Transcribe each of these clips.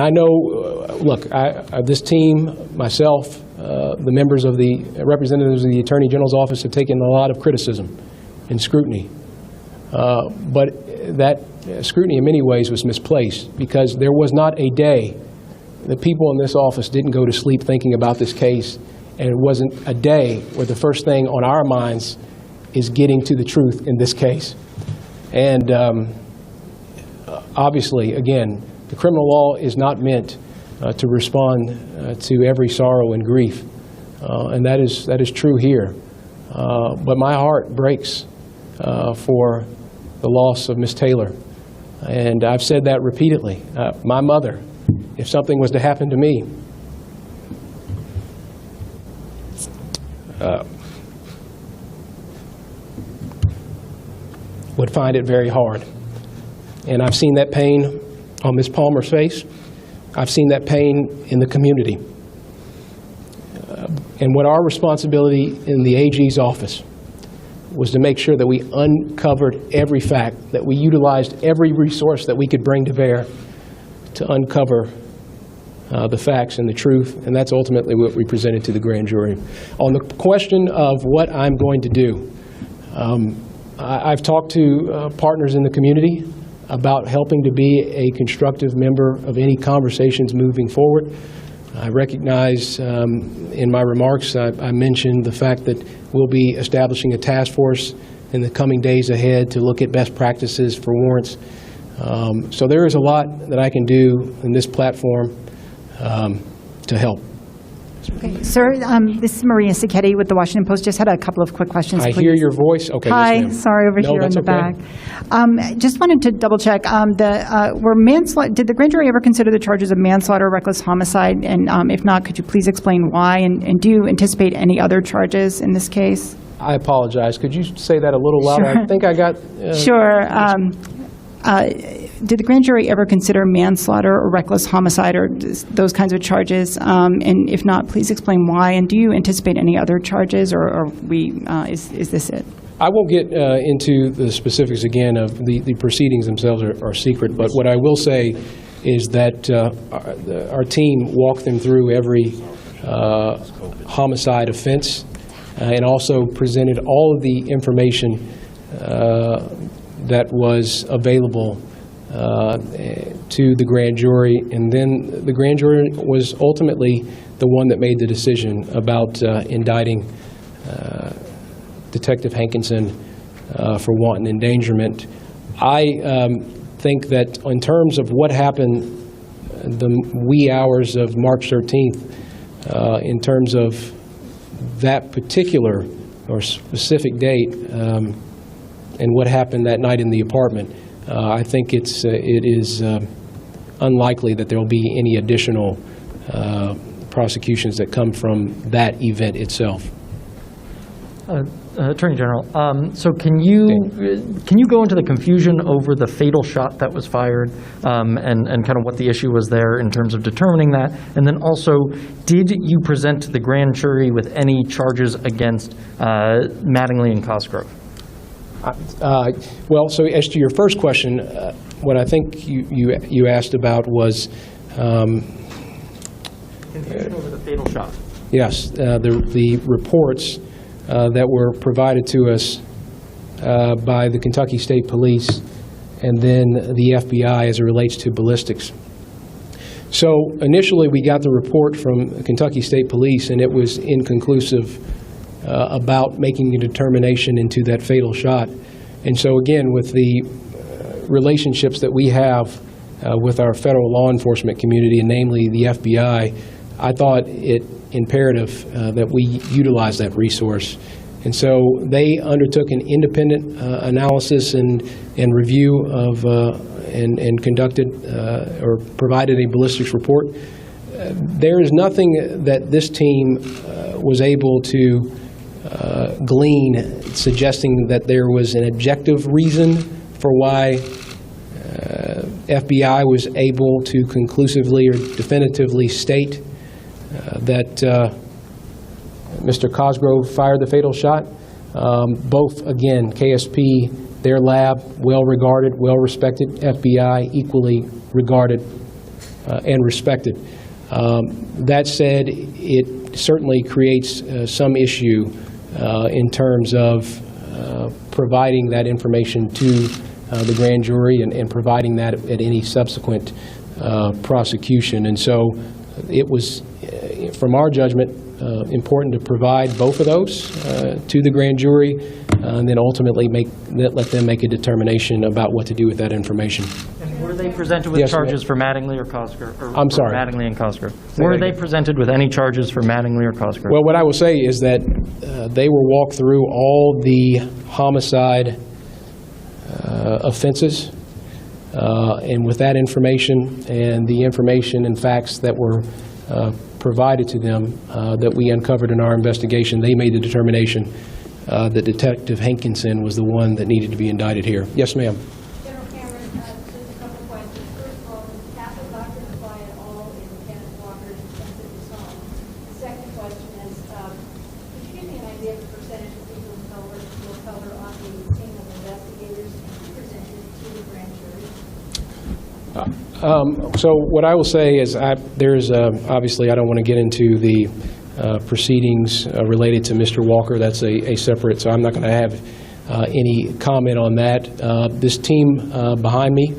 I know, look, this team, myself, the members of the representatives of the Attorney General's office have taken a lot of criticism and scrutiny. But that scrutiny in many ways was misplaced, because there was not a day that people in this office didn't go to sleep thinking about this case, and it wasn't a day where the first thing on our minds is getting to the truth in this case. And obviously, again, the criminal law is not meant to respond to every sorrow and grief, and that is true here. But my heart breaks for the loss of Miss Taylor, and I've said that repeatedly. My mother, if something was to happen to me, would find it very hard. And I've seen that pain on Ms. Palmer's face. I've seen that pain in the community. And what our responsibility in the AG's office was to make sure that we uncovered every fact, that we utilized every resource that we could bring to bear to uncover the facts and the truth, and that's ultimately what we presented to the grand jury. On the question of what I'm going to do, I've talked to partners in the community about helping to be a constructive member of any conversations moving forward. I recognize in my remarks I mentioned the fact that we'll be establishing a task force in the coming days ahead to look at best practices for warrants. So there is a lot that I can do in this platform to help. Okay. Sir, this is Maria Sacchetti with the Washington Post. Just had a couple of quick questions, please. I hear your voice. Okay. Hi. Yes, sorry, over no, here in the okay. back. Just wanted to double check. Did the grand jury ever consider the charges of manslaughter or reckless homicide? And if not, could you please explain why? And do you anticipate any other charges in this case? I apologize. Could you say that a little louder? Sure. I think I got... Sure. Did the grand jury ever consider manslaughter or reckless homicide or those kinds of charges? And if not, please explain why. And do you anticipate any other charges, or is this it? I won't get into the specifics again of the proceedings themselves are secret, but what I will say is that our team walked them through every homicide offense and also presented all of the information that was available to the grand jury, and then the grand jury was ultimately the one that made the decision about indicting Detective Hankinson for wanton endangerment. I think that in terms of what happened the wee hours of March 13th, in terms of that particular or specific date, and what happened that night in the apartment, I think it is unlikely that there will be any additional prosecutions that come from that event itself. Attorney General, so can you go into the confusion over the fatal shot that was fired, and kind of what the issue was there in terms of determining that? And then also, did you present to the grand jury with any charges against Mattingly and Cosgrove? Well, so as to your first question, what I think you asked about was confusion over the fatal shot. Yes, the reports that were provided to us by the Kentucky State Police and then the FBI as it relates to ballistics. So initially we got the report from Kentucky State Police, and it was inconclusive about making a determination into that fatal shot. And so again, with the relationships that we have with our federal law enforcement community, and namely the FBI, I thought it imperative that we utilize that resource. And so they undertook an independent analysis and review of and conducted or provided a ballistics report. There is nothing that this team was able to glean suggesting that there was an objective reason for why FBI was able to conclusively or definitively state that Mr. Cosgrove fired the fatal shot. Both, again, KSP, their lab, well-regarded, well-respected, FBI, equally regarded. and respected. That said, it certainly creates some issue in terms of providing that information to the grand jury and providing that at any subsequent prosecution. And so it was, from our judgment, important to provide both of those to the grand jury, and then ultimately let them make a determination about what to do with that information. And were they presented with Yes, ma'am. charges for Mattingly or Cosgrove? I'm sorry. Mattingly and Cosgrove. that Were again. they presented with any charges for Mattingly or Cosgrove? Well, what I will say is that they were walked through all the homicide offenses, and with that information and the information and facts that were provided to them that we uncovered in our investigation, they made the determination that Detective Hankinson was the one that needed to be indicted here. Yes, ma'am. General Cameron, just a couple questions. First of all, does the capital doctrine apply at all in Kenneth Walker's defense of his home? The second question is, could you give me an idea of the percentage of people of color on the team of investigators presented to the grand jury? So what I will say is there's obviously I don't want to get into the proceedings related to Mr. Walker. That's a separate, so I'm not going to have any comment on that. This team behind me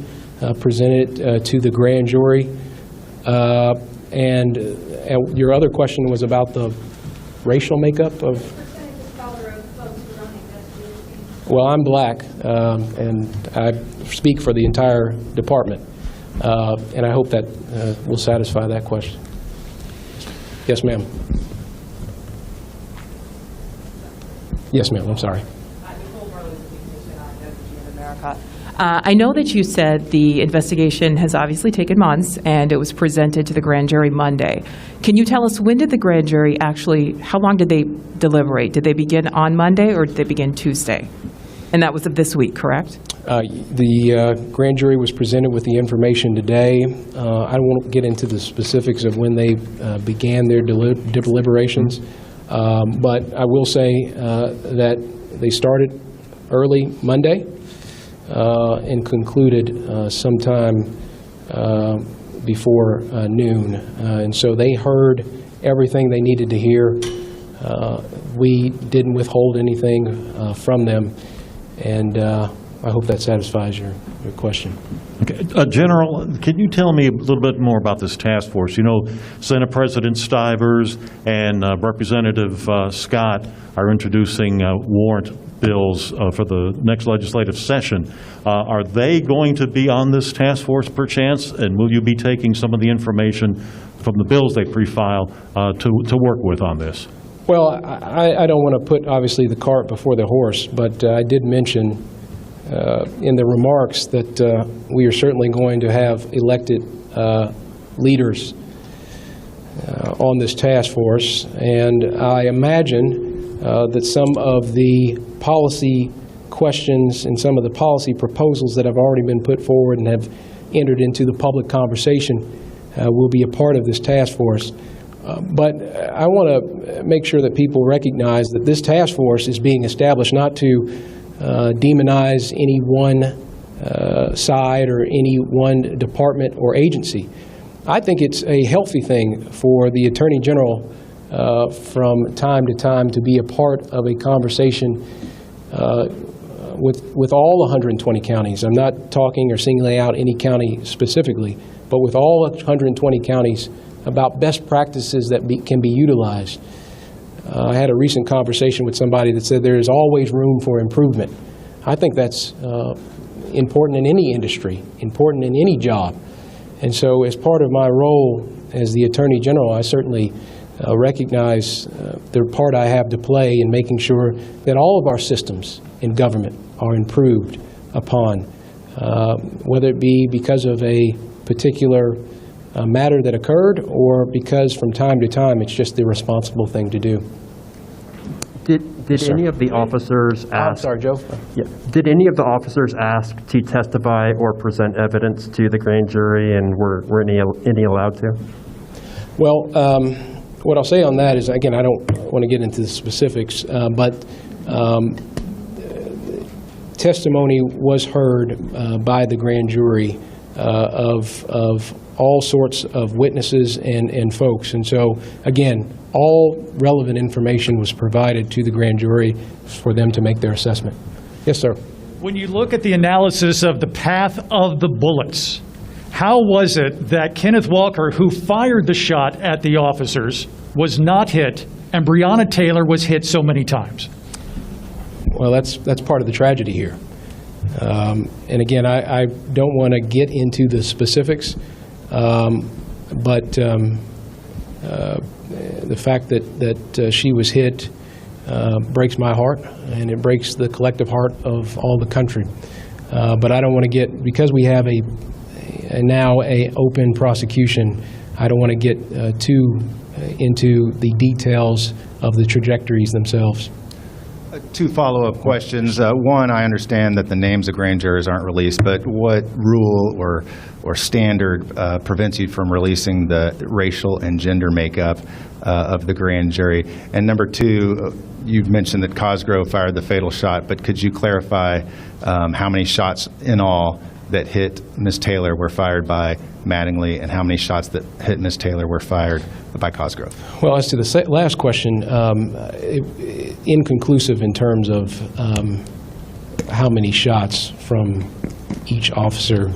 presented to the grand jury. And your other question was about the racial makeup of... Percentage of color of folks who are on the investigative team? Well, I'm black, and I speak for the entire department. And I hope that will satisfy that question. Yes, ma'am. Yes, ma'am, I'm sorry. I know that you said the investigation has obviously taken months, and it was presented to the grand jury Monday. Can you tell us, when did the grand jury actually, how long did they deliberate? Did they begin on Monday, or did they begin Tuesday? And that was of this week, correct? The grand jury was presented with the information today. I won't get into the specifics of when they began their deliberations, but I will say that they started early Monday and concluded sometime before noon. And so they heard everything they needed to hear. We didn't withhold anything from them, and I hope that satisfies your question. Okay. General, can you tell me a little bit more about this task force? You know, Senate President Stivers and Representative Scott are introducing warrant bills for the next legislative session. Are they going to be on this task force perchance? And will you be taking some of the information from the bills they pre-file to work with on this? Well, I don't want to put, obviously, the cart before the horse, but I did mention in the remarks that we are certainly going to have elected leaders on this task force, and I imagine that some of the policy questions and some of the policy proposals that have already been put forward and have entered into the public conversation will be a part of this task force. But I want to make sure that people recognize that this task force is being established not to demonize any one side or any one department or agency. I think it's a healthy thing for the Attorney General from time to time to be a part of a conversation with all 120 counties. I'm not talking or singling out any county specifically, but with all 120 counties about best practices that can be utilized. I had a recent conversation with somebody that said there is always room for improvement. I think that's important in any industry, important in any job. And so as part of my role as the Attorney General, I certainly recognize the part I have to play in making sure that all of our systems in government are improved upon, whether it be because of a particular matter that occurred or because from time to time it's just the responsible thing to do. Did any of the officers I'm ask? sorry, Joe? Yeah. Did any of the officers ask to testify or present evidence to the grand jury, and were any allowed to? Well, what I'll say on that is, again, I don't want to get into the specifics, but testimony was heard by the grand jury of all sorts of witnesses and folks. And so, again, all relevant information was provided to the grand jury for them to make their assessment. Yes, sir. When you look at the analysis of the path of the bullets, how was it that Kenneth Walker, who fired the shot at the officers, was not hit, and Breonna Taylor was hit so many times? Well, that's part of the tragedy here. And again, I don't want to get into the specifics, but the fact that she was hit breaks my heart, and it breaks the collective heart of all the country. But I don't want to get, because we have now a open prosecution, I don't want to get too into the details of the trajectories themselves. Two follow-up questions. One, I understand that the names of grand jurors aren't released, but what rule or standard prevents you from releasing the racial and gender makeup of the grand jury? And number two, you've mentioned that Cosgrove fired the fatal shot, but could you clarify how many shots in all that hit Ms. Taylor were fired by Mattingly, and how many shots that hit Ms. Taylor were fired by Cosgrove? Well, as to the last question, inconclusive in terms of how many shots from each officer.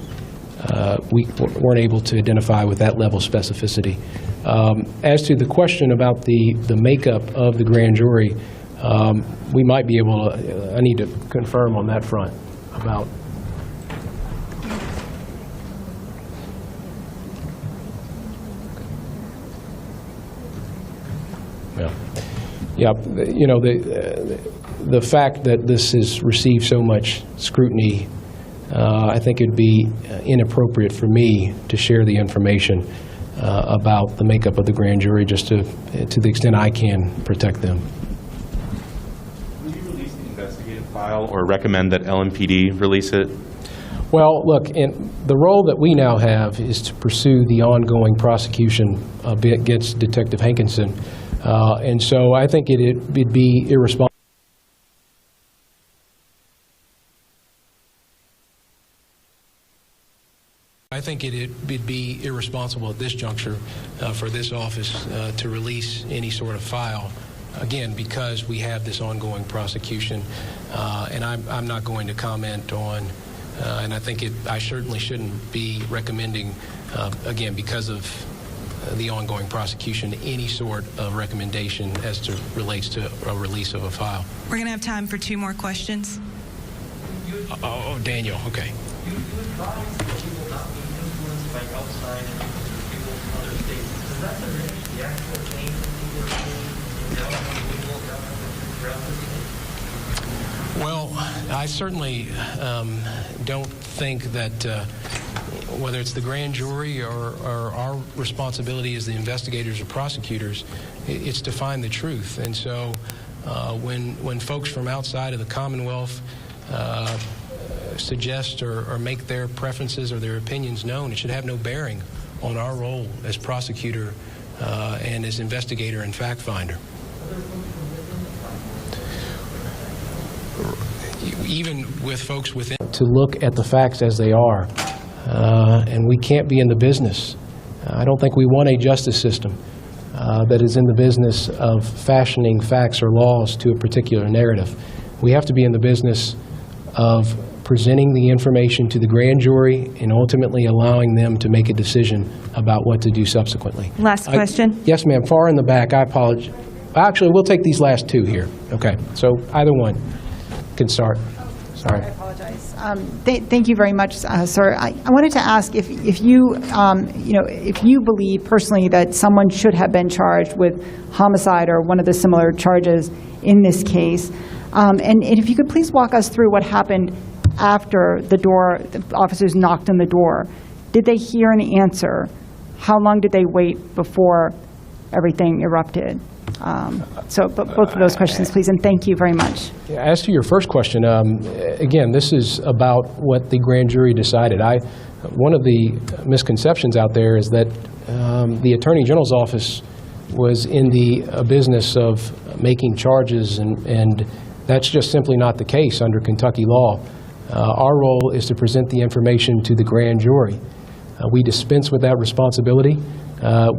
We weren't able to identify with that level of specificity. As to the question about the makeup of the grand jury, we might be able to, I need to confirm on that front about. Yeah, you know, the fact that this has received so much scrutiny, I think it'd be inappropriate for me to share the information about the makeup of the grand jury, just to the extent I can protect them. Will you release the investigative file or recommend that LMPD release it? Well, look, the role that we now have is to pursue the ongoing prosecution against Detective Hankinson. And so I think it'd be irresponsible. I think it'd be irresponsible at this juncture for this office to release any sort of file, again, because we have this ongoing prosecution. And I'm not going to comment on, and I think I certainly shouldn't be recommending, again, because of the ongoing prosecution, any sort of recommendation as to relates to a release of a file. We're going to have time for 2 more questions. Oh, Daniel, okay. You advise that you will not be influenced by outside people from other states. Does that diminish the actual change that you are seeing in individual government throughout the state? Well, I certainly don't think that whether it's the grand jury or our responsibility as the investigators or prosecutors, it's to find the truth. And so when folks from outside of the Commonwealth suggest or make their preferences or their opinions known, it should have no bearing on our role as prosecutor and as investigator and fact finder. Even with folks within, to look at the facts as they are, and we can't be in the business. I don't think we want a justice system that is in the business of fashioning facts or laws to a particular narrative. We have to be in the business of presenting the information to the grand jury and ultimately allowing them to make a decision about what to do subsequently. Last question. Yes, ma'am. Far in the back. I apologize. Actually, we'll take these last 2 here. Okay. So either one can start. Sorry. I apologize. Thank you very much, sir. I wanted to ask if you, if you believe personally that someone should have been charged with homicide or one of the similar charges in this case, and if you could please walk us through what happened after the officers knocked on the door. Did they hear an answer? How long did they wait before everything erupted? But both of those questions, please, and thank you very much. As to your first question, again, this is about what the grand jury decided. One of the misconceptions out there is that the Attorney General's office was in the business of making charges, and that's just simply not the case under Kentucky law. Our role is to present the information to the grand jury. We dispense with that responsibility.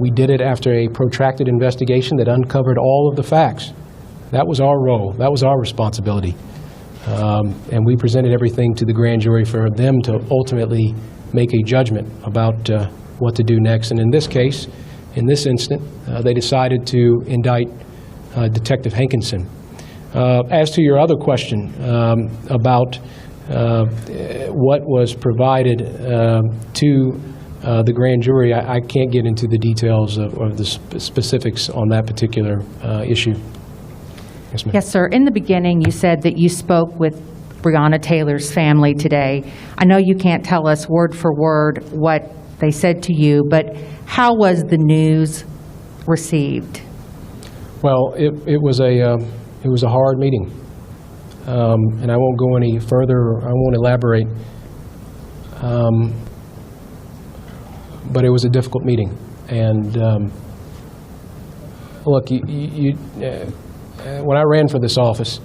We did it after a protracted investigation that uncovered all of the facts. That was our role. That was our responsibility. And we presented everything to the grand jury for them to ultimately make a judgment about what to do next. And in this case, in this instant, they decided to indict Detective Hankinson. As to your other question about what was provided to the grand jury, I can't get into the details of the specifics on that particular issue. Yes, ma'am. Yes, sir. In the beginning, you said that you spoke with Breonna Taylor's family today. I know you can't tell us word for word what they said to you, but how was the news received? Well, it was a hard meeting, and I won't go any further. I won't elaborate. But it was a difficult meeting, and look, when I ran for this office,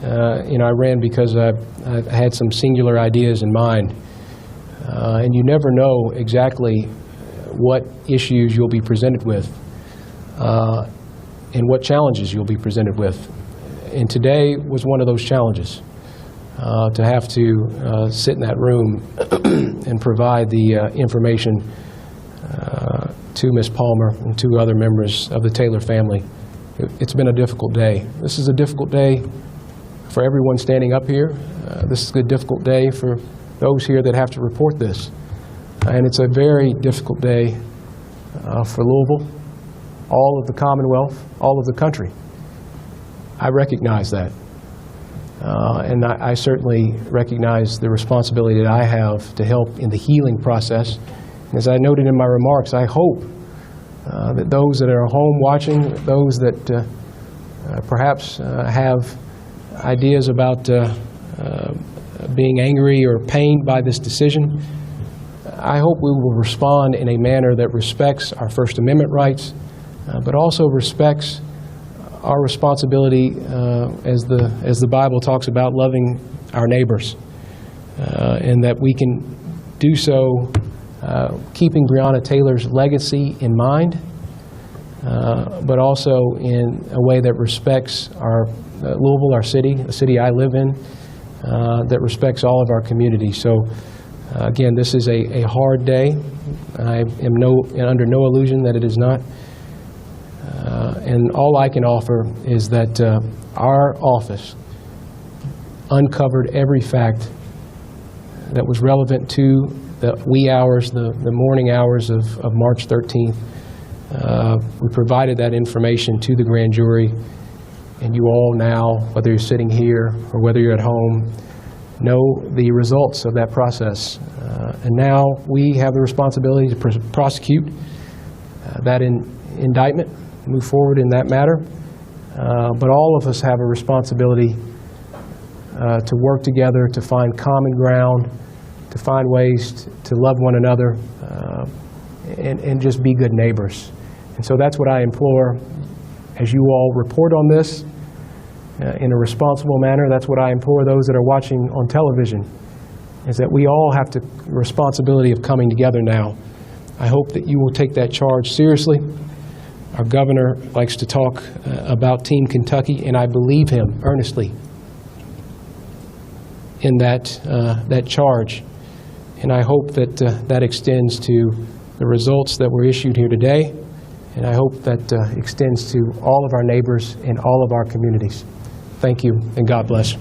I ran because I had some singular ideas in mind, and you never know exactly what issues you'll be presented with and what challenges you'll be presented with. And today was one of those challenges, to have to sit in that room and provide the information to Ms. Palmer and to other members of the Taylor family. It's been a difficult day. This is a difficult day for everyone standing up here. This is a difficult day for those here that have to report this. And it's a very difficult day for Louisville, all of the Commonwealth, all of the country. I recognize that. And I certainly recognize the responsibility that I have to help in the healing process. As I noted in my remarks, I hope that those that are home watching, those that perhaps have ideas about being angry or pained by this decision, I hope we will respond in a manner that respects our First Amendment rights, but also respects our responsibility, as the Bible talks about, loving our neighbors, and that we can do so keeping Breonna Taylor's legacy in mind, but also in a way that respects our Louisville, our city, the city I live in, that respects all of our communities. So again, this is a hard day. I am under no illusion that it is not. And all I can offer is that our office uncovered every fact that was relevant to the wee hours, the morning hours of March 13th. We provided that information to the grand jury, and you all now, whether you're sitting here or whether you're at home, know the results of that process. And now we have the responsibility to prosecute that indictment, move forward in that matter. But all of us have a responsibility to work together, to find common ground, to find ways to love one another, and just be good neighbors. And so that's what I implore as you all report on this in a responsible manner. That's what I implore those that are watching on television, is that we all have the responsibility of coming together now. I hope that you will take that charge seriously. Our governor likes to talk about Team Kentucky, and I believe him earnestly in that charge. And I hope that that extends to the results that were issued here today, and I hope that extends to all of our neighbors and all of our communities. Thank you, and God bless.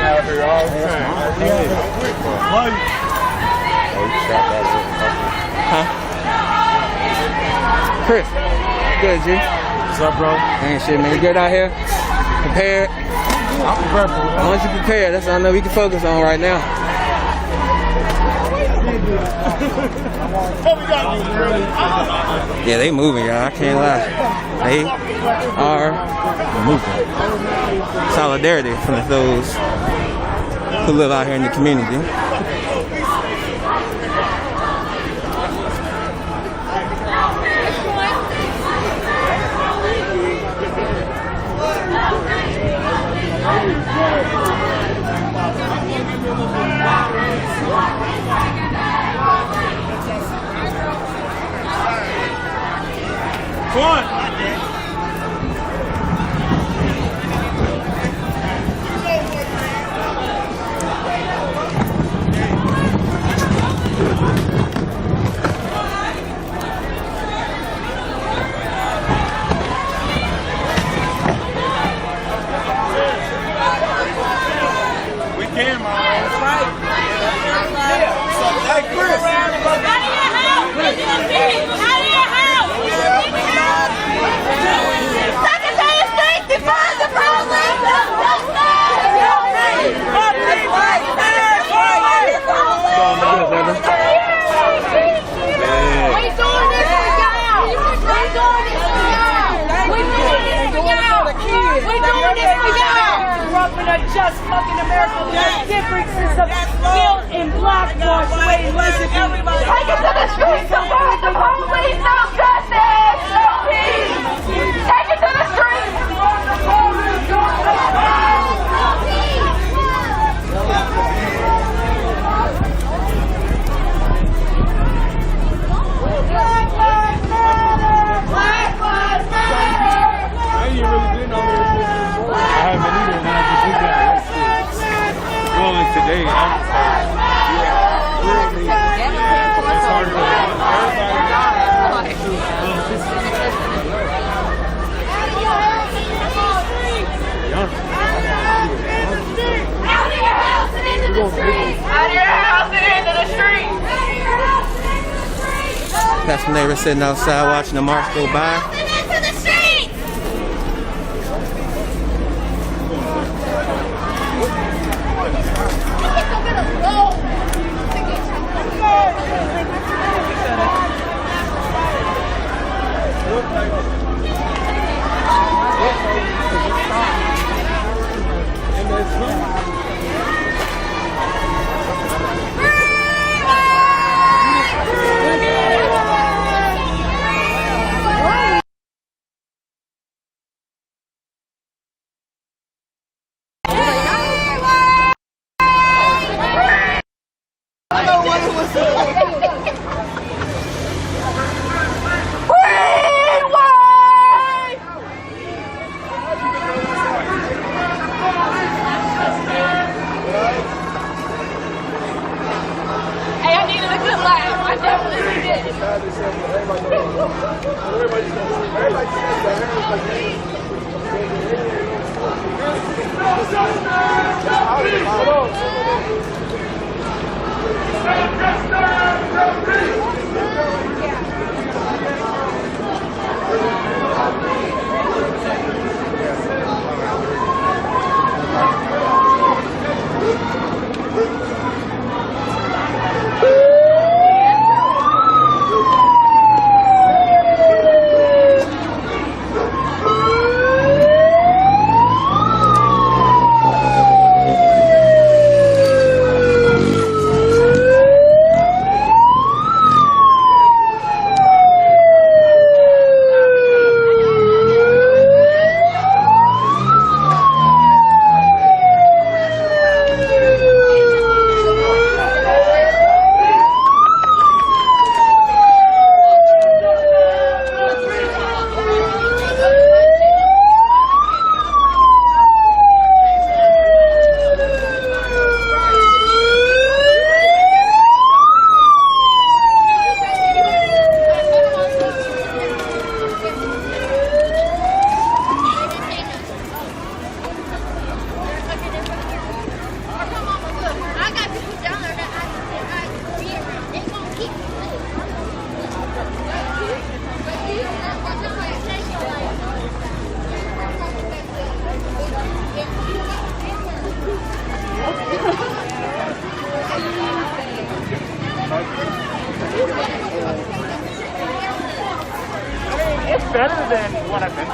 Chris, good, G. What's up, bro? Ain't shit, man. You good out here? Prepared? I'm prepared. As long as you prepared, that's all I know we can focus on right now. Yeah, they moving, y'all. I can't lie. They are moving. Solidarity from those who live out here in the community. Come on. We can, man. That's right. Hey, Chris. Just fucking America with the differences of guilt and blackwash. Wait, listen, everybody. Take it to the streets of the police. No justice. No peace. Take it to the streets. Black lives matter. Black lives matter. I ain't really been on there. I haven't been either. Today, Got some neighbors sitting outside watching the march go by.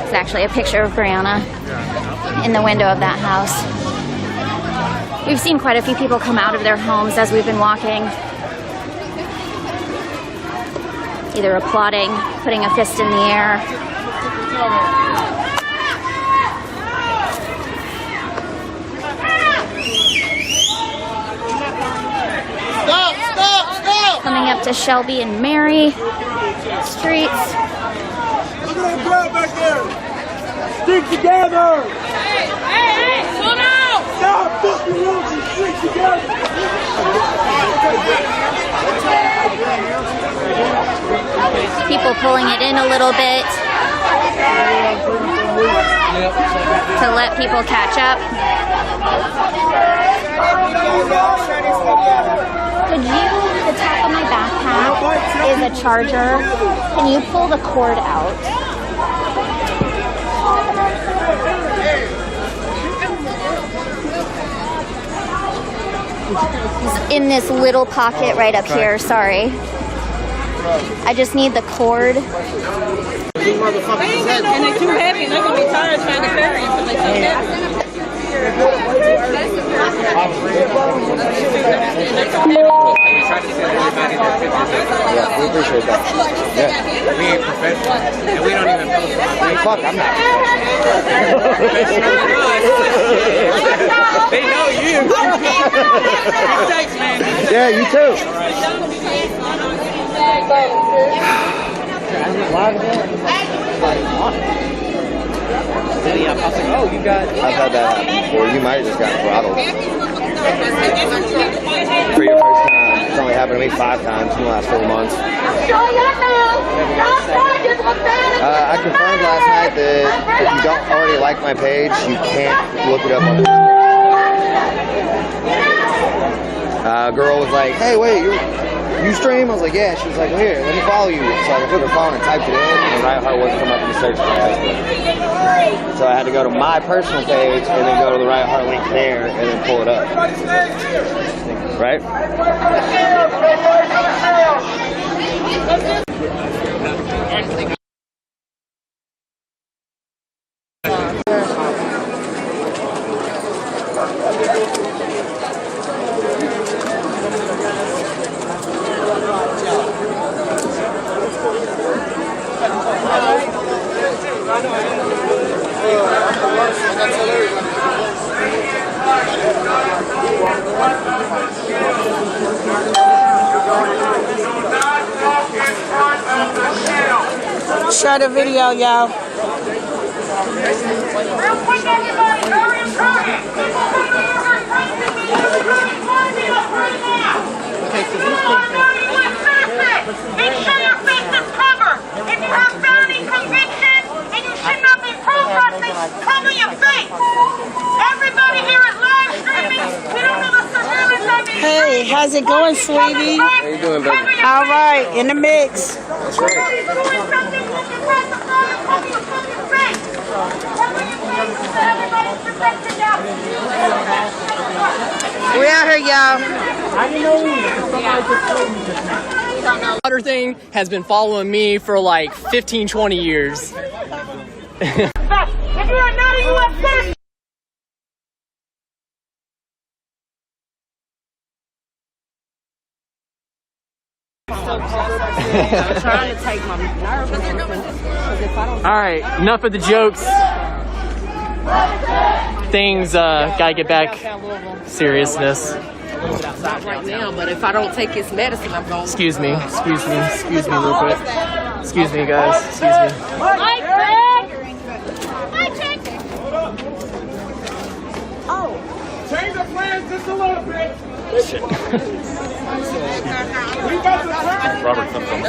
It's actually a picture of Brianna in the window of that house. We've seen quite a few people come out of their homes as we've been walking, either applauding, putting a fist in the air. Stop! Stop! Stop! Coming up to Shelby and Mary streets. Look at that crowd back there! Stick together! Hey! Hey! Hey! Slow down! Stop fucking moving! Stick together! People pulling it in a little bit to let people catch up. Could you, the top of my backpack is a charger. Can you pull the cord out? It's in this little pocket right up here, sorry. I just need the cord. And they're too heavy, and they're going to be tired trying to carry them because they're too heavy. Yeah, we appreciate that. Yeah. We ain't professional, and we don't even know. Fuck, I'm not. They know you. Thanks, man. Yeah, you too. I've had that happen before. You might have just gotten throttled. For your first time. It's only happened to me 5 times in the last 4 months. I confirmed last night that if you don't already like my page, you can't look it up on the... A girl was like, hey, wait, you stream? I was like, yeah. She was like, well, here, let me follow you. So I took her phone and typed it in, and Right Heart wouldn't come up in the search bar. So I had to go to my personal page and then go to the Right Heart link there and then pull it up. Right? Share the video, y'all. Make sure your face is covered. If you have felony convictions and you should not be protesting, cover your face. Everybody here is live streaming. We don't know the surveillance on these. Hey, how's it going, sweetie? How you doing, baby? All right, in the mix. That's right. Doing something with your face, cover your fucking face. Cover your face so everybody's protected now. We out here, y'all. Water thing has been following me for like 15, 20 years. If you're not a U.S. citizen, Alright, enough of the jokes. Things gotta get back seriousness. Not right now, but if I don't take his medicine, I'm going. Excuse me real quick. Excuse me, guys. Excuse me. Mike, Greg! Oh. Change the plans just a little bit. Shit. We got the time. Robert comes on the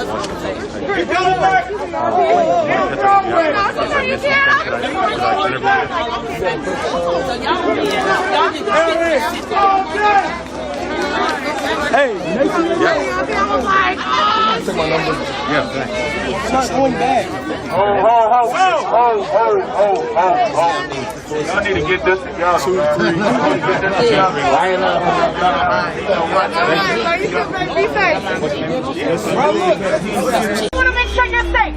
We got it back. Hey, Yeah, thanks. it's not going back. Y'all need to get this together. 2, 3. Get this together. Are you good, baby? Be safe. You want to make sure you're safe.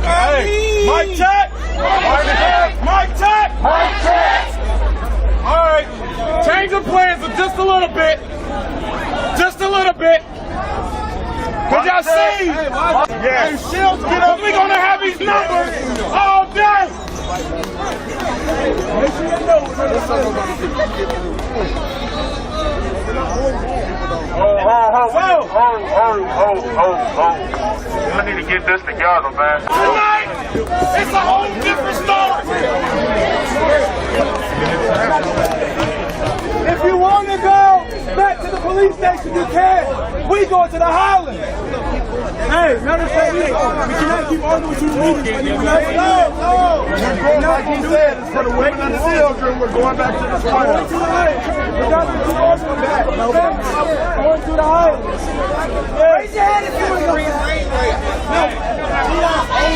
Hey, mic check. Mic check. Mic check. All right, change the plans just a little bit. Just a little bit. Could y'all see? Yeah. We're gonna have these numbers all day. Make sure you know. I need to get this together, man. Tonight, it's a whole different story. If you want to go back to the police station, you can. We going to the Highlands. Hey, matter of fact, we cannot keep arguing with you leaders. No, like he said, it's for the women and the children. We're going back to the square. We're going to the Highlands. We're not going to arguing back. Going to the Highlands. Raise your hand if you want to go.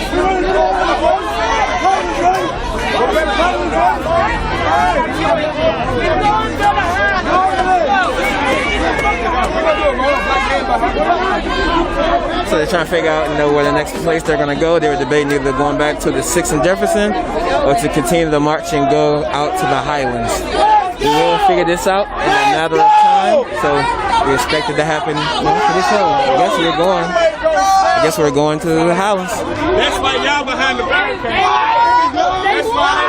You want to go over the Highlands, right? We're going to So they're trying to figure out, where the next place they're going to go. They were debating either going back to the 6th and Jefferson or to continue the march and go out to the Highlands. We will figure this out in a matter of time. So we expect it to happen pretty soon. I guess we're going to the Highlands. That's why y'all behind the barricade. That's why.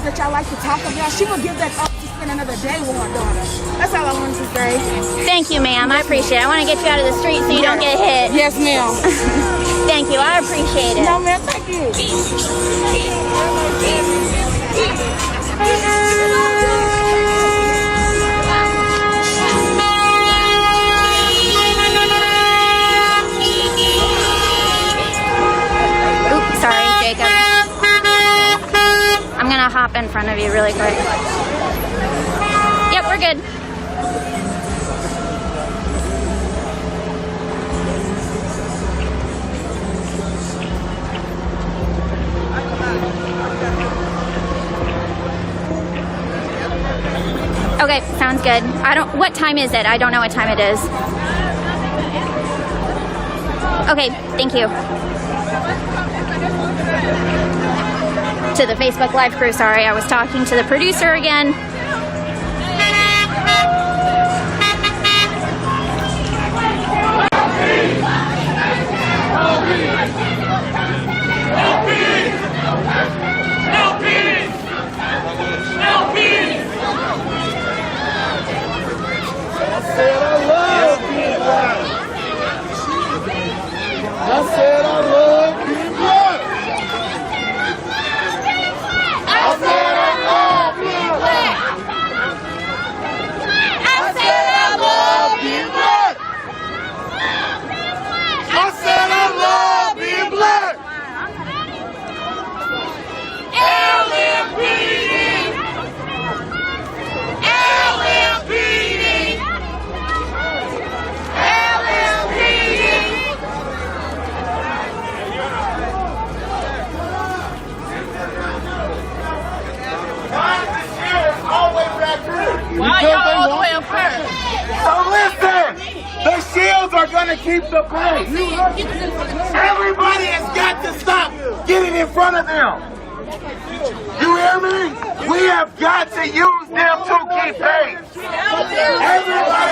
That y'all like to talk about, she will give that up to spend another day with her daughter. That's all I wanted to say. Thank you, ma'am. I appreciate it. I want to get you out of the street so you don't get hit. Yes, ma'am. Thank you. I appreciate it. No, ma'am. Thank you. Oops, sorry, Jacob. I'm gonna hop in front of you really quick. Yep, we're good. Okay, sounds good. What time is it? I don't know what time it is. Okay, thank you. To the Facebook Live crew, sorry, I was talking to the producer again. to keep the pace. Everybody has got to stop getting in front of them. You hear me? We have got to use them to keep pace. Everybody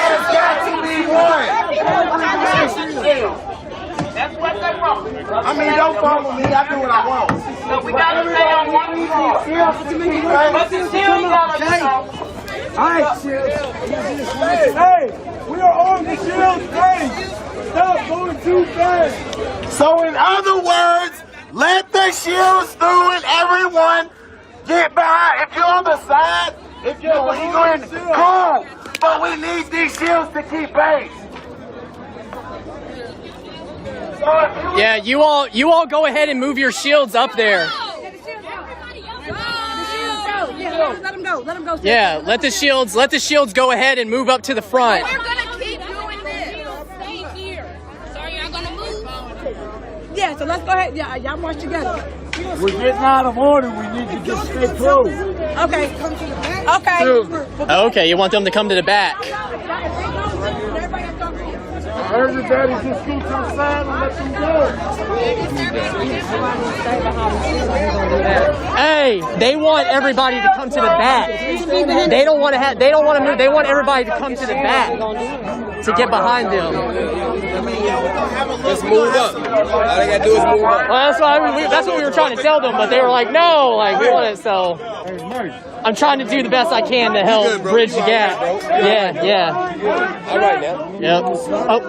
has got to be one. That's what they want. I mean, don't follow me. I do what I want. So we got to stay on one floor. But you still got to Alright, Shields. Hey, we are on the Shields page. Stop going too fast. So in other words, let the shields through and everyone get behind. If you're on the side, if you're going, cool. But we need these shields to keep pace. Yeah, you all go ahead and move your shields up there. Let him go. Let him go. Yeah, let the shields go ahead and move up to the front. We're gonna keep doing this. Stay here. So you're gonna move? Yeah, so let's go ahead. Yeah, y'all march together. We're getting out of order. We need to just stay close. Okay. Okay. Okay, you want them to come to the back. Everybody just keep outside and let them go. Hey, they want everybody to come to the back. They don't want to move. They want everybody to come to the back to get behind them. Just move up. All they gotta do is move up. Well, that's what we were trying to tell them, but they were like, no, like we want it. So I'm trying to do the best I can to help bridge the gap. Yeah. All right now. Yep. Oh.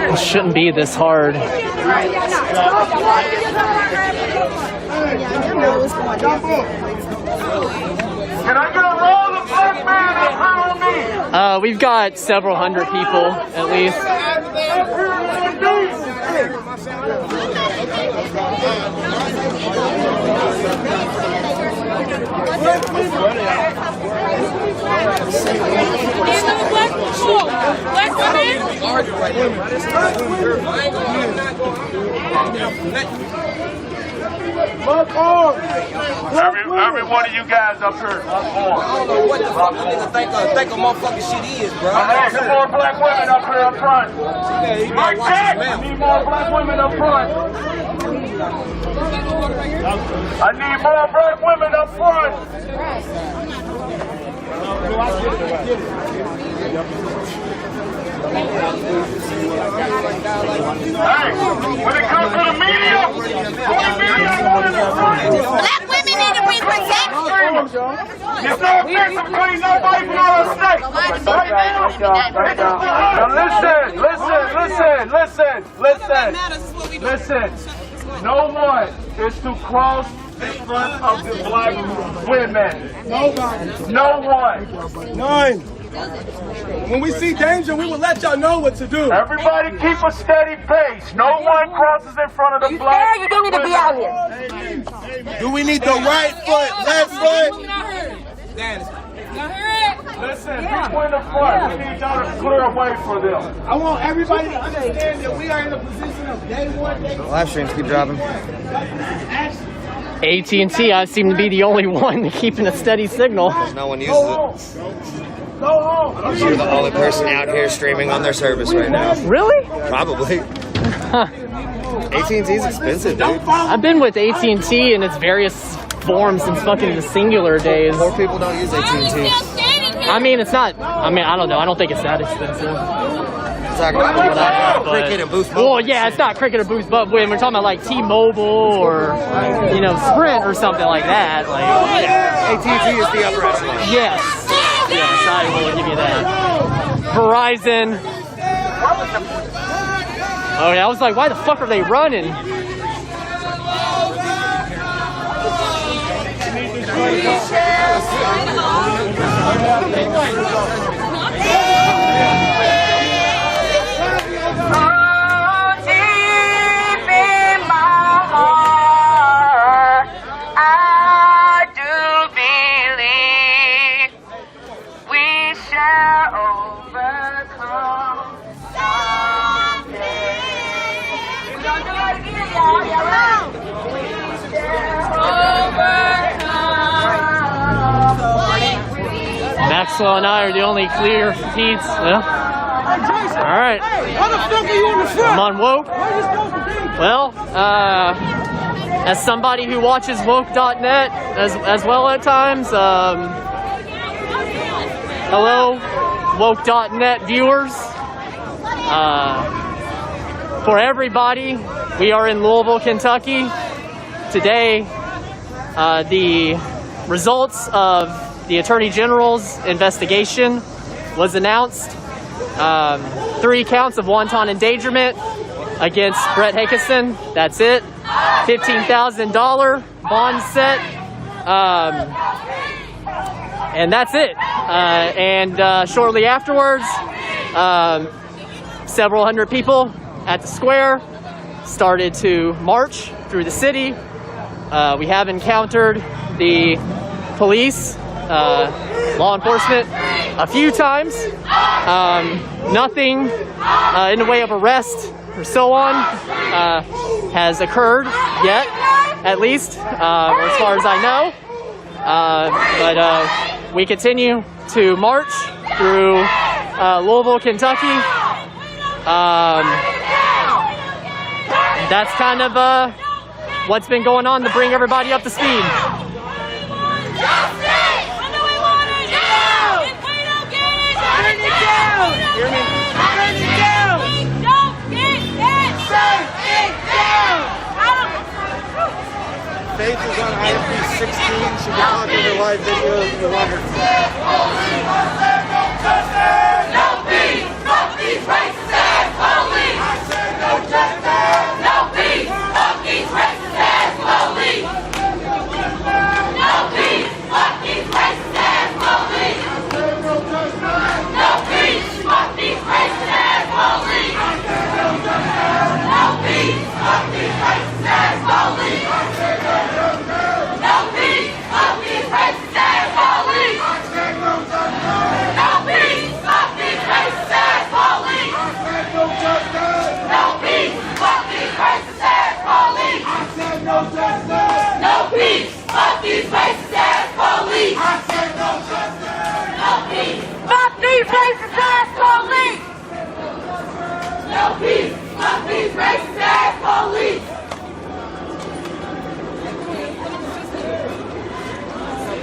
It shouldn't be this hard. We've got several hundred people at least. Every one of you guys up here. I don't know what the fuck you niggas think a motherfucking shit is, bro. I need some more black women up here up front. Mike Jack, I need more black women up front. I need more black women up front. Hey, when it comes to the media, Black women need to be protected. it's no offense between nobody from our state. Now listen. No one is to cross in front of the black women. Nobody. No one. None. When we see danger, we will let y'all know what to do. Everybody keep a steady pace. No one crosses in front of the black You do need to be out here. Do we need the right foot, left foot? Listen, people in the front, we need y'all to clear a way for them. I want everybody to understand that we are in a position of day one, day Live streams keep dropping. AT&T, I seem to be the only one keeping a steady signal. No one uses it. Go home. You're the only person out here streaming on their service right now. Really? Probably. AT&T's expensive, dude. I've been with AT&T in its various forms since fucking the singular days. More people don't use AT&T. I mean, it's not, I don't know. I don't think it's that expensive. Talking about Cricket and Boost Mobile. Well, yeah, it's not Cricket or Boost, but when we're talking about like T-Mobile or, Sprint or something like that. Like, AT&T is the upper echelon. Yes. Yes, I will give you that. Verizon. Oh yeah, I was like, why the fuck are they running? Maxwell and I are the only clear feeds. Yeah. All right. How the fuck are you in the front? I'm on woke. Well, as somebody who watches woke.net as well at times, hello, woke.net viewers. For everybody, we are in Louisville, Kentucky. Today, the results of the Attorney General's investigation was announced. 3 counts of wanton endangerment against Brett Hickinson. That's it. $15,000 bond set. And that's it. And shortly afterwards, several hundred people at the square started to march through the city. We have encountered the police, law enforcement, a few times. Nothing in the way of arrest or so on has occurred yet, at least, as far as I know. But we continue to march through Louisville, Kentucky. That's kind of what's been going on to bring everybody up to speed. Hear me? Burn it down! Don't get it! Burn it down! Pages on IFB 16 should be talking to live videos no longer. No peace! Fuck these racist ass police! I said no justice! No peace! Fuck these racist ass police! No peace! Fuck these racist ass police! No peace! Fuck these racist ass police! No peace! Fuck these racist ass police! No peace! Fuck these racist ass police! No peace! Fuck these racist ass police! No peace! Fuck these racist ass police! No peace! Fuck these racist ass police! No peace! Fuck these racist ass police! No peace! Fuck these racist ass police!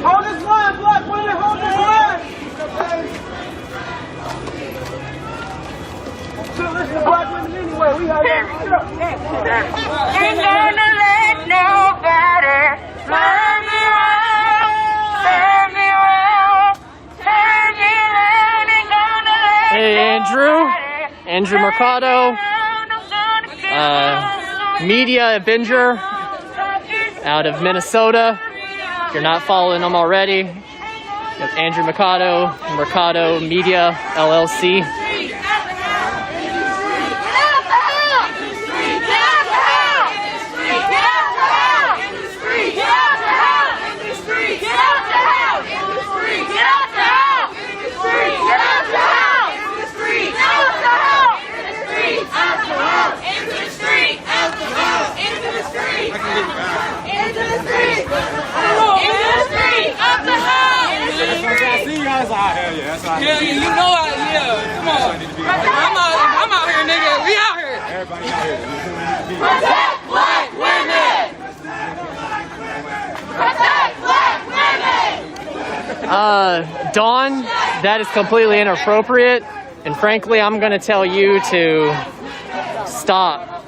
Hold this line, black women, hold this line! So listen to black women anyway, we out here. Ain't gonna let nobody turn me around, turn me around, turn me around, ain't gonna let Hey, Andrew Mercado, media avenger out of Minnesota. If you're not following them already, it's Andrew Mercado, Mercado Media LLC. Yeah, you know I, yeah, come on. I'm out here, nigga. We out here. Everybody out here. Protect black women! Protect black women! Dawn, that is completely inappropriate, and frankly, I'm going to tell you to stop,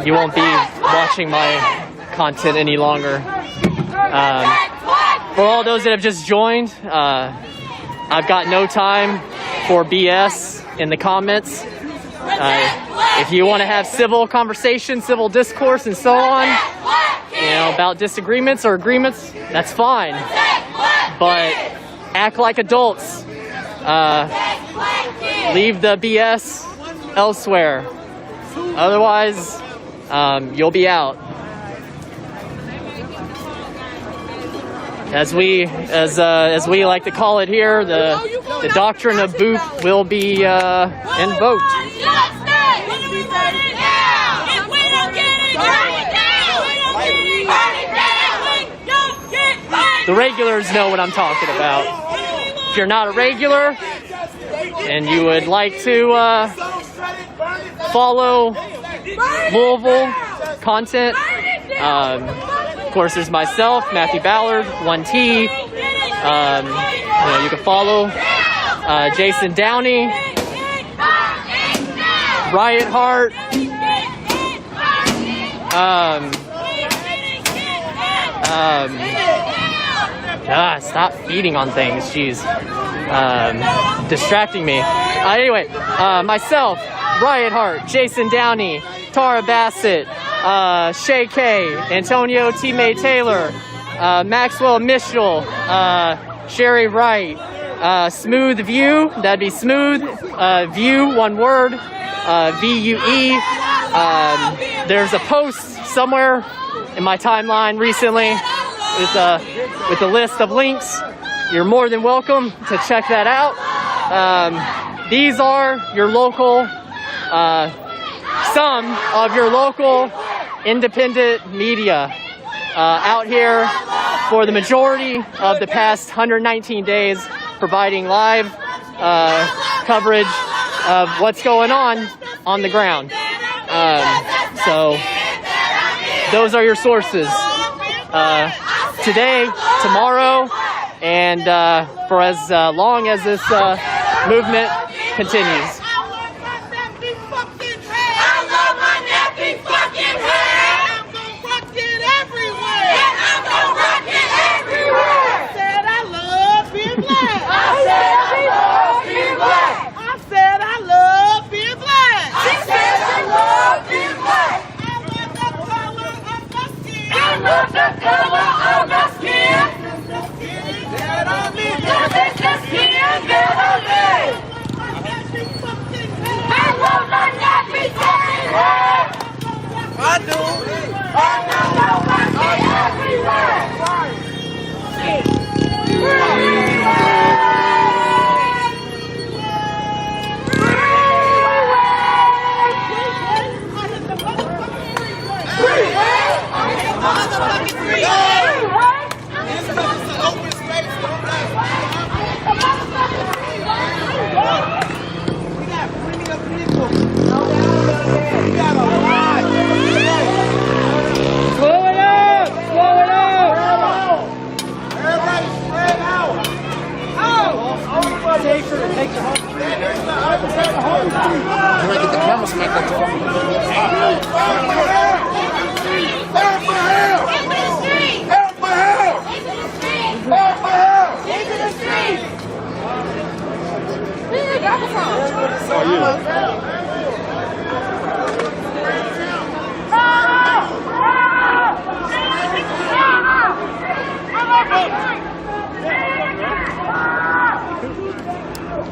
you won't be watching my content any longer. For all those that have just joined, I've got no time for BS in the comments. If you want to have civil conversation, civil discourse, and so on, about disagreements or agreements, that's fine. But act like adults. Leave the BS elsewhere. Otherwise, you'll be out. As we like to call it here, the doctrine of boop will be invoked. The regulars know what I'm talking about. If you're not a regular and you would like to follow Louisville content, of course, there's myself, Matthew Ballard, 1T. You can follow Jason Downey, Riot Heart. Stop feeding on things, jeez. Distracting me. Anyway, myself, Riot Heart, Jason Downey, Tara Bassett, Shay K, Antonio T. May Taylor, Maxwell Mitchell, Sherry Wright, Smooth View, that'd be Smooth View, one word, VUE. There's a post somewhere in my timeline recently with a list of links. You're more than welcome to check that out. These are your local, some of your local independent media out here for the majority of the past 119 days, providing live coverage of what's going on the ground. So those are your sources. Today, tomorrow, and for as long as this movement continues.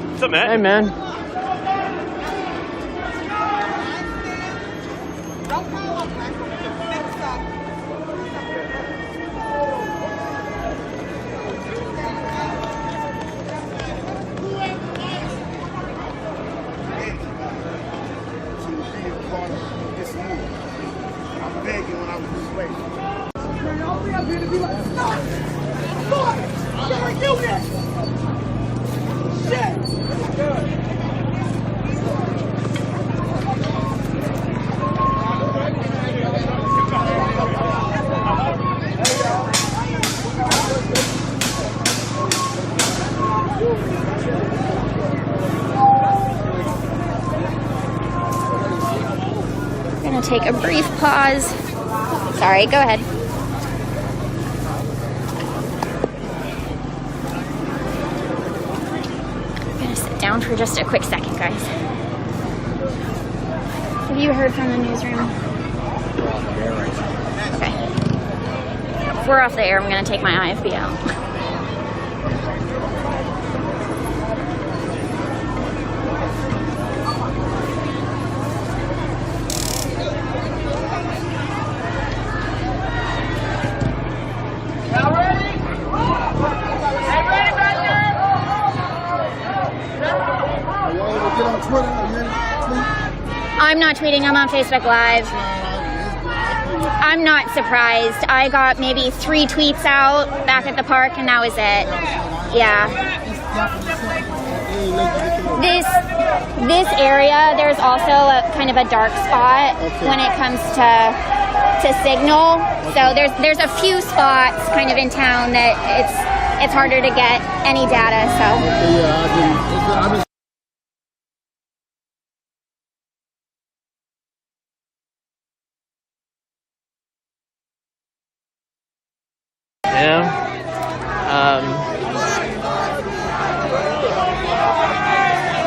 What's up, man? Hey, man. We're going to take a brief pause. Sorry, go ahead. I'm going to sit down for just a quick second, guys. Have you heard from the newsroom? Okay. If we're off the air, I'm going to take my IFB out. I'm not tweeting, I'm on Facebook Live. I'm not surprised. I got maybe 3 tweets out back at the park, and that was it. Yeah. This area, there's also a kind of a dark spot when it comes to signal. So there's a few spots kind of in town that it's harder to get any data. So.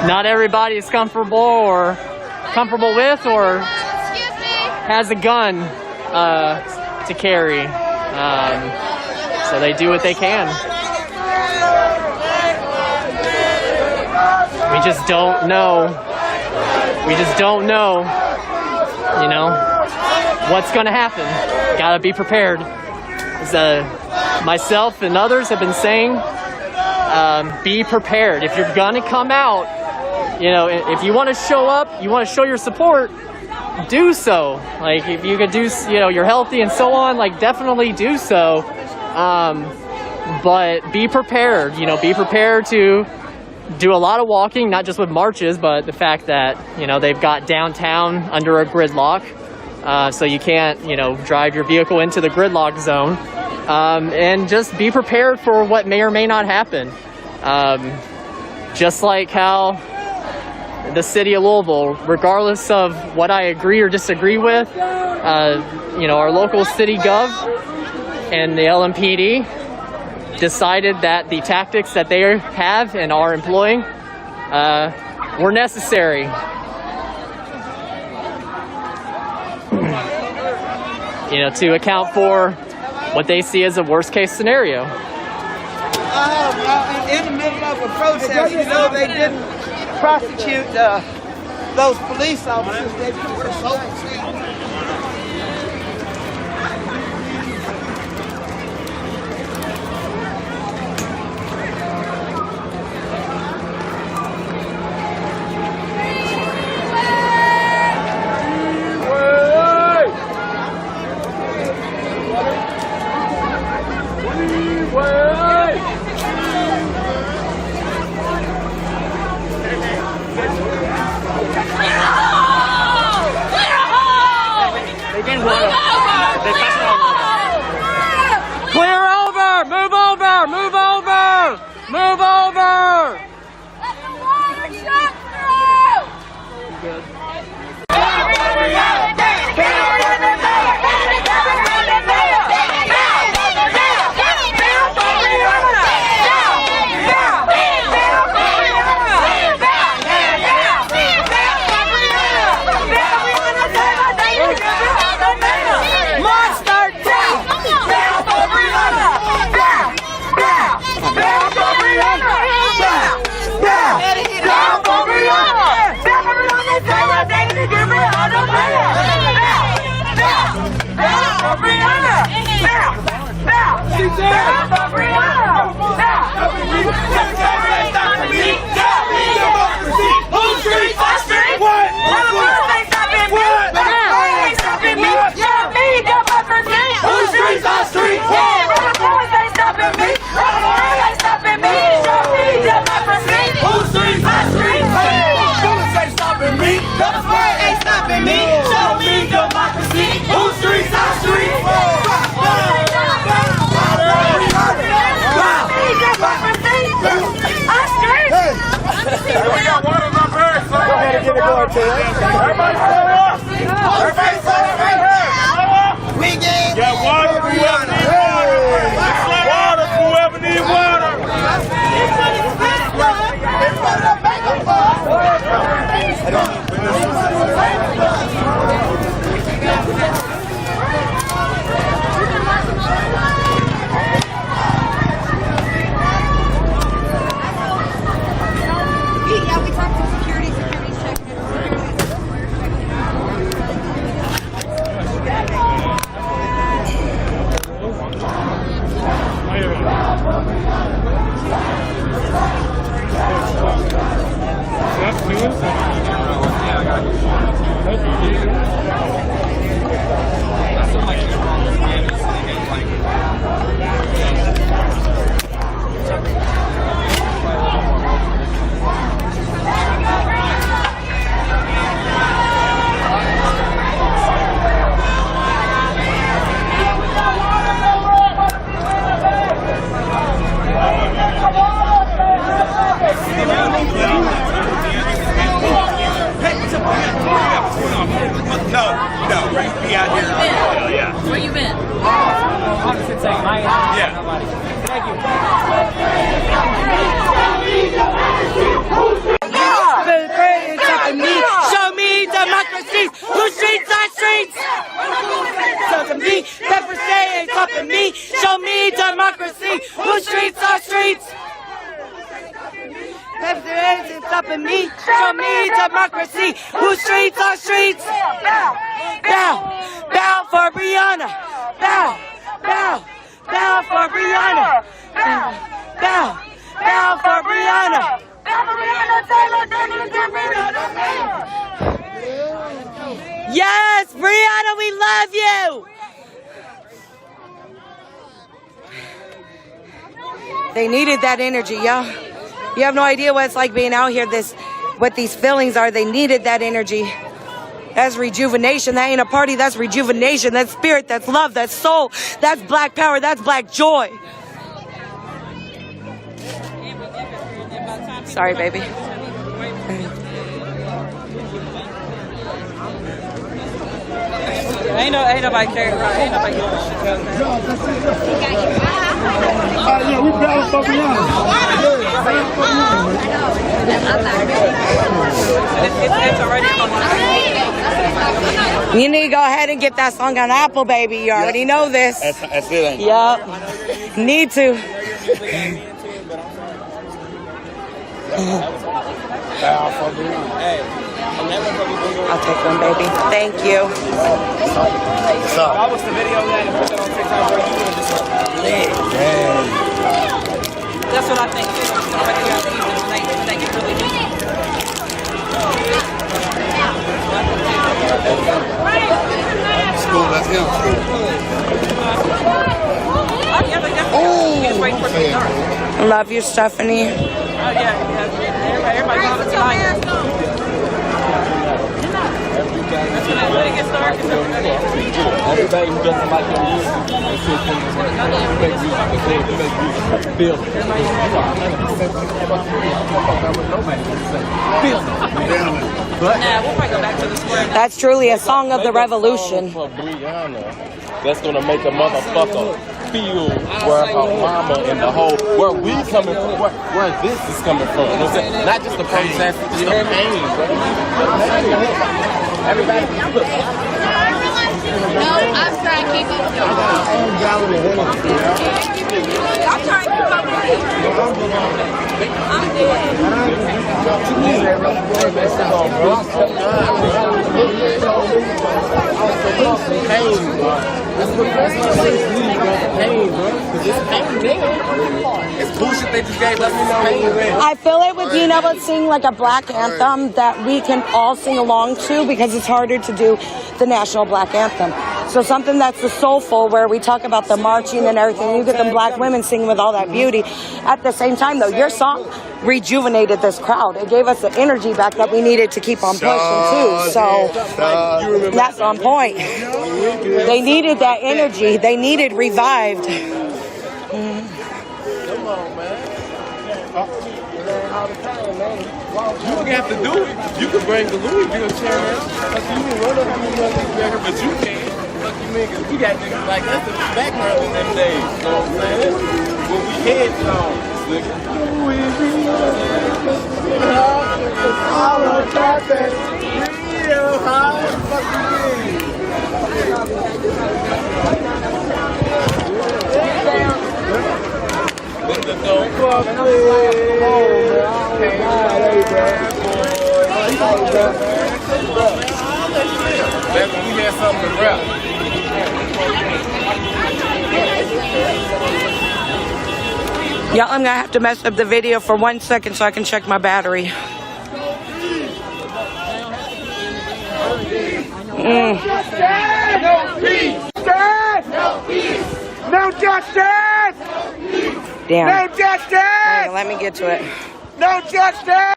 Not everybody is comfortable with or has a gun to carry. So they do what they can. We just don't know. You know, what's going to happen. Got to be prepared. As myself and others have been saying, be prepared. If you're going to come out, you know, if you want to show up, you want to show your support, do so. Like, if you could do, you know, you're healthy and so on, like, definitely do so. But be prepared, you know, be prepared to do a lot of walking, not just with marches, but the fact that, you know, they've got downtown under a gridlock. So you can't, you know, drive your vehicle into the gridlock zone. And just be prepared for what may or may not happen. Just like how the city of Louisville, regardless of what I agree or disagree with, you know, our local city gov and the LMPD decided that the tactics that they have and are employing were necessary. You know, to account for what they see as a worst case scenario. In the middle of a protest, you know, they didn't prosecute those police officers. They were so Clear over! Move over! Move over! Move over! Everybody stand up! Everybody stand up! We get water for whoever needs water! Water for whoever needs water! Yeah, we talked to security checking it. That's news. No, we be out here. Yeah. Where you been? Yeah. Thank you. Show me democracy. Whose streets are streets? So to me, pepper say it's up in me. Show me democracy. Whose streets are streets? Pepper say it's up in me. Show me democracy. Whose streets are streets? Bow, bow for Breonna. Bow, bow, bow for Breonna. Bow, bow, bow for Breonna. Yes, Breonna, we love you. They needed that energy, y'all. You have no idea what it's like being out here, what these feelings are. They needed that energy. That's rejuvenation. That ain't a party, that's rejuvenation. That's spirit, that's love, that's soul. That's black power, that's black joy. Sorry, baby. Ain't nobody caring about it. Ain't nobody giving a shit. Yeah, we balance for Breonna. It's already on. You need to go ahead and get that song on Apple, baby. You already know this. That's it. Yep. Need to. I'll take one, baby. Thank you. What's up? I watched the video of that and put that on TikTok. Bro, you doing this lit. That's what I think. School, that's him. I love you, Stephanie. Everybody who doesn't like your music, That's truly a song of the revolution. That's gonna make a motherfucker feel where her mama and the whole, where we coming from, where this is coming from. You know what I'm saying? Not just the protest, just the pain, bro. Everybody, look. No, I'm trying to keep up. I'm trying to keep up. I'm It's bullshit they just gave us. I feel it with being able to sing like a black anthem that we can all sing along to, because it's harder to do the national black anthem. So something that's the soulful, where we talk about the marching and everything. You get them black women singing with all that beauty. At the same time, though, your song rejuvenated this crowd. It gave us the energy back that we needed to keep on pushing too. So that's on point. They needed that energy. They needed revived. Come on, man. You don't have to do it. You can bring the Louisville chair out. You can run up and but you can't. Fuck you niggas. We got niggas like us in the background in them days. You know what I'm saying? When we had nigga. Back when we had something to rap. Y'all, I'm gonna have to mess up the video for 1 second so I can check my battery. No peace! No peace! No justice! Damn. No justice! Let me get to it. No justice!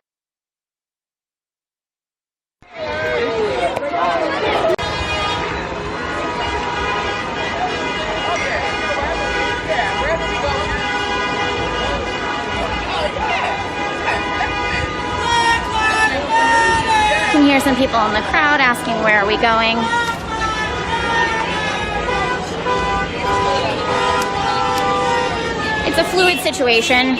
Can you hear some people in the crowd asking, where are we going? It's a fluid situation.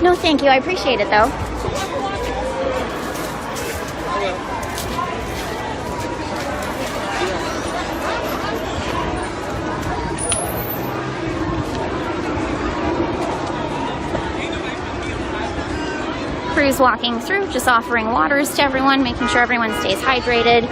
No, thank you. I appreciate it, though. Crew's walking through, just offering waters to everyone, making sure everyone stays hydrated.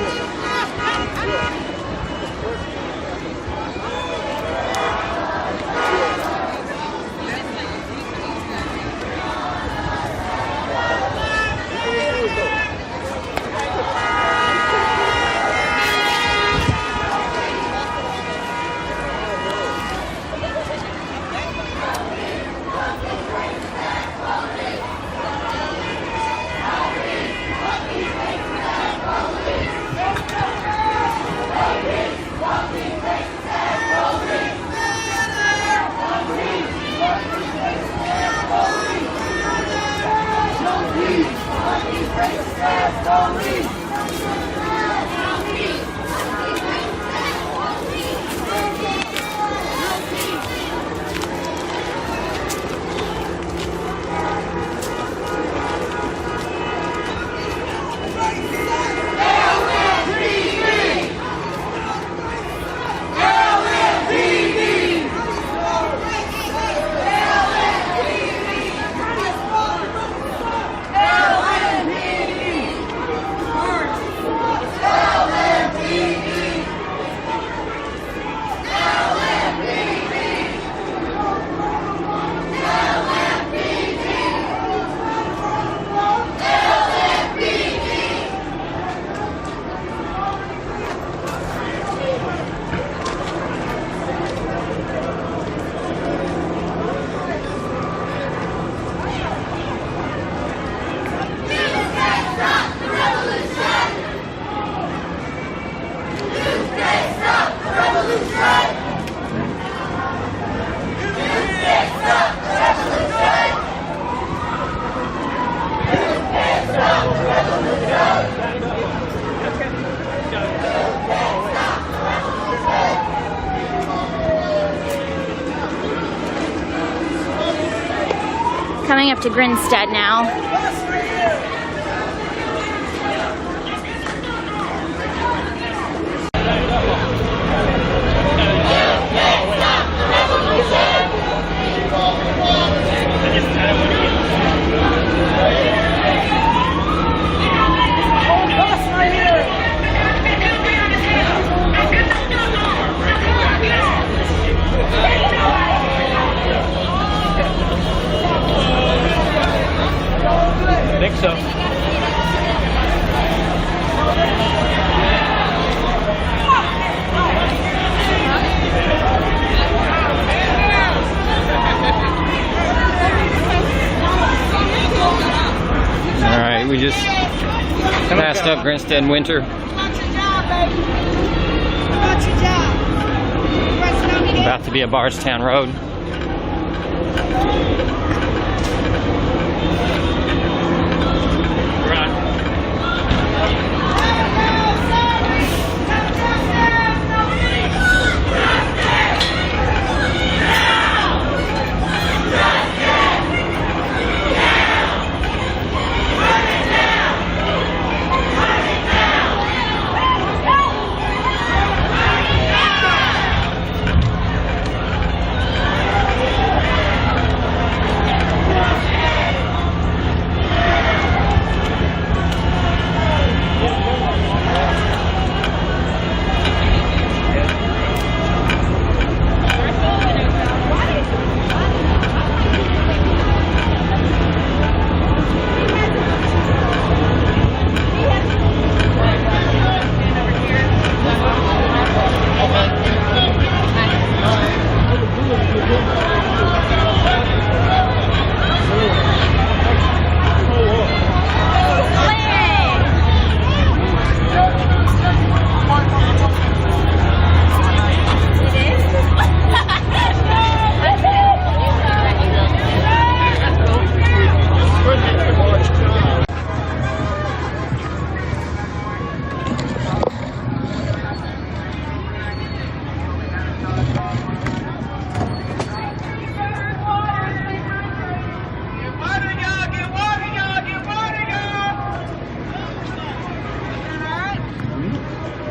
Coming up to Grinstead now. I think so. All right, we just passed up Grinstead Winter. About to be a Bardstown Road.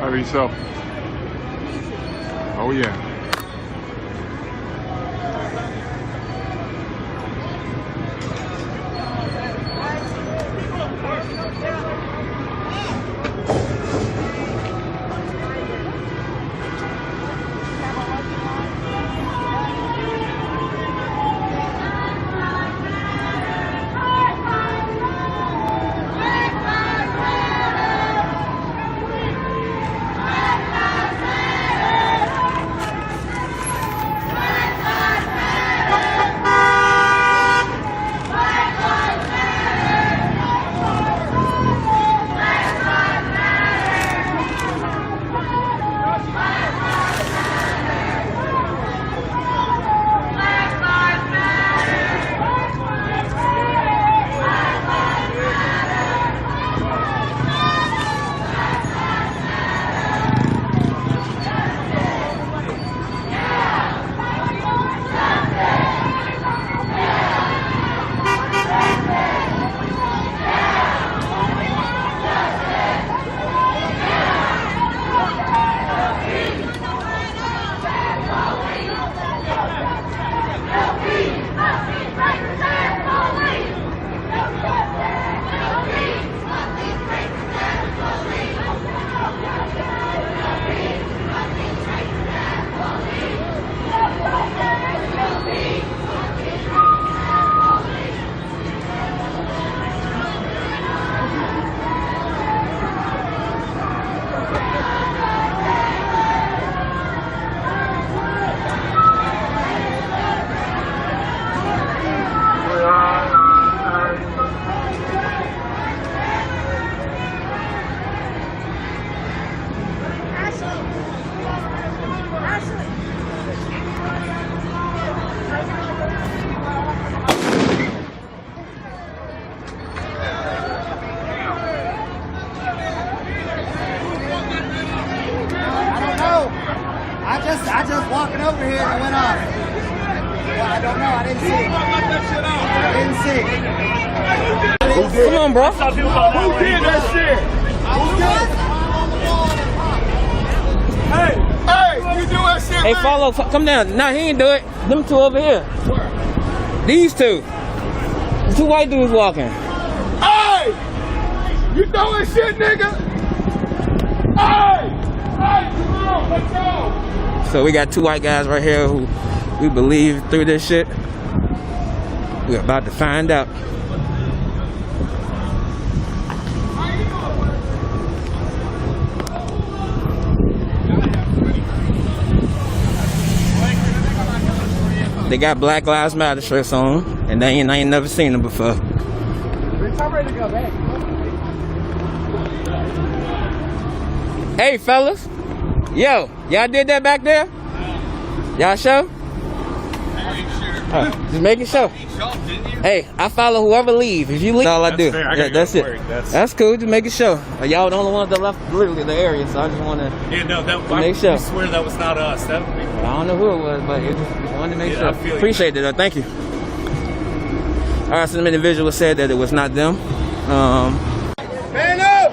I think so. Oh, yeah. I just walking over here and it went off. Well, I don't know. I didn't see it. I didn't see it. Come on, bro. Who did that shit? Hey, you do that shit, Hey, man? follow. Come down. Nah, he ain't do it. Them two over here. These two. The two white dudes walking. Hey! You throwing shit, nigga? Hey! Hey, come on, let's go! So we got two white guys right here who we believe through this shit. We're about to find out. They got Black Lives Matter shirts on, and I ain't never seen them before. I'm ready to go back. Hey, fellas. Yo, y'all did that back there? Y'all sure? Just making sure. Hey, I follow whoever leave. If you leave, that's all I do. fair. I Yeah, gotta go that's to it. work. That's cool. Just making sure. Y'all the only ones that left literally the area, so I just want to Yeah, no, make sure. I swear that was not us. That would be I don't know who it was, but it just wanted to make Yeah, sure. I feel you. Appreciate it, though. Thank you. All right, some individuals said that it was not them. Man up!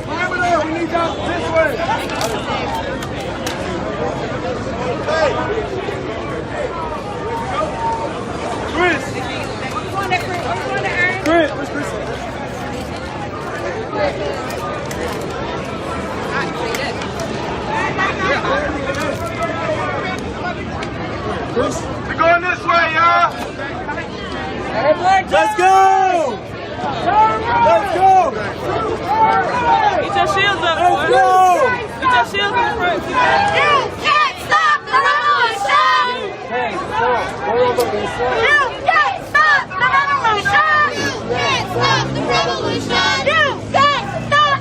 Climb it up. We need y'all this way. Hey. Chris. Chris. Where's Chris? We're going this way, y'all. Let's go! Let's go! Get your shields up, Let's boy. go! Get your shields up front. You can't stop the revolution! You can't stop the revolution! You can't stop the revolution! You can't stop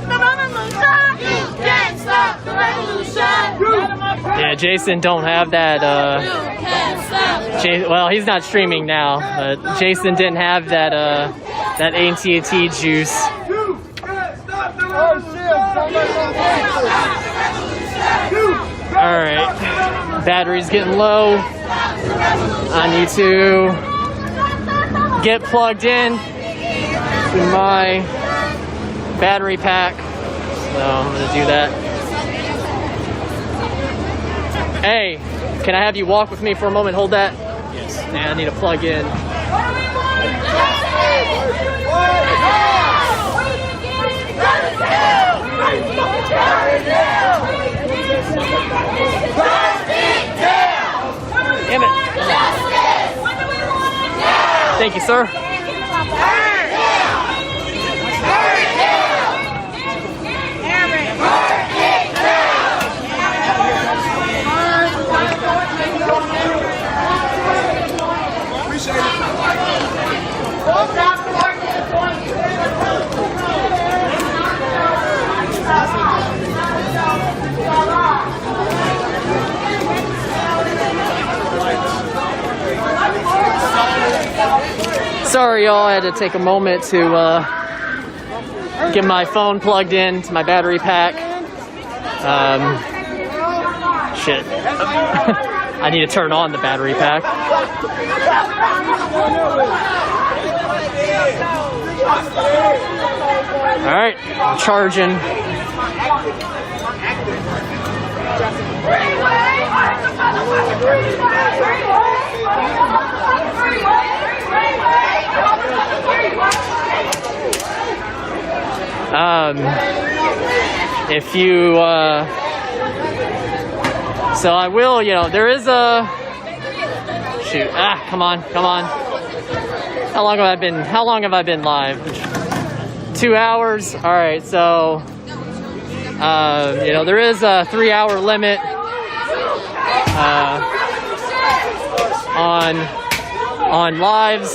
the revolution! You can't stop the revolution! Yeah, Jason don't have that. You can't stop. Well, he's not streaming now, but Jason didn't have that that AT&T juice. You can't stop the revolution! All right, battery's getting low. I need to get plugged in to my battery pack. So I'm gonna do that. Hey, can I have you walk with me for a moment? Hold that. Yes. Yeah, I need to plug in. Damn it. Thank you, sir. Sorry, y'all. I had to take a moment to get my phone plugged in to my battery pack. Shit. I need to turn on the battery pack. All right, I'm charging. If you, so I will, there is a, shoot, come on. How long have I been live? 2 hours? All right, so, there is a 3-hour limit, on lives.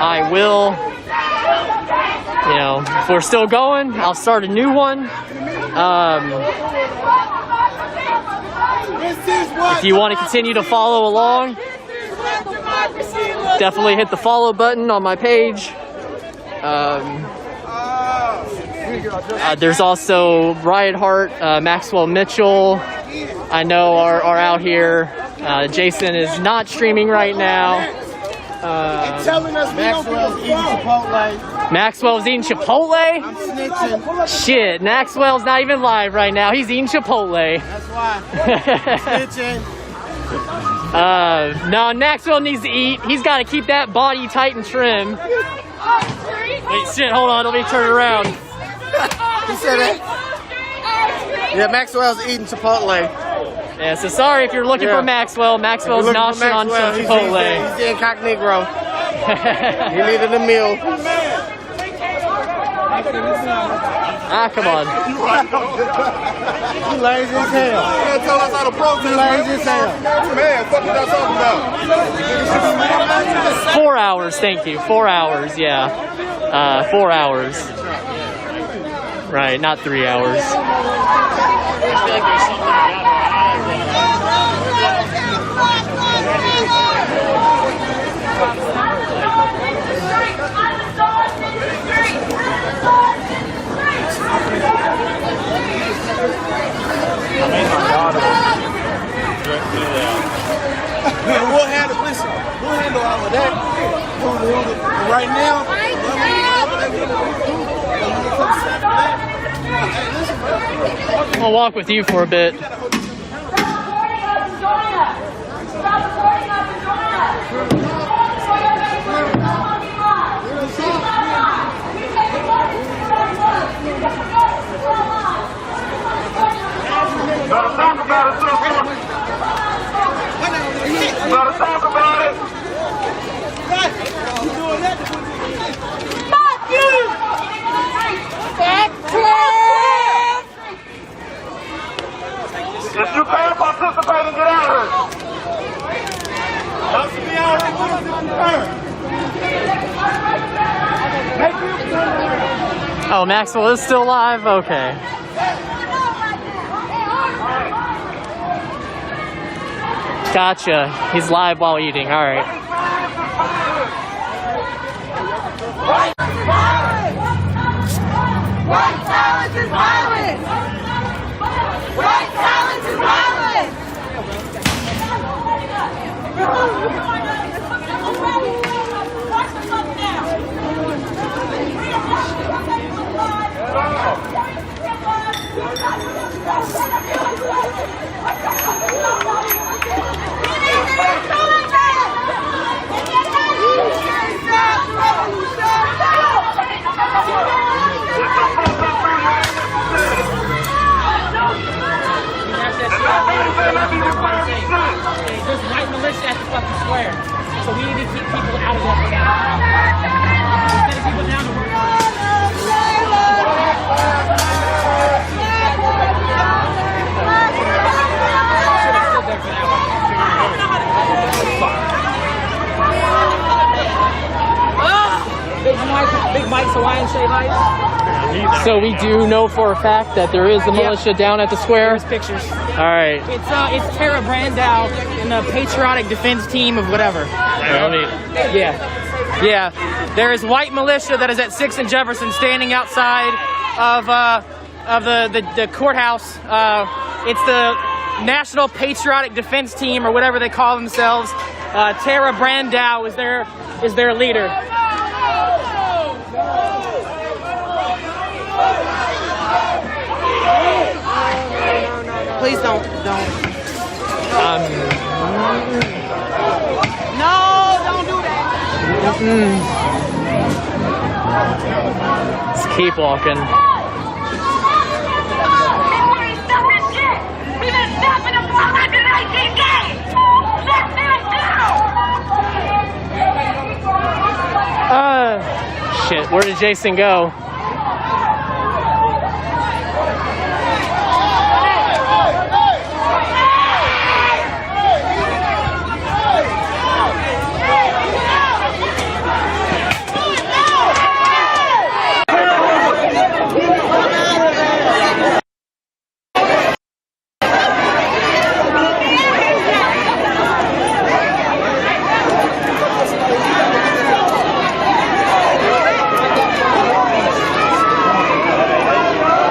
I will, if we're still going, I'll start a new one. If you want to continue to follow along, definitely hit the follow button on my page. There's also Riot Heart, Maxwell Mitchell, I know are out here. Jason is not streaming right now. Telling us Maxwell's eating Chipotle. Maxwell's eating Chipotle? I'm snitching. Shit, Maxwell's not even live right now. He's eating Chipotle. That's why. Snitching. No, Maxwell needs to eat. He's got to keep that body tight and trim. Wait, shit, hold on. Let me turn it around. He said it. Yeah, Maxwell's eating Chipotle. Yeah, so sorry if you're looking for Maxwell. Maxwell's noshing on some Chipotle. He's the incognito. He needed a meal. Come on. He lazy as hell. You tell us how to protest. He lazy as hell. Man, what you talking about? 4 hours, thank you. 4 hours, yeah. 4 hours. Right, not 3 hours. We'll handle all of that. Right now, I'll walk with you for a bit. Gotta talk about it, sister. Gotta talk about it. Fuck you! If you can't participate and get out of here. Oh, Maxwell is still live? Okay. Gotcha. He's live while eating. All right. White silence is violence! White silence is violence! Big Mike's Hawaiian Shave Ice. So we do know for a fact that there is a militia down at the square. There's pictures. All right. It's Tara Brandow and the Patriotic Defense Team of whatever. Yeah. There is white militia that is at 6th and Jefferson standing outside of the courthouse. It's the National Patriotic Defense Team or whatever they call themselves. Tara Brandow is their leader. Please don't. No, don't do that. Let's keep walking. Shit, where did Jason go?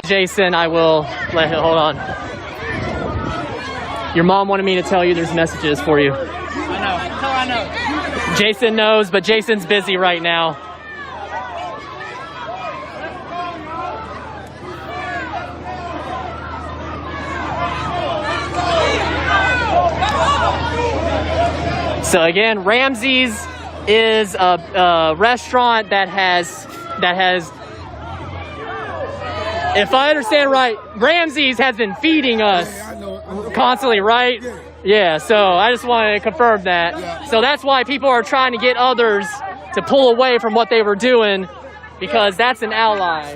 Jason, I will let him, hold on. Your mom wanted me to tell you there's messages for you. I know. Jason knows, but Jason's busy right now. So again, Ramsey's is a restaurant that has, if I understand right, Ramsey's has been feeding us constantly, right? Yeah, so I just wanted to confirm that. So that's why people are trying to get others to pull away from what they were doing, because that's an ally.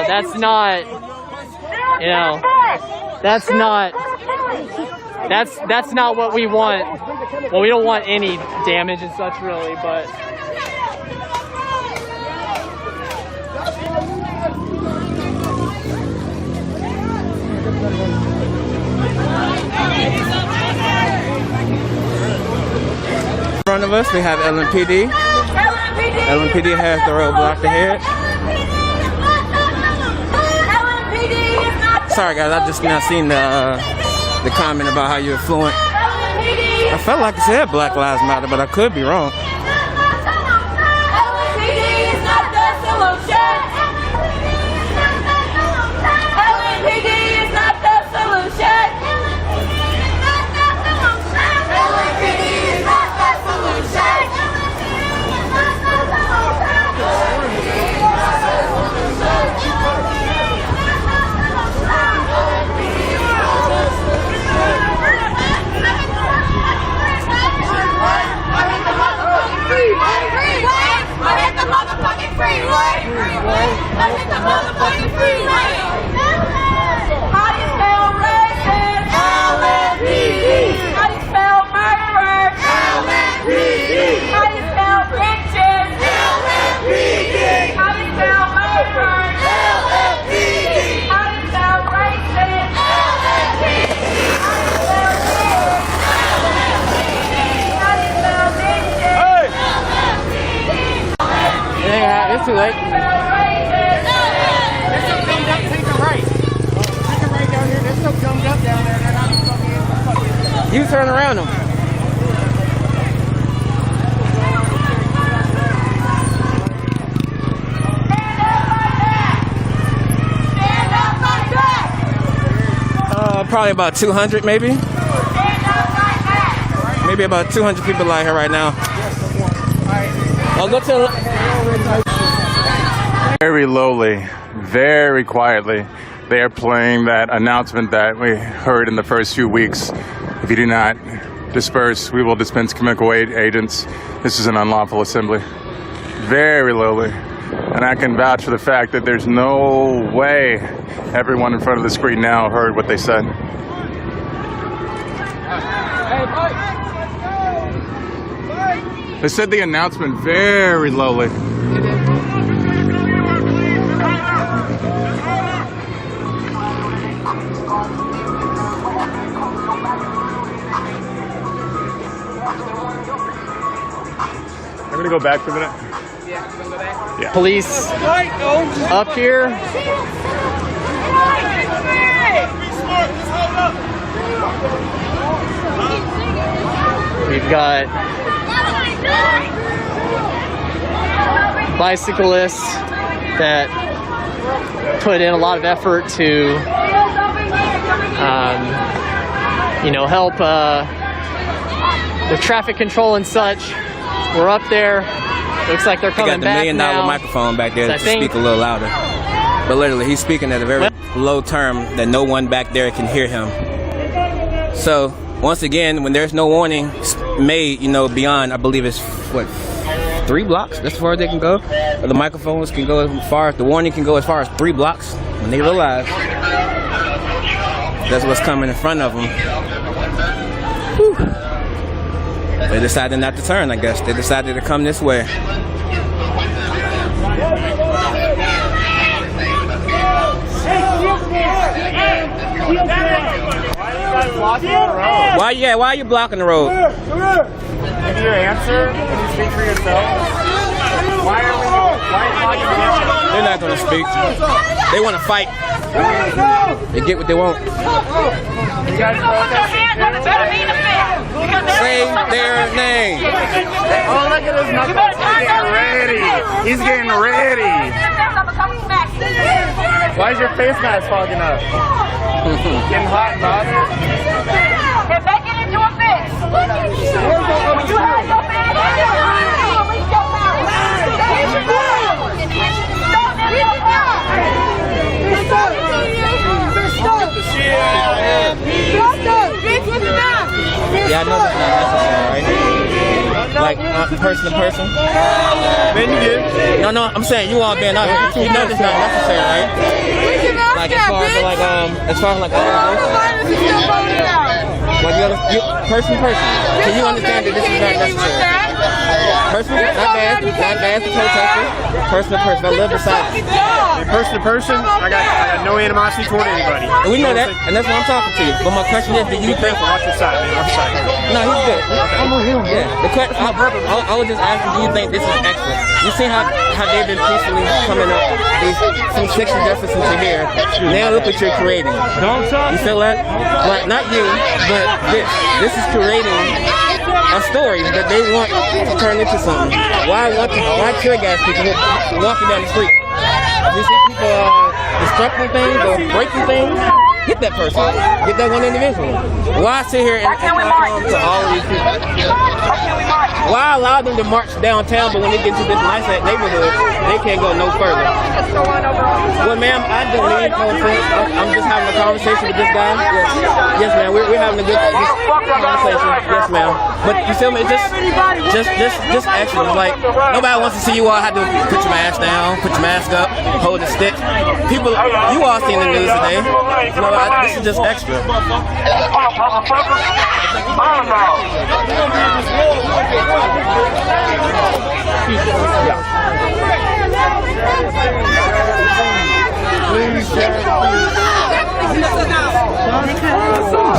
That's not, you know, that's not what we want. Well, we don't want any damage and such, really, but... In front of us, we have LMPD. LMPD has the roadblock ahead. Sorry, guys, I just now seen the comment about how you're fluent. I felt like it said Black Lives Matter, but I could be wrong. It's too late. They're so gummed up, take a right. Take a right down here. They're so gummed up down there. They're not fucking. You turn around them. Probably about 200, maybe. Maybe about 200 people out here right now. I'll go to. Very lowly, very quietly, they are playing that announcement that we heard in the first few weeks. If you do not disperse. We will dispense chemical agents. This is an unlawful assembly. Very lowly. And I can vouch for the fact that there's no way everyone in front of the screen now heard what they said. They said the announcement very lowly. I'm gonna go back for a minute. Yeah. Police up here. We've got bicyclists that put in a lot of effort to, help with traffic control and such. We're up there. Looks like they're coming back He got the $1 million now. microphone back there So I to think- speak a little louder. But literally, he's speaking at a very low term that no one back there can hear him. So, once again, when there's no warning made, beyond, I believe it's, 3 blocks? That's as far as they can go. Or the microphones can go as far as, the warning can go as far as 3 blocks. When they realize that's what's coming in front of them. Whew. They decided not to turn, I guess. They decided to come this way. Why are you blocking the road? Give your answer. Can you speak for yourself? Why are you blocking the answer? They're not gonna speak. They want to fight. They get what they want. You guys Say their name. Oh, look at this knuckle. He's getting ready. He's getting ready. Why is your face mask fogging up? Getting hot and bothered? If they get into a fix, you have your man. Release your power. Yeah, I know that's not necessary, right? Like, person to person? Then you did. No, I'm saying you all being honest. You know that's not necessary, right? Like, as far as person to person. Can you understand that this is not necessary? Person, not bad to protester. Person to person, I live beside you. Person to person, I got no animosity toward anybody. And we know that, and that's what I'm talking to you. But my question is, do you think... Watch your side, man. Watch your side. No, he's good. I'm with him. Yeah. The question, I was just asking, do you think this is extra? You see how they've been peacefully coming up from 6 Jefferson to here. Now look what you're creating. You feel that? Like, not you, but this is creating a story that they want to turn into something. Why tear gas people walking down the street? If you see people destructing things or breaking things, hit that person. Get that one individual. Why sit here and come to all of these people? Why allow them to march downtown, but when they get to this nice neighborhood, they can't go no further? Well, ma'am, I don't need no offense. I'm just having a conversation with this guy. Yes, ma'am. We're having a good conversation. Yes, ma'am. But you feel me? Just action. It's like nobody wants to see you all have to put your mask down, put your mask up, hold the stick. People, you all seen the news today. This is just extra.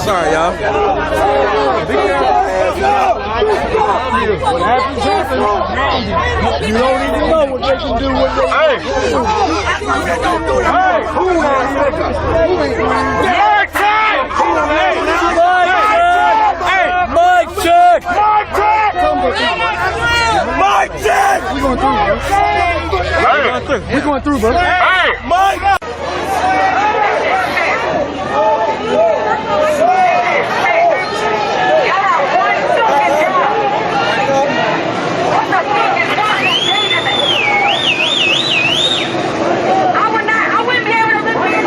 Sorry, y'all. What happens, happens. You don't even know what they can do when they Mike check! Mike check! We going through, bro. We going through, bro. Hey, Mike! I wouldn't be able to look me in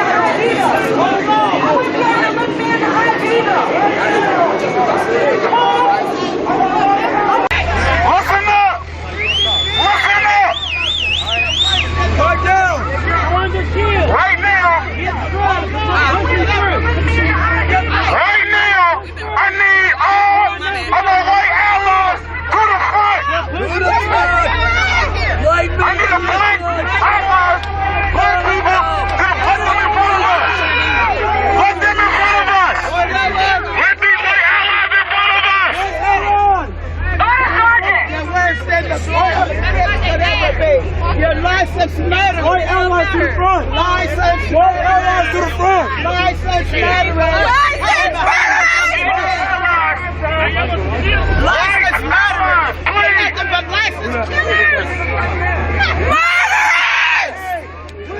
the eyes either. Your license matters. Why everyone to the front? License. Why everyone to the front? License matters. License matters. License matters. Nothing but license killers.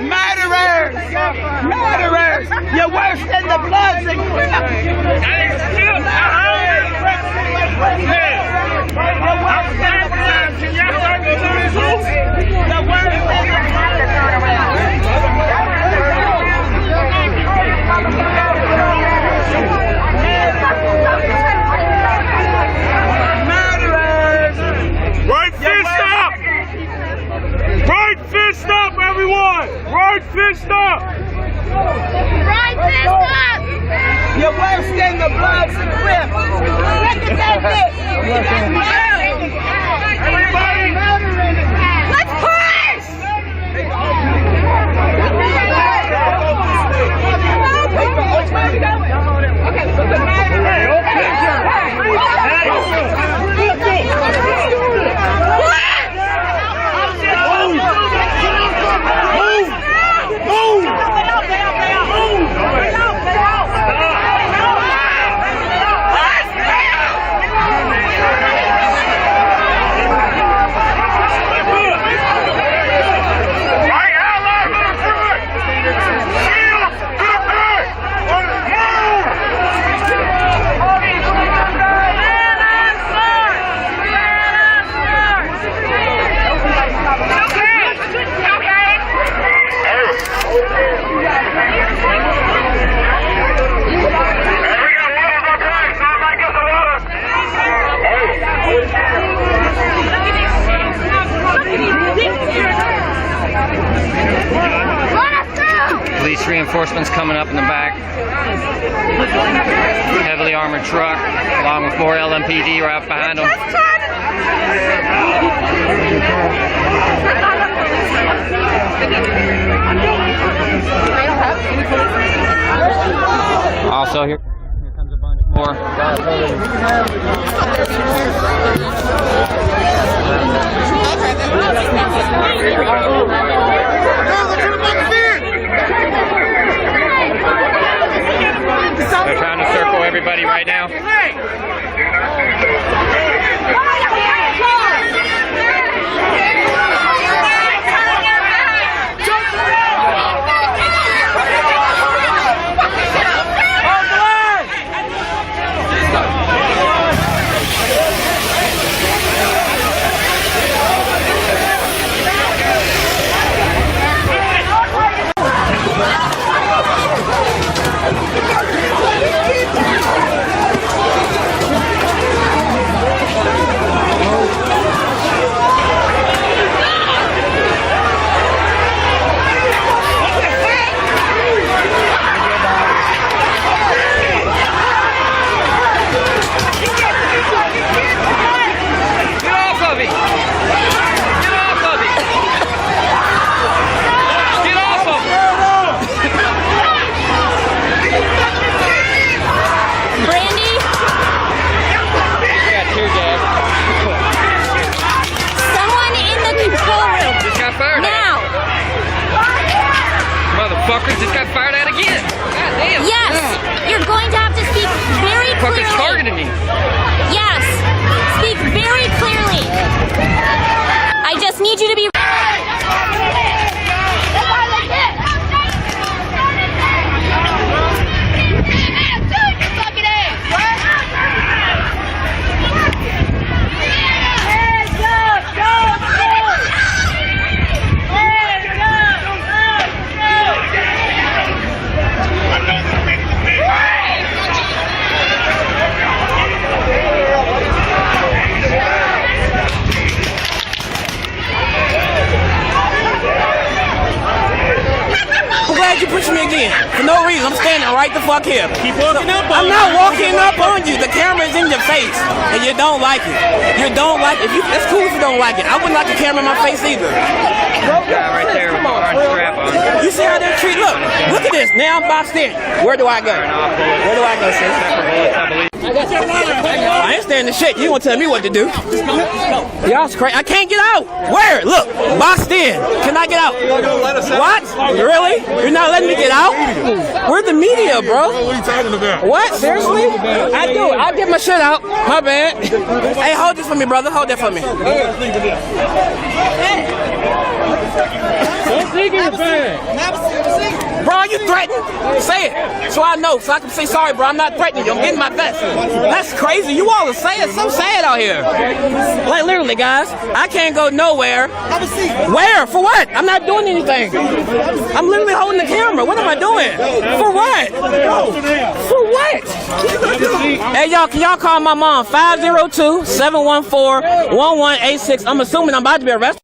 Murderers! Murderers! You're worse than the Bloods and Crips! Right fist up! Right fist up, everyone! Right fist up! Right fist up! You're worse than the Bloods and Crips! Look at that bitch! Everybody! Let's push! Police reinforcements coming up in the back. Heavily armored truck, along with more LMPD right behind them. Also, here comes a bunch more. They're trying to circle everybody right now. Motherfuckers just got fired at again. God damn. Yes, you're going to have to speak very clearly. Fucking targeting me. Yes, speak very clearly. I just need you to be. You pushing me again for no reason. I'm standing right the fuck here. Keep walking up on I'm not walking up on you. The camera's in your face, and you don't like it. You don't like it. That's cool if you don't like it. I wouldn't like a camera in my face either. Yeah, right there with the orange strap on. You see how that treat? Look at this. Now I'm boxed in. Where do I go? Where do I go, sis? I ain't standing shit. You won't tell me what to do. Y'all's crazy. I can't get out. Where? Look, boxed in. Can I get out? What? Really? You're not letting me get out? We're the media, bro. What are you talking about? What? Seriously? I do it. I'll get my shit out. My bad. Hey, hold this for me, brother. Hold that for me. Bro, you threatening? Say it. So I know. So I can say sorry, bro. I'm not threatening you. I'm getting my vest. That's crazy. You all are saying so sad out here. Like literally, guys. I can't go nowhere. Where? For what? I'm not doing anything. I'm literally holding the camera. What am I doing? For what? For what? Hey, y'all, can y'all call my mom? 502-714-1186. I'm assuming I'm about to be arrested.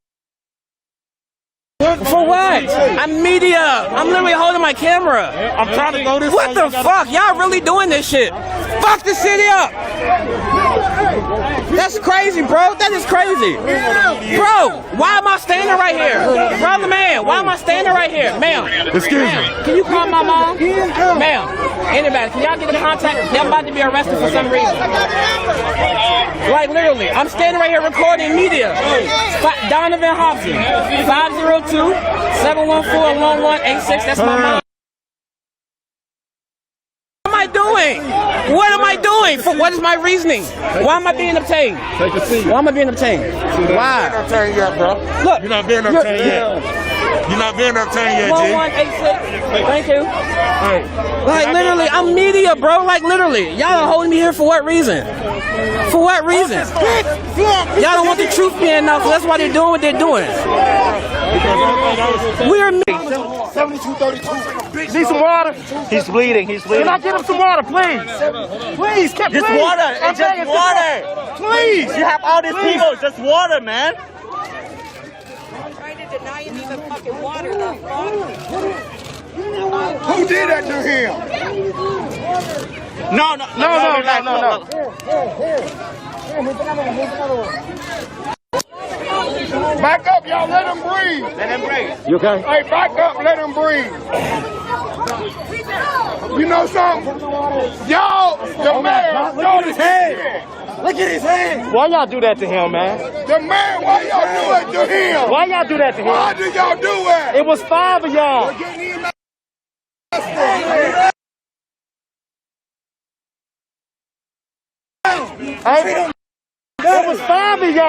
For what? I'm media. I'm literally holding my camera. I'm trying to go this What way. the fuck? Y'all really doing this shit? Fuck the city up. That's crazy, bro. That is crazy. Bro, why am I standing right here? Brother man, why am I standing right here? Ma'am. Excuse me. Can you call my mom? Ma'am. Anybody, can y'all get in contact? They're about to be arrested for some reason. Like literally, I'm standing right here recording media. Donovan Hobson, 502-714-1186. That's my mom. What am I doing? What am I doing? For what is my reasoning? Why am I being obtained? Take a seat. Why am I being obtained? Why? You're not being obtained yet, bro. Look, You're not being obtained yet. You're not being obtained yet, G. 1186. Thank you. Like literally, I'm media, bro. Like literally, y'all are holding me here for what reason? For what reason? Y'all don't want the truth being out, so that's why they're doing what they're doing. We're me. 7232. Need some water? He's bleeding. He's bleeding. Can I get him some water, please? Please, Just water. It's just water. Please. You have all these people. Just water, man. Trying to deny him even fucking water. Who did that to him? No. Back up, y'all. Let him breathe. Let him breathe. You okay? Hey, back up. Let him breathe. You know something? Y'all, the mayor, look at his hand. Look at his hand. Why y'all do that to him, man? The man, why y'all do it to him? Why y'all do that to him? Why did y'all do it? It was 5 of y'all. It was 5 of y'all.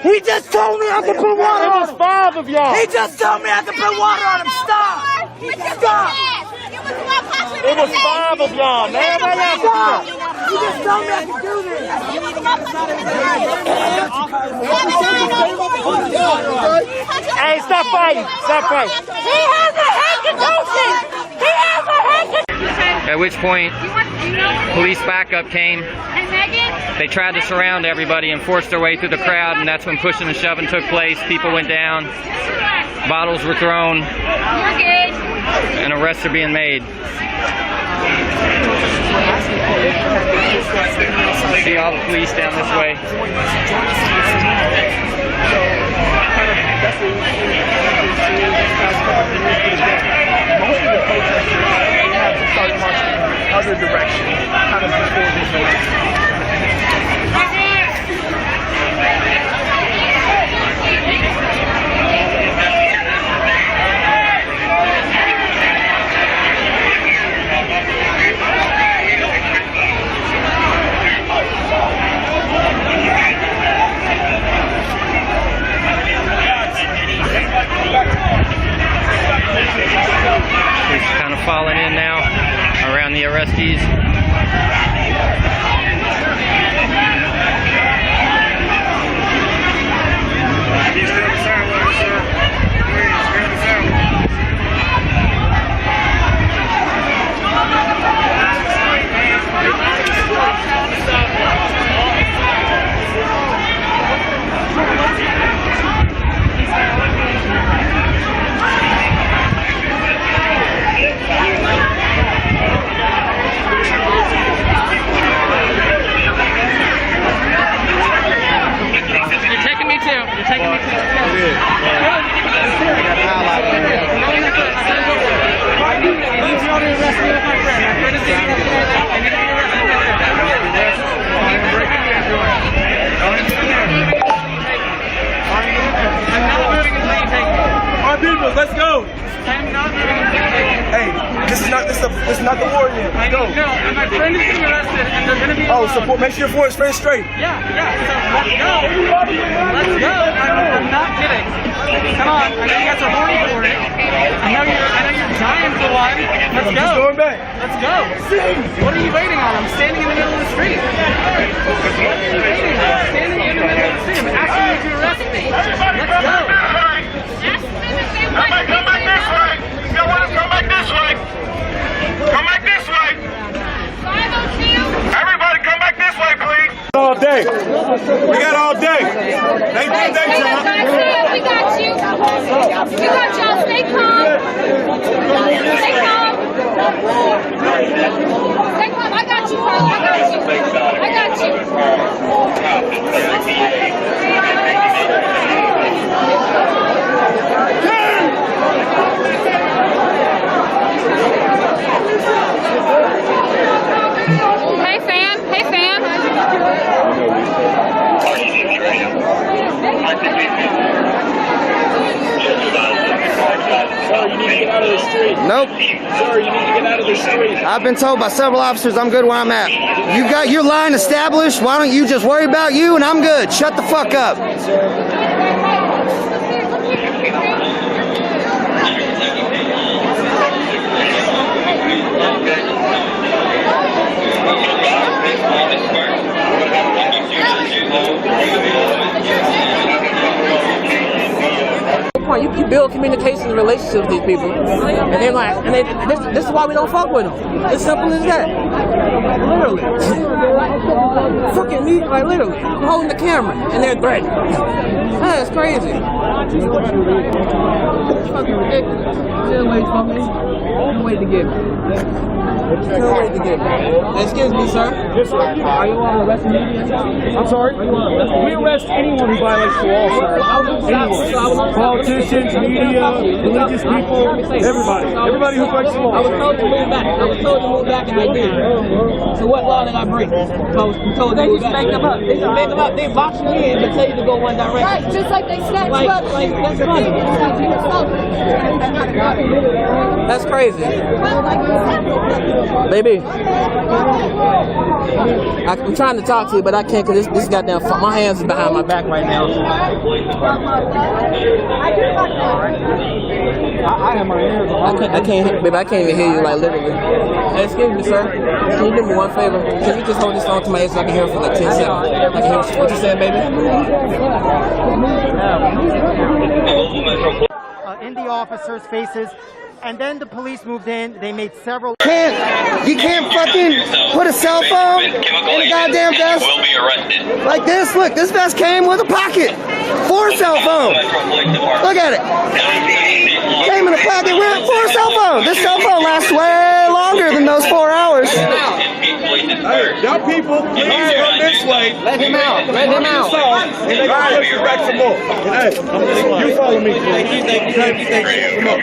He just told me I could put water on him. It was 5 of y'all. He just told me I could put water on him. Stop. Stop. It was 5 of y'all, man. Why y'all do that? You just told me I could do this. Hey, stop fighting. Stop fighting. He has a head condition. He has a head condition. At which point, police backup came. They tried to surround everybody and force their way through the crowd, and that's when pushing and shoving took place. People went down, bottles were thrown, and arrests are being made. See all the police down this way. Other direction, kind of before this election. It's kind of falling in now around the arrestees. This is not the war yet. Let's go. No, and my friend is being arrested, and they're gonna be. Oh, support. Make sure your foot is straight. Yeah. So let's go. Let's go. I'm not kidding. Come on. I know you guys are horny for it. I know you're dying for one. Let's go. Just going back. Let's go. What are you waiting on? I'm standing in the middle of the street. What are you waiting on? I'm standing in the middle of the street. I'm asking you to arrest me. Let's go. Come back this way. You want to come back this way? Come back this way. 502. Everybody come back this way, please. All day. We got all day. They do their job. We got you. We got y'all. Stay calm. Stay calm. Stay calm. I got you, Carl. I got you. I got Hey fam, hey fam. Sir, you need to get out of the street. Nope. Sir, you need to get out of the street. I've been told by several officers I'm good where I'm at. You got your line established. Why don't you just worry about you and I'm good? Shut the fuck up. You build communication and relationships with these people, and they're like, this is why we don't fuck with them. It's simple as that. Literally, fucking me, like literally, I'm holding the camera, and they're threatening. That's crazy. Fucking ridiculous. Can't wait for me. Can't wait to get me. Can't wait to get me. Excuse me, sir. Yes, sir. Are you on arrest media? I'm sorry? We arrest anyone who violates the law, sir. Anyone. Politicians, media, religious people, everybody. Everybody who breaks the law. I was told to move back. I was told to move back, and I did. So what law did I break? I'm told to move back. They just make them up. They just make them up. They box you in and tell you to go one direction. Right, just like they snatch you up. Like, that's funny. That's crazy. Baby, I'm trying to talk to you, but I can't because this goddamn my hands is behind my back right now. I have my ears on. I can't, baby, I can't even hear you, like literally. Hey, excuse me, sir. Can you do me one favor? Can you just hold this phone to my ear so I can hear it for like 10 seconds? I can hear what you said, baby. In the officers' faces, and then the police moved in. They made several. You can't fucking put a cell phone in a goddamn vest. Will be arrested. Like this. Look, this vest came with a pocket for a cell phone. Look at it. Came in a pocket for a cell phone. This cell phone lasts way longer than those 4 hours. Hey, y'all people, please come this way. Let him out. Let him out. And they got us back some more. Hey, you follow me. Thank you. Come on.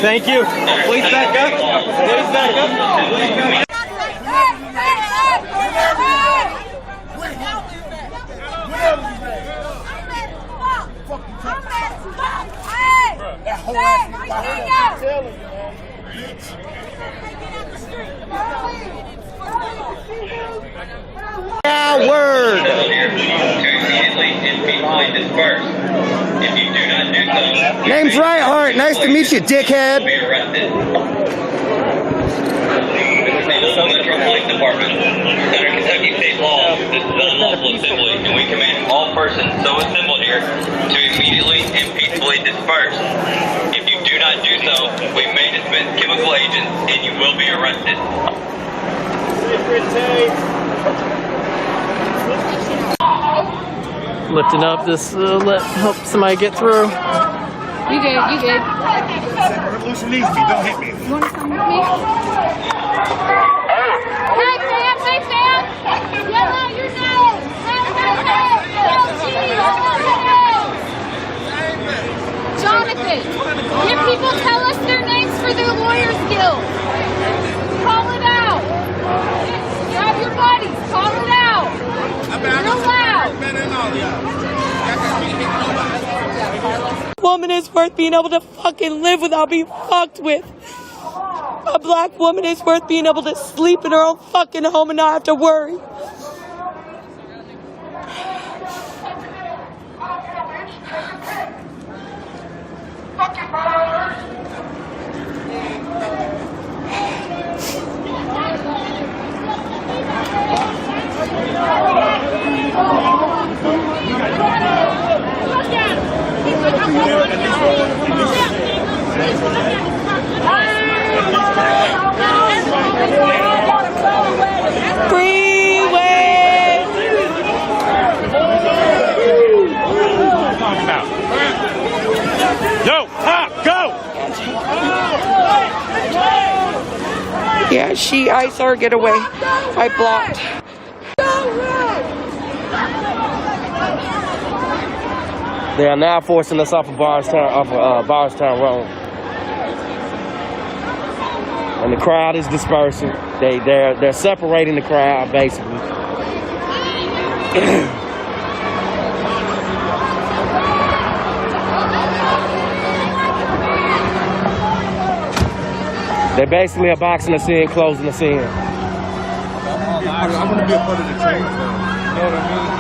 Thank you. Please back up. Please back up. Yeah, word. If you do not do so, Name's Reinhardt. Nice to meet you, dickhead. be arrested. Metro Police Department, under Kentucky state law, this is an unlawful assembly, and we command all persons so assembled here to immediately and peacefully disperse. If you do not do so, we may dispense chemical agents, and you will be arrested. Lifting up this, help somebody get through. You good, you good. Revolution needs me, don't hit me. You want to come with me? Hey fam! Yell out your name! Jonathan, can people tell us their names for their Lawyers Guild? Call it out. Grab your buddies, call it out. Real loud. Whoa! woman is worth being able to fucking live without being fucked with. A black woman is worth being able to sleep in her own fucking home and not have to worry. Yo, pop, go! Yeah, I saw her get away. I blocked. They are now forcing us off of Bardstown Road. And the crowd is dispersing. They're separating the crowd, basically. They basically are boxing us in, closing us in. I want to be a part of the change, though. You know what I mean?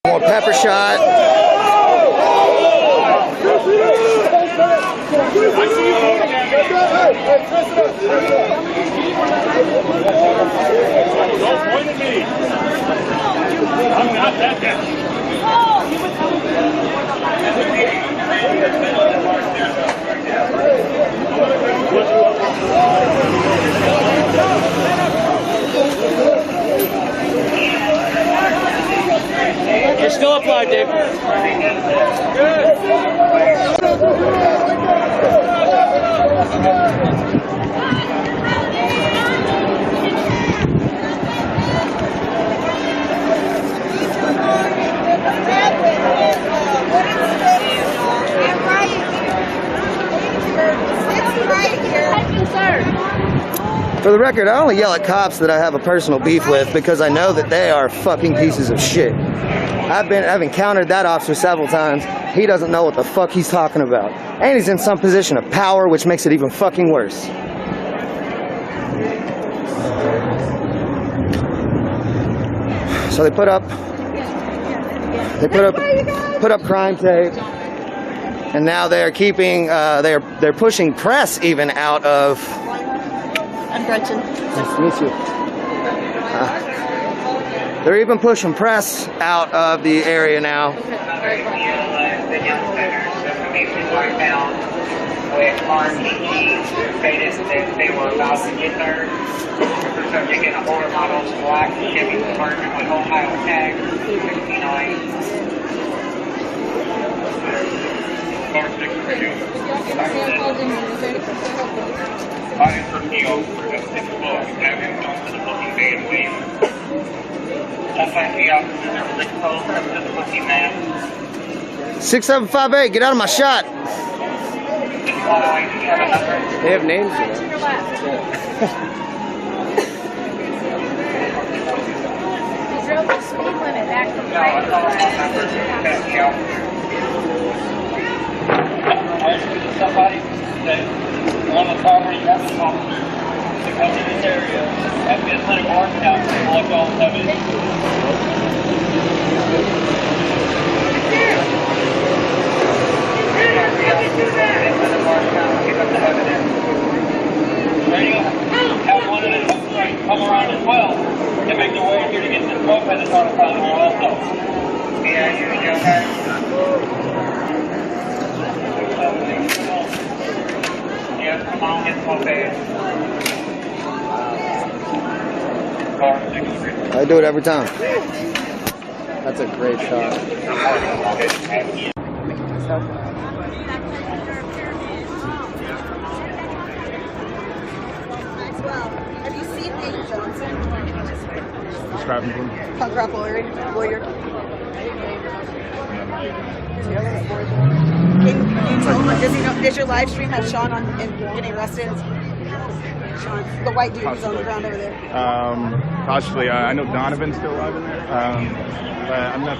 More pepper shot. Don't point at me. I'm not that guy. You're still applied, Dave. For the record, I only yell at cops that I have a personal beef with because I know that they are fucking pieces of shit. I've encountered that officer several times. He doesn't know what the fuck he's talking about. And he's in some position of power, which makes it even fucking worse. So they put up crime tape, and now they're keeping they're pushing press even out of. I'm Gretchen. Nice to meet you. They're even pushing press out of the area now. With RTG stated that they were about to get there. The subject in a older model black Chevy Suburban with Ohio tag 69. Body for PO for the 6 book. Have him come to the booking bay and wait. FIP officers are 6 calls to the booking man. 6758, get out of my shot. They have names here. Somebody that on the property has to come to this area and get a orange down to collect all the evidence. Have one of the come around as well and make their way here to get this rope and the car also. Yeah, you go ahead. Yes, come on, get one bed. I do it every time. That's a great shot. Have you seen Nate Johnson? Describe him. Punk rock lawyer. Can you tell him, does he know, does your live stream have Sean on and getting arrested? Sean, the white dude who's on the ground over there. Possibly. I know Donovan's still alive in there. But I'm not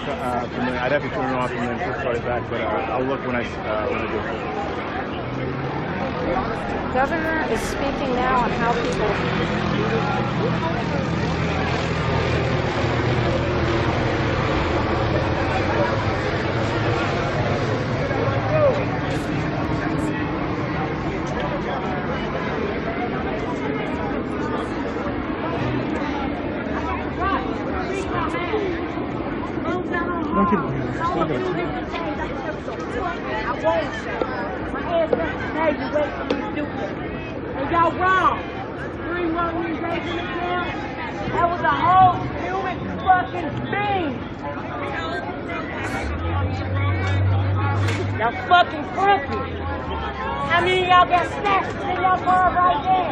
familiar. I'd have to turn it off and then just start it back. But I'll look when I do. The governor is speaking now on how people. And y'all wrong. 3-1 organization again. That was a whole human fucking being. Y'all fucking cranky. How many of y'all got snatched in your car right now?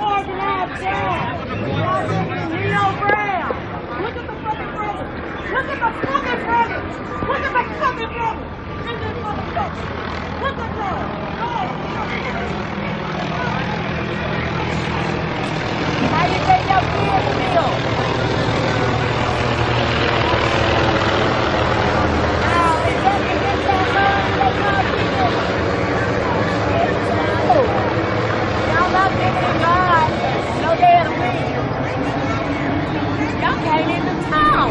Organized down. Y'all drinking Neo Brown. Look at the fucking brothers. Look at the fucking brothers. Look at the fucking brothers. In this motherfucker. Look at them. How you think your kids feel? Now, if they can get that money, they come here. Y'all not thinking God. No damn win. Y'all came into town.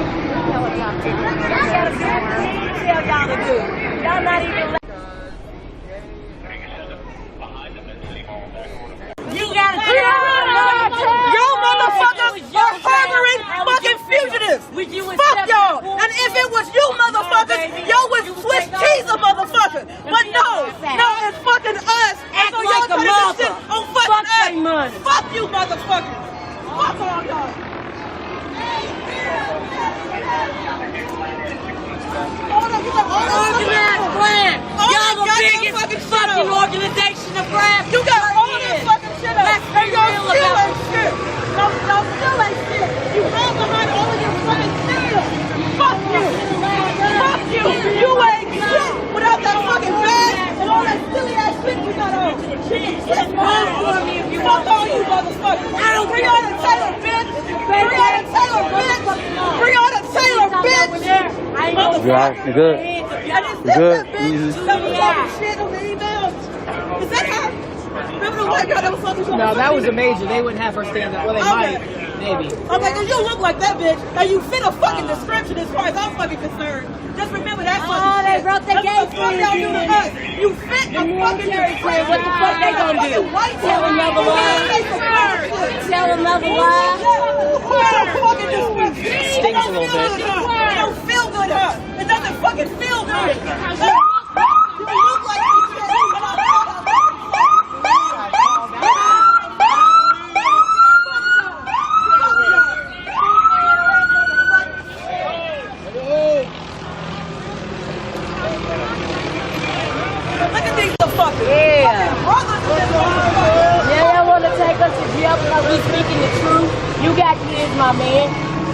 Y'all got a good thing to tell y'all to do. Y'all not even. You gotta Y'all motherfuckers are harboring fucking fugitives. Fuck y'all. And if it was you motherfuckers, y'all would Swiss cheese a motherfucker. But no, it's fucking us. And so y'all turning this shit on fucking us. Fuck you motherfuckers. Fuck all y'all. Organized crime. Y'all the biggest fucking organization of crime. You got all this fucking shit up. And y'all still ain't shit. Y'all still ain't shit. You ran behind all of your fucking shit. Fuck you. Fuck you. You ain't shit without that fucking badge and all that silly ass shit you got on. Fuck all you motherfuckers. Breonna Taylor, bitch. Breonna Taylor, bitch. Breonna Taylor, bitch. You good? You good? Easy. Shit on the emails. Is that how? Remember the white girl that was fucking shit? No, that was a major. They wouldn't have her stand up. Well, they might. Maybe. Okay, because you look like that bitch, and you fit a fucking description as far as I'm fucking concerned. Just remember that fucking shit. they broke the gate for you. Y'all do to us. You fit a fucking description. What the fuck they gonna do? Tell another lie? Tell another lie? Stinks a little bit. It don't feel good, huh? It doesn't fucking feel good. You look like you Look at these motherfuckers. Yeah. Y'all want to take us to jail because we speaking the truth? You got kids, my man.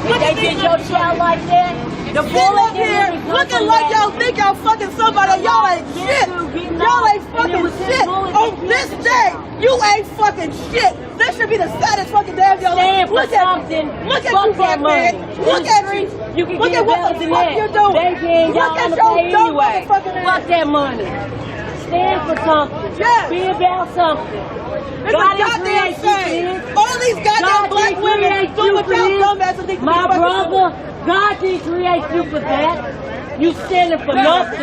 If they did your child like that, the bullet here looking like y'all think y'all fucking somebody. Y'all ain't shit. Y'all ain't fucking shit. On this day, you ain't fucking shit. This should be the saddest fucking day of your life. Look at you, fuck man. Look at you. Look at what the fuck you're doing. Look at your dumb motherfucking ass. Fuck that money. Stand for something. Yes. Be about something. It's a goddamn shame. All these goddamn black women doing what y'all dumbasses think. My brother, God didn't create you for that. You standing for nothing.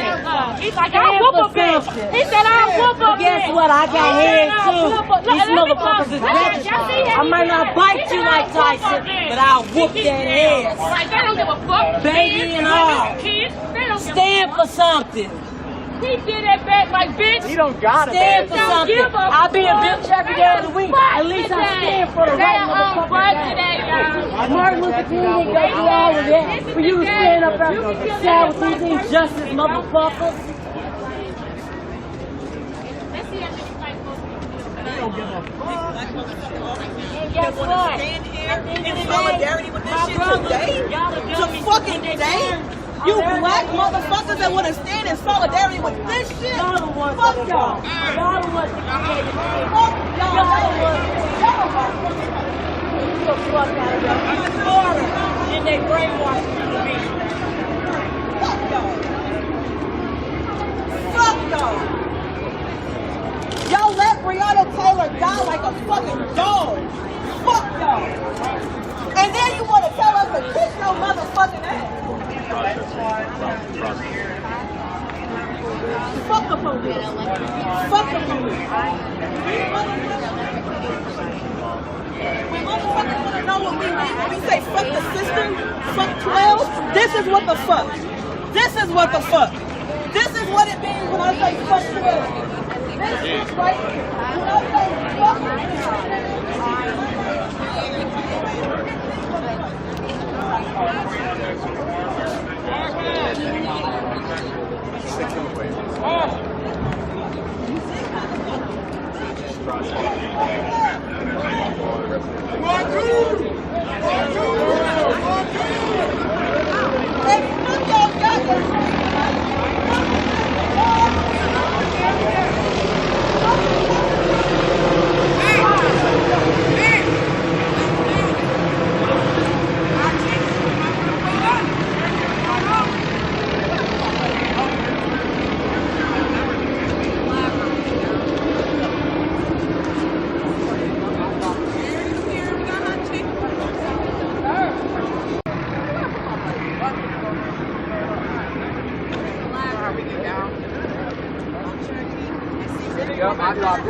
He's like, I'll whoop a bitch. He said, I'll whoop a bitch. Guess what? I got hands too. These motherfuckers is vegetables. I might not bite you like Tyson, but I'll whoop that ass. Like, they don't give a fuck. Baby and all. Stand for something. He did that back like, bitch. You don't got it. Stand for something. I'll be a bitch every day of the week. At least I stand for the right motherfucker. Martin Luther King didn't go through all of that for you to stand up and side with these injustice motherfuckers. And guess what? In solidarity with this shit today? To fucking day? You black motherfuckers that want to stand in solidarity with this shit? Fuck y'all. Fuck y'all. Y'all the ones. The fuck out of y'all. And they brainwashed you to be. Fuck y'all. Fuck y'all. Y'all let Breonna Taylor die like a fucking dog. Fuck y'all. And then you want to tell us to kiss your motherfucking ass. Fuck the police. Fuck the police. When motherfuckers want to know what we mean when we say fuck the system, fuck 12, this is what the fuck. This is what the fuck. This is what it means when I say fuck 12. This is right here. When I say fuck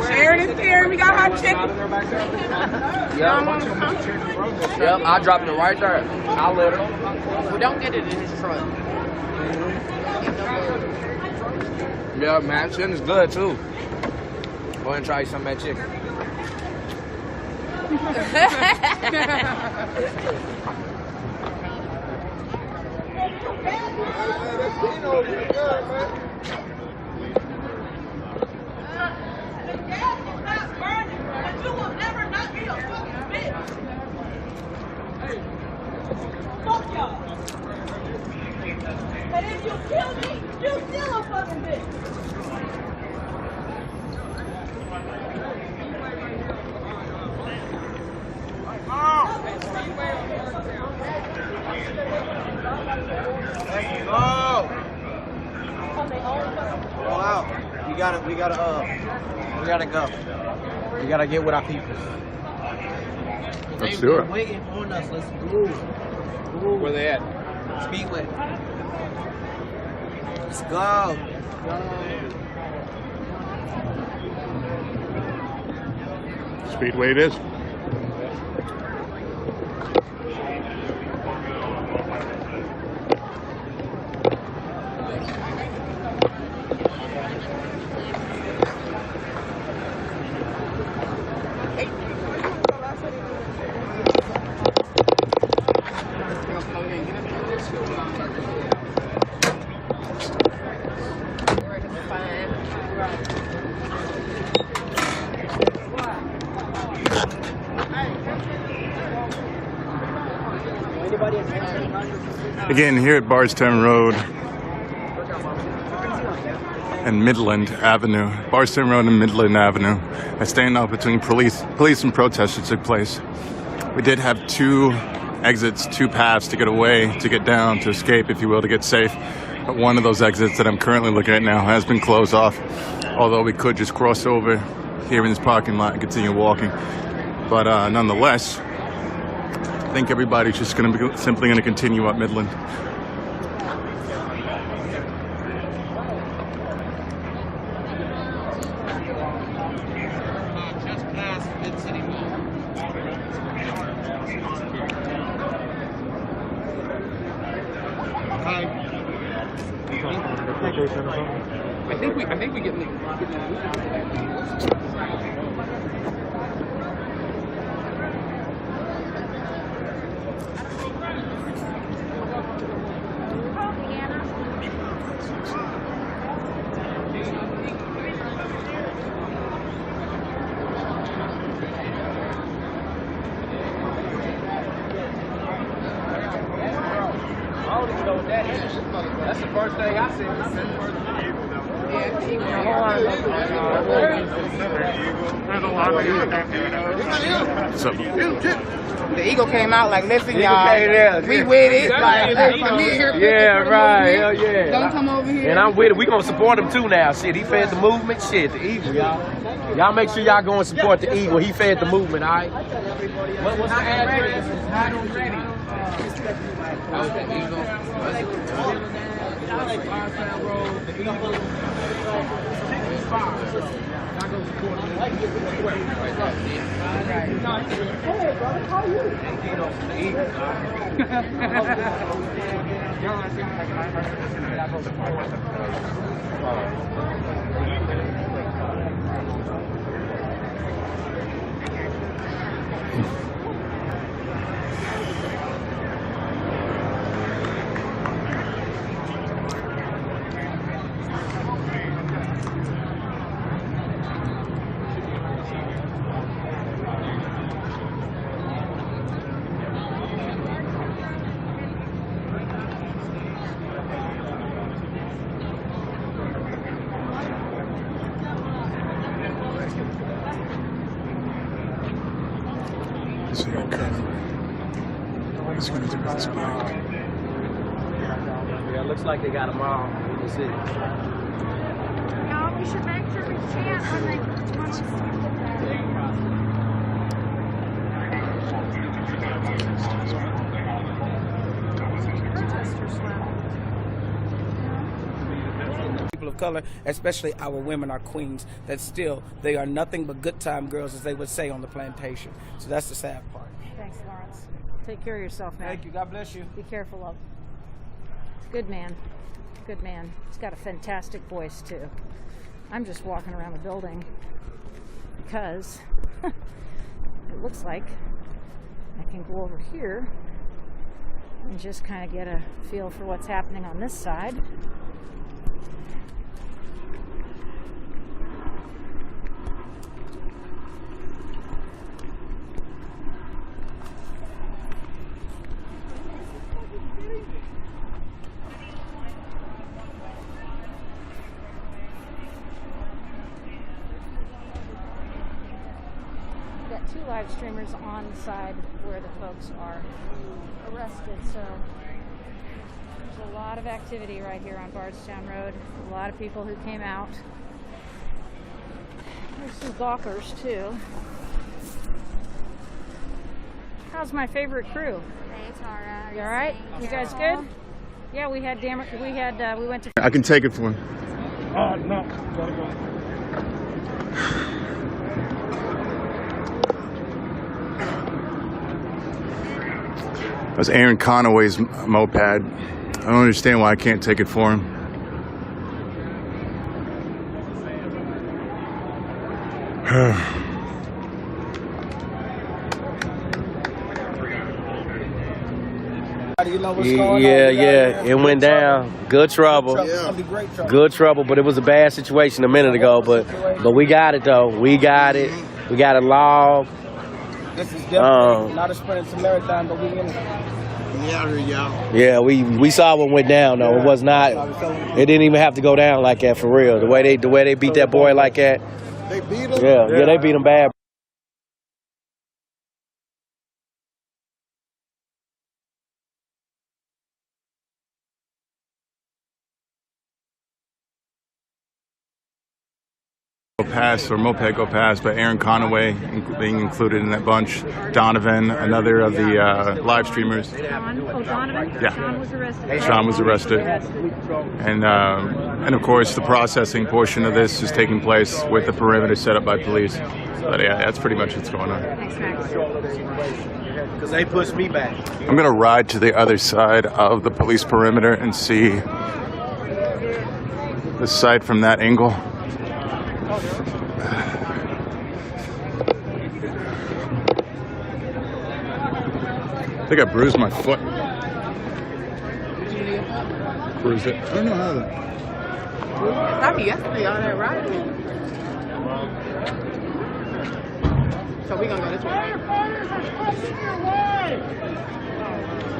Sharon is here. We got hot chicken. Yep, I dropped it right there. I let her. We don't get it in his truck. Yeah, man, chicken is good too. Go ahead and try some of that chicken. Fuck y'all. And if you kill me, you still a fucking bitch. Go out. We gotta go. We gotta get with our people. Let's do it. Waiting on us. Let's move. Where they at? Speedway. Let's go. Speedway it is. Again, here at Bardstown Road and Midland Avenue. Bardstown Road and Midland Avenue. A standoff between police and protesters took place. We did have two exits, two paths to get away, to get down, to escape, if you will, to get safe. But one of those exits that I'm currently looking at now has been closed off, although we could just cross over here in this parking lot and continue walking. But nonetheless, I think everybody's just simply going to continue up Midland. I think we get the. That's the first thing I said. The Eagle came out like, listen, y'all, we with it. Like, Yeah, right. Hell yeah. Don't come over here. And I'm with it. We gonna support him too now. Shit, he fed the movement. Shit, the Eagle, y'all. Y'all make sure y'all go and support the Eagle. He fed the movement, all right? What's the address? Not ready. Yeah, looks like they got them all. We'll see. No, we should make sure we chant people of color, especially our women, our queens, that still, they are nothing but good time girls, as they would say on the plantation. So that's the sad part. Thanks, Lawrence. Take care of yourself, man. Thank you. God bless you. Be careful, love. Good man. Good man. He's got a fantastic voice, too. I'm just walking around the building because it looks like I can go over here and just kind of get a feel for what's happening on this side. Two live streamers on the side where the folks are arrested, so there's a lot of activity right here on Bardstown Road. A lot of people who came out. There's some gawkers too. How's my favorite crew? Hey, Tara. You all right? You guys good? Yeah, we had we went to. I can take it for him. No. Gotta go. That was Aaron Conaway's moped. I don't understand why I can't take it for him. You know what's going on? Yeah, it went down. Good trouble. Good trouble, but it was a bad situation a minute ago. But we got it though. We got it. We got it logged. This is different. Not a sprint, it's a marathon, but we in it. Yeah, we saw what went down though. It was not. It didn't even have to go down like that for real. The way they beat that boy like that. They beat him. Yeah, they beat him bad. Pass or moped go past, but Aaron Conaway being included in that bunch. Donovan, another of the live streamers. Donovan? Yeah. Sean was arrested. Sean was arrested. And of course the processing portion of this is taking place with the perimeter set up by police. But yeah, that's pretty much what's going on. Thanks, Max. Because they pushed me back. I'm gonna ride to the other side of the police perimeter and see the site from that angle. I think I bruised my foot. Bruised it. I don't know how to. Probably yesterday on that ride. So we gonna go this way.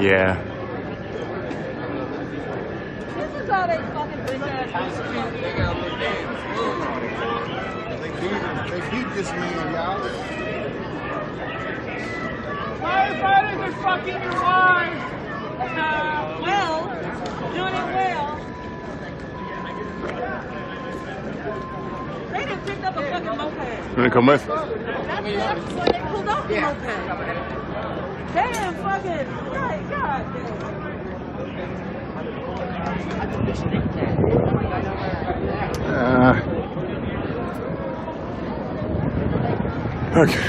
Yeah. is all they fucking bitch ass. They beat this man, y'all. Firefighters are fucking your wives. Well, doing it well. They done picked up a fucking moped. You wanna come with? That's when they pulled off the moped. Damn fucking right, God Okay.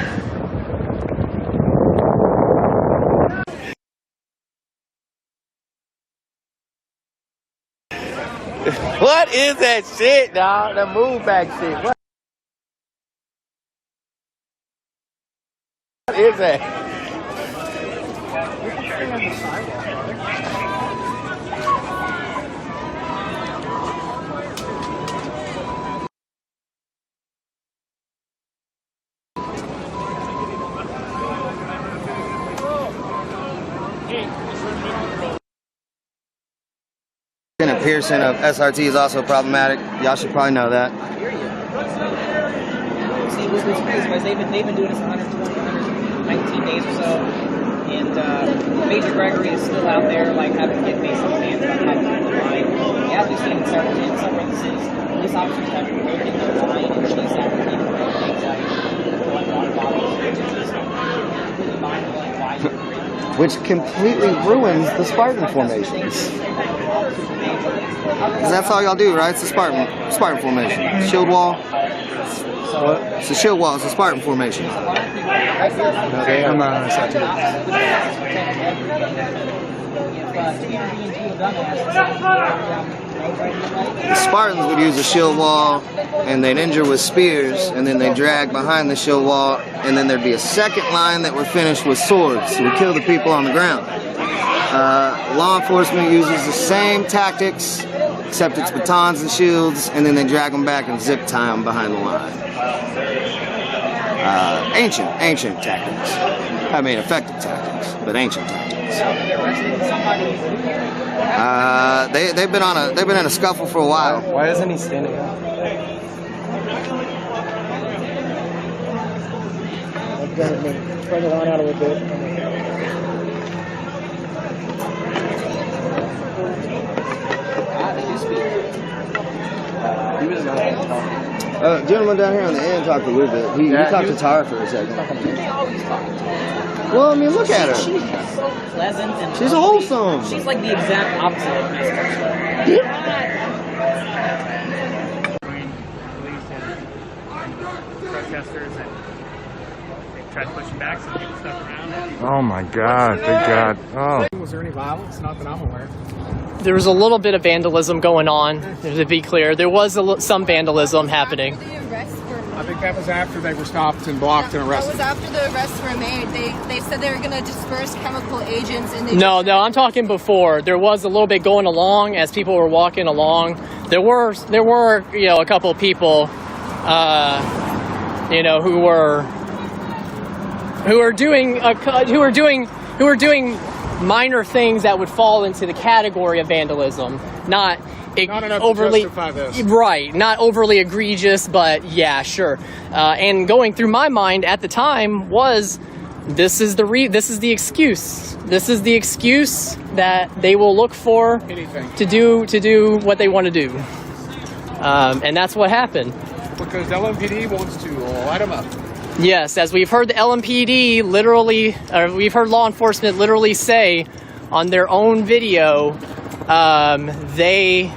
What is that shit, dog? The move back shit. What is that? Lieutenant Pearson of SRT is also problematic. Y'all should probably know that. See, what's crazy was they've been doing this 120, 119 days or so, and Major Gregory is still out there, like, having to get basically banned about having to the line. As we've seen in several instances, police officers have to break in their line and chase after people with things like water bottles, which is just completely mind-blowing why you're breaking. Which completely ruins the Spartan formations. Because that's all y'all do, right? It's a Spartan formation. Shield wall. What? It's a shield wall. It's a Spartan formation. Okay, I'm The Spartans would use a shield wall, and they'd injure with spears, and then they'd drag behind the shield wall, and then there'd be a second line that were finished with swords, so we kill the people on the ground. Law enforcement uses the same tactics, except it's batons and shields, and then they drag them back and zip tie them behind the line. Ancient tactics. I mean, effective tactics, but ancient tactics. They've been in a scuffle for a while. Why isn't he standing up? Bring it on out a little bit. Gentleman down here on the end talked a little bit. He talked to Tara for a second. Well, I mean, look at her. She's so pleasant and She's wholesome. She's like the exact opposite of Miss Protesters, and they tried pushing back, some people stuck around. Oh my God, thank God. Oh. Was there any violence? Not that I'm aware. There was a little bit of vandalism going on, to be clear. There was some vandalism happening. I think that was after they were stopped and blocked and arrested. That was after the arrests were made. They said they were going to disperse chemical agents. And No, I'm talking before. There was a little bit going along as people were walking along. There were a couple of people, who were doing minor things that would fall into the category of vandalism, not enough overly to justify this. Right, not overly egregious, but yeah, sure. And going through my mind at the time was, this is the excuse. This is the excuse that they will look for to do what they want to do, and that's what happened. Because LMPD wants to light them up. Yes, as we've heard the LMPD we've heard law enforcement literally say on their own video, they,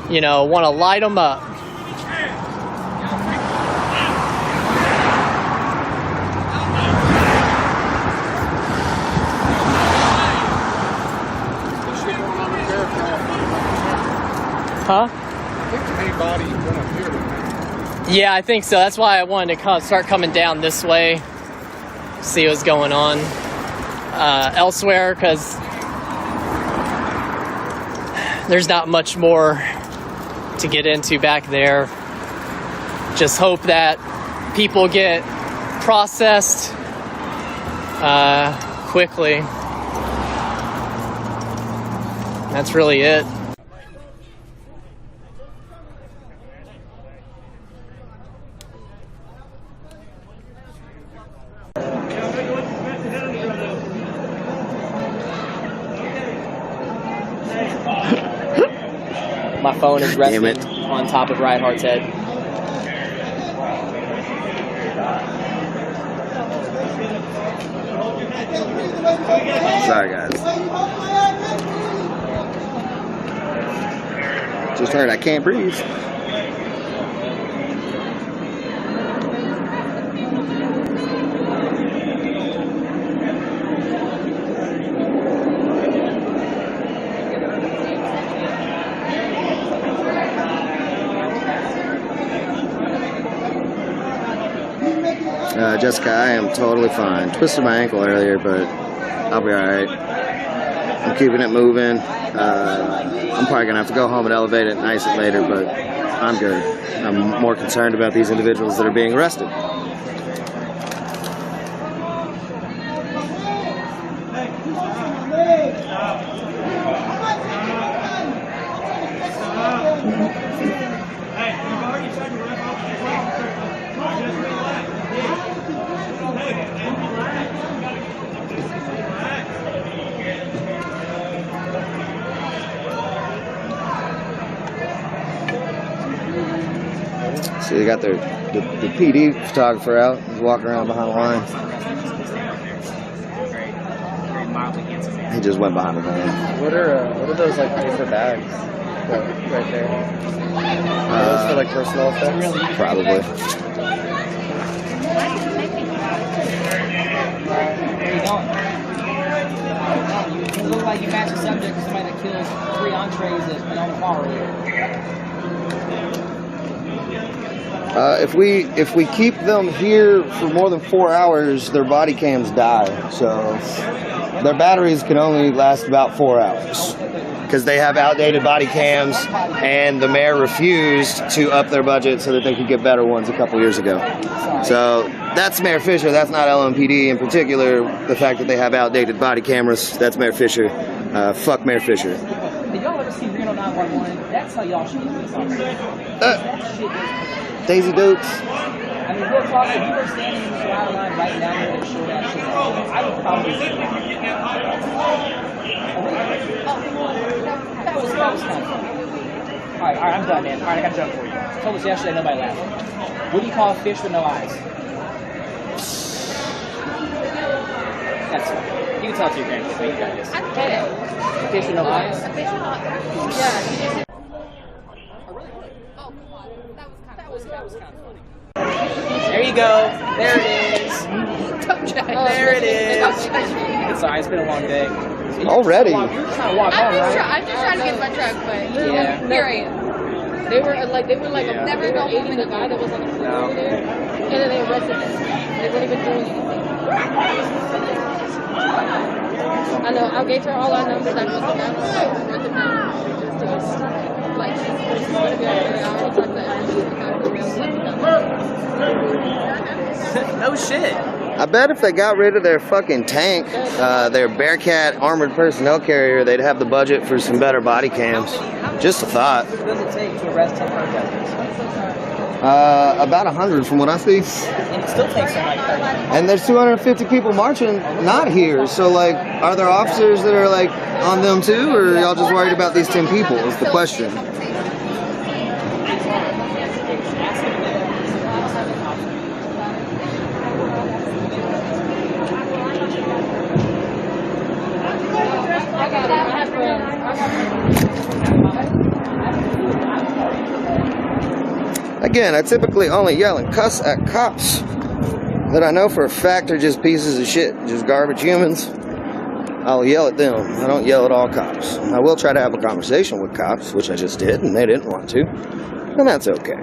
want to light them up. Huh? I think the main body went up here. Yeah, I think so. That's why I wanted to start coming down this way, see what's going on elsewhere, because there's not much more to get into back there. Just hope that people get processed quickly. That's really it. My phone is resting on top of Reinhardt's head. Sorry, guys. Just heard I can't breathe. Jessica, I am totally fine. Twisted my ankle earlier, but I'll be alright. I'm keeping it moving. I'm probably going to have to go home and elevate it and ice it later, but I'm good. I'm more concerned about these individuals that are being arrested. So they got the PD photographer out, he's walking around behind the line. He just went behind the line. What are those like paper bags right there? Those for like personal effects? Probably. Where you going? You look like you match a subject to somebody that kills 3 entrees at on the bar earlier. If we keep them here for more than 4 hours, their body cams die. So their batteries can only last about 4 hours because they have outdated body cams, and the mayor refused to up their budget so that they could get better ones a couple years ago. So that's Mayor Fisher. That's not LMPD in particular. The fact that they have outdated body cameras, that's Mayor Fisher. Fuck Mayor Fisher. Did y'all ever see Reno 911? That's how y'all should do this already. That shit is... Daisy Dukes. I mean, real talk, if you were standing in this line right now and show that shit, I would probably say that was kind of funny. Alright, I'm done, man. Alright, I got a joke for you. I told us yesterday, nobody laughed. What do you call a fish with no eyes? That's funny. You can tell it to your grandkids, but you got this. I get it. A fish with no eyes? A fish with no eyes. Yeah. There you go. There it is. There it is. It's alright. It's been a long day. Already. You're trying to walk home, right? I'm just trying to get my truck, but Yeah. here I am. They were like never go aiding the guy that was on the floor over there, and then they arrested him. They weren't even doing anything. I know. I gave her all our numbers. I wrote them down. Just like she's gonna be over there. I already talked to No shit. I bet if they got rid of their fucking tank, their Bearcat armored personnel carrier, they'd have the budget for some better body cams. Just a thought. What does it take to arrest 10 protesters? About 100 from what I see. And it still takes something like 30. And there's 250 people marching not here. So, like, are there officers that are, like, on them too? Or are y'all just worried about these 10 people is the question. Again, I typically only yell and cuss at cops that I know for a fact are just pieces of shit, just garbage humans. I'll yell at them. I don't yell at all cops. I will try to have a conversation with cops, which I just did, and they didn't want to. And that's okay.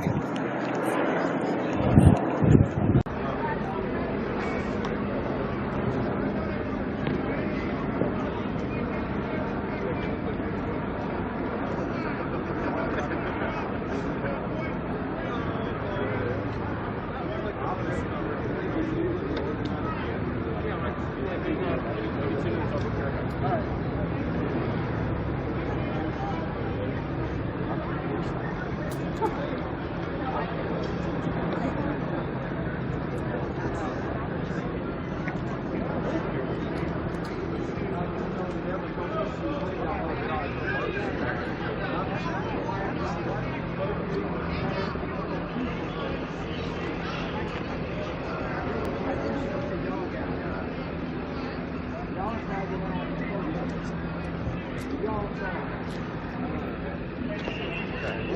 Let's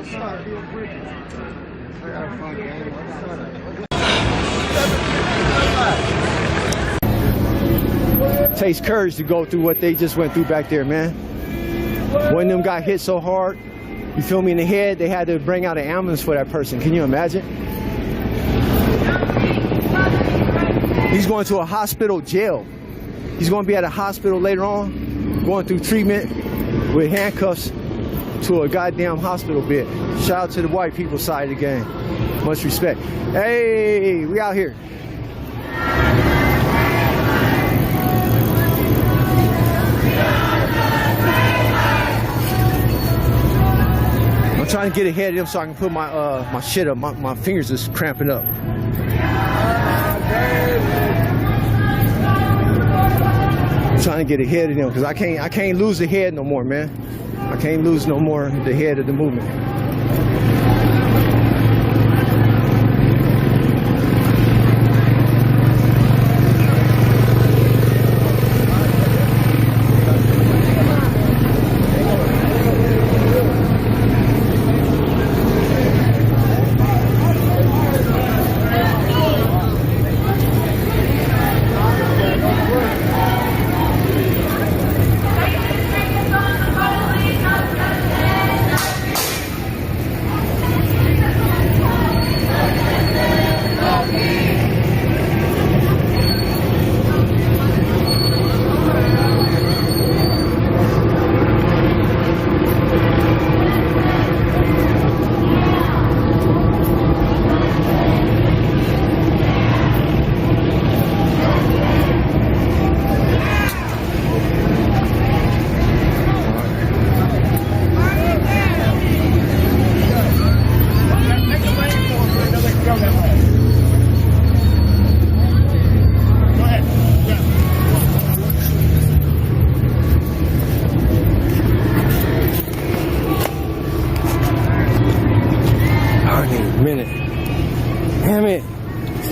start. I got a fun game. Let's start. Takes courage to go through what they just went through back there, man. One of them got hit so hard, you feel me, in the head, they had to bring out an ambulance for that person. Can you imagine? He's going to a hospital jail. He's going to be at a hospital later on, going through treatment with handcuffs to a goddamn hospital bed. Shout out to the white people side of the game. Much respect. Hey, we out here. I'm trying to get ahead of them so I can put my my shit up. My fingers is cramping up. I'm trying to get ahead of them because I can't lose the head no more, man. I can't lose no more the head of the movement.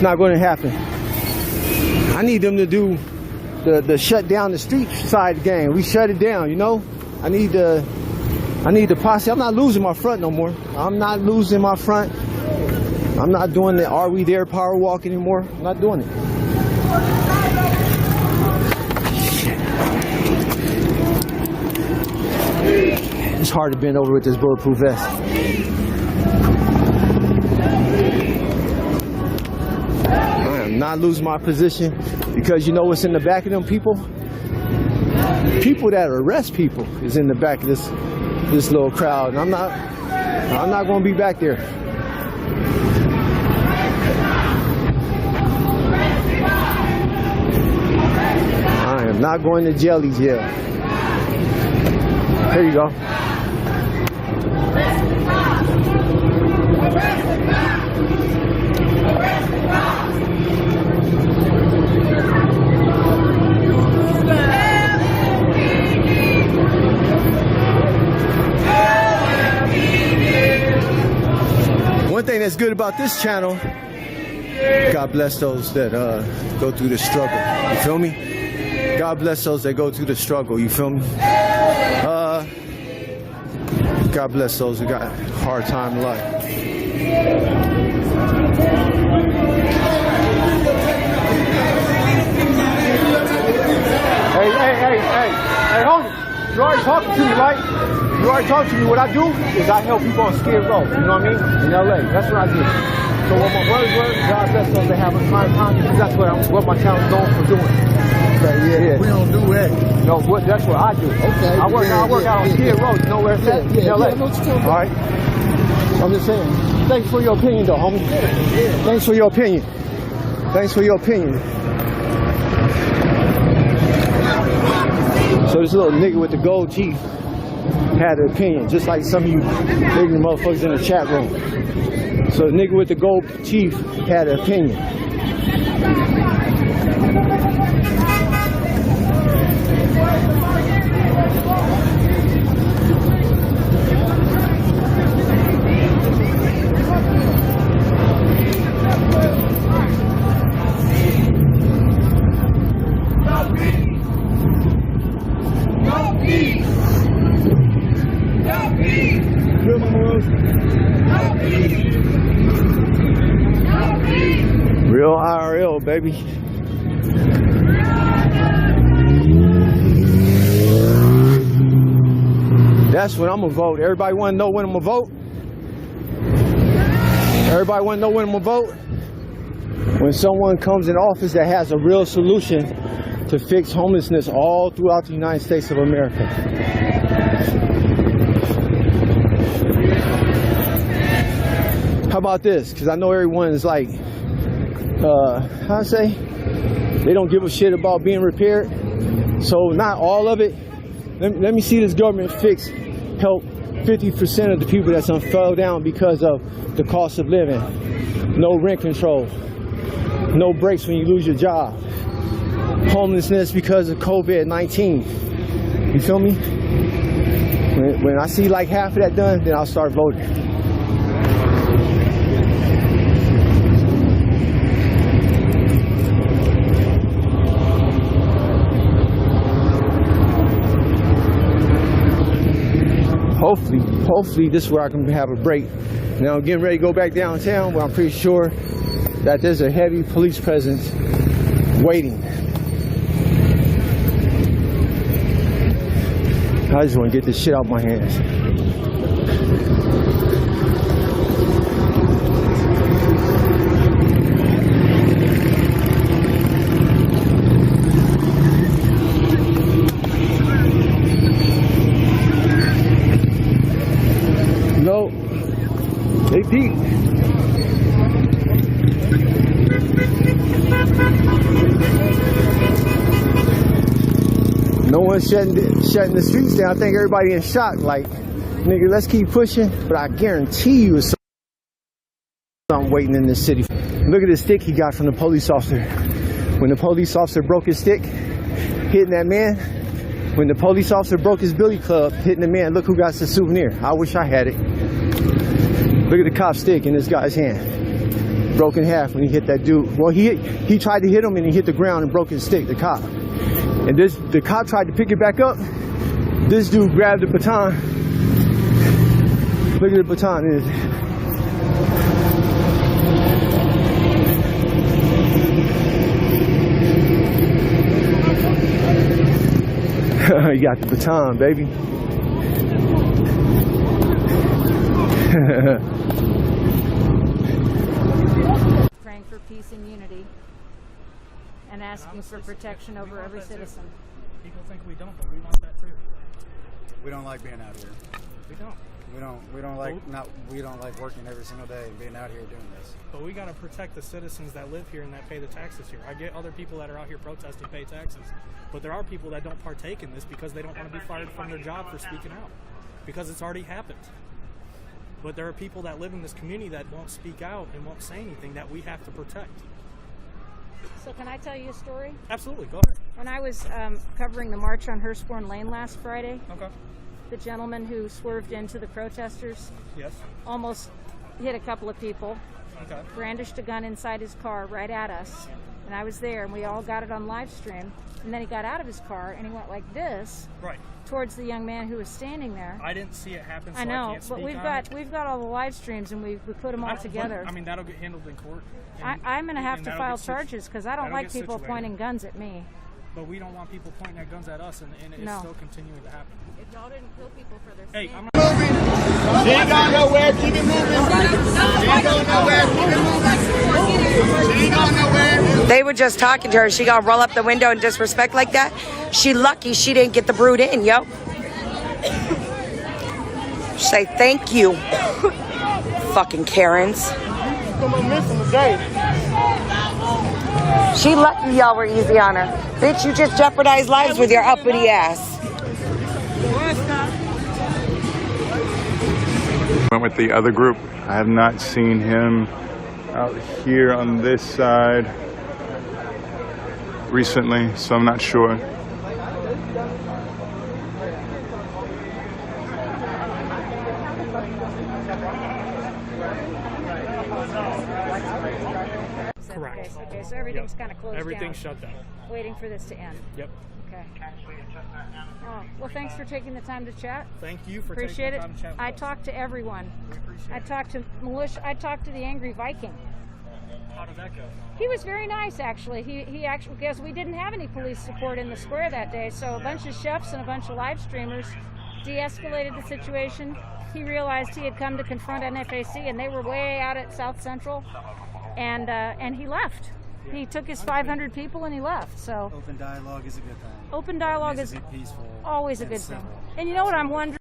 Not going to happen. I need them to do the shut down the street side game. We shut it down, you know. I need the posse. I'm not losing my front no more. I'm not losing my front. I'm not doing the "Are we there" power walk anymore. I'm not doing it. It's hard to bend over with this bulletproof vest. Not lose my position because you know what's in the back of them people? People that arrest people is in the back of this little crowd, and I'm not going to be back there. I am not going to jelly jail. Here you go. One thing that's good about this channel, God bless those that go through the struggle. You feel me? God bless those that go through the struggle. You feel me? God bless those who got a hard time in life. Hey, homie, you already talking to me, right? You already talking to me. What I do is I help people on Skid Row, you know what I mean? In LA, that's what I do. So what my words were, God bless those that have a hard time, because that's what my channel's known for doing. Okay, yeah. We don't do that. No, that's what I do. Okay. I work out on Skid Row, you know where it's at? In LA. All right. I'm just saying. Thanks for your opinion, though, homie. Thanks for your opinion. Thanks for your opinion. So this little nigga with the gold teeth had an opinion, just like some of you ignorant motherfuckers in the chat room. So the nigga with the gold teeth had an opinion. No peace. baby. That's when I'm gonna vote. Everybody wanna know when I'm gonna vote? Everybody wanna know when I'm gonna vote? When someone comes in office that has a real solution to fix homelessness all throughout the United States of America. How about this? Because I know everyone is like, how I say? They don't give a shit about being repaired. So not all of it. Let me see this government fix, help 50% of the people that's fell down because of the cost of living. No rent control. No breaks when you lose your job. Homelessness because of COVID-19. You feel me? When I see like half of that done, then I'll start voting. Hopefully this is where I can have a break. Now I'm getting ready to go back downtown, but I'm pretty sure that there's a heavy police presence waiting. I just want to get this shit out of my hands. No, they deep. No one's shutting the streets down. I think everybody in shock. Like, nigga, let's keep pushing. But I guarantee you, it's something waiting in this city. Look at the stick he got from the police officer. When the police officer broke his stick, hitting that man. When the police officer broke his billy club, hitting the man. Look who got the souvenir. I wish I had it. Look at the cop stick in this guy's hand. Broke in half when he hit that dude. Well, he tried to hit him and he hit the ground and broke his stick, the cop. And the cop tried to pick it back up. This dude grabbed the baton. Look at the baton. You got the baton, baby. Praying for peace and unity and asking for protection over every citizen. People think we don't, but we want that too. We don't like being out here. We don't. We don't like working every single day and being out here doing this. But we got to protect the citizens that live here and that pay the taxes here. I get other people that are out here protesting pay taxes, but there are people that don't partake in this because they don't want to be fired from their job for speaking out, because it's already happened. But there are people that live in this community that won't speak out and won't say anything that we have to protect. So can I tell you a story? Absolutely, go ahead. When I was covering the march on Hurstbourne Lane last Friday, okay, the gentleman who swerved into the protesters, yes, almost hit a couple of people, okay, brandished a gun inside his car right at us, and I was there, and we all got it on live stream. And then he got out of his car and he went like this, right, towards the young man who was standing there. I didn't see it happen, so I know, can't but speak we've got all the live streams and we put them all together. I mean, that'll get handled in court. I'm going to have to file charges because I don't like people pointing guns at me. But we don't want people pointing their guns at us, and it's still continuing to happen. If y'all didn't kill people for their hey, stand. She ain't going nowhere, keep it moving. She ain't going nowhere, keep it moving. She ain't going nowhere. They were just talking to her. She gonna roll up the window and disrespect like that? She lucky she didn't get the brood in, yo. Say thank you, fucking Karens. She lucky y'all were easy on her. Bitch, you just jeopardized lives with your uppity ass. Went with the other group. I have not seen him out here on this side recently, so I'm not sure. Correct. Okay, so everything's kind of closed Everything's down. shut down. Waiting for this to end. Yep. Okay. Oh, well, thanks for taking the time to chat. Thank you for Appreciate taking the time to chat with I us. talked to everyone. We appreciate I talked to militia. I talked to the angry Viking. How How did that go? He was very nice, actually. He actually, because we didn't have any police support in the square that day, so a bunch of chefs and a bunch of live streamers de-escalated the situation. He realized he had come to confront NFAC, and they were way out at South Central, and he left. He took his 500 people and he left. So open dialogue is a good thing. Open dialogue is peaceful, always a good thing. And you know what I'm wondering?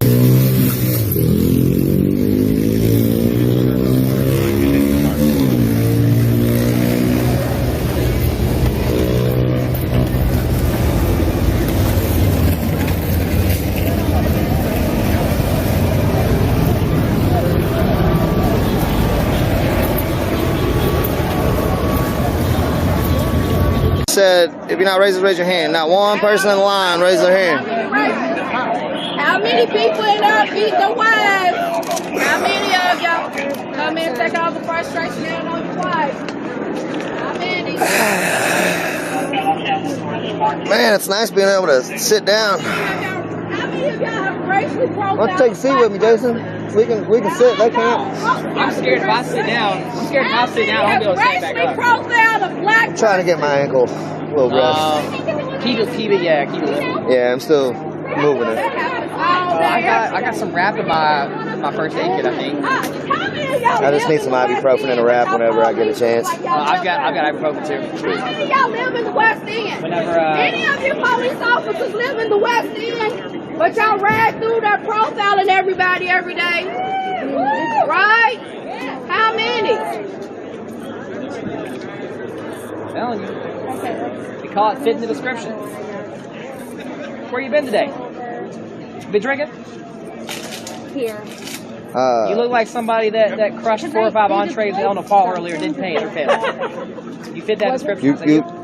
Said, if you're not racist, raise your hand. Not one person in the line raised their hand. How many people in there beat the wives? How many of y'all come in and take all the frustration out on your wives? How many? Man, it's nice being able to sit down. How many of y'all have racially profiled? Why don't you take a seat with me, Jason? We can sit. They can't. I'm scared if I sit down. I'm scared if I sit down, I'll be able to stand back up. Profiled a black I'm trying to get my ankle a little rest. Keep it. Yeah, I'm still moving it. I got some wrap in my first aid kit, I think. I just need some ibuprofen and a wrap whenever I get a chance. I've got ibuprofen too. How many of y'all live in the West End? Whenever, Any of you police officers live in the West End? But y'all rag through that profiling everybody every day. Right? How many? I'm telling you. They call it fit in the description. Where you been today? Been drinking? Here. You look like somebody that crushed 4 or 5 entrees on a fall earlier and didn't pay their bill. You fit that description.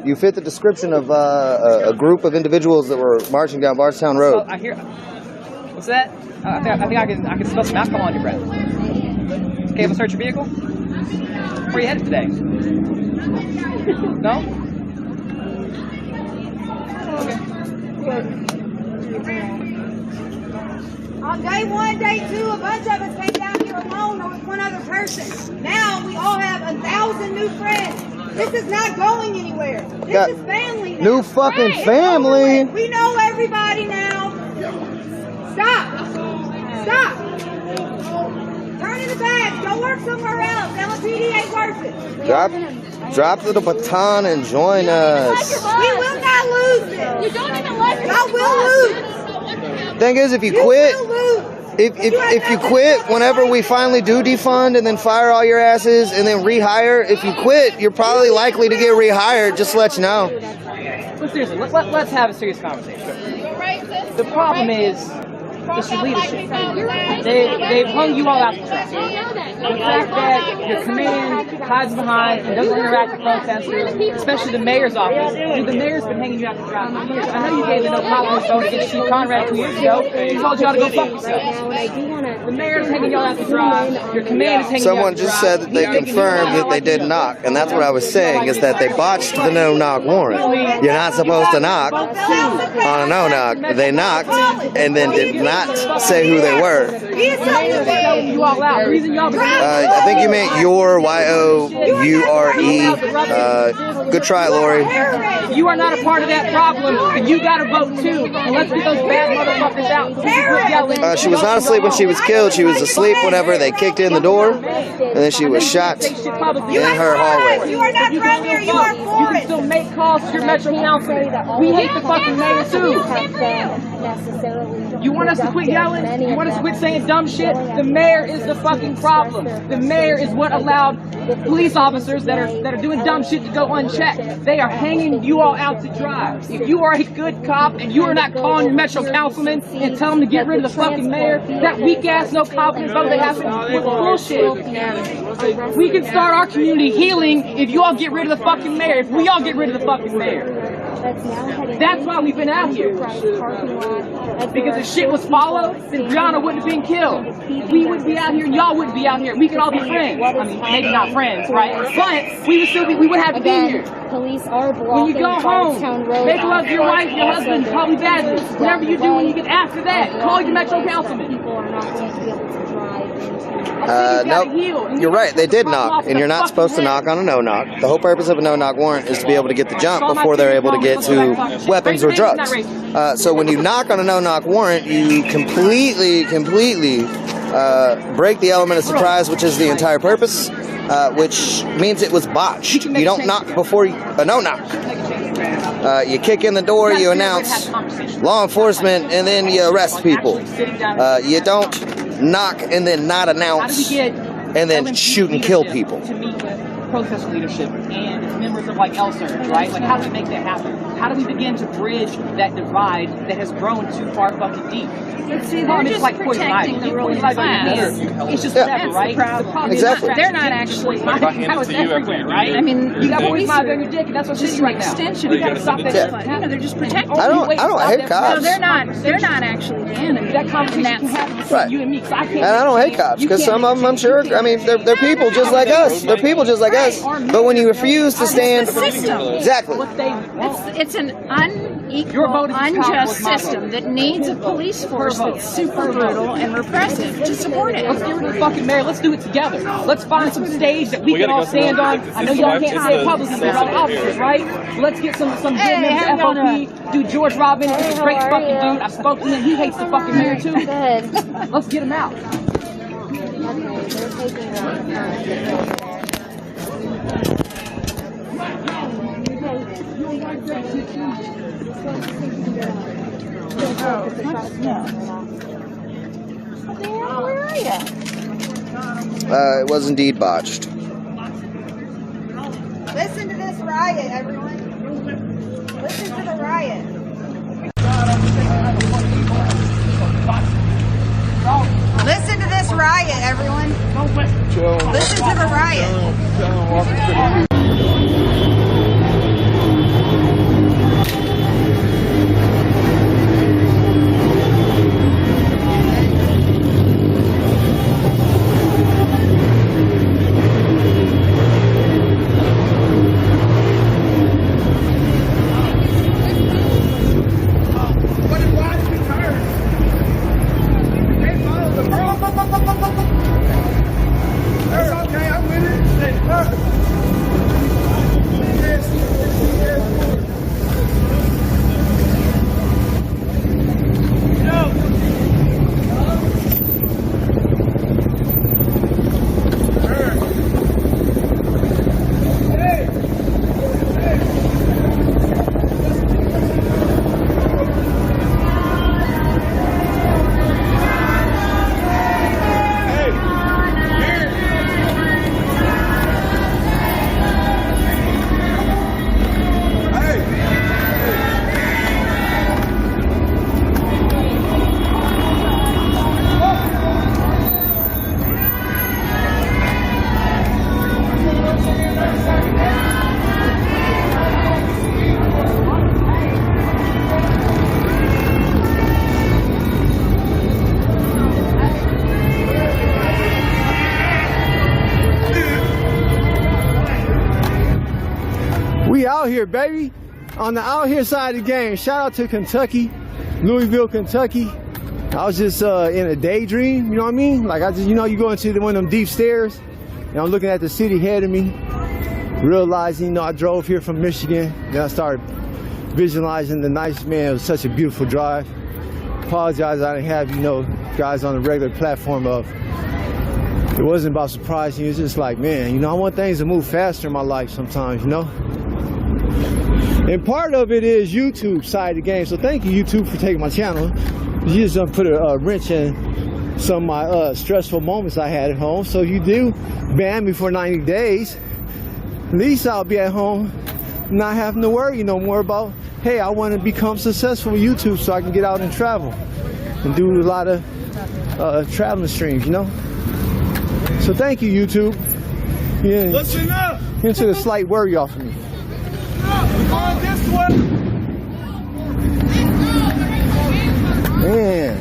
You fit the description of a group of individuals that were marching down Bardstown Road. I hear. What's that? I think I can smell some alcohol on your breath. Okay, if I search your vehicle. Where you headed today? No? On day 1, day 2, a bunch of us came down here alone or with one other person. Now we all have 1,000 new friends. This is not going anywhere. This is family now. New fucking family. We know everybody now. Stop. Turn in the bags. Go work somewhere else. LAPD ain't worth it. Drop the baton and join us. We will not lose this. You don't even like y'all will lose. Thing is, if you quit, if you quit, whenever we finally do defund and then fire all your asses and then rehire, if you quit, you're probably likely to get rehired. Just to let you know. But seriously, let's have a serious conversation. The problem is just your leadership. They've hung you all out to dry. The fact that your command hides behind and doesn't interact with protesters, especially the mayor's office. Dude, the mayor's been hanging you out to dry. I know you gave the no confidence vote against Chief Conrad 2 years ago. He told y'all to go fuck yourselves. The mayor's hanging y'all out to dry. Your command is hanging Someone you out to dry. just said that they confirmed that they did knock, and that's what I was saying, is that they botched the no-knock warrant. You're not supposed to knock on a no-knock. They knocked and then did not say who they were. I think you meant your Y-O-U-R-E. Good try, Lori. If you are not a part of that problem, then you gotta vote too. And let's get those bad motherfuckers out. She was not asleep when she was killed. She was asleep whenever they kicked in the door, and then she was shot in her hallway. You are not from here. You are You foreign. can still make calls to your Metro Council. We hate the fucking mayor too. You want us to quit yelling? You want us to quit saying dumb shit? The mayor is the fucking problem. The mayor is what allowed police officers that are doing dumb shit to go unchecked. They are hanging you all out to dry. If you are a good cop and you are not calling your Metro Councilman and tell them to get rid of the fucking mayor, that weak ass no confidence vote they have with bullshit. We can start our community healing if you all get rid of the fucking mayor. If we all get rid of the fucking mayor. That's why we've been out here. Because if shit was followed, then Brianna wouldn't have been killed. We wouldn't be out here and y'all wouldn't be out here. We could all be friends. I mean, maybe not friends, right? But we would still be, we would have to be here. Police are blocking When you go home, Road make love to your wife, your husband, probably badly. Whatever you do when you get after that, call your Metro Councilman. People are not going to be able to drive into Nope. You're right. They did knock, and you're not supposed to knock on a no-knock. The whole purpose of a no-knock warrant is to be able to get the jump before they're able to get to weapons or drugs. So when you knock on a no-knock warrant, you completely break the element of surprise, which is the entire purpose, which means it was botched. You don't knock before a no-knock. You kick in the door, you announce law enforcement, and then you arrest people. You don't knock and then not announce and then shoot and kill people. To meet with protest leadership and members of like LSERG, right? Like, how do we make that happen? How do we begin to bridge that divide that has grown too far fucking deep? But see, they're just protecting the ruling class. It's just whatever, right? Exactly. They're not actually. How is everywhere, right? I mean, you got police on your dick, and that's what's just shitty right an now. extension. We got to stop that shit. You know, they're just protecting. I don't hate cops. No, they're not actually the enemy. That conversation can happen between Right. you and me, 'cause I can't. And I don't hate cops, because some of them, I'm sure, I mean, they're people just like us. They're people just like us. But when you refuse to stand... It's the system. Exactly. It's an unequal, unjust system that needs a police force that's super brutal and repressive to support it. Let's get rid of the fucking mayor. Let's do it together. Let's find some stage that we can all stand on. I know y'all can't say it publicly, but all officers, right? Let's get some good members of FOP. Do George Robin. He's a great fucking dude. I spoke to him. He hates the fucking mayor too. Let's get him out. Where are you? It was indeed botched. Listen to this riot, everyone. Listen to the riot. Listen to this riot, everyone. Listen to the riot. It's okay, I'm with it. We out here, baby. On the out here side of the game. Shout out to Kentucky, Louisville, Kentucky. I was just in a daydream, you know what I mean? Like I just, you know, you go into one of them deep stairs, and I'm looking at the city ahead of me, realizing, you know, I drove here from Michigan. Then I started visualizing the nice, man, it was such a beautiful drive. Apologize, I didn't have, you know, guys on the regular platform of, it wasn't about surprising you, it's just like, man, you know, I want things to move faster in my life sometimes, you know? And part of it is YouTube side of the game, so thank you, YouTube, for taking my channel. You just put a wrench in some of my stressful moments I had at home. So you do ban me for 90 days, at least I'll be at home not having to worry no more about, hey, I want to become successful with YouTube so I can get out and travel and do a lot of traveling streams, you know? So thank you, YouTube. Yeah. Listen up. You took a slight worry off of me. We're going this way. Man,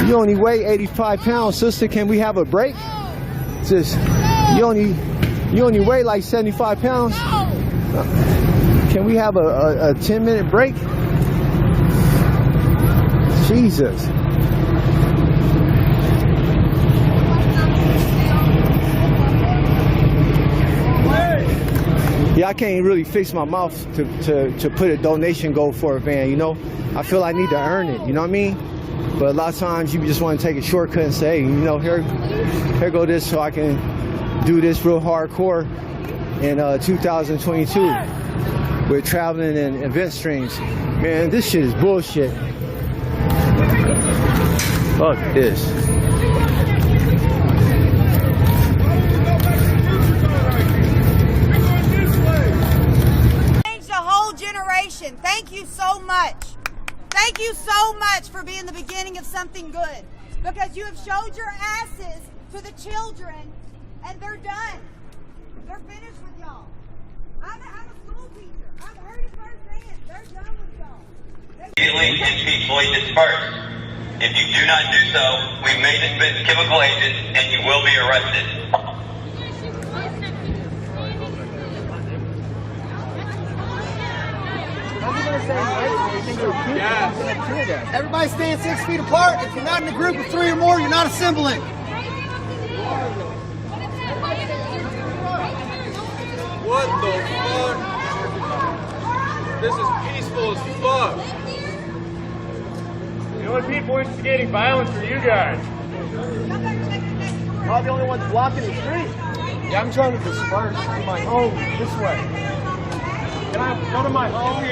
you only weigh 85 pounds, sister. Can we have a break? Just you only weigh like 75 pounds. Can we have a 10-minute break? Jesus. Yeah, I can't really fix my mouth to put a donation goal for a van, you know? I feel I need to earn it, you know what I mean? But a lot of times you just want to take a shortcut and say, hey, you know, here go this so I can do this real hardcore in 2022 with traveling and event streams. Man, this shit is bullshit. Fuck this. Changed a whole generation. Thank you so much. Thank you so much for being the beginning of something good. Because you have showed your asses to the children and they're done. They're finished with y'all. I'm a school teacher. I've heard it firsthand. They're done with y'all. Immediately and peacefully disperse. If you do not do so, we may dispense chemical agents and you will be arrested. Yeah. Everybody stand 6 feet apart. If you're not in a group of 3 or more, you're not assembling. What the fuck? This is peaceful as fuck. The only people instigating violence are you guys. I'm the only ones blocking the street. Yeah, I'm trying to disperse to my home this way. Can I go to my home?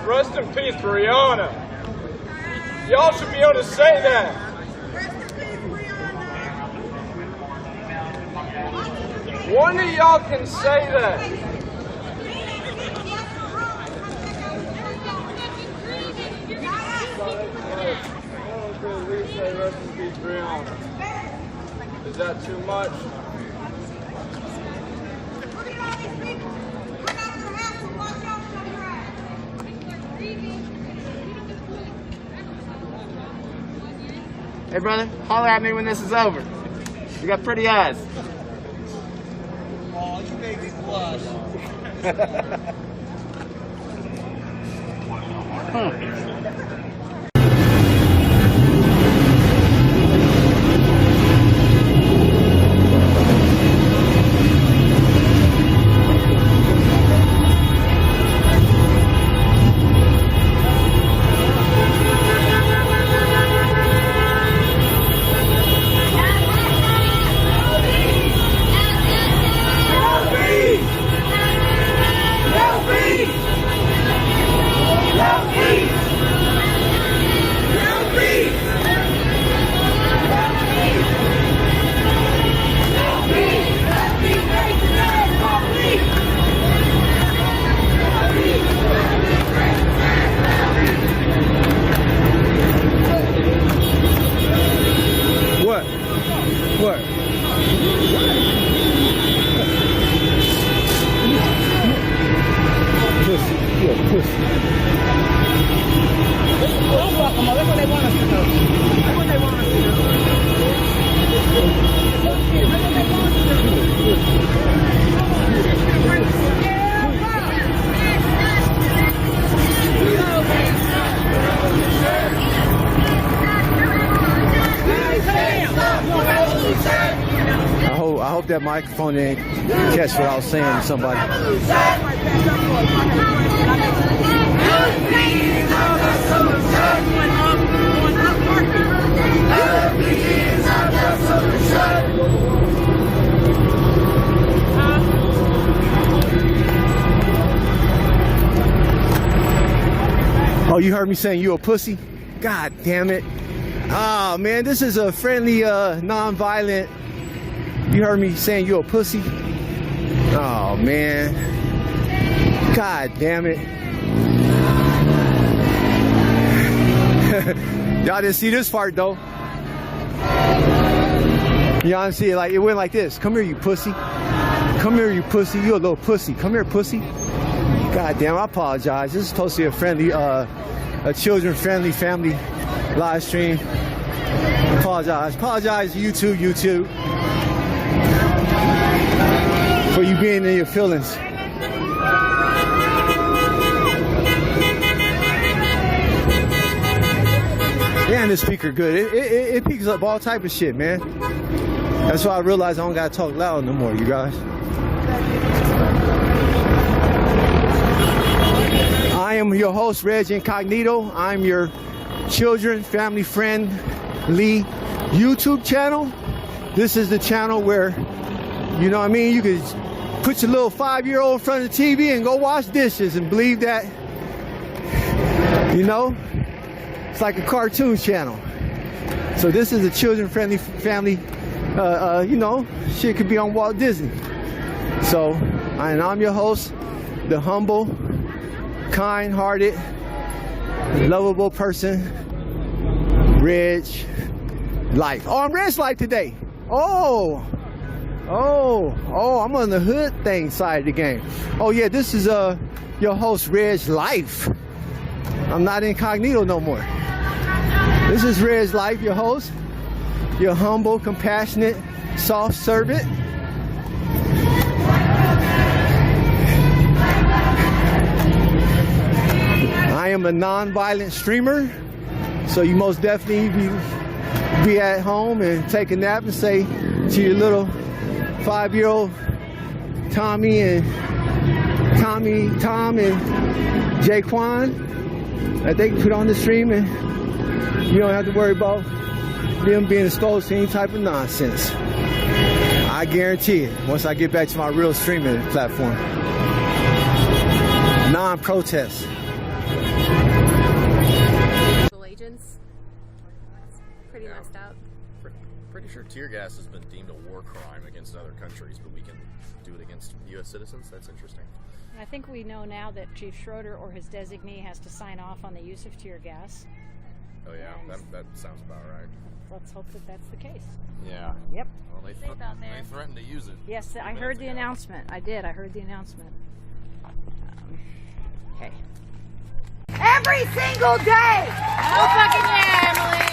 Rest in peace, Brianna. Y'all should be able to say that. One of y'all can say that. Rest in peace, Brianna. Is that too much? Hey brother, holler at me when this is over. You got pretty eyes. Oh, you made me blush. I hope that microphone didn't catch what I was saying to somebody. Oh, you heard me saying you a pussy? God damn it. Ah, man, this is a friendly, non-violent. You heard me saying you a pussy? Oh, man. God damn it. Y'all didn't see this part, though. Y'all didn't see it. Like, it went like this. Come here, you pussy. Come here, you pussy. You a little pussy. Come here, pussy. God damn, I apologize. This is supposed to be a friendly, a children-friendly family live stream. Apologize. Apologize to YouTube. For you being in your feelings. Damn, this speaker good. It picks up all type of shit, man. That's why I realized I don't gotta talk loud no more, you guys. I am your host, Reg Incognito. I'm your children, family friendly YouTube channel. This is the channel where, you know what I mean, you could put your little 5-year-old in front of the TV and go wash dishes and believe that, you know, it's like a cartoon channel. So this is a children-friendly family, you know, shit could be on Walt Disney. So, and I'm your host, the humble, kind-hearted, lovable person, Reg Life. Oh, I'm Reg Life today. Oh, I'm on the hood thing side of the game. Oh yeah, this is your host, Reg Life. I'm not incognito no more. This is Reg Life, your host, your humble, compassionate, soft servant. I am a non-violent streamer, so you most definitely be at home and take a nap and say to your little 5-year-old Tom and Jaquan that they can put on the stream, and you don't have to worry about them being exposed to any type of nonsense. I guarantee it, once I get back to my real streaming platform. Non-protest. Agents. It's pretty messed up. Pretty sure tear gas has been deemed a war crime against other countries, but we can do it against U.S. citizens? That's interesting. I think we know now that Chief Schroeder or his designee has to sign off on the use of tear gas. Oh yeah, that sounds about right. Let's hope that that's the case. Yeah. Yep. Well, they threatened to use it. Yes, I heard the announcement. I did. I heard the announcement. Okay. Every single day. Oh, fucking yeah, Emily.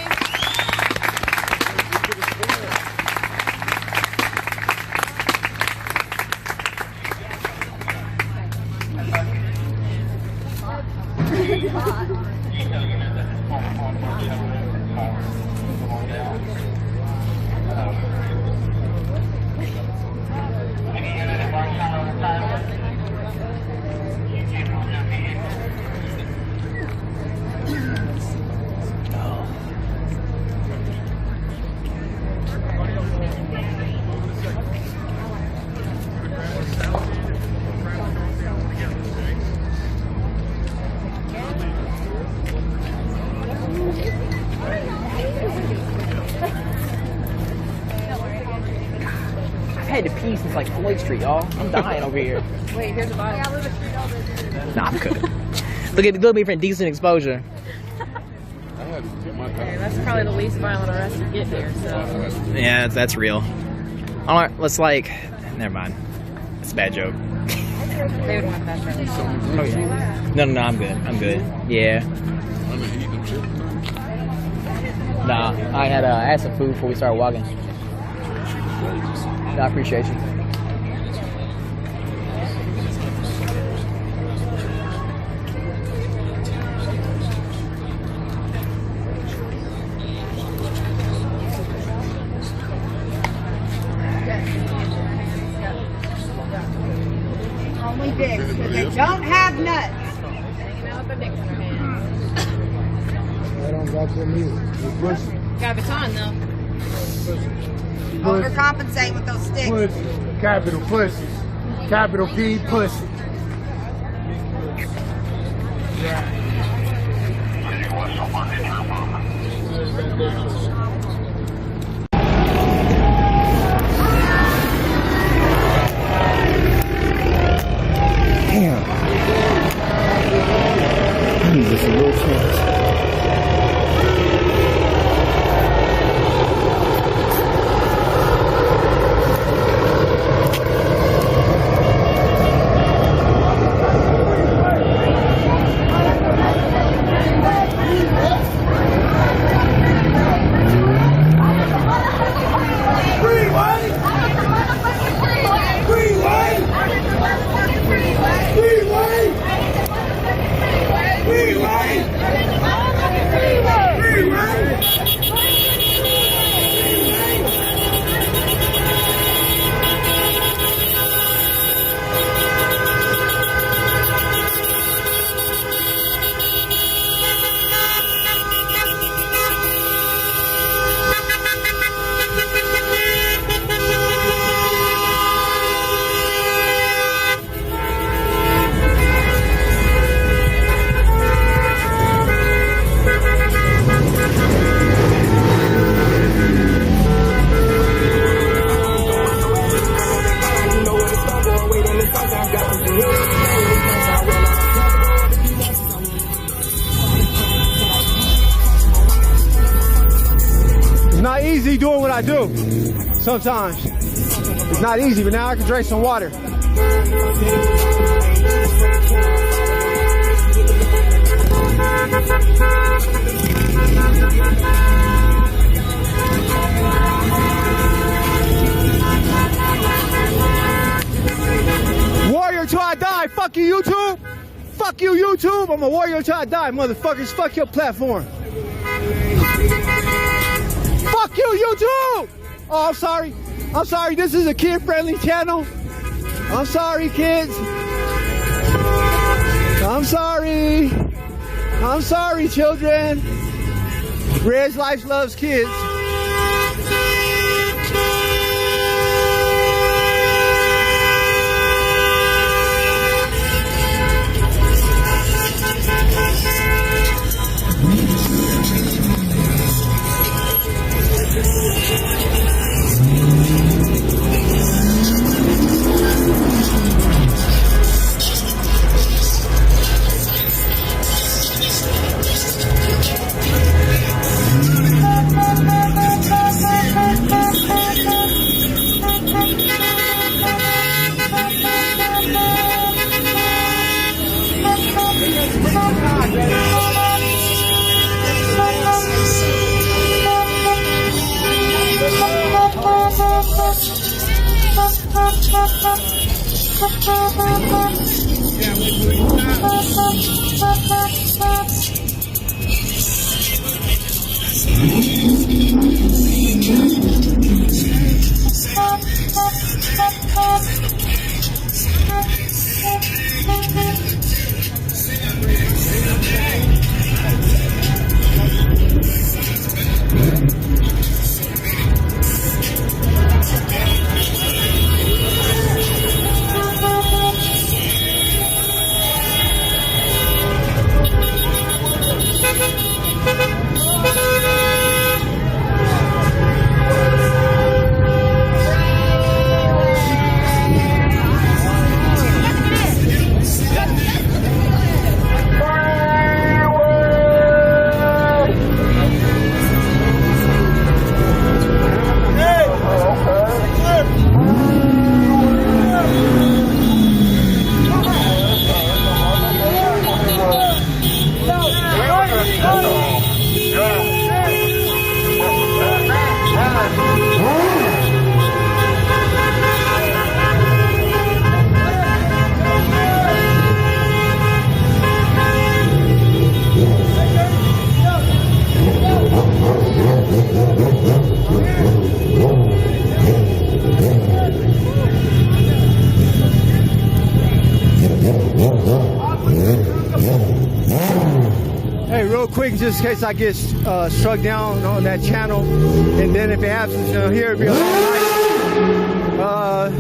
I've had to pee since like Floyd Street, y'all. I'm dying over here. Wait, here's a bottle. Nah, I'm good. Look at me for indecent exposure. Okay, that's probably the least violent arrest you get here, so. Yeah, that's real. All right, let's like, never mind. It's a bad joke. They would want that for me. Oh, yeah. No, I'm good. I'm good. Yeah. Nah, I had some food before we started walking. I appreciate you. Only dicks, but they don't have nuts. Hanging out with their dicks in their hands. I don't got them either. Got a baton, though. Overcompensate with those sticks. Pussy. Capital pussy. Capital P pussy. Damn. I need just a little chance. easy doing what I do. Sometimes it's not easy, but now I can drink some water. Warrior till I die. Fuck you, YouTube. Fuck you, YouTube. I'm a warrior till I die, motherfuckers. Fuck your platform. Fuck you, YouTube. Oh, I'm sorry. I'm sorry. This is a kid-friendly channel. I'm sorry, kids. I'm sorry. I'm sorry, children. Reg Life loves kids. Hey, real quick, just in case I get struck down on that channel, and then if it happens, here it'll be a long night.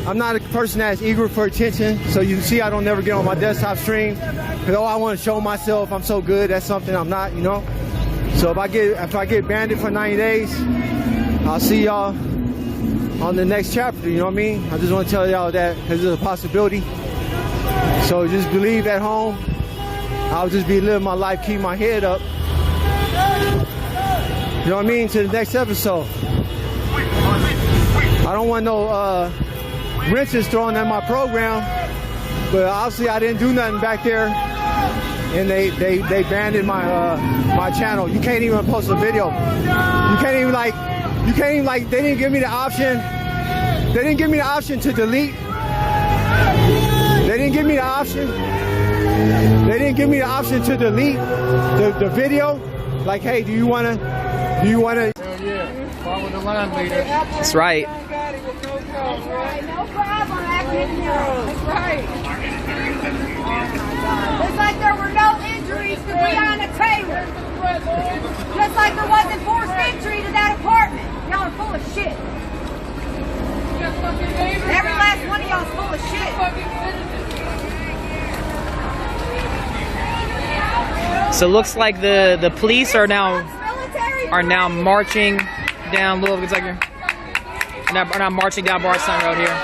I'm not a person that's eager for attention, so you see I don't never get on my desktop stream, because I want to show myself I'm so good. That's something I'm not, you know. So if I get banned for 90 days, I'll see y'all on the next chapter. You know what I mean? I just want to tell y'all that because there's a possibility. So just believe at home. I'll just be living my life, keep my head up. You know what I mean? To the next episode. I don't want no wrenches thrown at my program, but obviously I didn't do nothing back there, and they banned my channel. You can't even post a video. You can't even like. They didn't give me the option. They didn't give me the option to delete. They didn't give me the option. They didn't give me the option to delete the video. Like, hey, do you wanna? Hell yeah, follow the line leader. That's right. No problem, That's right. It's like there were no injuries to Breonna Taylor. Just like there wasn't forced entry to that apartment. Y'all are full of shit. Every last one of y'all is full of shit. So it looks like the police are now marching down Louisville, Kentucky. Are now marching down Bardstown Road here.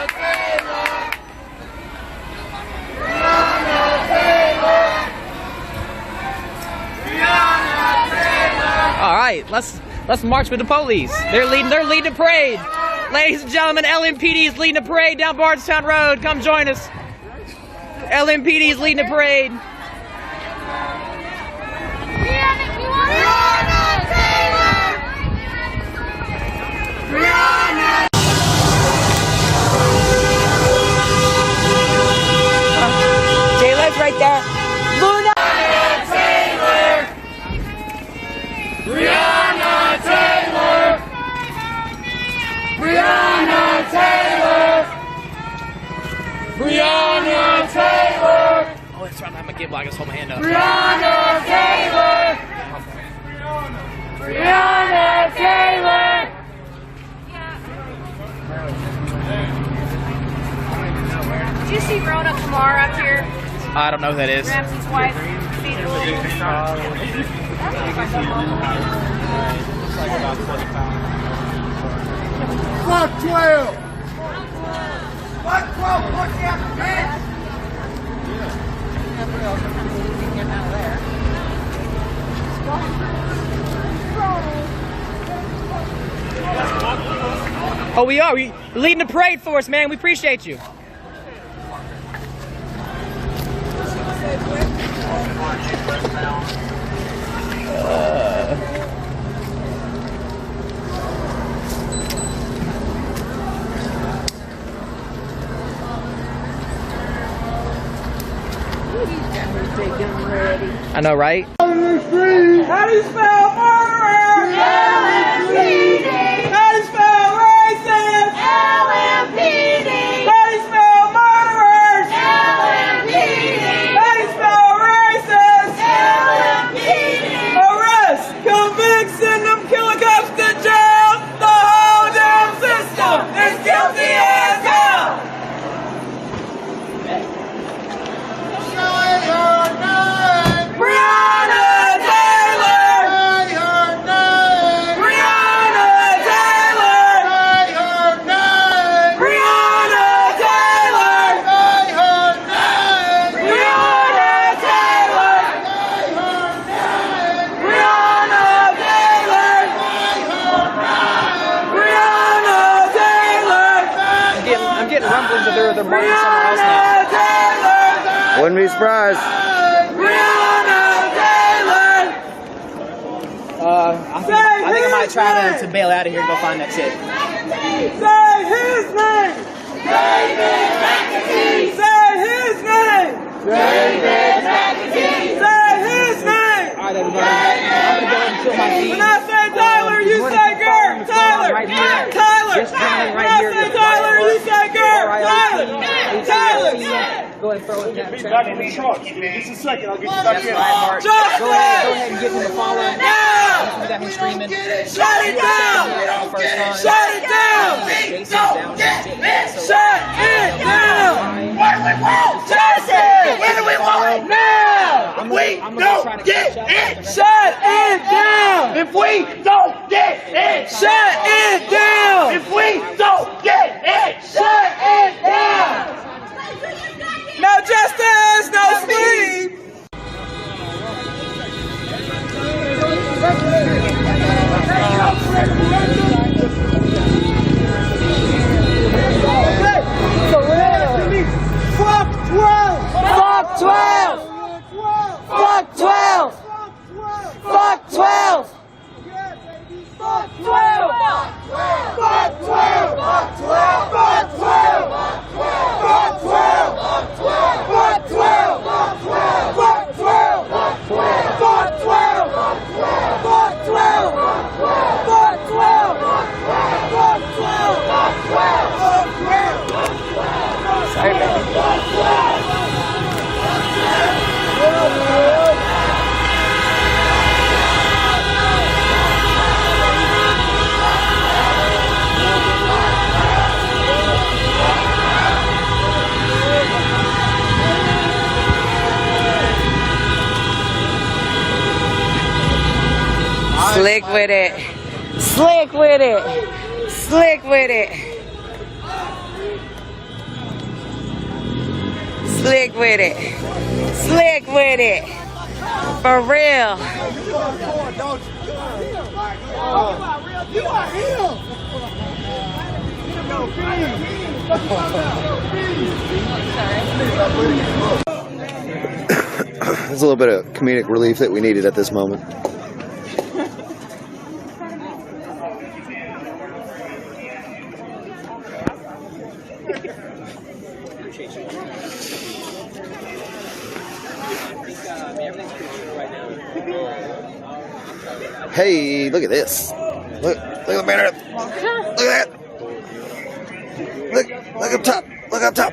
All right, let's Let's march with the police. They're leading a parade. Ladies and gentlemen, LMPD is leading a parade down Bardstown Road. Come join us. LMPD is leading a parade. Jayla's right there. Luna Taylor! Breonna Taylor! Breonna Taylor! Breonna Taylor! Oh, that's right. I'm gonna get black. Just hold my hand up. Breonna Taylor! Breonna Taylor! Did you see Rona Kamar up here? I don't know who that is. Ramsey's wife. Fuck 12! Fuck 12! Push the application! Oh, we are. We're leading the parade for us, man. We appreciate you. I know, right? How do you spell murderer? LMPD! How do you spell racist? LMPD! How do you spell murderers? LMPD! How do you spell racist? LMPD! Arrest, convict, send them killer cops to jail. The whole damn system is guilty as hell. Say her name. Breonna Taylor. Say her name. Breonna Taylor. Say her name. Breonna Taylor. Say her name. Breonna Taylor. Say her name. Breonna Taylor. Say her name. Breonna Taylor. I'm getting rumblings that they're marching somewhere else now. Wouldn't be surprised. I think I might try to bail out of here and go find that chick. Say his name! David McAtee! Say his name! David McAtee! Say his name! Alright, everybody. I'm gonna go ahead and kill my feet. When I say Tyler, you say Gert! Tyler! Right here. Tyler! Just drowning When right I here. say Tyler, you say Gert! Tyler! Tyler! Go ahead and throw it down. Back in the truck. Just a second, I'll get you back in. Mark. Go ahead and give him a follow. Now! You got him screaming. Shut it down! Shut it down! Shut it down! What do we want? Justice! What do we want? Now! If we don't get it, shut it down! If we don't get it, shut it down! If we don't get it, shut it down! No justice, no sleep! Fuck 12! Fuck 12! Fuck 12! Fuck 12! Fuck 12! Fuck 12! Fuck 12! Fuck 12! Fuck 12! Fuck 12! Fuck 12! Fuck 12! Fuck 12! Fuck 12! Fuck 12! Fuck 12! Fuck 12! Fuck 12! Sorry, baby. Slick with it. Slick with it. Slick with it. Slick with it. Slick with it. For real. You are him. There's a little bit of comedic relief that we needed at this moment. Hey, look at this. Look at the banner. Look at that. Look up top. Look up top.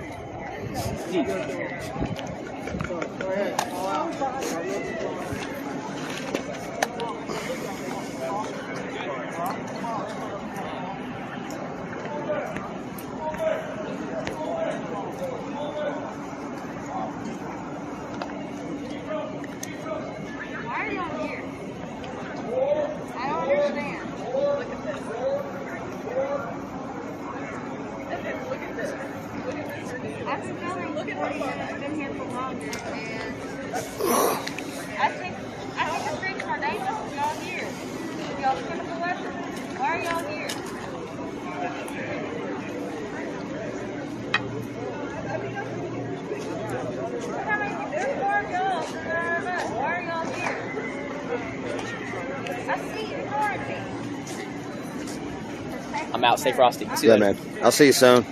I'm out. Stay frosty. See you Yeah, later. man. I'll see you soon.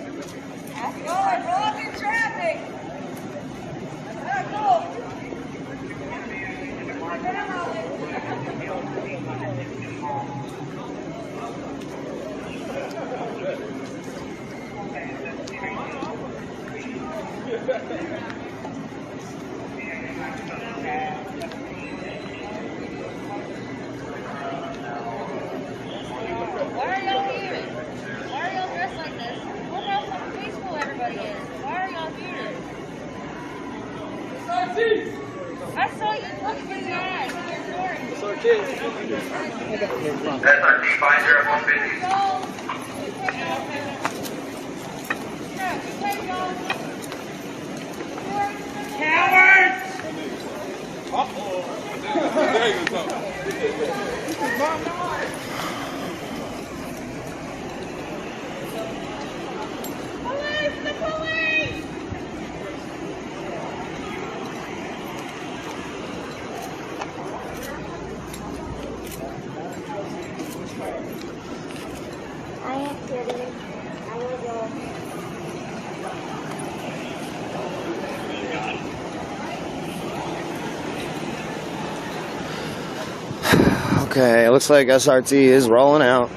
Okay, it looks like SRT is rolling out.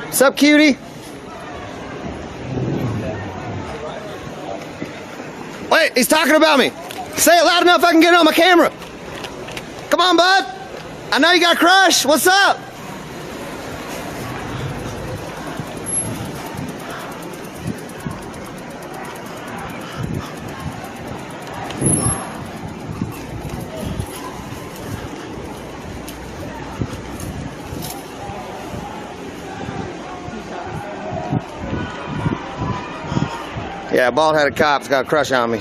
What's up, cutie? Wait, he's talking about me. Say it loud enough I can get it on my camera. Come on, bud. I know you got a crush. What's up? Yeah, bald-headed cop's got a crush on me.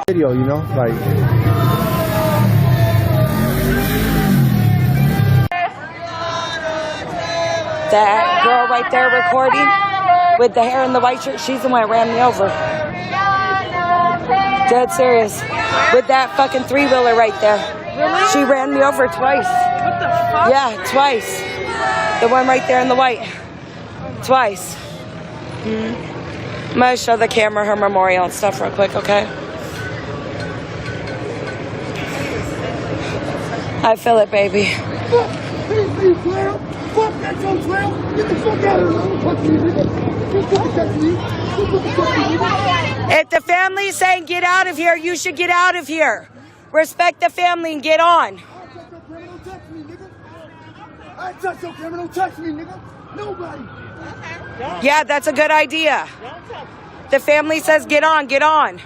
Video, you know, like. That girl right there recording with the hair and the white shirt, she's the one that ran me over. Dead serious. With that fucking three-wheeler right there. Really? She ran me over twice. What the fuck? Yeah, twice. The one right there in the white. Twice. I'm gonna show the camera her memorial and stuff real quick, okay? I feel it, baby. Fuck that Joe 12. Get the fuck out of here. Don't touch me, nigga. Don't fucking touch me. Don't fucking touch me. If the family's saying get out of here, you should get out of here. Respect the family and get on. I ain't touch your camera. Don't touch me, nigga. Nobody. Yeah, that's a good idea. The family says get on, get on.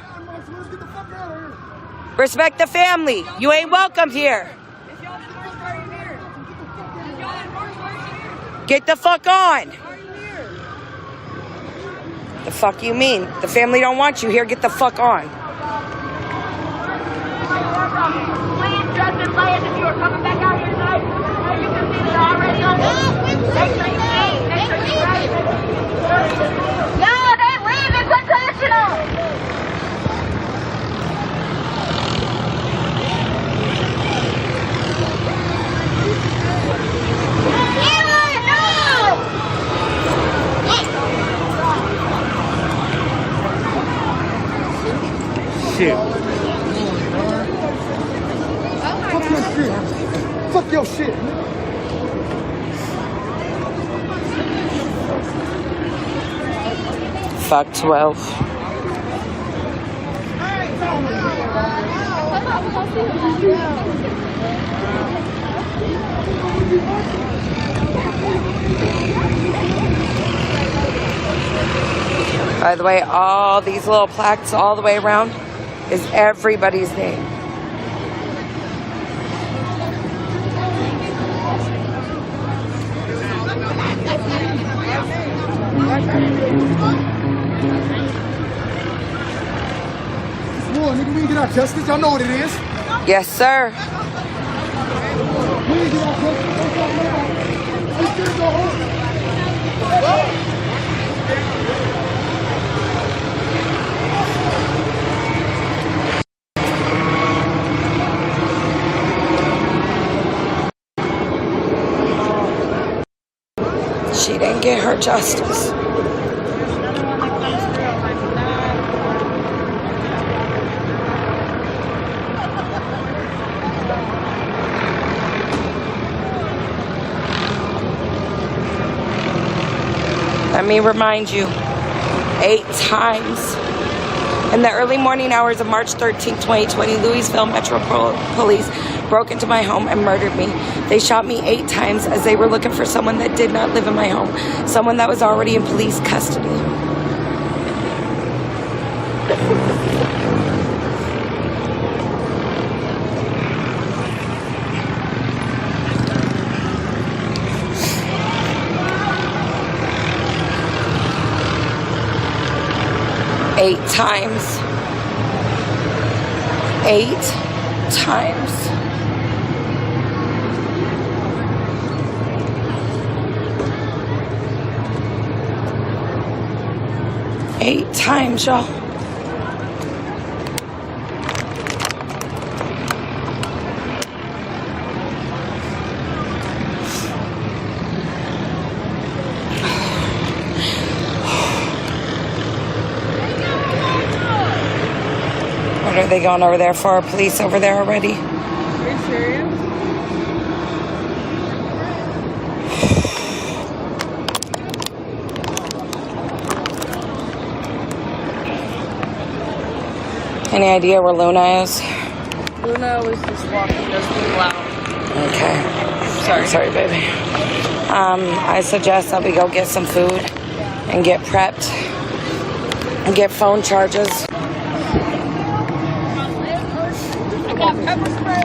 Respect the family. You ain't welcome here. Get the fuck on. The fuck you mean? The family don't want you here. Get the fuck on. Please dress in layers if you are coming back out here tonight. You can see that already on this. Make sure you eat. Make sure you ready. Yo, they leaving. Put tension on. Shit. Fuck your shit. Fuck your shit. Fuck 12. By the way, all these little plaques all the way around is everybody's name. War, nigga, we get our justice. Y'all know what it is. Yes, sir. We get our justice. She didn't get her justice. Let me remind you, 8 times. In the early morning hours of March 13, 2020, Louisville Metro Police broke into my home and murdered me. They shot me 8 times as they were looking for someone that did not live in my home, someone that was already in police custody. Eight times. 8 times. Eight times, y'all. What are they going over there for? Police over there already? Are you serious? Any idea where Luna is? Luna was just walking those people out. Okay. Sorry, baby. I suggest that we go get some food and get prepped and get phone charges. I got pepper spray.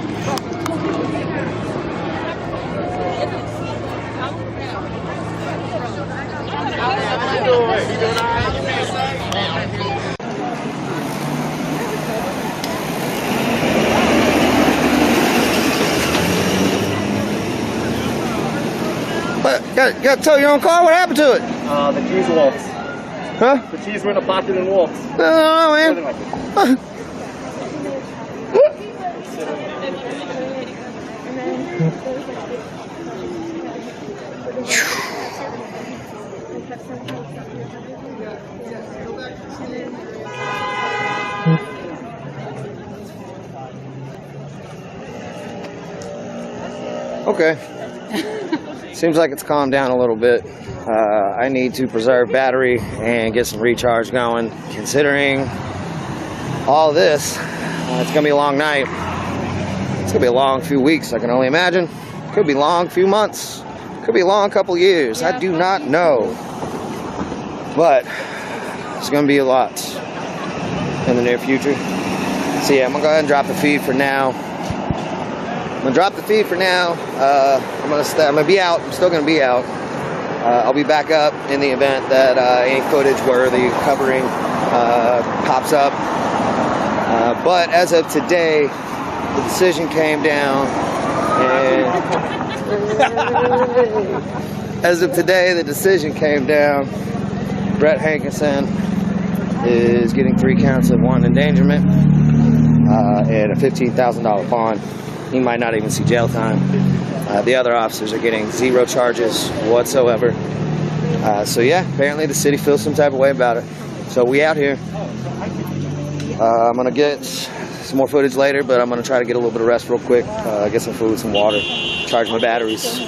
But got to tow your own car? What happened to it? The keys walks. Huh? The keys were in a pocket and walks. No, man. Okay. Seems like it's calmed down a little bit. I need to preserve battery and get some recharge going. Considering all this, it's gonna be a long night. It's gonna be a long few weeks, I can only imagine. Could be long few months. Could be a long couple years. I do not know. But it's gonna be a lot in the near future. So yeah, I'm gonna go ahead and drop the feed for now. I'm gonna be out. I'm still gonna be out. I'll be back up in the event that any footage where the covering pops up. But as of today, the decision came down, and as of today, the decision came down. Brett Hankinson is getting 3 counts of wanton endangerment and a $15,000 bond. He might not even see jail time. The other officers are getting 0 charges whatsoever. So yeah, apparently the city feels some type of way about it. So we out here. I'm gonna get some more footage later, but I'm gonna try to get a little bit of rest real quick, get some food, some water, charge my batteries,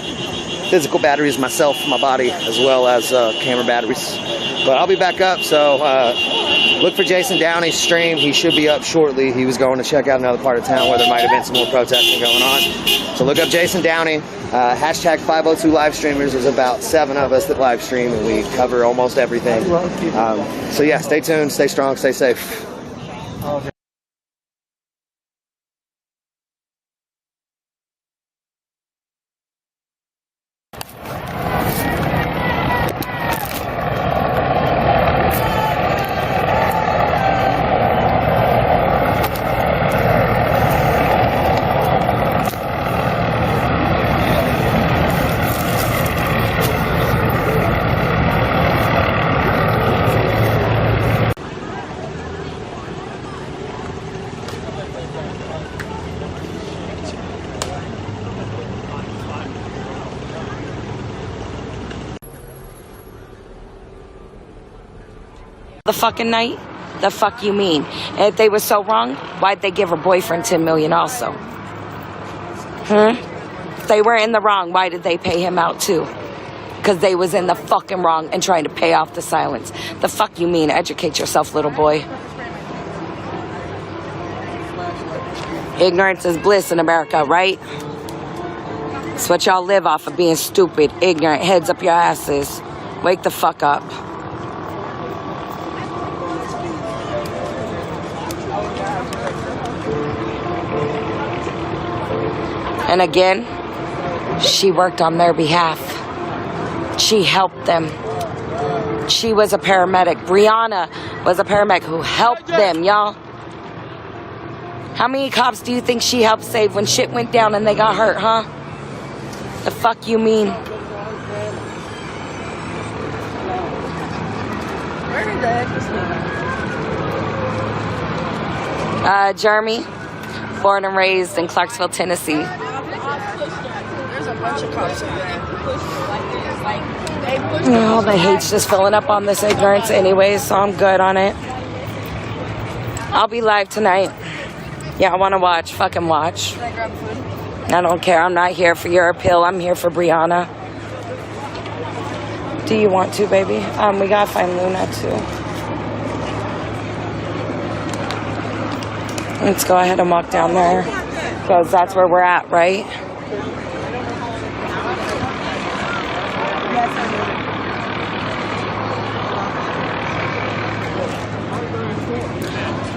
physical batteries myself, my body, as well as camera batteries. But I'll be back up, so look for Jason Downey's stream. He should be up shortly. He was going to check out another part of town where there might have been some more protesting going on. So look up Jason Downey, hashtag 502 live streamers. There's about 7 of us that live stream, and we cover almost everything. So yeah, stay tuned, stay strong, stay safe. The fucking night? The fuck you mean? And if they were so wrong, why'd they give her boyfriend $10 million also? If they were in the wrong, why did they pay him out too? Because they was in the fucking wrong and trying to pay off the silence. The fuck you mean? Educate yourself, little boy. Ignorance is bliss in America, right? It's what y'all live off of, being stupid, ignorant, heads up your asses. Wake the fuck up. And again, she worked on their behalf. She helped them. She was a paramedic. Brianna was a paramedic who helped them, y'all. How many cops do you think she helped save when shit went down and they got hurt, huh? The fuck you mean? Where the heck is he? Jeremy, born and raised in Clarksville, Tennessee. There's a bunch of cops in there. Oh, the hate's just filling up on this ignorance anyway, so I'm good on it. I'll be live tonight. Yeah, I want to watch. Fucking watch. Can I grab food? I don't care. I'm not here for your appeal. I'm here for Brianna. Do you want to, baby? We gotta find Luna, too. Let's go ahead and walk down there, because that's where we're at, right?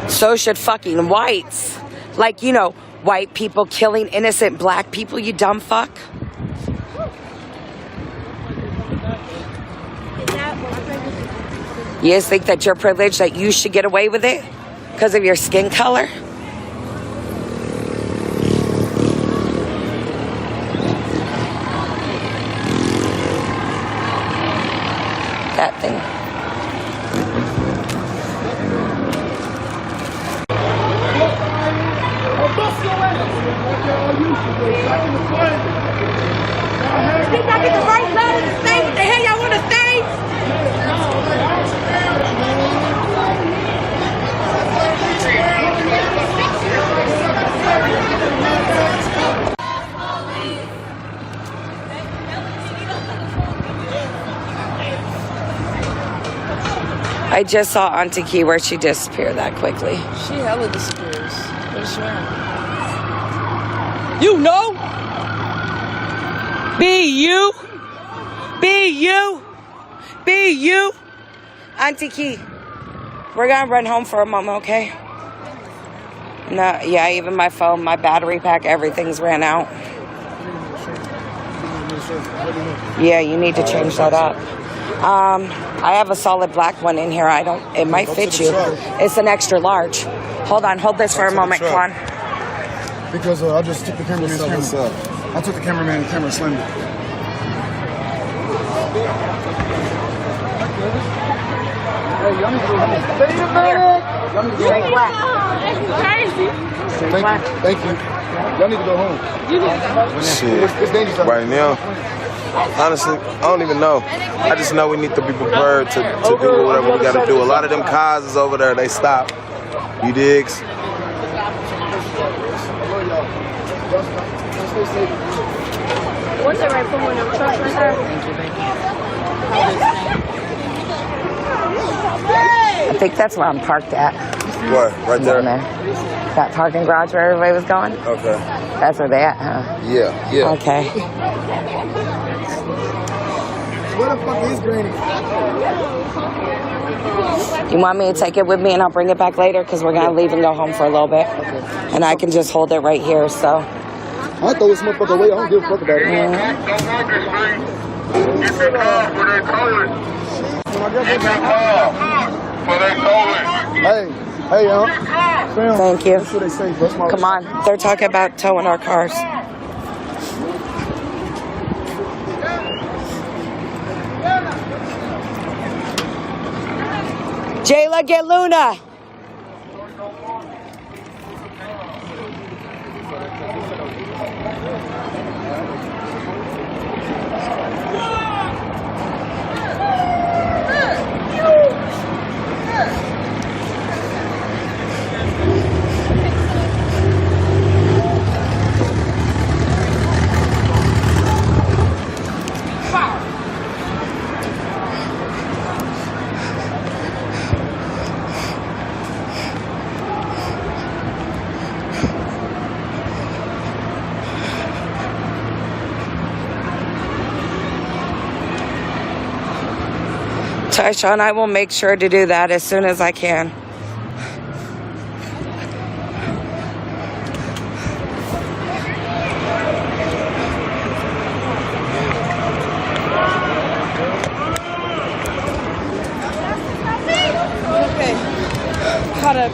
So should fucking whites. Like, you know, white people killing innocent black people, you dumb fuck. You just think that you're privileged, that you should get away with it because of your skin color? That thing. Did y'all get the right side of the stage? What the hell y'all want to stage? I just saw Auntie Key. Where'd she disappear that quickly? She hella disappears. What is she wearing? You know? Be you. Be you. Be you. Auntie Key, we're gonna run home for a moment, okay? No, yeah, even my phone, my battery pack, everything's ran out. Yeah, you need to change that up. I have a solid black one in here. It might fit you. It's an extra large. Hold on, hold this for a moment, Quan. Because I just took the cameraman's camera. I took the cameraman's camera and slammed it. Hey, y'all need to go home. Thank you. Y'all need to go home. Shit. It's dangerous. Right now, honestly, I don't even know. I just know we need to be prepared to do whatever we gotta do. A lot of them cars is over there, they stop. You digs? What's the right phone number? Trust right there. I think that's where I'm parked at. What? Right there? That parking garage where everybody was going? Okay. That's where they at, huh? Yeah. Okay. Where the fuck is Granny? You want me to take it with me and I'll bring it back later? Because we're going to leave and go home for a little bit. And I can just hold it right here, so. I'll throw this motherfucker away. I don't give a fuck about it. Get the car for their calling. Get the car for their calling. Hey, y'all. Thank you. That's what they say. That's my Come on. They're talking about towing our cars. Jayla, get Luna. Tyshawn, I will make sure to do that as soon as I can. Okay. Caught up.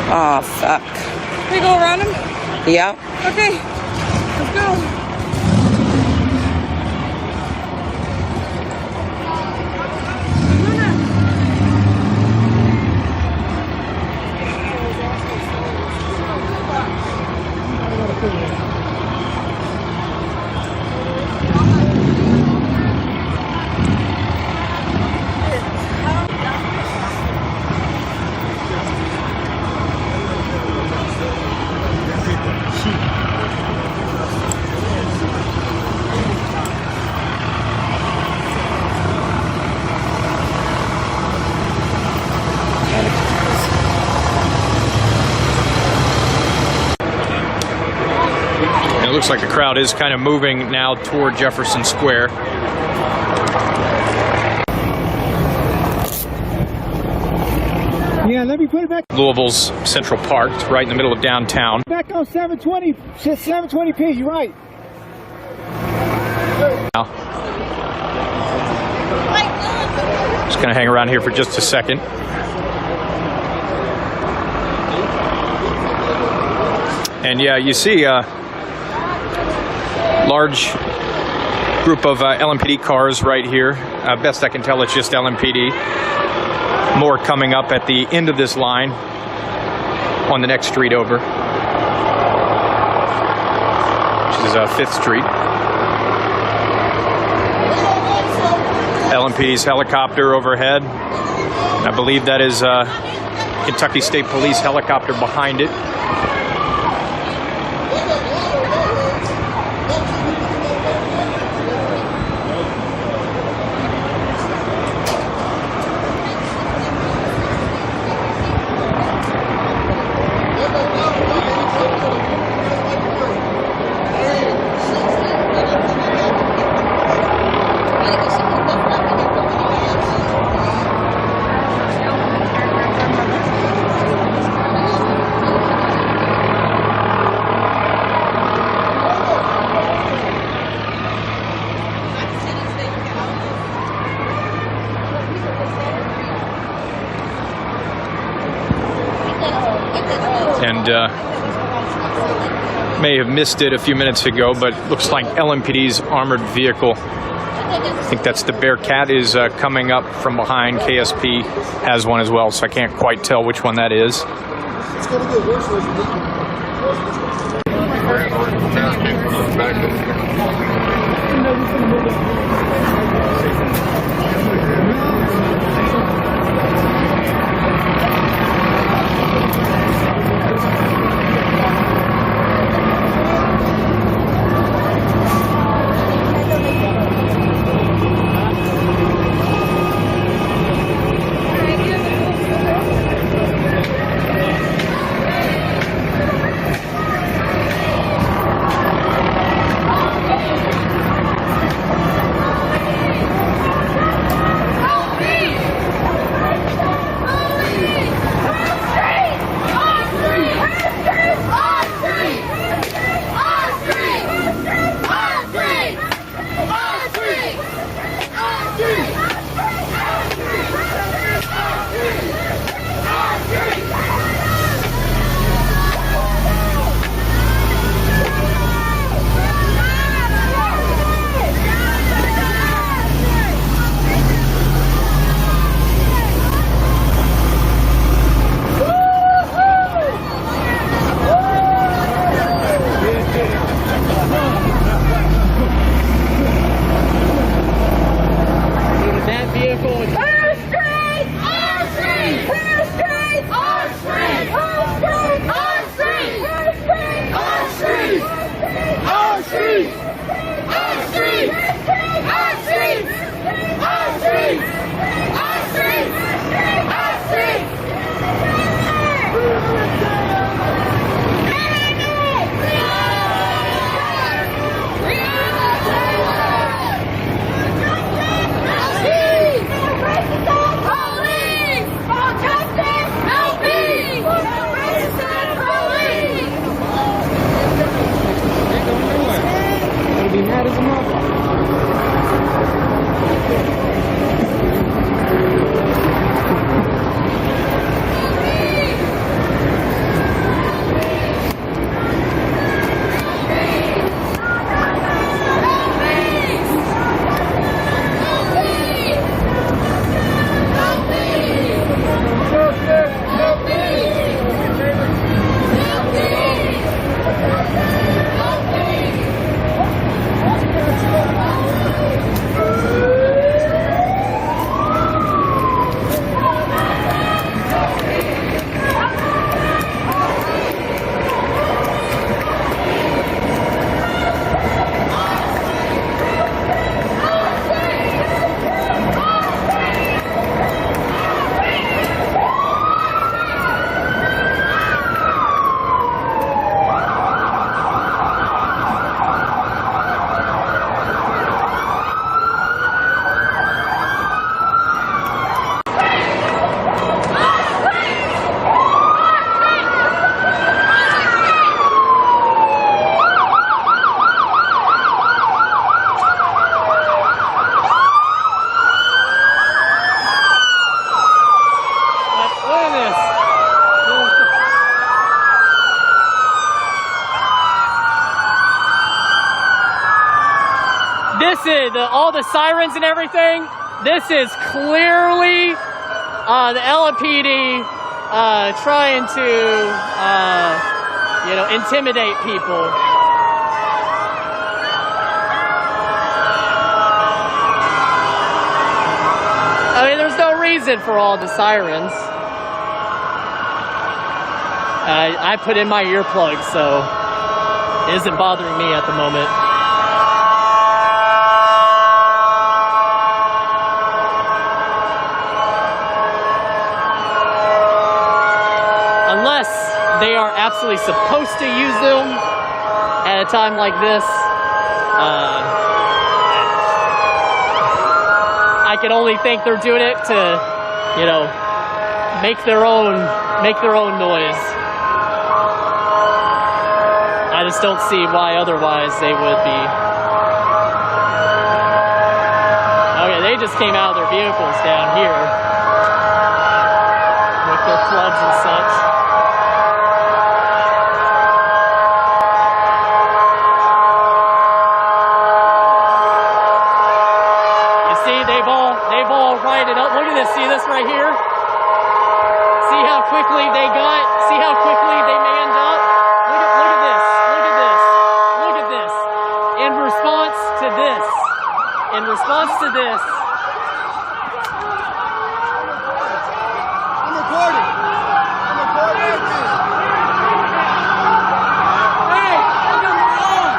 Oh, fuck. We go around him? Yeah. Okay. Let's go. It looks like the crowd is kind of moving now toward Jefferson Square. Yeah, let me put it back. Louisville's Central Park, it's right in the middle of downtown. Back on 720, 720p, you're right. Just going to hang around here for just a second. And yeah, you see a large group of LMPD cars right here. Best I can tell, it's just LMPD. More coming up at the end of this line on the next street over, which is 5th Street. LMPD's helicopter overhead. I believe that is Kentucky State Police helicopter behind it. And may have missed it a few minutes ago, but looks like LMPD's armored vehicle, I think that's the Bearcat, is coming up from behind. KSP has one as well, so I can't quite tell which one that is. It's going to get worse as all the sirens and everything, this is clearly the LMPD trying to, intimidate people. reason for all the sirens. I put in my earplugs, so it isn't bothering me at the moment. Unless they are absolutely supposed to use them at a time like this. I can only think they're doing it to, you know, make their own noise. I just don't see why otherwise they would be. Okay, they just came out of their vehicles down here with their clubs and such. They've all rioted up. Look at this. See this right here? See how quickly they got? See how quickly they manned up? Look at this. Look at this. Look at this. In response to this. In response to this. I'm recording. I'm recording. Hey, I'm on my own.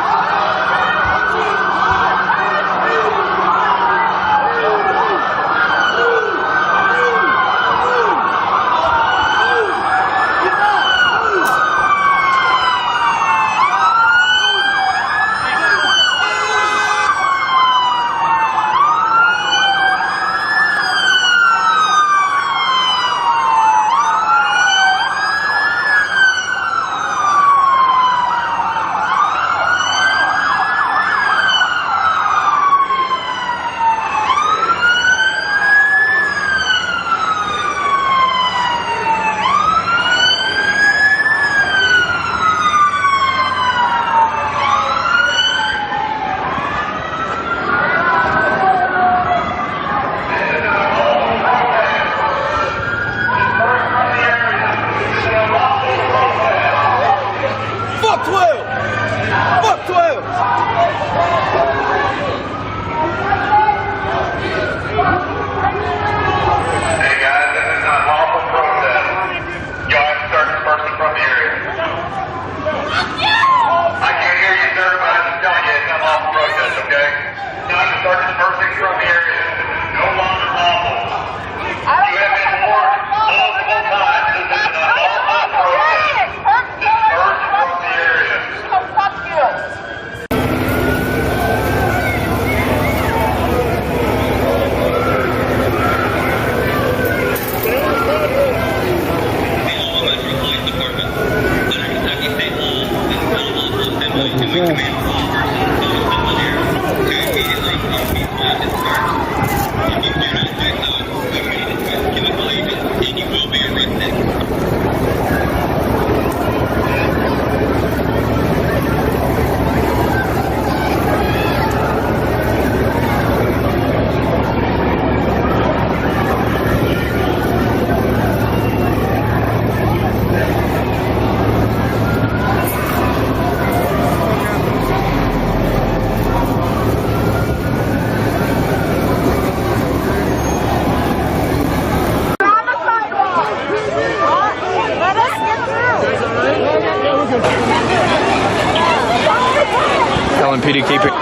LMPD keep it.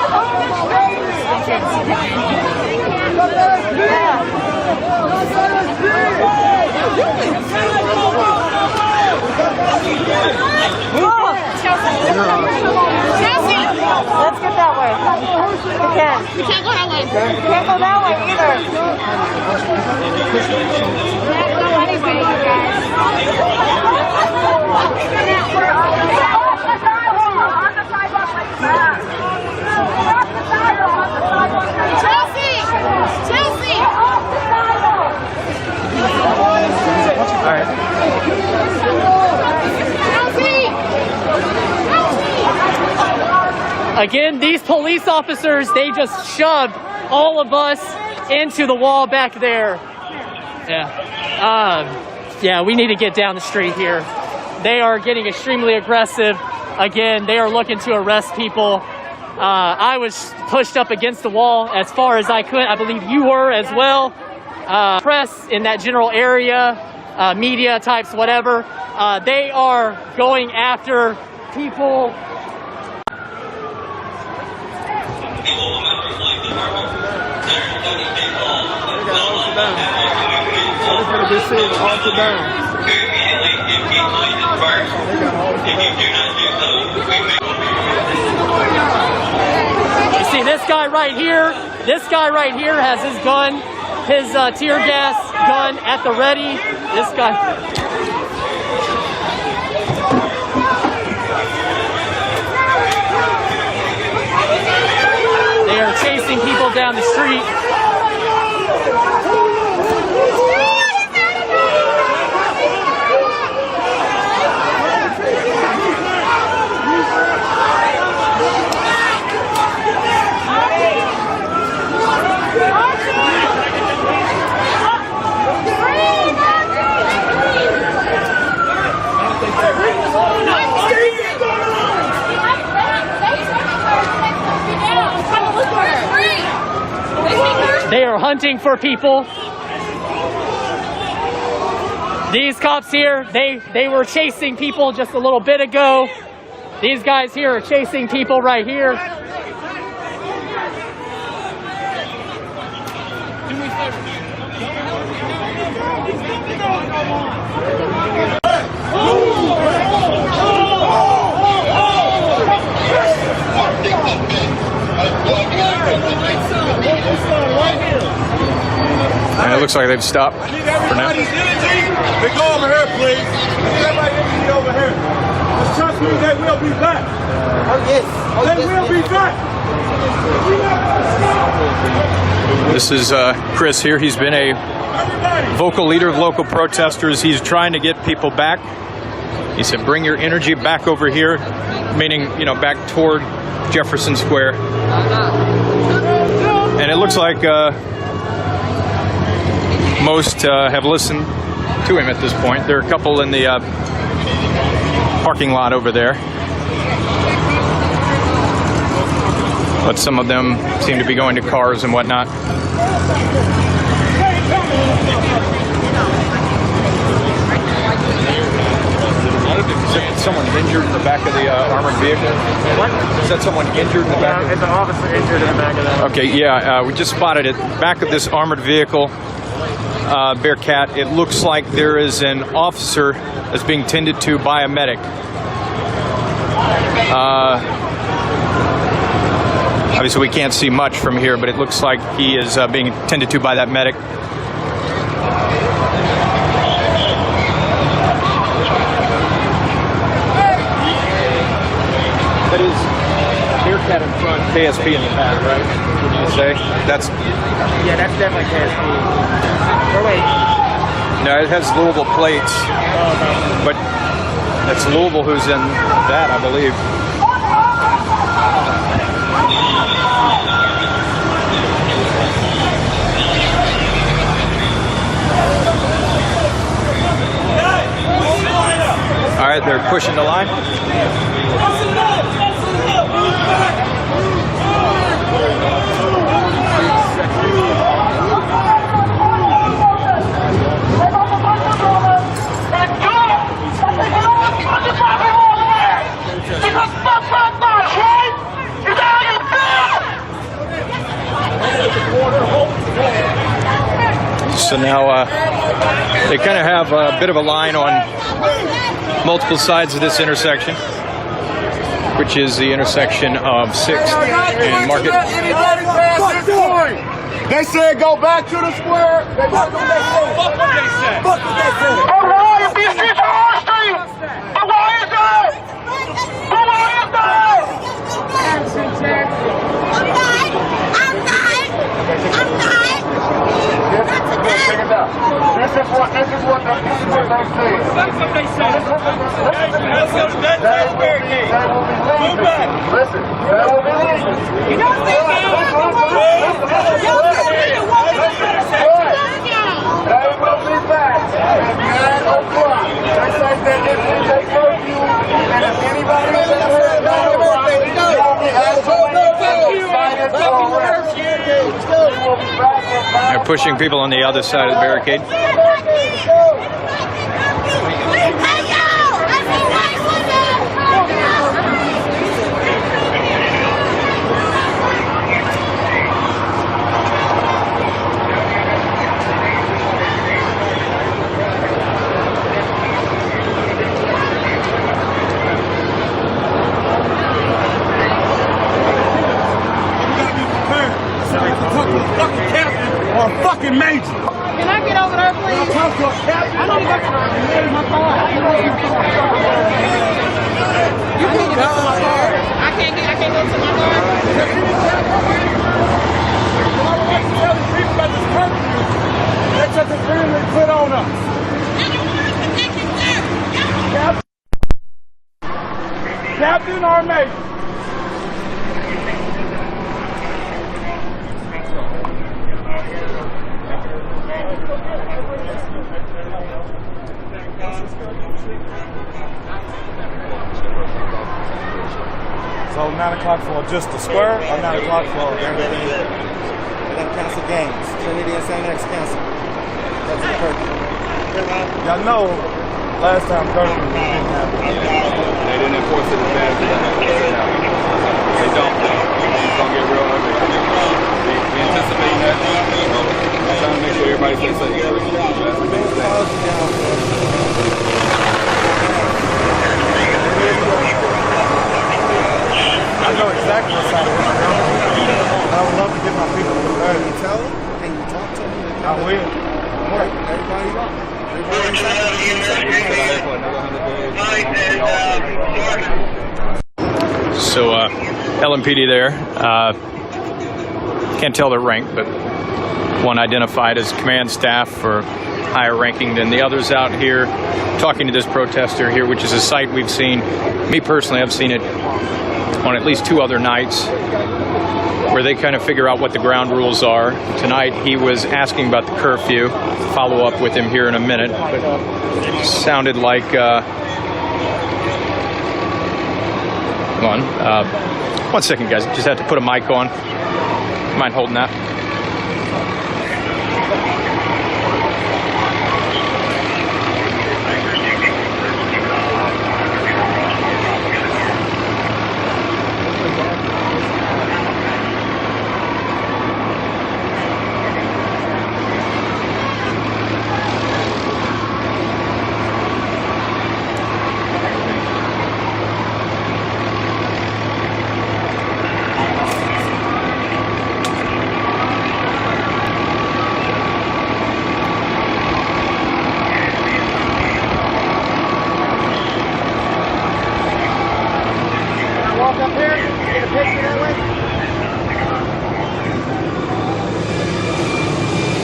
Chelsea! Let's get that way. We can. We can't go that way. We can't go that way either. Let's go anyway, you guys. We're on the sidewalk like that. Off the sidewalk on the sidewalk. Chelsea! Chelsea! Off the sidewalk! All right. Again, these police officers, they just shoved all of us into the wall back there. Yeah, we need to get down the street here. They are getting extremely aggressive. Again, they are looking to arrest people. I was pushed up against the wall as far as I could. I believe you were as well. press in that general area, media types, whatever. They are going after people. You see this guy right here? This guy right here has his gun, his tear gas gun at the ready. This guy. They are chasing people down the street. They are hunting for people. These cops here, they were chasing people just a little bit ago. These guys here are chasing people right here. And it looks like they've stopped for now. Everybody's energy. They go over here, please. Everybody energy over here. Just trust me, they will be back. Oh, yes. They will be back. This is Chris here. He's been a vocal leader of local protesters. He's trying to get people back. He said, bring your energy back over here, meaning, you know, back toward Jefferson Square. And it looks like most have listened to him at this point. There are a couple in the parking lot over there. But some of them seem to be going to cars and whatnot. Is someone injured in the back of the armored vehicle? What? Is that someone injured in the back? It's an officer injured in the back of that. Okay, yeah, we just spotted it. Back of this armored vehicle, Bearcat, it looks like there is an officer that's being tended to by a medic. Obviously, we can't see much from here, but it looks like he is being tended to by that medic. That is Bearcat in front, KSP in the back, right? What do you say? That's... Yeah, that's definitely KSP. Or wait. No, it has Louisville plates. But it's Louisville who's in that, I believe. All right, they're pushing the line. So now they kind of have a bit of a line on multiple sides of this intersection, which is the intersection of 6th and Market. They said go back to the square. They fuck what they said. Fuck what they said. Fuck what they said. Why is these streets on our street? Why is that? Why is that? I'm not. Check it out. This is what they said. That's what they said. They will be leaving. Listen, they will be leaving. You don't think they will be They will be back at 9 o'clock. They say that if they curfew, and if anybody is at 9 o'clock, you will be asked to leave. They will be back They're pushing people on the other side of the barricade. Or a fucking major. Can I get over there, please? Talk to a captain. I need to go to my car. You can get to my car. I can't go to my car. That's what the family put on us. Captain or major? So 9 o'clock for just the square, or 9 o'clock for everything? They're going to cancel games. Trinity and St. X cancel. That's the purpose. Y'all know last time curfew didn't happen. They didn't enforce it as bad as they don't. It's going to get real ugly. We anticipate that. I'm trying to make sure everybody stays safe. That's the biggest thing. I know exactly what's happening. I would love to get my people prepared. Can you tell them? Can you talk to them? I will. So LMPD there. Can't tell their rank, but one identified as command staff for higher ranking than the others out here, talking to this protester here, which is a sight we've seen. Me personally, I've seen it on at least 2 other nights where they kind of figure out what the ground rules are. Tonight he was asking about the curfew. Follow up with him here in a minute, but it sounded like one second, guys, just have to put a mic on. Mind holding that?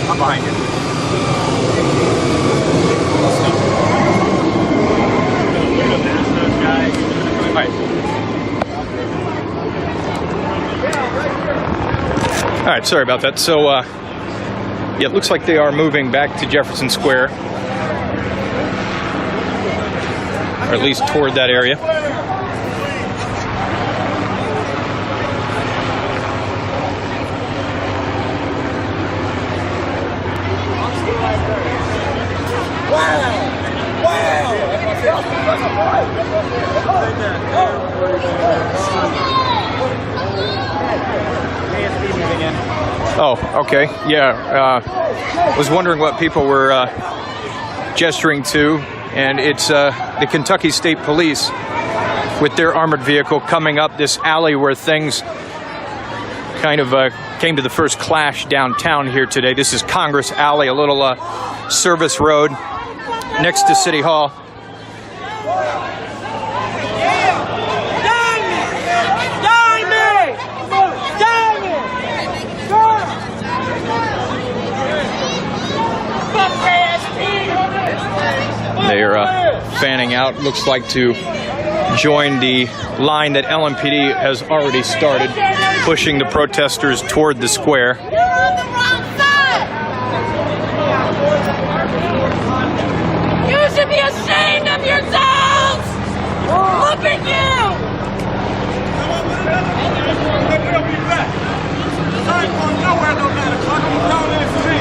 I'm behind you. All right, sorry about that. So, yeah, it looks like they are moving back to Jefferson Square, or at least toward that area. Oh, okay. Yeah. Was wondering what people were gesturing to, and it's the Kentucky State Police with their armored vehicle coming up this alley where things kind of came to the first clash downtown here today. This is Congress Alley, a little service road next to City Hall. They're fanning out, looks like to join the line that LMPD has already started, pushing the protesters toward the square. You're on the wrong side! You should be ashamed of yourselves! Look at you! I ain't going nowhere no 9 o'clock. I'm down there for me.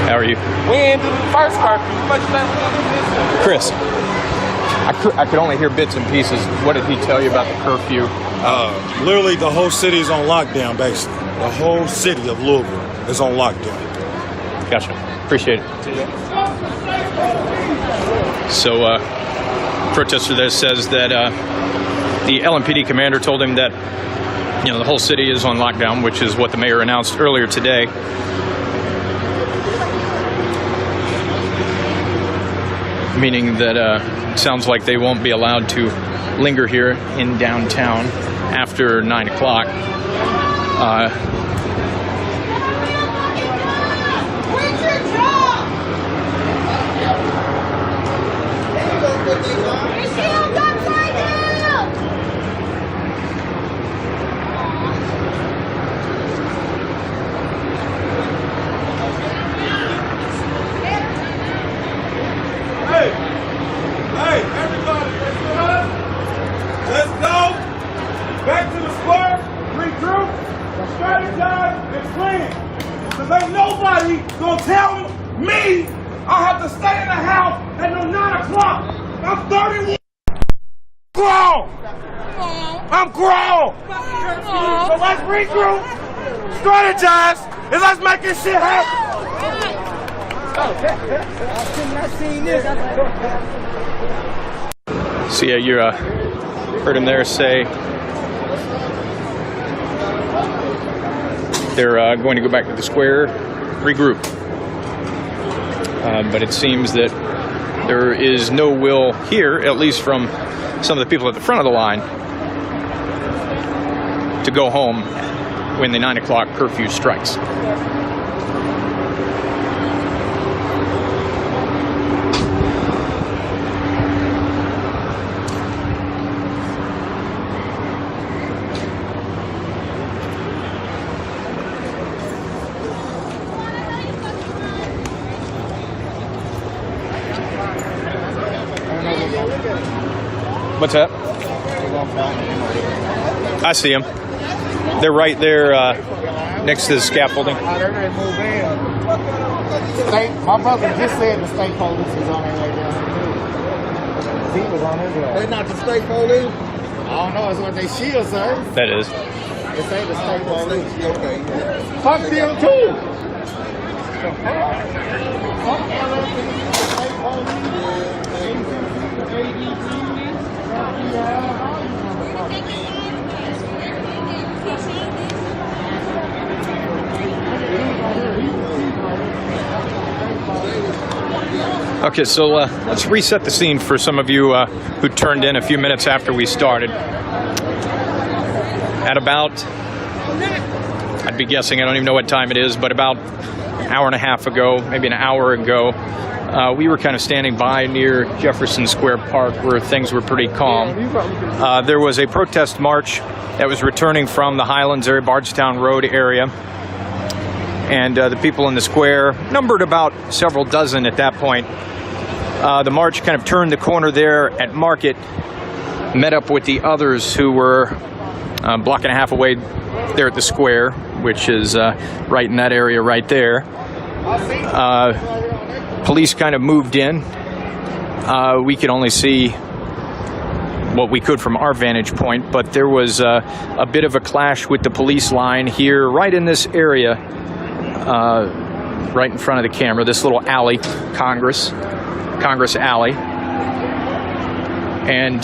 How are you? We ain't do the first curfew. Much less Chris, I could only hear bits and pieces. What did he tell you about the curfew? Literally, the whole city is on lockdown, basically. The whole city of Louisville is on lockdown. Gotcha. Appreciate it. So, protester there says that the LMPD commander told him that, you know, the whole city is on lockdown, which is what the mayor announced earlier today. Meaning that it sounds like they won't be allowed to linger here in downtown after 9 o'clock. Hey, everybody, let's go. Back to the square, regroup, strategize, and plan. Because ain't nobody gonna tell me I have to stay in the house at no 9 o'clock. I'm 31. Grown. I'm grown. So let's regroup, strategize, and let's make this shit happen. So yeah, you heard him there say they're going to go back to the square, regroup. But it seems that there is no will here, at least from some of the people at the front of the line, to go home when the 9 o'clock curfew strikes. What's that? I see them. They're right there next to the scaffolding. My brother just said the state police is on their way down. He was on his way. They not the state police? I don't know. It's what they shield say. That is. They say the state police. Okay. Fuck them too. Okay, so let's reset the scene for some of you who turned in a few minutes after we started. At about, I'd be guessing, I don't even know what time it is, but about an hour and a half ago, maybe an hour ago, we were kind of standing by near Jefferson Square Park where things were pretty calm. There was a protest march that was returning from the Highlands area, Bardstown Road area. And the people in the square numbered about several dozen at that point. The march kind of turned the corner there at Market, met up with the others who were a block and a half away there at the square, which is right in that area right there. Police kind of moved in. We could only see what we could from our vantage point, but there was a bit of a clash with the police line here right in this area. Right in front of the camera, this little alley, Congress Alley. And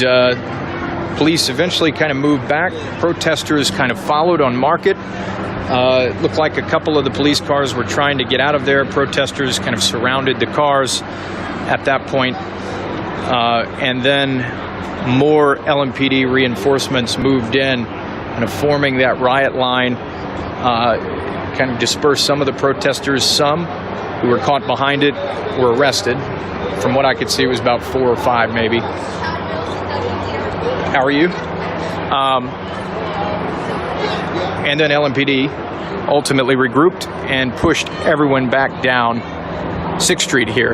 police eventually kind of moved back. Protesters kind of followed on Market. It looked like a couple of the police cars were trying to get out of there. Protesters kind of surrounded the cars at that point. And then more LMPD reinforcements moved in, kind of forming that riot line. Kind of dispersed some of the protesters. Some who were caught behind it were arrested. From what I could see, it was about 4 or 5 maybe. How are you? And then LMPD ultimately regrouped and pushed everyone back down 6th Street here,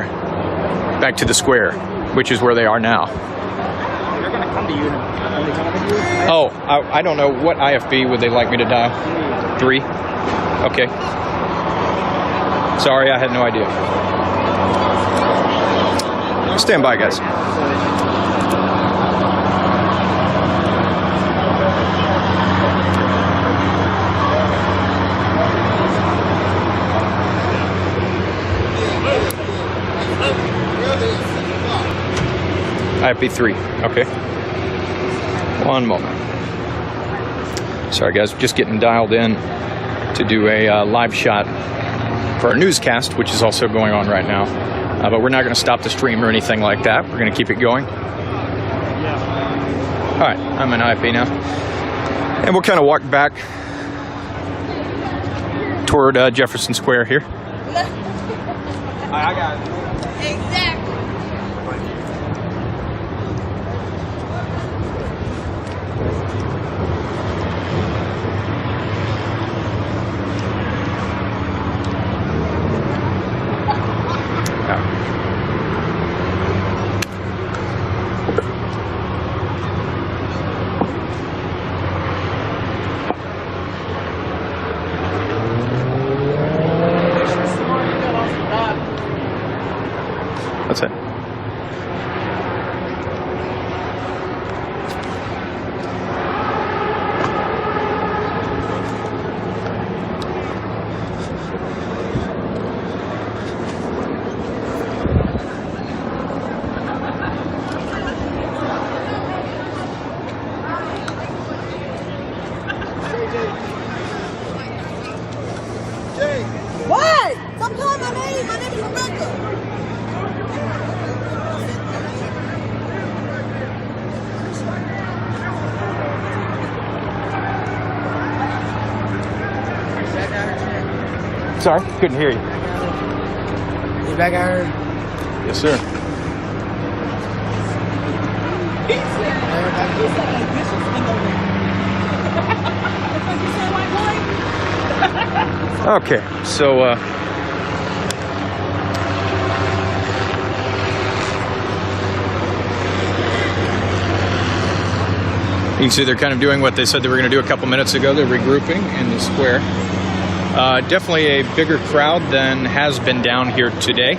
back to the square, which is where they are now. They're going to come do you know? Have they contacted you? Oh, I don't know. What IFB would they like me to dial? 3? Okay. Sorry, I had no idea. Stand by, guys. IFB 3. Okay. One moment. Sorry, guys. Just getting dialed in to do a live shot for our newscast, which is also going on right now. But we're not going to stop the stream or anything like that. We're going to keep it going. All right. I'm in IFB now. And we'll kind of walk back toward Jefferson Square here. I got it. Exactly. That's it. What? Stop calling my name. My name is Rebecca. Sorry, couldn't hear you. You back out here? Yes, sir. Okay, so you can see they're kind of doing what they said they were going to do a couple minutes ago. They're regrouping in the square. Definitely a bigger crowd than has been down here today.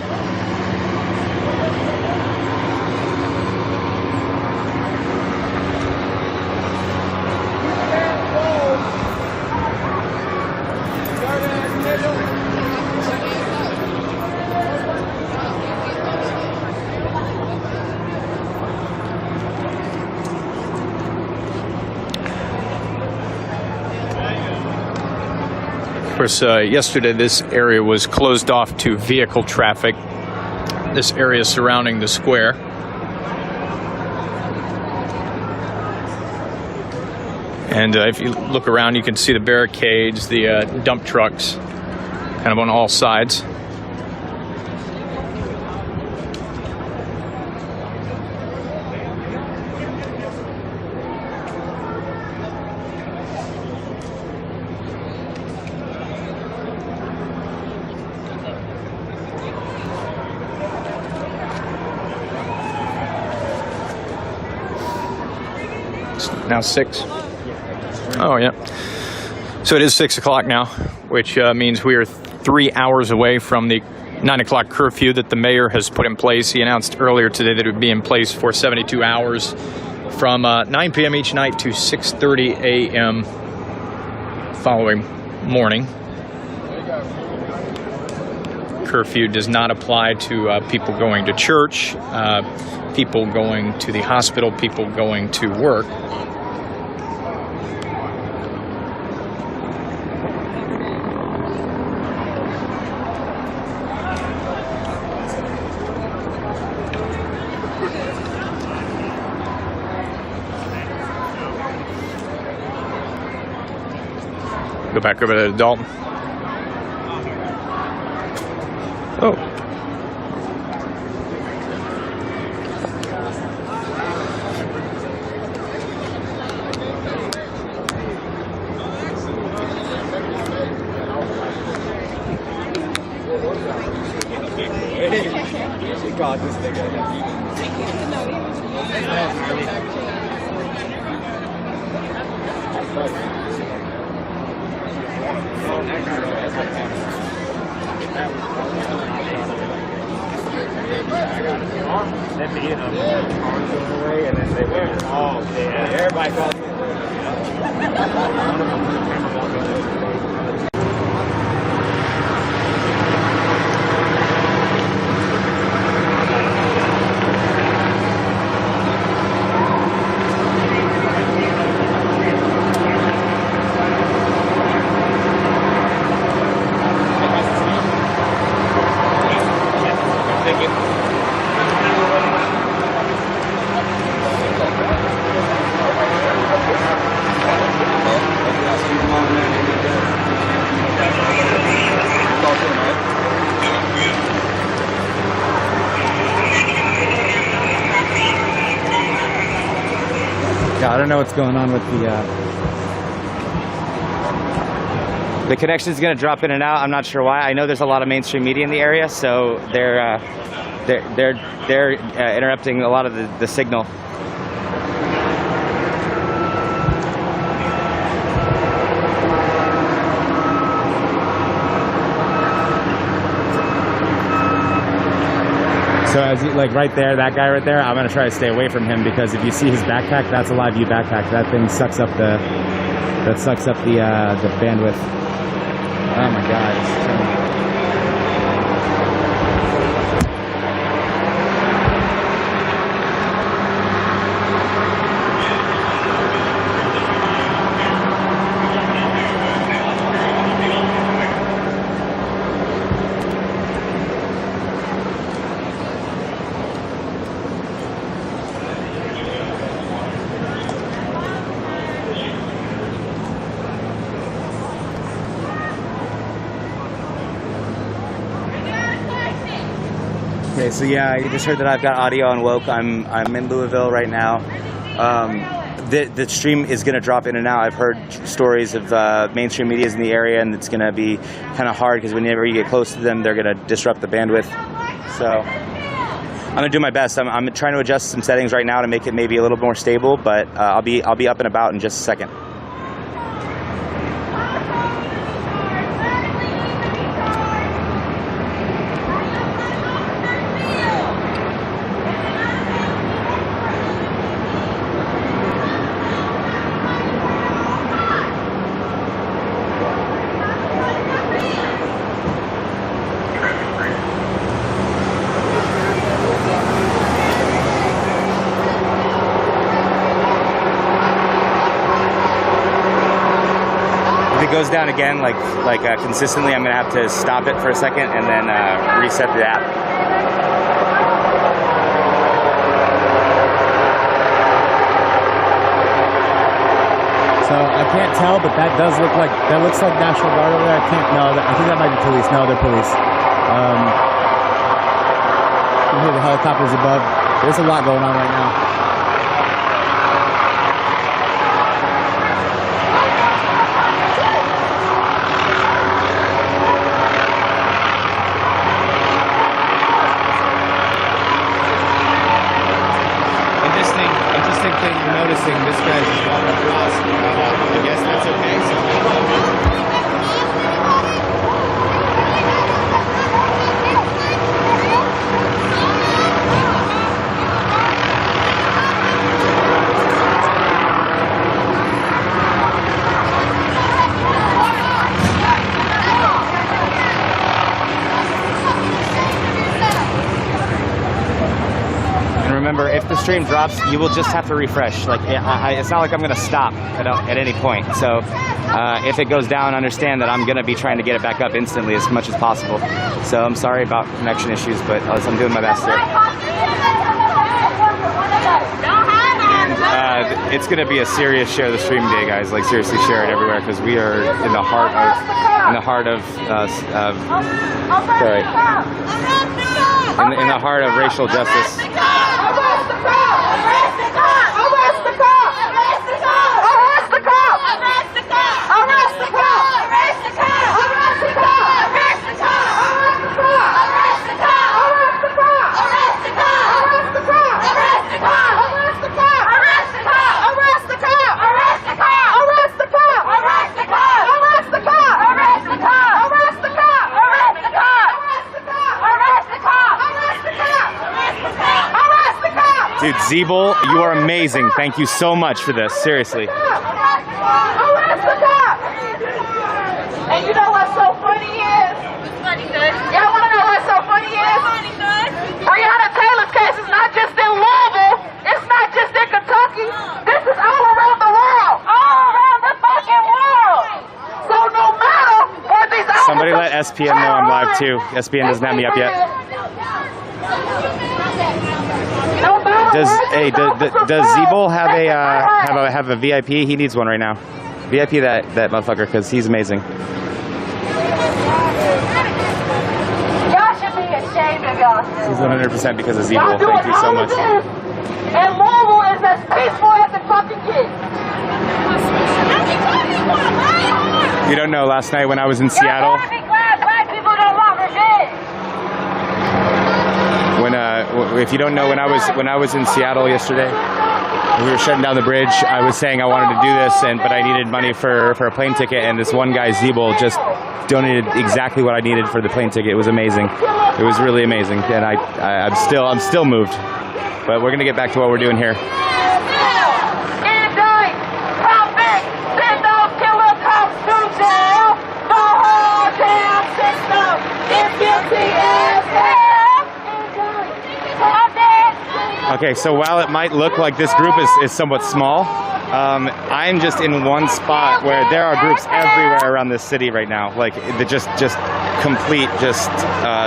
Of course, yesterday this area was closed off to vehicle traffic, this area surrounding the square. And if you look around, you can see the barricades, the dump trucks, kind of on all sides. Now 6. Oh, yeah. So it is 6 o'clock now, which means we are 3 hours away from the 9 o'clock curfew that the mayor has put in place. He announced earlier today that it would be in place for 72 hours from 9 p.m. each night to 6:30 a.m. following morning. Curfew does not apply to people going to church, people going to the hospital, people going to work. Go back over to Dalton. Oh. She caught this nigga. Then me and them cars going away, and then they went. Oh, yeah. Everybody calls me. I don't know what's going on with the connection's going to drop in and out. I'm not sure why. I know there's a lot of mainstream media in the area, so they're interrupting a lot of the signal. So as you, like right there, that guy right there, I'm gonna try to stay away from him because if you see his backpack, that's a live view backpack. That thing sucks up the bandwidth. Oh my God. Okay, so yeah, you just heard that I've got audio on Woke. I'm in Louisville right now. The stream is going to drop in and out. I've heard stories of mainstream media's in the area, and it's going to be kind of hard because whenever you get close to them, they're going to disrupt the bandwidth. So I'm going to do my best. I'm trying to adjust some settings right now to make it maybe a little more stable, but I'll be up and about in just a second. Goes down again like consistently, I'm gonna have to stop it for a second and then reset the app. So I can't tell, but that looks like National Guard over there. I think that might be police. No, they're police. You hear the helicopters above. There's a lot going on right now. Noticing this guy's just walking across. I guess that's okay. Remember, if the stream drops, you will just have to refresh. Like, it's not like I'm going to stop at any point. So if it goes down, understand that I'm going to be trying to get it back up instantly as much as possible. So I'm sorry about connection issues, but I'm doing my best here. And it's going to be a serious share the stream day, guys. Like, seriously, share it everywhere because we are in the heart of racial justice. Arrest the Dude, Zeeble, you are amazing. Thank you so much for this. Seriously. Arrest the cop! And you know what's so funny is? Y'all wanna know what's so funny is? Breonna Taylor's case is not just in Louisville. It's not just in Kentucky. This is all around the world. All around the fucking world. So no matter what these Somebody let SPN know I'm live too. SPN doesn't have me up yet. Does Zeeble have a VIP? He needs one right now. VIP that motherfucker because he's amazing. Y'all should be ashamed of yourselves. He's 100% because of Zeeble. Thank you so much. And Louisville is as peaceful as it fucking gets. You don't know, last night when I was in Seattle, Y'all gotta be glad black people no longer dead. if you don't know, when I was in Seattle yesterday, we were shutting down the bridge. I was saying I wanted to do this, but I needed money for a plane ticket, and this one guy, Zeeble, just donated exactly what I needed for the plane ticket. It was amazing. It was really amazing, and I'm still moved. But we're gonna get back to what we're doing here. Indict, convict, send those killer cops to jail. The whole damn system is guilty as hell. Okay, so while it might look like this group is somewhat small, I'm just in one spot where there are groups everywhere around this city right now. Like just complete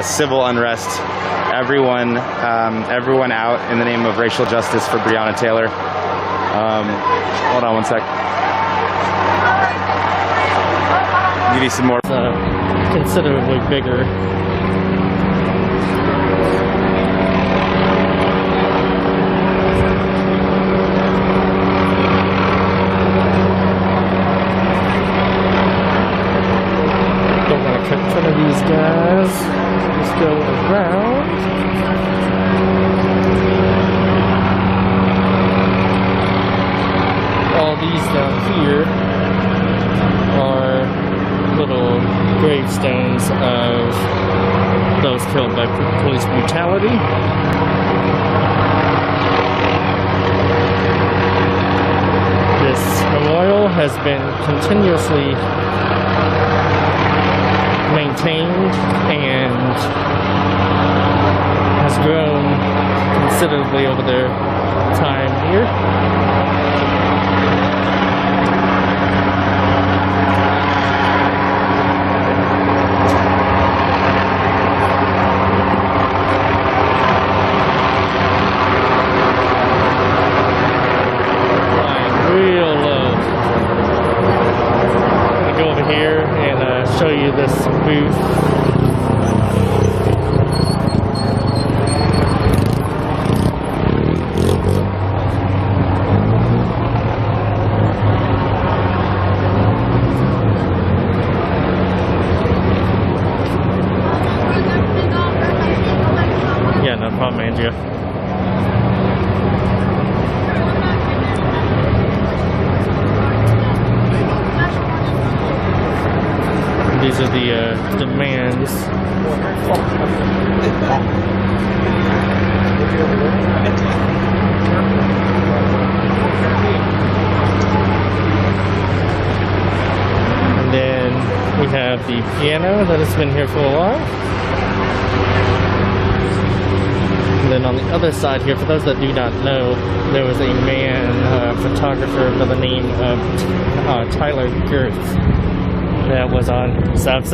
civil unrest. Everyone out in the name of racial justice for Breonna Taylor. Hold on one sec. Give you some more. Considerably bigger. Don't want to cut in front of these guys. Just go around. All these down here are little gravestones of those killed by police brutality. This memorial has been continuously maintained and has grown considerably over their time here. Real low. I'm gonna go over here and show you this booth. Yeah, no problem, Andrea. These are the demands. And then we have the piano that has been here for a while. And then on the other side here, for those that do not know, there was a man, photographer by the name of Tyler Girth. That was on Sup.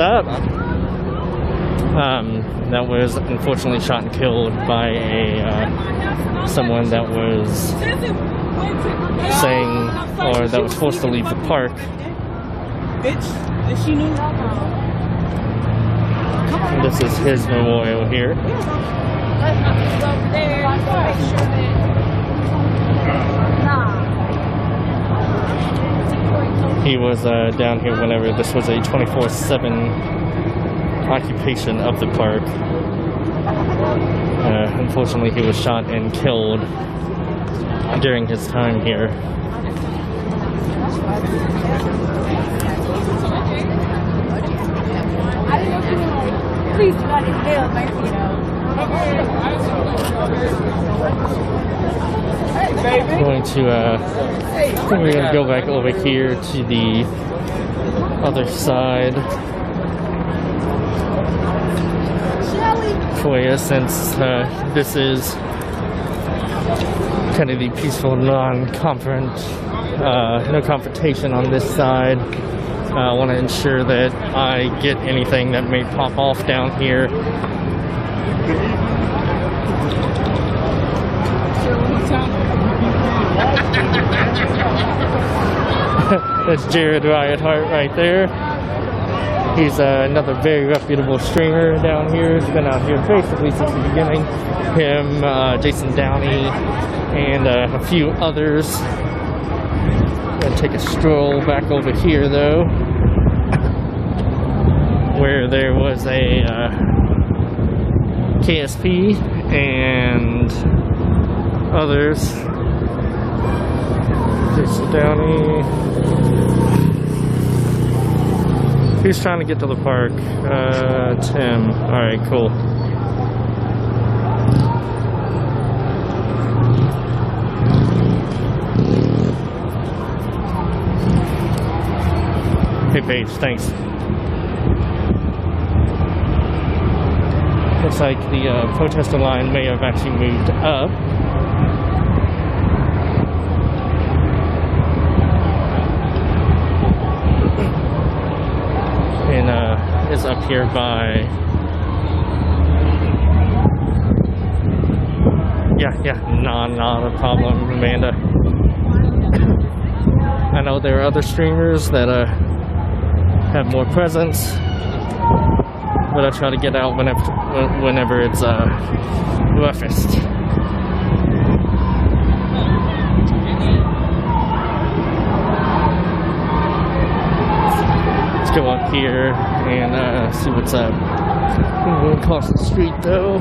That was unfortunately shot and killed by someone that was saying, or that was forced to leave the park. Bitch, and she knew. And this is his memorial here. He was down here whenever this was a 24/7 occupation of the park. Unfortunately, he was shot and killed during his time here. Please do not inhale my, Going to, I think we're going to go back over here to the other side. Foyer, since this is kind of the peaceful, no confrontation on this side. I want to ensure that I get anything that may pop off down here. That's Jared Riothart right there. He's another very reputable streamer down here. He's been out here basically since the beginning. Him, Jason Downey, and a few others. Gonna take a stroll back over here though, where there was a KSP and others. Jason Downey. Who's trying to get to the park? Tim. Alright, cool. Hey, Paige, thanks. Looks like the protester line may have actually moved up. And is up here by, yeah, not a problem, Amanda. I know there are other streamers that have more presence, but I try to get out whenever it's roughest. Go up here and see what's up. I'm going across the street though.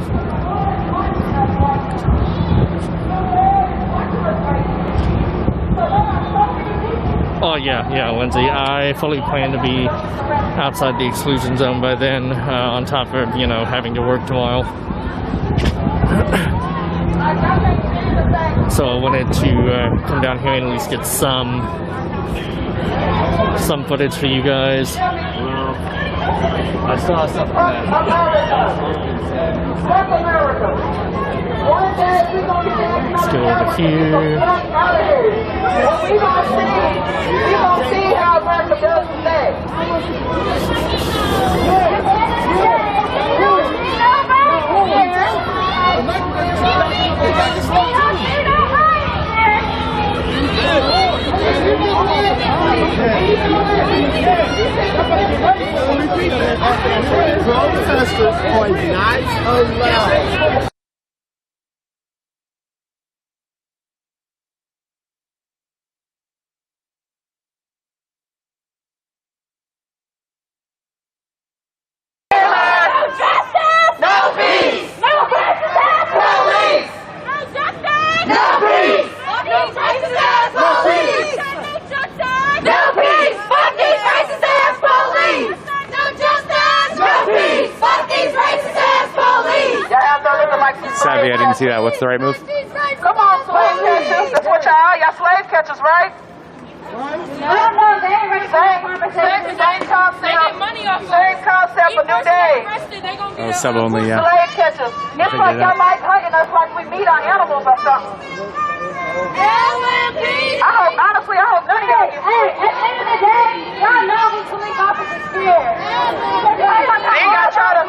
Oh yeah, Lindsay. I fully plan to be outside the exclusion zone by then, on top of, having to work tomorrow. So I wanted to come down here and at least get some footage for you guys. Well, I saw something that let's go over here. We gonna see how America does today. Protesters are not allowed. Savvy, I didn't see that. What's the right move? Come on, slave catchers. That's what y'all slave catchers, right? Same concept, a new day. Oh, sub only, yeah. Slave catchers. It's like y'all like hunting us like we meat on animals or something. Honestly, I hope none of y'all get food. At the end of the day, y'all know we police officers scared. Then y'all try to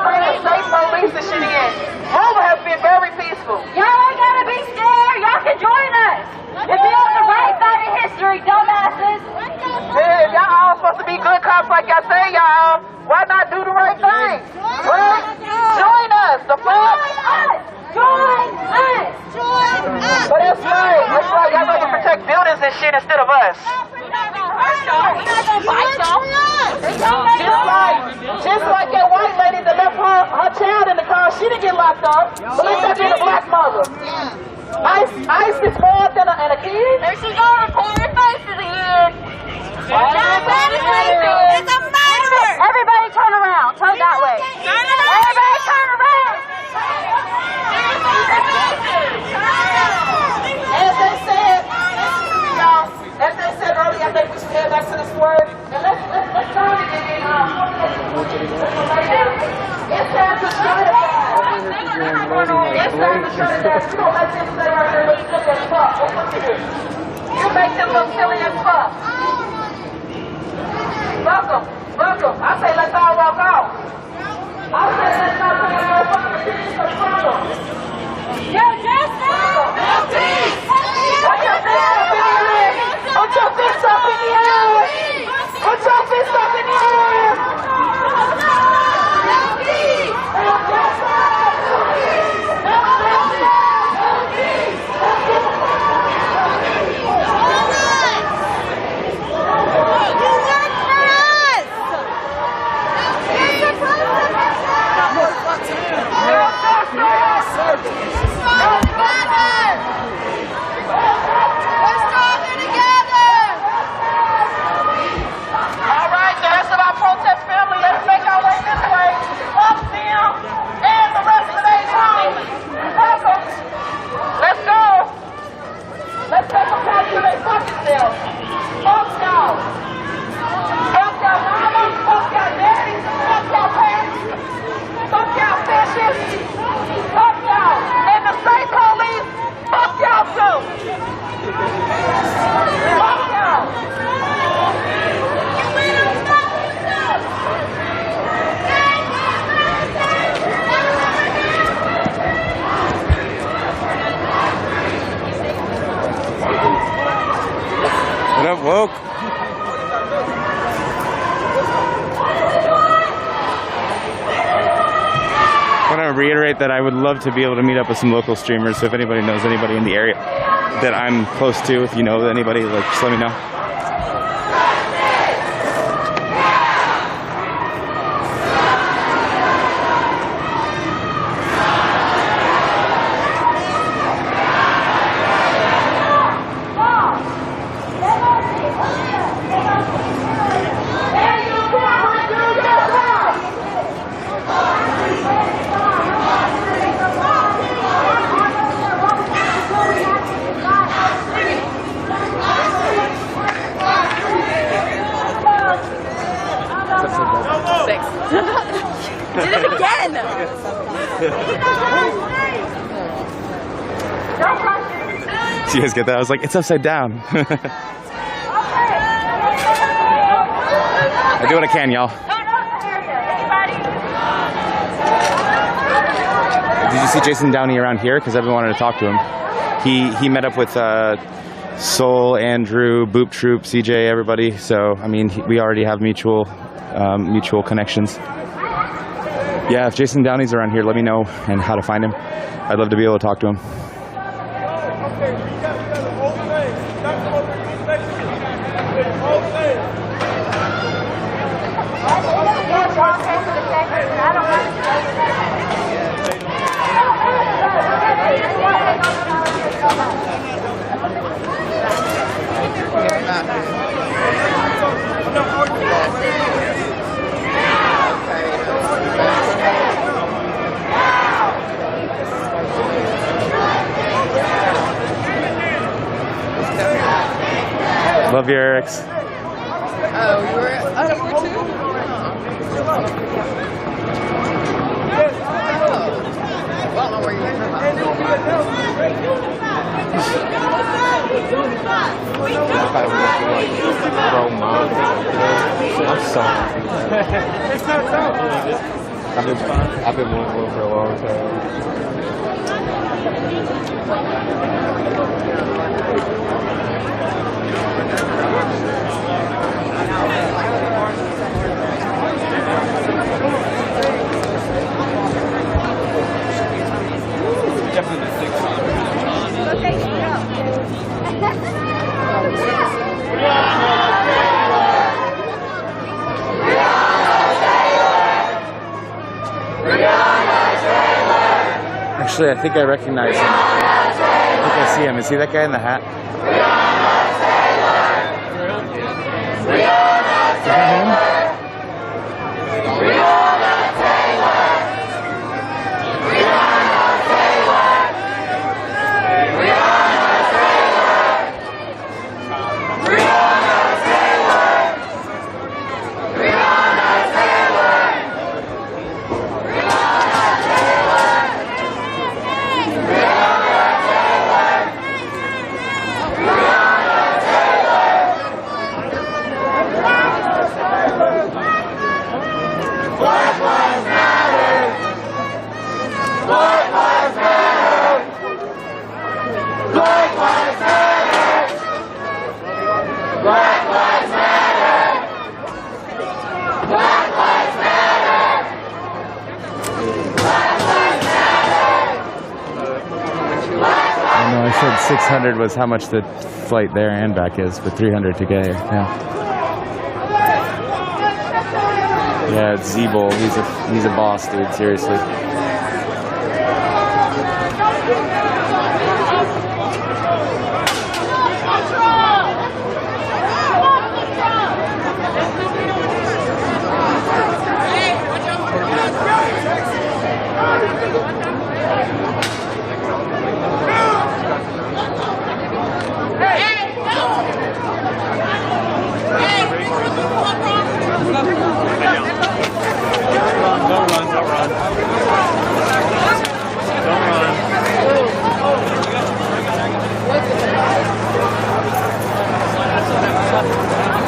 bring the state police and shit in. Rover has been very peaceful. Y'all ain't gotta be scared. Y'all can join us. If you're on the right side of history, dumbasses. Yeah, y'all all supposed to be good cops like y'all say y'all. Why not do the right thing? Right? Join us. The fuck? Join us. But it's right. Y'all rather protect buildings and shit instead of us. Just like that white lady that left her child in the car, she didn't get locked up. But let's not be a black mother. Ice is more than a kid. And she's on reported faces again. It's a murderer. Everybody turn around. Turn that way. Everybody turn around. shut it down. You don't let them stay out there look silly as fuck. We'll put you here. You make them look silly as fuck. Welcome. Welcome. I say let's all walk out. I say let's not take our fucking cities to follow. Yo, Justin! Put your fist up in the air! Put your fist up in the air! Put your fist up in the air! What up, woke? I want to reiterate that I would love to be able to meet up with some local streamers. So if anybody knows anybody in the area that I'm close to, if you know anybody, like, just let me know. Did it again! Did you guys get that? I was like, it's upside down. I do what I can, y'all. Did you see Jason Downey around here? Because I've been wanting to talk to him. He met up with Soul, Andrew, Boop Troop, CJ, everybody. So, I mean, we already have mutual connections. Yeah, if Jason Downey's around here, let me know and how to find him. I'd love to be able to talk to him. Love you, Erics. Oh, you were at number 2? I don't know where you I'm sorry. I've been wanting for a long time. Actually, I think I recognize him. I think I see him. Is he that guy in the hat? Is that him? Taylor! $600 was how much the flight there and back is, but $300 to get here. Yeah, it's Z-Bull. He's a boss, dude. Seriously.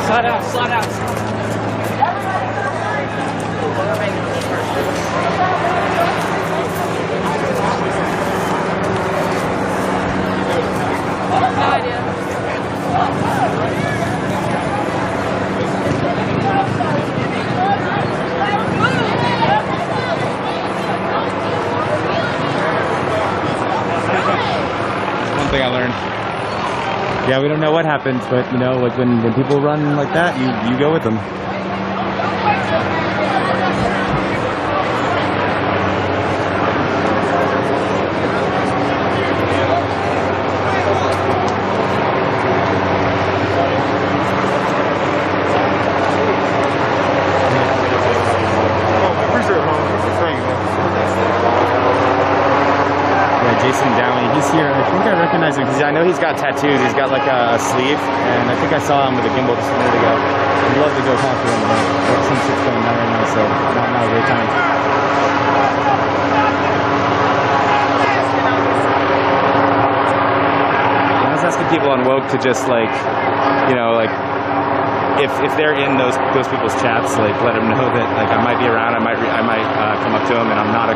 Slide out, slide out. One thing I learned. Yeah, we don't know what happens, but you know, like when people run like that, you go with them. Jason Downey, he's here. I think I recognize him because I know he's got tattoos. He's got like a sleeve, and I think I saw him with a gimbal just a minute ago. I'd love to go talk to him, but some shit's going on right now, so not a great time. I was asking people on Woke to just like, you know, like if they're in those people's chats, like let them know that like I might be around. I might come up to them, and I'm not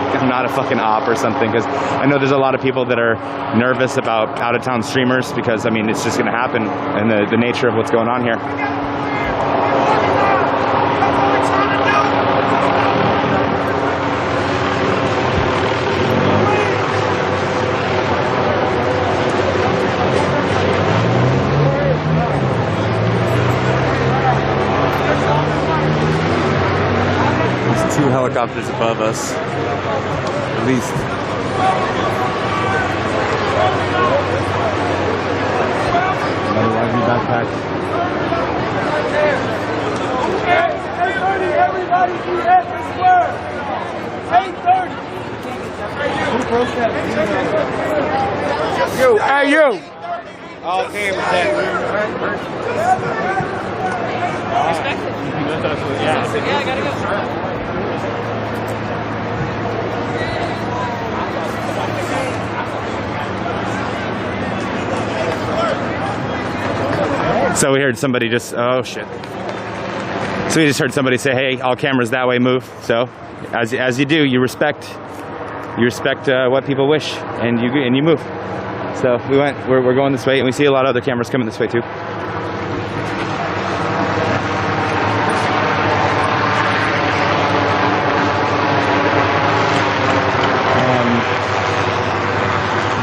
a fucking op or something, because I know there's a lot of people that are nervous about out of town streamers, because I mean it's just going to happen, and the nature of what's going on here. Two helicopters above us, at least. Another YV backpack. Okay, 8:30, everybody be at the square. 8:30. Yo, hey you! Okay, Yeah, I gotta go. So we heard somebody just, oh shit. So we just heard somebody say, hey, all cameras that way, move. So as you do, you respect what people wish, and you move. So we're going this way, and we see a lot of other cameras coming this way too.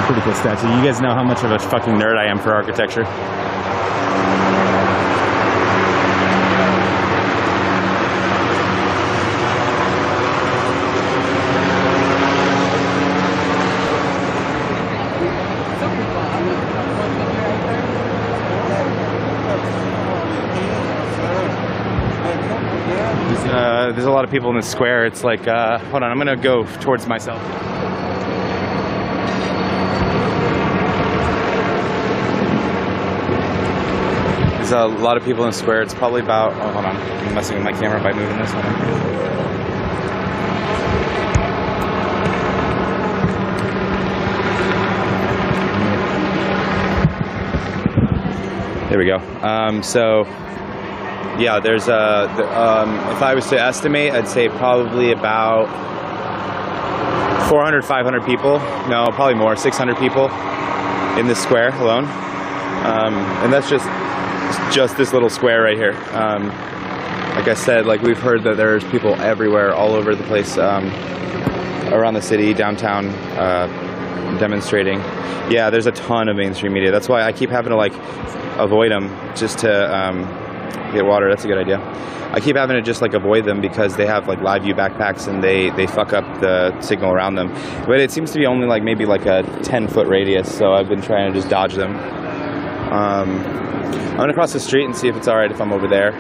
Pretty cool statue. You guys know how much of a fucking nerd I am for architecture. There's a lot of people in the square. It's like, hold on, I'm gonna go towards myself. There's a lot of people in the square. It's probably about, oh, hold on, I'm messing with my camera by moving this one. There we go. So, yeah, there's if I was to estimate, I'd say probably about 400, 500 people. No, probably more, 600 people in this square alone. And that's just this little square right here. Like I said, like we've heard that there's people everywhere, all over the place, around the city, downtown, demonstrating. Yeah, there's a ton of mainstream media. That's why I keep having to like avoid them just to get water. That's a good idea. I keep having to just like avoid them because they have like live view backpacks and they fuck up the signal around them. But it seems to be only like maybe like a 10-foot radius, so I've been trying to just dodge them. I'm gonna cross the street and see if it's all right if I'm over there.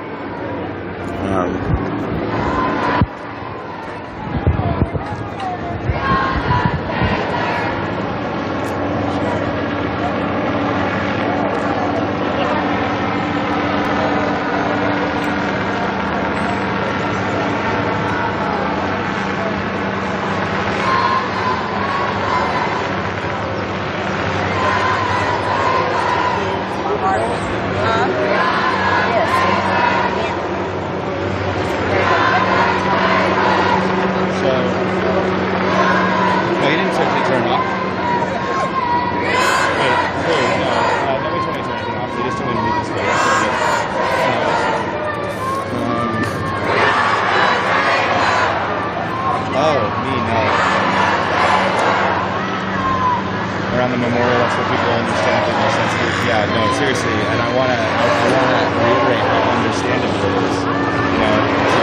Around the memorial, that's what people understand the most sensitive. Yeah, no, seriously, and I wanna reiterate how understandable it is. You know, so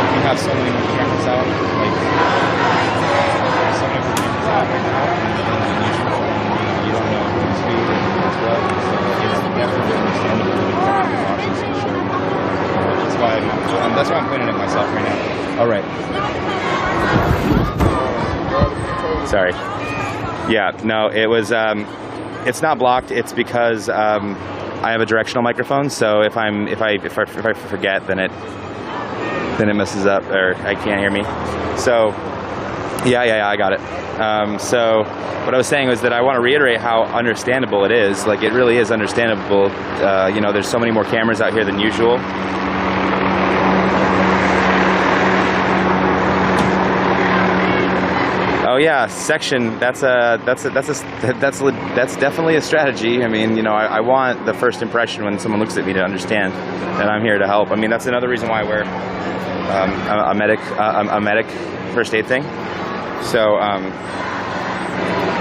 you have so many more cameras out, like so many more cameras out right now, and you don't know who's who and who's what. So it's definitely understandable that it's cautious for sure. That's why I'm pointing at myself right now. All right. Sorry. Yeah, no, it was, it's not blocked. It's because I have a directional microphone. So if I forget, then it messes up, or I can't hear me. So, yeah, I got it. So what I was saying was that I want to reiterate how understandable it is. Like, it really is understandable. You know, there's so many more cameras out here than usual. Oh yeah, section. That's definitely a strategy. I mean, you know, I want the first impression when someone looks at me to understand that I'm here to help. I mean, that's another reason why I wear a medic first aid thing. So,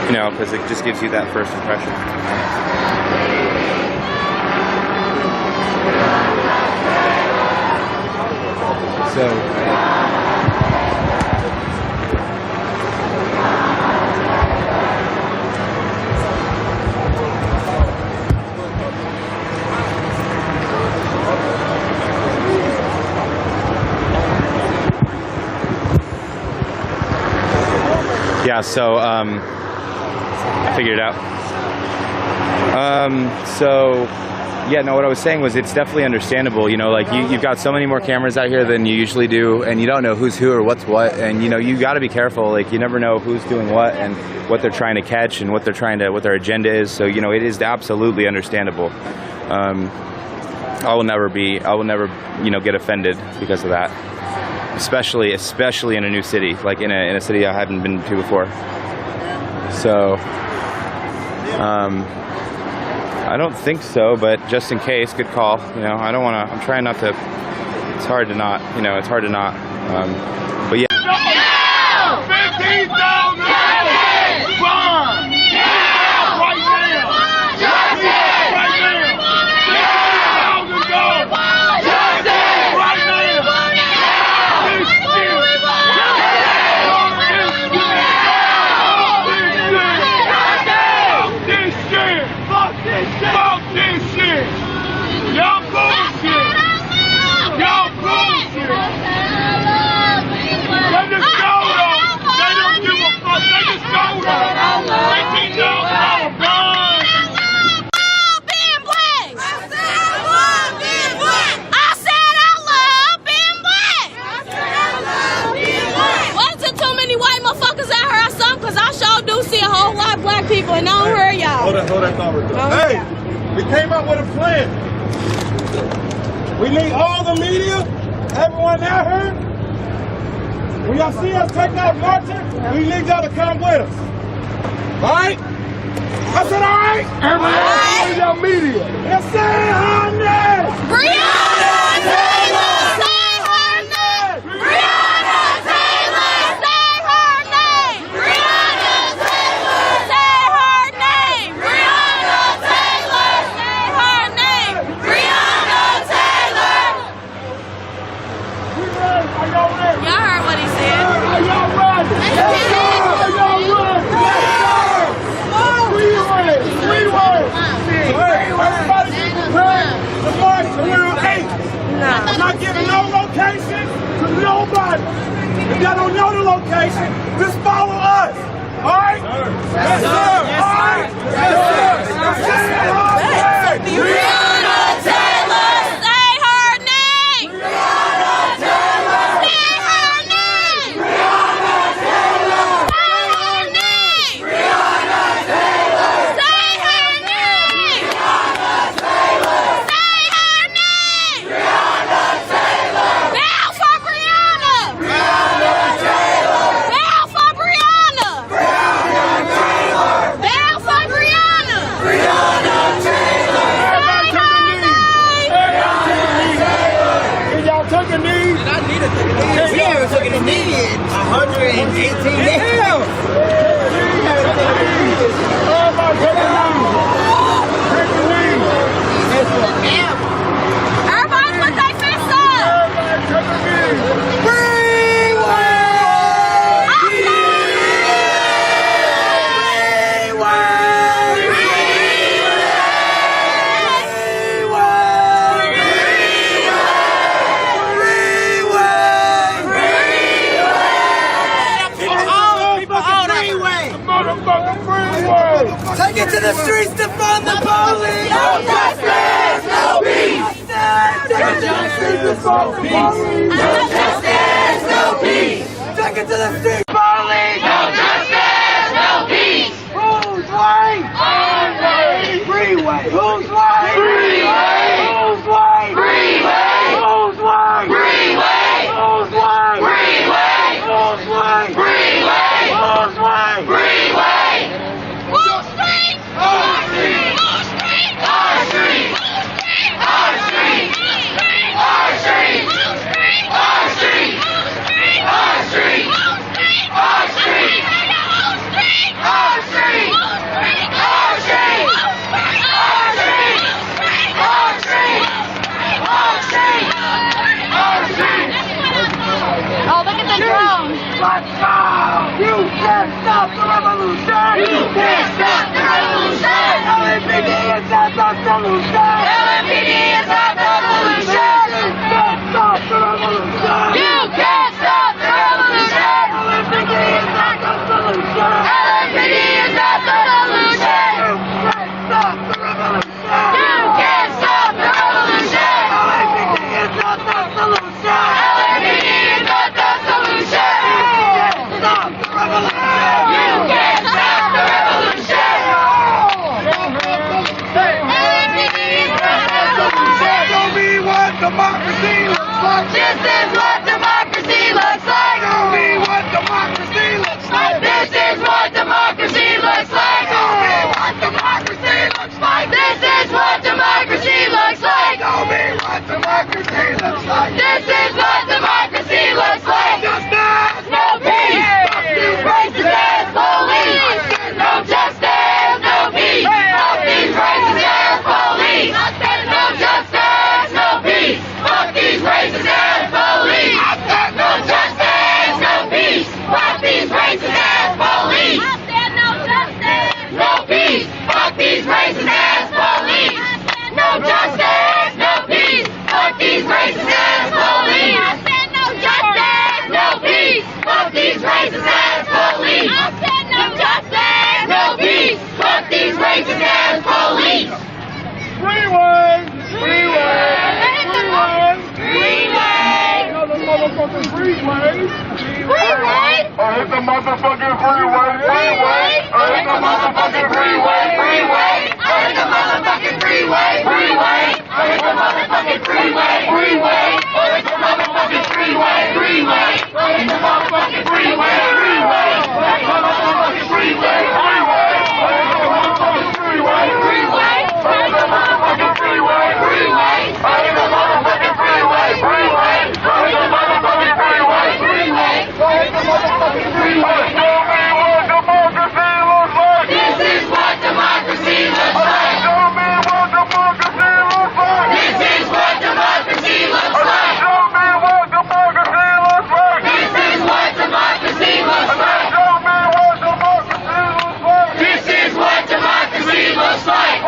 you know, because it just gives you that first impression. So. Yeah, so I figured it out. So yeah, no, what I was saying was it's definitely understandable. You know, like you've got so many more cameras out here than you usually do, and you don't know who's who or what's what, and you know, you got to be careful. Like, you never know who's doing what and what they're trying to catch and what their agenda is. So, you know, it is absolutely understandable. I will never, you know, get offended because of that. Especially in a new city, like in a city I haven't been to before. So, I don't think so, but just in case, good call. You know, I don't want to. I'm trying not to. It's hard to not. You know, it's hard to not. But yeah. People, and I don't hear y'all. Hold that thought. Hey, we came up with a plan. We need all the media, everyone out here. When y'all see us take out marching, we need y'all to come with us. All right? I said, all right? Everybody, y'all media. And say her name. Breonna Taylor. Say her name. Breonna Taylor. Say her name. Breonna Taylor. 18 days. Oh my Everybody put their fists up! Take it to the streets to fund the police! No justice, no peace! Take it to the streets to fund the police! No justice, no peace! Take it to the streets, police! No justice, no peace! Whose way? Our way! Freeway! Whose way? Freeway! Whose way? Freeway! Whose way? Freeway! Whose way? Freeway! Whose way? Freeway! Whose way? Freeway! Wall Street! Our street! Wall Street! Our street! Our street! Our street! Our street! Our street! Our street! Our street! Our street! Our street! Our street! Our street! Our street! Oh, look at the drone! Let's go! You can't stop the revolution! You can't stop the revolution! LMPD is not the solution! LMPD is not the solution! You can't stop the revolution! You can't stop the revolution! LMPD is not the solution! LMPD is not the solution! You can't stop the revolution! You can't stop the revolution! LMPD is not the solution! LMPD is not the solution! Stop the revolution! You can't stop the revolution! LMPD is not the solution! Show me what democracy looks like! This is what democracy looks like! Show me what democracy looks like! This is what democracy looks like! Show me what democracy looks like! This is what democracy looks like! Show me what democracy looks like! This is what democracy looks like! Justice! No peace! Fuck these racist ass police! No justice! No peace! Fuck these racist ass police! No justice! No peace! Fuck these racist ass police! No justice! No peace! Fuck these racist ass police! No justice! No peace! Fuck these racist ass police! No justice! No peace! Fuck these racist ass police! No justice! No peace! Fuck these racist ass police! No justice! No peace! Fuck these racist ass police! Freeway! Freeway! Freeway! Freeway! Another motherfucking freeway! Freeway! I hit the motherfucking freeway! Freeway! I hit the motherfucking freeway! Freeway! I hit the motherfucking freeway! Freeway! I hit the motherfucking freeway! Freeway! I hit the motherfucking freeway! Freeway! I hit the motherfucking freeway! Freeway! I hit the motherfucking freeway! Freeway! I hit the motherfucking freeway! Freeway! I hit the motherfucking freeway! Freeway! I hit the motherfucking freeway! Freeway! I hit the motherfucking freeway! Freeway! I hit the motherfucking freeway! Show me what democracy looks like! This is what democracy looks like! Show me what democracy looks like! This is what democracy looks like! Show me what democracy looks like! This is what democracy looks like! Show me what democracy looks like! This is what democracy looks like!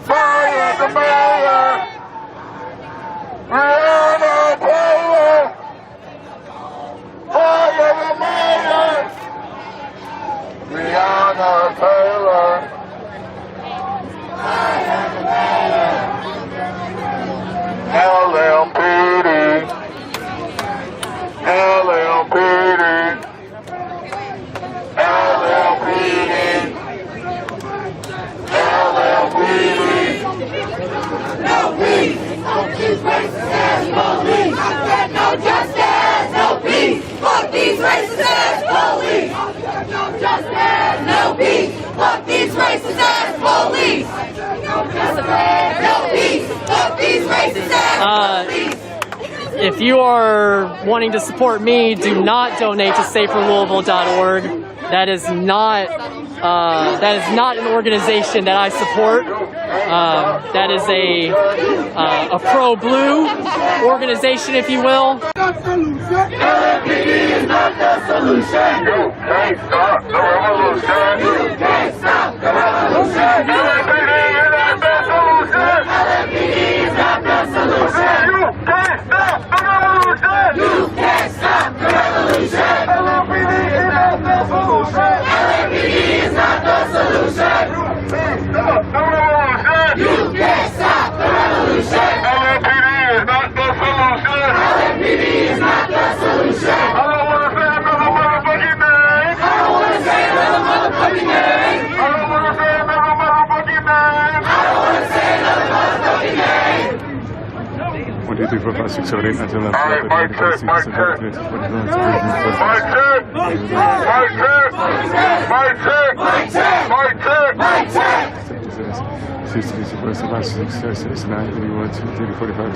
Fire the mayor! Rihanna Taylor! If you are wanting to support me, do not donate to SaferLouisville.org. That is not an organization that I support. That is a pro-blue organization, if you will. LMPD is not the solution. You can't stop the revolution. You can't stop the revolution. LMPD is not the solution. LMPD is not the solution. You can't stop the revolution. You can't stop the revolution. LMPD is not the solution. LMPD is not the solution. You can't stop the revolution. LMPD is not the solution. LMPD is not the solution. I don't want to say another motherfucking name. I don't want to say another motherfucking name. I don't want to say another motherfucking name. I don't want to say another motherfucking name. 1, 2, 3, 4, 5, 6, 7, 8, 9, 10, 11, 12, 13, 14, 15,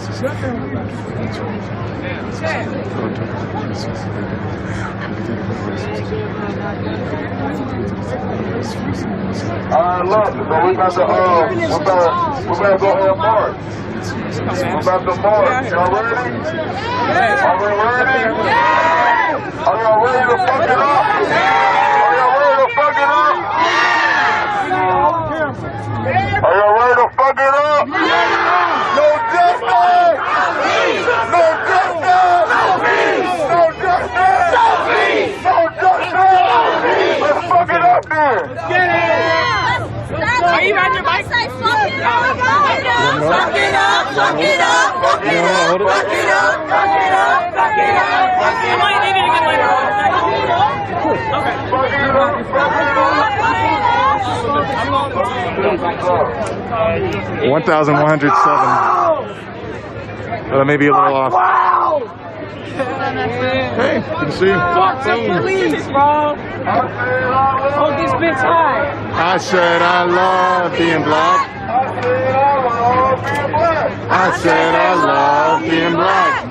16, 17, 18, 19, 20, 21, 22, Alright, look, so we about to go march. We're about to march. Y'all ready? Are we ready? Are y'all ready to fuck it up? Are y'all ready to fuck it up? Are y'all ready to fuck it up? No justice! No justice! No justice! No justice! Let's fuck it up then! Get it! Are you riding your bike? Fuck it up! Fuck it up! Fuck it up! Fuck it up! Fuck it up! Fuck it up! Fuck it up! Fuck it up! I might need you to get later. Okay. Fuck it up! Fuck it up! 1,107. Maybe a little off. Hey, good to see you. Fuck the police, bro! Hold this bitch high! I said I love being black. I said I love being black.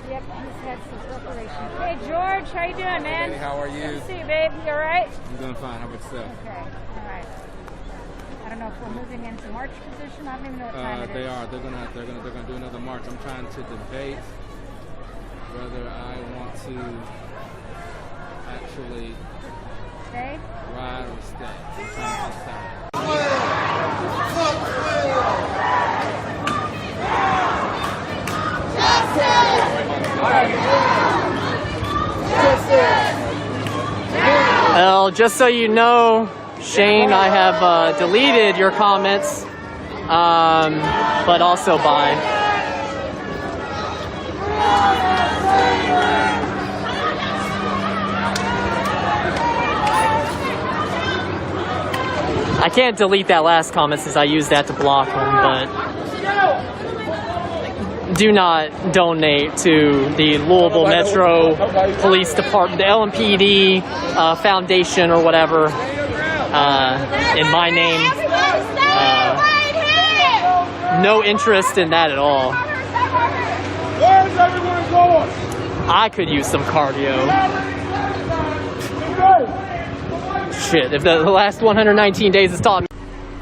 Yep, he's had some preparation. Hey, George, how you doing, man? Hey, how are you? Good to see you, babe. You all right? I'm doing fine. How about yourself? Okay, all right. I don't know if we're moving into march position. I don't even know what time it is. They are. They're gonna do another march. I'm trying to debate whether I want to actually stay, ride, or stay. I'm trying to decide. Well, just so you know, Shane, I have deleted your comments, but also bye. I can't delete that last comment since I used that to block them, but do not donate to the Louisville Metro Police Department, the LMPD Foundation or whatever, in my name. No interest in that at all. Where's everyone going? I could use some cardio. Shit, if the last 119 days has taught me.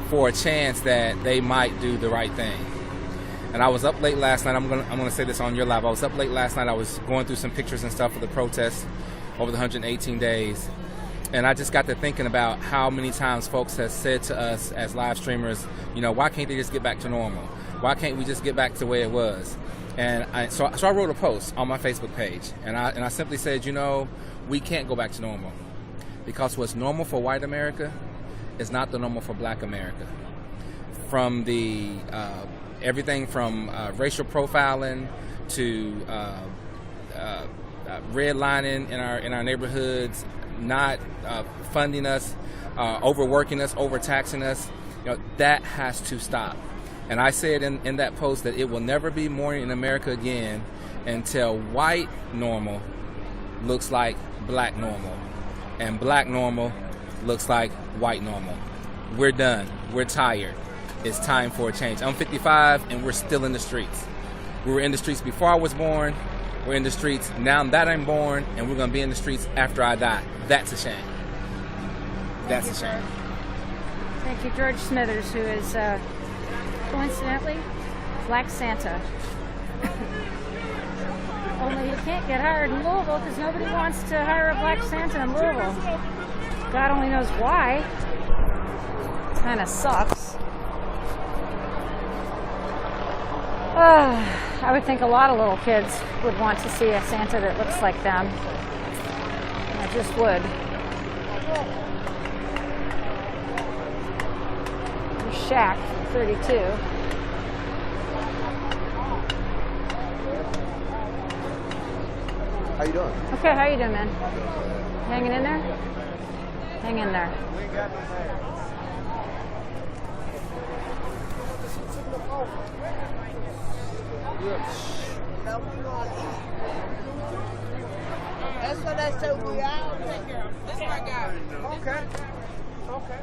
For a chance that they might do the right thing. And I was up late last night. I'm gonna say this on your live. I was up late last night. I was going through some pictures and stuff for the protests over the 118 days. And I just got to thinking about how many times folks have said to us as live streamers, you know, why can't they just get back to normal? Why can't we just get back to where it was? And so I wrote a post on my Facebook page, and I simply said, you know, we can't go back to normal, because what's normal for white America is not the normal for black America. From the everything from racial profiling to redlining in our neighborhoods, not funding us, overworking us, overtaxing us, you know, that has to stop. And I said in that post that it will never be morning in America again until white normal looks like black normal, and black normal looks like white normal. We're done. We're tired. It's time for a change. I'm 55 and we're still in the streets. We were in the streets before I was born. We're in the streets now that I'm born, and we're going to be in the streets after I die. That's a shame. That's a shame. Thank you, George Smithers, who is coincidentally Black Santa. Only he can't get hired in Louisville because nobody wants to hire a Black Santa in Louisville. God only knows why. Kind of sucks. I would think a lot of little kids would want to see a Santa that looks like them. I just would. Shaq, 32. How you doing? Okay, how you doing, man? Hanging in there? Hang in there. That's what I said. We all take care of. This my guy. Okay. Okay.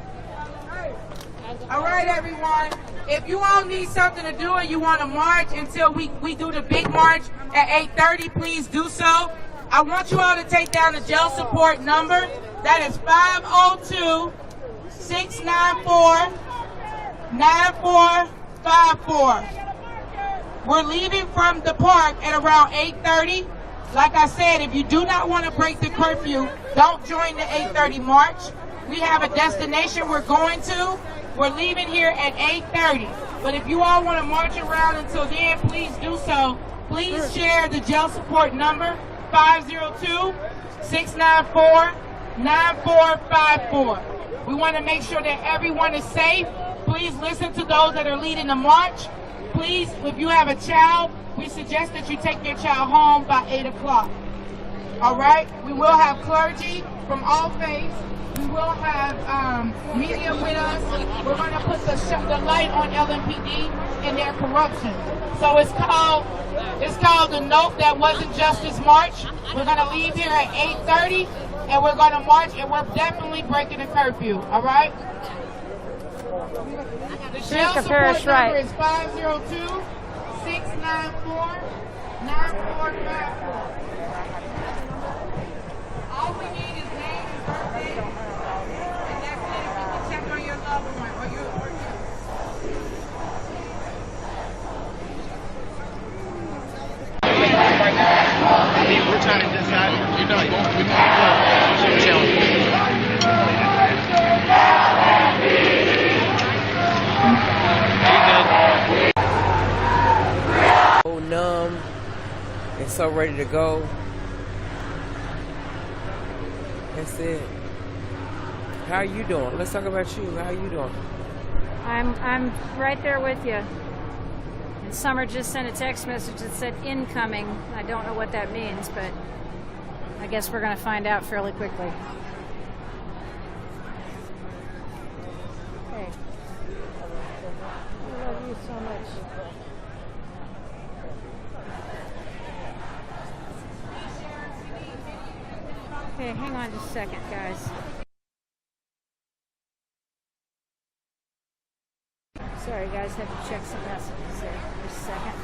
All right, everyone. If you all need something to do and you want to march until we do the big march at 8:30, please do so. I want you all to take down the jail support number. That is 502-694-9454. We're leaving from the park at around 8:30. Like I said, if you do not want to break the curfew, don't join the 8:30 march. We have a destination we're going to. We're leaving here at 8:30. But if you all want to march around until then, please do so. Please share the jail support number, 502-694-9454. We want to make sure that everyone is safe. Please listen to those that are leading the march. Please, if you have a child, we suggest that you take your child home by 8 o'clock. All right? We will have clergy from all faiths. We will have media with us. We're going to put the light on LMPD and their corruption. So it's called the Note That Wasn't Justice March. We're going to leave here at 8:30, and we're going to march, and we're definitely breaking the curfew. All right? The jail support number is 502-694-9454. All we need is name and birthday, and that's it. If you can check on your loved one or your We're trying to decide. You're not going. We're not going. So numb and so ready to go. That's it. How are you doing? Let's talk about you. How are you doing? I'm right there with you. And Summer just sent a text message that said incoming. I don't know what that means, but I guess we're going to find out fairly quickly. Hey. I love you so much. Okay, hang on just a second, guys. Sorry, guys, had to check some messages there. Just a second.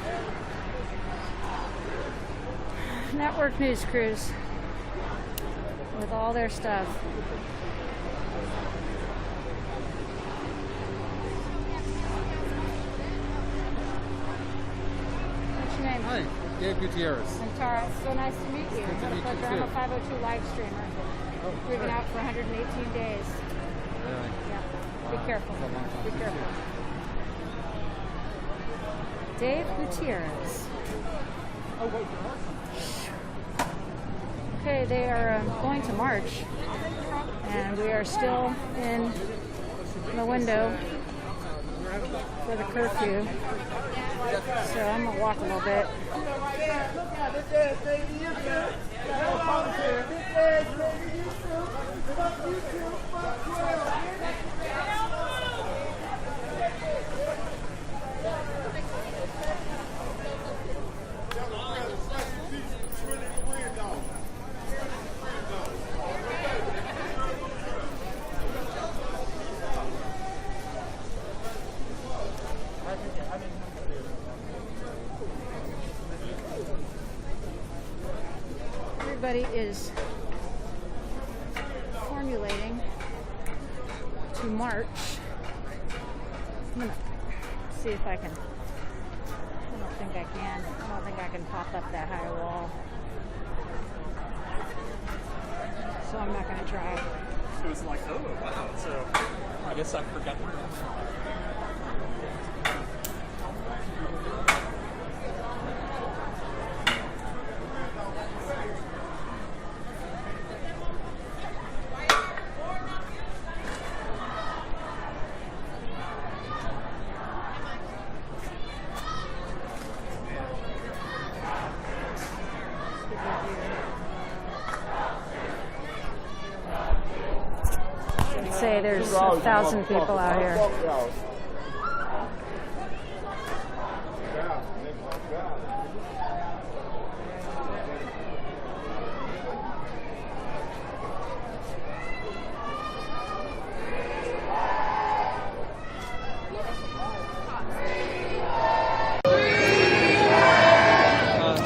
Network News Crews with all their stuff. What's your name? Hi, Gabe Gutierrez. I'm Tara. It's so nice to meet you. Good to meet you I'm a too. 502 live streamer. We've been out for 118 days. Really? Yeah. Wow, Be careful. that's a long time. Be careful. Dave Gutierrez. Okay, they are going to march, and we are still in the window for the curfew. So I'm gonna walk a little bit. Everybody is formulating to march. I'm gonna see if I can. I don't think I can. I don't think I can pop up that high wall. So I'm not gonna try. It was like, oh wow, so I guess I forgot. Say there's 1,000 people out here.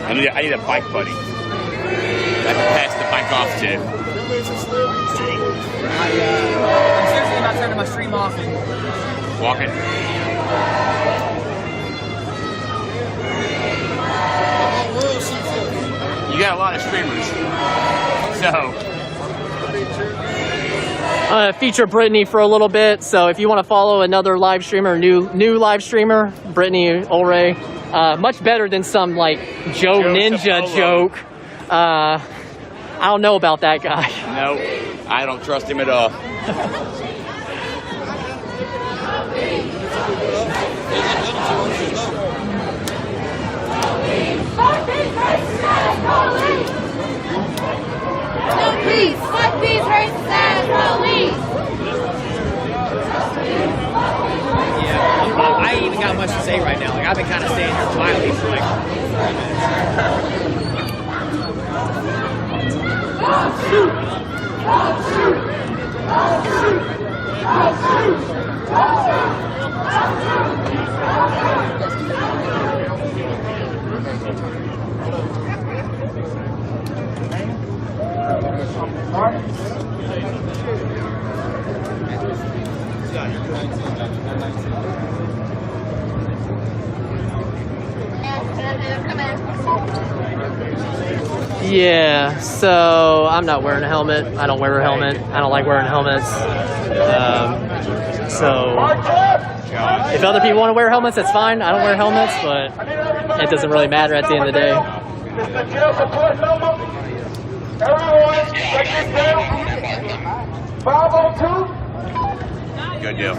I need a bike buddy I can pass the bike off to. I'm seriously about turning my stream off and Walking. You got a lot of streamers, so. Feature Brittany for a little bit. So if you want to follow another live streamer, new live streamer, Brittany Ulray, much better than some like Joe Ninja joke. I don't know about that guy. No, I don't trust him at all. No peace! Fuck these racist ass police! Yeah, I ain't even got much to say right now. Like I've been kind of staying here quietly for like 5 minutes. Yeah, so I'm not wearing a helmet. I don't wear a helmet. I don't like wearing helmets. So if other people want to wear helmets, that's fine. I don't wear helmets, but it doesn't really matter at the end of the day. Good deal.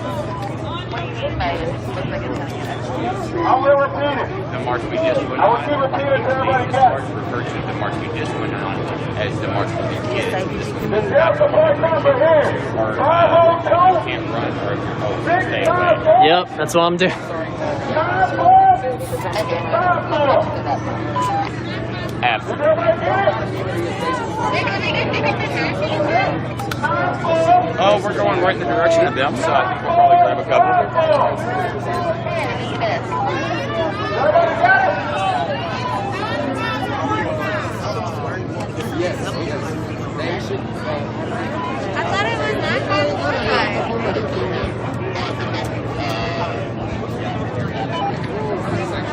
I will repeat it. The march we just went I will keep repeating to everybody back. referred to the march we just went on as the march for the kids. The death support number here. 502. Can't run or if you're home, stay away. Yep, that's what I'm doing. 9-4. Oh, we're going right in the direction of them, so I think we'll probably grab a couple. I thought it was not called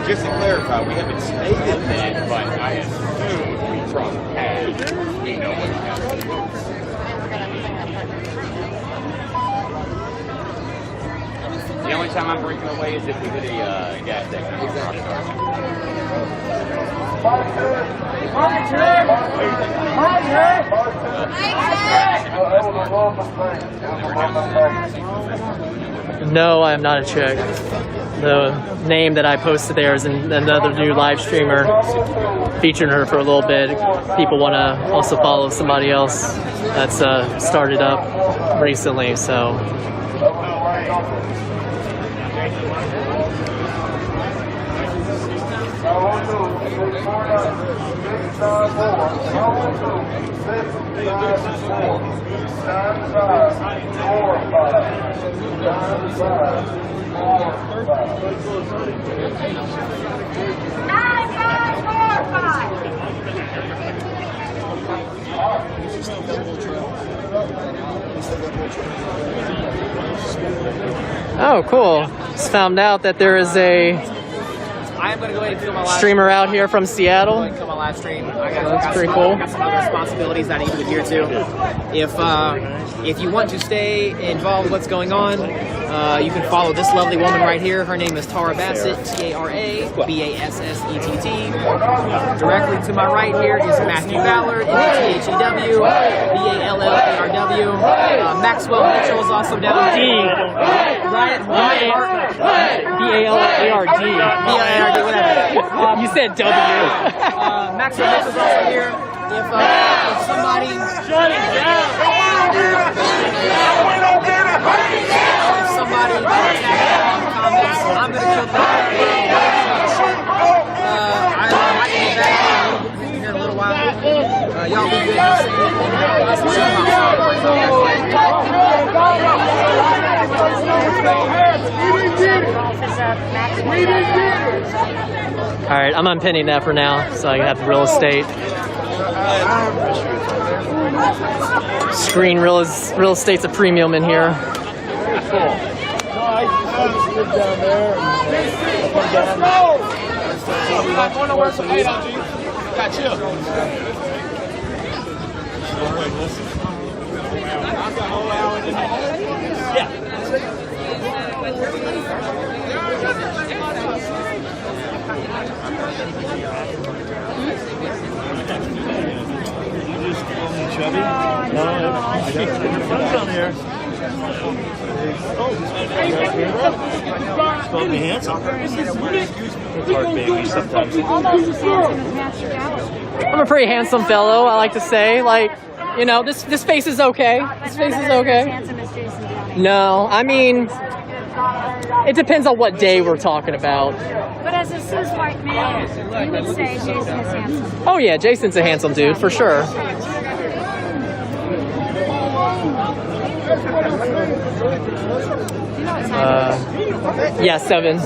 Just to clarify, we haven't stated that, but I assume we cross paths. We know what happens. The only time I'm breaking away is if we hit a gas station. No, I am not a chick. The name that I posted there is another new live streamer featuring her for a little bit. People want to also follow somebody else that's started up recently, so. Oh, cool. Just found out that there is a I am going to go ahead and film my live streamer out here from Seattle. Go ahead and film my live stream. That's pretty cool. I got some other responsibilities that I need to adhere to. If you want to stay involved with what's going on, you can follow this lovely woman right here. Her name is Tara Bassett, T-A-R-A-B-A-S-S-E-T-T. Directly to my right here is Matthew Ballard, M-A-T-H-E-W, B-A-L-L-A-R-W. Maxwell Mitchell is also down here. Ryan B-A-L-A-R-D. B-A-L-A-R-D, whatever. You said W. Maxwell Mitchell is also here. If somebody... Shut it down! If somebody comments, I'm going to kill them. I might be back here in a little while. Y'all be good. All right, I'm unpinning that for now, so I can have real estate. Screen real estate's a premium in here. Chubby? No, I got down here. Supposed to be handsome. I'm a pretty handsome fellow, I like to say. Like, you know, this face is okay. This face is okay. No, I mean, it depends on what day we're talking about. But as a cis white man, you would say Jason is handsome. Oh yeah, Jason's a handsome dude, for sure. Yeah, 7.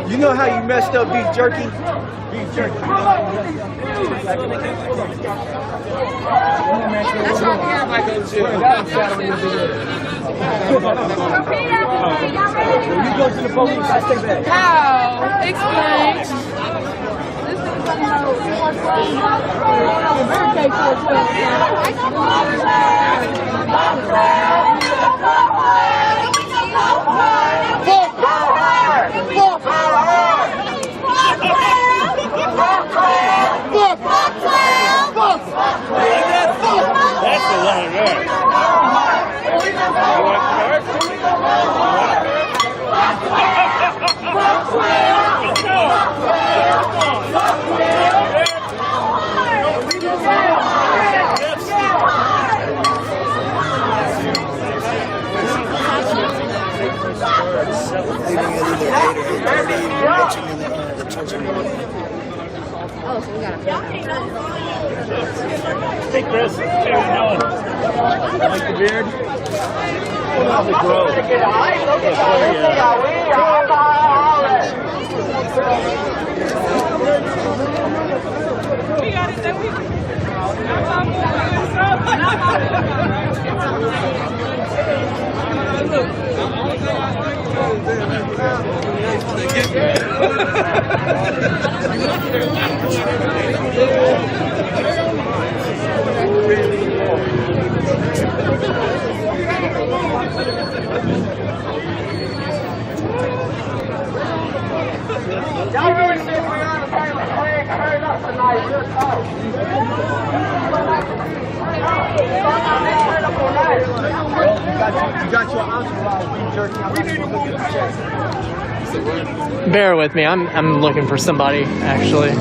You know how you messed up beef jerky? Beef jerky. That's not the I go to. You go to the police, I stay back. How? Explain. That's the one there. Oh, so we got to Hey, Chris. How you doing? Like the beard? How's it grow? We got it, then we Y'all really think we're on the famous flag carried up tonight? Real talk. You got your entourage, beef jerky. Bear with me. I'm looking for somebody actually.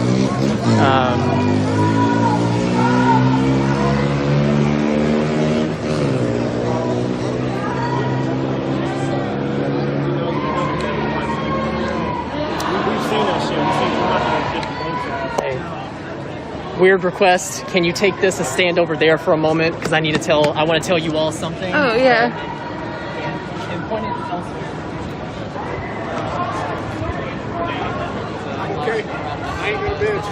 Weird request. Can you take this and stand over there for a moment? Because I want to tell you all something. Oh, yeah. And point it elsewhere. Okay, I ain't gonna bitch.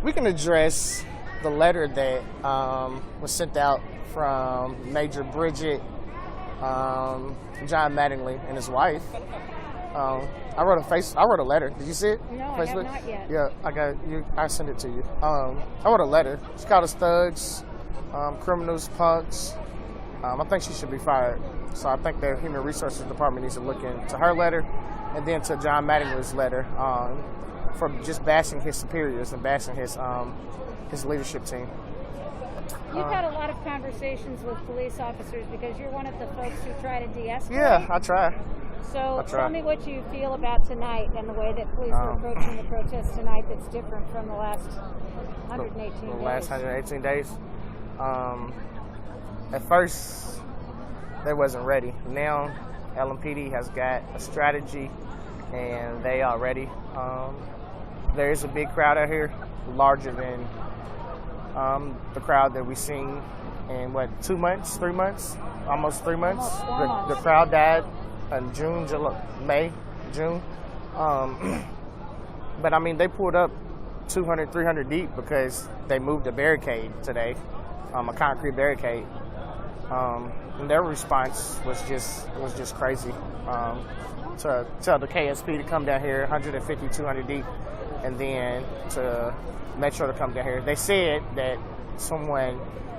We can address the letter that was sent out from Major Bridget John Mattingly and his wife. I wrote a letter. Did you see it? No, Facebook? I have not yet. Yeah, I got you. I sent it to you. I wrote a letter. She called us thugs, criminals, punks. I think she should be fired. So I think the Human Resources Department needs to look into her letter, and then to John Mattingly's letter for just bashing his superiors and bashing his leadership team. You've had a lot of conversations with police officers because you're one of the folks who try to de-escalate. Yeah, I try. So tell me what you feel about tonight and the way that police were approaching the protest tonight that's different from the last 118 days. The last 118 days. At first, they wasn't ready. Now, LMPD has got a strategy, and they are ready. There is a big crowd out here, larger than the crowd that we've seen in, 2 months, 3 months? Almost 3 months. Almost 4 months. The crowd died in June. But I mean, they pulled up 200, 300 deep because they moved a barricade today, a concrete barricade. And their response was just crazy. To tell the KSP to come down here 150, 200 deep, and then to Metro to come down here. They said that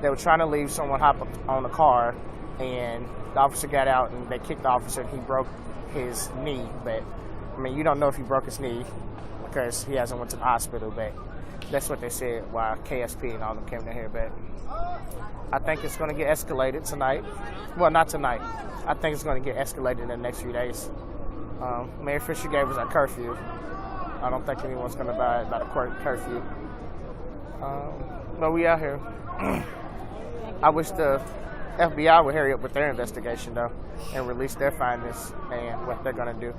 they were trying to leave, someone hopped on the car, and the officer got out and they kicked the officer and he broke his knee. But I mean, you don't know if he broke his knee because he hasn't went to the hospital, but that's what they said while KSP and all them came down here. But I think it's going to get escalated tonight. Well, not tonight. I think it's going to get escalated in the next few days. Mayor Fisher gave us a curfew. I don't think anyone's going to buy about a curfew. But we out here. I wish the FBI would hurry up with their investigation, though, and release their findings and what they're going to do.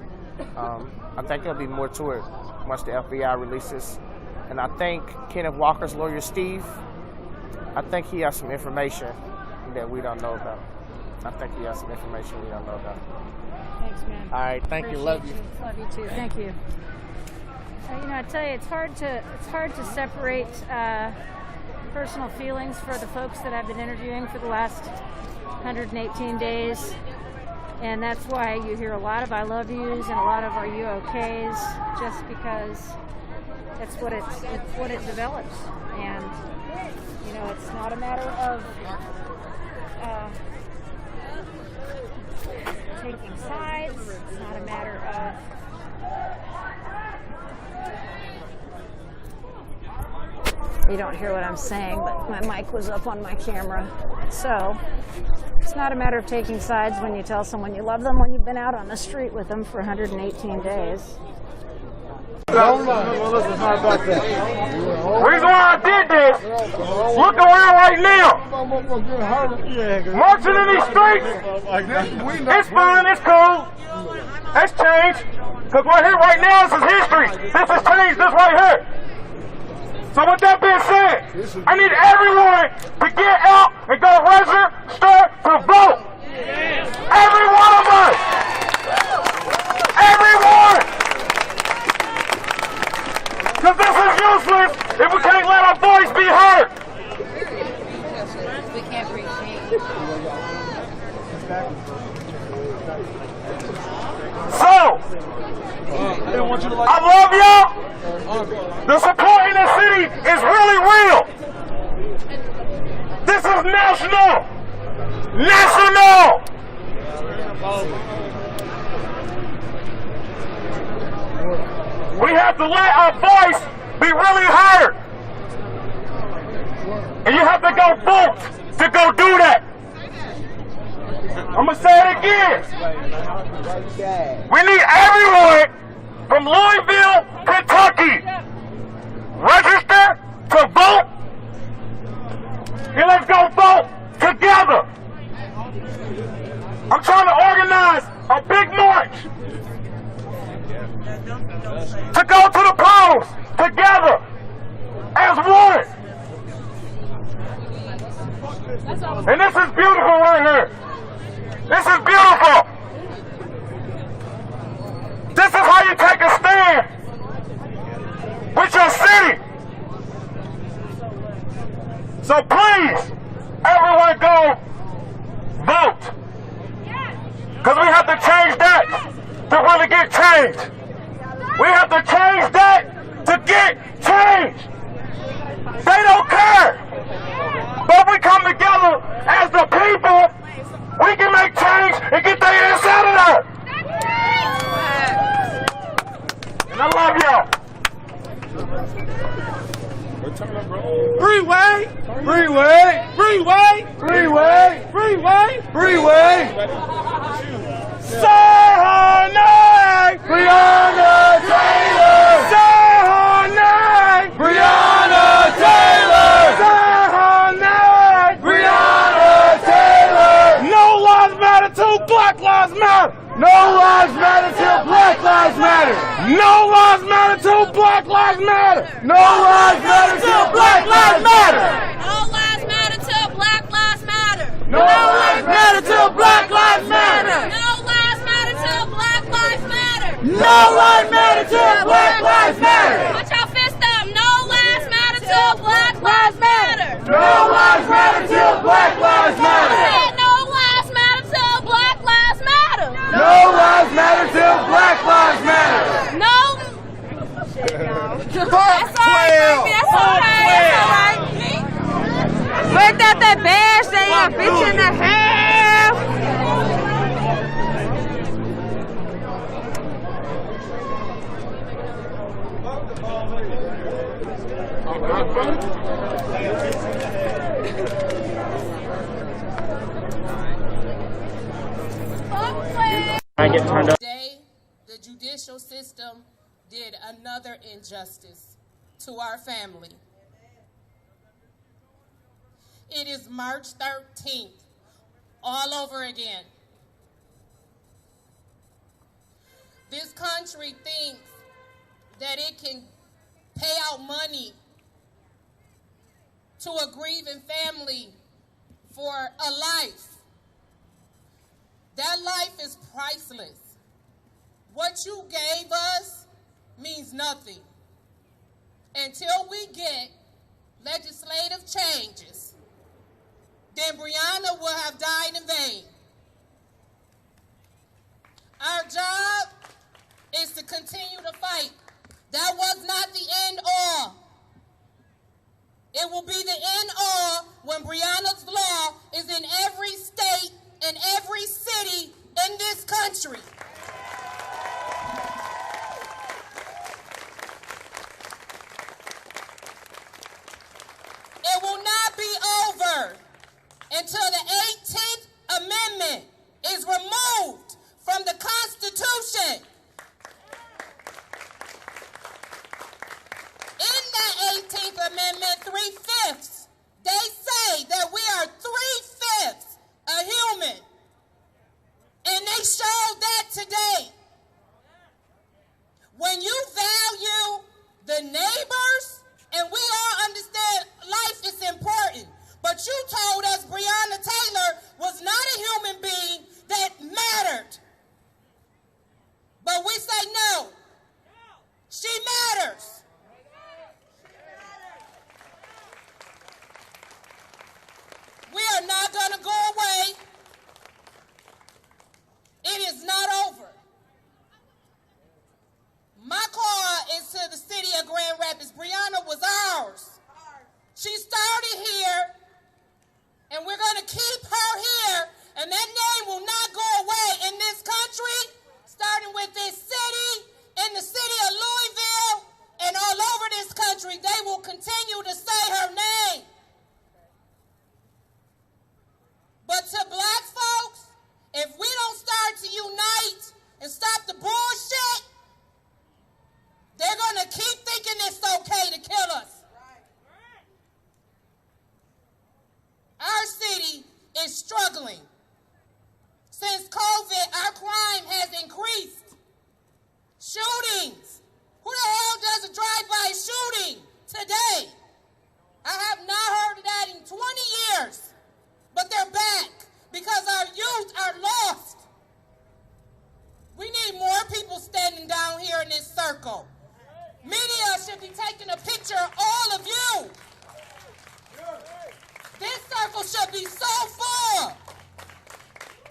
I think there'll be more to it once the FBI releases. And I think Kenneth Walker's lawyer, Steve, I think he has some information that we don't know about. Thanks, man. All right, thank you. Love you. Love you too. Thank you. I tell you, it's hard to separate personal feelings for the folks that I've been interviewing for the last 118 days, and that's why you hear a lot of "I love yous" and a lot of "Are you okays?" just because it's what it develops, and it's not a matter of taking sides. It's not a matter of You don't hear what I'm saying, but my mic was up on my camera. So it's not a matter of taking sides when you tell someone you love them when you've been out on the street with them for 118 days. Reason why I did this, look around right now. Marching in these streets, it's fine, it's cool, it's changed. Because right here, right now, this is history. This has changed, this right here. So with that being said, I need everyone to get out and go register to vote. Every one of us. Everyone. Because this is useless if we can't let our voice be heard. We can't preach change. So, I love y'all. The support in the city is really real. This is national. National. We have to let our voice be really heard. And you have to go vote to go do that. I'm going to say it again. We need everyone from Louisville, Kentucky, register to vote, and let's go vote together. I'm trying to organize a big march to go to the polls together as one. And this is beautiful right here. This is beautiful. This is how you take a stand with your city. So please, everyone go vote. Because we have to change that to really get change. We have to change that to get change. They don't care. But we come together as the people, we can make change and get their ass out of there. And I love y'all. Freeway! Freeway! Freeway! Freeway! Freeway! Freeway! Say her name! Breonna Taylor! Say her name! Breonna Taylor! Say her name! Breonna Taylor! No lives matter till Black Lives Matter! No lives matter till Black Lives Matter! No lives matter till Black Lives Matter! No lives matter till Black Lives Matter! No lives matter till Black Lives Matter. No lives matter till Black Lives Matter! No lives matter till Black Lives Matter. No lives matter till Black Lives Matter! Put your fist up. No lives matter till Black Lives Matter. No lives matter till Black Lives Matter! No lives matter till Black Lives Matter. No lives matter till Black Lives Matter! No. That's all right, baby. That's all right. That's all right. Break that badge they a bitch in the half. Today, the judicial system did another injustice to our family. It is March 13th, all over again. This country thinks that it can pay out money to a grieving family for a life. That life is priceless. What you gave us means nothing until we get legislative changes. Then Breonna will have died in vain. Our job is to continue to fight. That was not the end all. It will be the end all when Breonna's law is in every state and every city in this country. until the 18th Amendment is removed from the Constitution. In that 18th Amendment, 3/5, they say that we are 3/5 a human. And they showed that today. When you value the neighbors, and we all understand life is important, but you told us Breonna Taylor was not a human being that mattered. But we say no. She matters. We are not going to go away. It is not over. My call is to the city of Grand Rapids. Breonna was ours. She started here, and we're going to keep her here, and that name will not go away in this country, starting with this city, in the city of Louisville, and all over this country. They will continue to say her name. But to black folks, if we don't start to unite and stop the bullshit, they're going to keep thinking it's okay to kill us. Our city is struggling. Since COVID, our crime has increased. Shootings. Who the hell does a drive-by shooting today? I have not heard of that in 20 years. But they're back because our youth are lost. We need more people standing down here in this circle. Media should be taking a picture of all of you. This circle should be so full.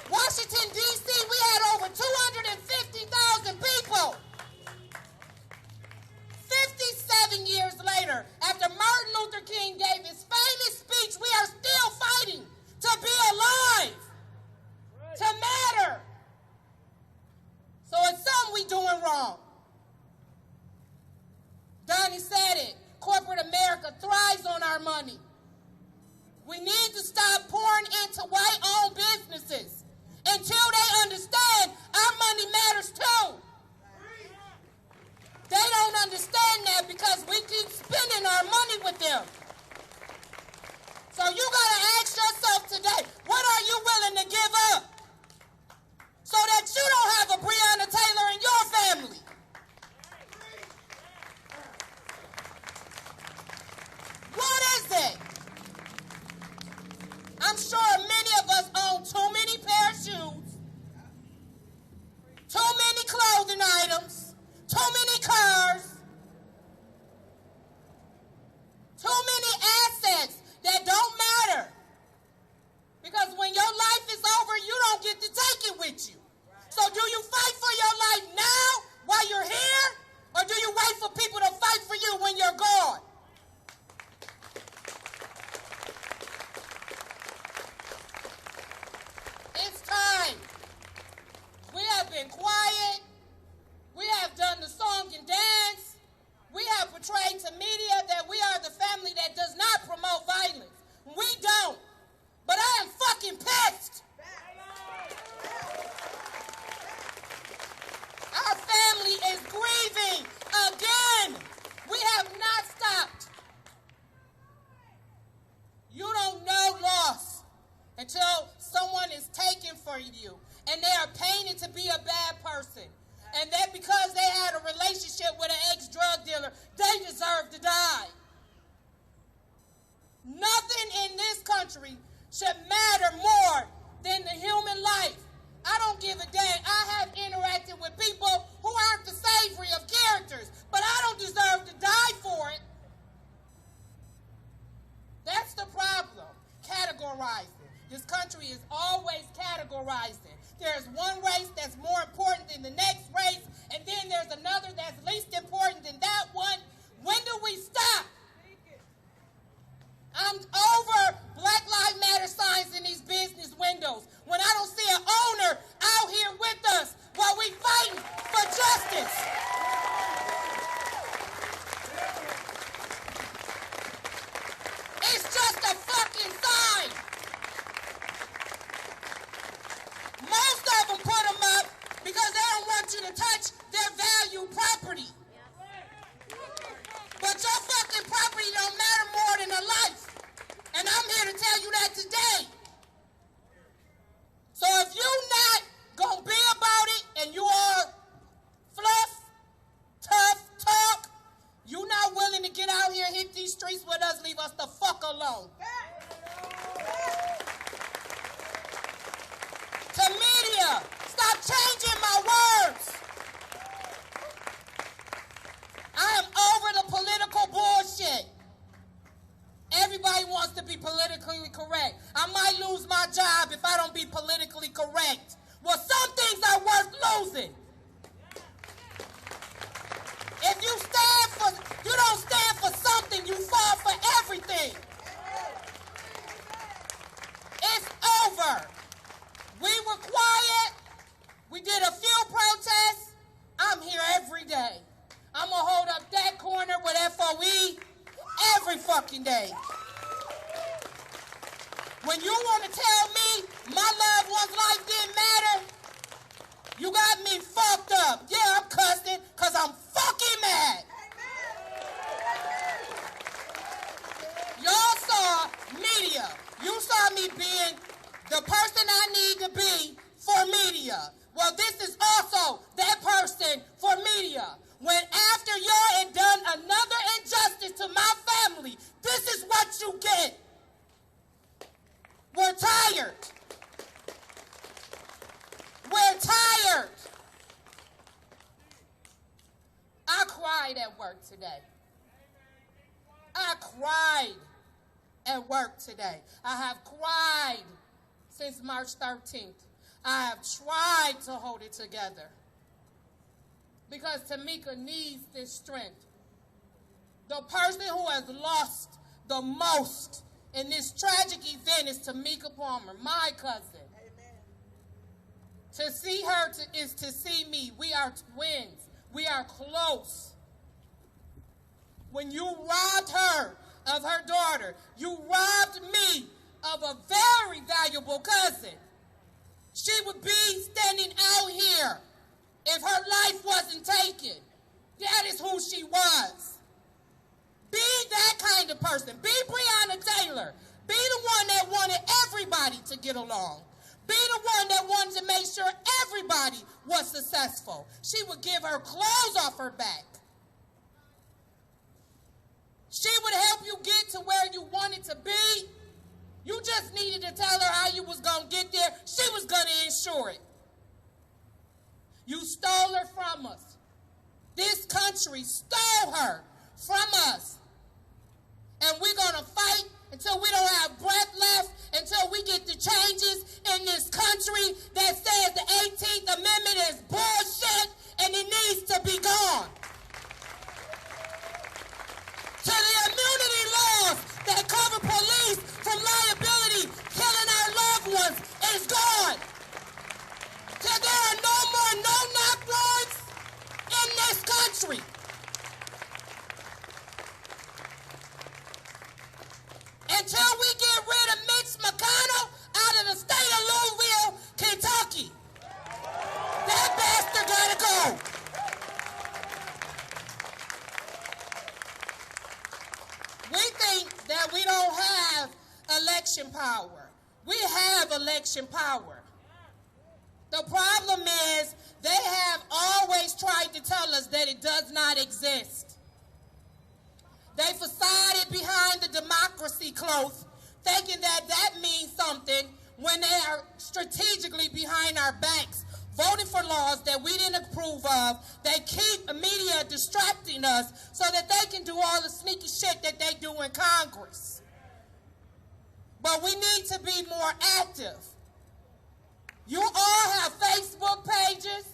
Washington, D.C., we had over 250,000 people. 57 years later, after Martin Luther King gave his famous speech, we are still fighting to be alive, to matter. So it's something we doing wrong. Donnie said it. Corporate America thrives on our money. We need to stop pouring into white-owned businesses until they understand our money matters too. They don't understand that because we keep spending our money with them. So you gotta ask yourself today, what are you willing to give up so that you don't have a Breonna Taylor in your family? What is it? I'm sure many of us own too many pair of shoes, too many clothing items, too many cars, too many assets that don't matter. Because when your life is over, you don't get to take it with you. So do you fight for your life now while you're here? Or do you wait for people to fight for you when you're gone? It's time. We have been quiet. We have done the song and dance. We have portrayed to media that we are the family that does not promote violence. We don't. But I am fucking pissed. Our family is grieving again. We have not stopped. You don't know loss until someone is taken for you and they are painted to be a bad person. And that because they had a relationship with an ex-drug dealer, they deserve to die. Nothing in this country should matter more than the human life. I don't give a damn. I have interacted with people who aren't the savory of characters, but I don't deserve to die for it. That's the problem. Categorizing. This country is always categorizing. There's one race that's more important than the next. job if I don't be politically correct. Well, some things are worth losing. If you don't stand for something, you fall for everything. It's over. We were quiet. We did a few protests. I'm here every day. I'm going to hold up that corner with FOE every fucking day. When you want to tell me my loved one's life didn't matter, you got me fucked up. Yeah, I'm cussing because I'm fucking mad. Y'all saw media. You saw me being the person I need to be for media. Well, this is also that person for media. When after y'all had done another injustice to my family, this is what you get. We're tired. We're tired. I cried at work today. I cried at work today. I have cried since March 13th. I have tried to hold it together because Tamika needs this strength. The person who has lost the most in this tragic event is Tamika Palmer, my cousin. Amen. To see her is to see me. We are twins. We are close. When you robbed her of her daughter, you robbed me of a very valuable cousin. She would be standing out here if her life wasn't taken. That is who she was. Be that kind of person. Be Breonna Taylor. Be the one that wanted everybody to get along. Be the one that wanted to make sure everybody was successful. She would give her clothes off her back. She would help you get to where you wanted to be. You just needed to tell her how you was going to get there. She was going to ensure it. You stole her from us. This country stole her from us. And we're going to fight until we don't have breath left, until we get the changes in this country that says the 18th Amendment is bullshit and it needs to be gone. To the immunity laws that cover police from liability killing our loved ones is gone. Till there are no more no-knock warrants in this country. Until we get rid of Mitch McConnell out of the state of Louisville, Kentucky. That bastard gotta go. We think that we don't have election power. We have election power. The problem is they have always tried to tell us that it does not exist. They facaded behind the democracy cloth, thinking that that means something when they are strategically behind our backs, voting for laws that we didn't approve of. They keep the media distracting us so that they can do all the sneaky shit that they do in Congress. But we need to be more active. You all have Facebook pages.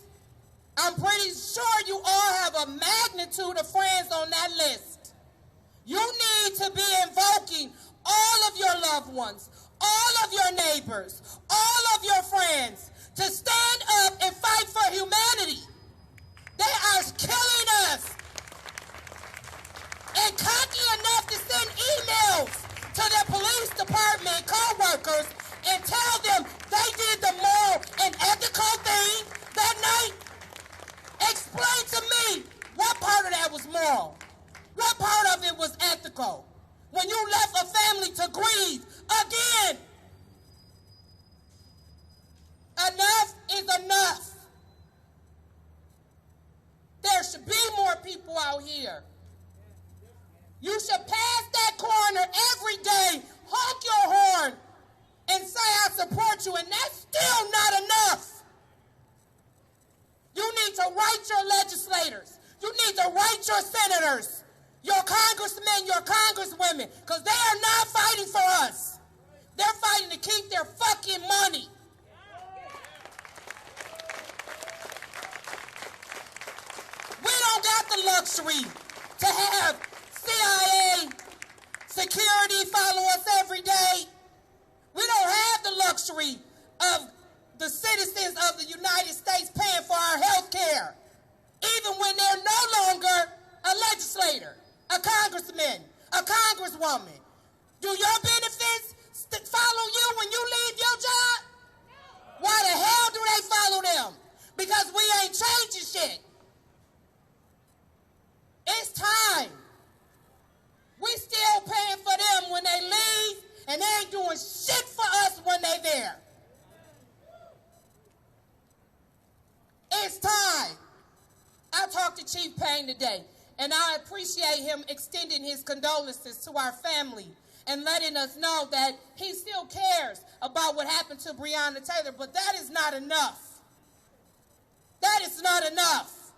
I'm pretty sure you all have a magnitude of friends on that list. You need to be invoking all of your loved ones, all of your neighbors, all of your friends to stand up and fight for humanity. They are killing us. And cocky enough to send emails to their police department co-workers and tell them they did the moral and ethical thing that night. Explain to me what part of that was moral. What part of it was ethical? When you left a family to grieve again. Enough is enough. There should be more people out here. You should pass that corner every day, honk your horn, and say I support you, and that's still not enough. You need to write your legislators. You need to write your senators, your congressmen, your congresswomen, because they are not fighting for us. They're fighting to keep their fucking money. We don't got the luxury to have CIA security follow us every day. We don't have the luxury of the citizens of the United States paying for our health care, even when they're no longer a legislator, a congressman, a congresswoman. Do your benefits follow you when you leave your job? Why the hell do they follow them? Because we ain't changing shit. It's time. We still paying for them when they leave, and they ain't doing shit for us when they there. It's time. I talked to Chief Payne today, and I appreciate him extending his condolences to our family and letting us know that he still cares about what happened to Breonna Taylor, but that is not enough. That is not enough.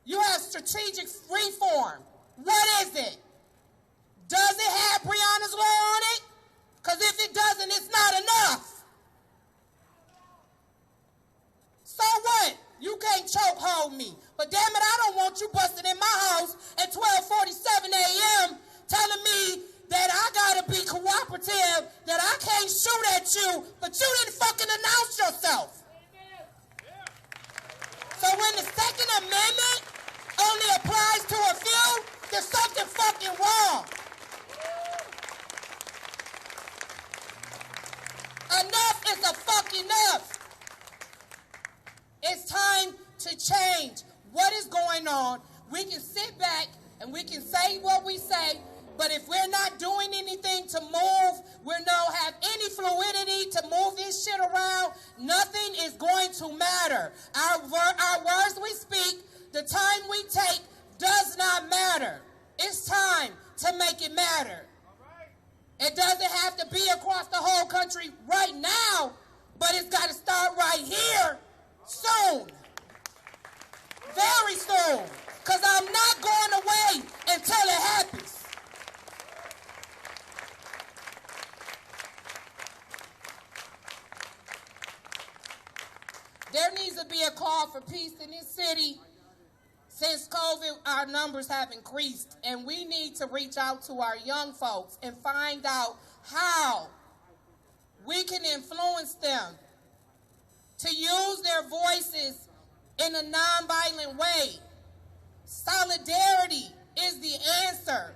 You have strategic reform. What is it? Does it have Breonna's law on it? Because if it doesn't, it's not enough. So what? You can't chokehold me. But damn it, I don't want you busting in my house at 12:47 a.m. telling me that I gotta be cooperative, that I can't shoot at you, but you didn't fucking announce yourself. So when the Second Amendment only applies to a few, there's something fucking wrong. Enough is a fucking enough. It's time to change what is going on. We can sit back and we can say what we say, but if we're not doing anything to move, we don't have any fluidity to move this shit around, nothing is going to matter. Our words we speak, the time we take does not matter. It's time to make it matter. It doesn't have to be across the whole country right now, but it's got to start right here soon. Very soon. Because I'm not going away until it happens. There needs to be a call for peace in this city. Since COVID, our numbers have increased, and we need to reach out to our young folks and find out how we can influence them to use their voices in a nonviolent way. Solidarity is the answer.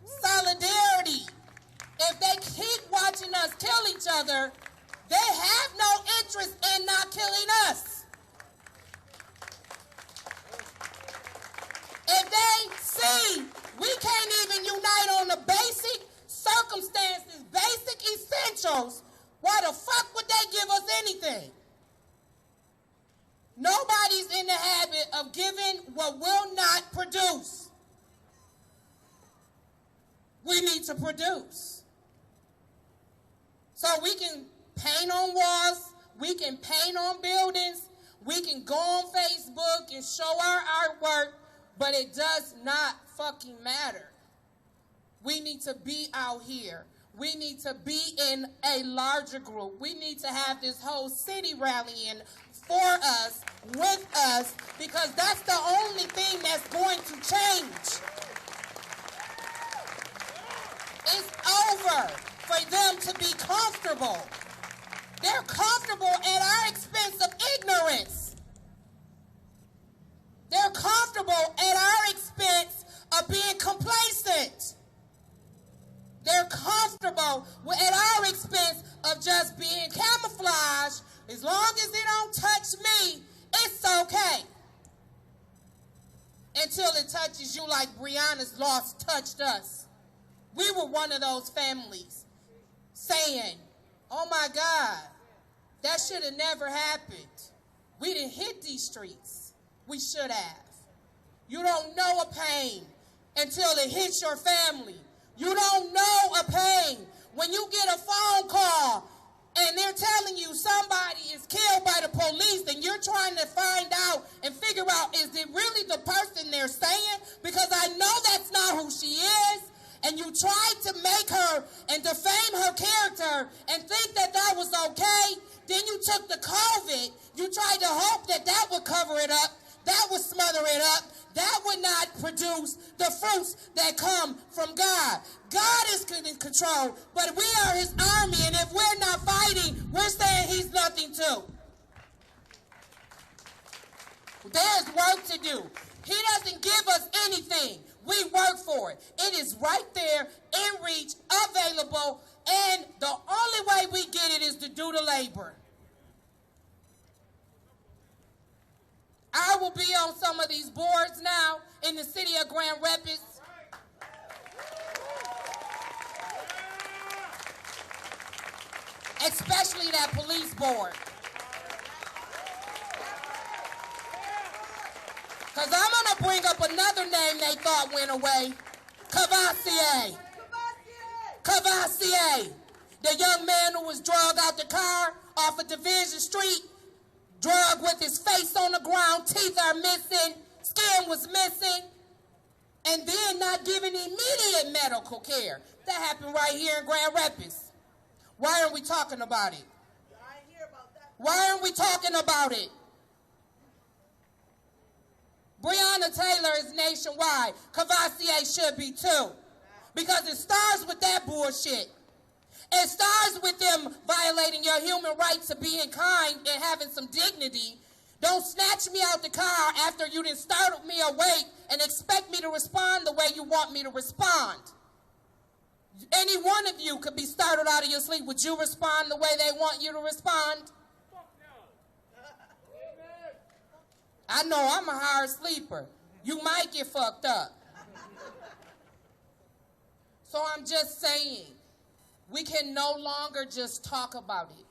Solidarity. If they keep watching us kill each other, they have no interest in not killing us. If they see we can't even unite on the basic circumstances, basic essentials, why the fuck would they give us anything? Nobody's in the habit of giving what will not produce. We need to produce. So we can paint on walls, we can paint on buildings, we can go on Facebook and show our artwork, but it does not fucking matter. We need to be out here. We need to be in a larger group. We need to have this whole city rallying for us, with us, because that's the only thing that's going to change. It's over for them to be comfortable. They're comfortable at our expense of ignorance. They're comfortable at our expense of being complacent. They're comfortable at our expense of just being camouflaged. As long as it don't touch me, it's okay. Until it touches you like Breonna's loss touched us. We were one of those families saying, oh my God, that should have never happened. We didn't hit these streets. We should have. You don't know a pain until it hits your family. You don't know a pain when you get a phone call and they're telling you somebody is killed by the police and you're trying to find out and figure out, is it really the person they're saying? Because I know that's not who she is. And you tried to make her and defame her character. cover it up. That would smother it up. That would not produce the fruits that come from God. God is in control, but we are his army, and if we're not fighting, we're saying he's nothing too. There's work to do. He doesn't give us anything. We work for it. It is right there, in reach, available, and the only way we get it is to do the labor. I will be on some of these boards now in the city of Grand Rapids. Especially that police board. Because I'm going to bring up another name they thought went away. Cavassier. Cavassier. The young man who was drugged out the car off of Division Street. Drug with his face on the ground, teeth are missing, skin was missing, and then not given immediate medical care. That happened right here in Grand Rapids. Why aren't we talking about it? Why aren't we talking about it? Breonna Taylor is nationwide. Cavassier should be too. Because it starts with that bullshit. It starts with them violating your human right to being kind and having some dignity. Don't snatch me out the car after you done startled me awake and expect me to respond the way you want me to respond. Any one of you could be startled out of your sleep. Would you respond the way they want you to respond? I know I'm a hard sleeper. You might get fucked up. So I'm just saying, we can no longer just talk about it.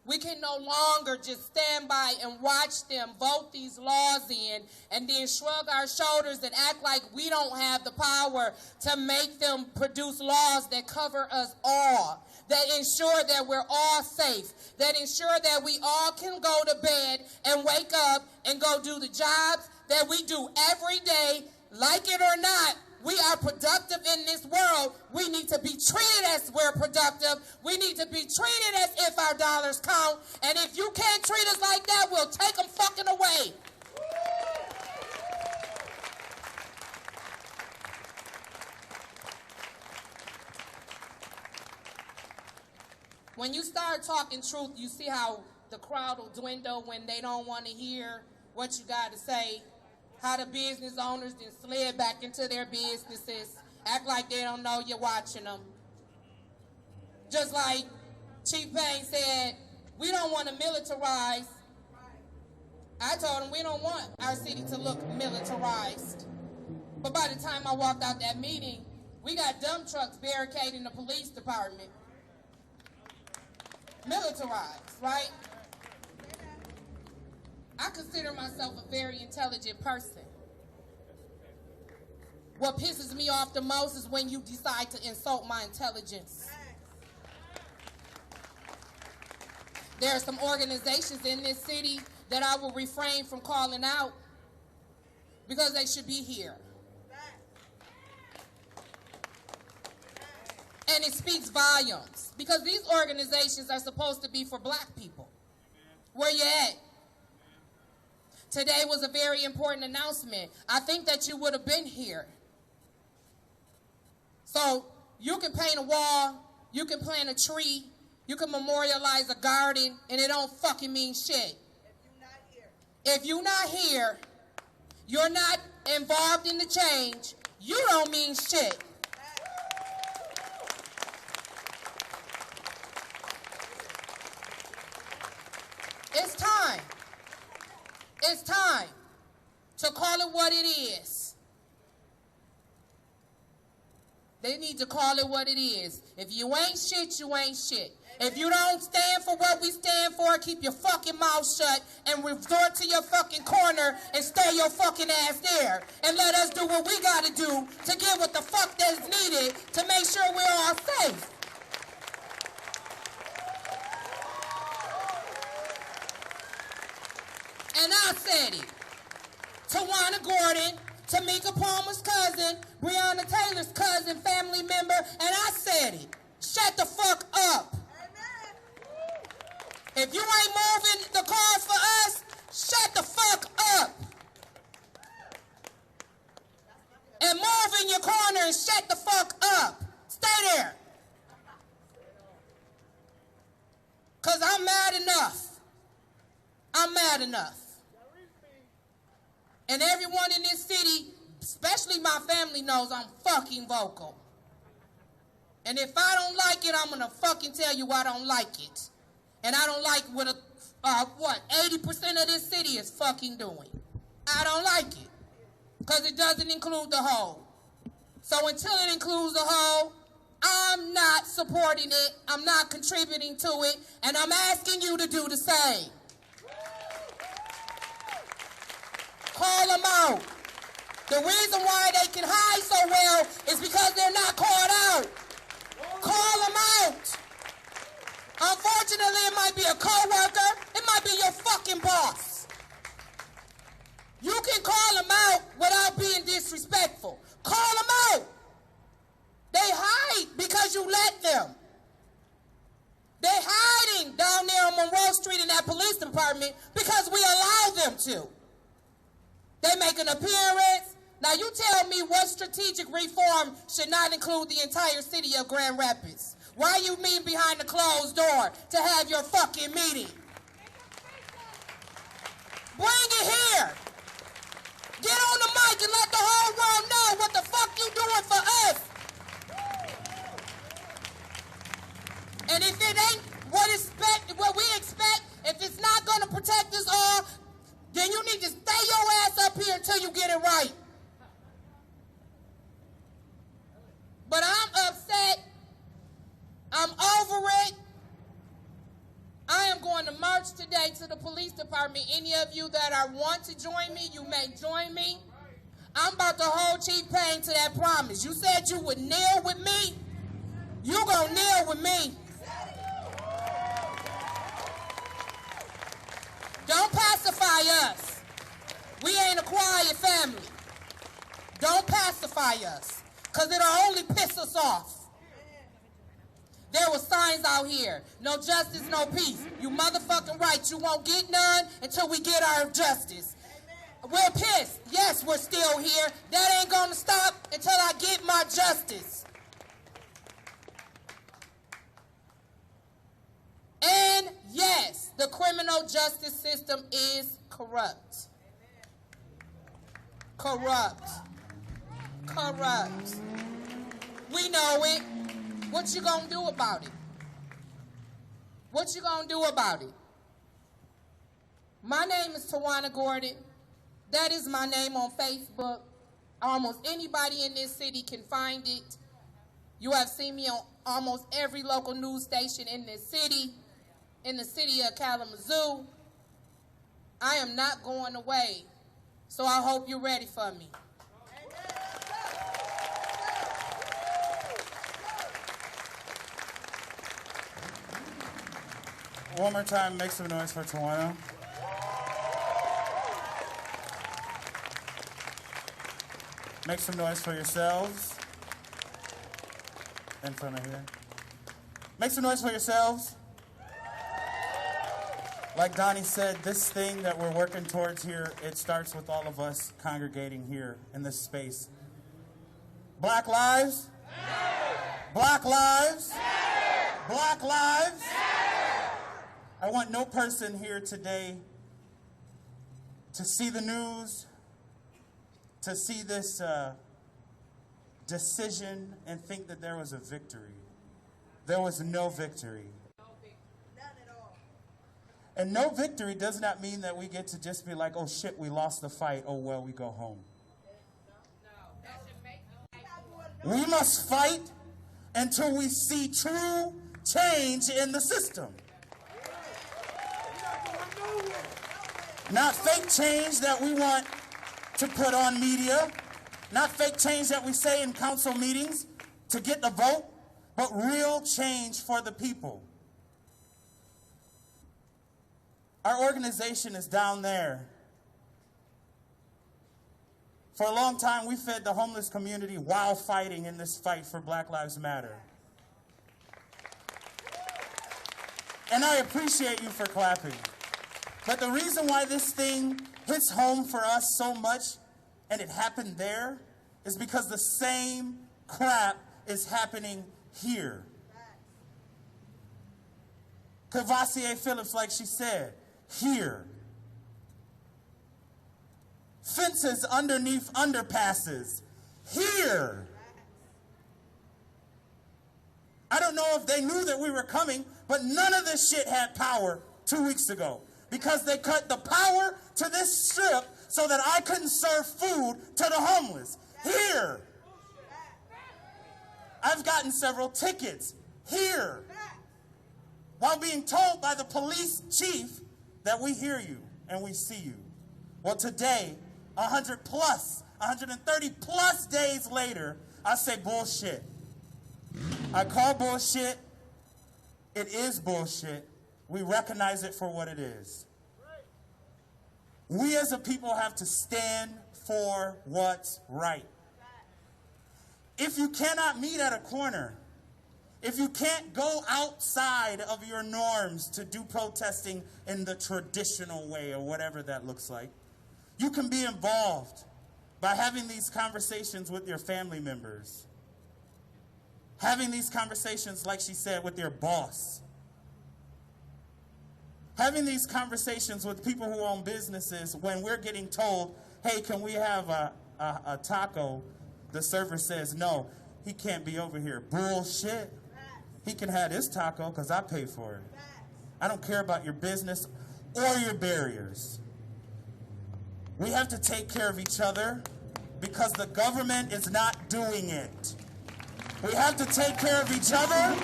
We can no longer just stand by and watch them vote these laws in and then shrug our shoulders and act like we don't have the power to make them produce laws that cover us all, that ensure that we're all safe, that ensure that we all can go to bed and wake up and go do the jobs that we do every day, like it or not. We are productive in this world. We need to be treated as we're productive. We need to be treated as if our dollars count. And if you can't treat us like that, we'll take them fucking away. When you start talking truth, you see how the crowd will dwindle when they don't want to hear what you got to say. How the business owners then slid back into their businesses, act like they don't know you're watching them. Just like Chief Payne said, we don't want to militarize. I told him we don't want our city to look militarized. But by the time I walked out that meeting, we got dump trucks barricading the police department. Militarized, right? I consider myself a very intelligent person. What pisses me off the most is when you decide to insult my intelligence. There are some organizations in this city that I will refrain from calling out because they should be here. And it speaks volumes because these organizations are supposed to be for black people. Where you at? Today was a very important announcement. I think that you would have been here. So you can paint a wall, you can plant a tree, you can memorialize a garden, and it don't fucking mean shit. If you're not here, you're not involved in the change, you don't mean shit. It's time. It's time to call it what it is. They need to call it what it is. If you ain't shit, you ain't shit. If you don't stand for what we stand for, keep your fucking mouth shut and resort to your fucking corner and stay your fucking ass there. And let us do what we gotta do to get what the fuck that's needed to make sure we're all safe. And I said it. Tawana Gordon, Tamika Palmer's cousin, Breonna Taylor's cousin, family member, and I said it. Shut the fuck up. If you ain't moving the cause for us, shut the fuck and shut the fuck up. Stay there. Because I'm mad enough. I'm mad enough. And everyone in this city, especially my family, knows I'm fucking vocal. And if I don't like it, I'm going to fucking tell you I don't like it. And I don't like what 80% of this city is fucking doing. I don't like it. Because it doesn't include the whole. So until it includes the whole, I'm not supporting it. I'm not contributing to it. And I'm asking you to do the same. Call them out. The reason why they can hide so well is because they're not called out. Call them out. Unfortunately, it might be a coworker. It might be your fucking boss. You can call them out without being disrespectful. Call them out. They hide because you let them. They hiding down there on Monroe Street in that police department because we allow them to. They make an appearance. Now you tell me what strategic reform should not include the entire city of Grand Rapids. Why you mean behind the closed door to have your fucking meeting? Bring it here. Get on the mic and let the whole world know what the fuck you doing for us. And if it ain't what we expect, if it's not going to protect us all, then you need to stay your ass up here until you get it right. But I'm upset. I'm over it. I am going to march today to the police department. Any of you that want to join me, you may join me. I'm about to hold Chief Payne to that promise. You said you would kneel with me. You gonna kneel with me. Don't pacify us. We ain't a quiet family. Don't pacify us, because it'll only piss us off. There were signs out here. No justice, no peace. You motherfucking right. You won't get none until we get our justice. We're pissed. Yes, we're still here. That ain't gonna stop until I get my justice. And yes, the criminal justice system is corrupt. Corrupt. Corrupt. We know it. What you gonna do about it? What you gonna do about it? My name is Tawana Gordon. That is my name on Facebook. Almost anybody in this city can find it. You have seen me on almost every local news station in this city, in the city of Kalamazoo. I am not going away, so I hope you're ready for me. One more time, make some noise for Tawana. Make some noise for yourselves. In front of here. Make some noise for yourselves. Like Donnie said, this thing that we're working towards here, it starts with all of us congregating here in this space. Black lives? Black lives? Black lives? I want no person here today to see the news, to see this decision and think that there was a victory. There was no victory. And no victory does not mean that we get to just be like, oh shit, we lost the fight, oh well, we go home. We must fight until we see true change in the system. Not fake change that we want to put on media, not fake change that we say in council meetings to get the vote, but real change for the people. Our organization is down there. For a long time, we fed the homeless community while fighting in this fight for Black Lives Matter. And I appreciate you for clapping. But the reason why this thing hits home for us so much, and it happened there, is because the same crap is happening here. Kavassie Phillips, like she said, here. Fences underneath underpasses, here. I don't know if they knew that we were coming, but none of this shit had power 2 weeks ago because they cut the power to this strip so that I couldn't serve food to the homeless. Here. I've gotten several tickets here while being told by the police chief that we hear you and we see you. Well, today, 130 plus days later, I say bullshit. I call bullshit. It is bullshit. We recognize it for what it is. We as a people have to stand for what's right. If you cannot meet at a corner, if you can't go outside of your norms to do protesting in the traditional way or whatever that looks like, you can be involved by having these conversations with your family members. Having these conversations, like she said, with your boss. Having these conversations with people who own businesses when we're getting told, hey, can we have a taco? The server says, no, he can't be over here. Bullshit. He can have his taco because I pay for it. I don't care about your business or your barriers. We have to take care of each other because the government is not doing it. We have to take care of each other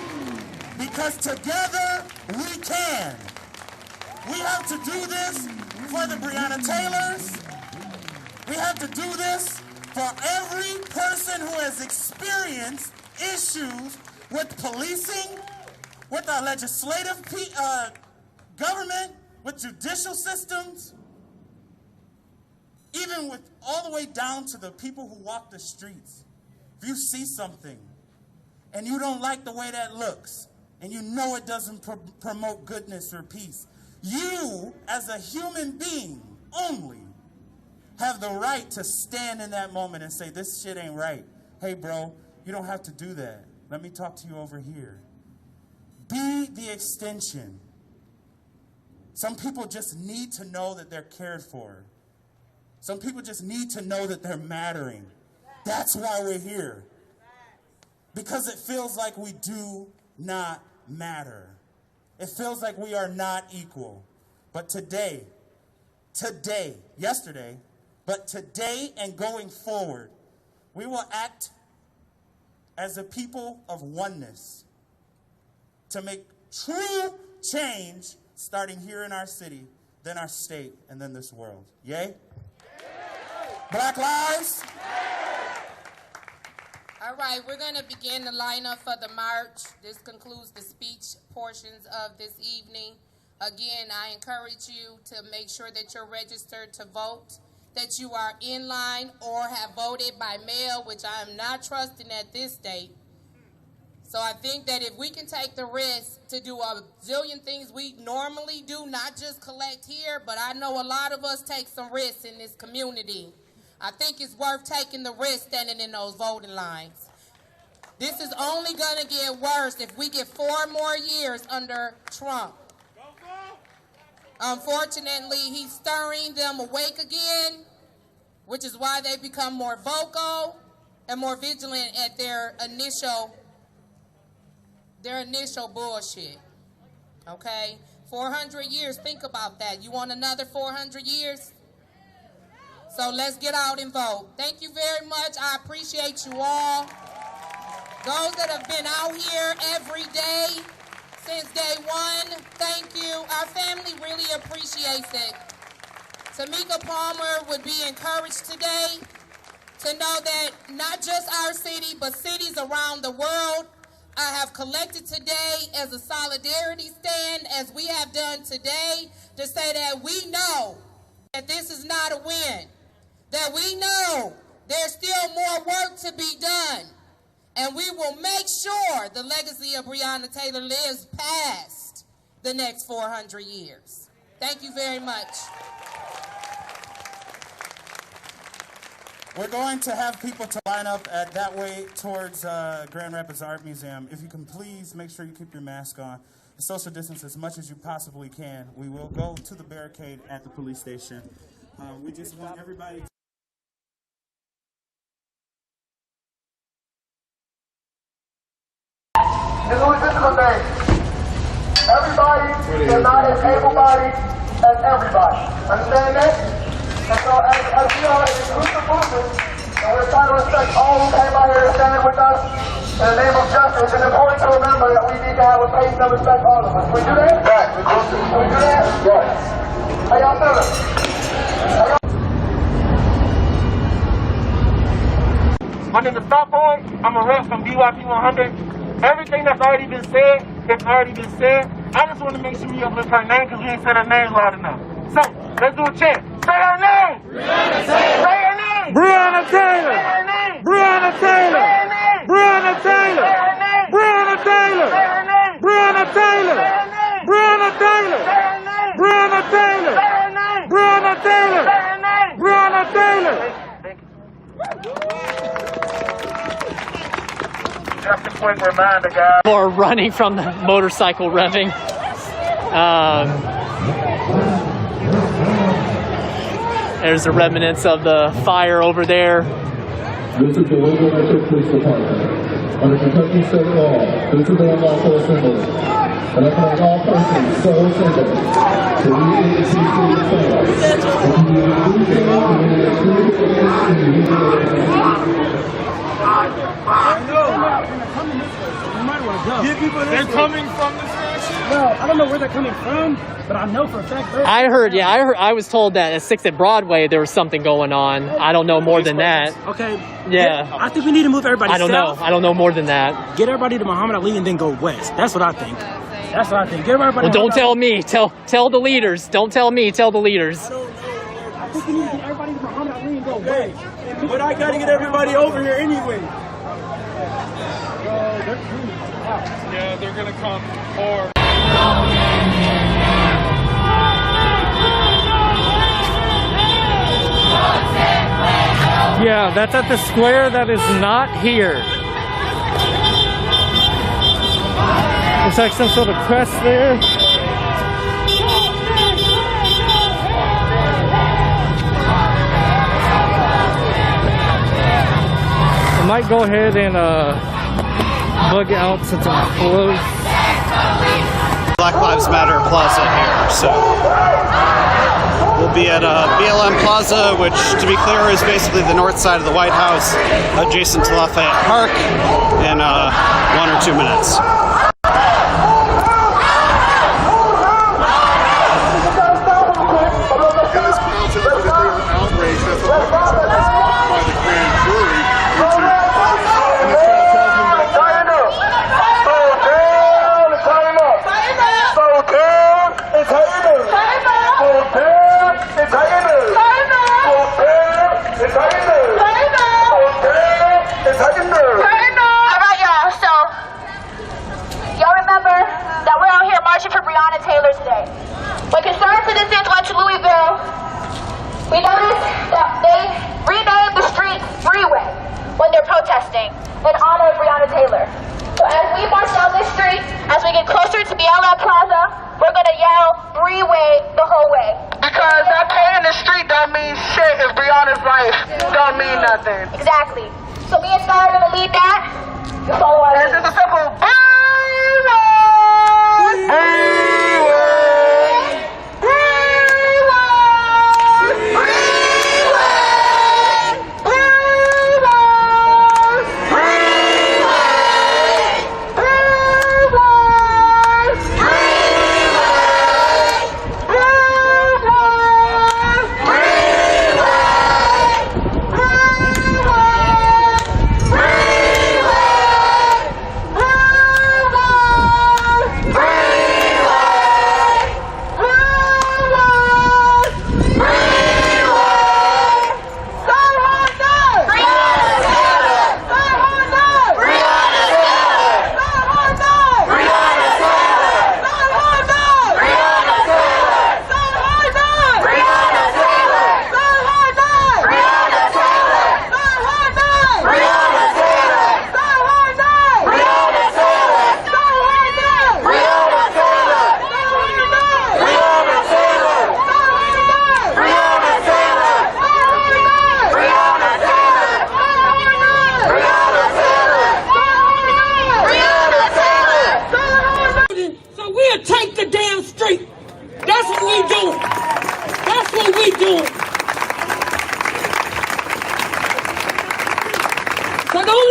because together we can. We have to do this for the Breonna Taylors. We have to do this for every person who has experienced issues with policing, with our legislative government, with judicial systems, even with all the way down to the people who walk the streets. If you see something and you don't like the way that looks, and you know it doesn't promote goodness or peace, you, as a human being only, have the right to stand in that moment and say, this shit ain't right. Hey, bro, you don't have to do that. Let me talk to you over here. Be the extension. Some people just need to know that they're cared for. Some people just need to know that they're mattering. That's why we're here. Because it feels like we do not matter. It feels like we are not equal. But today, yesterday, but today and going forward, we will act as a people of oneness to make true change starting here in our city, then our state, and then this world. Yay? Black lives. All right, we're going to begin the lineup for the march. This concludes the speech portions of this evening. Again, I encourage you to make sure that you're registered to vote, that you are in line or have voted by mail, which I am not trusting at this date. So I think that if we can take the risk to do a zillion things we normally do, not just collect here, but I know a lot of us take some risks in this community. I think it's worth taking the risk standing in those voting lines. This is only going to get worse if we get 4 more years under Trump. Unfortunately, he's stirring them awake again, which is why they become more vocal and more vigilant at their initial bullshit. Okay? 400 years, think about that. You want another 400 years? So let's get out and vote. Thank you very much. I appreciate you all. Those that have been out here every day since day one, thank you. Our family really appreciates it. Tamika Palmer would be encouraged today to know that not just our city, but cities around the world have collected today as a solidarity stand, as we have done today, to say that we know that this is not a win, that we know there's still more work to be done, and we will make sure the legacy of Breonna Taylor lives past the next 400 years. Thank you very much. We're going to have people to line up at that way towards Grand Rapids Art Museum. If you can please make sure you keep your mask on. Social distance as much as you possibly can. We will go to the barricade at the police station. We just want everybody to It's only physical thing. Everybody is not as able-bodied as everybody. Understand that? And so as we are an inclusive movement, and we're trying to respect all who came out here to stand with us in the name of justice, it's important to remember that we need to have a pace that respects all of us. Can we do that? Right. Can we do that? Yes. How y'all feeling? My name is Stop Boy. I'm a rep from BYP 100. Everything that's already been said, it's already been said. I just want to make sure we uplift her name because we ain't said her name loud enough. So, let's do a chant. Say her name! Breonna Taylor! Say her name! Breonna Taylor! Say her name! Breonna Taylor! Say her name! Breonna Taylor! Say her name! Breonna Taylor! Say her name! Breonna Taylor! Say her name! Breonna Taylor! Say her name! Breonna Taylor! Say her name! Breonna Taylor! Say her name! Breonna Taylor! Just a quick reminder, guys. More running from the motorcycle revving. There's the remnants of the fire over there. This is the Logan Metro Police Department. Under Kentucky state law, this is an unlawful assembly. And I call all persons so assembled to lead the city themselves. And to be They're coming from this direction? No, I don't know where they're coming from, but I know for a fact they're... I was told that at 6th at Broadway there was something going on. I don't know more than that. Okay. Yeah. I think we need to move everybody I don't south. know. I don't know more than that. Get everybody to Muhammad Ali and then go west. That's what I think. That's what I think. Get everybody. Well, don't tell me. Tell the leaders. Don't tell me. Tell the leaders. I think we need to get everybody to Muhammad Ali and go west. But I gotta get everybody over here anyway. Yeah, they're gonna come hard. Yeah, that's at the square that is not here. Looks like some sort of crest there. I might go ahead and bug out since I'm close. Black Lives Matter Plaza here, so we'll be at BLM Plaza, which, to be clear, is basically the north side of the White House, adjacent to Lafayette Park, in 1 or 2 minutes. Alright, y'all, so y'all remember that we're out here marching for Breonna Taylor today. When concerned citizens went to Louisville, we noticed that they renamed the street Freeway when they're protesting in honor of Breonna Taylor. So as we march down this street, as we get closer to BLM Plaza, we're gonna yell Freeway the whole way. Because that pain in the street don't mean shit if Breonna's life don't mean nothing. Exactly. So me and Sky are gonna lead that. You follow our lead. This is a simple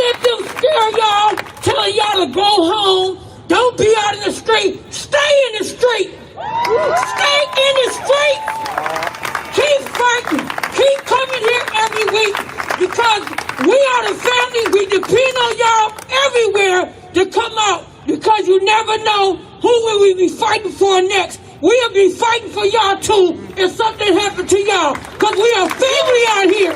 let them scare y'all, telling y'all to go home. Don't be out in the street. Stay in the street. Stay in the street. Keep fighting. Keep coming here every week because we are the family. We depend on y'all everywhere to come out because you never know who will we be fighting for next. We'll be fighting for y'all too if something happened to y'all because we are family out here.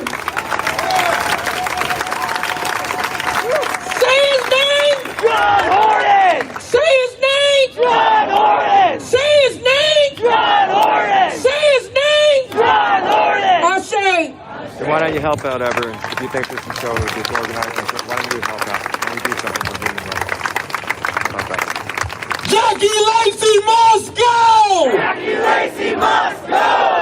Say his name. John Horton. Say his name. John Horton. Say his name. John Horton. Say his name. John Horton. I say. So why don't you help out, Ever? If you think there's some show with this organization, why don't you help out? Why don't you do something for human rights? Help out. Jackie Lacey must go! Jackie Lacey must go!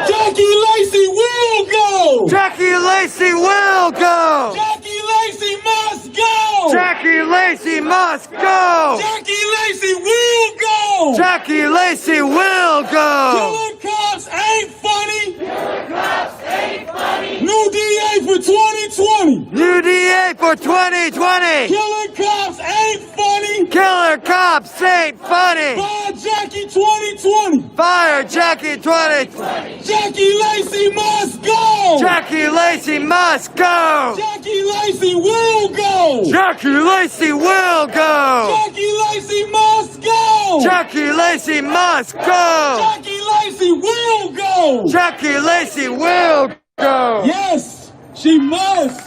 Jackie Lacey will go! Jackie Lacey will go! Jackie Lacey must go! Jackie Lacey must go! Jackie Lacey will go! Jackie Lacey will go! Killing cops ain't funny! Killing cops ain't funny! New DA for 2020! New DA for 2020! Killing cops ain't funny! Killer cops ain't funny! Fire Jackie 2020! Fire Jackie 2020! Jackie Lacey must go! Jackie Lacey must go! Jackie Lacey will go! Jackie Lacey will go! Jackie Lacey must go! Jackie Lacey must go! Jackie Lacey will go! Jackie Lacey will go! Yes, she must!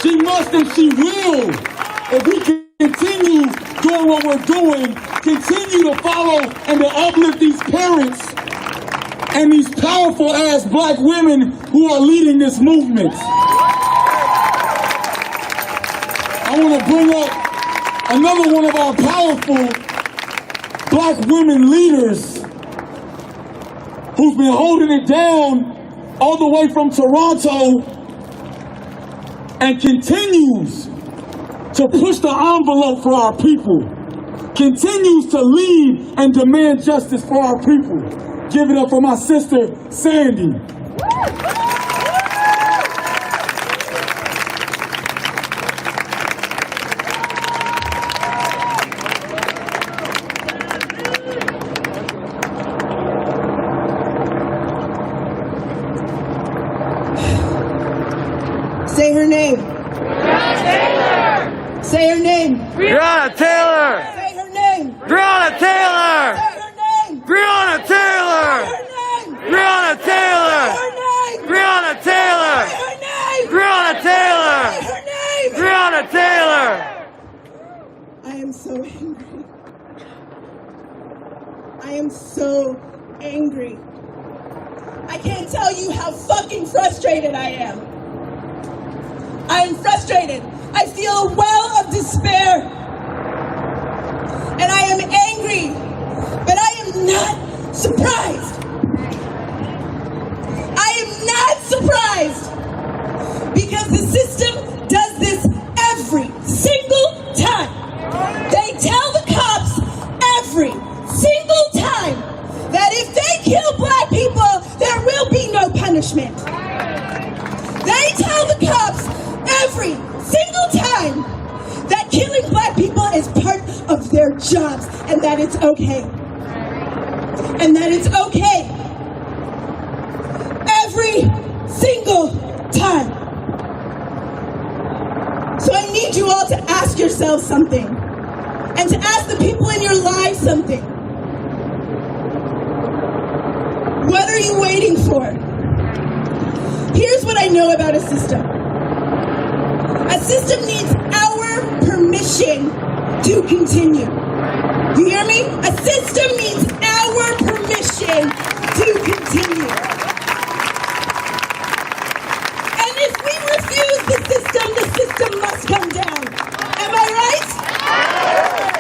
She must and she will! If we can continue doing what we're doing, continue to follow and to uplift these parents and these powerful ass black women who are leading this movement. I want to bring up another one of our powerful black women leaders who's been holding it down all the way from Toronto and continues to push the envelope for our people, continues to lead and demand justice for our people. Give it up for my sister, Sandy. Say her name. Say her name. Breonna Taylor! Say her name. Breonna Taylor! Say her name. Breonna Taylor! Say her name. Breonna Taylor! Say her name. Breonna Taylor! Say her name. Breonna Taylor! Say her name. Breonna Taylor! I am so angry. I am so angry. I can't tell you how fucking frustrated I am. I am frustrated. I feel a well of despair. And I am angry. But I am not surprised. I am not surprised. Because the system does this every single time. They tell the cops every single time that if they kill black people, there will be no punishment. They tell the cops every single time that killing black people is part of their jobs and that it's okay. And that it's okay. Every single time. So I need you all to ask yourselves something. And to ask the people in your lives something. What are you waiting for? Here's what I know about a system. A system needs our permission to continue. You hear me? A system needs our permission to continue. And if we refuse the system must come down. Am I right?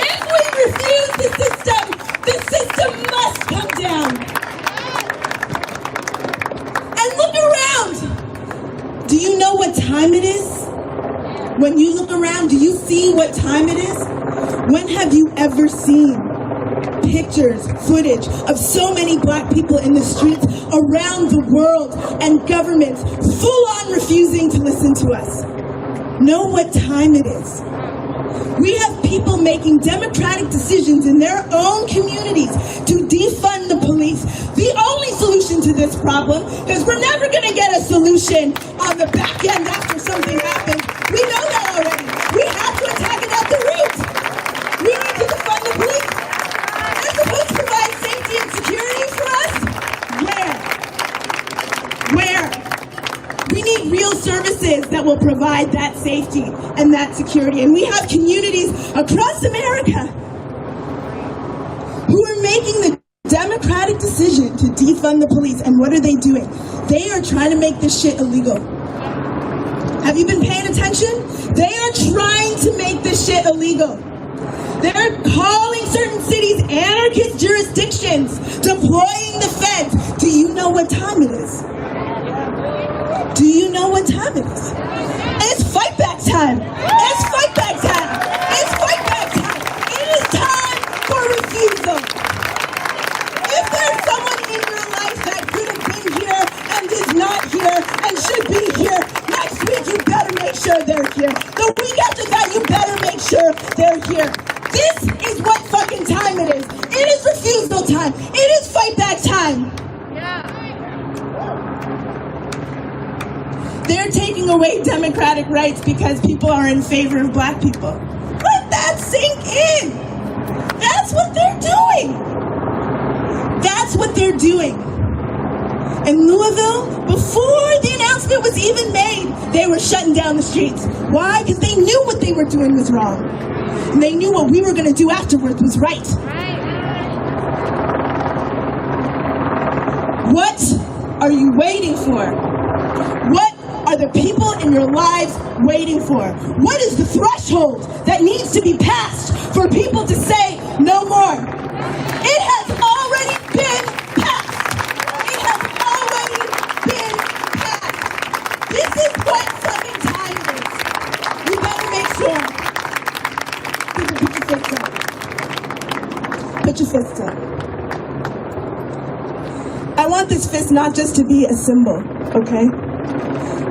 If we refuse the system must come down. And look around. Do you know what time it is? When you look around, do you see what time it is? When have you ever seen pictures, footage of so many black people in the streets around the world and governments full on refusing to listen to us? know what time it is. We have people making democratic decisions in their own communities to defund the police. The only solution to this problem, because we're never going to get a solution on the back end after something happens. We know that already. We have to attack it at the root. We need to defund the police. They're supposed to provide safety and security for us. Where? We need real services that will provide that safety and that security. And we have communities across America who are making the democratic decision to defund the police. And what are they doing? They are trying to make this shit illegal. Have you been paying attention? They are trying to make this shit illegal. They're calling certain cities anarchist jurisdictions, deploying the feds. Do you know what time it is? Do you know what time it is? It's fight back time. It's fight back time. It's fight back time. It is time for refusal. If there's someone in your life that could have been here and is not here and should be here, next week you better make sure they're here. The week after that, you better make sure they're here. This is what fucking time it is. It is refusal time. It is fight back time. They're taking away democratic rights because people are in favor of black people. Let that sink in. That's what they're doing. That's what they're doing. In Louisville, before the announcement was even made, they were shutting down the streets. Why? Because they knew what they were doing was wrong. And they knew what we were going to do afterwards was right. What are you waiting for? What are the people in your lives waiting for? What is the threshold that needs to be passed for people to say no more? It has already been passed. It has already been passed. This is what fucking time is. We better make sure. Put your fists up. I want this fist not just to be a symbol, okay?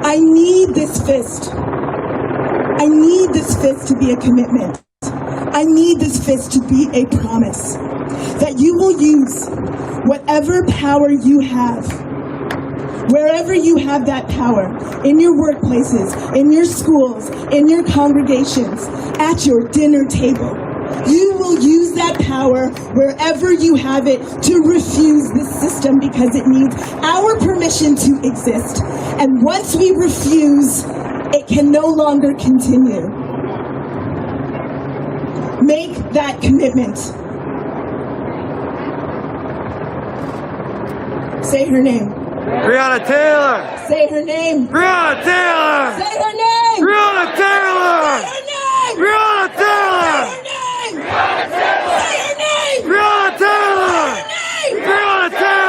I need this fist. I need this fist to be a commitment. I need this fist to be a promise that you will use whatever power you have, wherever you have that power, in your workplaces, in your schools, in your congregations, at your dinner table. You will use that power wherever you have it to refuse this system because it needs our permission to exist. And once we refuse, it can no longer continue. Make that commitment. Say her name. Breonna Taylor! Say her name. Breonna Taylor! Say her name. Breonna Taylor! Say her name. Breonna Taylor! Say her name. Say her name. Breonna Taylor! Say her name. Breonna Taylor!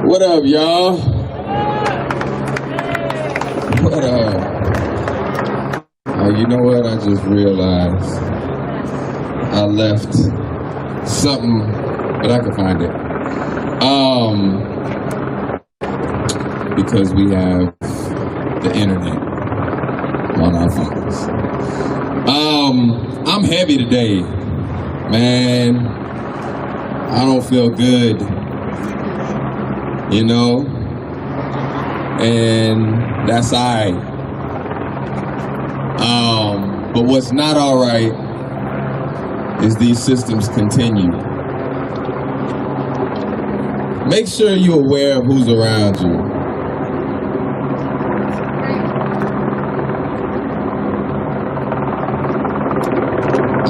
What up, y'all? What up? Oh, you know what? I just realized I left something, but I can find it. Because we have the internet on our phones. I'm heavy today, man. I don't feel good. You know, and that's all right. But what's not all right is these systems continue. Make sure you're aware of who's around you.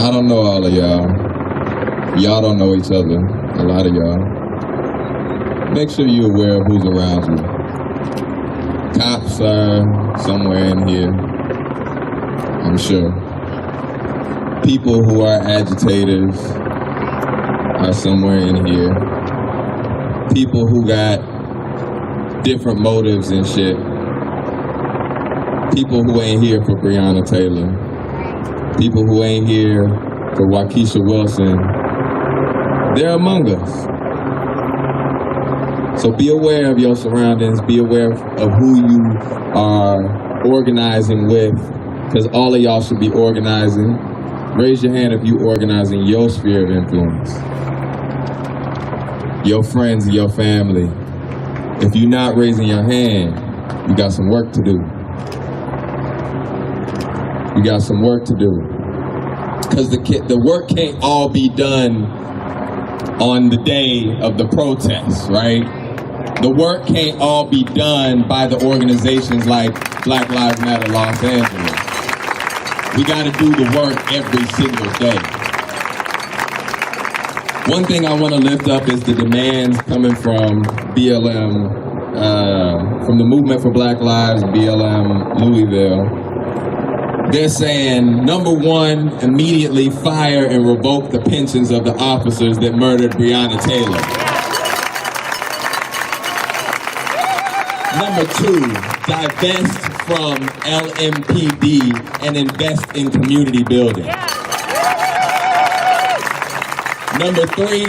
I don't know all of y'all. Y'all don't know each other, a lot of y'all. Make sure you're aware of who's around you. Cops are somewhere in here, I'm sure. People who are agitators are somewhere in here. People who got different motives and shit. People who ain't here for Breonna Taylor. People who ain't here for Waukesha Wilson. They're among us. So be aware of your surroundings. Be aware of who you are organizing with, because all of y'all should be organizing. Raise your hand if you organizing your sphere of influence. Your friends, your family. If you're not raising your hand, you got some work to do. You got some work to do. Because the work can't all be done on the day of the protest, right? The work can't all be done by the organizations like Black Lives Matter Los Angeles. We got to do the work every single day. One thing I want to lift up is the demands coming from BLM, from the Movement for Black Lives, BLM Louisville. They're saying, number one, immediately fire and revoke the pensions of the officers that murdered Breonna Taylor. Number two, divest from LMPD and invest in community building. Number three,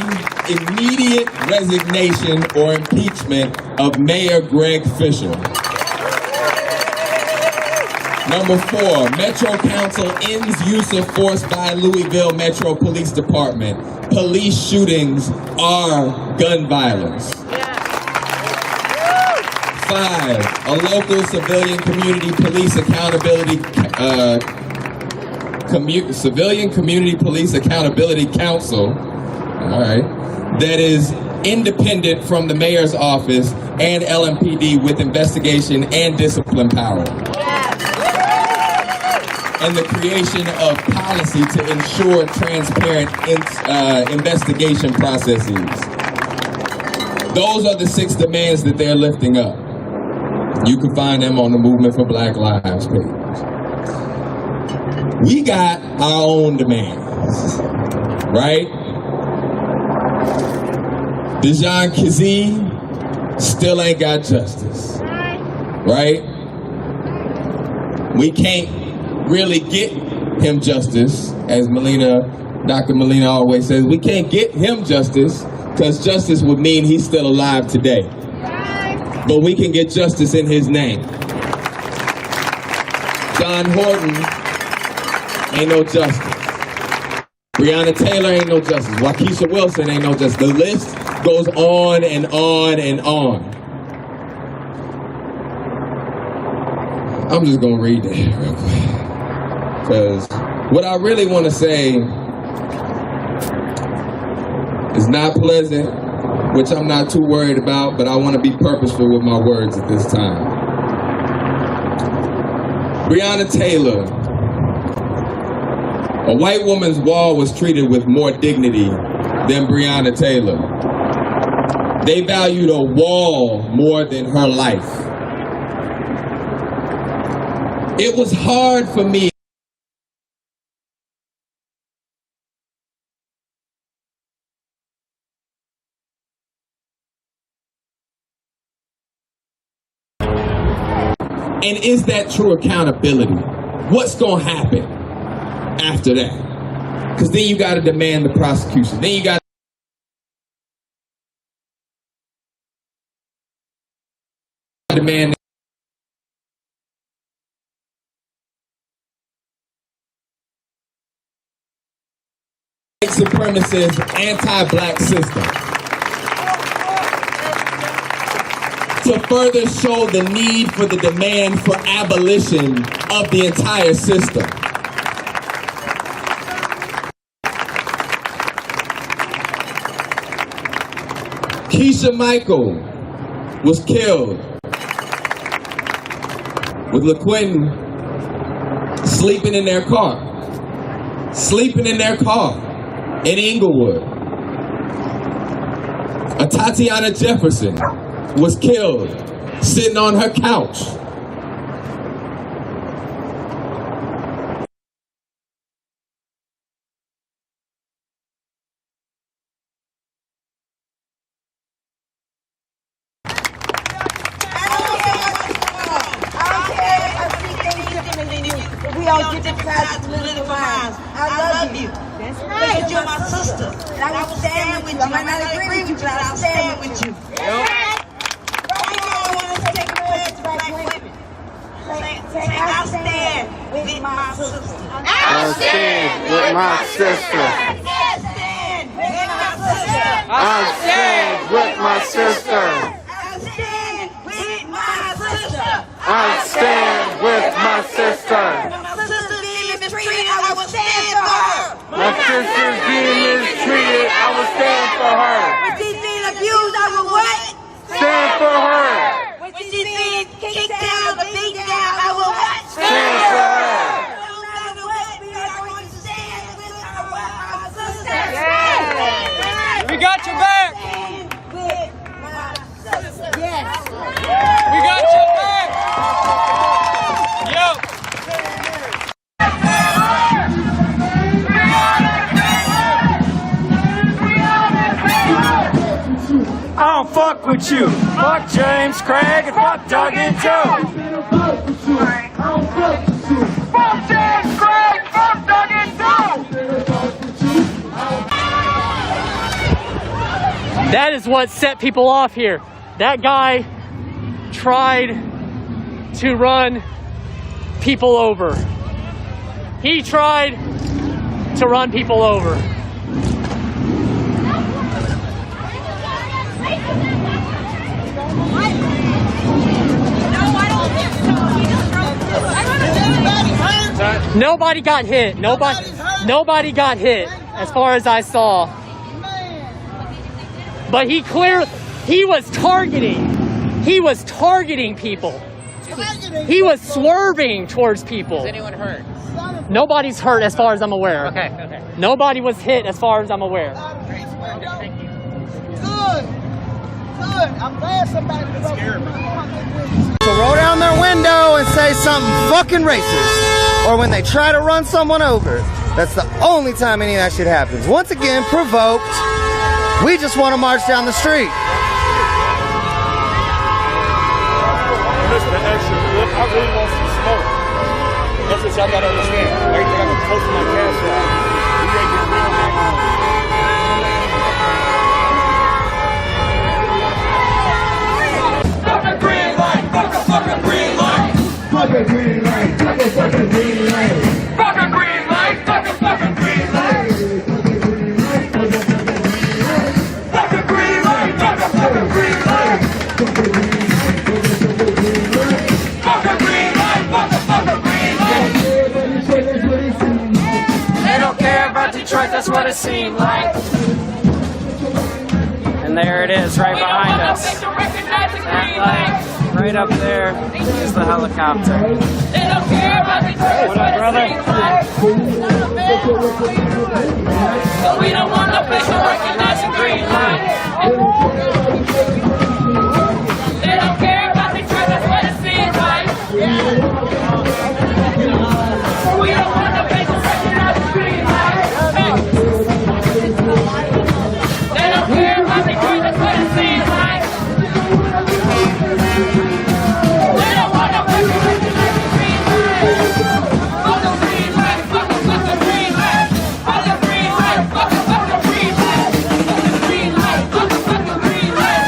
immediate resignation or impeachment of Mayor Greg Fisher. Number four, Metro Council ends use of force by Louisville Metro Police Department. Police shootings are gun violence. 5, a local civilian community police accountability Civilian Community Police Accountability Council, all right, that is independent from the mayor's office and LMPD with investigation and discipline power. And the creation of policy to ensure transparent investigation processes. Those are the 6 demands that they're lifting up. You can find them on the Movement for Black Lives page. We got our own demands, right? Dejan Kazee still ain't got justice, right? We can't really get him justice, as Dr. Molina always says. We can't get him justice because justice would mean he's still alive today. But we can get justice in his name. John Horton ain't no justice. Breonna Taylor ain't no justice. Waukesha Wilson ain't no justice. The list goes on and on and on. I'm just gonna read that real quick. Because what I really want to say is not pleasant, which I'm not too worried about, but I want to be purposeful with my words at this time. Breonna Taylor, a white woman's wall was treated with more dignity than Breonna Taylor. They valued a wall more than her life. It was hard for me And is that true accountability? What's going to happen after that? Because then you got to demand the prosecution. Then you got to demand the supremacist, anti-black system. To further show the need for the demand for abolition of the entire system. Keisha Michael was killed with LaQuinton sleeping in their car. Sleeping in their car in Inglewood. Tatiana Jefferson was killed sitting on her couch. my sister. I stand with my sister. I stand with my sister. I stand with my sister. My sister's being mistreated, I will stand for her. My sister's being mistreated, I will stand for her. When she's being abused, I will what? Stand for her. When she's being kicked down or beat down, I will what? Stand for her. No matter what, we are going to stand with our sisters. Yes. We got your back. Stand with my sisters. Yes. We got your back. Yo. I don't fuck with you. Fuck James Craig and fuck Duggan too. Fuck James Craig, fuck Duggan too. That is what set people off here. That guy tried to run people over. He tried to run people over. Nobody got hit. Nobody got hit, as far as I saw. But he was targeting people. He was swerving towards people. Is anyone hurt? Nobody's hurt as far as I'm aware. Okay. Nobody was hit as far as I'm aware. Good. I'm glad somebody So roll down their window and say something fucking racist. Or when they try to run someone over. That's the only time any of that shit happens. Once again, provoked. We just want to march down the street. Listen, the extra clip, I really want some smoke. That's what y'all gotta understand. Everything I'm posting my cash out. We ain't get real niggas. Fuck a green light, fuck a fucking green light. Fuck a green light, fuck a fucking green light. Fuck a green light, fuck a fucking green light. Fuck a green light, fuck a fucking green light. Fuck a green light, fuck a fucking green light. They don't care about Detroit, that's what it seemed like. And there it is, right behind us. That light, right up there, is the helicopter. They don't care about Detroit. What up, brother? But we don't want no bitch to recognize a green light. They don't care about Detroit, that's what it seems like. We don't want no bitch to recognize a green light. They don't care about Detroit, that's what it seems like. They don't want no bitch to recognize a green light. Fuck a green light, fuck a fucking green light. Fuck a green light, fuck a fucking green light. Fuck a green light, fuck a fucking green light.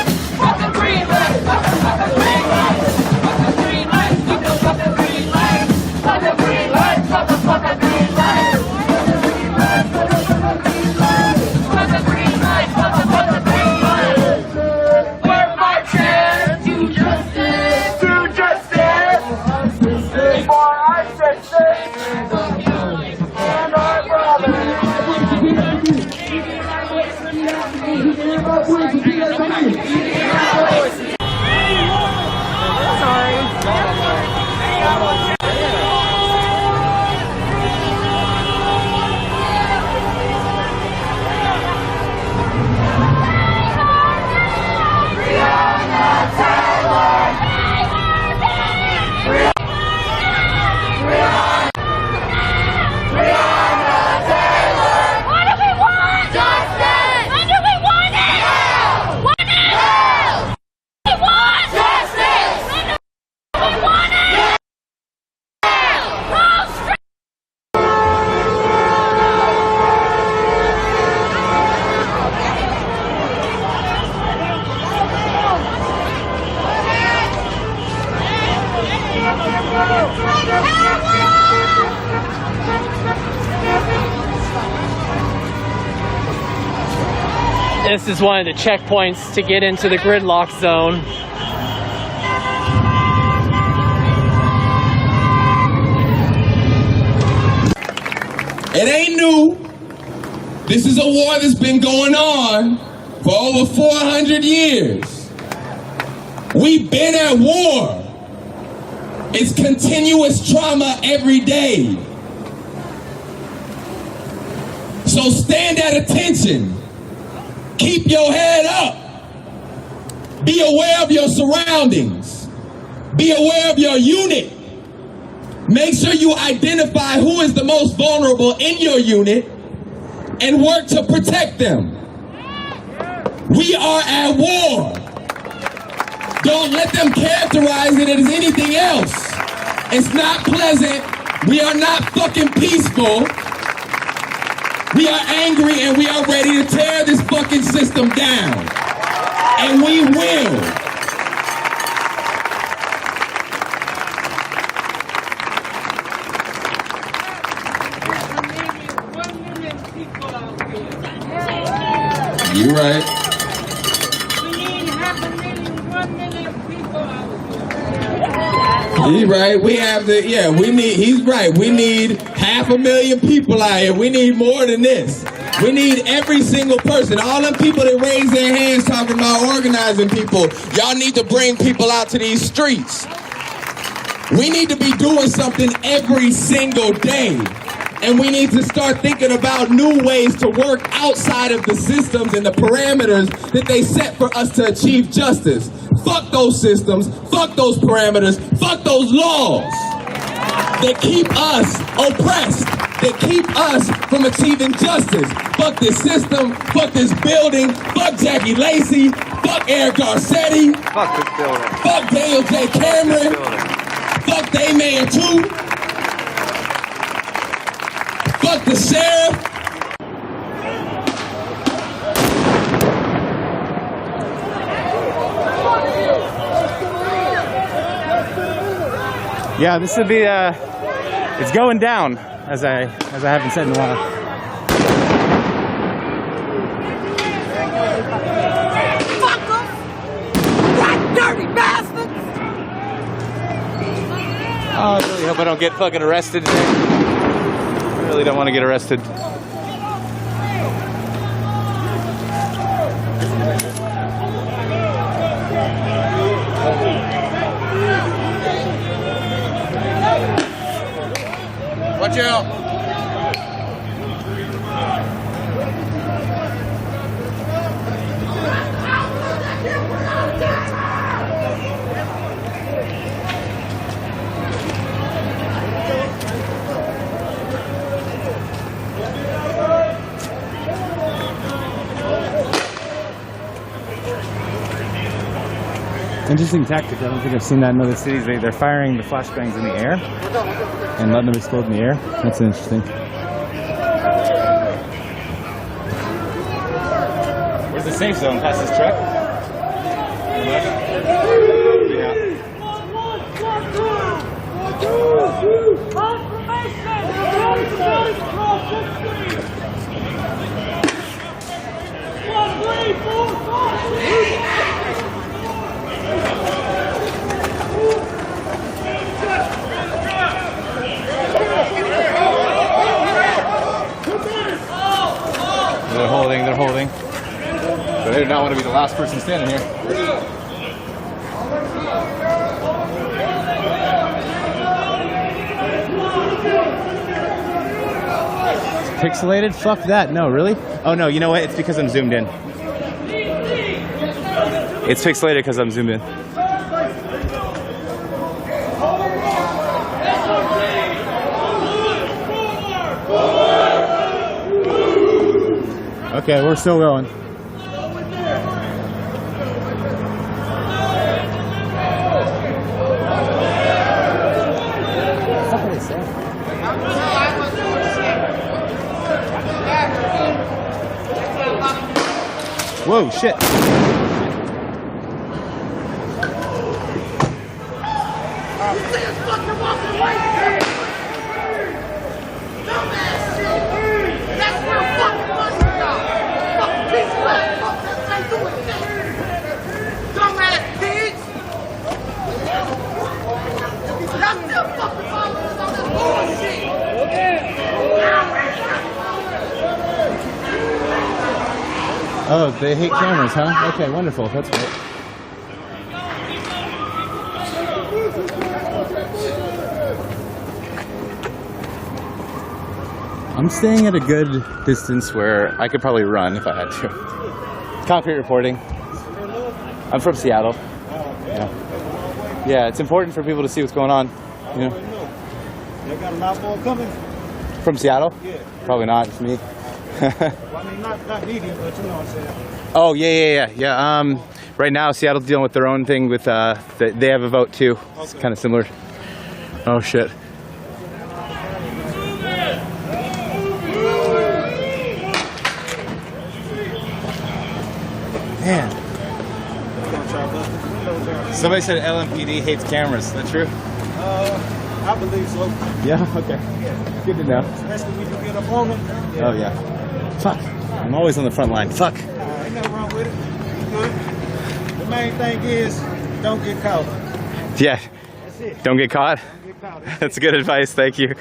This is one of the checkpoints to get into the gridlock zone. It ain't new. This is a war that's been going on for over 400 years. We've been at war. It's continuous trauma every day. So stand at attention. Keep your head up. Be aware of your surroundings. Be aware of your unit. Make sure you identify who is the most vulnerable in your unit and work to protect them. We are at war. Don't let them characterize it as anything else. It's not pleasant. We are not fucking peaceful. We are angry and we are ready to tear this fucking system down. And we will. You're right. He's right. We have the, yeah, we need, he's right. We need 500,000 people out here. We need more than this. We need every single person. All them people that raise their hands talking about organizing people, y'all need to bring people out to these streets. We need to be doing something every single day. And we need to start thinking about new ways to work outside of the systems and the parameters that they set for us to achieve justice. Fuck those systems, fuck those parameters, fuck those laws that keep us oppressed, that keep us from achieving justice. Fuck this system, fuck this building, fuck Jackie Lacey, fuck Eric Garcetti, Fuck this building. fuck Daniel J. Cameron, fuck they man too. Fuck the sheriff. Yeah, this would be it's going down, as I haven't said in a while. Fuck 'em! That dirty bastards! Oh, I really hope I don't get fucking arrested today. I really don't want to get arrested. Watch out. Interesting tactic. I don't think I've seen that in other cities. They're firing the flashbangs in the air and letting them explode in the air. That's interesting. Where's the safe zone? Past this truck? Yeah. They're holding. But they do not want to be the last person standing here. Pixelated? Fuck that. No, really? Oh no, you know what? It's because I'm zoomed in. It's pixelated because I'm zoomed in. Okay, we're still going. Whoa, shit. That's where fucking money go! Fucking piece of Oh, they hate cameras, huh? Okay, wonderful. That's great. I'm staying at a good distance where I could probably run if I had to. Concrete reporting. I'm from Seattle. Yeah, it's important for people to see what's going on. You know. They got a lot more coming. From Seattle? Yeah. Probably not. It's me. Well, I mean, not needing, but you know what I'm saying. Oh yeah. Right now, Seattle's dealing with their own thing. With they have a vote too. It's kind of similar. Oh shit. Man. Somebody said LMPD hates cameras. Is that true? I believe so. Yeah. Okay. Good to know. Especially when you get up on them. Oh yeah. Fuck. I'm always on the front line. Fuck. Ain't nothing wrong with it. You good. The main thing is, don't get caught. Yeah. That's it. Don't get caught. Don't get caught. That's good advice. Thank you. Keep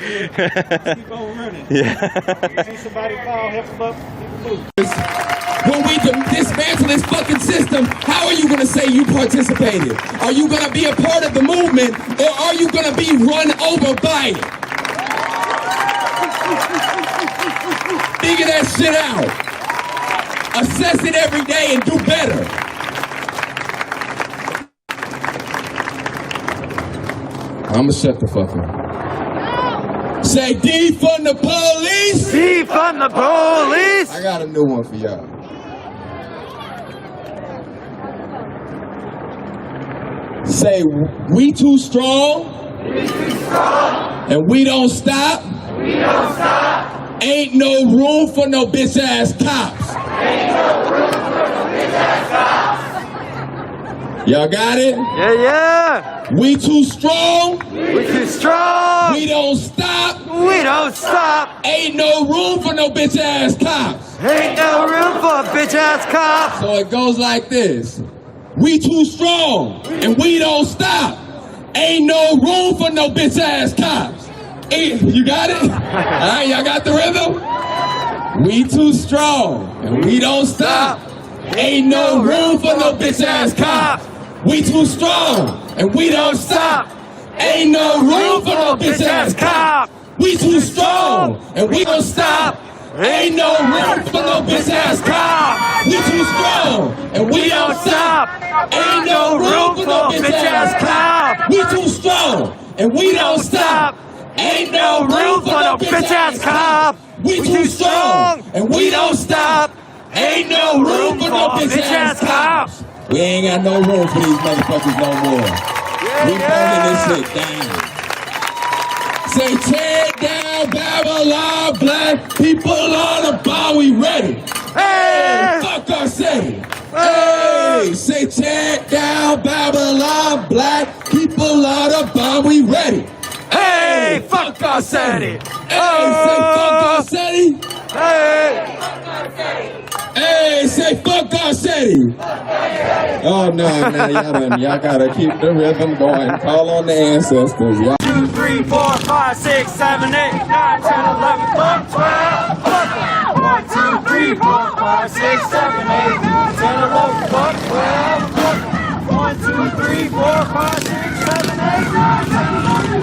on running. Yeah. You see somebody fall, help them up, keep them moving. When we dismantle this fucking system, how are you going to say you participated? Are you going to be a part of the movement, or are you going to be run over by it? Figure that shit out. Assess it every day and do better. I'ma shut the fuck up. Say defund the police! Defund the police! I got a new one for y'all. Say, we too strong. And we don't stop. Ain't no room for no bitch ass cops. Y'all got it? Yeah. We too strong. We too strong. We don't stop. We don't stop. Ain't no room for no bitch ass cops. Ain't no room for bitch ass cops. So it goes like this. We too strong, and we don't stop. Ain't no room for no bitch ass cops. You got it? All right, y'all got the rhythm? We too strong, and we don't stop. Ain't no room for no bitch ass cops. We too strong, and we don't stop. Ain't no room for no bitch ass cops. We too strong, and we don't stop. Ain't no room for no bitch ass cops. We too strong, and we don't stop. Ain't no room for no bitch ass cops. We too strong, and we don't stop. Ain't no room for no bitch ass cops. We too strong, and we don't stop. Ain't no room for no bitch ass cops. We ain't got no room for these motherfuckers no more. We burning this shit down. Say tear down Babylon, black people on the bar, we ready. Hey, fuck our city. Hey, say tear down Babylon, black people on the bar, we ready. Hey, fuck our city. Hey, say fuck our city. Hey, say fuck our city. Oh no, y'all gotta keep the rhythm going. Call on the ancestors, y'all. 2, 3, 4, 5, 6, 7, 8, 9, 10, 11, 12, 1, 2, 3, 4, 5, 6, 7, 8, 9, 10, 11, 12, 1, 2, 3, 4, 5, 6, 7, 8, 9, 10, 11,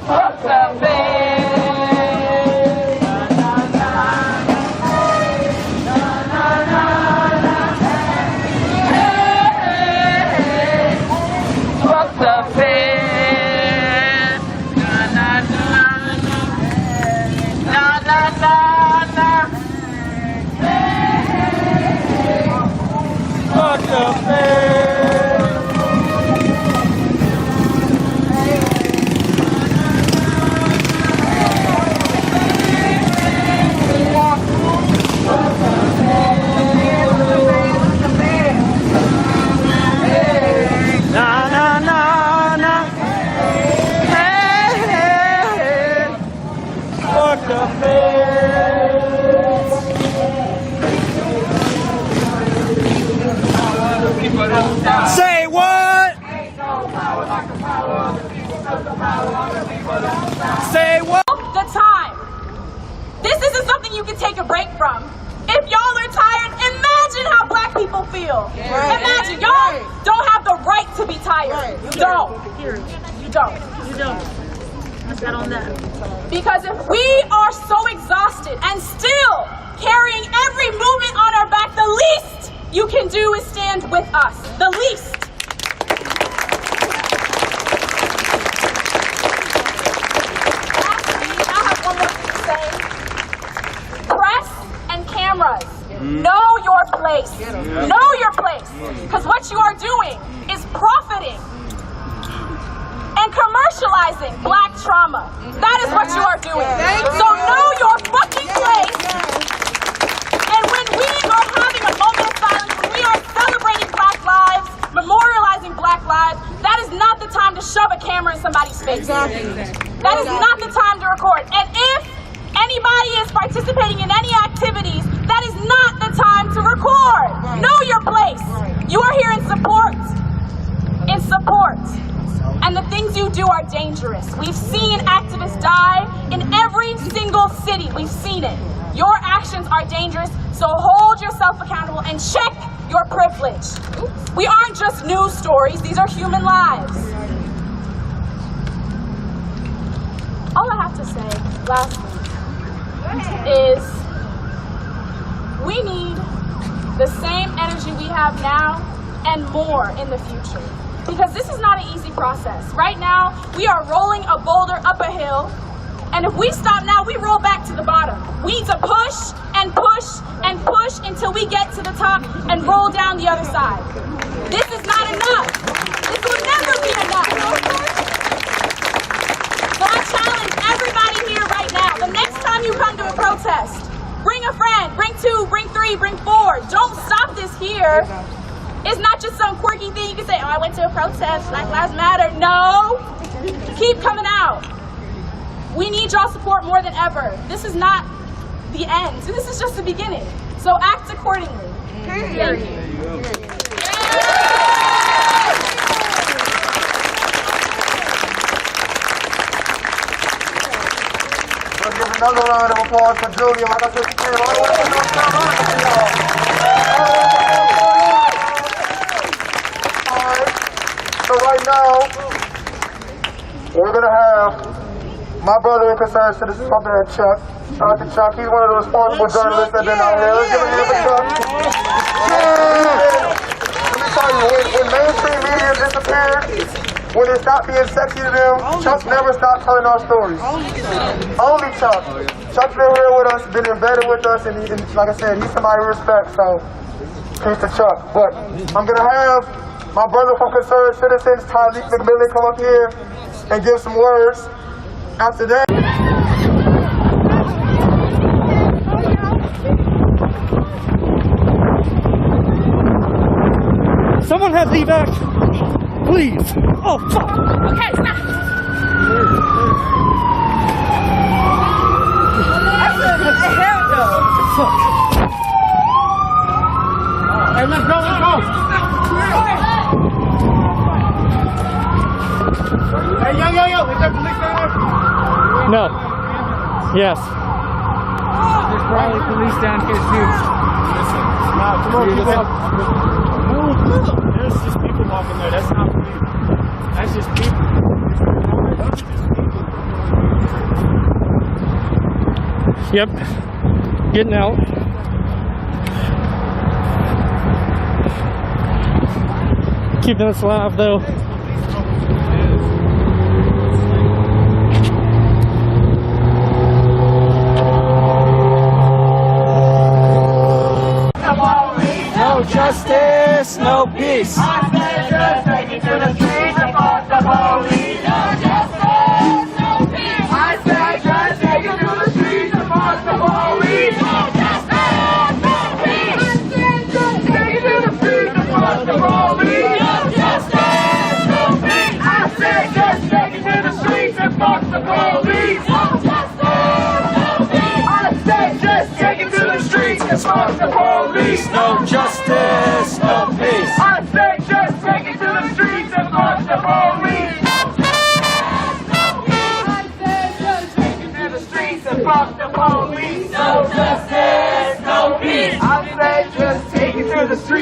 Fuck Say what? Say what? The time. This isn't something you can take a break from. If y'all are tired, imagine how black people feel. Imagine y'all don't have the right to be tired. You don't. You don't. You don't. Let's get on that. Because if we are so exhausted and still carrying every movement on our back, the least you can do is stand with us. The least. Lastly, I have one more thing to say. Press and cameras, know your place. Know your place. Because what you are doing is profiting and commercializing black trauma. That is what you are doing. So know your fucking place. And when we are having a moment of silence, when we are celebrating black lives, memorializing black lives, that is not the time to shove a camera in somebody's face. That is not the time to record. And if anybody is participating in any activities, that is not the time to record. Know your place. You are here in support. In support. And the things you do are dangerous. We've seen activists die in every single city. We've seen it. Your actions are dangerous, so hold yourself accountable and check your privilege. We aren't just news stories, these are human lives. All I have to say, lastly, is we need the same energy we have now and more in the future. Because this is not an easy process. Right now, we are rolling a boulder up a hill, and if we stop now, we roll back to the bottom. We need to push and push and push until we get to the top and roll down the other side. This is not enough. This will never be enough. So I challenge everybody here right now, the next time you come to a protest, bring a friend, bring 2, bring 3, bring 4. Don't stop this here. It's not just some quirky thing you can say, oh, I went to a protest, Black Lives Matter. No! Keep coming out. We need y'all support more than ever. This is not the end. This is just the beginning. So act accordingly. Thank you. Let's give another round of applause for Julia. Like I said, she did. So right now, we're going to have my brother in concerned citizens, my man Chuck. Shout out to Chuck. He's one of the responsible journalists that have been out here. Let's give it up for Chuck. Let me tell you, when mainstream media disappeared, when it stopped being sexy to them, Chuck never stopped telling our stories. Only Chuck. Chuck's been here with us, been embedded with us, and like I said, he's somebody we respect, so peace to Chuck. But I'm going to have my brother from Concerned Citizens, Tyreek McMillan, come up here and give some words. After that, someone has evac, please. Oh fuck. Okay, stop. Hey, let's go, let's go. Hey, yo, is there police down there? No. Yes. There's probably police down here too. Nah, come on, keep walking. There's just people walking there. That's not police. That's just people. Yep. Getting out. Keeping us alive though. No justice, no peace. I said just take it to the streets and fuck the police. No justice, no peace. I said just take it to the streets and fuck the police. No justice, no peace. I said just take it to the streets and fuck the police. No justice, no peace. I said just take it to the streets and fuck the police. No justice, no peace. I said just take it to the streets and fuck the police. No justice, no peace. I said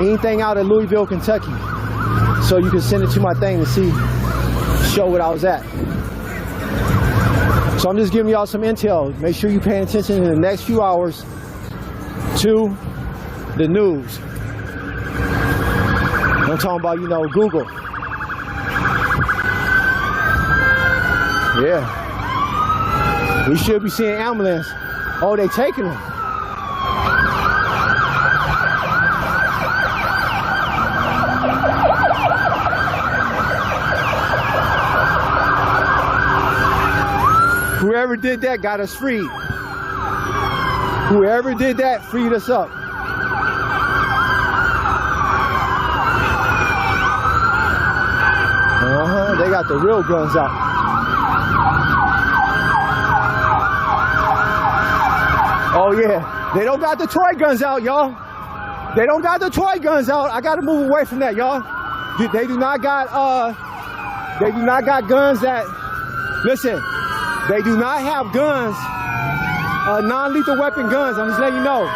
anything out of Louisville, Kentucky, so you can send it to my thing to show what I was at. So I'm just giving y'all some intel. Make sure you're paying attention in the next few hours to the news. I'm talking about, Google. Yeah. We should be seeing ambulance. Oh, they taking them. Whoever did that got us freed. Whoever did that freed us up. They got the real guns out. Oh yeah, they don't got the toy guns out, y'all. They don't got the toy guns out. I gotta move away from that, y'all. They do not got guns that, listen, they do not have guns, non-lethal weapon guns. I'm just letting you know.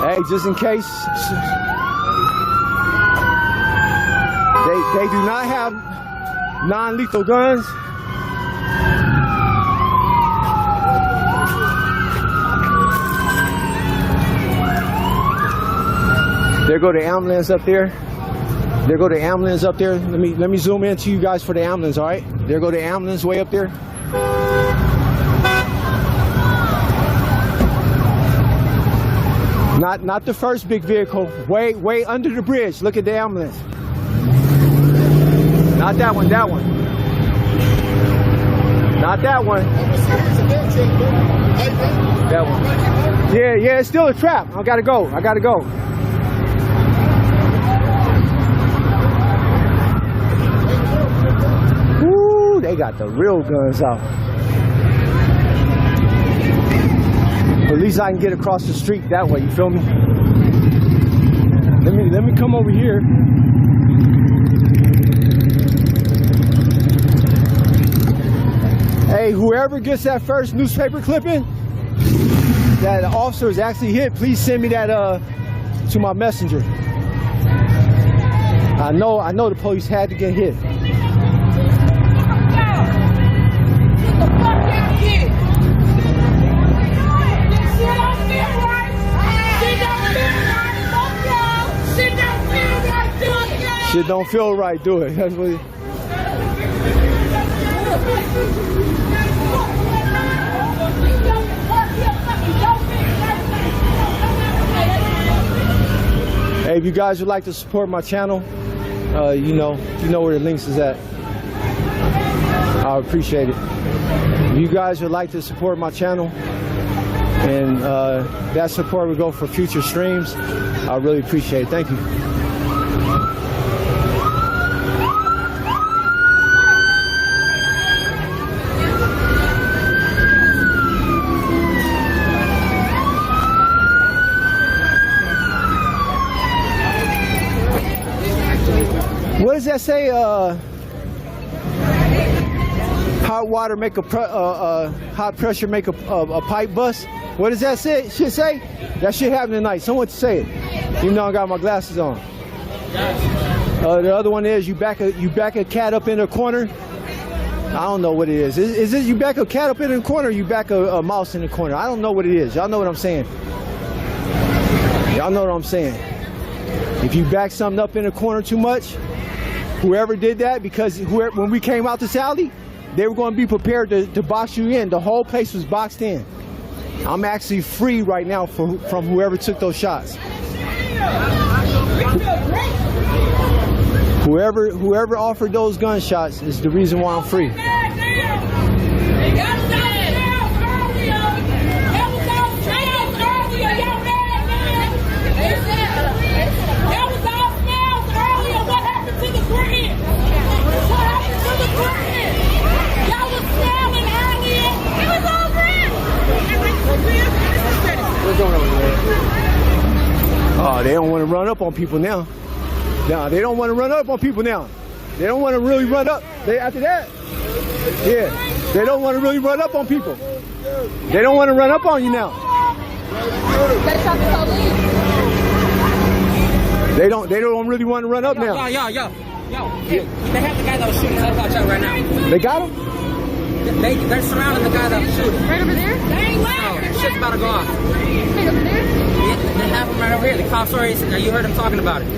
Hey, just in case, they do not have non-lethal guns. There go the ambulance up there. There go the ambulance up there. Let me zoom in to you guys for the ambulance, all right? There go the ambulance way up there. Not the first big vehicle, way under the bridge. Look at the ambulance. Not that one, that one. Not that one. That one. Yeah, it's still a trap. I gotta go. Woo, they got the real guns out. At least I can get across the street that way, you feel me? Let me come over here. Hey, whoever gets that first newspaper clipping that the officer is actually hit, please send me that to my messenger. I know the police had to get hit. Shit don't feel right, do it. That's what Hey, if you guys would like to support my channel, you know where the links is at. I appreciate it. If you guys would like to support my channel, and that support will go for future streams, I really appreciate it. Thank you. What does that say? Hot water make hot pressure make a pipe bust. What does that say? Shit say? That shit happened tonight. Someone say it. Even though I got my glasses on. The other one is you back a cat up in a corner. I don't know what it is. Is it you back a cat up in a corner, or you back a mouse in the corner? I don't know what it is. Y'all know what I'm saying. Y'all know what I'm saying. If you back something up in a corner too much, whoever did that, because when we came out to Saudi, they were going to be prepared to box you in. The whole place was boxed in. I'm actually free right now from whoever took those shots. Whoever offered those gunshots is the reason why I'm free. Oh, they don't want to run up on people now. Now, they don't want to run up on people now. They don't want to really run up. After that, yeah, they don't want to really run up on people. They don't want to run up on you now. They don't really want to run up now. Yo. They have the guy that was shooting us out right now. They got him? They're surrounding the guy that was shooting. Right over there? Shit's about to go off. Right over there? They have him right over here. The cops already, you heard him talking about it.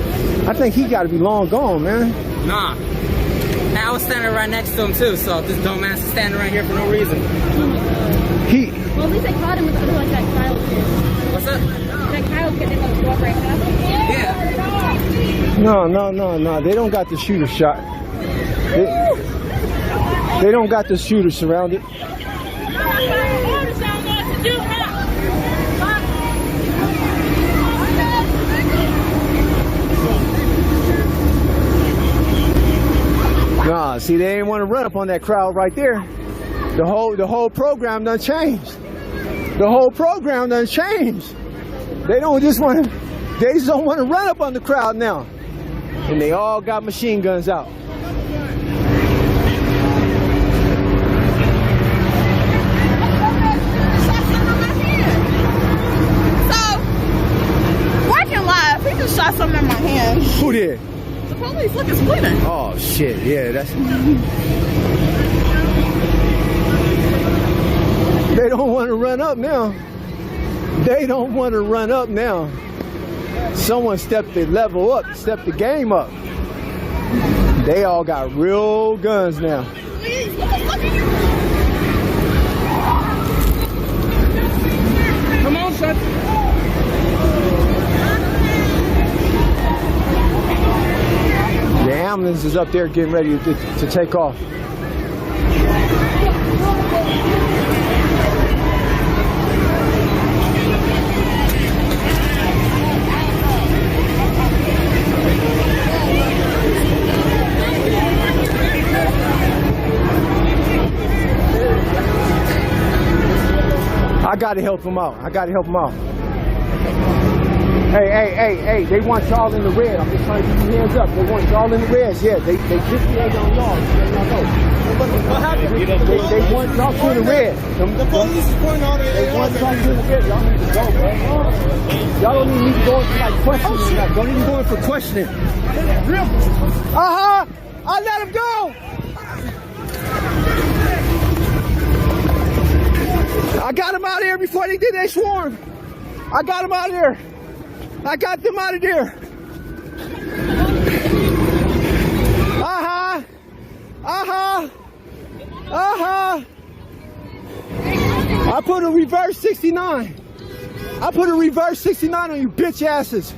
I think he got to be long gone, man. Nah. And I was standing right next to him too, so this dumbass is standing right here for no reason. Well, at least I caught him with something like that Kyle kid. What's up? That Kyle kid that was walking right past him. Yeah. No. They don't got the shooter shot. They don't got the shooter surrounded. Nah, see, they ain't want to run up on that crowd right there. The whole program done changed. The whole program done changed. They don't just want to. They just don't want to run up on the crowd now. And they all got machine guns out. He just shot something in my hand. Who did? The police. Look, it's bleeding. Oh shit! Yeah, that's. They don't want to run up now. They don't want to run up now. Someone stepped the level up, stepped the game up. They all got real guns now. Please, what the fuck are you? Come on, son. The ambulance is up there getting ready to take off. I gotta help him out. Hey, they want y'all in the red. I'm just trying to keep your hands up. They want y'all in the red. Yeah, they just red on y'all. What happened? They want y'all to the red. The police is pointing out they want y'all to the red. Y'all need to go, man. Y'all don't even need to go in for like questioning. Don't even go in for questioning. I let him go. I got him out of here before they did their swarm. I got him out of here. I got them out of there. I put a reverse 69. I put a reverse 69 on you bitch asses.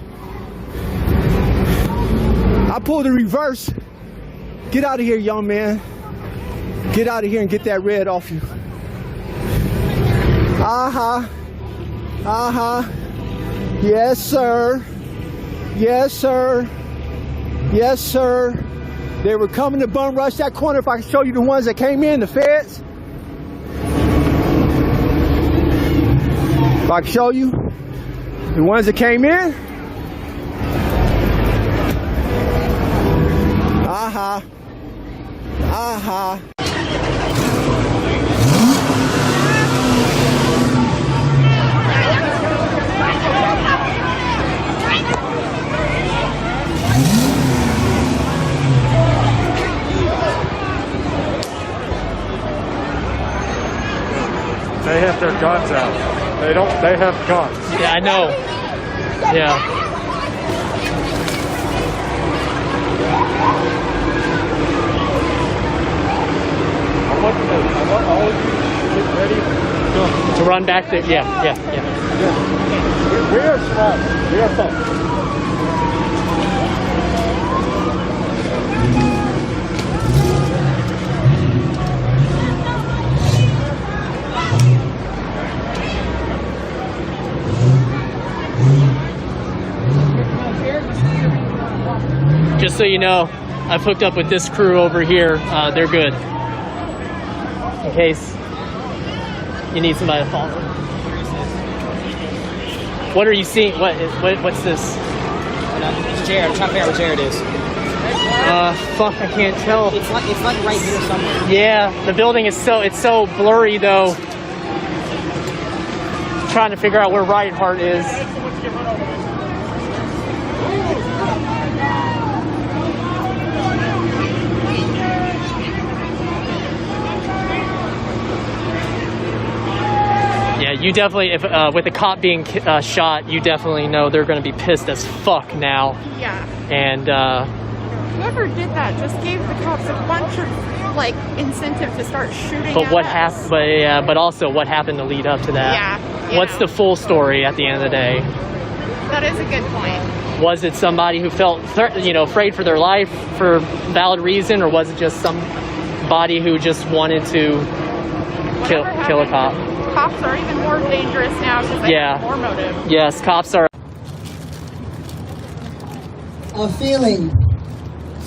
I pulled a reverse. Get out of here, young man. Get out of here and get that red off you. Yes, sir. Yes, sir. Yes, sir. They were coming to bum rush that corner. If I can show you the ones that came in, the feds. If I can show you the ones that came in. They have their guns out. They have guns. Yeah, I know. Yeah. I want all of you to get ready to run back there. Yeah. We are strong. We are tough. Just so you know, I've hooked up with this crew over here. They're good. In case you need somebody to follow. What are you seeing? What's this? It's Jared. I'm trying to figure out where Jared is. Fuck, I can't tell. It's like right here somewhere. Yeah, the building is it's so blurry though. Trying to figure out where Reinhardt is. Yeah, you definitely, if with the cop being shot, you definitely know they're going to be pissed as fuck now. Yeah. And whoever did that just gave the cops a bunch of like incentive to start shooting. But at what us. happened? But also what happened to lead up to that? Yeah. What's the full story at the end of the day? That is a good point. Was it somebody who felt afraid for their life for valid reason, or was it just somebody who just wanted to kill a cop? Cops are even more dangerous now because they have more motive. Yes, cops are. Are feeling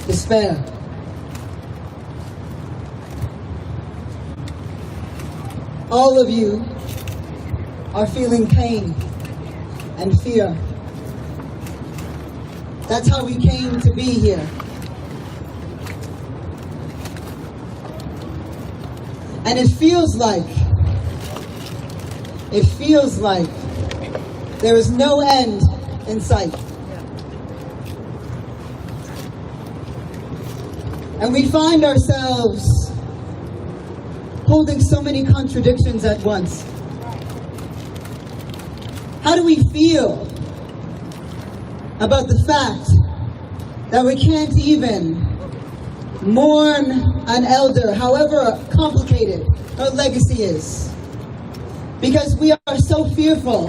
despair. All of you are feeling pain and fear. That's how we came to be here. And it feels like there is no end in sight. And we find ourselves holding so many contradictions at once. How do we feel about the fact that we can't even mourn an elder, however complicated her legacy is? Because we are so fearful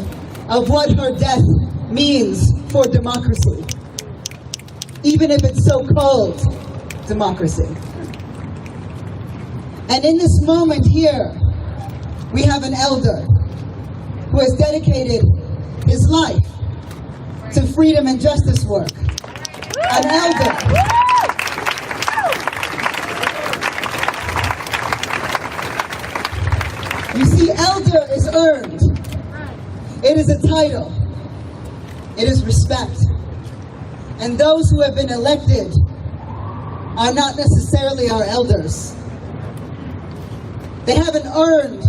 of what her death means for democracy, even if it's so-called democracy. And in this moment here, we have an elder who has dedicated his life to freedom and justice work. An elder. You see, elder is earned. It is a title. It is respect. And those who have been elected are not necessarily our elders. They haven't earned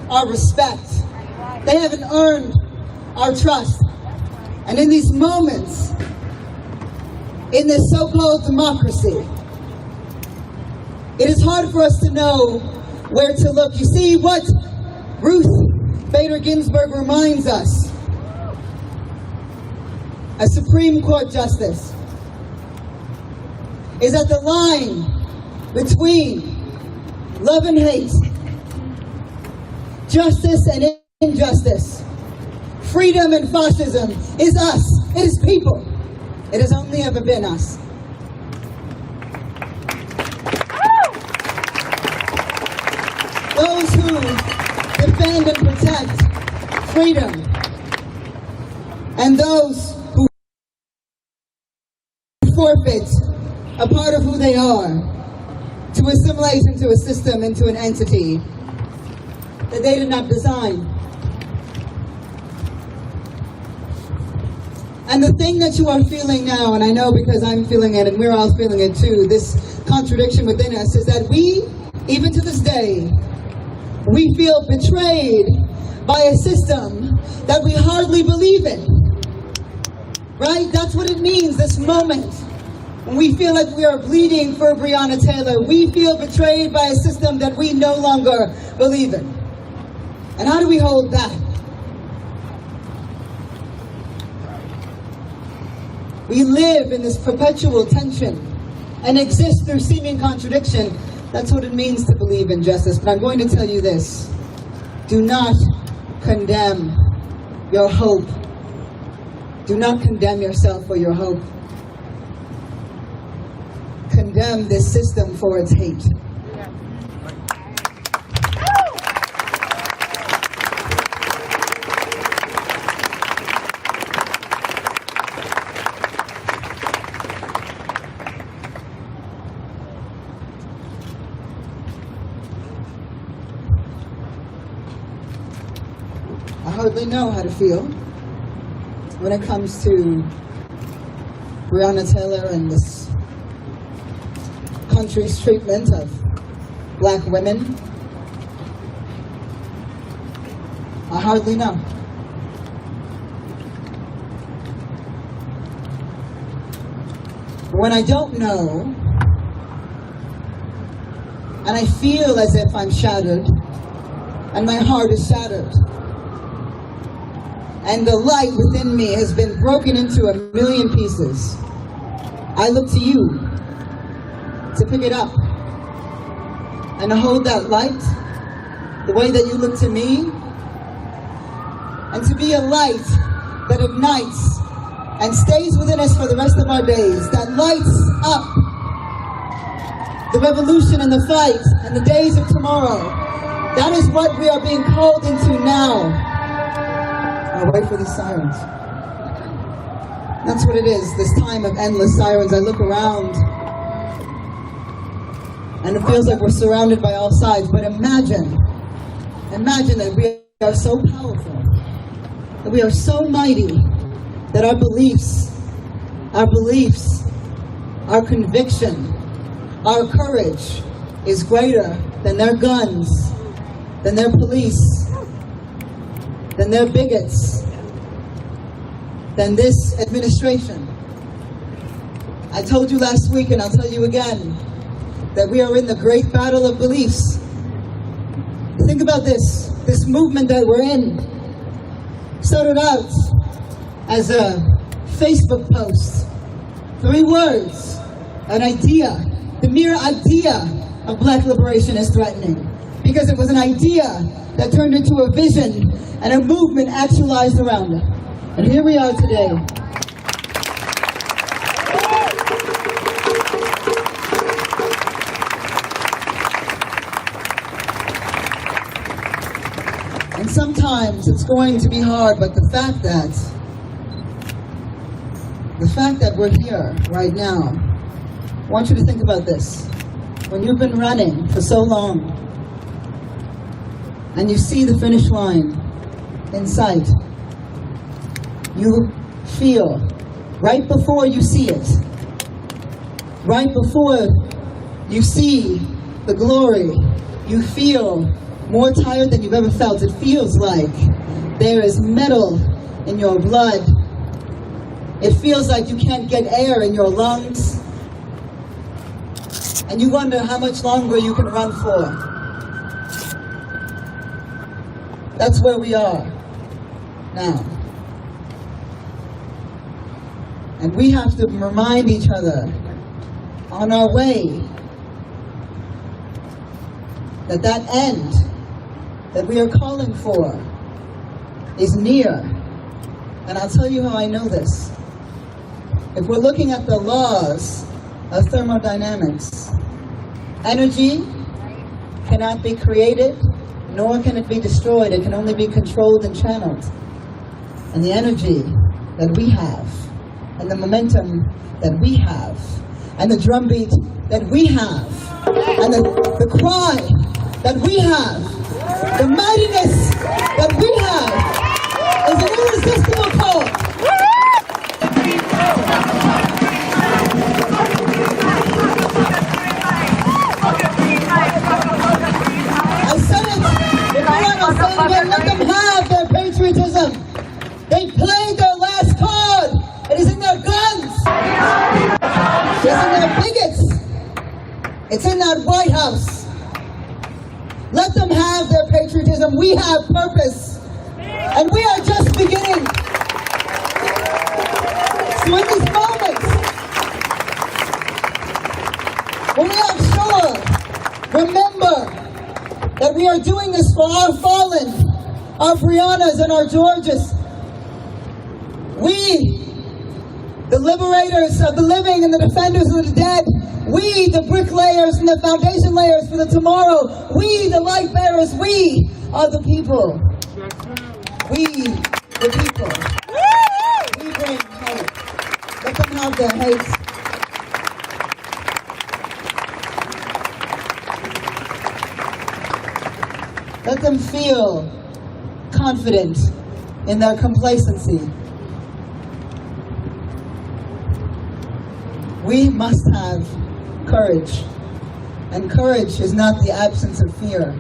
our respect. They haven't earned our trust. And in these moments, in this so-called democracy, it is hard for us to know where to look. You see, what Ruth Bader Ginsburg reminds us, a Supreme Court justice, is that the line between love and hate, justice and injustice, freedom and fascism is us. It is people. It has only ever been us. Those who defend and protect freedom, and those who forfeit a part of who they are to assimilate into a system, into an entity that they did not design. And the thing that you are feeling now, and I know because I'm feeling it and we're all feeling it too, this contradiction within us, is that we, even to this day, we feel betrayed by a system that we hardly believe in. Right? That's what it means, this moment. When we feel like we are bleeding for Breonna Taylor, we feel betrayed by a system that we no longer believe in. And how do we hold that? We live in this perpetual tension and exist through seeming contradiction. That's what it means to believe in justice. But I'm going to tell you this. Do not condemn your hope. Do not condemn yourself for your hope. Condemn this system for its hate. I hardly know how to feel when it comes to Breonna Taylor and this country's treatment of black women? I hardly know. When I don't know, and I feel as if I'm shattered, and my heart is shattered, and the light within me has been broken into a million pieces, I look to you to pick it up and hold that light the way that you look to me, and to be a light that ignites and stays within us for the rest of our days, that lights up the revolution and the fight and the days of tomorrow. That is what we are being called into now. I'll wait for these sirens. That's what it is, this time of endless sirens. I look around and it feels like we're surrounded by all sides. But imagine that we are so powerful, that we are so mighty, that our beliefs, our conviction, our courage is greater than their guns, than their police, than their bigots, than this administration. I told you last week, and I'll tell you again, that we are in the great battle of beliefs. Think about this movement that we're in started out as a Facebook post. 3 words, an idea. The mere idea of black liberation is threatening, because it was an idea that turned into a vision and a movement actualized around it. And here we are today. And sometimes it's going to be hard, but the fact that we're here right now, I want you to think about this. When you've been running for so long, and you see the finish line in sight, you feel, right before you see it, right before you see the glory, you feel more tired than you've ever felt. It feels like there is metal in your blood. It feels like you can't get air in your lungs. And you wonder how much longer you can run for. That's where we are now. And we have to remind each other on our way that that end that we are calling for is near. And I'll tell you how I know this. If we're looking at the laws of thermodynamics, energy cannot be created, nor can it be destroyed. It can only be controlled and channeled. And the energy that we have, and the momentum that we have, and the drumbeat that we have, and the cry that we have, the mightiness that we have, is an irresistible call. I said it before, I'll say it again, let them have their patriotism. They played their last card. It is in their guns. It's in their bigots. It's in that White House. Let them have their patriotism. We have purpose. And we are just beginning. So in these moments, when we are sure, remember that we are doing this for our fallen, our Breonnas and our Georges. We, the liberators of the living and the defenders of the dead, we, the bricklayers and the foundation layers for the tomorrow, we, the light bearers, we are the people. We, the people. We bring hope. Let them have their hate. Let them feel confident in their complacency. We must have courage. And courage is not the absence of fear.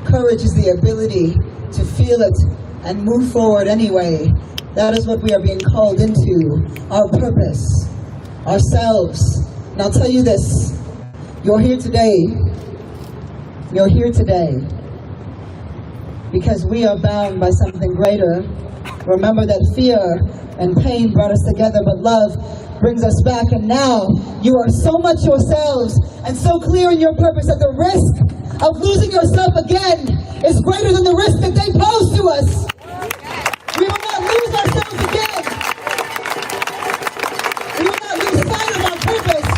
Courage is the ability to feel it and move forward anyway. That is what we are being called into, our purpose, ourselves. And I'll tell you this, you're here today because we are bound by something greater. Remember that fear and pain brought us together, but love brings us back. And now you are so much yourselves and so clear in your purpose that the risk of losing yourself again is greater than the risk that they pose to us. We will not lose ourselves again. We will not lose sight of our purpose.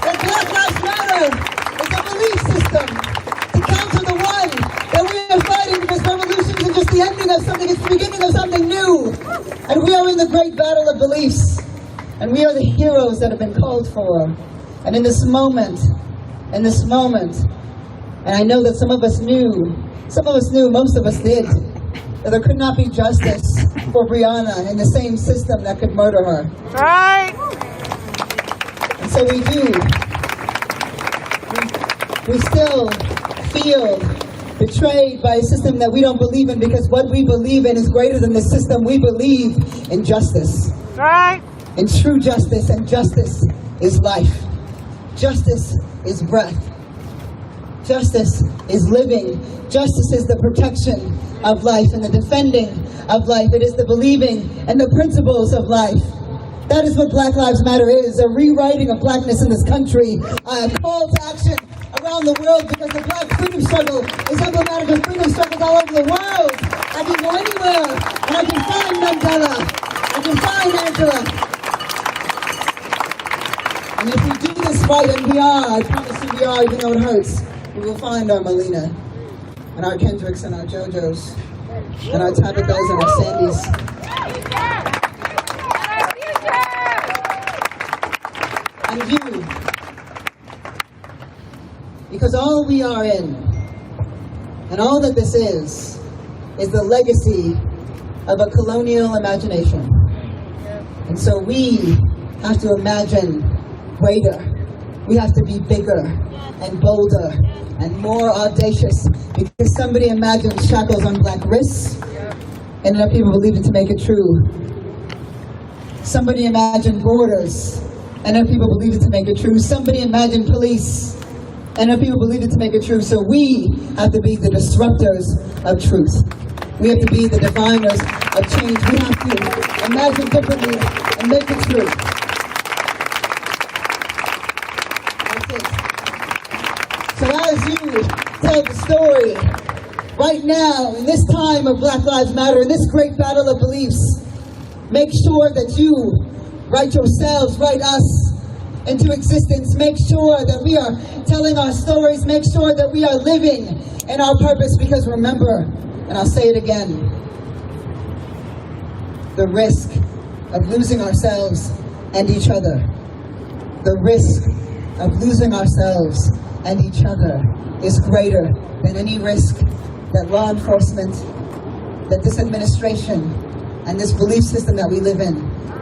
That Black Lives Matter is a belief system to counter the one that we are fighting, because revolution isn't just the ending of something, it's the beginning of something new. And we are in the great battle of beliefs. And we are the heroes that have been called for. And in this moment, and I know that some of us knew, most of us did, that there could not be justice for Breonna in the same system that could murder her. Right. And so we do. We still feel betrayed by a system that we don't believe in, because what we believe in is greater than the system. We believe in justice. Right. In true justice, and justice is life. Justice is breath. Justice is living. Justice is the protection of life and the defending of life. It is the believing and the principles of life. That is what Black Lives Matter is, a rewriting of blackness in this country, a call to action around the world, because the Black freedom struggle is emblematic of freedom struggles all over the world. I can go anywhere and I can find Mandela, I can find Angela. And if we do this right, and we are, I promise you we are, even though it hurts, we will find our Melina, and our Kendricks, and our JoJos, and our Tabithas, and our Sandys. And you. Because all we are in, and all that this is the legacy of a colonial imagination. And so we have to imagine greater. We have to be bigger and bolder and more audacious, because somebody imagined shackles on black wrists and enough people believed it to make it true. Somebody imagined borders and enough people believed it to make it true. Somebody imagined police and enough people believed it to make it true. So we have to be the disruptors of truth. We have to be the diviners of change. We have to imagine differently and make it true. So as you tell the story, right now, in this time of Black Lives Matter, in this great battle of beliefs, make sure that you write yourselves, write us into existence. Make sure that we are telling our stories. Make sure that we are living in our purpose, because remember, and I'll say it again, the risk of losing ourselves and each other, the risk of losing ourselves and each other is greater than any risk that law enforcement, that this administration, and this belief system that we live in,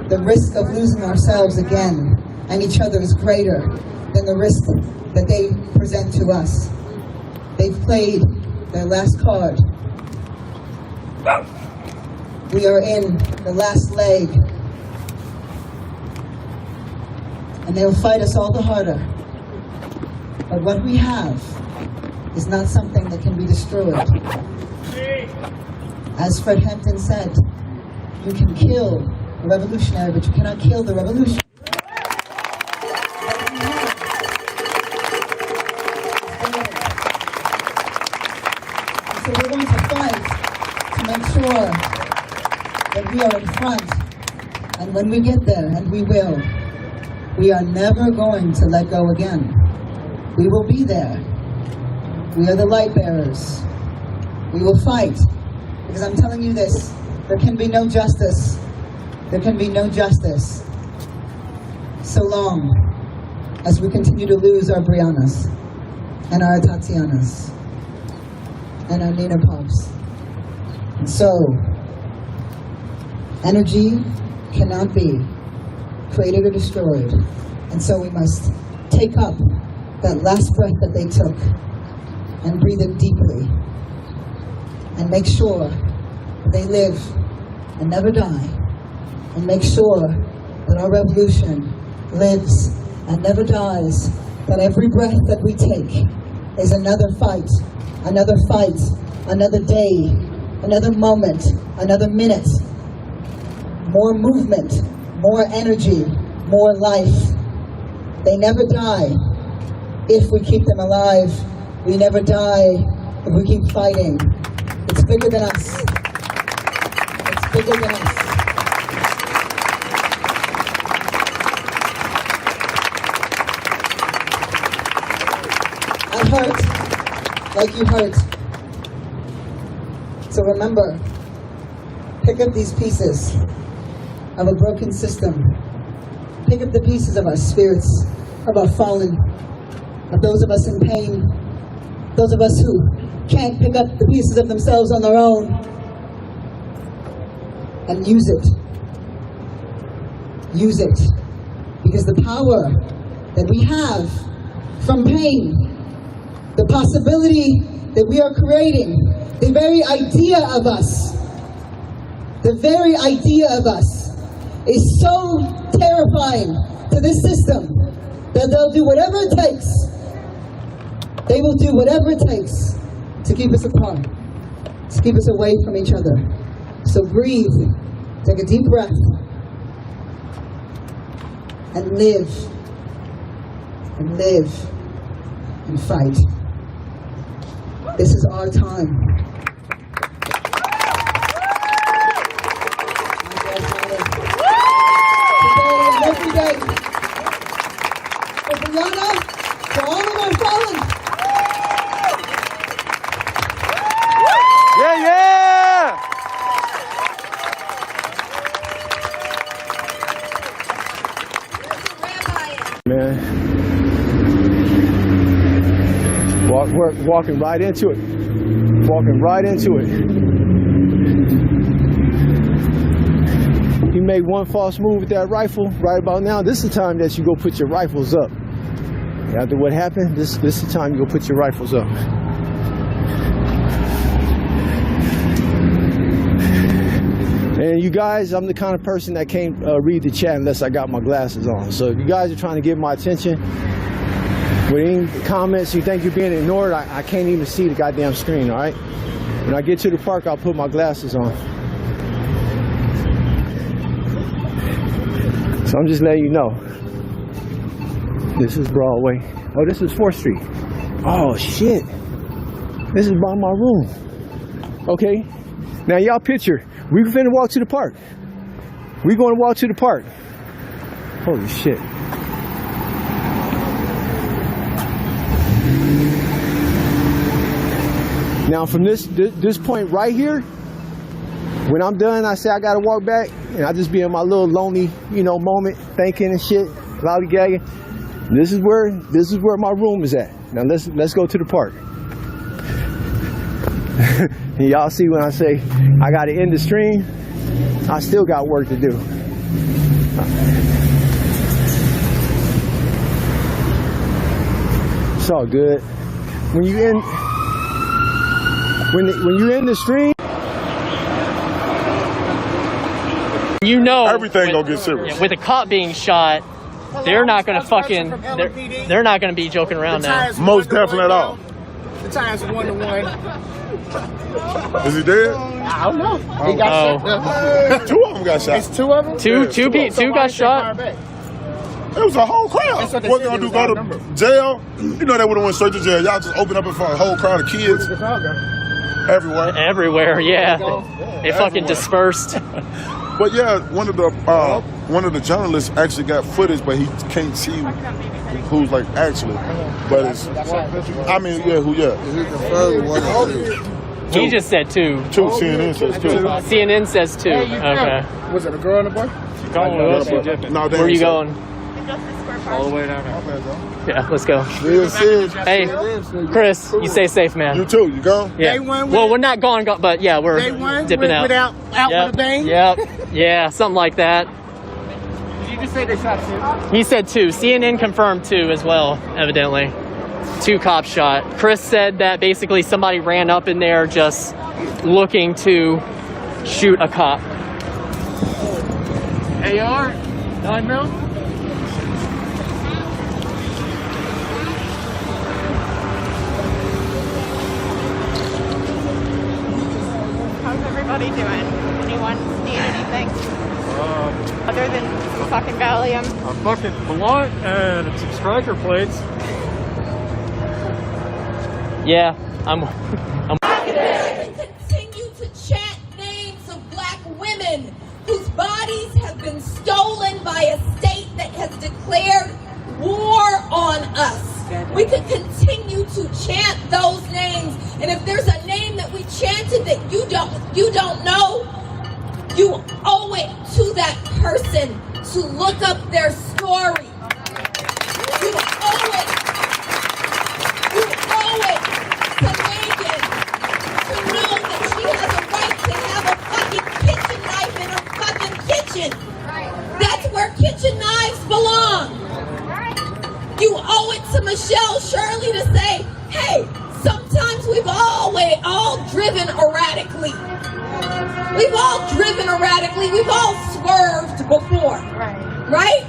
the risk of losing ourselves again and each other is greater than the risk that they present to us. They've played their last card. We are in the last leg, and they'll fight us all the harder. But what we have is not something that can be destroyed. As Fred Hampton said, you can kill a revolutionary, but you cannot kill the revolution. So we're going to fight to make sure that we are in front. And when we get there, and we will, we are never going to let go again. We will be there. We are the light bearers. We will fight. Because I'm telling you this, there can be no justice. There can be no justice so long as we continue to lose our Breonnas and our Tatianas and our Nina Pops. And so, energy cannot be created or destroyed. And so we must take up that last breath that they took and breathe it deeply and make sure they live and never die, and make sure that our revolution lives and never dies, that every breath that we take is another fight, another day, another moment, another minute, more movement, more energy, more life. They never die if we keep them alive. We never die if we keep fighting. It's bigger than us. It's bigger than us. I hurt like you hurt. So remember, pick up these pieces of a broken system. Pick up the pieces of our spirits, of our fallen, of those of us in pain, those of us who can't pick up the pieces of themselves on their own, and use it. Use it. Because the power that we have from pain, the possibility that we are creating, the very idea of us is so terrifying to this system that they'll do whatever it takes. They will do whatever it takes to keep us apart, to keep us away from each other. So breathe, take a deep breath, and live, and fight. This is our time. Today and every day. For Brianna, for all of our fallen. Yeah, yeah! Man. Walking right into it. Walking right into it. He made one false move with that rifle right about now. This is the time that you go put your rifles up. After what happened, this is the time you go put your rifles up. And you guys, I'm the kind of person that can't read the chat unless I got my glasses on. So if you guys are trying to get my attention with any comments you think you're being ignored, I can't even see the goddamn screen, all right? When I get to the park, I'll put my glasses on. So I'm just letting you know. This is Broadway. Oh, this is 4th Street. Oh, shit. This is by my room. Okay. Now, y'all picture, we finna walk to the park. We're going to walk to the park. Holy shit. Now from this point right here, when I'm done, I say I gotta walk back, and I just be in my little lonely, moment, thinking and shit, lollygagging. This is where my room is at. Now let's go to the park. And y'all see when I say I gotta end the stream, I still got work to do. It's all good. When you end. When you're in the stream, everything gonna get serious. With a cop being shot, they're not gonna they're not gonna be joking around now. Most definitely at all. The time's 1-1. Is he dead? I don't know. He got shot. 2 of them got shot. It's 2 of them? Two got shot. It was a whole crowd. What they gonna do? Go to jail? You know they would have went straight to jail. Y'all just open up in front of a whole crowd of kids. Everywhere, yeah. They fucking dispersed. But yeah, one of the journalists actually got footage, but he can't see who's like actually. But it's, I mean, yeah, who? Yeah. Is it the first one or 2? He just said 2. 2. CNN says 2. CNN says 2. Okay. Was it a girl and a boy? No, where are you going? All the way down there. Yeah, let's go. Hey, Chris, you stay safe, man. You too. You go? Yeah. Well, we're not gone, but yeah, we're dipping out. Without with a bang? Yep. Yeah, something like that. you just say they shot 2? He said 2. CNN confirmed 2 as well, evidently. 2 cops shot. Chris said that basically somebody ran up in there just looking to shoot a cop. AR? 9mm? How's everybody doing? Anyone need anything? Other than fucking Valium? A fucking blunt and some striker plates. Yeah, I'm Continue to chant names of black women whose bodies have been stolen by a state that has declared war on us. We could continue to chant those names, and if there's a name that we chanted that you don't know, you owe it to that person to look up their story. You owe it. You owe it to Megan to know that she has a right to have a fucking kitchen knife in her fucking kitchen. That's where kitchen knives belong. You owe it to Michelle Shirley to say, hey, sometimes we've all driven erratically. We've all driven erratically. We've all swerved before. Right?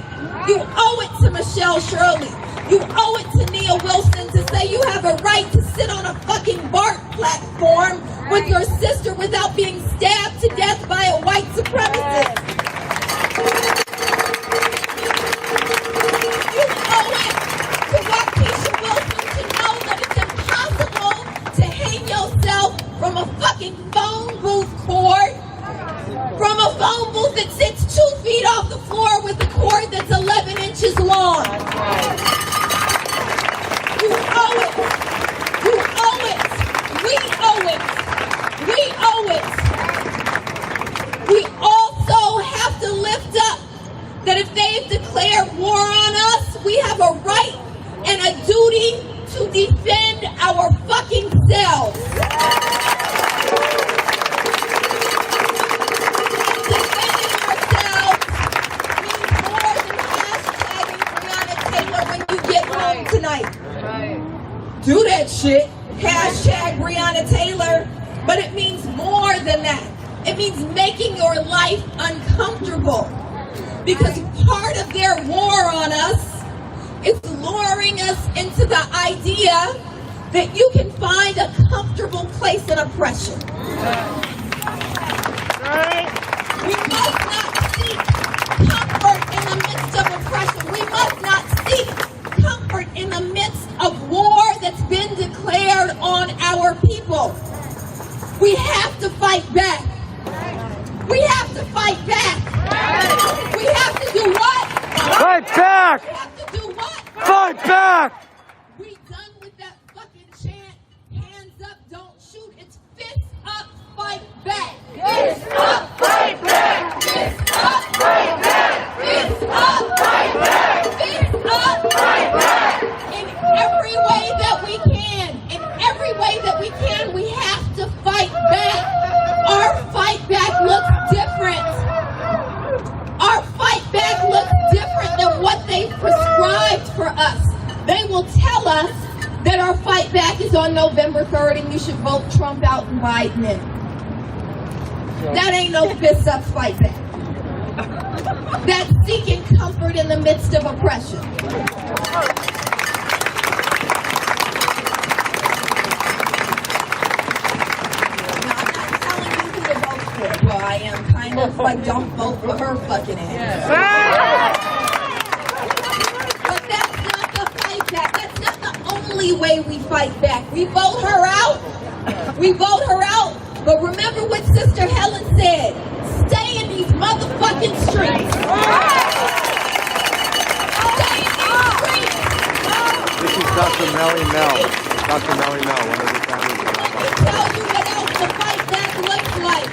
You owe it to Michelle Shirley. You owe it to Nia Wilson to say you have a right to sit on a fucking BART platform with your sister without being stabbed to death by a white supremacist. You owe it to Waukesha Wilson to know that it's impossible to hang yourself from a fucking phone booth cord, from a phone booth that sits 2 feet off the floor with a cord that's 11 inches long. You owe it. You owe it. We owe it. We owe it. We also have to lift up that if they've declared war on us, we have a right and a duty to defend our fucking selves. Defending ourselves means more than hashtagging Breonna Taylor when you get home tonight. Do that shit. Hashtag Breonna Taylor. But it means more than that. It means making your life uncomfortable. Because part of their war on us is luring us into the idea that you can find a comfortable place in oppression. We must not seek comfort in the midst of oppression. We must not seek comfort in the midst of war that's been declared on our people. We have to fight back. We have to fight back. We have to do what? Fight back! We have to do what? Fight back! We done with that fucking chant. Hands up, don't shoot. It's fists up, fight back. Fists up, fight back. Fists up, fight back. Fists up, fight back. Fists up, fight back. In every way that we can, we have to fight back. Our fight back looks different. Our fight back looks different than what they've prescribed for us. They will tell us that our fight back is on November 3rd and you should vote Trump out and Biden in. That ain't no fists up fight back. That's seeking comfort in the midst of oppression. Well, I am kind of like, don't vote for her fucking ass. But that's not the fight back. That's not the only way we fight back. We vote her out. We vote her out. But remember what Sister Helen said. Stay in these motherfucking streets. Stay in these streets. This is Dr. Melly Mel. Dr. Melly Mel, one of the founders of Let me tell you what else the fight back looks like.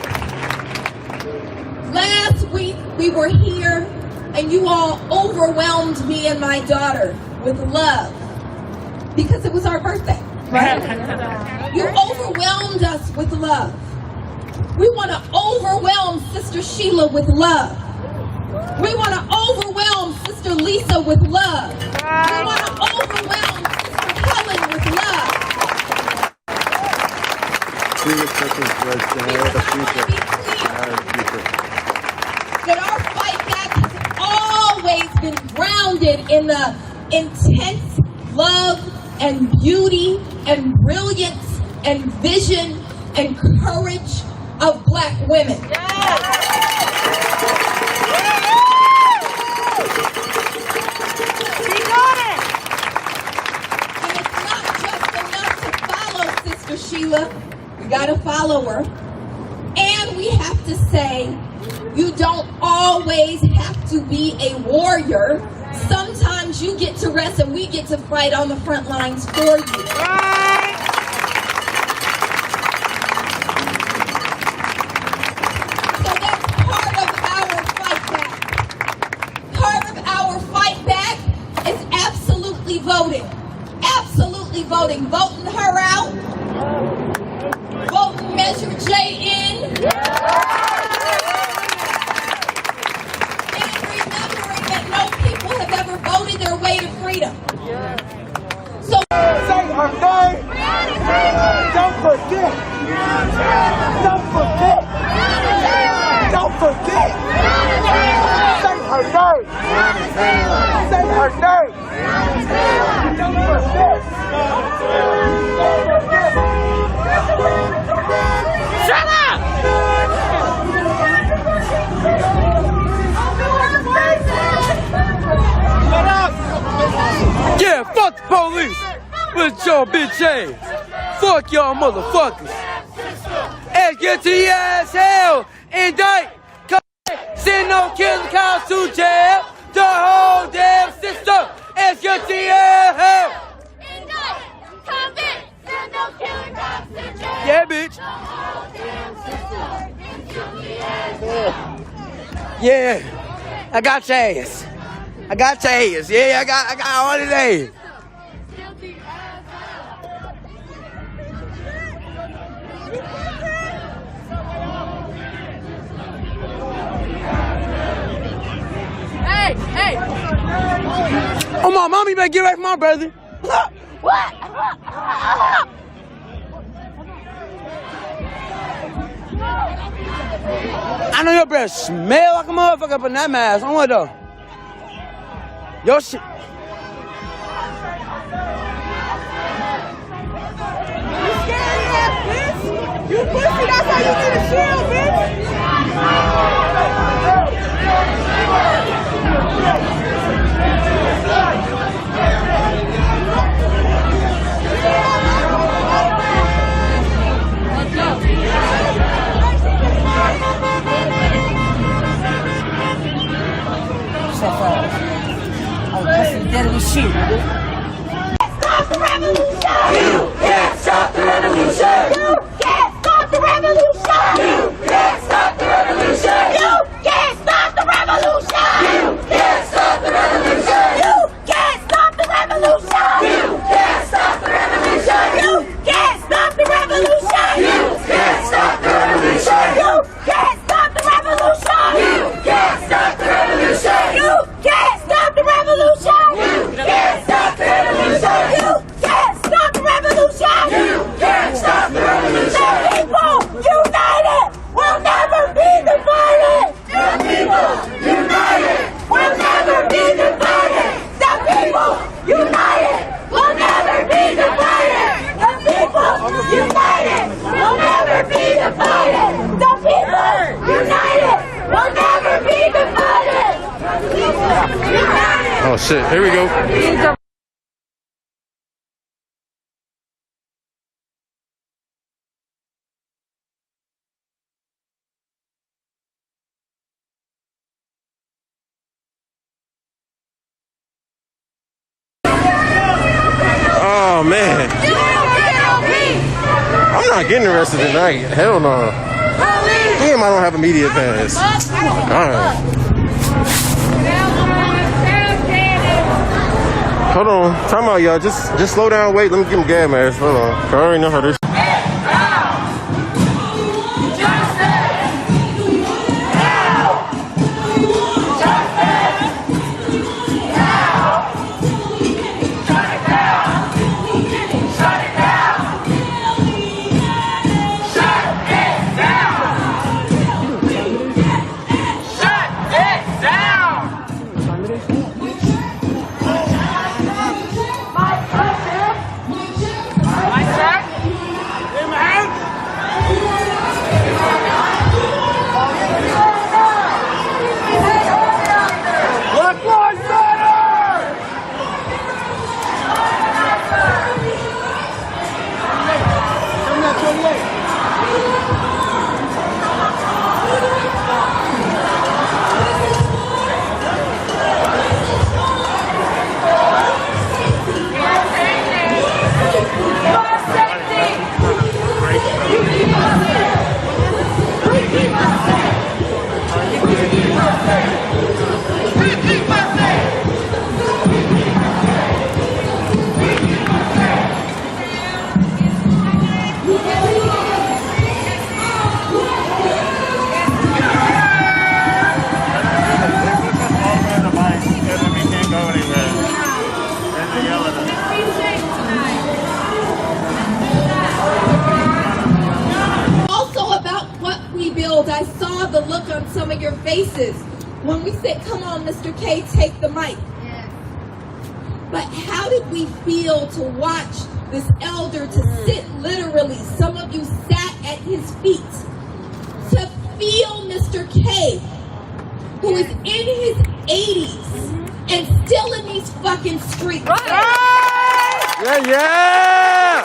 Last week we were here and you all overwhelmed me and my daughter with love because it was our birthday, right? You overwhelmed us with love. We want to overwhelm Sister Sheila with love. We want to overwhelm Sister Lisa with love. We want to overwhelm Sister Helen with love. That our fight back has always been grounded in the intense love and beauty and brilliance and vision and courage of Black women. And it's not just enough to follow Sister Sheila. We gotta follow her. And we have to say, you don't always have to be a warrior. Sometimes you get to rest and we get to fight on the front lines for you. So that's part of our fight back. Part of our fight back is absolutely voting. Absolutely voting. Voting her out. Voting Measure J in. And remembering that no people have ever voted their way to freedom. So say her name. Don't forget. Don't forget. Don't forget. Say her name. Say her name. Don't forget. Shut up! Shut up! Yeah, fuck the police with your bitch ass. Fuck y'all motherfuckers. SGT hell, indict, send no killing cops to jail. The whole damn system. SGT hell. Indict, convict, send no killing cops to jail. Yeah, bitch. Yeah, I got your ass. I got your ass. Yeah, I got all his ass. Hey! Oh my mom, you better get away from my brother. What? I know your breath smell like a motherfucker, but that mask. I want though. Your shit. You scary ass bitch! You pussy, that's how you get a shield, bitch! Oh, that's some deadly shit. Stop the revolution! You can't stop the revolution! You can't stop the revolution! You can't stop the revolution! You can't stop the revolution! You can't stop the revolution! You can't stop the revolution! You can't stop the revolution! You can't stop the revolution! You can't stop the revolution! You can't stop the revolution! You can't stop the revolution! You can't stop the revolution! You can't stop the revolution! You can't stop the revolution! You can't stop the revolution! The people united will never be divided! The people united will never be divided! The people united will never be divided! The people united will never be divided! The people united will never be divided! Oh shit, here we go. Oh man. I'm not getting arrested tonight. Hell no. Damn, I don't have a media pass. Alright. Hold on. Time out, y'all. Just slow down, wait. Let me get my gas mask. Hold on. I already know how this. Justice! faces when we said, come on, Mr. K, take the mic. But how did we feel to watch this elder to sit literally, some of you sat at his feet, to feel Mr. K, who is in his 80s and still in these fucking streets. Yeah, yeah!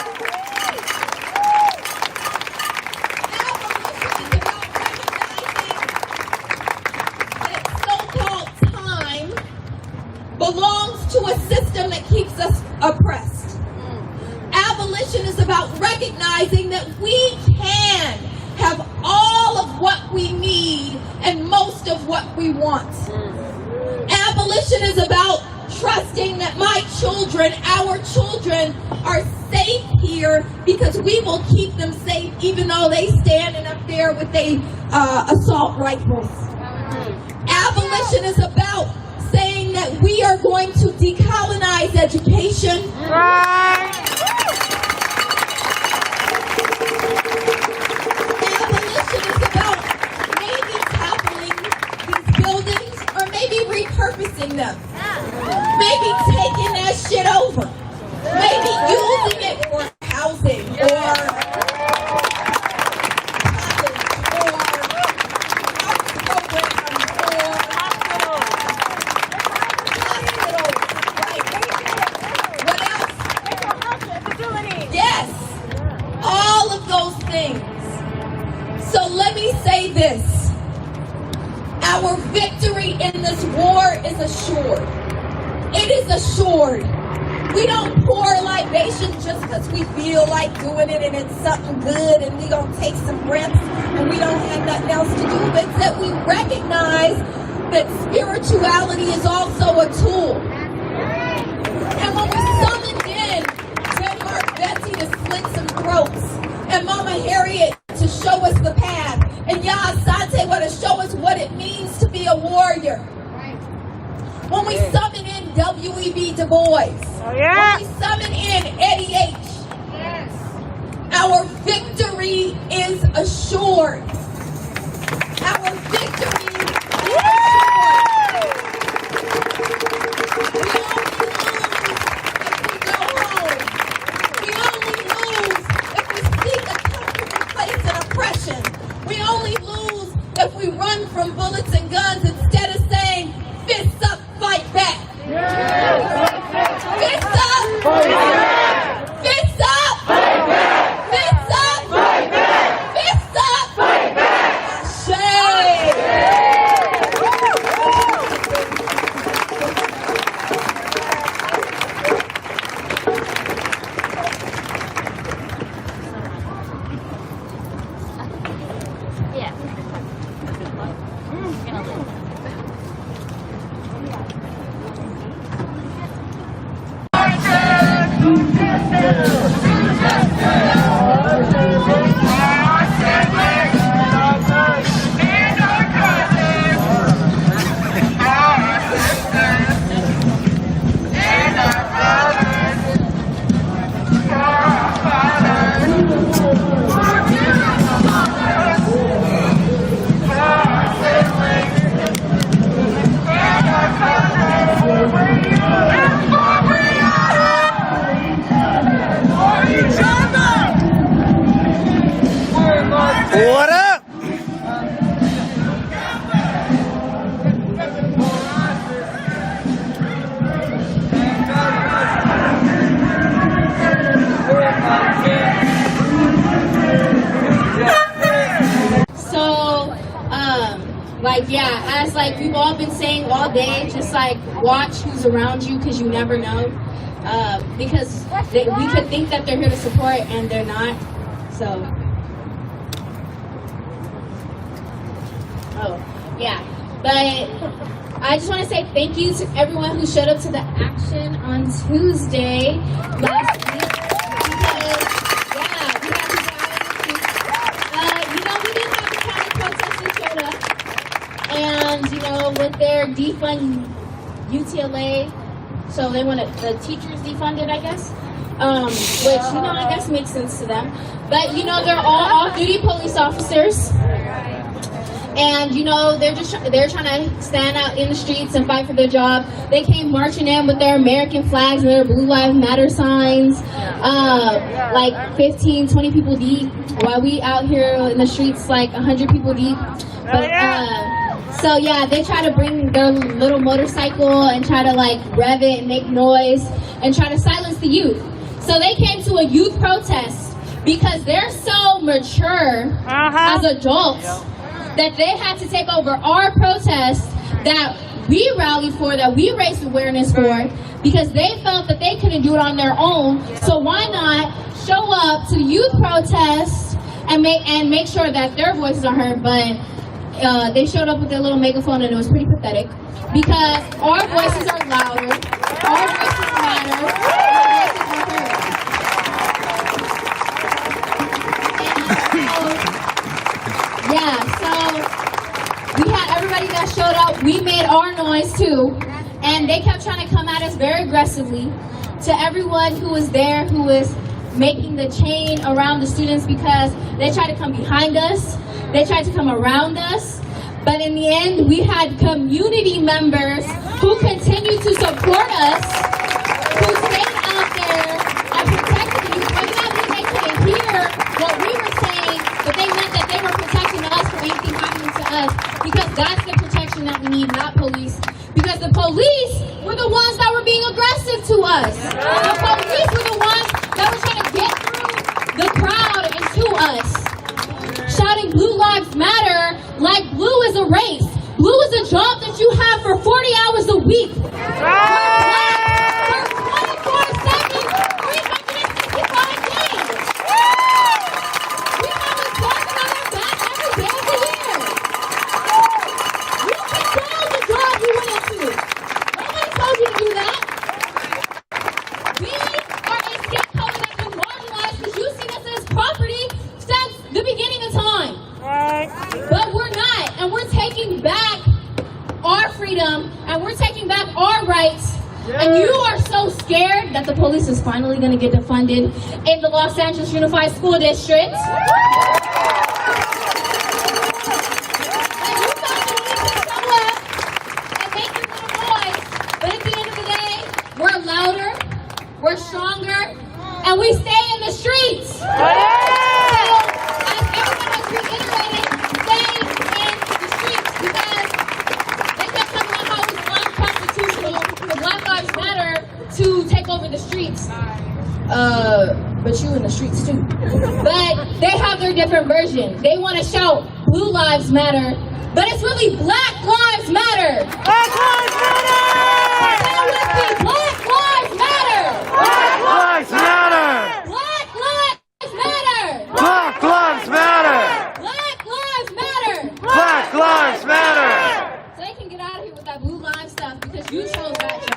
So-called time belongs to a system that keeps us oppressed. Abolition is about recognizing that we can have all of what we need and most of what we want. Abolition is about trusting that my children, our children, are safe here because we will keep them safe even though they standing up there with their assault rifles. Abolition is about saying that we are going to decolonize education. Abolition is about maybe toppling these buildings or maybe repurposing them. Maybe taking that shit over. Maybe using it for housing or yes, all of those things. So let me say this. Our victory in this war is assured. It is assured. We don't pour libations just because we feel like doing it and it's something good and we gonna take some breaths and we don't have nothing else to do. It's that we recognize that spirituality is also a tool. And when we summoned in Denmark Betsy to slit some throats and Mama Harriet to show us the path and Ya Asante to show us what it means to be a warrior. When we summon in W.E.B. Du Bois, when we summon in Eddie H., our victory is assured. Our victory is assured. We only lose if we go home. We only lose if we seek a comfortable place in oppression. We only lose if we run from bullets and guns instead of saying, fists up, fight back. Fists up! Fight back! Fists up! Fight back! Fists up! Fight back! Fists up! Fight back! Shame! What up? So, like, yeah, as like we've all been saying all day, just like watch who's around you because you never know. Because we could think that they're here to support and they're not. So, oh, yeah. But I just want to say thank you to everyone who showed up to the action on Tuesday last week. Because, yeah, we had to you know, we didn't have the kind of protesters showed up. And, you know, with their defund UTLA, so they wanted the teachers defunded, I guess. Which, you know, I guess makes sense to them. But, you know, they're all off-duty police officers. And you know, they're trying to stand out in the streets and fight for their job. They came marching in with their American flags and their Blue Lives Matter signs, like 15, 20 people deep, while we out here in the streets like 100 people deep. But so yeah, they try to bring their little motorcycle and try to like rev it and make noise and try to silence the youth. So they came to a youth protest because they're so mature as adults that they had to take over our protest that we rallied for, that we raised awareness for, because they felt that they couldn't do it on their own. So why not show up to the youth protest and make sure that their voices are heard? But they showed up with their little megaphone and it was pretty pathetic, because our voices are louder, our voices matter, our voices are heard. So we had everybody that showed up, we made our noise too, and they kept trying to come at us very aggressively. To everyone who was there, who was making the chain around the students, because they tried to come behind us, they tried to come around us, but in the end, we had community members who continued to support us, who stayed out there and protected you. Maybe not that they couldn't hear what we were saying, but they meant that they were protecting us from anything happening to us, because that's the protection that we need, not police. Because the police were the ones that were being aggressive to us. The police were the ones that were trying to get through the crowd and to us, shouting Blue Lives Matter like blue is a race. Blue is a job that you have for 40 hours a week. For 24/7, 365 days. We have a target on our back every day of the year. You control the job you went into. Nobody told you to do that. We are a skin color that's been marginalized because you've seen us as property since the beginning of time. But we're not, and we're taking back our freedom, and we're taking back our rights. And you are so scared that the police is finally going to get defunded in the Los Angeles Unified School District. But at the end of the day, we're louder, we're stronger, and we stay in the streets. So, as everyone has reiterated, stay in the streets, because they kept talking about how it's unconstitutional for Black Lives Matter to take over the streets. But you in the streets too. But they have their different version. They want to shout Blue Lives Matter, but it's really Black Lives Matter. Black Lives Matter! Say with me, Black Lives Matter! Black Lives Matter! Black Lives Matter! Black Lives Matter! Black Lives Matter! Black Lives Matter! So they can get out of here with that Blue Lives stuff, because you chose that job.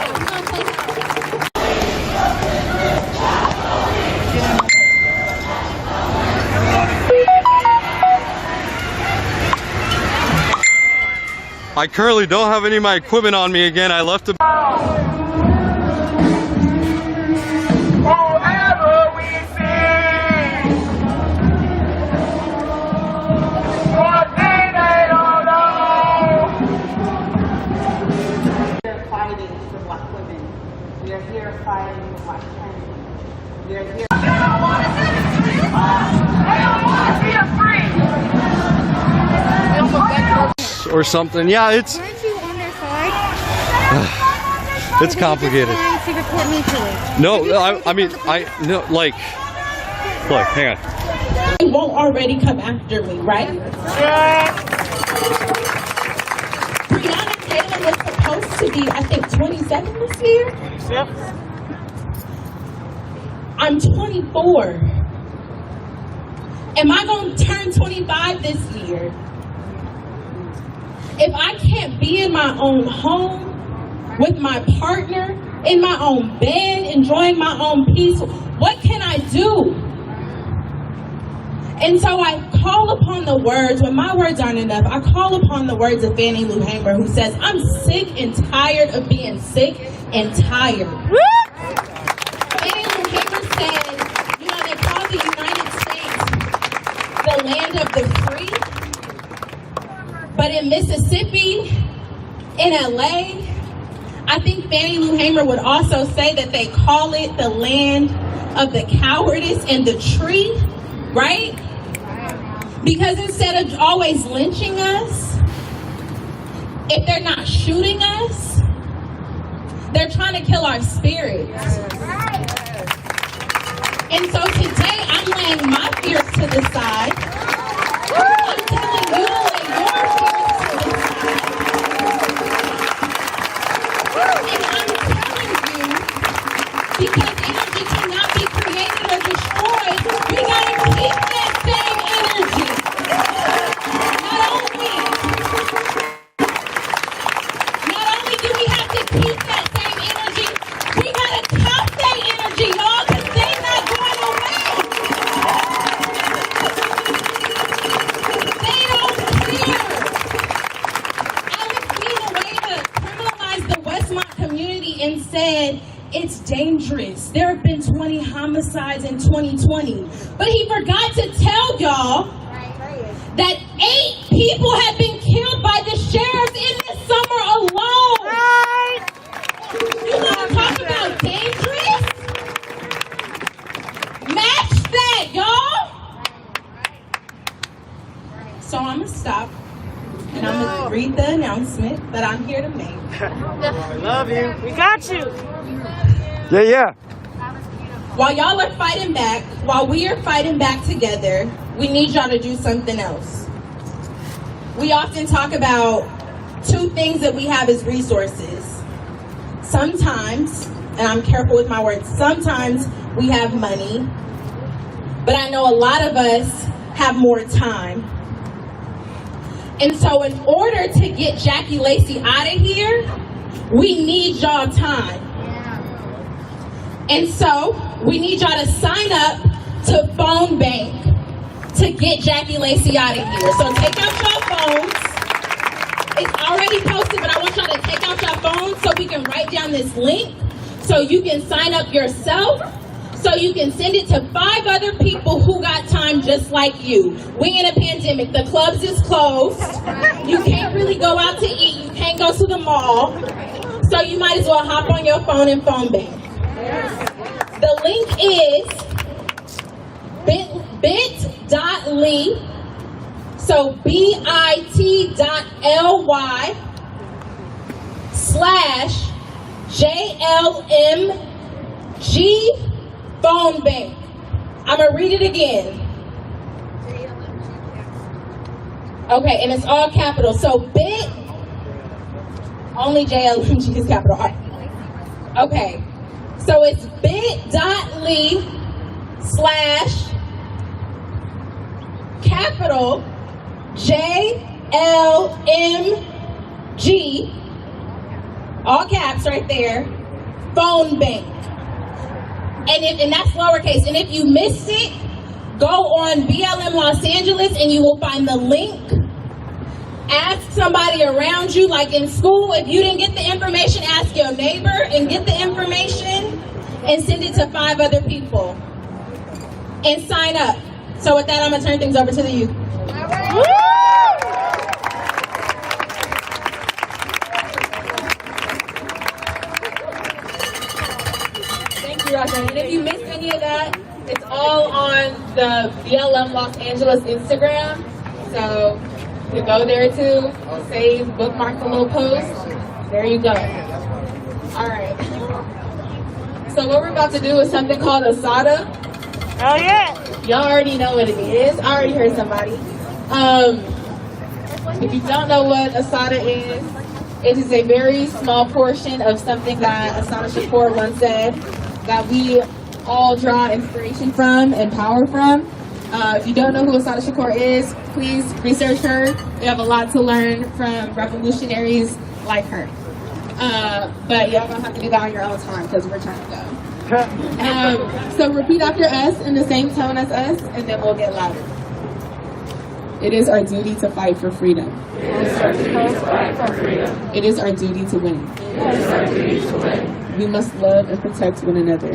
We're gonna play I currently don't have any of my equipment on me again. I left it. Whatever we see, one thing they don't know. We are fighting for Black women. We are here fighting for Black men. We are here. They don't want to see us free. They don't want to see us free. Or something. Yeah, it's Weren't you on their side? it's complicated. To report me to it. No, no, like, look, hang on. You won't already come after me, right? Breonna Taylor was supposed to be, I think, 27 this year. Yep. I'm 24. Am I going to turn 25 this year? If I can't be in my own home with my partner, in my own bed, enjoying my own peace, what can I do? And so I call upon the words, when my words aren't enough, I call upon the words of Fannie Lou Hamer, who says, I'm sick and tired of being sick and tired. Fannie Lou Hamer said, you know, they call the United States the land of the free. But in Mississippi, in LA, I think Fannie Lou Hamer would also say that they call it the land of the cowardice and the tree, right? Because instead of always lynching us, if they're not shooting us, they're trying to kill our spirits. And so today I'm laying my fears to the side. I'm telling you to lay your fears to the side. And I'm telling you, because energy cannot be created or destroyed, we gotta keep that same energy. Not only do we have to keep that same energy, we gotta top that energy, y'all, because they're not going away. They don't care. Alex Bean Aweda criminalized the Westmont community and said it's dangerous. There have been 20 homicides in 2020. But he forgot to tell y'all that 8 people have been killed by the sheriffs in this summer alone. You want to talk about dangerous? Match that, y'all. So I'm going to stop. And I'm going to read the announcement that I'm here to make. I love you. We got you. Yeah. While y'all are fighting back, while we are fighting back together, we need y'all to do something else. We often talk about 2 things that we have as resources. Sometimes, and I'm careful with my words, sometimes we have money, but I know a lot of us have more time. And so in order to get Jackie Lacey out of here, we need y'all time. And so we need y'all to sign up to Phone Bank to get Jackie Lacey out of here. So take out your phones. It's already posted, but I want y'all to take out your phones so we can write down this link so you can sign up yourself, so you can send it to 5 other people who got time just like you. We in a pandemic. The clubs is closed. You can't really go out to eat. You can't go to the mall. So you might as well hop on your phone and Phone Bank. The link is bit.ly, so bit.ly/JLMG Phone Bank. I'm going to read it again. Okay, and it's all capital. So bit, only JLMG is capital. All right. Okay. So it's bit.ly/capital JLMG, all caps right there, Phone Bank. And that's lowercase. And if you missed it, go on BLM Los Angeles and you will find the link. Ask somebody around you, like in school. If you didn't get the information, ask your neighbor and get the information and send it to 5 other people. And sign up. So with that, I'm going to turn things over to the youth. Thank you, Roxanne. And if you missed any of that, it's all on the BLM Los Angeles Instagram. So you go there too, save, bookmark the little post. There you go. All right. So what we're about to do is something called Asada. Oh yeah. Y'all already know what it is. I already heard somebody. If you don't know what Asada is, it is a very small portion of something that Assata Shakur once said that we all draw inspiration from and power from. If you don't know who Assata Shakur is, please research her. We have a lot to learn from revolutionaries like her. But y'all gonna have to do that on your own time because we're trying to go. So repeat after us in the same tone as us, and then we'll get louder. It is our duty to fight for freedom. It is our duty to win. We must love and protect one another.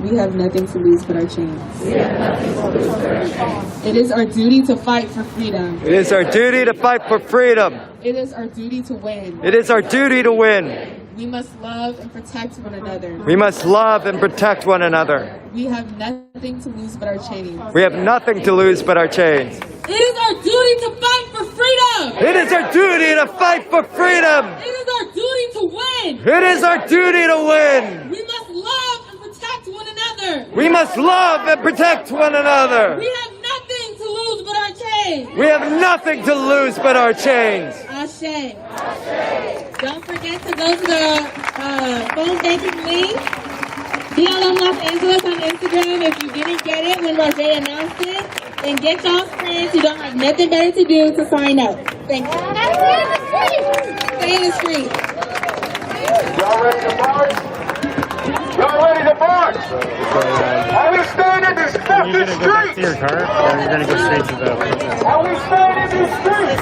We have nothing to lose but our chains. It is our duty to fight for freedom. It is our duty to fight for freedom. It is our duty to win. It is our duty to win. We must love and protect one another. We must love and protect one another. We have nothing to lose but our chains. We have nothing to lose but our chains. It is our duty to fight for freedom. It is our duty to fight for freedom. It is our duty to win. It is our duty to win. We must love and protect one another. We must love and protect one another. We have nothing to lose but our chains. We have nothing to lose but our chains. Ashe. Don't forget to go to the phone banking link. BLM Los Angeles on Instagram if you didn't get it when Rajay announced it. And get y'all's friends who don't have nothing better to do to sign up. Thank you. Stay in the street. Y'all ready to march? Y'all ready to march? Are we staying in this fucking street? To your car, or you're gonna go straight to the protest? Are we staying in this street?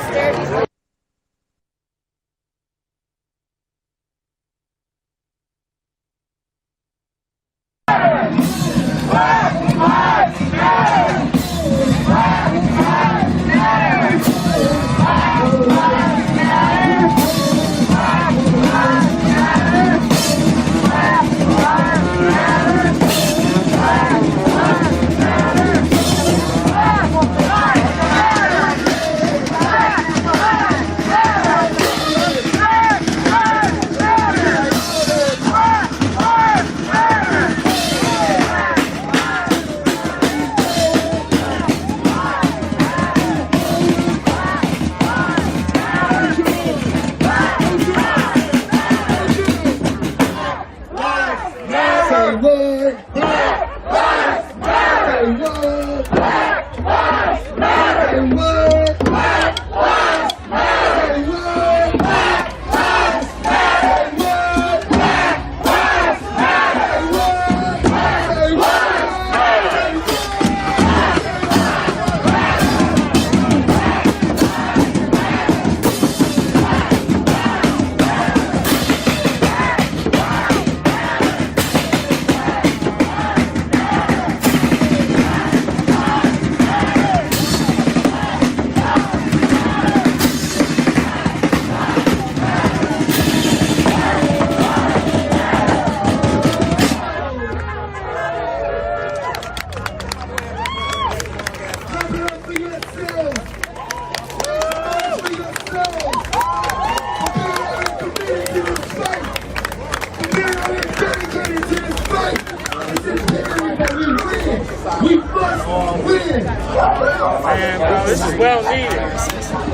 This is well needed.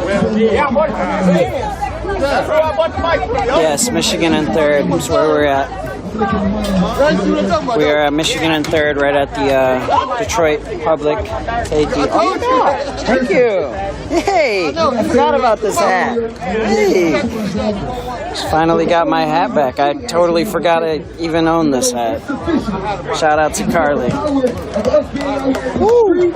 Well needed. Yes, Michigan and 3rd is where we're at. We are at Michigan and 3rd, right at the Detroit Public Safety. Oh, no. Thank you. Hey, I forgot about this hat. Hey. Just finally got my hat back. I totally forgot I even owned this hat. Shout out to Carly. Woo.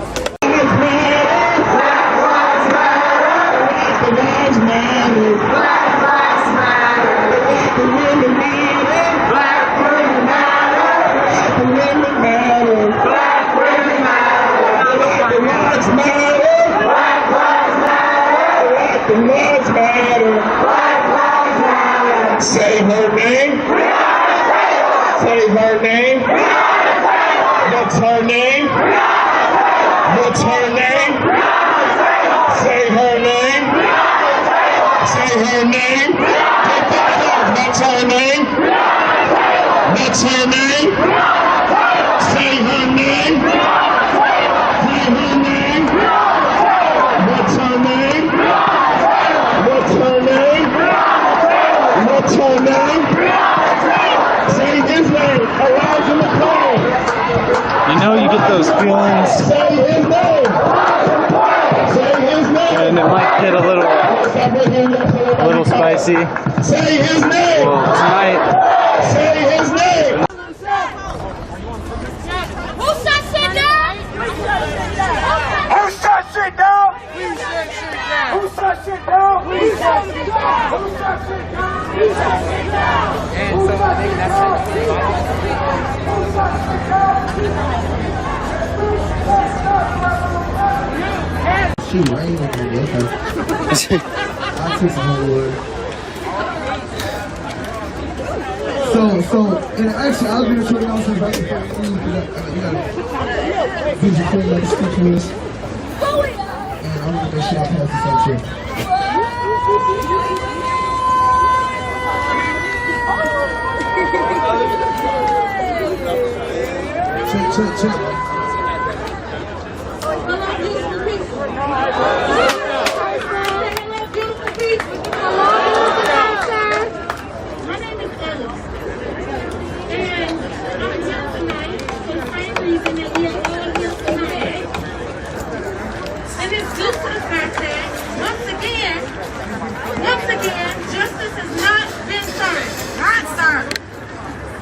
Say her name. Say her name. What's her name? What's her name? Say her name. Say her name. What's her name? What's her name? Say her name. Say her name. What's her name? What's her name? What's her name? Say his name. Elijah McClain. You know you get those feelings. Say his name. Say his name. And it might get a little spicy. Say his name. Well, tonight. Say his name. Who shut shit down? Who shut shit down? Who shut shit down? Who shut shit down? Who shut shit down? Who shut shit down? She rained on me, okay. I'll take some more. And actually, I'll be the 20 ounces right in front of you. You gotta do your thing like a stick to this. And I'm gonna get that shit out past the section. Check.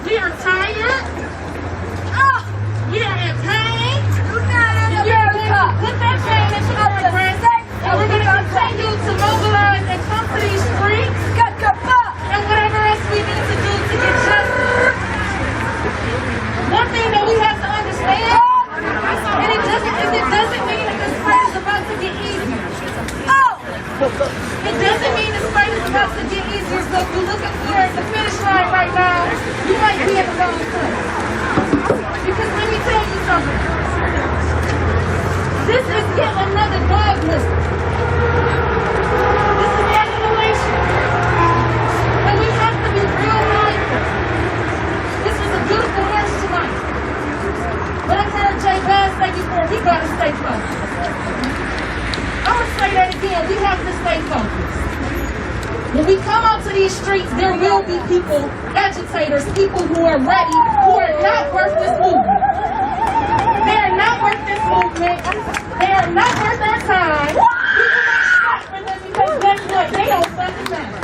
We are tired. We are in pain. Put that pain into our breast. And we're going to continue to mobilize and come to these streets. And whatever else we need to do to get justice. One thing that we have to understand, and it doesn't mean that this fight is about to get easier. It doesn't mean this fight is about to get easier. So if you're looking for the finish line right now, you might be at the wrong place. Because let me tell you something. This is yet another dog list. This is escalation. And we have to be real mindful. This was a beautiful march tonight. But I've heard Jay Bass say before, we gotta stay focused. I'm gonna say that again, we have to stay focused. When we come out to these streets, there will be people, agitators, people who are ready, who are not worth this movement. They are not worth this movement. They are not worth our time. We will not stop for them because guess what? They don't fucking matter.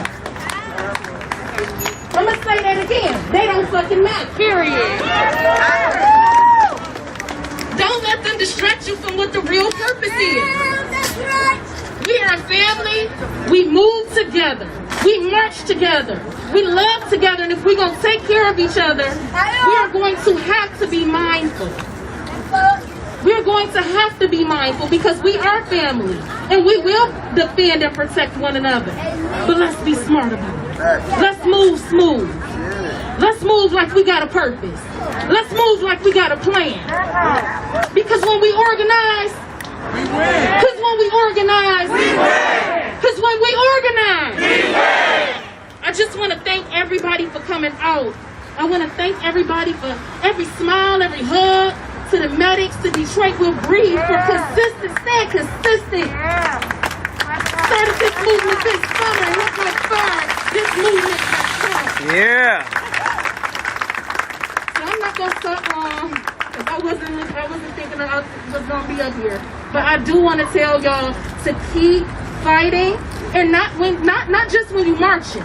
I'm gonna say that again. They don't fucking matter. Period. Don't let them distract you from what the real purpose is. We are a family. We move together. We march together. We love together. And if we're going to take care of each other, we are going to have to be mindful. We're going to have to be mindful because we are family. And we will defend and protect one another. But let's be smart about it. Let's move smooth. Let's move like we got a purpose. Let's move like we got a plan. Because when we organize, because when we organize, because when we organize, I just want to thank everybody for coming out. I want to thank everybody for every smile, every hug, to the medics, to Detroit Will Breathe for consistent, staying consistent. Started this movement this summer, and look how far this movement has come. Yeah. So I'm not gonna stop long. I wasn't thinking I was gonna be up here, but I do want to tell y'all to keep fighting, and not just when you marching.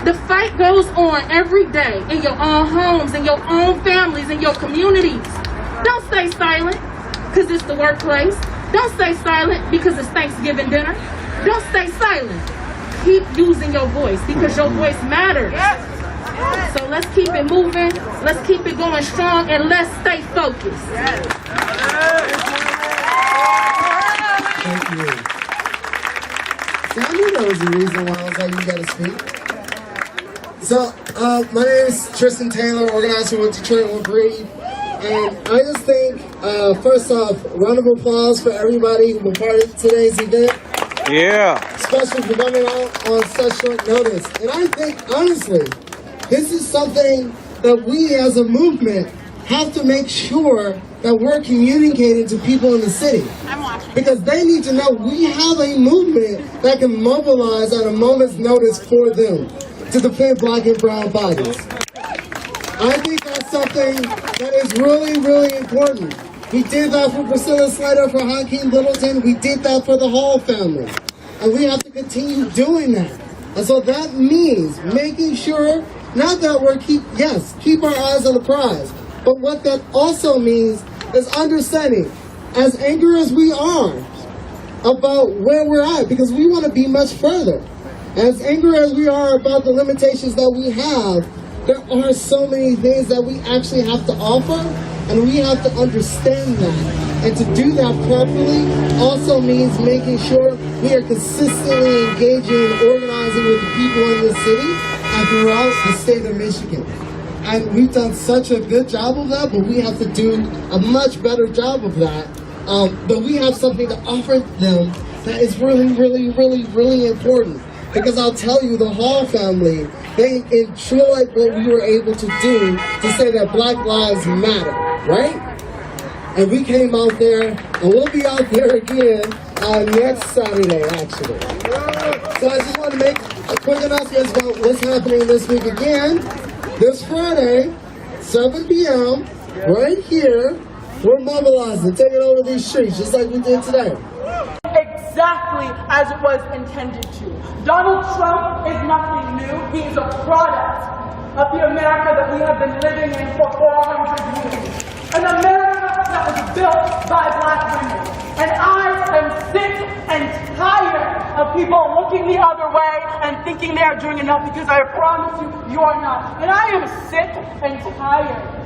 The fight goes on every day in your own homes, in your own families, in your communities. Don't stay silent because it's the workplace. Don't stay silent because it's Thanksgiving dinner. Don't stay silent. Keep using your voice because your voice matters. So let's keep it moving, let's keep it going strong, and let's stay focused. Thank you. See, I knew there was a reason why I was like, you gotta speak. So, my name is Tristan Taylor, organizer with Detroit Will Breathe. And I just think, first off, round of applause for everybody who was part of today's event. Yeah. Especially for coming out on such short notice. And I think, honestly, this is something that we as a movement have to make sure that we're communicating to people in the city. Because they need to know we have a movement that can mobilize at a moment's notice for them to defend black and brown bodies. I think that's something that is really, really important. We did that for Priscilla Slater, for Hakeem Littleton. We did that for the Hall family. And we have to continue doing that. And so that means making sure, not that we're keep our eyes on the prize, but what that also means is understanding, as angry as we are about where we're at, because we want to be much further. As angry as we are about the limitations that we have, there are so many things that we actually have to offer, and we have to understand that. And to do that properly also means making sure we are consistently engaging and organizing with the people in this city and throughout the state of Michigan. And we've done such a good job of that, but we have to do a much better job of that. But we have something to offer them that is really, really, really, really important. Because I'll tell you, the Hall family, they enjoyed what we were able to do to say that Black Lives Matter, right? And we came out there, and we'll be out there again next Saturday, actually. So I just want to make a quick announcement about what's happening this week again. This Friday, 7 p.m., right here, we're mobilizing, taking over these streets, just like we did today. Exactly as it was intended to. Donald Trump is nothing new. He is a product of the America that we have been living in for 400 years. An America that was built by Black women. And I am sick and tired of people looking the other way and thinking they are doing enough, because I promise you, you are not. And I am sick and tired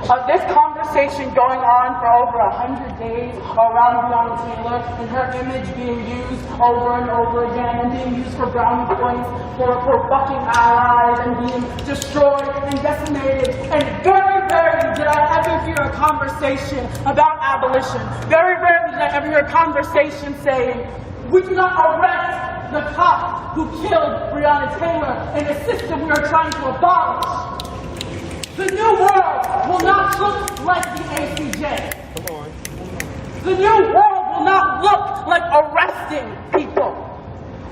of this conversation going on for over 100 days around Breonna Taylor and her image being used over and over again and being used for brownie points for fucking allies and being destroyed and decimated. And very rarely did I ever hear a conversation about abolition. Very rarely did I ever hear a conversation saying, we do not arrest the cop who killed Breonna Taylor in a system we are trying to abolish. The new world will not look like the ACJ. The new world will not look like arresting people.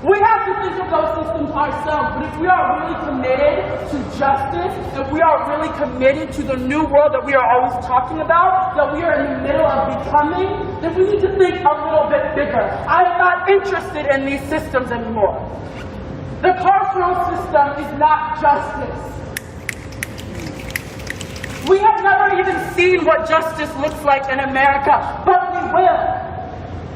We have to think of those systems ourselves, but if we are really committed to justice, if we are really committed to the new world that we are always talking about, that we are in the middle of becoming, then we need to think a little bit bigger. I am not interested in these systems anymore. The carceral system is not justice. We have never even seen what justice looks like in America, but we will.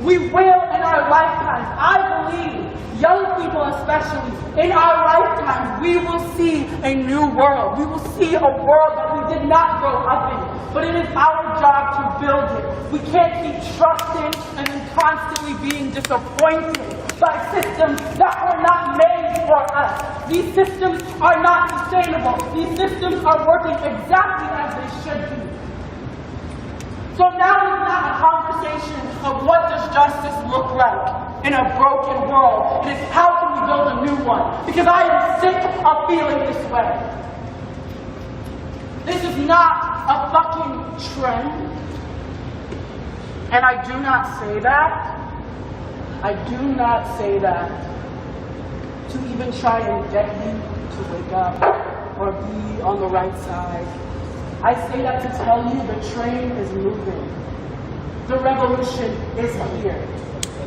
We will in our lifetimes. I believe, young people especially, in our lifetimes, we will see a new world. We will see a world that we did not grow up in, but it is our job to build it. We can't keep trusting and then constantly being disappointed by systems that were not made for us. These systems are not sustainable. These systems are working exactly as they should be. So now it's not a conversation of what does justice look like in a broken world. It is how can we build a new one? Because I am sick of feeling this way. This is not a fucking trend. And I do not say that. I do not say that to even try and get you to wake up or be on the right side. I say that to tell you the train is moving. The revolution is here.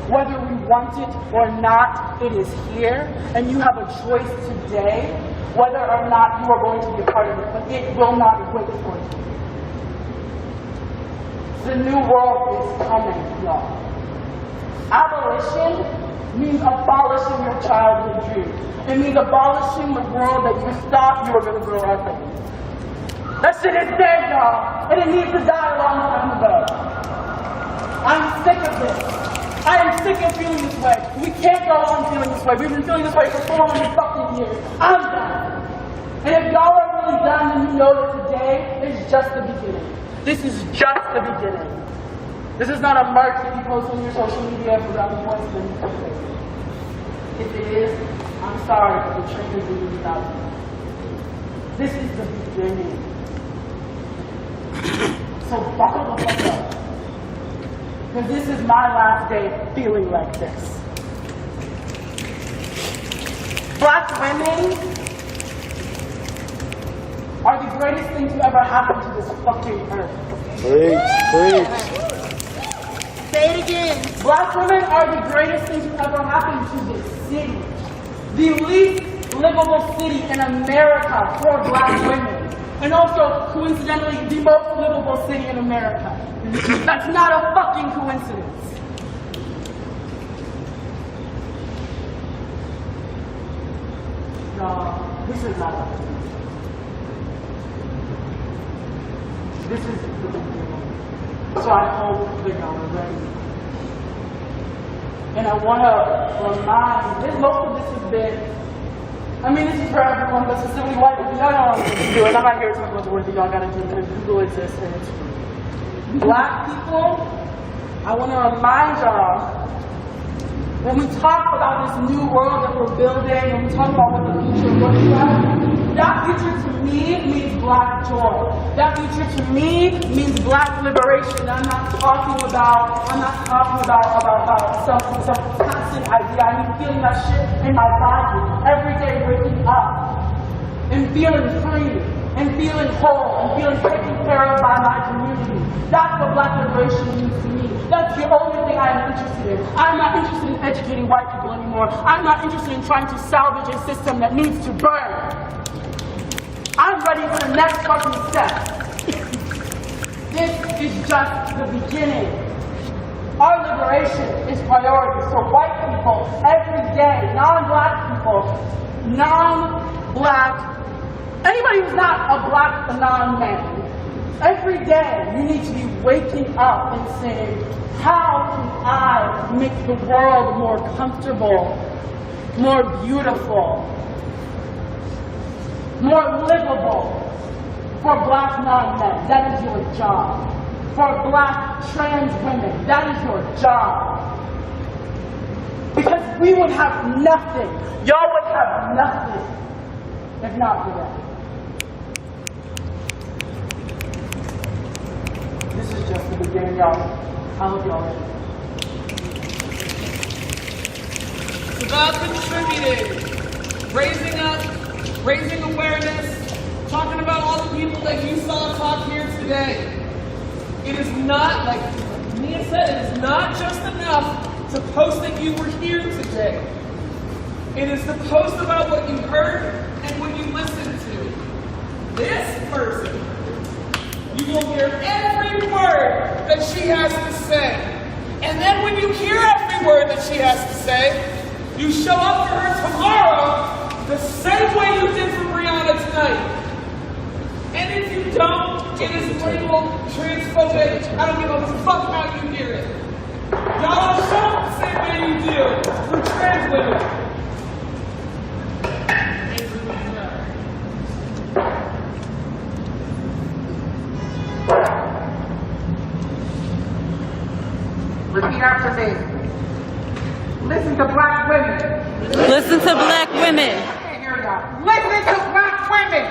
Whether we want it or not, it is here. And you have a choice today whether or not you are going to be a part of it. But it will not wait for you. The new world is coming, y'all. Abolition means abolishing your childhood dreams. It means abolishing the world that you thought you were going to grow up in. That shit is dead, y'all, and it needs to die a long time ago. I'm sick of this. I am sick of feeling this way. We can't go on feeling this way. We've been feeling this way for 400 fucking years. I'm done. And if y'all are really done, then you know that today is just the beginning. This is just the beginning. This is not a march that you post on your social media for brownie points and then you come crazy. If it is, I'm sorry, but the train is leaving without you. This is the beginning. So buckle the fuck up. Because this is my last day feeling like this. Black women are the greatest thing to ever happen to this fucking earth. Preach. Say it again. Black women are the greatest thing to ever happen to this city. The least livable city in America for Black women. And also, coincidentally, the most livable city in America. That's not a fucking coincidence. job. This is not what it is. This is the beginning. So I hope that y'all are ready. And I want to remind, most of this has been, this is for everyone, but specifically white people. Y'all know what I'm going to do, and I'm not here to talk about the work that y'all got to do because Google exists and it's free. Black people, I want to remind y'all, when we talk about this new world that we're building, when we talk about what the future looks like, that future to me means black joy. That future to me means black liberation. I'm not talking about some constant idea. I mean feeling that shit in my body every day, waking up and feeling free and feeling whole and feeling taken care of by my community. That's what black liberation means to me. That's the only thing I'm interested in. I'm not interested in educating white people anymore. I'm not interested in trying to salvage a system that needs to burn. I'm ready for the next fucking step. This is just the beginning. Our liberation is priority. So white people, every day, non-black people, non-black, anybody who's not a black non-man, every day you need to be waking up and saying, how can I make the world more comfortable, more beautiful, more livable for black non-men? That is your job. For black trans women, that is your job. Because we would have nothing, y'all would have nothing if not for that. This is just the beginning, y'all. I hope y'all ready. It's about contributing, raising awareness, talking about all the people that you saw talk here today. It is not, like Mia said, it is not just enough to post that you were here today. It is to post about what you heard and what you listened to. This person, you will hear every word that she has to say. And then when you hear every word that she has to say, you show up for her tomorrow the same way you did for Breonna tonight. And if you don't, it is labeled transphobic. I don't give a fuck how you hear it. Y'all don't show up the same way you do for trans women. Repeat after me. Listen to black women. Listen to black women. I can't hear y'all. Listen to black women.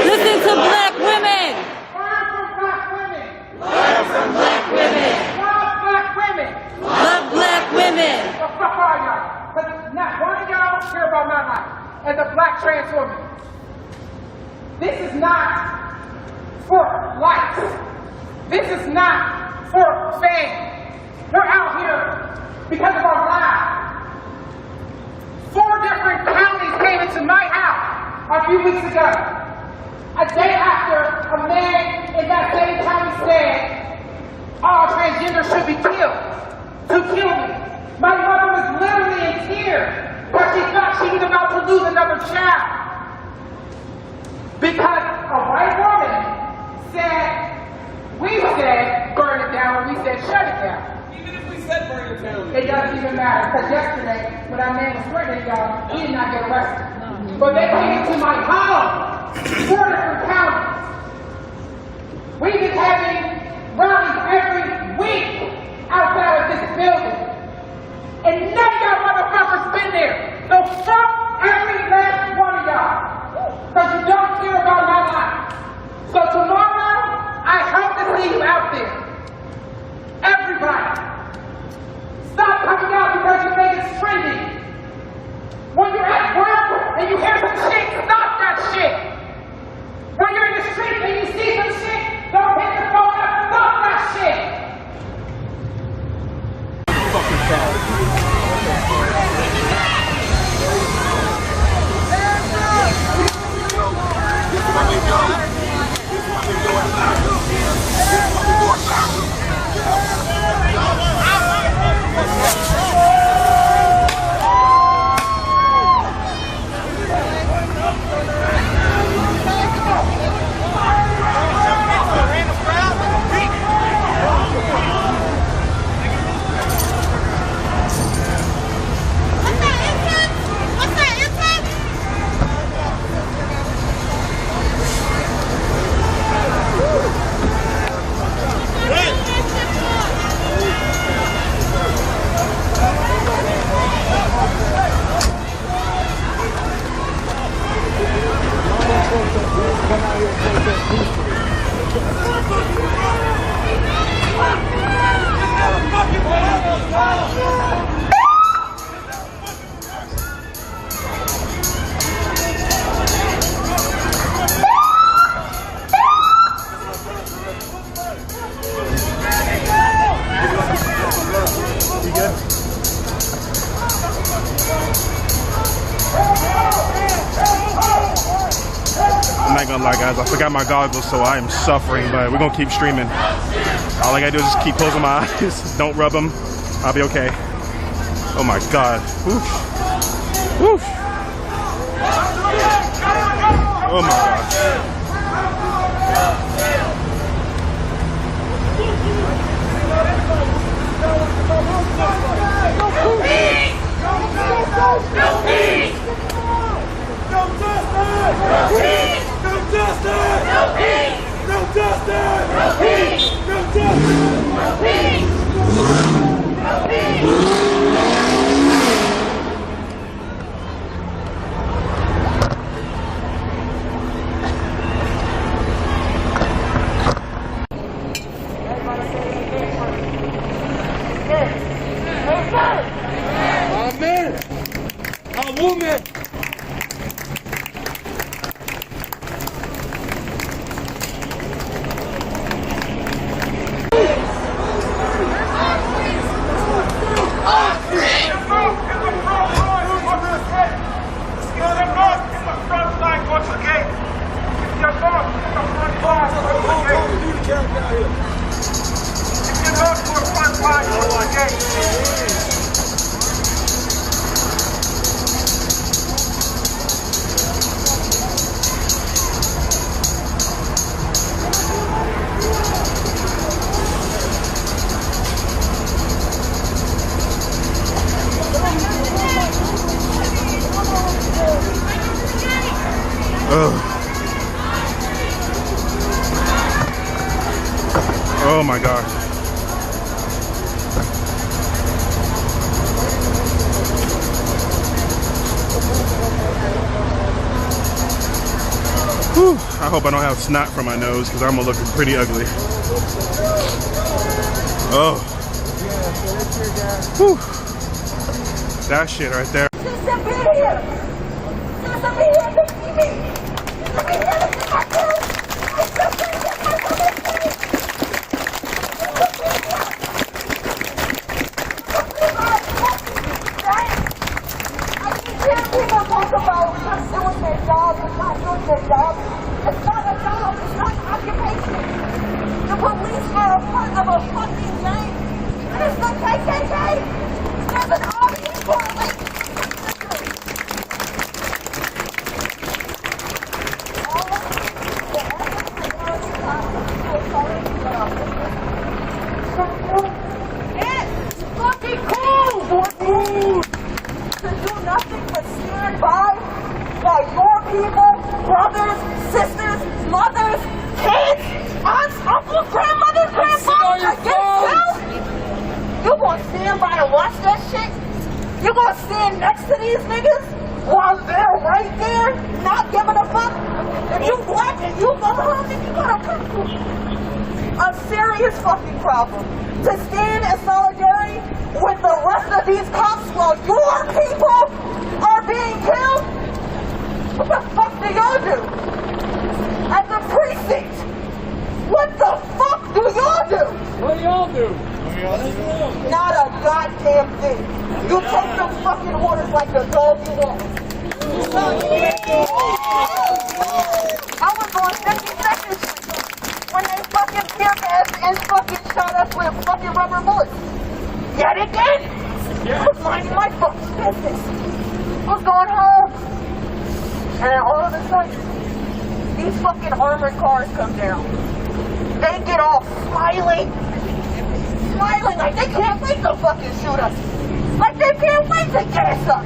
Listen to black women. Learn from black women. Learn from black women. Love black women. Love black women. What the fuck are y'all? Because not one of y'all care about my life as a black trans woman. This is not for likes. This is not for fame. We're out here because of our lives. 4 different counties came into my house a few weeks ago. A day after a man in that same county said, all transgender should be killed. To kill me. My mother was literally in tears because she thought she was about to lose another child. Because a white woman said, we said burn it down, we said shut it down. It doesn't even matter, because yesterday, when that man was threatening y'all, he did not get arrested. But they came into my home, 4 different counties. We've been having rallies every week outside of this building. And none of y'all motherfuckers been there. So fuck every last one of y'all. Because you don't care about my life. So tomorrow, I hope to see you out there. Everybody. Stop coming out because you think it's trendy. When you're at work and you hear some shit, stop that shit. When you're in the street and you see some shit, don't hit the phone. I'm not gonna lie, guys, I forgot my goggles, so I am suffering, but we're gonna keep streaming. All I gotta do is just keep closing my eyes. Don't rub them. I'll be okay. Oh my God. Oof. Oof. Oh my God. A woman. Oh my gosh. Whew. I hope I don't have snot from my nose because I'm gonna look pretty ugly. Oh. Whew. That shit right there. And then all of a sudden, these fucking armored cars come down. They get all smiling like they can't wait to fucking shoot us. Like they can't wait to gas us.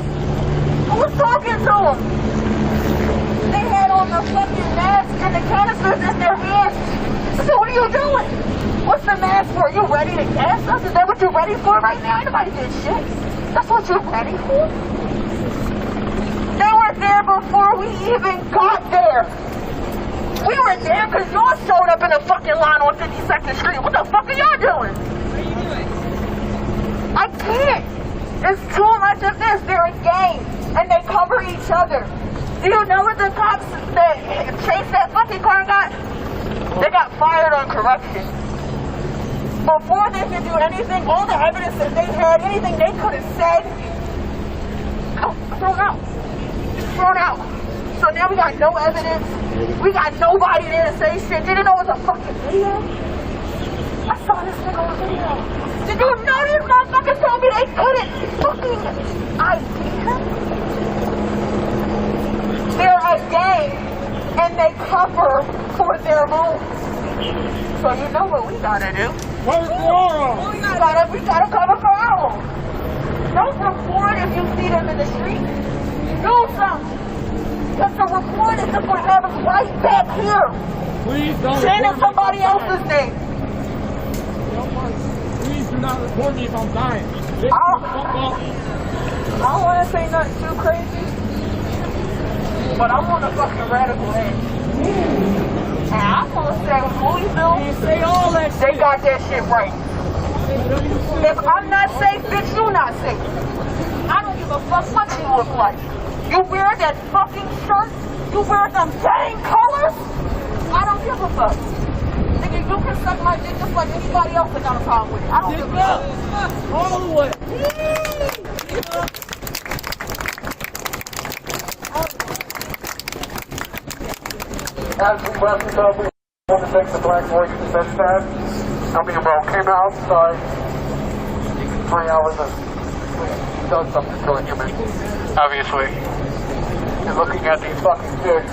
I was talking to them. They had on the fucking masks and the canisters in their hands. I said, what are you doing? What's the mask for? You ready to gas us? Is that what you're ready for right now? Nobody did shit. That's what you're ready for? They were there before we even got there. We were there because y'all showed up in a fucking line on 52nd Street. What the fuck are y'all doing? I can't. It's too much of this. They're a gang and they cover each other. Do you know what the cops that chased that fucking car got? They got fired on correction. Before they could do anything, all the evidence that they had, anything they could have said, thrown out. Thrown out. So now we got no evidence. We got nobody there to say shit. Did you know it was a fucking video? I saw this thing on video. Did you know these motherfuckers told me they couldn't fucking ID him? They're a gang and they cover for their homes. So you know what we gotta do? We gotta cover for our own. Don't report if you see them in the street. Do something. Because the report is just gonna have us right back here. Please don't saying somebody else's name. Please do not report me if I'm dying. I don't want to say nothing too crazy, but I'm on the fucking radical edge. And I'm gonna say Louisville, say all that they got that shit right. If I'm not safe, bitch, you not safe. I don't give a fuck what you look like. You wear that fucking shirt, you wear them dang colors, I don't give a fuck. Nigga, you can suck my dick just like anybody else that got a problem with it. I don't give a fuck. all the way. As we left the club, we want to thank the Black Boys Defense staff. I mean, well, came outside 3 hours and done something to it, human. Obviously. And looking at these fucking kids,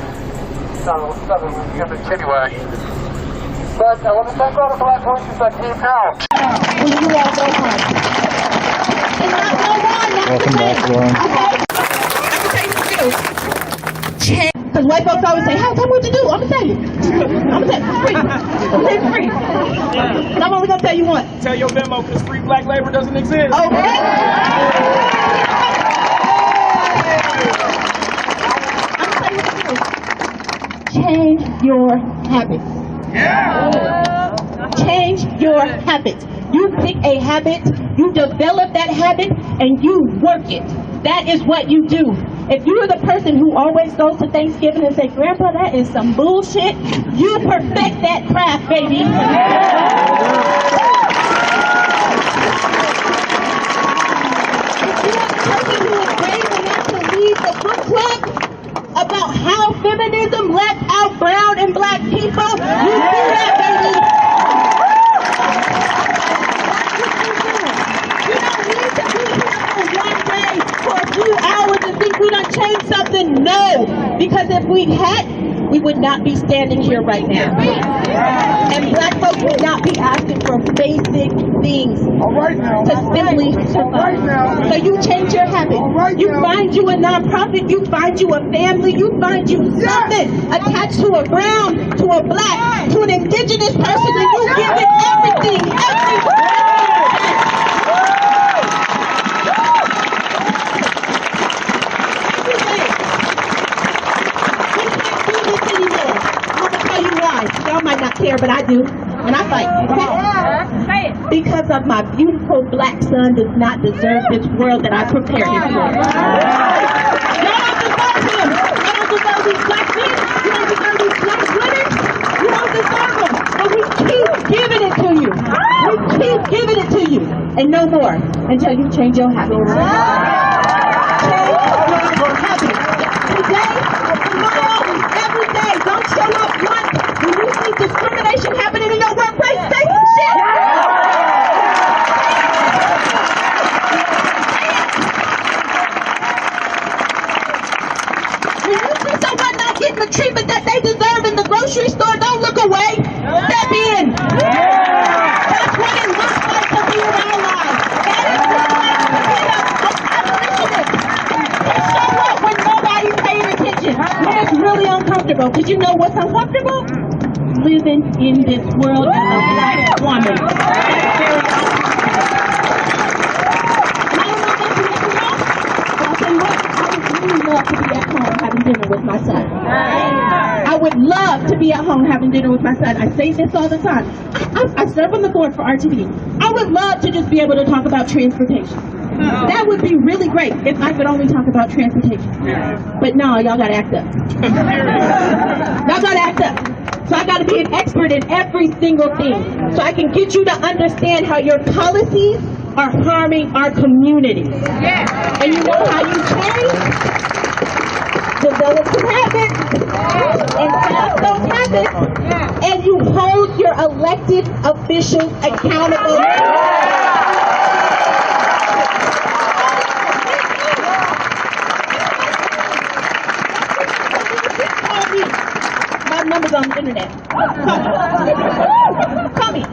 nothing with humans anyway. But I want to thank all the Black Boys that came out. Welcome back, Lauren. Because white folks always say, how come what you do? I'm going to tell you. I'm going to tell you. Free. I'm going to tell you free. And I'm only going to tell you one. Tell your Venmo because free black labor doesn't exist. Okay. Change your habits. Yeah. Change your habits. You pick a habit, you develop that habit, and you work it. That is what you do. If you're the person who always goes to Thanksgiving and say, Grandpa, that is some bullshit, you perfect that craft, baby. If you're the person who is brave enough to lead the book club about how feminism left out brown and black people, you do that, baby. You don't need to be here for one day, for a few hours, and think we done changed something. No, because if we had, we would not be standing here right now. And black folks would not be asking for basic things to simply survive. So you change your habit. You find you a nonprofit, you find you a family, you find you something attached to a brown, to a black, to an indigenous person, and you give it everything, y'all might not care, but I do. And I fight. Okay? Because of my beautiful black son does not deserve this world that I prepared him for. Y'all don't deserve him. Y'all don't deserve these black men. You don't deserve these black women. You don't deserve them. But we keep giving it to you. We keep giving it to you. And no more until you change your habits. Change your habits. Today, tomorrow, every day. Don't show up once. When you see discrimination happening in your workplace, say some shit. When you see some of treatment that they deserve in the grocery store, don't look away. Step in. That's what it looks like to be an ally. That is what it looks like to be an abolitionist. They show up when nobody's paying attention, when it's really uncomfortable. Because you know what's uncomfortable? Living in this world as a black woman. That's very uncomfortable. Love to be at home having dinner with my son. I would love to be at home having dinner with my son. I say this all the time. I serve on the board for RTD. I would love to just be able to talk about transportation. That would be really great if I could only talk about transportation. But no, y'all gotta act up. Y'all gotta act up. So I gotta be an expert in every single thing. So I can get you to understand how your policies are harming our community. And you know how you change? Develop some habits and pass those habits, and you hold your elected officials accountable. Call me. My number's on the internet. Call me.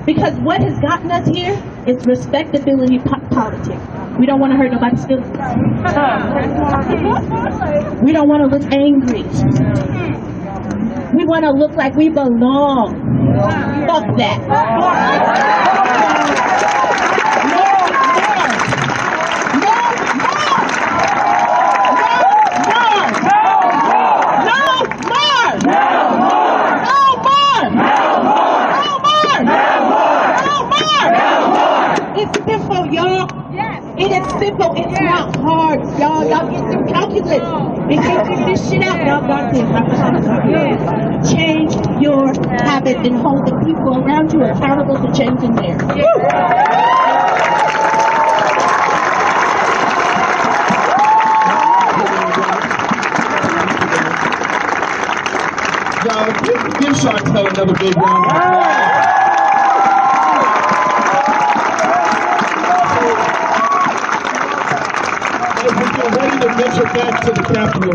Because what has gotten us here is respectability politics. We don't want to hurt nobody's feelings. We don't want to look angry. We want to look like we belong. Fuck that. It is simple, it's not hard, y'all. Y'all get some calculus. And can't figure this shit out. Y'all got this. Change your habits and hold the people around you accountable to changing theirs. Y'all, give Chantel another big round of applause. Ready to venture back to the Capitol,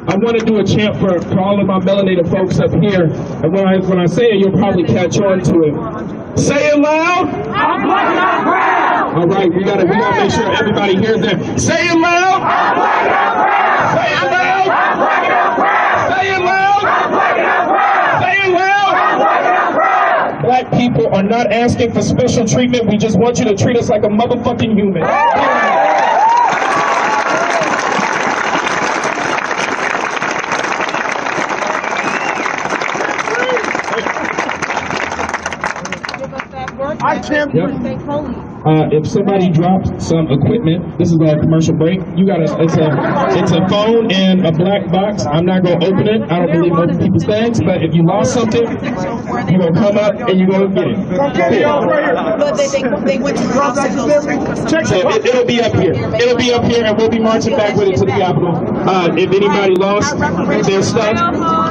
I want to do a chant for all of my melanated folks up here. And when I say it, you'll probably catch on to it. Say it loud. I'm putting on ground. All right, we gotta make sure everybody hears that. Say it loud. I'm putting on ground. Say it loud. I'm putting on ground. Say it loud. I'm putting on ground. Say it loud. I'm putting on ground. Black people are not asking for special treatment. We just want you to treat us like a motherfucking human. If somebody drops some equipment, this is our commercial break. You got it's a phone in a black box. I'm not gonna open it. I don't believe in open people's things. But if you lost something, you're gonna come up and you're gonna get it. But they went to Check it. It'll be up here. It'll be up here, and we'll be marching back with it to the Capitol. If anybody lost their stuff,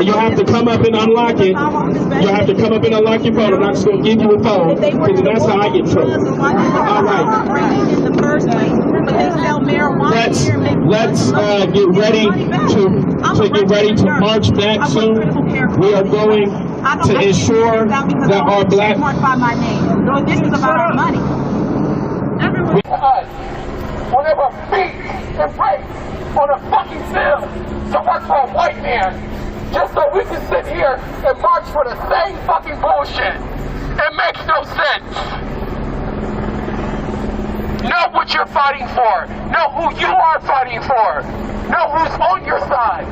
you'll have to come up and unlock it. You'll have to come up and unlock your phone. I'm not just gonna give you a phone because that's how I get in trouble. All right. Let's get ready to march back soon. We are going to ensure that our black. This is about our money. Whenever feet and break on a fucking field to work for a white man, just so we can sit here and march for the same fucking bullshit. It makes no sense. Know what you're fighting for. Know who you are fighting for. Know who's on your side.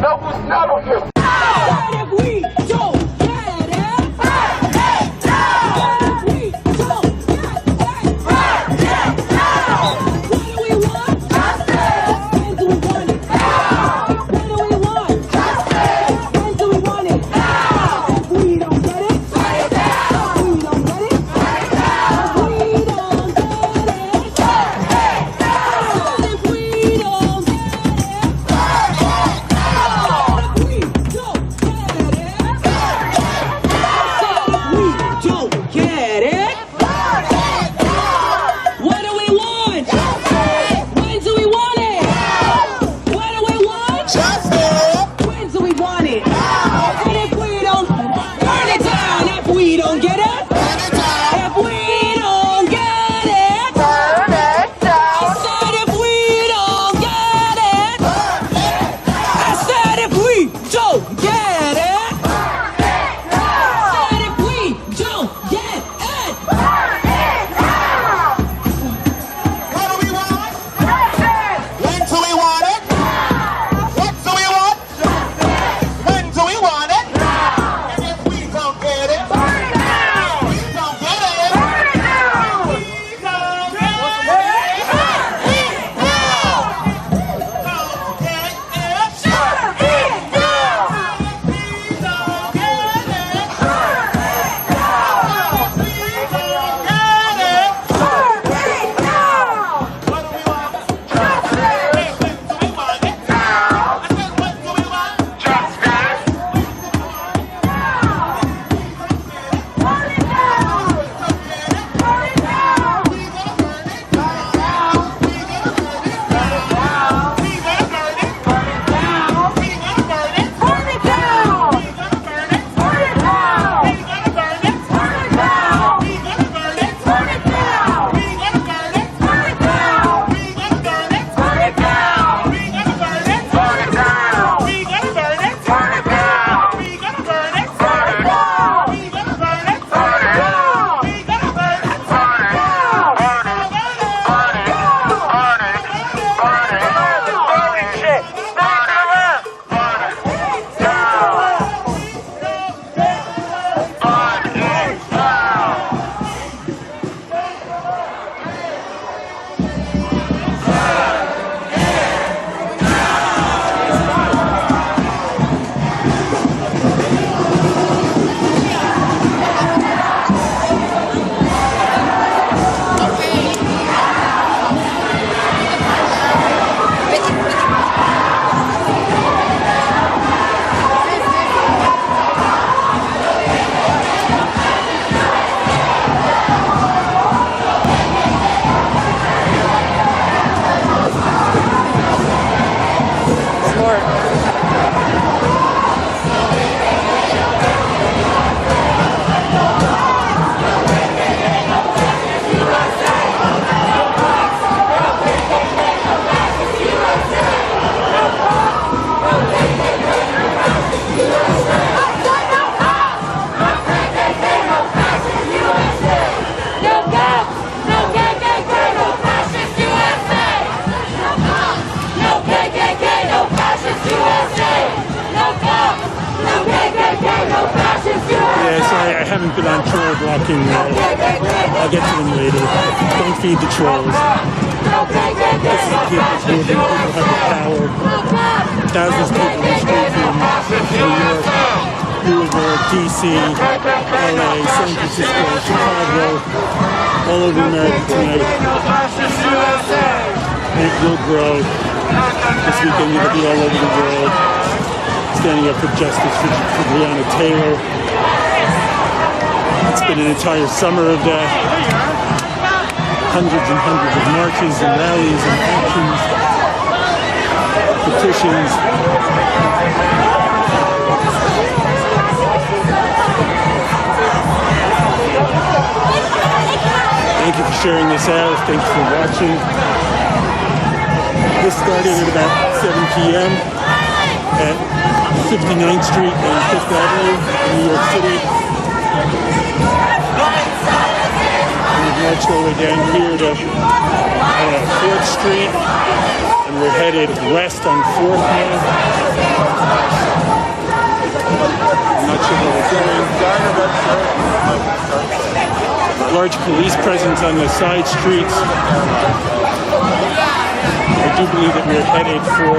Know who's not on your side. What if we don't get it? Right now! What if we don't get it? Right now! What do we want? Justice! When do we want it? Now! What do we want? Justice! When do we want it? Now! If we don't get it, fight it down! If we don't get it, fight it down! If we don't get it, fight it down! If we don't get it, fight it down! If we talking. I'll get to them later. Don't feed the trolls. This is a people's movement. People have the power. Thousands of people in the streets in New York, Louisville, DC, LA, San Francisco, Chicago, all over America tonight. And it will grow. This weekend you're going to be all over the world, standing up for justice for Breonna Taylor. It's been an entire summer of that. Hundreds and hundreds of marches and rallies and actions, petitions. Thank you for sharing this out. Thank you for watching. This started at about 7 p.m. at 59th Street and 5th Avenue in New York City. We've marched all the way down here to 4th Street, and we're headed west on 4th now. I'm not sure where we're going. Large police presence on the side streets. I do believe that we're headed for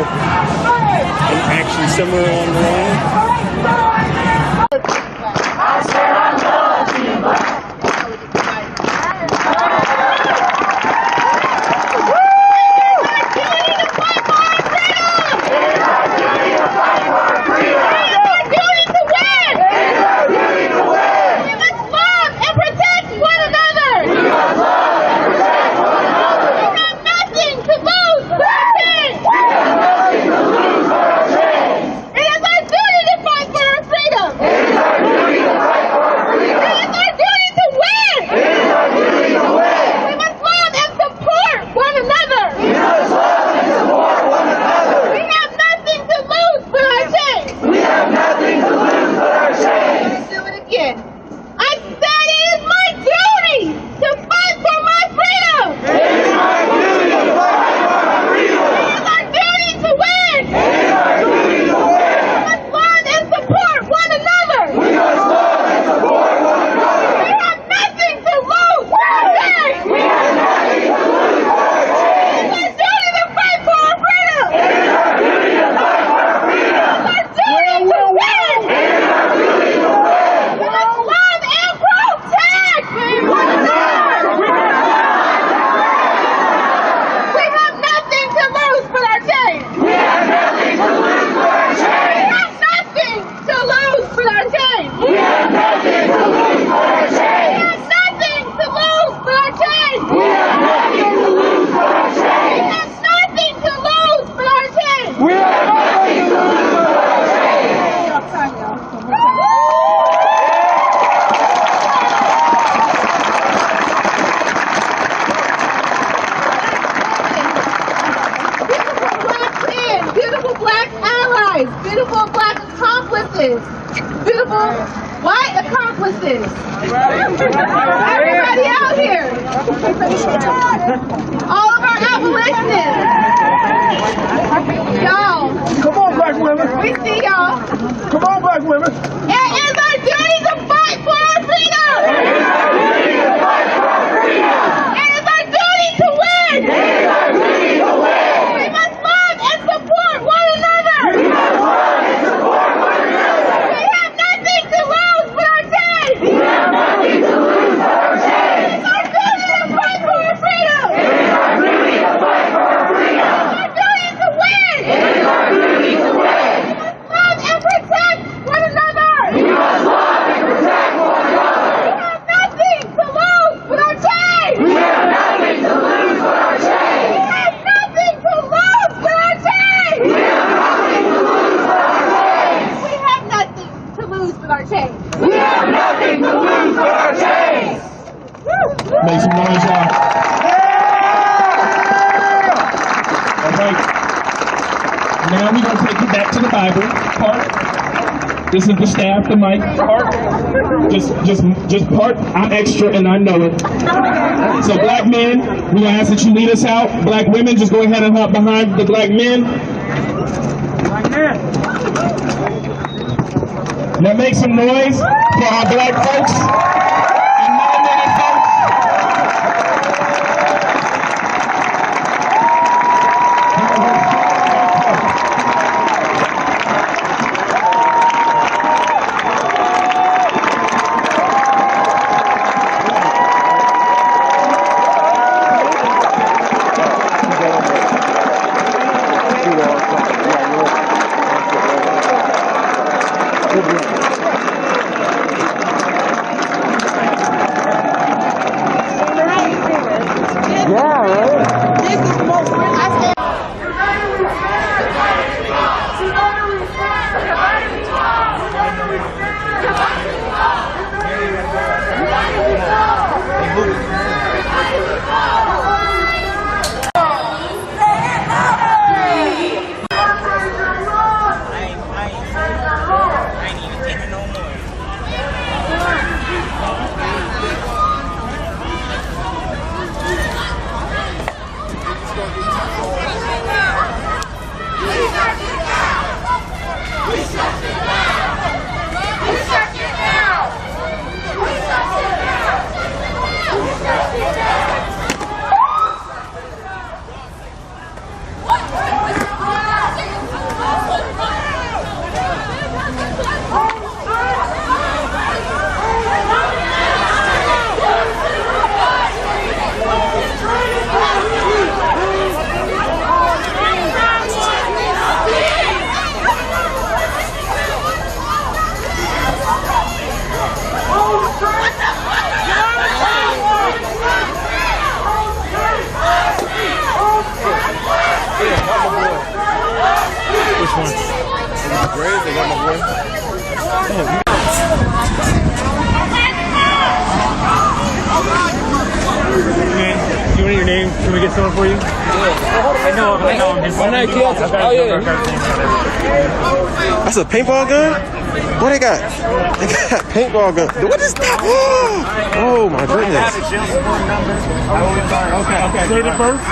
an action somewhere along the line. I said I love you. Beautiful black accomplices. Beautiful white accomplices. Everybody out here. All of our abolitionists. Y'all. Come on, black women. We see y'all. Come on, black women. It is our duty to fight for our freedom. It is our duty to fight for our freedom. It is our duty to win. It is our duty to win. We must love and support one another. We must love and support one another. We have nothing to lose but our chains. We have nothing to lose but our chains. It is our duty to fight for our freedom. It is our duty to fight for our freedom. It is our duty to win. It is our duty to win. We must love and protect one another. We must love and protect one another. We have nothing to lose but our chains. We have nothing to lose but our chains. We have nothing to lose but our chains. We have nothing to lose but our chains. We have nothing to lose but our chains. We have nothing to lose but our chains. Make some noise, y'all. All right. Now we're going to take you back to the Bible part. This is the staff, the mic part. Just part. I'm extra and I know it. So black men, we're going to ask that you lead us out. Black women, just go ahead and hop behind the black men. Now make some noise for our black folks. And Yeah, right? This is most Which one? Great, they got my boy. Man, you want your name? Can we get someone for you? I know. One night kill. Oh yeah. That's a paintball gun? What they got? They got paintball gun. What is that? Oh my goodness. Okay. Say the first.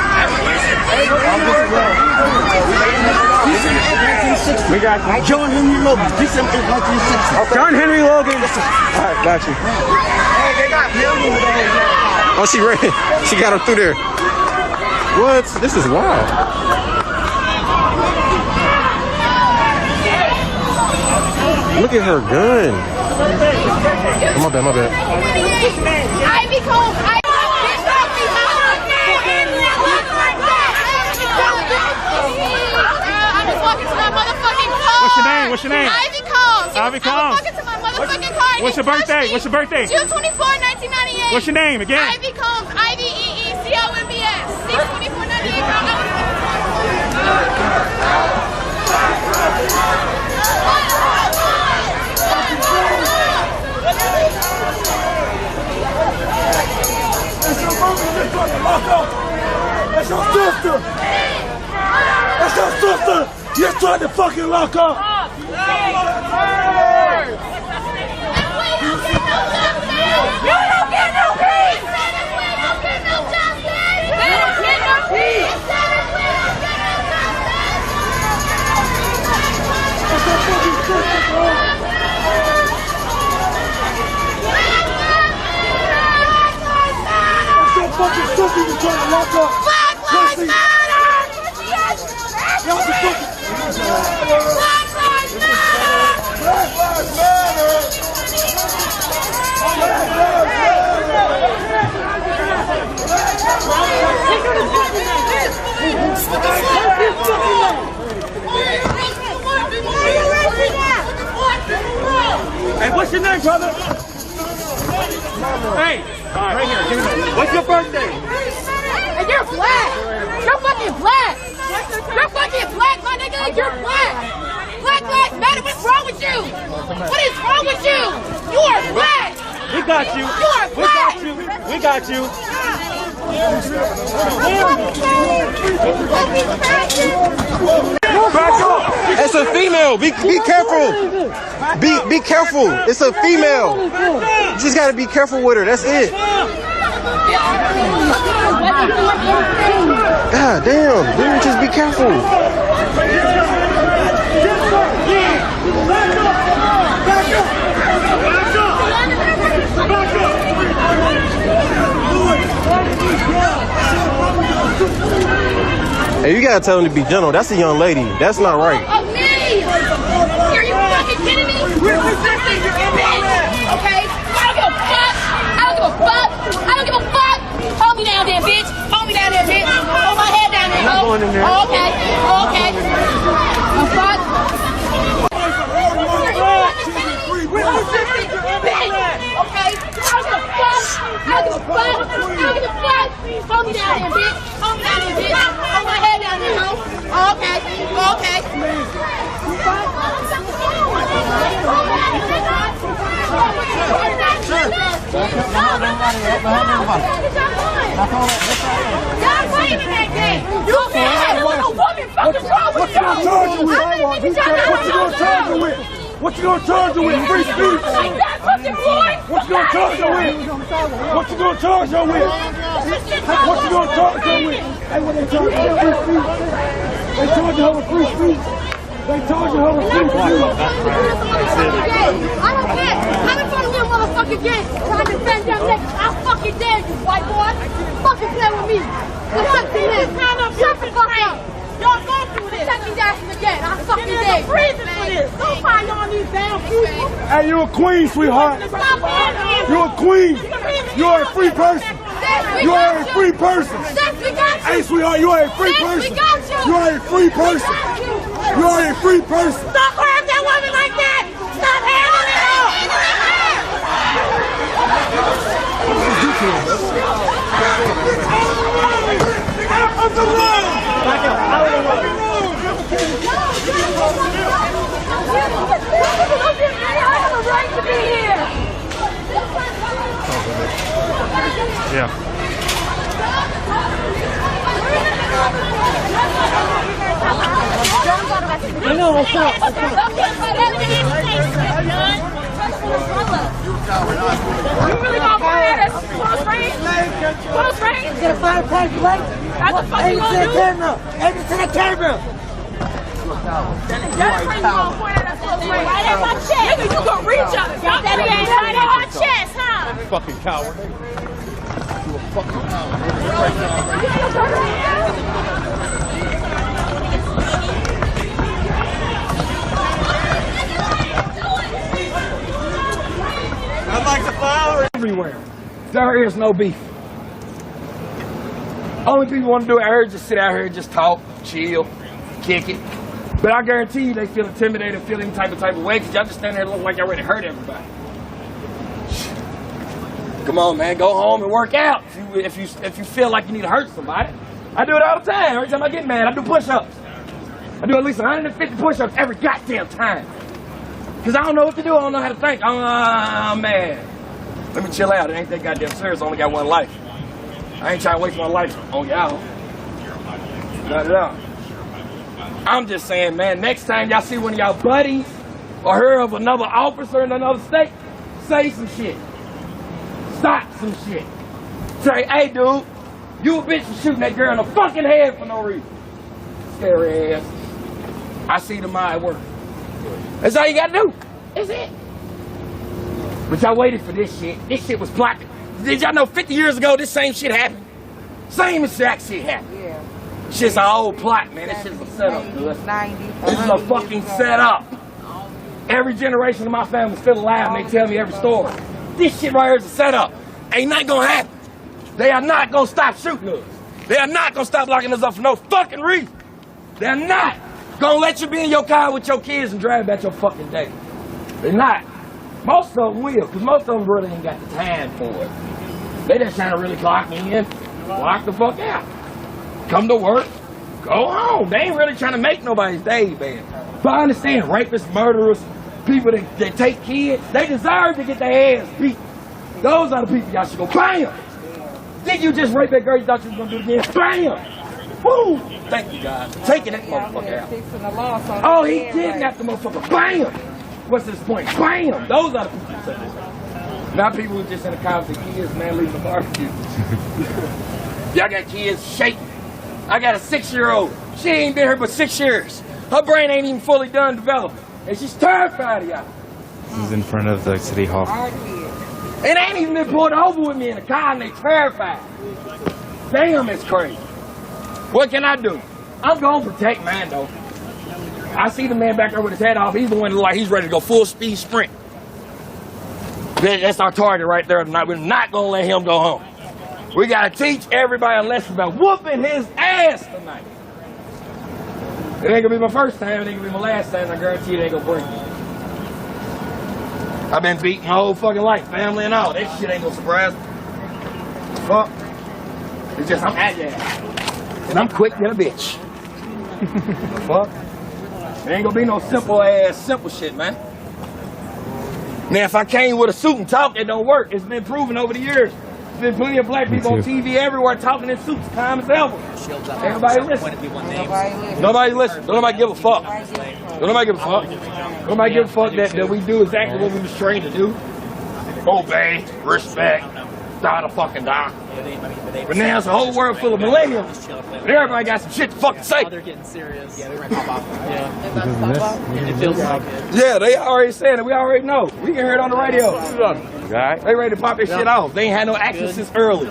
We got John Henry Logan. December 1960. John Henry Logan. All right, got you. Hey, they got millions of those. Oh, she ran. She got him through there. What? This is wild. Look at her gun. Oh, my bad. Ivy Combs, I bitch off me, I'm just walking to my motherfucking car. What's your name? Ivy Combs. Ivy Combs. I'm walking to my motherfucking car. What's your birthday? June 24, 1998. What's your name again? Ivy Combs, IVEECOMBS. 62498, bro. That's your sister! That's your sister! You're trying to fucking lock up! You don't get no peace! We don't get no justice! We don't get no peace! That's your fucking sister, bro! Fucking sister you're trying to lock up! Black Lives Matter! Y'all some fucking... Black Lives Matter! Black Lives Matter! Hey, what's your name, brother? Hey, right here. Give me that. What's your birthday? And you're black. You're fucking black. You're fucking black, my nigga. You're black. Black Lives Matter. What's wrong with you? What is wrong with you? You are black. We got you. You are black. We got you. It's a female. Be careful. Be careful. It's a female. You just gotta be careful with her. That's it. God damn, dude, just be careful. Hey, you gotta tell him to be gentle. That's a young lady. That's not right. Of me! Are you fucking kidding me? We're protecting your bitch! Okay? I don't give a fuck! I don't give a fuck! I don't give a fuck! Hold me down there, bitch! Hold me down there, bitch! Hold my head down there, ho! Going in there. Oh, okay. Oh, okay. The fuck? What you gonna charge her with? Free speech? What you gonna charge her with? What you gonna charge her with? What you gonna charge her with? Hey, what they charge her with? Free speech? They charge her with free speech? They charge her with free speech? I don't care. How the fuck you motherfucking game? Trying to defend them niggas. I'll fucking dare you, white boy. Fucking play with me. Shut the fuck up. Y'all go through this. Second dashing again. I'll fucking dare you. Freezing for this. Don't find on these damn people. Hey, you a queen, sweetheart. You a queen. You are a free person. You are a free person. Hey, sweetheart, you are a free person. You are a free person. You are a free person. Stop hurting that woman like that. Stop handling it all. Out of the road. Back up. Out of the road. I have a right to be here. Yeah. I know, what's up? You really gonna go at us close range? Close range? Get a fire pack light. That's the fuck you gonna do? Aim it to the camera. That's how you gonna point at us close range. Right at my chest. Nigga, you gonna reach us. Y'all that ain't right at my chest, huh? Fucking coward. You a fucking coward. I'd like to flower everywhere. There is no beef. Only people want to do it out here is just sit out here and just talk, chill, kick it. But I guarantee you they feel intimidated, feel any type of way, because y'all just stand there and look like y'all ready to hurt everybody. Come on, man, go home and work out if you feel like you need to hurt somebody. I do it all the time. Every time I get mad, I do push-ups. I do at least 150 push-ups every goddamn time. Because I don't know what to do. I don't know how to think. I'm mad. Let me chill out. It ain't that goddamn serious. I only got one life. I ain't trying to waste my life on y'all. Not at all. I'm just saying, man, next time y'all see one of y'all buddies or hear of another officer in another state, say some shit. Stop some shit. Say, hey, dude, you a bitch for shooting that girl in the fucking head for no reason. Scary ass. I see the mind work. That's all you gotta do. That's it. But y'all waited for this shit. This shit was plotted. Did y'all know 50 years ago this same shit happened? Same exact shit happened. Yeah. Shit's an old plot, man. This shit's a setup, dude. This is a fucking setup. Every generation of my family's still alive and they tell me every story. This shit right here is a setup. Ain't nothing gonna happen. They are not gonna stop shooting us. They are not gonna stop locking us up for no fucking reason. They're not gonna let you be in your car with your kids and drive about your fucking day. They're not. Most of them will, because most of them really ain't got the time for it. They just trying to really clock me in, lock the fuck out. Come to work, go home. They ain't really trying to make nobody's day bad. But I understand rapists, murderers, people that take kids, they deserve to get their ass beat. Those are the people y'all should go BAM! Did you just rape that girl you thought you was gonna do it again? BAM! Woo! Thank you, God. For taking that motherfucker out. Oh, he kidnapped the motherfucker. BAM! What's his point? BAM! Those are the people that say this. Not people who just in the car with their kids, man, leaving the barbecue. Y'all got kids shaking. I got a 6-year-old. She ain't been here but 6 years. Her brain ain't even fully done developing. And she's terrified of y'all. This is in front of the city hall. It ain't even been pulled over with me in a car and they terrified. Damn, it's crazy. What can I do? I'm gonna protect mine though. I see the man back there with his head off. He's the one that like he's ready to go full speed sprint. That's our target right there tonight. We're not gonna let him go home. We gotta teach everybody a lesson about whooping his ass tonight. It ain't gonna be my first time, it ain't gonna be my last time, I guarantee you it ain't gonna break me. I've been beaten my whole fucking life, family and all. That shit ain't gonna surprise me. Fuck. It's just I'm agile. And I'm quick than a bitch. Fuck. It ain't gonna be no simple shit, man. Now, if I came with a suit and talked, that don't work. It's been proven over the years. There's been plenty of black people on TV everywhere talking in suits, calm as ever. Everybody listen. Nobody listen. Don't nobody give a fuck. Don't nobody give a fuck. Don't nobody give a fuck that we do exactly what we was trained to do. Obey, respect, die. But now it's a whole world full of millennials. But everybody got some shit to fucking say. They're getting serious. Yeah, It feels like it. Yeah, they already saying it. We already know. We can hear it on the radio. Right. They ready to pop their shit off. They ain't had no action since early.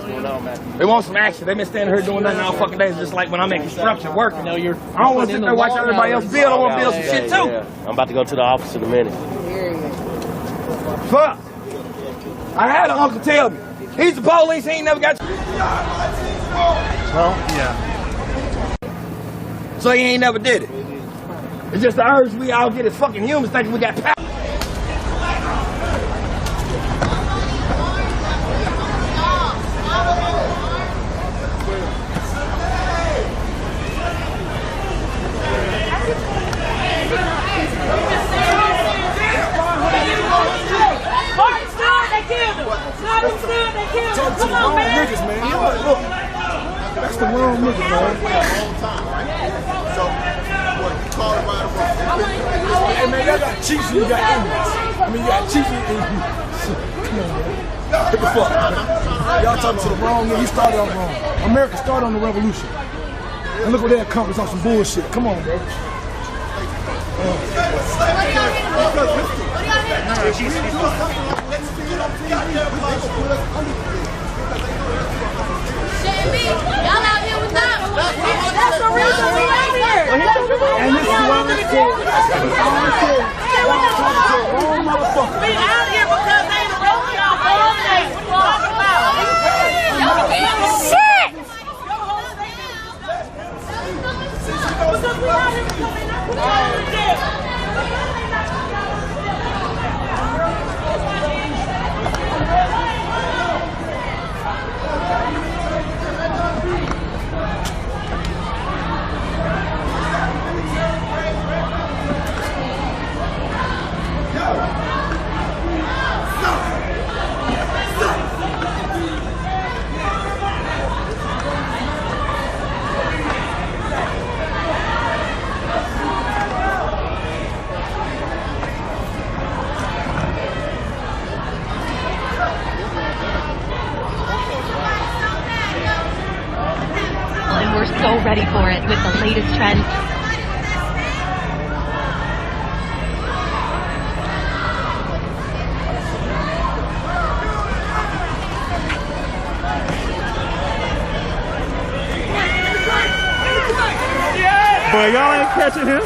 They want some action. They been standing here doing nothing all fucking days, just like when I'm in construction working. I don't want to sit there and watch everybody else build. I want to build some shit too. I'm about to go to the office in a minute. Fuck. I had an uncle tell me. He's the police. He ain't never got. Well, yeah. So he ain't never did it. It's just the urge we all get as fucking humans thinking we got power. Come on, man. Niggas, man. Look, that's the wrong nigga, man. So, what, you call it right or wrong? Hey, man, y'all got chiefs and you got enemies. I mean, you got chiefs and come on, man. Get the fuck, man. Y'all talking to the wrong nigga. You started off wrong. America started on the revolution. And look what they accomplished on some bullshit. Come on, bro. Y'all out here with them. That's the reason we out here. And this is why I'm saying. We out here because they broke y'all whole thing. What you talking about? Y'all being shit. Because we out here because they not put y'all in jail. We're so ready for it with the latest trends. But y'all ain't catching him.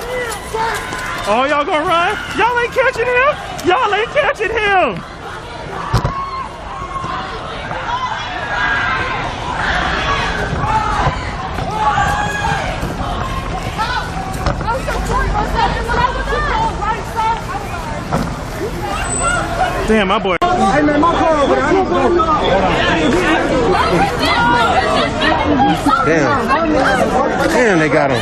Oh, y'all gonna run? Y'all ain't catching him. Y'all ain't catching him. Damn, my boy. Hey man, my car over there. I need to go. Damn, they got him.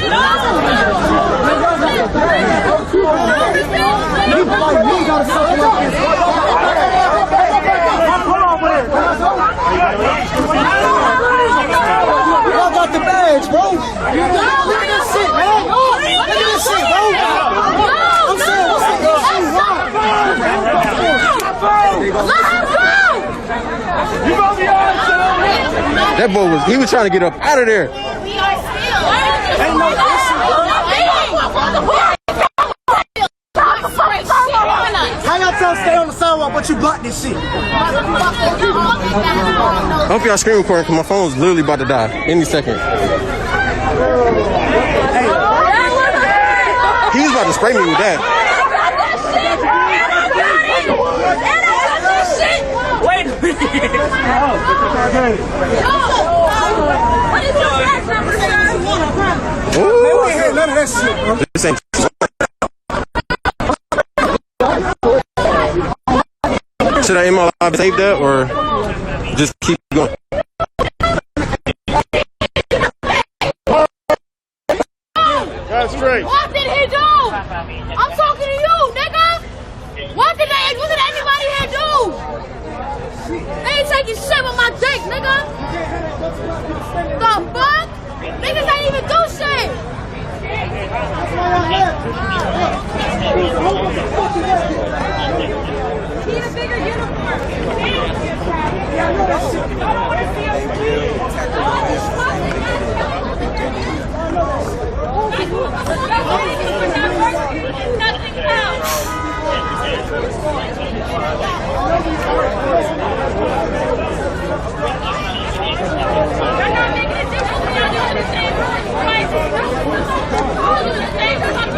Y'all got the badge, bro. Look at this shit, man. Look at this shit, bro. I'm saying, what's the issue? That boy was trying to get up out of there. Ain't no issue, bro. How y'all tell stay on the sidewalk, but you block this shit? I hope y'all screen recording because my phone's literally about to die any second. He was about to spray me with that. Wait a minute. What is your tax number, sir? Ooh. None of that shit, bro. This ain't. Should I email save that or just keep going? That's great. What did he do? I'm talking to you, nigga. What did anybody here do? They ain't taking shit with my dick, nigga. The fuck? Niggas ain't even do shit. Need a bigger uniform. Nothing counts. They're not making a difference. We're not doing the same price. All doing the same fucking.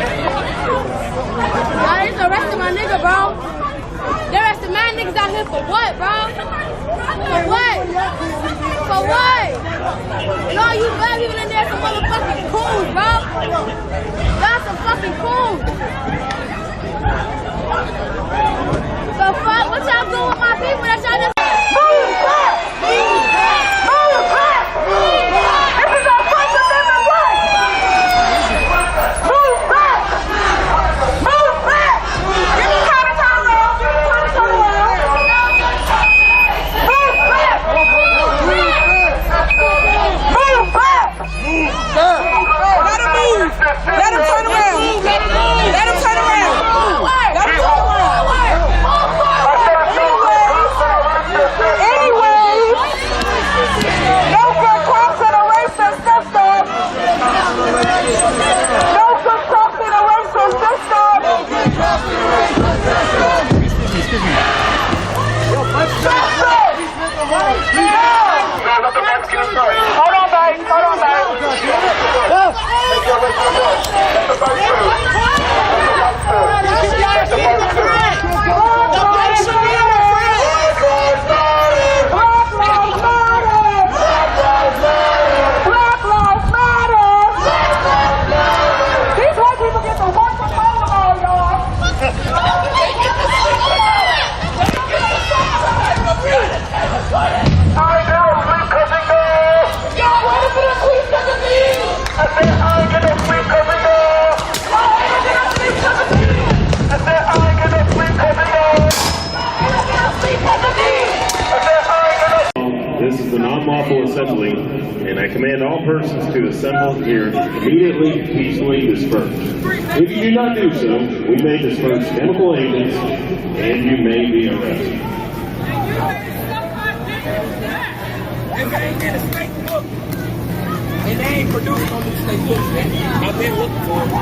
Y'all just arrested my nigga, bro. They arrested mad niggas out here for what, bro? For what? For what? And all you bad people in there some motherfucking coons, bro. Y'all some fucking coons. The fuck? What y'all doing with my people that y'all just... Move back! Move back! Move back! Move back! This is our First Amendment right! Move back! Move back! Give me time to turn around. Give me time to turn around. Move back! Move back! Let him move! Let him turn around! Let him turn around! Let him turn around! Anyways, no good cops in a racist system. No good cops in a racist system. Excuse me. Hold on, babe. Hold on, babe. This is an unlawful assembly, and I command all persons to assemble here immediately, peacefully disperse. If you do not do so, we may disperse chemical agents, and you may be arrested. If they ain't in a state book, and they ain't produced on these state books, I've been looking for them.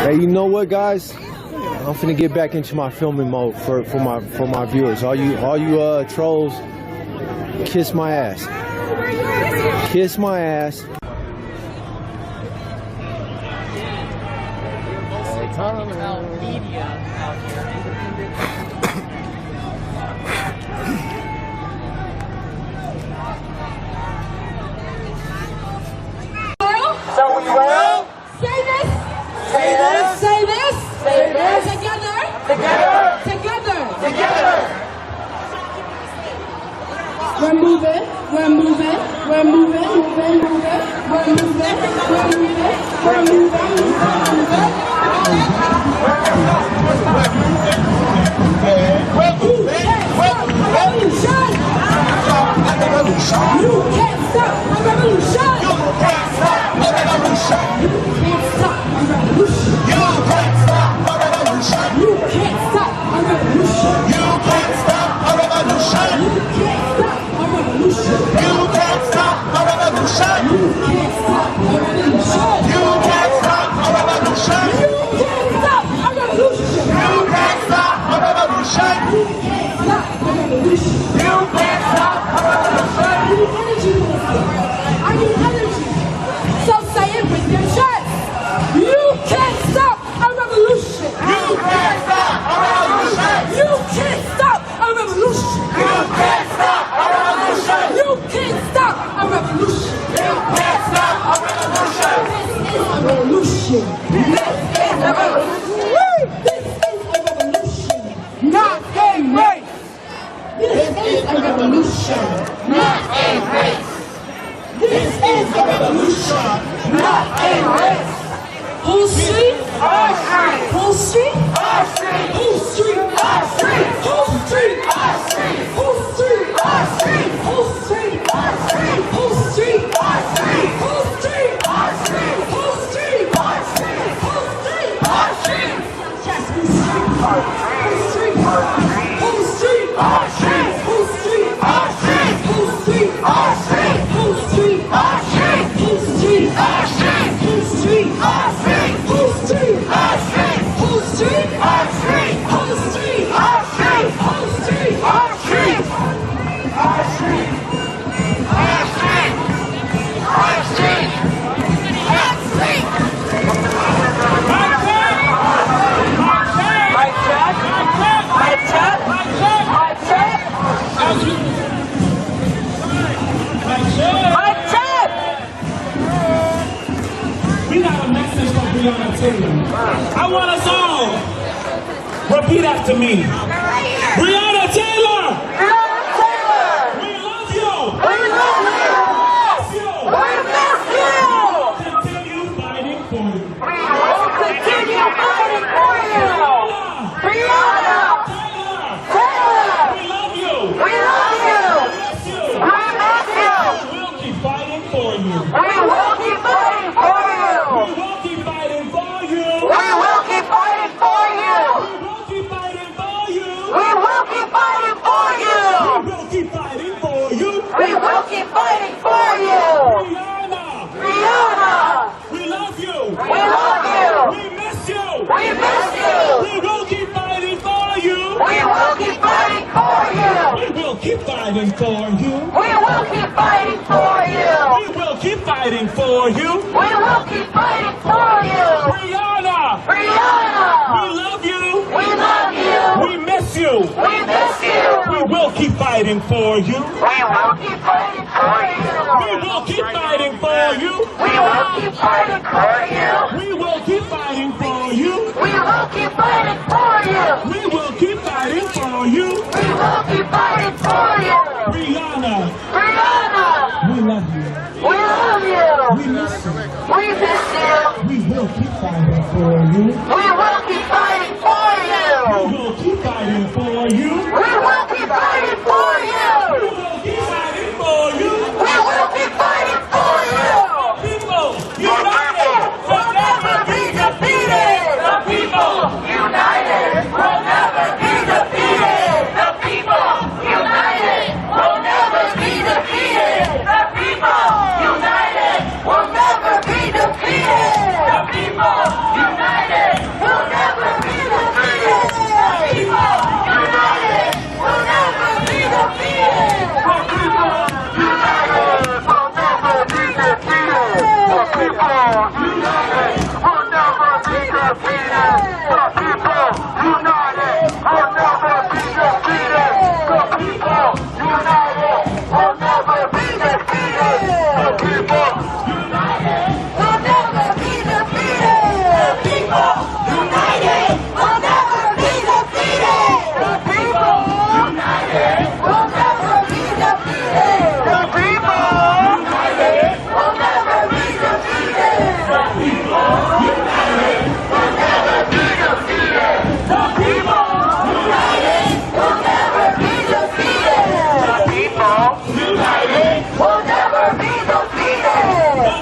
Hey, you know what, guys? I'm finna get back into my filming mode for my viewers. All you trolls, kiss my ass. Kiss my ass. Talking about media out here. So we will say this. Say this. Say this. Say this. Together. Together. Together. Together. We're moving. We're moving. We're moving. Moving. Moving. We're moving. We're moving. We're moving. Moving. You can't stop a revolution. You can't stop a revolution. You can't stop a revolution. You can't stop a revolution. You can't stop a revolution. You can't stop a revolution. You can't stop a revolution. You can't stop a revolution. You can't stop a revolution. You can't stop a revolution. You can't stop a revolution. You can't stop a revolution. You can't stop a revolution. You can't stop a revolution. I need energy, Minister. I need energy. So say it with your chest. You can't stop a revolution. You can't stop a revolution. You can't stop a revolution. You can't stop a revolution. You can't stop a revolution. You can't stop a revolution. This is a revolution. This is a revolution. This is a revolution. Not a race. This is a revolution. Not a race. This is a revolution, not a race. Whole Street? Our Street. Whole Street? Our Street. Whole Street? Our Street. Whole Street? Our Street. Whole Street? Our Street. Whole Street? Our Street. Whole Street? Our Street. Whole Street? Our Street. Whole Street? Our Street. Whole Street? Our Street. Yes, we street. Whole Street? Whole Street? Our Street. Whole Street? Our Street. Whole Street? Our Street. Whole Street? Our Street. Whole Street? Our Street. Whole Street? Our Street. Whole Street? Our Street. Whole Street? Our Street. Whole Street? Our Street. Whole Street? Our Street. Our Street. Our Street. Our Street. Our Street. My check. My check. My check. My check. My check. We got a message from Breonna Taylor. I want us all repeat after me. Breonna Taylor! Breonna Taylor! We love you! We love you! We miss you! Continue fighting for you. We will continue fighting for you! Breonna Taylor! We love you! We love you! We miss you! We'll keep fighting for you. We will keep fighting for you! We will keep fighting for you. We will keep fighting for you! We will keep fighting for you. We will keep fighting for you! We will keep fighting for you. We will keep fighting for you! Breonna! We love you. We love you! We miss you. We miss you! We will keep fighting for you. We will keep fighting for you! We will keep fighting for you. We will keep fighting for you! We will keep fighting for you. We will keep fighting for you! Breonna! Breonna! We love you. We love you! We miss you. We miss you! We will keep fighting for you. We will keep fighting for you! We will keep fighting for you. We will keep fighting for you! We will keep fighting for you. We will keep fighting for you! We will keep fighting for you. We will keep fighting for you! Breonna! Breonna! We love you. We love you! We miss you. We miss you! We will keep fighting for you. We will keep fighting for you! We will keep fighting for you. We will keep fighting for you! We will keep fighting for you. We will keep fighting for you! People united will never be defeated. The people united will never be defeated! The people united will never be defeated! The people united will never be defeated! The people united will never be defeated! The people united will never be defeated! The people united will never be defeated! The people united will never be defeated! The people united will never be defeated! The people united will never be defeated! The people united will never be defeated! The people united will never be defeated! The people united will never be defeated! The people united will never be defeated! The people united will never be defeated! The people united will never be defeated! The people united will never be defeated! The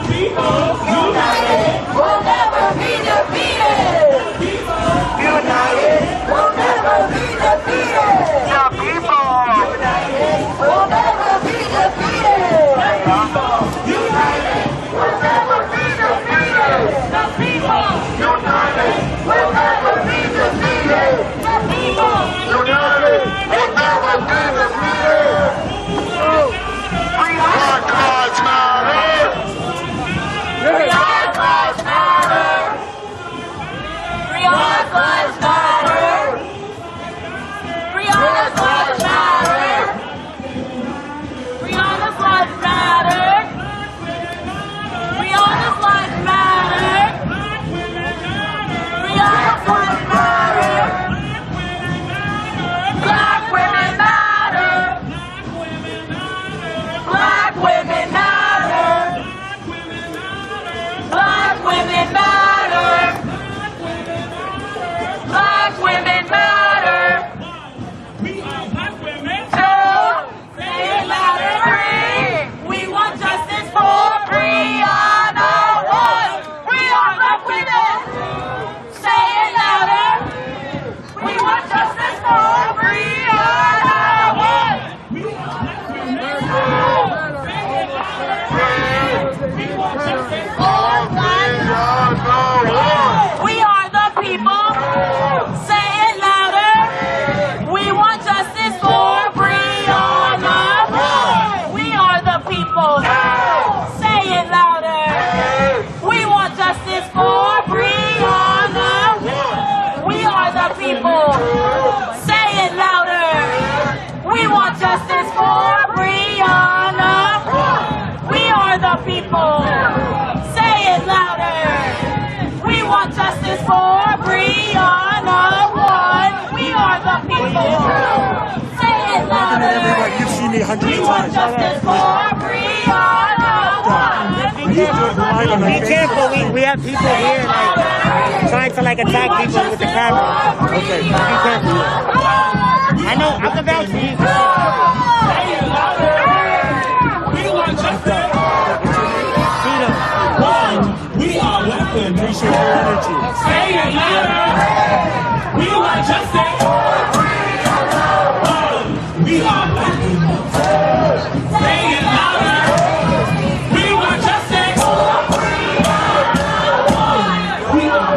people. Say it louder. We want justice for Breonna One. We are the people. Say it louder. You've seen me hundreds We of want times. justice for Breonna One. Be careful, we have people here like trying to like attack people with the camera. Okay, be careful. I know, I'm the vouch for you. We want justice. We are weapon. Appreciate your energy. Say it louder. We want justice. We are weapon. Say it louder. We want justice. We are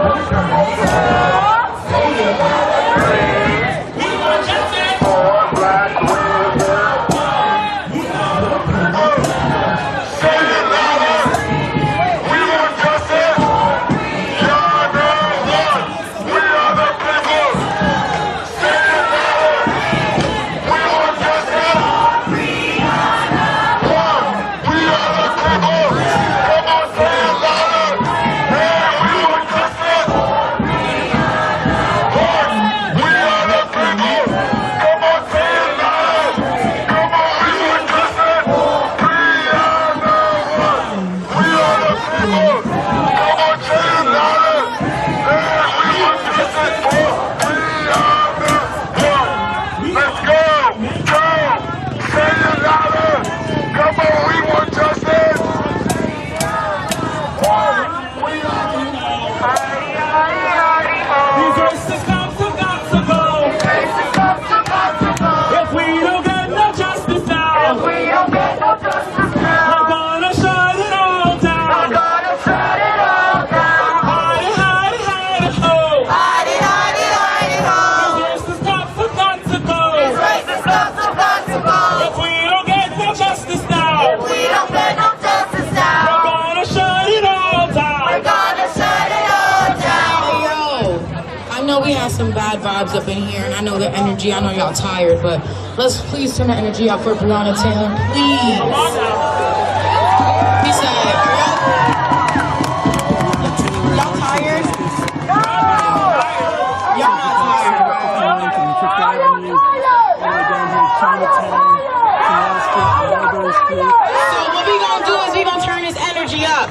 Some bad vibes up in here, and I know the energy. I know y'all tired, but let's please turn the energy up for Breonna Taylor, please. He said, y'all tired? Y'all not tired, So what we gonna do is we gonna turn this energy up.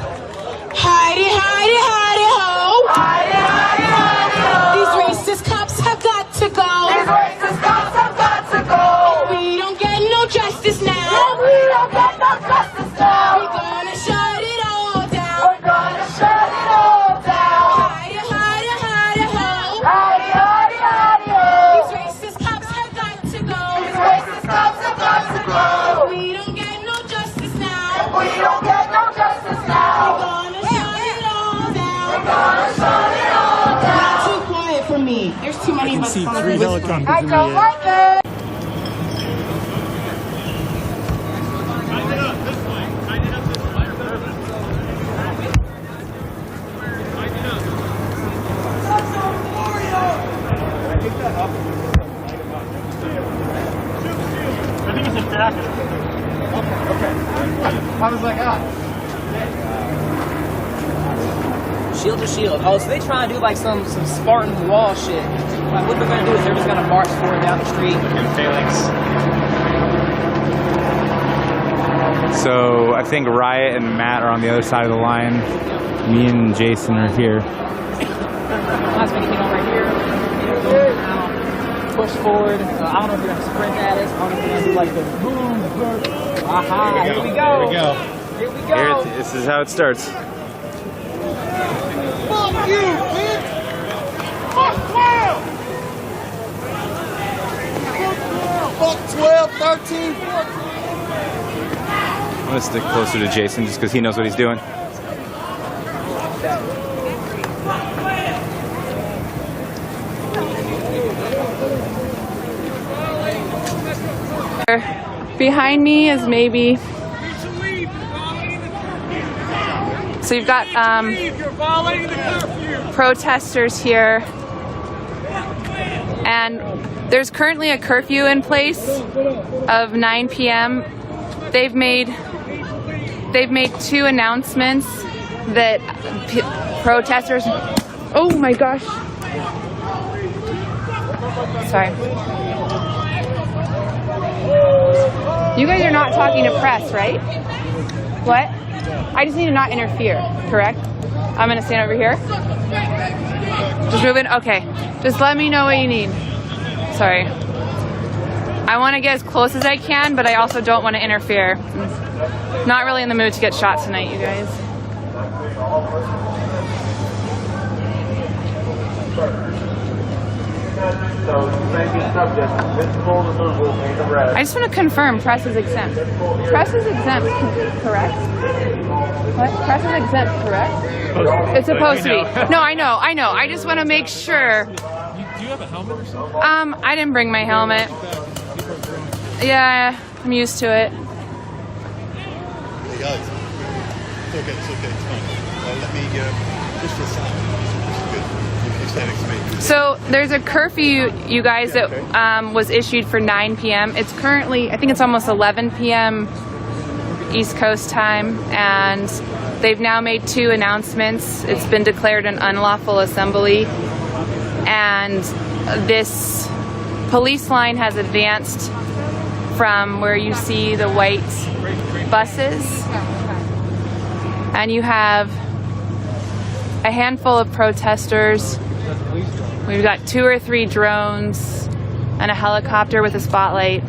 Heidi, Heidi, Heidi, ho. Heidi, Heidi, Heidi, ho. These racist cops have got to go. These racist cops have got to go. If we don't get no justice now. If we don't get no justice now. We're gonna shut it all down. We're gonna shut it all down. Heidi, Heidi, Heidi, ho. Heidi, Heidi, Heidi, ho. These racist cops have got to go. These racist cops have got to go. If we don't get no justice now. If we don't get no justice now. We're gonna shut it all down. We're gonna shut it all down. Not too quiet for me. There's too many of us. I don't like it. I think it's a jacket. Okay. I was like, Shield to shield. Oh, so they trying to do like some Spartan wall shit. Like what they're gonna do is they're just gonna march forward down the street. And Felix. So I think Riot and Matt are on the other side of the line. Me and Jason are here. I was gonna get on right here. Push forward. I don't know if you're gonna sprint at us. I don't know if you're gonna do like the boom. Aha! Here we go. Here we go. Here we go. This is how it starts. Fuck you, bitch! Fuck 12! Fuck 12, 13, 14. I'm gonna stick closer to Jason just because he knows what he's doing. Behind me is maybe. So you've got protesters here, and there's currently a curfew in place of 9 p.m. They've made they've made 2 announcements that protesters. Oh my gosh. Sorry. You guys are not talking to press, right? What? I just need to not interfere, correct? I'm gonna stand over here. Just moving? Okay. Just let me know what you need. Sorry. I want to get as close as I can, but I also don't want to interfere. I'm not really in the mood to get shot tonight, you guys. I just want to confirm press is exempt. Press is exempt, correct? What? Press is exempt, correct? It's supposed to be. No, I know. I just want to make sure. Do you have a helmet or something? I didn't bring my helmet. Yeah, I'm used to it. Hey guys, it's okay, it's fine. Let me just for a second. Good. You stand next to me. So there's a curfew, you guys, that was issued for 9 p.m. It's currently, I think it's almost 11 p.m. East Coast time, and they've now made 2 announcements. It's been declared an unlawful assembly, and this police line has advanced from where you see the white buses, and you have a handful of protesters. We've got 2 or 3 drones and a helicopter with a spotlight.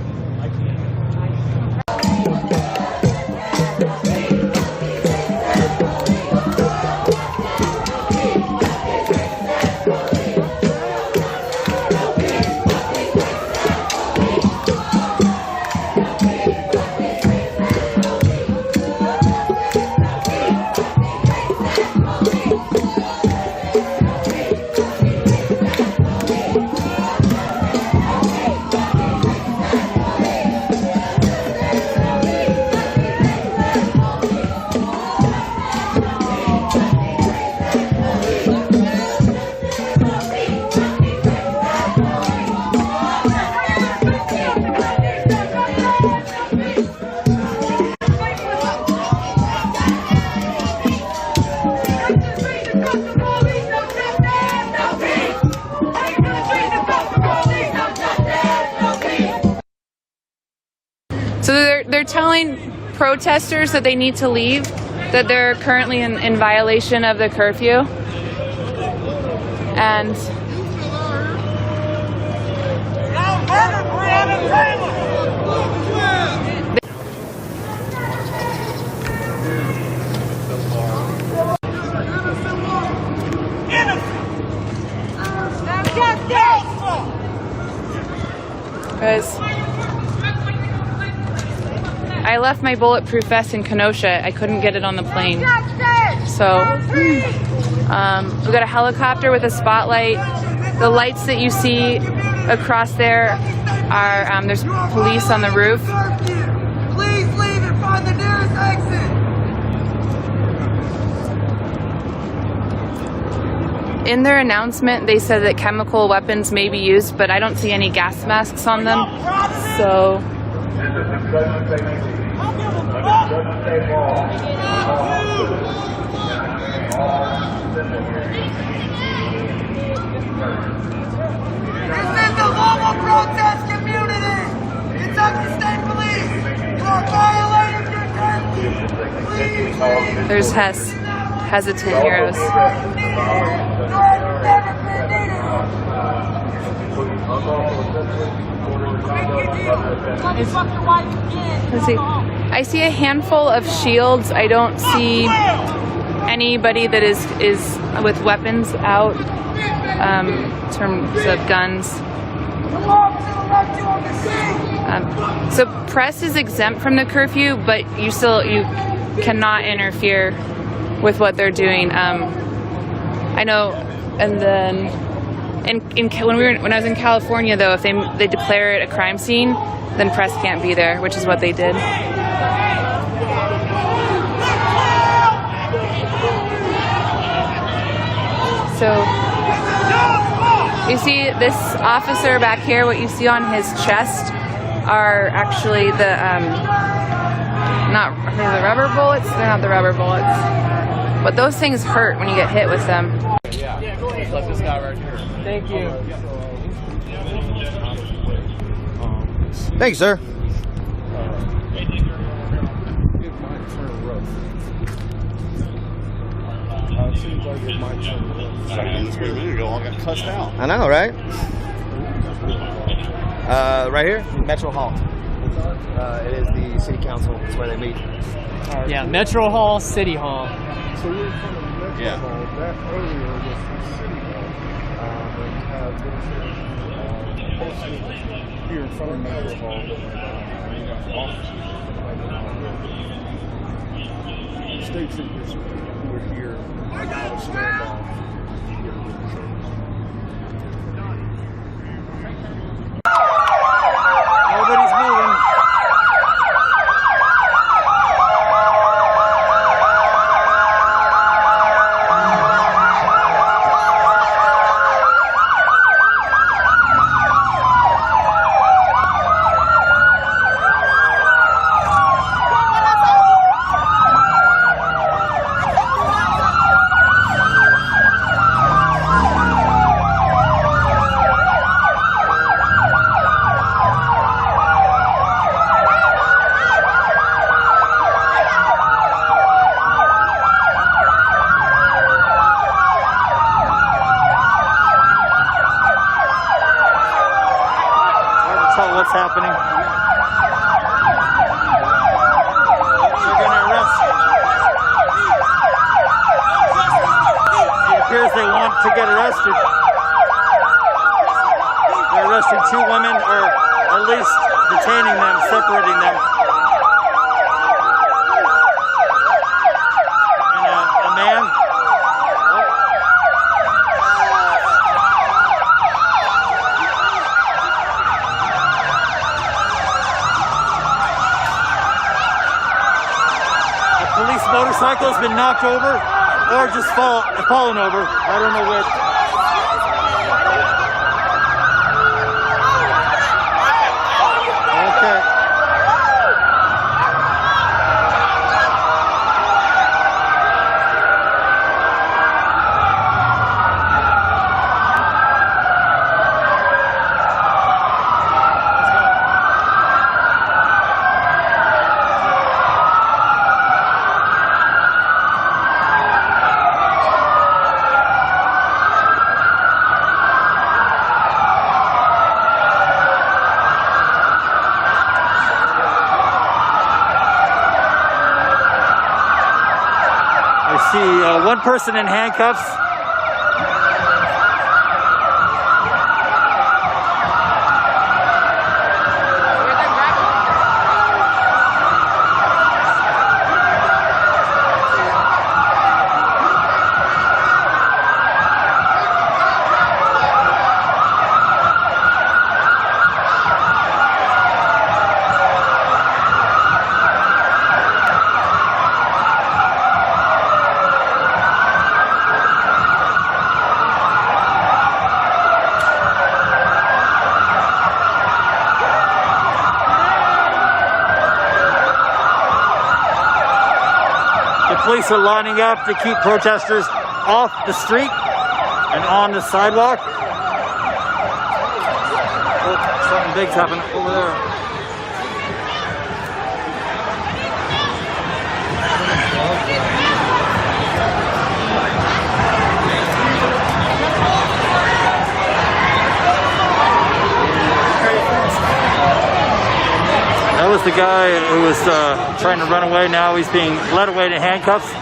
So they're telling protesters that they need to leave, that they're currently in violation of the curfew. And guys, I left my bulletproof vest in Kenosha. I couldn't get it on the plane. So we've got a helicopter with a spotlight. The lights that you see across there are, there's police on the roof. Please leave and find the nearest exit. In their announcement, they said that chemical weapons may be used, but I don't see any gas masks on them. So This is the Louisville protest community. Kentucky State Police, you are violating your curfew. Please leave. there's hesitant heroes. Let's see. I see a handful of shields. I don't see anybody that is with weapons out, in terms of guns. So press is exempt from the curfew, but you cannot interfere with what they're doing. I know, and then when I was in California, though, if they declare it a crime scene, then press can't be there, which is what they did. So you see this officer back here, what you see on his chest are actually the not the rubber bullets. They're not the rubber bullets, but those things hurt when you get hit with them. Yeah, let's let this guy right here. Thank you. Thanks, sir. It seems like it might turn rough. This way a minute ago, I got cussed out. I know, right? Right here, Metro Hall. It is the city council. It's where they meet. Yeah, Metro Hall, City Hall. So we're in front of Metro Yeah. Hall. That earlier was the City Hall. And you have posted here in front of Metro Hall. You got officers. States in here, so we're here. I got to stand off. Nobody's moving. What's happening? They're going to arrest. It appears they want to get arrested. They're arresting 2 women, or at least detaining them, separating them. And a man. Police motorcycle has been knocked over or just fallen over. I don't know which. Okay. I see one person in handcuffs. Police are lining up to keep protesters off the street and on the sidewalk. Oh, something big's happening over there. That was the guy who was trying to run away. Now he's being led away to handcuffs.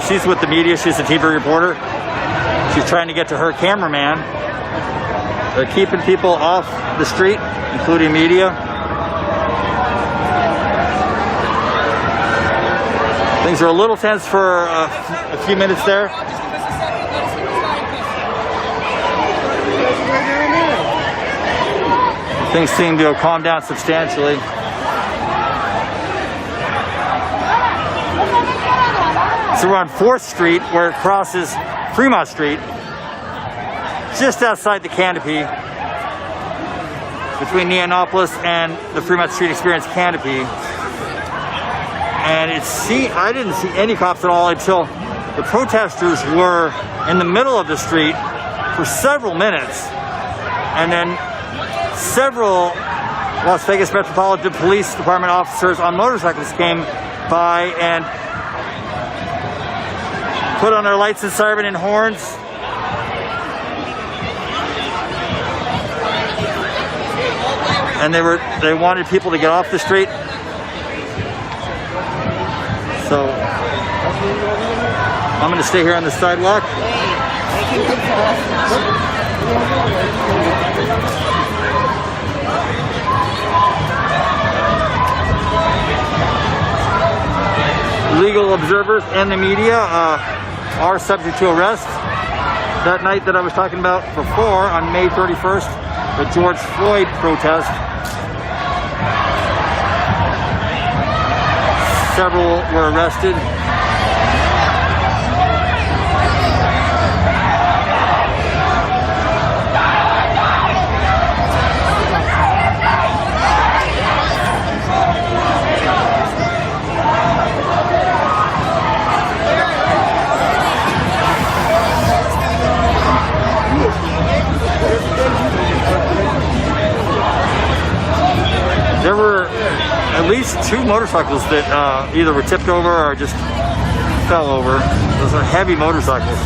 She's with the media. She's a TV reporter. She's trying to get to her cameraman. They're keeping people off the street, including media. Things are a little tense for a few minutes there. Things seem to have calmed down substantially. So we're on 4th Street where it crosses Fremont Street. just outside the canopy between Neonopolis and the Fremont Street Experience canopy. And I didn't see any cops at all until the protesters were in the middle of the street for several minutes. And then several Las Vegas Metropolitan Police Department officers on motorcycles came by and put on their lights and siren and horns. And they wanted people to get off the street. So I'm going to stay here on the sidewalk. Legal observers and the media are subject to arrest. That night that I was talking about before, on May 31st, the George Floyd protest, several were arrested. There were at least 2 motorcycles that either were tipped over or just fell over. Those are heavy motorcycles.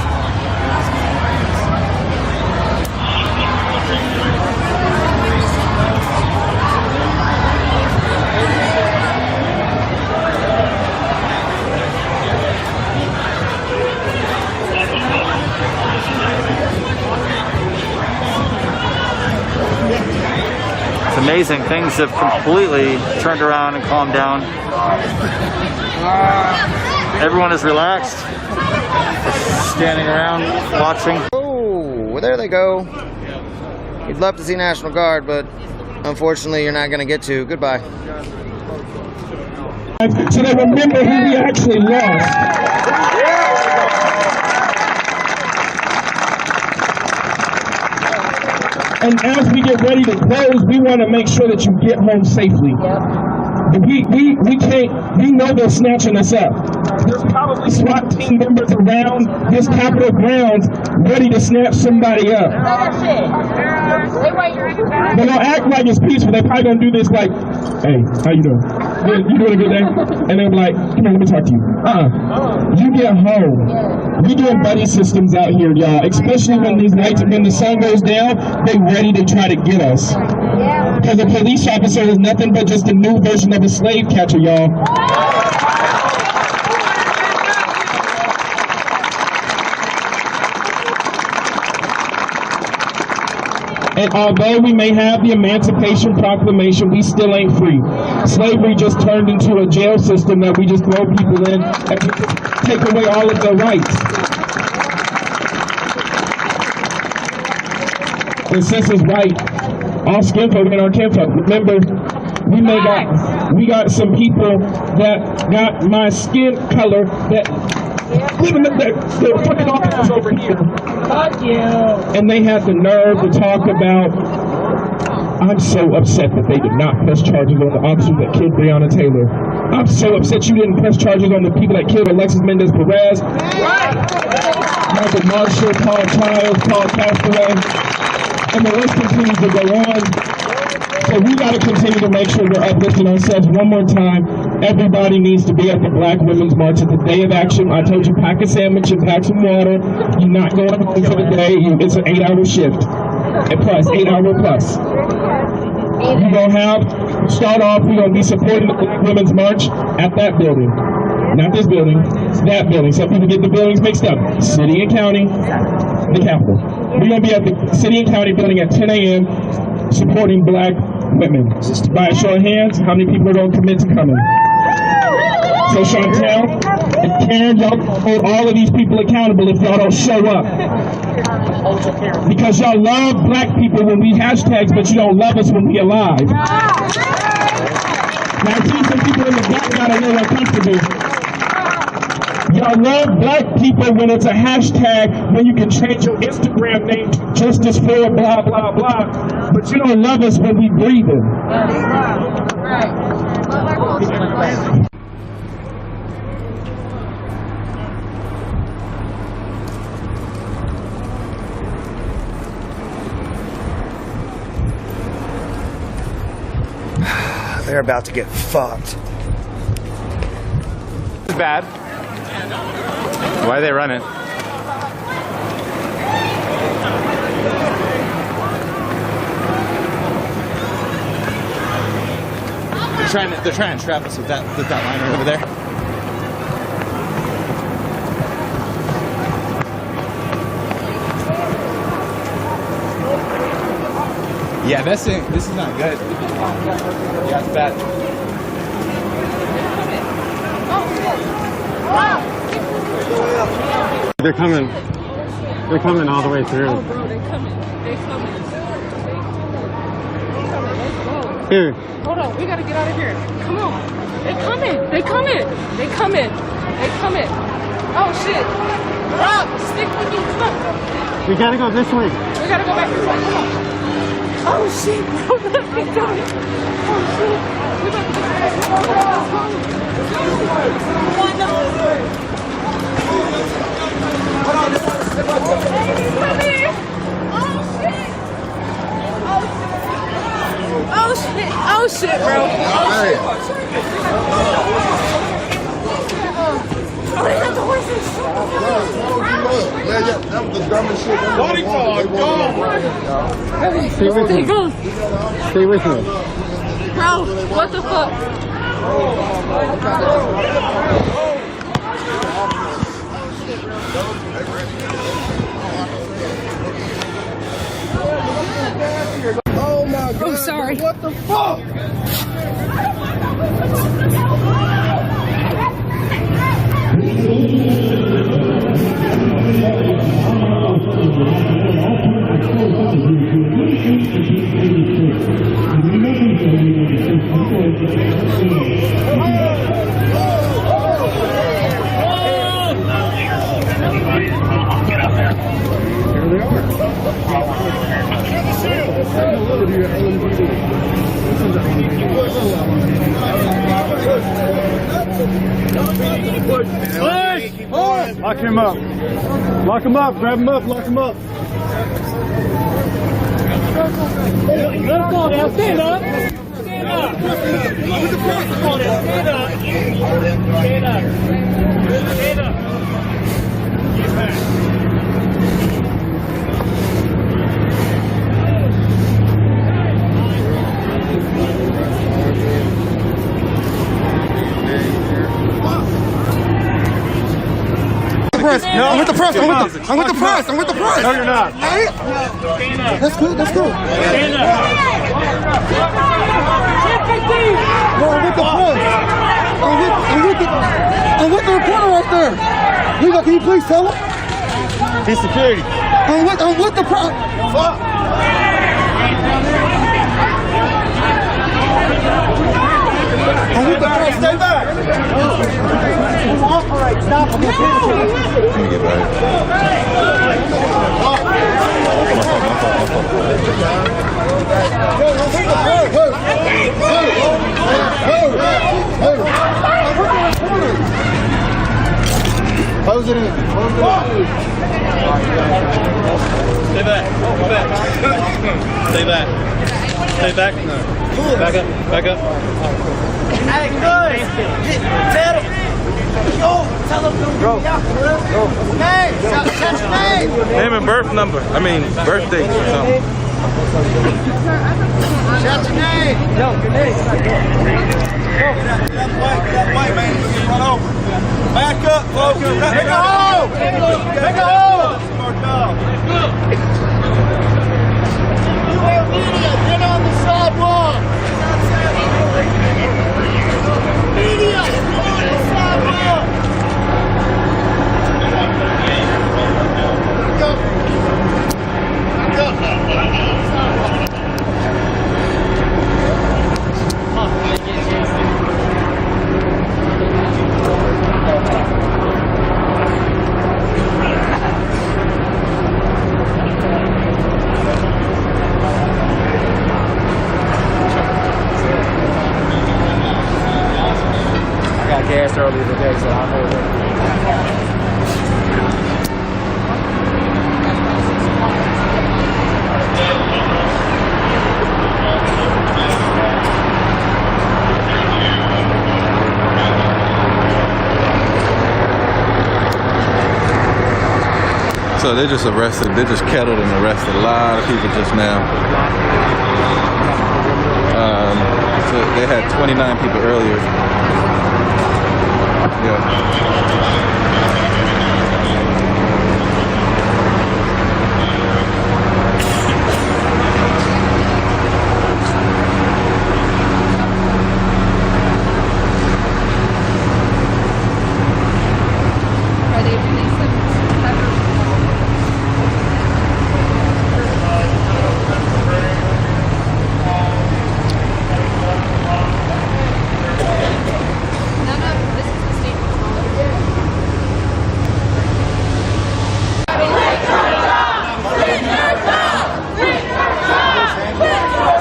It's amazing. Things have completely turned around and calmed down. Everyone is relaxed, just standing around watching. Oh, well, there they go. You'd love to see National Guard, but unfortunately you're not going to get to. Goodbye. So they remember who we actually lost. And as we get ready to close, we want to make sure that you get home safely. We can't, we know they're snatching us up. There's probably SWAT team members around this Capitol grounds ready to snatch somebody up. They're gonna act like it's peaceful. They probably gonna do this like, hey, how you doing? You doing a good day? And they'll be like, come on, let me talk to you. You get home. We doing buddy systems out here, y'all. Especially when these lights, when the sun goes down, they ready to try to get us. Because a police officer is nothing but just a new version of a slave catcher, y'all. And although we may have the Emancipation Proclamation, we still ain't free. Slavery just turned into a jail system that we just throw people in and take away all of their rights. The census right, all skin folk and our kinfolk. Remember, we got some people that got my skin color that live in the fucking offices over here. Fuck you. And they had the nerve to talk about, I'm so upset that they did not press charges on the officers that killed Breonna Taylor. I'm so upset you didn't press charges on the people that killed Alexis Mendez Perez. Michael Marshall, Paul Childs, Paul Castaway. And the list continues to go on. So we got to continue to make sure we're uplifting ourselves one more time. Everybody needs to be at the Black Women's March at the Day of Action. I told you, pack a sandwich and pack some water. You're not going home for the day. It's an 8-hour shift. And plus, 8-hour plus. We're going to start off, we're going to be supporting the Black Women's March at that building. Not this building, that building. Some people get the buildings mixed up. City and county, the Capitol. We're going to be at the City and County building at 10 a.m. supporting Black women. By a show of hands, how many people are going to commit to coming? So Chantel and Karen, y'all hold all of these people accountable if y'all don't show up. Because y'all love Black people when we hashtags, but you don't love us when we alive. Now I see some people in the back that are a little uncomfortable. Y'all love black people when it's a hashtag, when you can change your Instagram name to Justice for blah, blah, blah. But you don't love us when we breathing. They're about to get fucked. It's bad. Why are they running? They're trying to trap us with that liner over there. Yeah, this is not good. Yeah, it's bad. They're coming. They're coming all the way through. Oh, bro, they're coming. They're coming. Here. Hold on, we gotta get out of here. Come on. They coming. They coming. They coming. They coming. Oh shit. Rob, stick with me. Come on. We gotta go this way. We gotta go back this way. Come on. Oh shit, bro. Look at them. Oh shit. We about to Oh shit, bro. Oh, they got the horses. That was the dumbest shit. Stay with me. Stay with me. Bro, what the fuck? Oh my God. Oh, sorry. What the fuck? Lock him up. Lock him up. Grab him up. Lock him up. Let him go now. Stand up. Stand up. Come on now. Stand up. Stand up. Stand up. Get back. No, I'm with the press. I'm with the press. I'm with the press. No, you're not. Hey? That's cool. That's cool. Stand up. No, I'm with the press. I'm with the reporter right there. Levi, can you please tell him? He's security. I'm with the press. Fuck. I'm with the press. Stay back. Operate. Stop. Let me get back. Close it in. Stay back. Go back. Stay back. Stay back. No. Back up. Back up. Hey, good. Tell them. Yo, tell them to go. Name. Shout your name. Name and birth number. I mean, birthday or something. Shout your name. Yo, your name. That white man is getting run over. Back up, folks. Take a hold. Take a hold. You are media. Get on the sidewalk. Media. Get on the sidewalk. post earlier today, so I'll hold it. So they just kettled and arrested a lot of people just now. So they had 29 people earlier.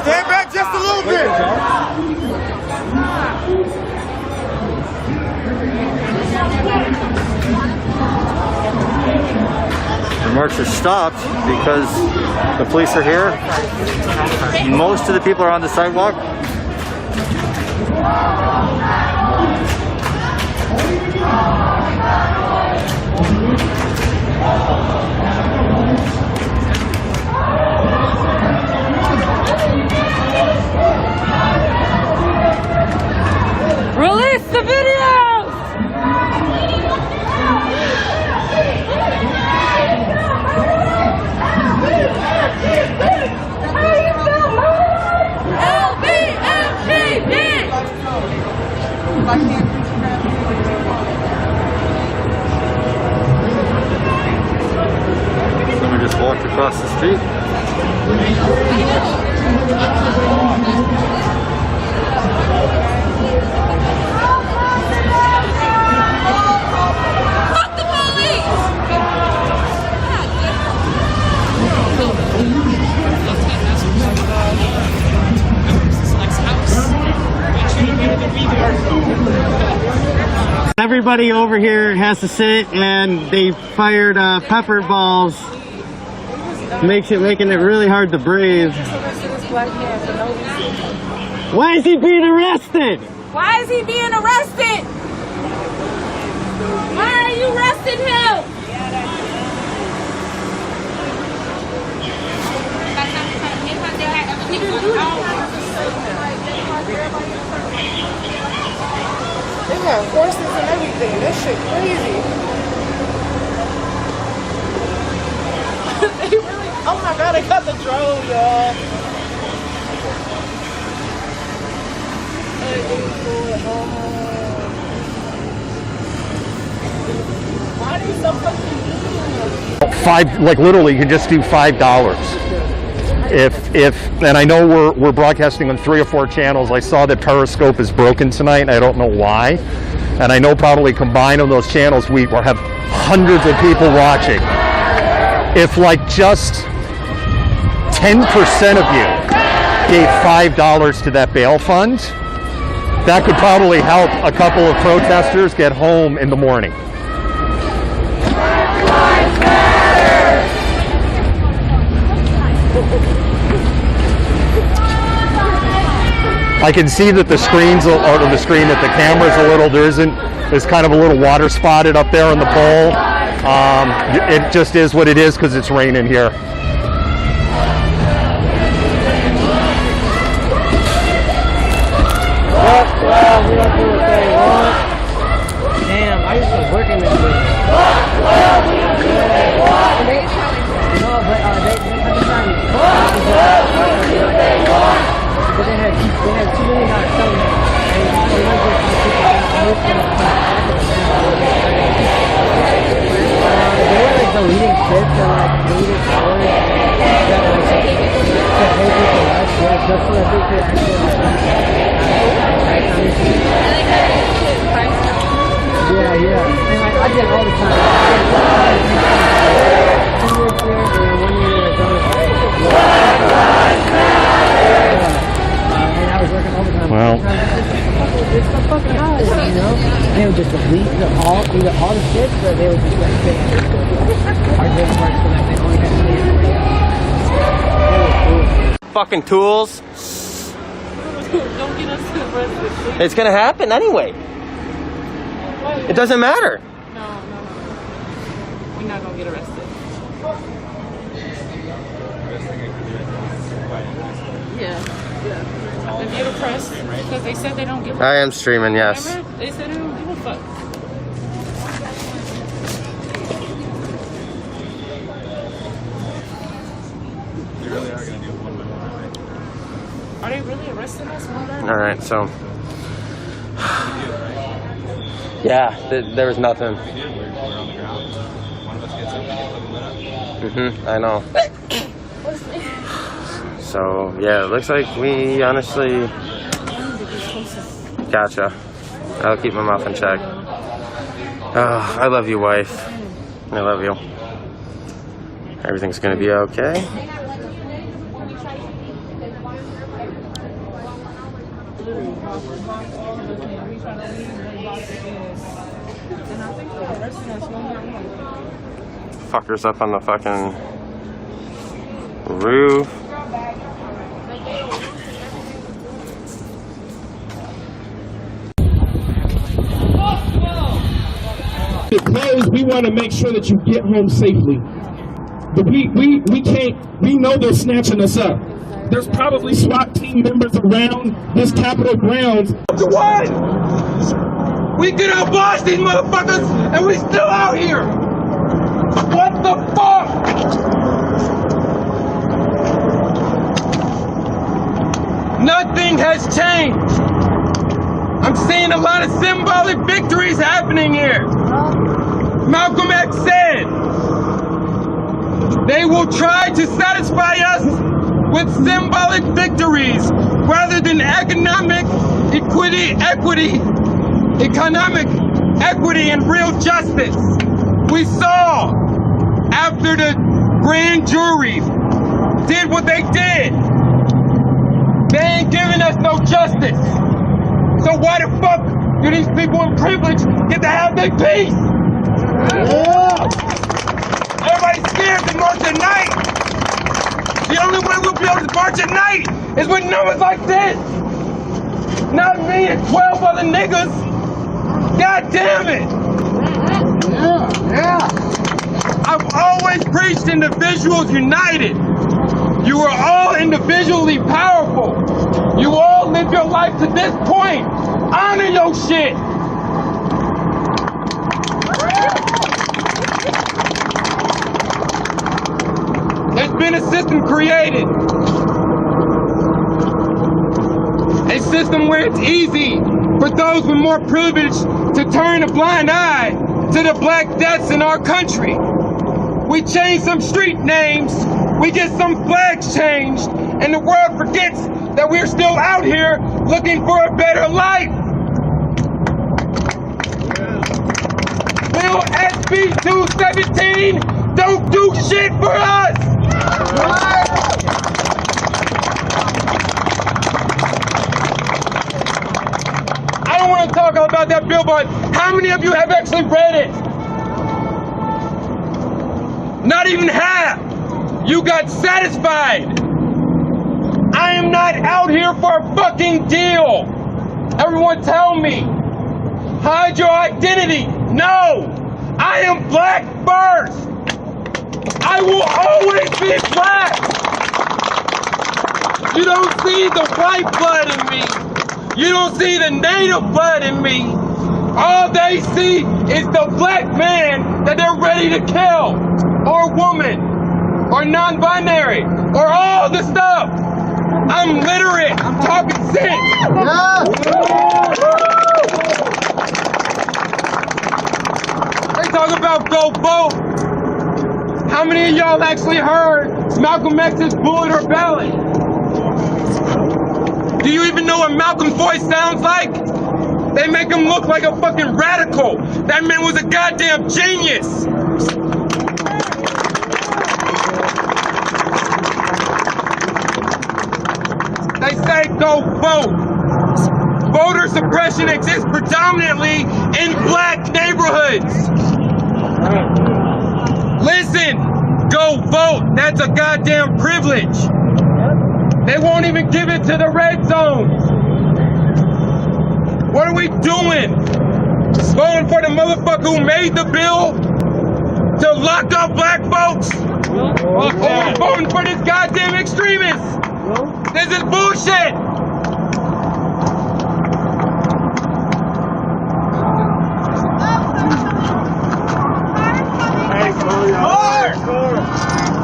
Stand back just a little bit. The march is stopped because the police are here. Most of the people are on the sidewalk. Release the videos! Someone just walked across the street. Everybody over here has to sit, and they fired pepper balls, making it really hard to breathe. Why is he being arrested? Why is he being arrested? Why are you arresting him? They got horses and everything. That shit crazy. They really, oh my god, they got the drone, y'all. Why are they so fucking Like literally, you can just do $5. And I know we're broadcasting on 3 or 4 channels. I saw that Periscope is broken tonight, and I don't know why. And I know probably combined on those channels, we will have hundreds of people watching. If like just 10% of you gave $5 to that bail fund, that could probably help a couple of protesters get home in the morning. I can see that the screens, or the screen, that the camera's a little, there's kind of a little water spotted up there on the pole. It just is what it is because it's raining here. Well, we don't do what they want. Damn, I used to work in this place. But they had $2 million selling it. They were like deleting clips and like deleting stories that like to pay people less, just so that they could actually yeah. And like, I did it all the time. 2 years here and 1 year at Well, it's the fucking holiday, you know? And would just delete all the shit, or they would just like say, our day works so that they only have to Fucking tools. Don't get us arrested. It's gonna happen anyway. It doesn't matter. No. We're not gonna get arrested. Yeah. And you're depressed because they said they don't give a fuck. I am streaming, yes. Remember? They said they don't give a fuck. Are they really arresting us? All right, so yeah, there was nothing. I know. So yeah, it looks like we honestly. Gotcha. I'll keep my mouth in check. Oh, I love you, wife. I love you. Everything's gonna be okay. Fuckers up on the fucking roof. Close, we want to make sure that you get home safely. But we can't, we know they're snatching us up. There's probably SWAT team members around this Capitol grounds. What? We could have bossed these motherfuckers and we still out here. What the fuck? Nothing has changed. I'm seeing a lot of symbolic victories happening here. Malcolm X said they will try to satisfy us with symbolic victories rather than economic equity and real justice. We saw after the grand jury did what they did, they ain't giving us no justice. So why the fuck do these people in privilege get to have their peace? Yeah. Everybody's scared to march at night. The only way we'll be able to march at night is with numbers like this. Not me and 12 other niggas. God damn it. Yeah. I've always preached individuals united. You are all individually powerful. You all live your life to this point. Honor your shit. There's been a system created. A system where it's easy for those with more privilege to turn a blind eye to the black deaths in our country. We change some street names, we get some flags changed, and the world forgets that we're still out here looking for a better life. Bill SB 217 don't do shit for us. I don't want to talk about that bill, but how many of you have actually read it? Not even half. You got satisfied. I am not out here for a fucking deal. Everyone tell me. Hide your identity. No. I am black first. I will always be black. You don't see the white blood in me. You don't see the native blood in me. All they see is the black man that they're ready to kill. Or woman. Or non-binary. Or all the stuff. I'm literate. I'm talking sense. Yeah. They talk about go vote. How many of y'all actually heard Malcolm X's bullet or ballot? Do you even know what Malcolm's voice sounds like? They make him look like a fucking radical. That man was a goddamn genius. They say go vote. voter suppression exists predominantly in black neighborhoods. Listen, go vote. That's a goddamn privilege. They won't even give it to the red zones. What are we doing? Voting for the motherfucker who made the bill to lock up black folks? Or voting for this goddamn extremist? This is bullshit.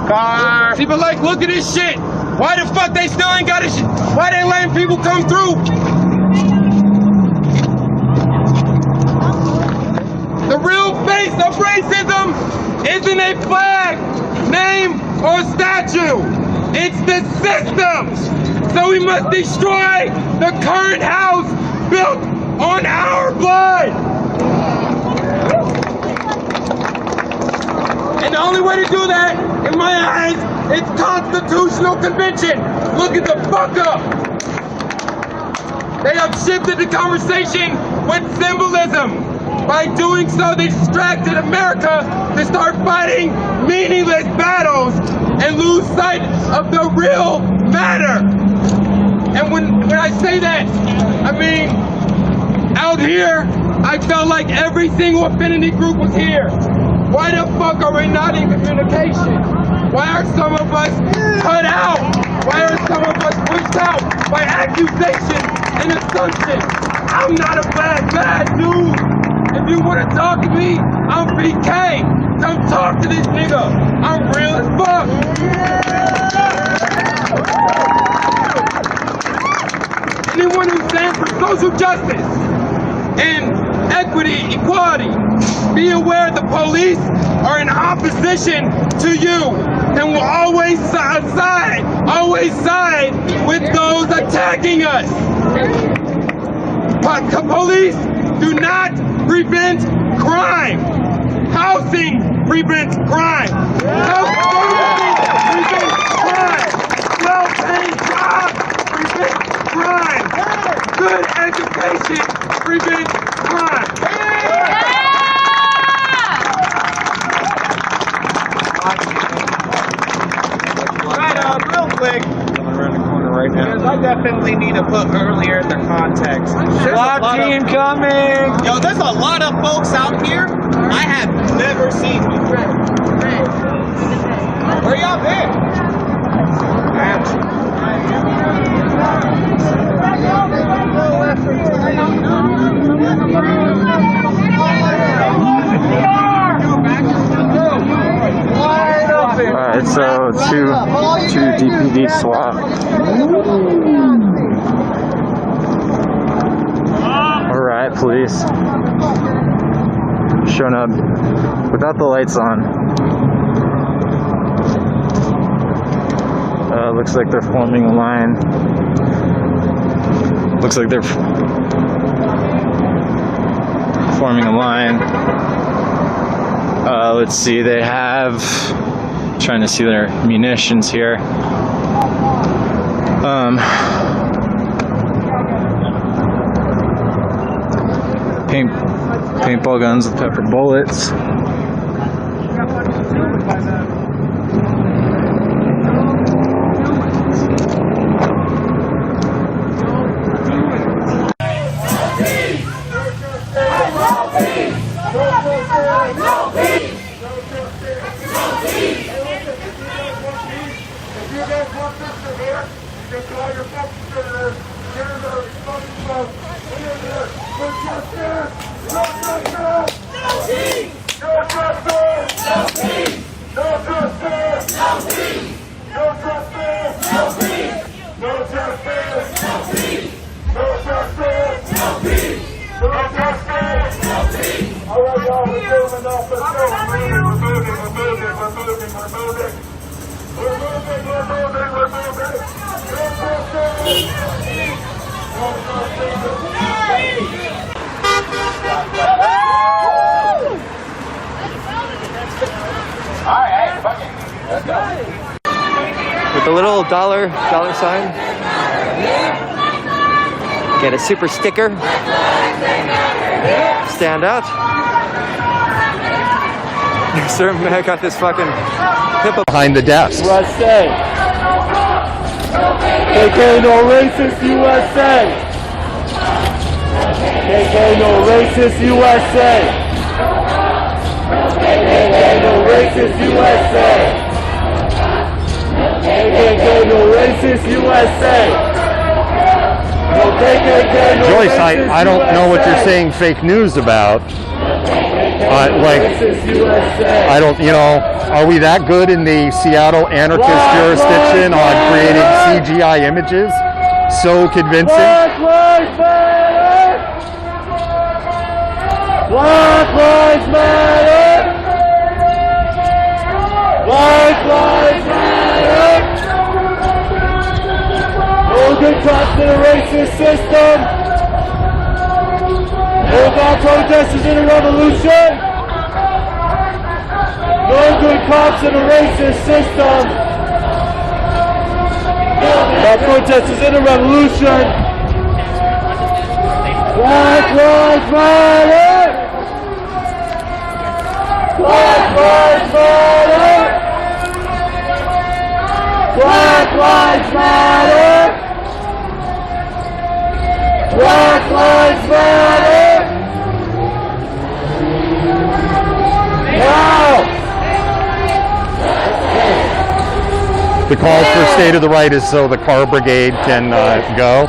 Car. People like, look at this shit. Why the fuck they still ain't got this shit? Why they letting people come through? The real face of racism isn't a flag, name, or statue. It's the system. So we must destroy the current house built on our blood. And the only way to do that, in my eyes, is constitutional convention. Look at the fuck up. They have shifted the conversation with symbolism. By doing so, they distracted America to start fighting meaningless battles and lose sight of the real matter. And when I say that, I mean, out here, I felt like every single affinity group was here. Why the fuck are we not in communication? Why are some of us cut out? Why are some of us pushed out by accusations and assumptions? I'm not a bad dude. If you want to talk to me, I'm BK. Come talk to this nigga. I'm real as fuck. Anyone who stands for social justice and equity, equality, be aware the police are in opposition to you and will always side with those attacking us. Police do not prevent crime. Housing prevents crime. Housing prevents crime. Well-paying jobs prevent crime. Good education prevents crime. Real quick. Around the corner right now. Because I definitely need to put earlier in the context. SWAT team coming! Yo, there's a lot of folks out here I have never seen before. Where y'all been? Alright, so two DPD SWAT. Alright, police. Showing up without the lights on. Looks like they're forming a line. Looks like they're forming a line. Let's see, they have... Trying to see their munitions here. Paintball guns with pepper bullets. With the little dollar sign. Get a super sticker. Stand out. Sir, I got this fucking hippo behind the desk. USA. KK no racist USA. KK no racist USA. KK no racist USA. KK no racist USA. Joyce, I don't know what you're saying fake news about. I don't, are we that good in the Seattle anarchist jurisdiction on creating CGI images? So convincing? Black Lives Matter! Black Lives Matter! Black Lives Matter! No good cops in a racist system! No bad protesters in a revolution! No good cops in a racist system! Bad protesters in a revolution! Black Lives Matter! Black Lives Matter! Black Lives Matter! Black Lives Matter! Now! The call for State of the Right is so the car brigade can go.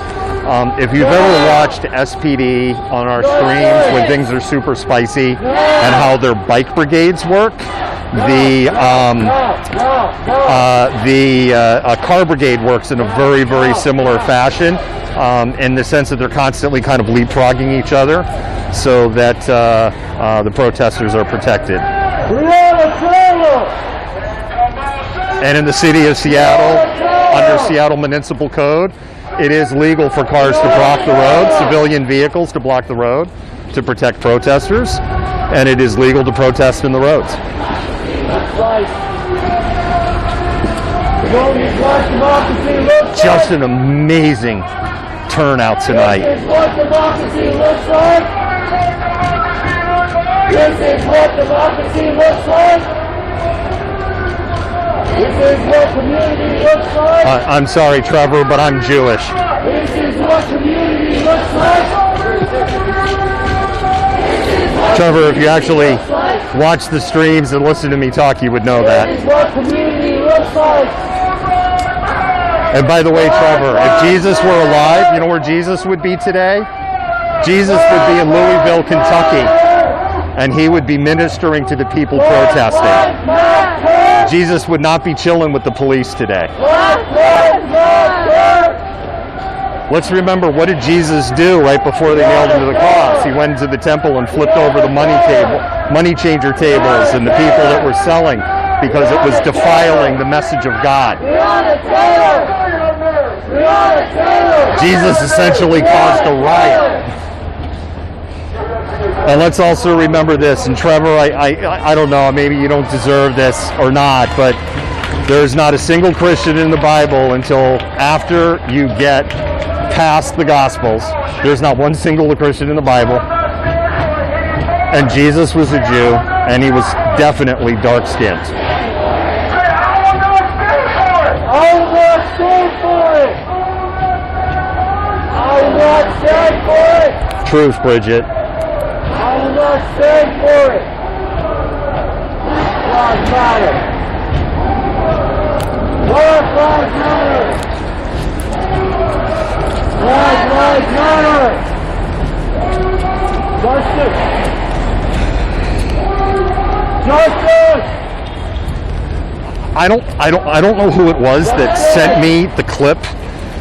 If you've ever watched SPD on our streams when things are super spicy and how their bike brigades work, the car brigade works in a very, very similar fashion in the sense that they're constantly kind of leapfrogging each other so that the protesters are protected. And in the city of Seattle, under Seattle Municipal Code, it is legal for cars to block the road, civilian vehicles to block the road to protect protesters, and it is legal to protest in the roads. Just an amazing turnout tonight. This is what democracy looks like. This is what democracy looks like. This is what community looks like. I'm sorry, Trevor, but I'm Jewish. This is what community looks like. Trevor, if you actually watch the streams and listen to me talk, you would know that. This is what community looks like. And by the way, Trevor, if Jesus were alive, you know where Jesus would be today? Jesus would be in Louisville, Kentucky, and he would be ministering to the people protesting. Jesus would not be chilling with the police today. Let's remember, what did Jesus do right before they nailed him to the cross? He went into the temple and flipped over the money changer tables and the people that were selling because it was defiling the message of God. Jesus essentially caused a riot. And let's also remember this, and Trevor, I don't know, maybe you don't deserve this or not, but there's not a single Christian in the Bible until after you get past the Gospels. There's not one single Christian in the Bible. And Jesus was a Jew, and he was definitely dark-skinned. I will not stand for it! I will not stand for it! Truth, Bridget. I will not stand for it! Black Lives Matter! Black Lives Matter! Black Lives Matter! Justice! Justice! I don't know who it was that sent me the clip.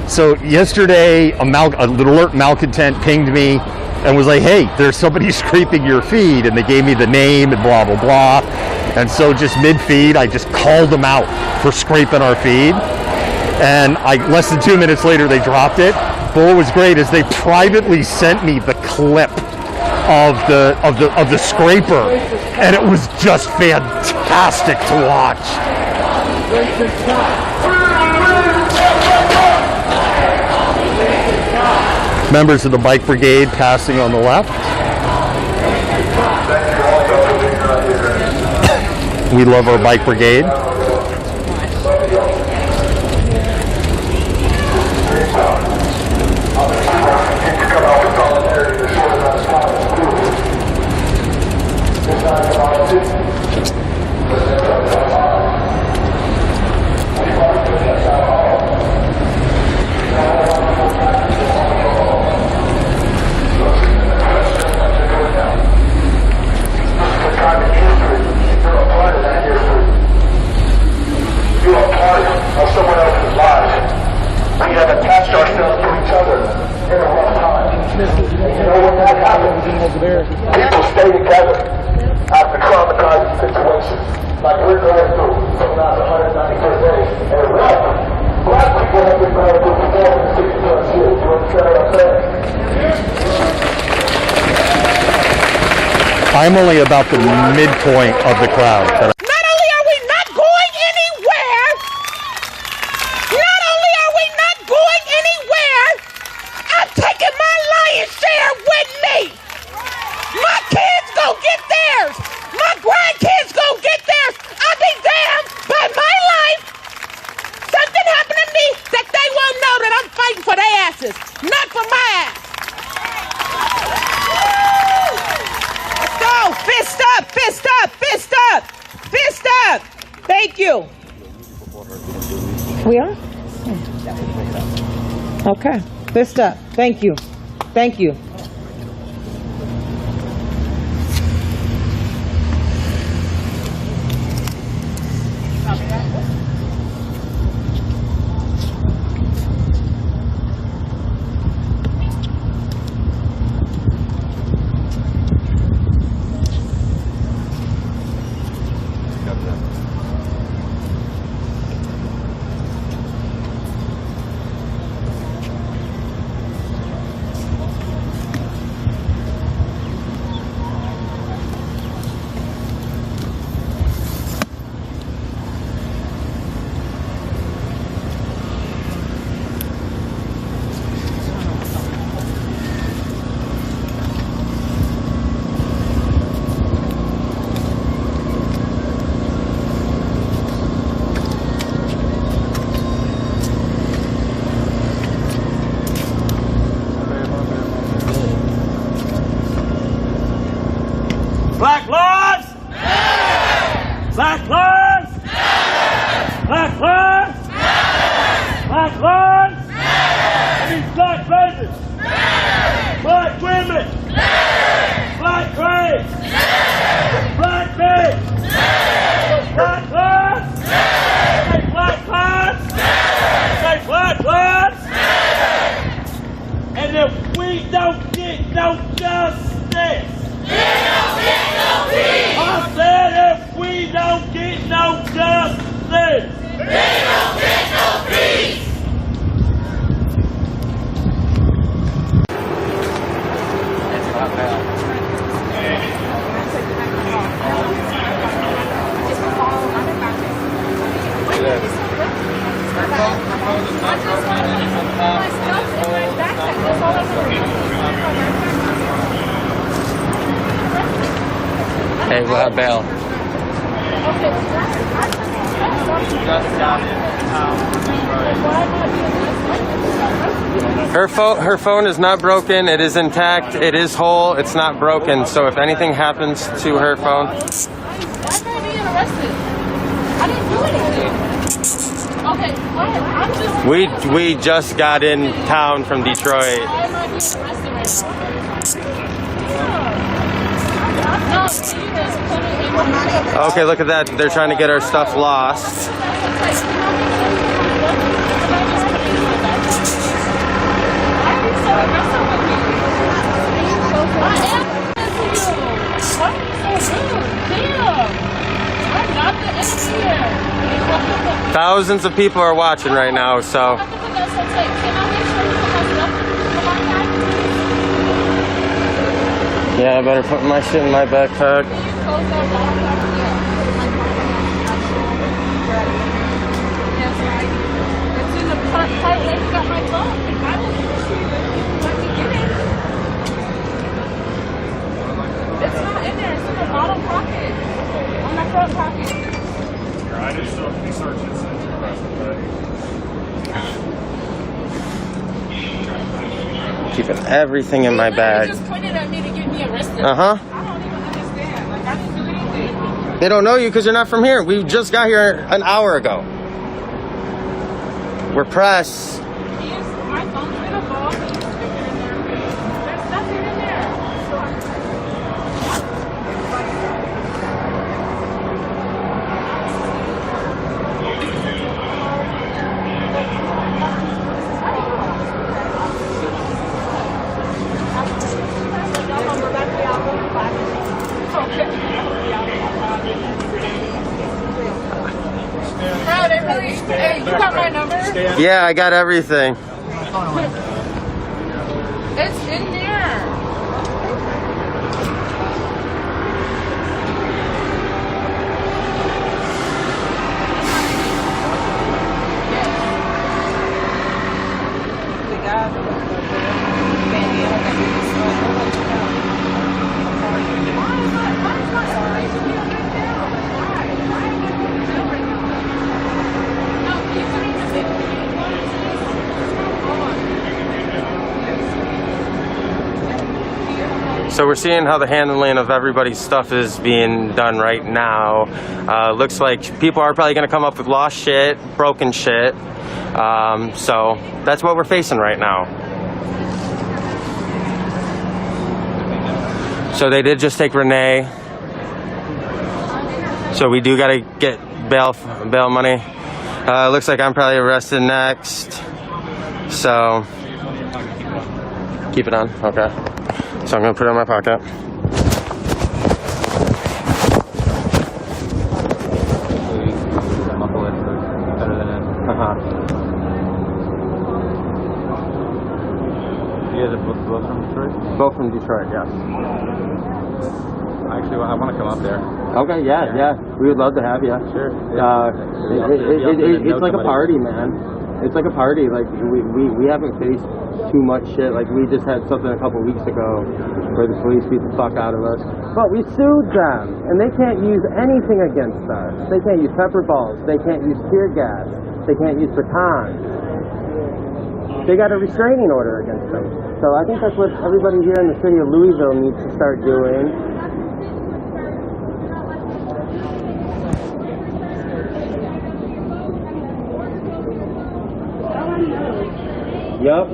So yesterday, a alert malcontent pinged me and was like, hey, there's somebody scraping your feed, and they gave me the name and blah, blah, blah. And so just mid-feed, I just called them out for scraping our feed. And less than 2 minutes later, they dropped it. But what was great is they privately sent me the clip of the scraper, and it was just fantastic to watch. Members of the bike brigade passing on the left. We love our bike brigade. People stay together after traumatizing situations like we're going through from now to 191st day. And black people have been going through for more than 60 plus years. You understand what I'm saying? I'm only about the midpoint of the crowd. Not only are we not going anywhere, I'm taking my lion's share with me. My kids go get theirs. My grandkids go get theirs. I'll be damned by my life. Something happened to me that they won't know that I'm fighting for their asses, not for my ass. Let's go. Fist up, fist up, fist up, fist up. Thank you. We are? Okay. Fist up. Thank you. Thank you. Black lives? Black lives? Black lives? Black lives? That means black babies. Black women. Black graves. Black men. Black lives. Say black lives. Say black lives. And if we don't get no justice, I said if we don't get no justice, we don't get no peace. Hey, we'll have bail. Her phone is not broken. It is intact. It is whole. It's not broken. So if anything happens to her phone, Why am I being arrested? I didn't do anything. Okay, I'm just... we just got in town from Detroit. Why am I being arrested right now? Okay, look at that. They're trying to get our stuff lost. Thousands of people are watching right now, so. Yeah, I better put my shit in my backpack. It's in the tight. Got my phone. I'm keeping everything in my bag. Just pointed at me to get me arrested. Uh-huh. I don't even understand. Like, I didn't do anything. They don't know you because you're not from here. We just got here an hour ago. We're press. My phone's in a ball. There's nothing in there. Hey, you got my number? Yeah, I got everything. It's in there. So we're seeing how the handling of everybody's stuff is being done right now. Looks like people are probably going to come up with lost shit, broken shit. So that's what we're facing right now. So they did just take Renee. So we do got to get bail money. Looks like I'm probably arrested next. So keep it on. Okay. So I'm going to put it in my pocket. You guys are both from Detroit? Both from Detroit, yeah. Actually, I want to come up there. Okay, yeah. We would love to have you. Sure. It's like a party, man. It's like a party. Like we haven't faced too much shit. Like we just had something a couple weeks ago where the police beat the fuck out of us. But we sued them, and they can't use anything against us. They can't use pepper balls. They can't use tear gas. They can't use batons. They got a restraining order against them. So I think that's what everybody here in the city of Louisville needs to start doing. Yup.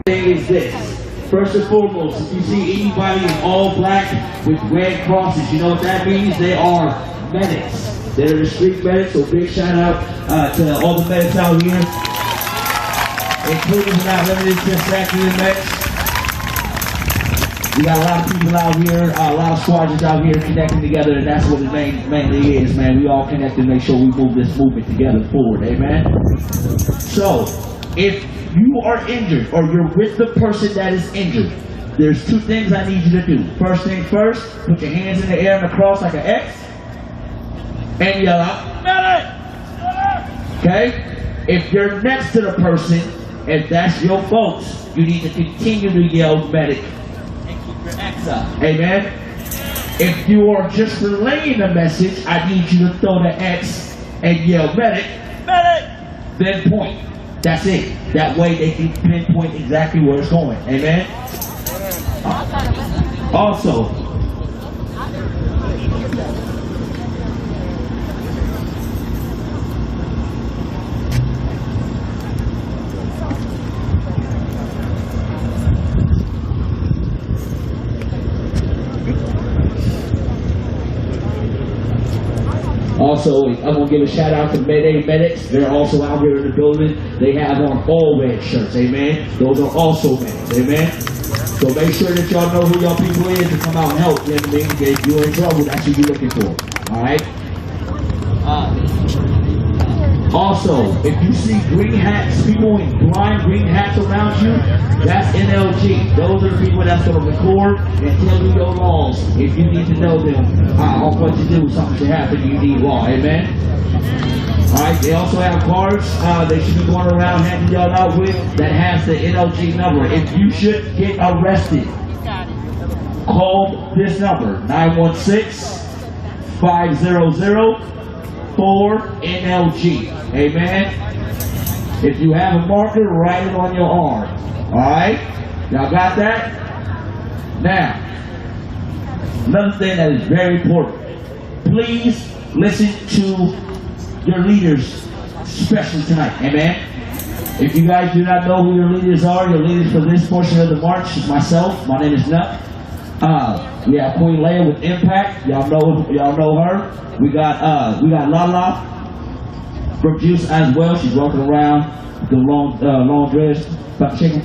Thing is this. First and foremost, if you see anybody in all black with red crosses, you know what that means? They are medics. They're the street medics, so big shout out to all the medics out here. Including but not limited to Sacramento medics. We got a lot of people out here, a lot of squadrons out here connecting together, and that's what it mainly is, man. We all connect and make sure we move this movement together forward, amen? So, if you are injured or you're with the person that is injured, there's two things I need you to do. First thing first, put your hands in the air and across like an X, and yell out, medic! Okay? If you're next to the person, if that's your folks, you need to continue to yell medic and keep your X up. Amen? If you are just relaying the message, I need you to throw the X and yell medic, medic, then point. That's it. That way they can pinpoint exactly where it's going. Amen? Also, I'm going to give a shout out to Mayday Medics. They're also out here in the building. They have on all red shirts, amen? Those are also medics, amen? So make sure that y'all know who y'all people is to come out and help. You know what I mean? If you're in trouble, that's what you're looking for, all right? Also, if you see green hats, people in blind green hats around you, that's NLG. Those are the people that's going to record and tell you your laws. If you need to know them, what to do, something should happen, you need law. Amen? Alright, they also have cards they should be going around handing y'all out with that has the NLG number. If you should get arrested, call this number, 916-500-4NLG. Amen? If you have a marker, write it on your arm. Alright? Y'all got that? Now, another thing that is very important. Please listen to your leaders, especially tonight. Amen? If you guys do not know who your leaders are, your leaders for this portion of the march is myself. My name is Nut. We have Queen Leia with Impact. Y'all know her. We got Lala from Juice as well. She's walking around with the long dress, butt chicken.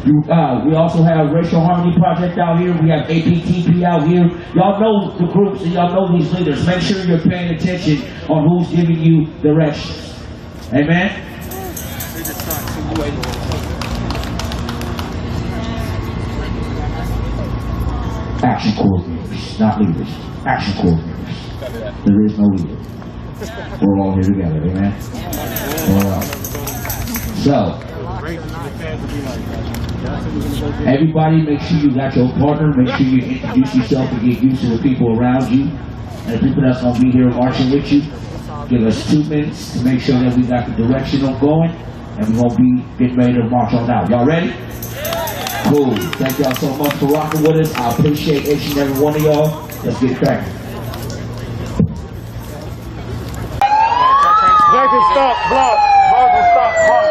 We also have Racial Harmony Project out here. We have APTP out here. Y'all know the groups and y'all know these leaders. Make sure you're paying attention on who's giving you directions. Amen? Action coordinators, not leaders. Action coordinators. There is no leader. We're all here together. Amen? All right. So, everybody, make sure you got your partner. Make sure you introduce yourself and get used to the people around you. And the people that's going to be here marching with you, give us 2 minutes to make sure that we got the direction of going. And we're going to be getting ready to march on out. Y'all ready? Cool. Thank y'all so much for rocking with us. I appreciate each and every one of y'all. Let's get cracking. Jacob, stop, block. Marvin, stop, block.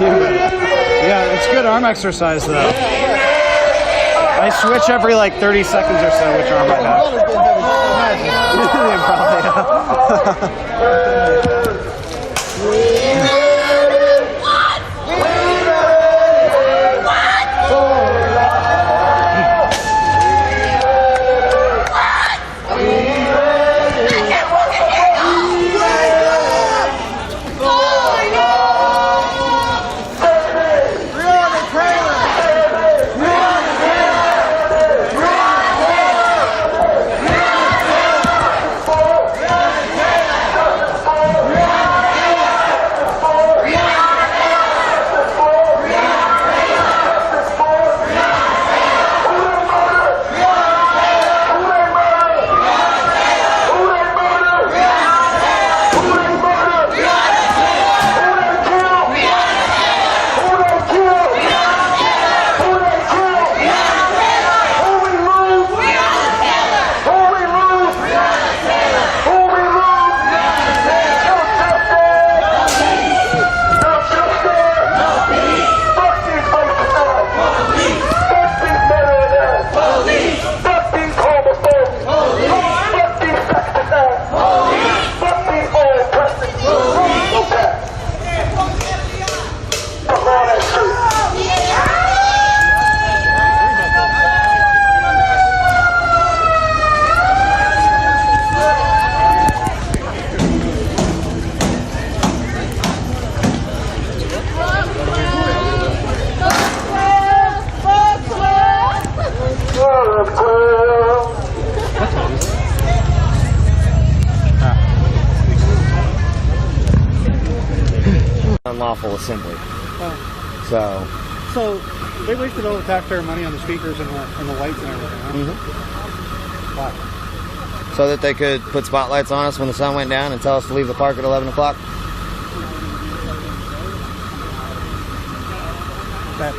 Yeah, it's good arm exercise though. I switch every like 30 seconds or so which arm I have. lawful assembly. So they wasted all the taxpayer money on the speakers and the lights and everything. Huh? Mm-hmm. So that they could put spotlights on us when the sun went down and tell us to leave the park at 11 o'clock. That's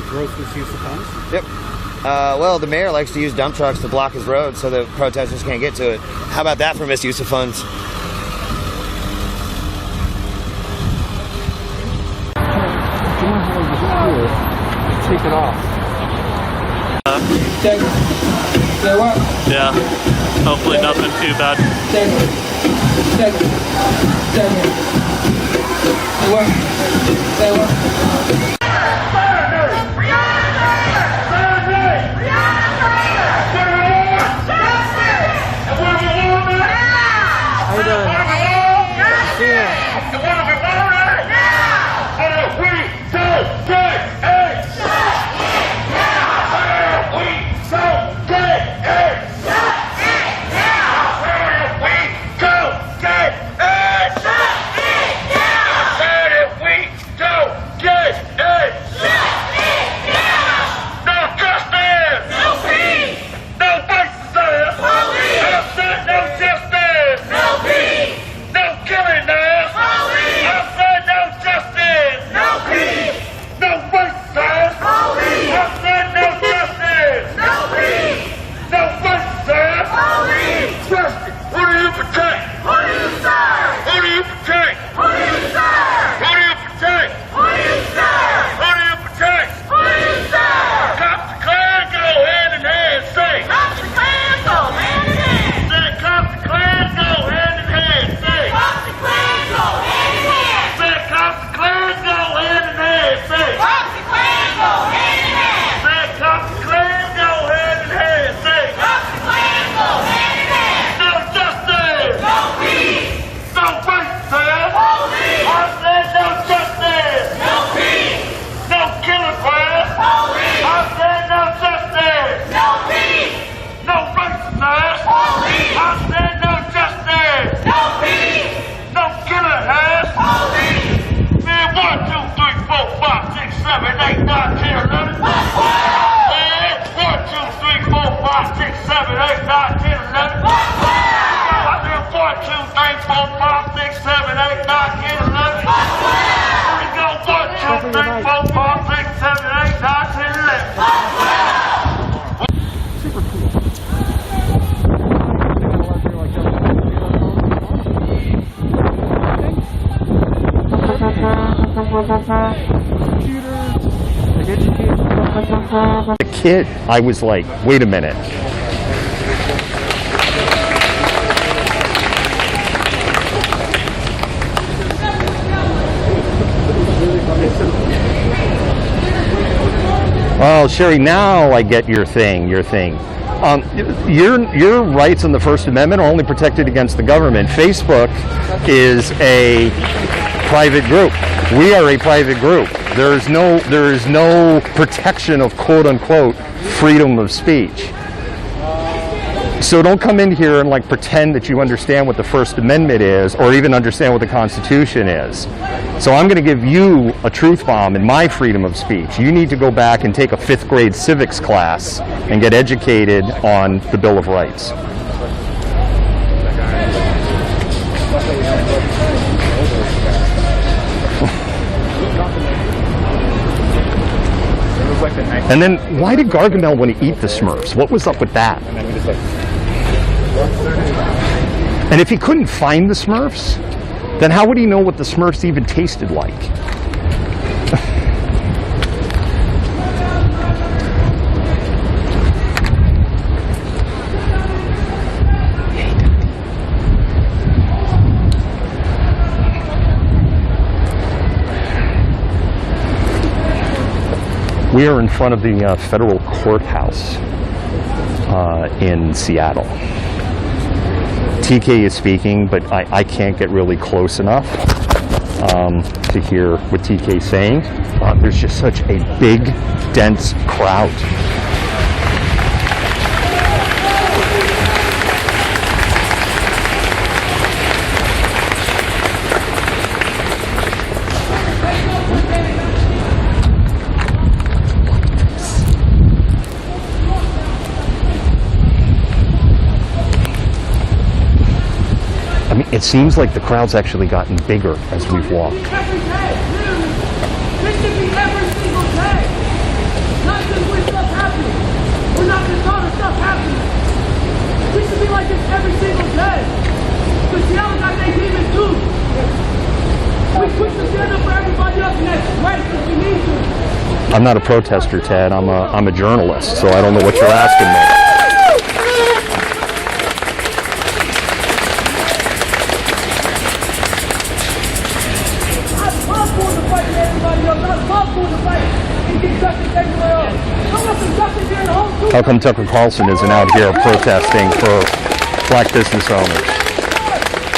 gross misuse of funds. Yep. Well, the mayor likes to use dump trucks to block his road so that protesters can't get to it. How about that for misuse of funds? Take it off. Yeah. Hopefully nothing too bad. How you doing? See ya. A kid, I was like, wait a minute. Oh, Sherry, now I get your thing. Your rights in the First Amendment are only protected against the government. Facebook is a private group. We are a private group. There is no protection of quote unquote freedom of speech. So don't come in here and like pretend that you understand what the First Amendment is or even understand what the Constitution is. So I'm going to give you a truth bomb in my freedom of speech. You need to go back and take a 5th grade civics class and get educated on the Bill of Rights. And then why did Gargamel want to eat the Smurfs? What was up with that? And if he couldn't find the Smurfs, then how would he know what the Smurfs even tasted like? We are in front of the federal courthouse in Seattle. TK is speaking, but I can't get really close enough to hear what TK is saying. There's just such a big, dense crowd. mean, it seems like the crowd's actually gotten bigger as we've walked. Every day, literally. This should be every single day. Not just when stuff happens. We're not just talking stuff happening. We should be like this every single day. Because Seattle got their demons too. We quick to stand up for everybody else, and that's great because we need to. I'm not a protester, Ted. I'm a journalist, so I don't know what you're asking me. I'm popcorn to fight with everybody else. I'm popcorn to fight and get justice everywhere else. I want some justice here in the home too. How come Tucker Carlson isn't out here protesting for black business owners?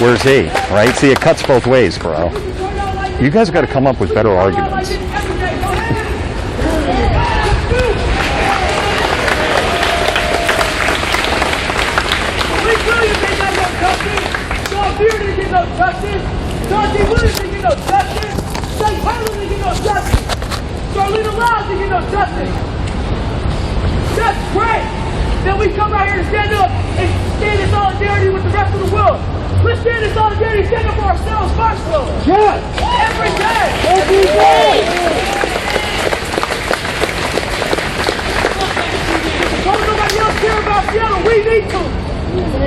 Where's he? Right? See, it cuts both ways, bro. You guys got to come up with better arguments. Sean Beard didn't get no justice. John D. Williams didn't get no justice. Jay Taylor didn't get no justice. Charlene Lyles didn't get no justice. That's great that we come out here to stand up and stand in solidarity with the rest of the world. Let's stand in solidarity, stand up for ourselves first, though. Yes. Every day. Every day. Don't nobody else care about Seattle. We need to.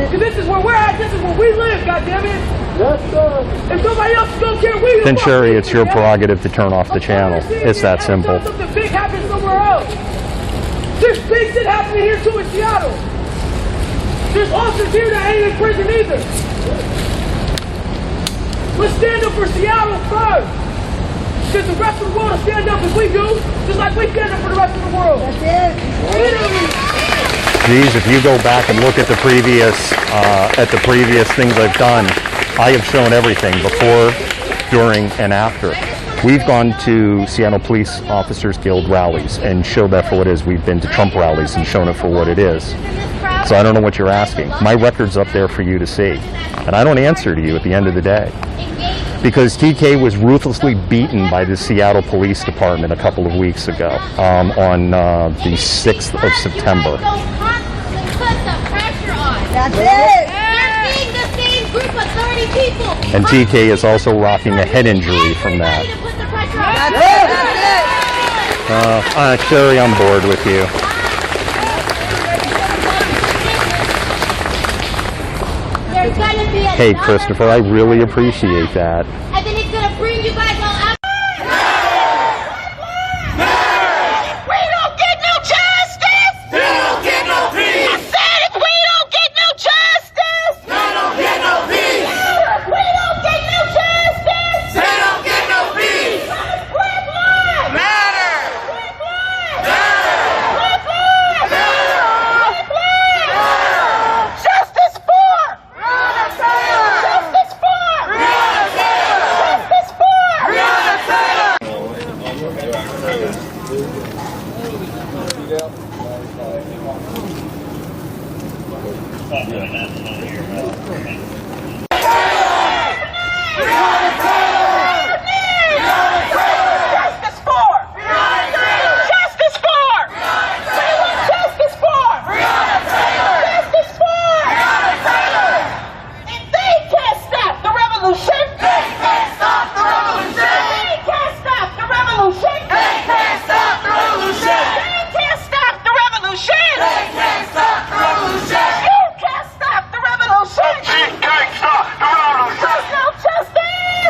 Because this is where we're at. This is where we live, goddammit. Yes, sir. If nobody else is going to care, we Then, Sherry, it's your prerogative to turn off the channel. It's that simple. Something big happens somewhere else. There's big shit happening here, too, in Seattle. There's officers here that ain't in prison either. Let's stand up for Seattle first. Because the rest of the world will stand up as we do, just like we stand up for the rest of the world. That's it. Literally. Geez, if you go back and look at the previous things I've done, I have shown everything before, during, and after. We've gone to Seattle Police Officers Guild rallies and showed that for what it is. We've been to Trump rallies and shown it for what it is. So I don't know what you're asking. My record's up there for you to see. And I don't answer to you at the end of the day. Because TK was ruthlessly beaten by the Seattle Police Department a couple of weeks ago on the 6th of September. That's it. They're seeing the same group of 30 people. And TK is also rocking a head injury from that. That's it. Sherry, I'm bored with you. There's gonna be Hey, Christopher, I really appreciate that. and then it's gonna bring you guys all out. We don't get no justice. We don't get no peace. I said if we don't get no justice, we don't get no peace. We don't get no justice. We don't get no peace. Black lives matter. Black lives matter. Black lives matter. Black lives. Justice for. Justice for. Justice for. Justice for! Justice for! We want justice for! Justice for! If they can't stop the revolution, they can't stop the revolution. They can't stop the revolution. They can't stop the revolution. They can't stop the revolution. They can't stop the revolution. You can't stop the revolution. You can't stop the revolution. There's no justice.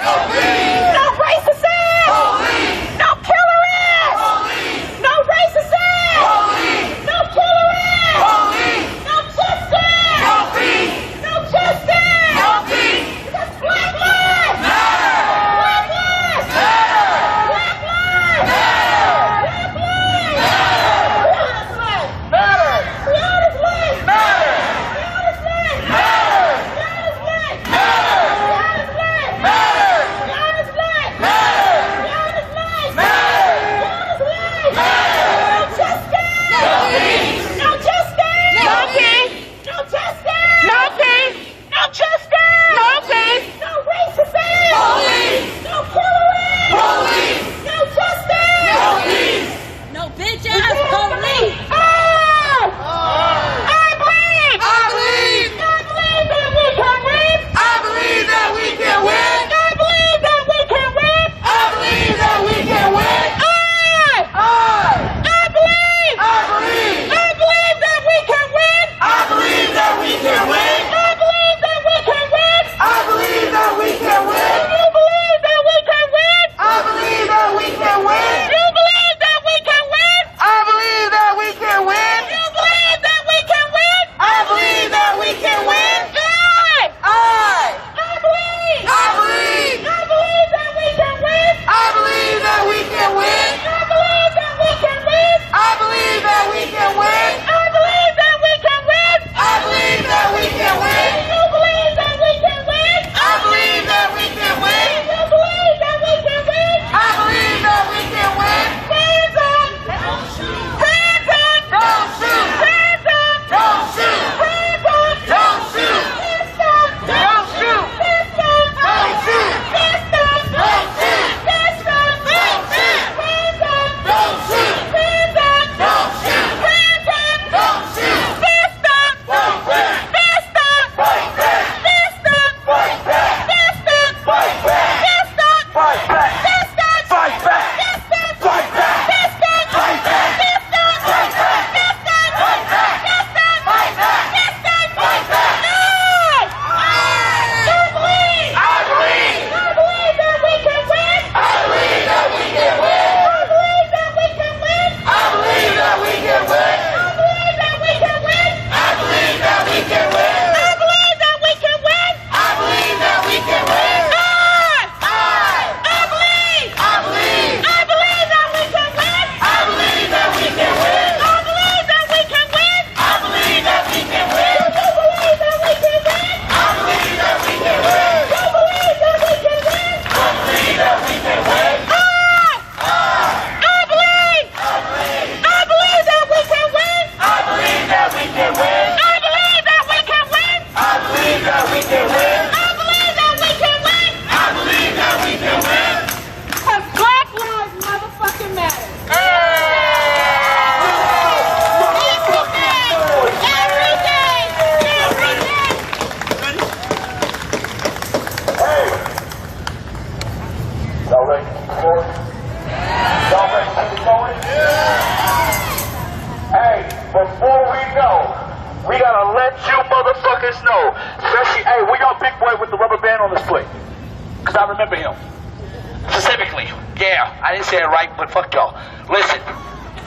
say it right, but fuck y'all. Listen,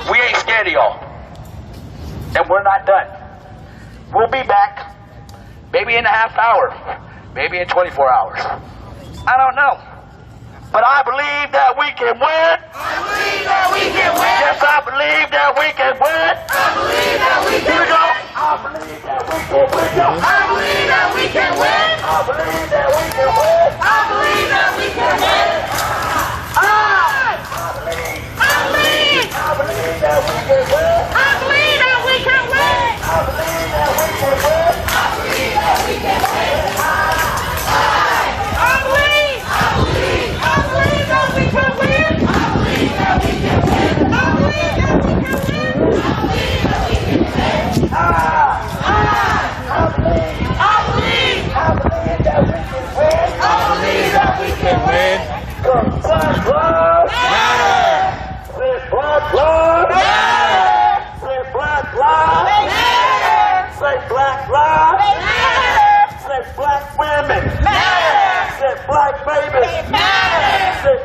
we ain't scared of y'all. And we're not done. We'll be back, maybe in a half hour, maybe in 24 hours. I don't know. But I believe that we can win. I believe that we can win. Yes, I believe that we can win. I believe that we can win. I believe that we can win. I believe that we can win. I believe that we can win. I believe that we can win. I believe that we can win. I believe that we can win. I believe that we can win. I believe that we can win.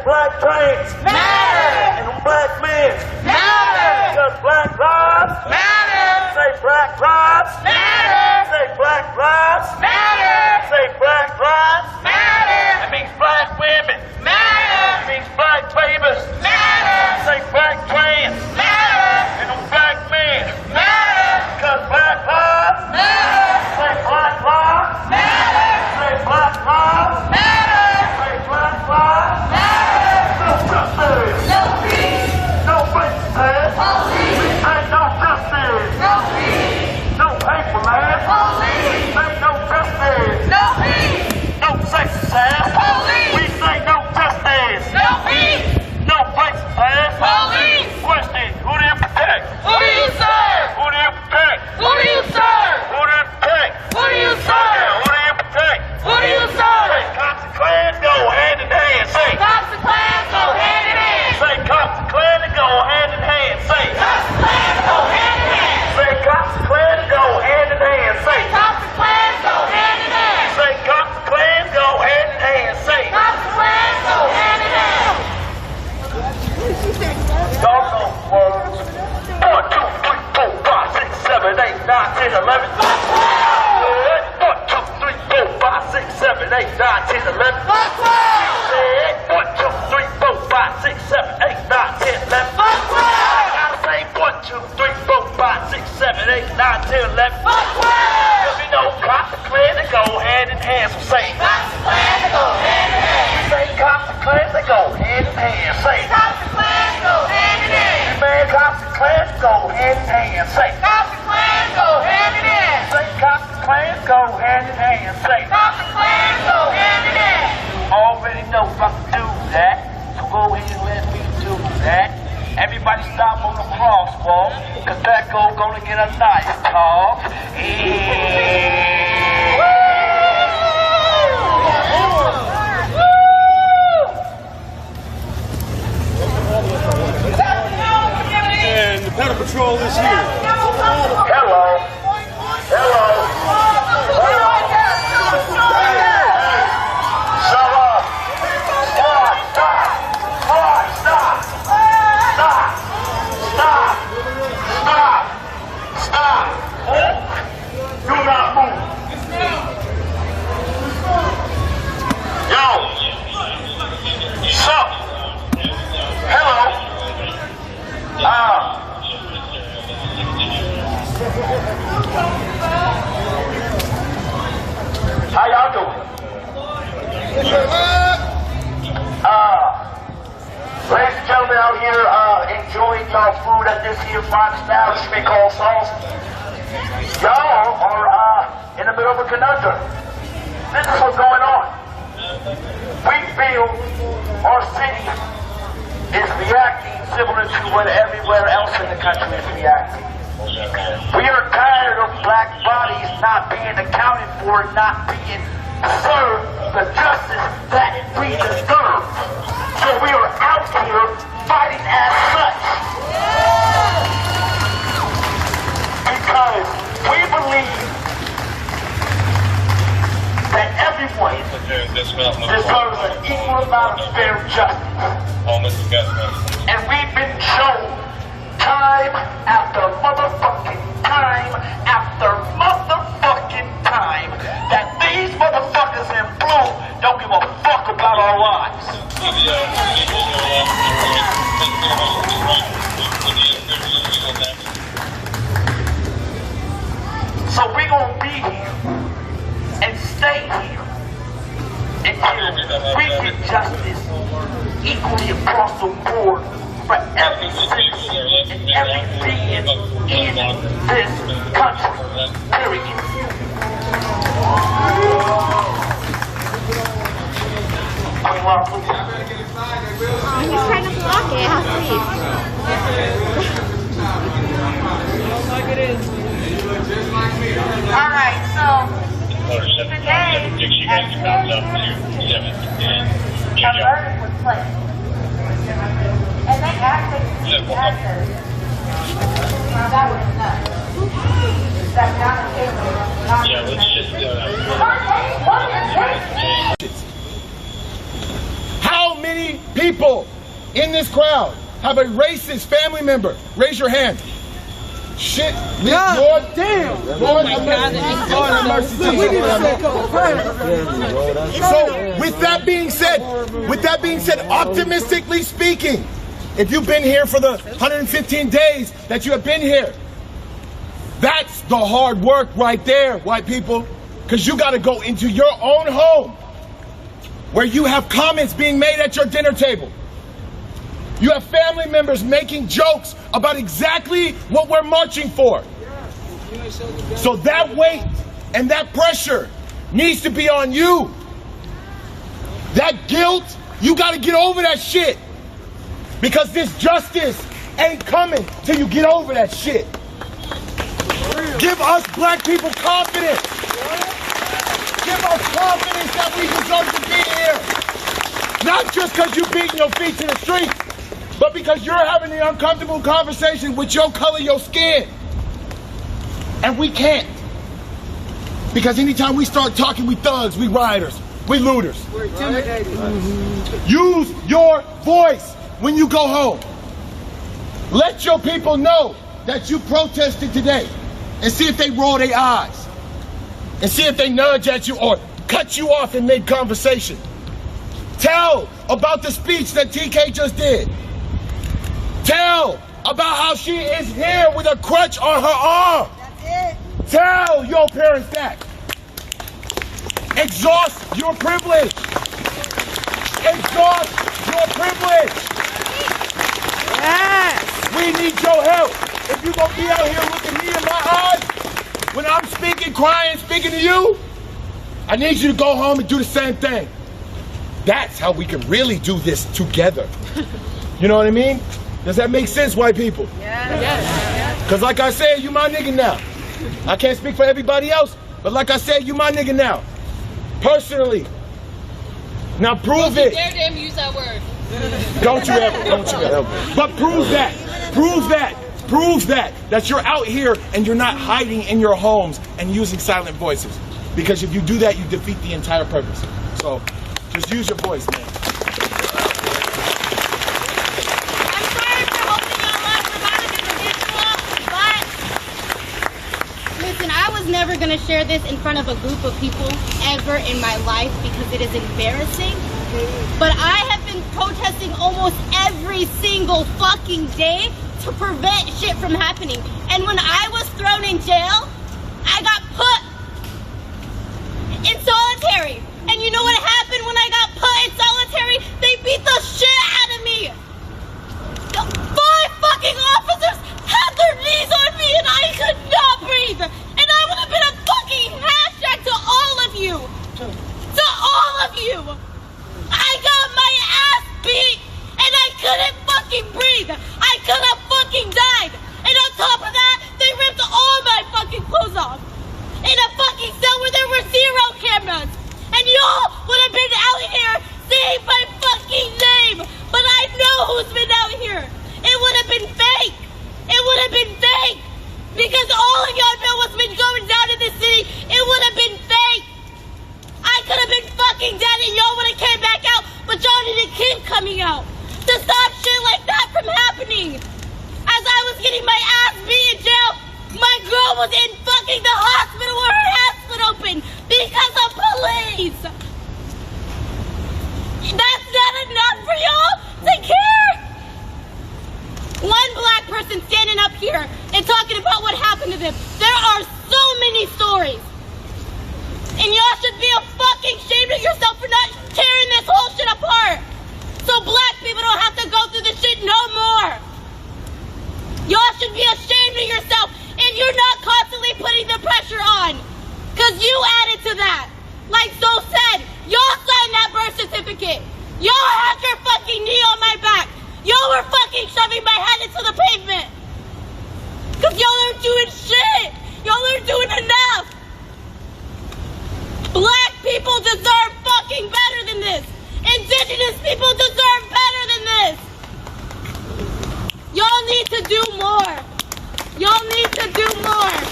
Black trains matter, and black men matter. Because black lives matter. Say black lives matter. Say black lives matter. Say black lives matter. It means black women matter. It means black babies matter. Say black trains matter, and black men matter. Because black lives matter. Say black lives matter. Say black lives matter. Say black lives matter. No peace. No faith, police. We say no justice. No peace. No hatefulness. Police. We say no justice. No peace. No sexism. Police. We say no justice. No peace. No faith, police. Question: who do you protect? Who do you serve? Who do you protect? Who do you serve? Who do you protect? Who do you serve? Who do you protect? Who do you serve? Say cops and clans go hand in hand. Say cops and clans go hand in hand. Say cops and clans go hand in hand. Say cops and clans go hand in hand. Say cops and clans go hand in hand. Say cops and clans go hand in hand. Say cops and clans go hand in hand. Say cops and clans go hand in hand. Y'all know words. 1, 2, 3, 4, 5, 6, 7, 8, 9, 10, 11. 1, 2, 3, 4, 5, 6, 7, 8, 9, 10, 11. 1, 2, 3, 4, 5, 6, 7, 8, 9, 10, 11. I gotta say 1, 2, 3, 4, 5, 6, 7, 8, 9, 10, 11. Cause we know cops and clans they go hand in hand. So say cops and clans they go hand in hand. We say cops and clans they go hand in hand. Say cops and clans go hand in hand. Man, cops and clans go hand in hand. Say cops and clans go hand in hand. Say cops and clans go hand in hand. Say cops and clans go hand in hand. Already know if I can do that, so go ahead and let me do that. Everybody stop on the crosswalk, cause that girl gonna get a nice talk. And the Pedal Patrol is here. Hello. Hello. How y'all doing? Ladies and gentlemen out here enjoying y'all food at this here fine establishment called Sauce. Y'all are in the middle of a conundrum. This is what's going on. We feel our city is reacting similar to what everywhere else in the country is reacting. We are tired of black bodies not being accounted for, not being served the justice that we deserve. So we are out here fighting as such. Because we believe that everyone deserves an equal amount of fair justice. in every city in this country. Period. He's trying to block it. Alright, so today at 10, a murder was placed. And they actually answered. That was nuts. That John Yeah, let's just How many people in this crowd have a racist family member? Raise your hand. Shit, Lord, damn. Lord have mercy. Lord have mercy. So, with that being said, optimistically speaking, if you've been here for the 115 days that you have been here, that's the hard work right there, white people, because you got to go into your own home where you have comments being made at your dinner table. You have family members making jokes about exactly what we're marching for. So that weight and that pressure needs to be on you. That guilt, you got to get over that shit. Because this justice ain't coming till you get over that shit. Give us black people confidence. Give us confidence that we deserve to be here. Not just because you're beating your feet to the street, but because you're having the uncomfortable conversation with your color, your skin. And we can't. Because anytime we start talking, we thugs, we rioters, we looters. We're intimidated. Use your voice when you go home. Let your people know that you protested today. And see if they roll their eyes. And see if they nudge at you or cut you off and make conversation. Tell about the speech that TK just did. Tell about how she is here with a crutch on her arm. That's it. Tell your parents that. Exhaust your privilege. Exhaust your privilege. Yes. We need your help. If you're going to be out here looking me in my eyes, when I'm speaking, crying, speaking to you, I need you to go home and do the same thing. That's how we can really do this together. You know what I mean? Does that make sense, white people? Yeah. Because like I said, you my nigga now. I can't speak for everybody else, but like I said, you my nigga now. Personally. Now prove it. Dare them use that word. Don't you ever. But prove that. Prove that you're out here and you're not hiding in your homes and using silent voices. Because if you do that, you defeat the entire purpose. So just use your voice, man. Listen, I was never going to share this in front of a group of people ever in my life because it is embarrassing. But I have been protesting almost every single fucking day to prevent shit from happening. And when I was thrown in jail, I got put in solitary. And you know what happened when I got put in solitary? They beat the shit out of me. 5 fucking officers had their knees on me and I could not breathe. And I would have been a fucking hashtag to all of you. To all of you. I got my ass beat and I couldn't fucking breathe. I could have fucking died. And on top of that, they ripped all my fucking clothes off. In a fucking cell where there were 0 cameras. And y'all would have been out here saying my fucking name. But I know who's been out here. It would have been fake. It would have been fake. Because all of y'all know what's been going down in this city. It would have been fake. I could have been fucking dead and y'all would have came back out. But y'all didn't keep coming out. To stop shit like that from happening. As I was getting my ass beat in jail, my girl was in fucking the hospital where her ass split open because of police. That's not enough for y'all to care? One black person standing up here and talking about what happened to them. There are so many stories. And y'all should be fucking ashamed of yourself for not tearing this whole shit apart. So black people don't have to go through this shit no more. should be ashamed of yourself if you're not constantly putting the pressure on. Because you added to that. Like Soul said, y'all signed that birth certificate. Y'all had your fucking knee on my back. Y'all were fucking shoving my head into the pavement. Because y'all aren't doing shit. Y'all aren't doing enough. Black people deserve fucking better than this. Indigenous people deserve better than this. Y'all need to do more. Y'all need to do more.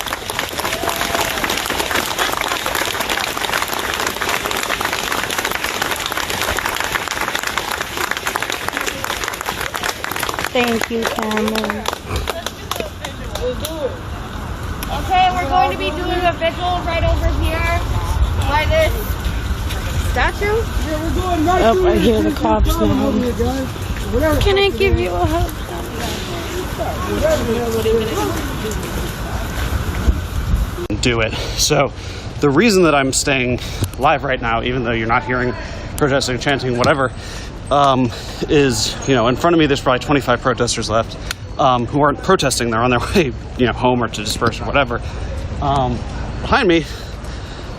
Thank you, Cameron. Okay, we're going to be doing a vigil right over here by this statue. Oh, I hear the cops now. Can I give you a hug? Do it. So the reason that I'm staying live right now, even though you're not hearing protesting, chanting, whatever, is, you know, in front of me there's probably 25 protesters left who aren't protesting. They're on their way, you know, home or to disperse or whatever. Behind me,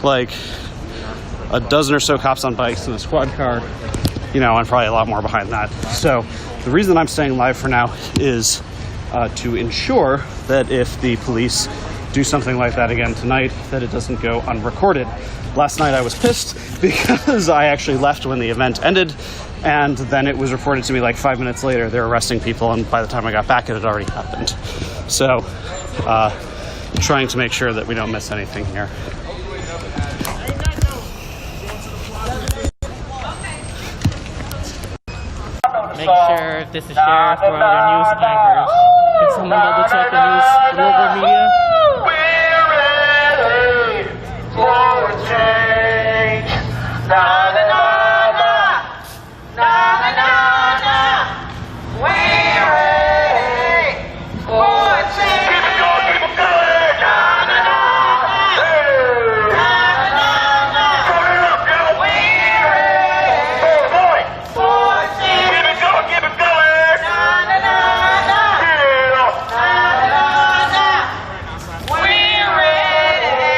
like a dozen or so cops on bikes in a squad car, you know, and probably a lot more behind that. So the reason I'm staying live for now is to ensure that if the police do something like that again tonight, that it doesn't go unrecorded. Last night I was pissed because I actually left when the event ended, and then it was reported to me like 5 minutes later they're arresting people, and by the time I got back it had already happened. So trying to make sure that we don't miss anything here. Make sure if this is Sheriff or other news anchors, can someone double check the news local media? We're ready for a change. Na na na na, na na na na. We're ready for a change. Keep it going, keep it going. Na na na na, na na na. Turn it up, yo. We're ready for a change. Keep it going, keep it going. Na na na na, na na na. We're ready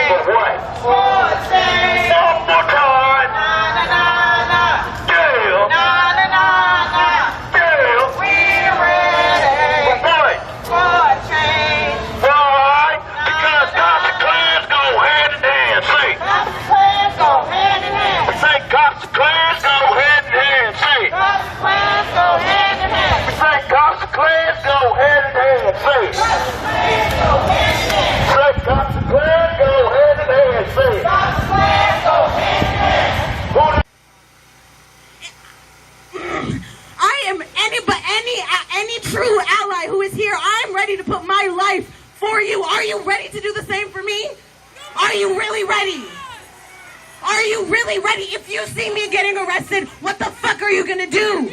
for what? For a change. One more time. Na na na na. Deal. Na na na na. Deal. We're ready for what? For a change. Why? Because cops and clans go hand in hand. Say. Cops and clans go hand in hand. Say cops and clans go hand in hand. Say. Cops and clans go hand in hand. Say cops and clans go hand in hand. Say. Cops and clans go hand in hand. Say cops and clans go hand in hand. Say. Cops and clans go hand in hand. I am any true ally who is here. I'm ready to put my life for you. Are you ready to do the same for me? Are you really ready? Are you really ready? If you see me getting arrested, what the fuck are you gonna do?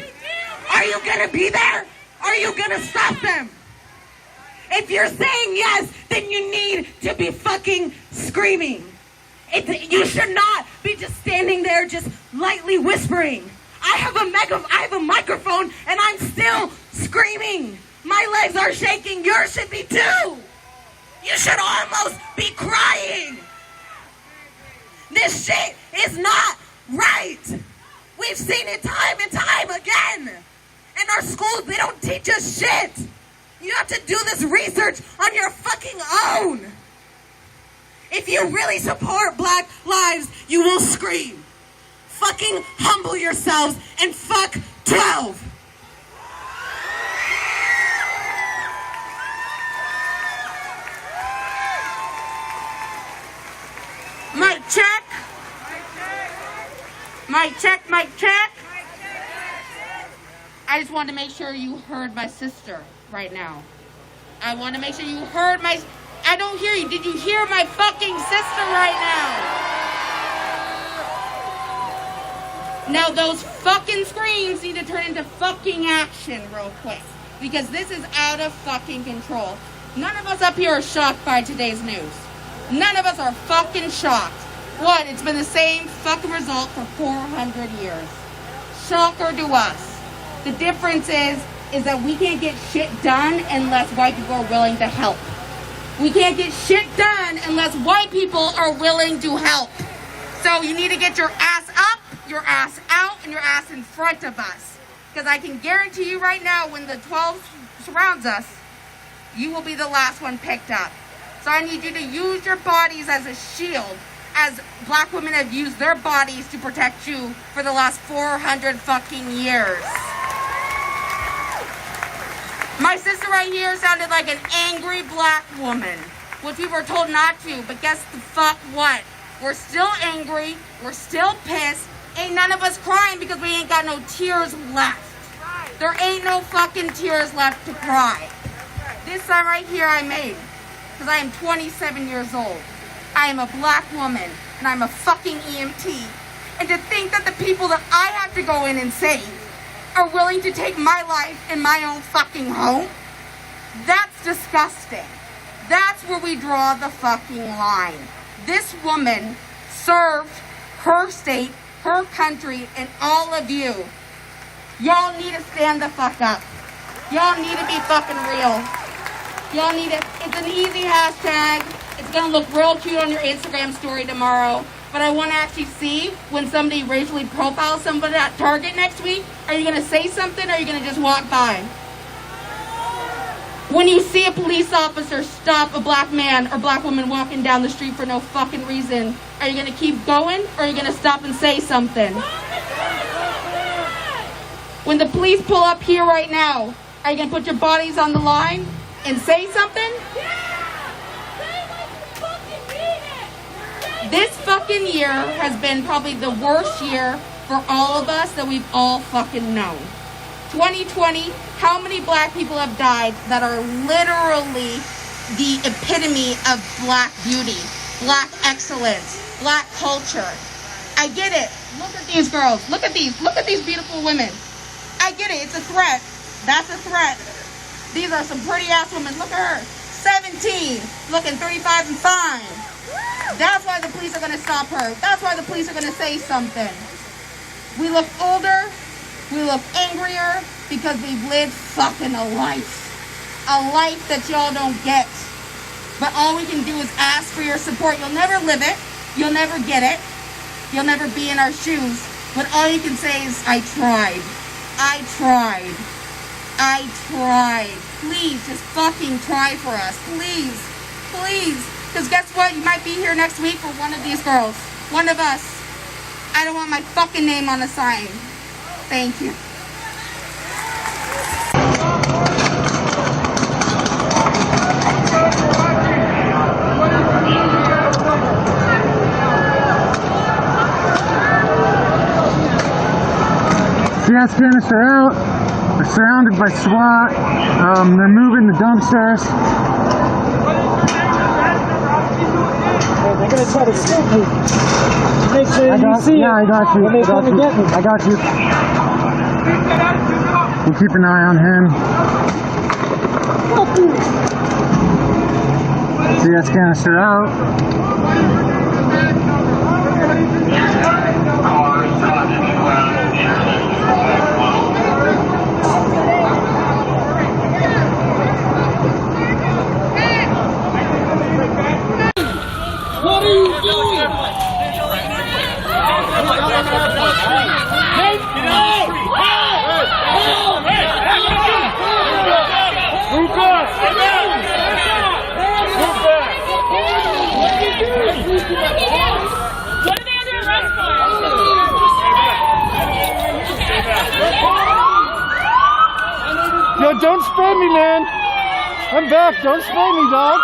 Are you gonna be there? Are you gonna stop them? If you're saying yes, then you need to be fucking screaming. You should not be just standing there just lightly whispering. I have a microphone and I'm still screaming. My legs are shaking. Yours should be too. You should almost be crying. This shit is not right. We've seen it time and time again. In our schools, they don't teach us shit. You have to do this research on your fucking own. If you really support Black lives, you will scream. Fucking humble yourselves and fuck 12. Mic check. Mic check, mic check. I just wanted to make sure you heard my sister right now. I want to make sure you heard my... I don't hear you. Did you hear my fucking sister right now? Now those fucking screams need to turn into fucking action real quick. Because this is out of fucking control. None of us up here are shocked by today's news. None of us are fucking shocked. What? It's been the same fucking result for 400 years. Shocker to us. The difference is is that we can't get shit done unless white people are willing to help. We can't get shit done unless white people are willing to help. So you need to get your ass up, your ass out, and your ass in front of us. Because I can guarantee you right now, when the 12 surrounds us, you will be the last one picked up. So I need you to use your bodies as a shield, as black women have used their bodies to protect you for the last 400 fucking years. My sister right here sounded like an angry black woman, which we were told not to, but guess the fuck what? We're still angry, we're still pissed, ain't none of us crying because we ain't got no tears left. There ain't no fucking tears left to cry. This sign right here I made, because I am 27 years old. I am a black woman, and I'm a fucking EMT. And to think that the people that I have to go in and save are willing to take my life in my own fucking home, that's disgusting. That's where we draw the fucking line. This woman served her state, her country, and all of you. Y'all need to stand the fuck up. Y'all need to be fucking real. Y'all need it. It's an easy hashtag. It's gonna look real cute on your Instagram story tomorrow. But I want to actually see when somebody racially profiles somebody at Target next week. Are you gonna say something, or are you gonna just walk by? When you see a police officer stop a black man or black woman walking down the street for no fucking reason, are you gonna keep going, or are you gonna stop and say something? When the police pull up here right now, are you gonna put your bodies on the line and say something? This fucking year has been probably the worst year for all of us that we've all fucking known. 2020, how many black people have died that are literally the epitome of black beauty, black excellence, black culture? I get it. Look at these girls. Look at these beautiful women. I get it. It's a threat. That's a threat. These are some pretty ass women. Look at her. 17, looking 35 and fine. That's why the police are going to stop her. That's why the police are going to say something. We look older, we look angrier, because we've lived fucking a life. A life that y'all don't get. But all we can do is ask for your support. You'll never live it. You'll never get it. You'll never be in our shoes. But all you can say is, I tried. I tried. I tried. Please, just fucking try for us. Please. Please. Because guess what? You might be here next week for one of these girls. One of us. I don't want my fucking name on a sign. Thank you. CS canister out. We're surrounded by SWAT. They're moving the dumpsters. They're gonna try to scoop me. Make sure you see it. I got you. When they come to get me. I got you. We'll keep an eye on him. CS canister out. What are you doing? What are they under arrest for? Yo, don't spray me, man. I'm back. Don't spray me, dog.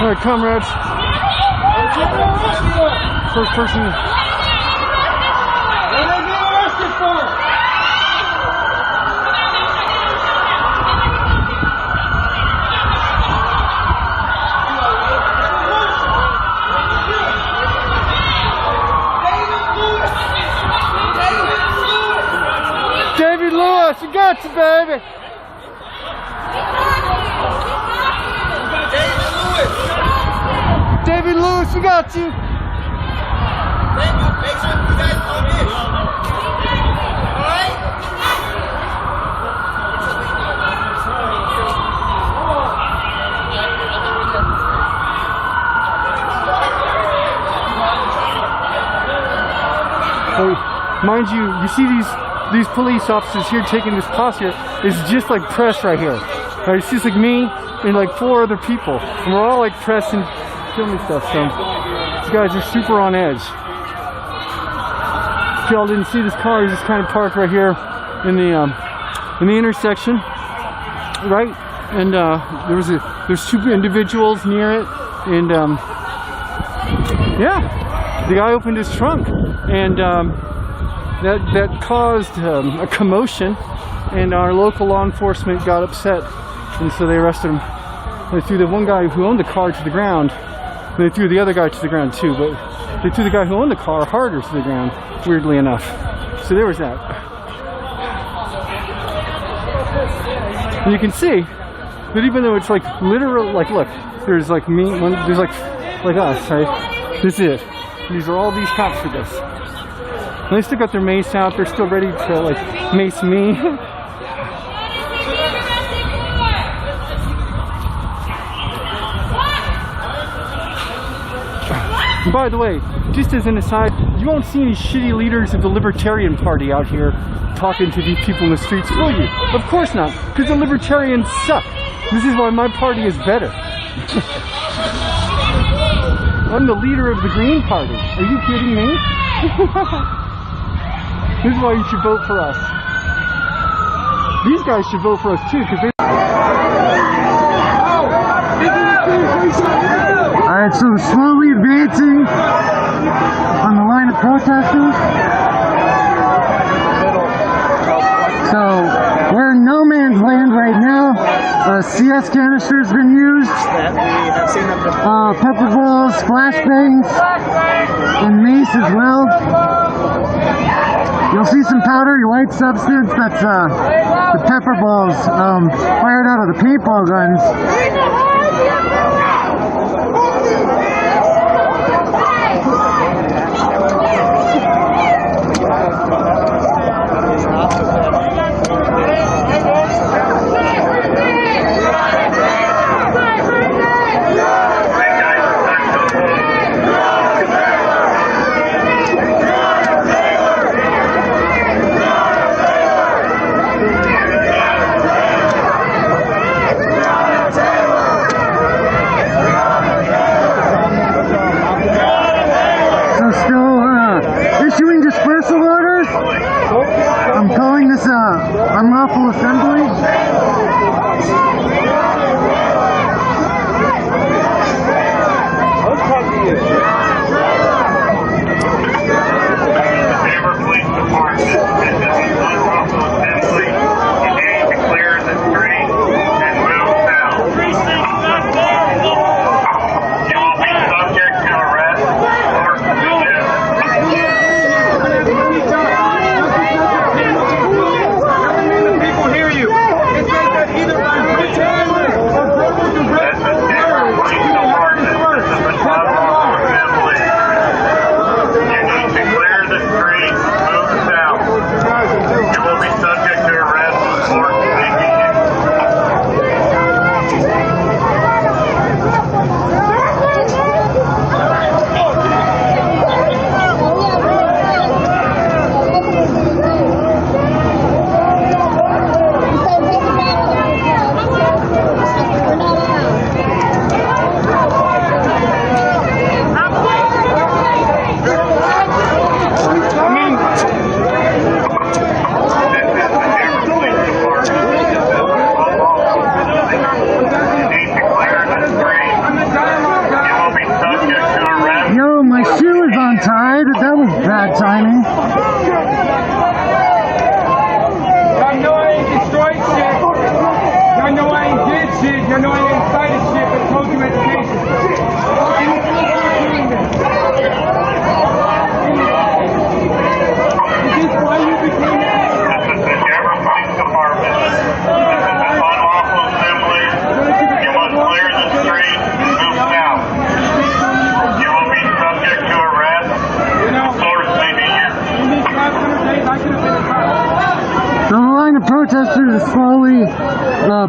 Alright, comrades. First person. What are they getting arrested for? David Lewis, we got you, baby. David Lewis, we got you. Make sure you guys come in. Alright? So, mind you, you see these police officers here taking this posture is just like press right here. Right? It's just like me and like 4 other people, and we're all like press and filming stuff. So these guys are super on edge. If y'all didn't see, this car is just kind of parked right here in the intersection, right? And there's 2 individuals near it, and yeah, the guy opened his trunk, and that caused a commotion, and our local law enforcement got upset, and so they arrested him. They threw the one guy who owned the car to the ground, and they threw the other guy to the ground too, but they threw the guy who owned the car harder to the ground, weirdly enough. So there was that. And you can see that even though it's like literal, like look, there's like me, there's like us, right? This is it. These are all these cops for this. And they still got their mace out. They're still ready to like mace me. And by the way, just as an aside, you won't see any shitty leaders of the Libertarian Party out here talking to these people in the streets, will you? Of course not, because the Libertarians suck. This is why my party is better. I'm the leader of the Green Party. Are you kidding me? This is why you should vote for us. These guys should vote for us too, because they... Alright, so slowly advancing on the line of protesters. So, we're in no man's land right now. CS canister has been used. Pepper balls, flashbangs, and mace as well. You'll see some powdery white substance. That's the pepper balls fired out of the paintball guns.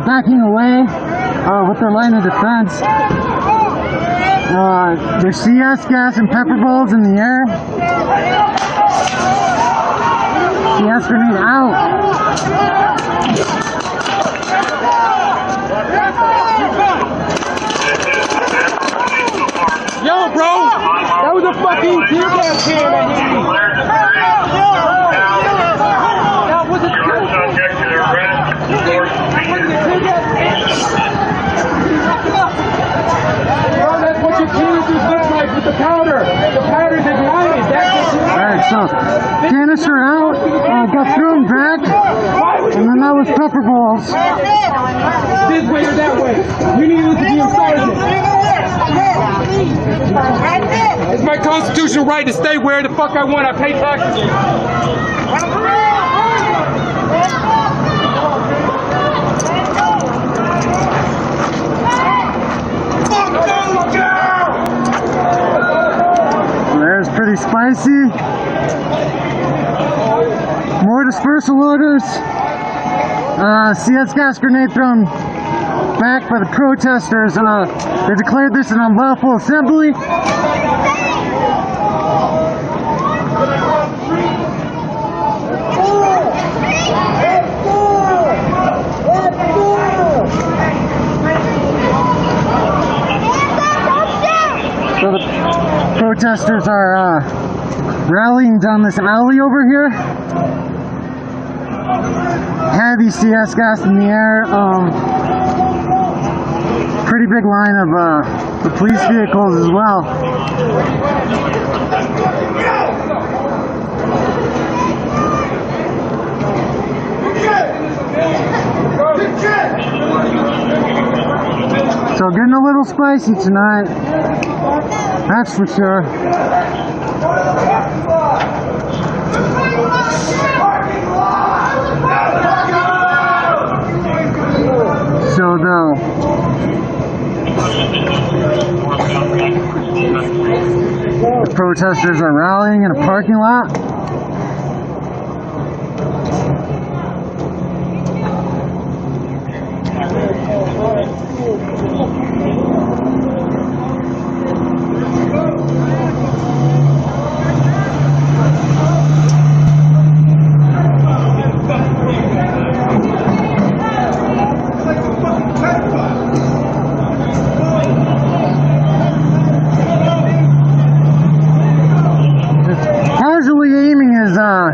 backing away with their line of defense. There's CS gas and pepper balls in the air. CS grenade out. Yo, bro, that was a fucking tear gas can that hit me. That was a tear Bro, that's what your Genesis looks like with the powder. The powder's ignited. Alright, so canister out, got thrown back, and then that was pepper balls. This way or that way. You need to be a sergeant. It's my constitutional right to stay where the fuck I want. I pay taxes. There's pretty spicy. More dispersal orders. CS gas grenade thrown back by the protesters. They declared this an unlawful assembly. So the protesters are rallying down this alley over here. Heavy CS gas in the air. Pretty big line of the police vehicles as well. So getting a little spicy tonight, that's for sure. So the protesters are rallying in a parking lot.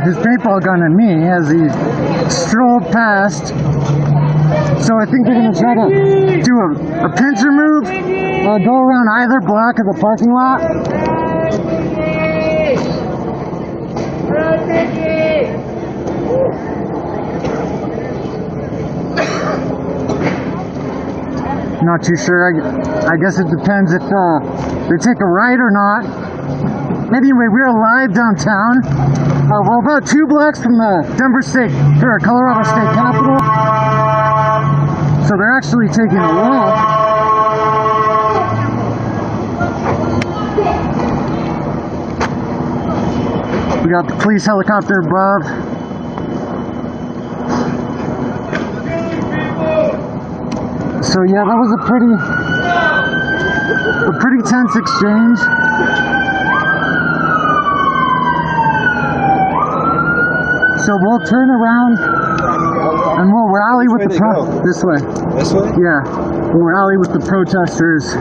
His paintball gun at me as he strolled past. So I think they're going to try to do a pincer move, go around either block of the parking lot. Not too sure. I guess it depends if they take a right or not. Anyway, we're live downtown. We're about 2 blocks from the Colorado State Capitol. So they're actually taking a walk. We got the police helicopter above. So yeah, that was a pretty tense exchange. So we'll turn around and we'll rally with the this way. This way? Yeah. We'll rally with the protesters.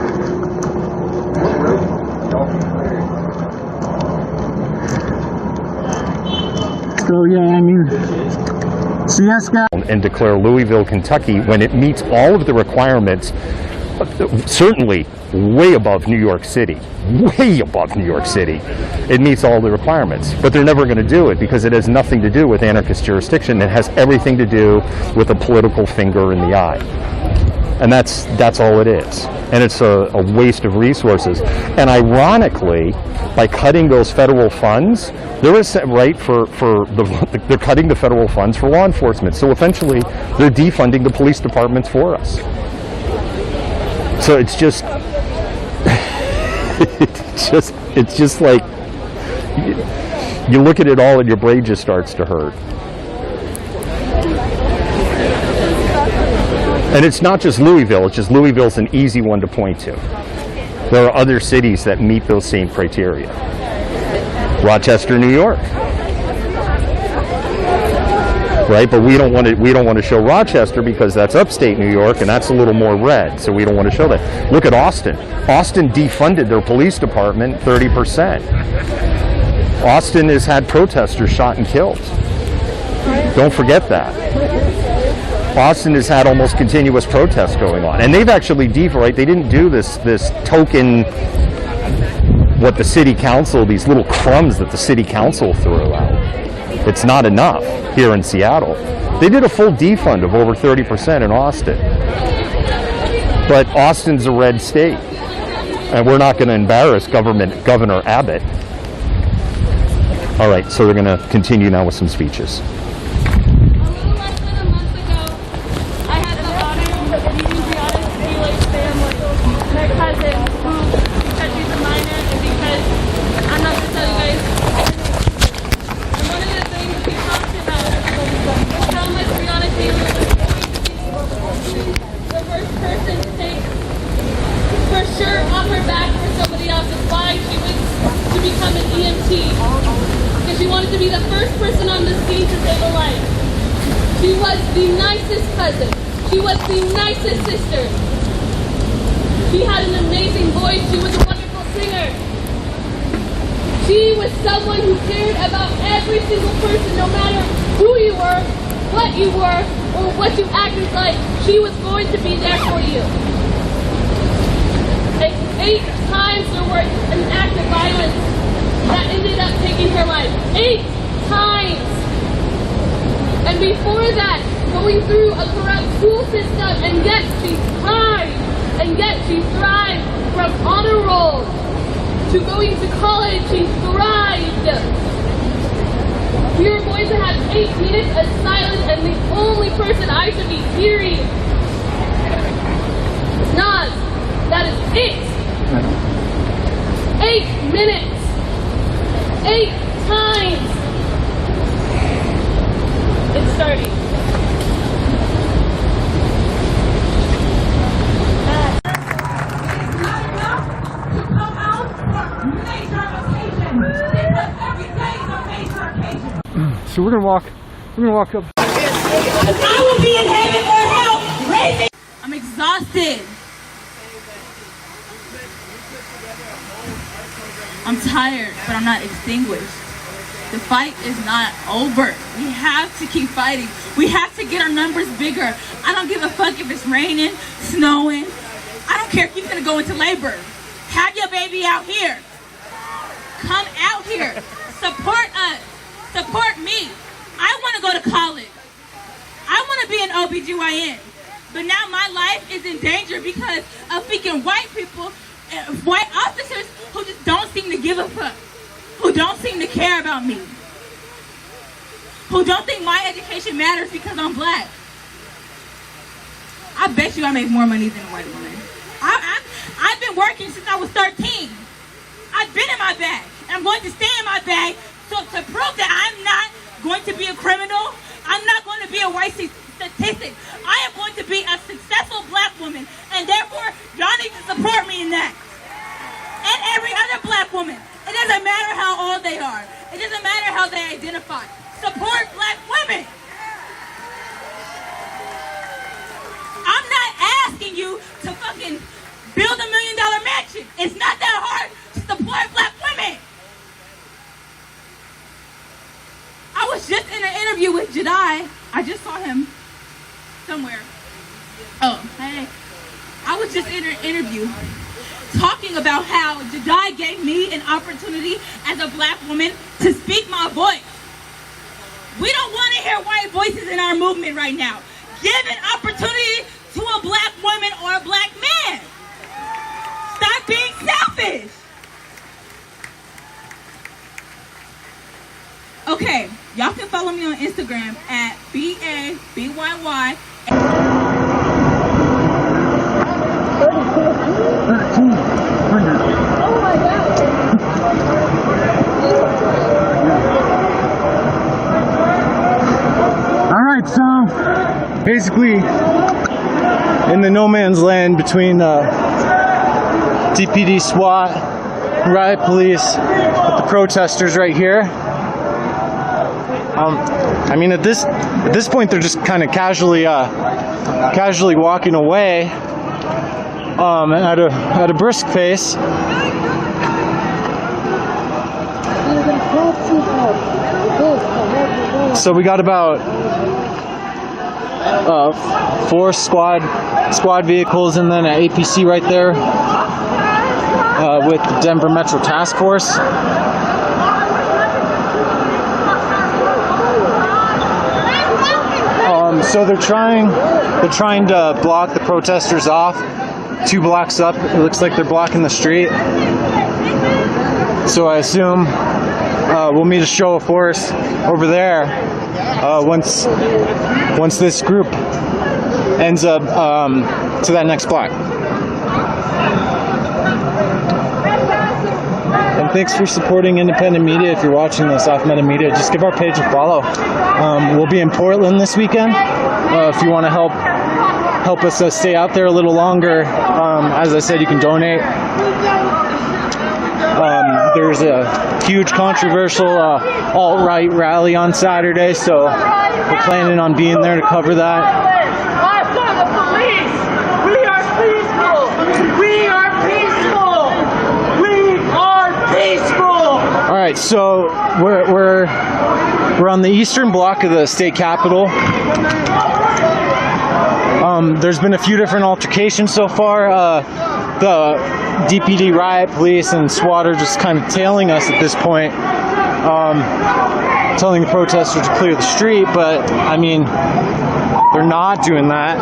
So yeah, I mean, CS gas and declare Louisville, Kentucky, when it meets all of the requirements, certainly way above New York City, way above New York City. It meets all the requirements, but they're never going to do it because it has nothing to do with anarchist jurisdiction. It has everything to do with a political finger in the eye. And that's all it is. And it's a waste of resources. And ironically, by cutting those federal funds, there is right they're cutting the federal funds for law enforcement. So essentially, they're defunding the police departments for us. So it's just like you look at it all and your brain just starts to hurt. And it's not just Louisville, it's just Louisville's an easy one to point to. There are other cities that meet those same criteria. Rochester, New York. Right, but we don't want to show Rochester because that's upstate New York and that's a little more red, so we don't want to show that. Look at Austin. Austin defunded their police department 30%. Austin has had protesters shot and killed. Don't forget that. Austin has had almost continuous protests going on, and they've actually right. They didn't do this token, what the city council, these little crumbs that the city council threw out. It's not enough here in Seattle. They did a full defund of over 30% in Austin. But Austin's a red state, and we're not going to embarrass Governor Abbott. All right, so we're going to continue now with some speeches. She wanted to be the first person on the scene to save a life. She was the nicest cousin. She was the nicest sister. She had an amazing voice. She was a wonderful singer. She was someone who cared about every single person, no matter who you were, what you were, or what you acted like. She was going to be there for you. 8 times there was an act of violence that ended up taking her life. 8 times. And before that, going through a corrupt school system, and yet she thrived. And yet she thrived from honor roll to going to college. She thrived. We are going to have 8 minutes of silence, and the only person I should be hearing, Nas. That is it. 8 minutes. 8 times. It's starting. So we're gonna walk up. I will be in heaven for help. Raise me. I'm exhausted. I'm tired, but I'm not extinguished. The fight is not over. We have to keep fighting. We have to get our numbers bigger. I don't give a fuck if it's raining, snowing. I don't care if you're gonna go into labor. Have your baby out here. Come out here. Support us. Support me. I want to go to college. I want to be an OBGYN. But now my life is in danger because of freaking white people, white officers who just don't seem to give a fuck, who don't seem to care about me, who don't think my education matters because I'm black. I bet you I make more money than a white woman. I've been working since I was 13. I've been in my bag, and I'm going to stay in my bag so to prove that I'm not going to be a criminal. I'm not going to be a white statistic. I am going to be a successful black woman, and therefore y'all need to support me in that. And every other black woman. It doesn't matter how old they are. It doesn't matter how they identify. Support black women. I'm not asking you to fucking build $1 million mansion. It's not that hard to support black women. I was just in an interview with Jedi. I just saw him somewhere. Oh, hey. I was just in an interview talking about how Jedi gave me an opportunity as a black woman to speak my voice. We don't want to hear white voices in our movement right now. Give an opportunity to a black woman or a black man. Stop being selfish. Okay, y'all can follow me on Instagram at BABYY. Oh my God. All right, so basically in the no man's land between DPD SWAT, riot police, with the protesters right here. I mean, at this point, they're just kind of casually walking away at a brisk pace. So we got about 4 squad vehicles, and then an APC right there with the Denver Metro Task Force. So they're trying to block the protesters off 2 blocks up. It looks like they're blocking the street. So I assume we'll meet a show of force over there once this group ends up to that next block. And thanks for supporting independent media. If you're watching this off Meta Media, just give our page a follow. We'll be in Portland this weekend. If you want to help us stay out there a little longer, as I said, you can donate. There's a huge controversial alt-right rally on Saturday, so we're planning on being there to cover that. We are peaceful! We are peaceful! We are peaceful! All right, so we're on the eastern block of the state capitol. There's been a few different altercations so far. The DPD riot police and SWAT are just kind of tailing us at this point, telling the protesters to clear the street, but I mean, they're not doing that.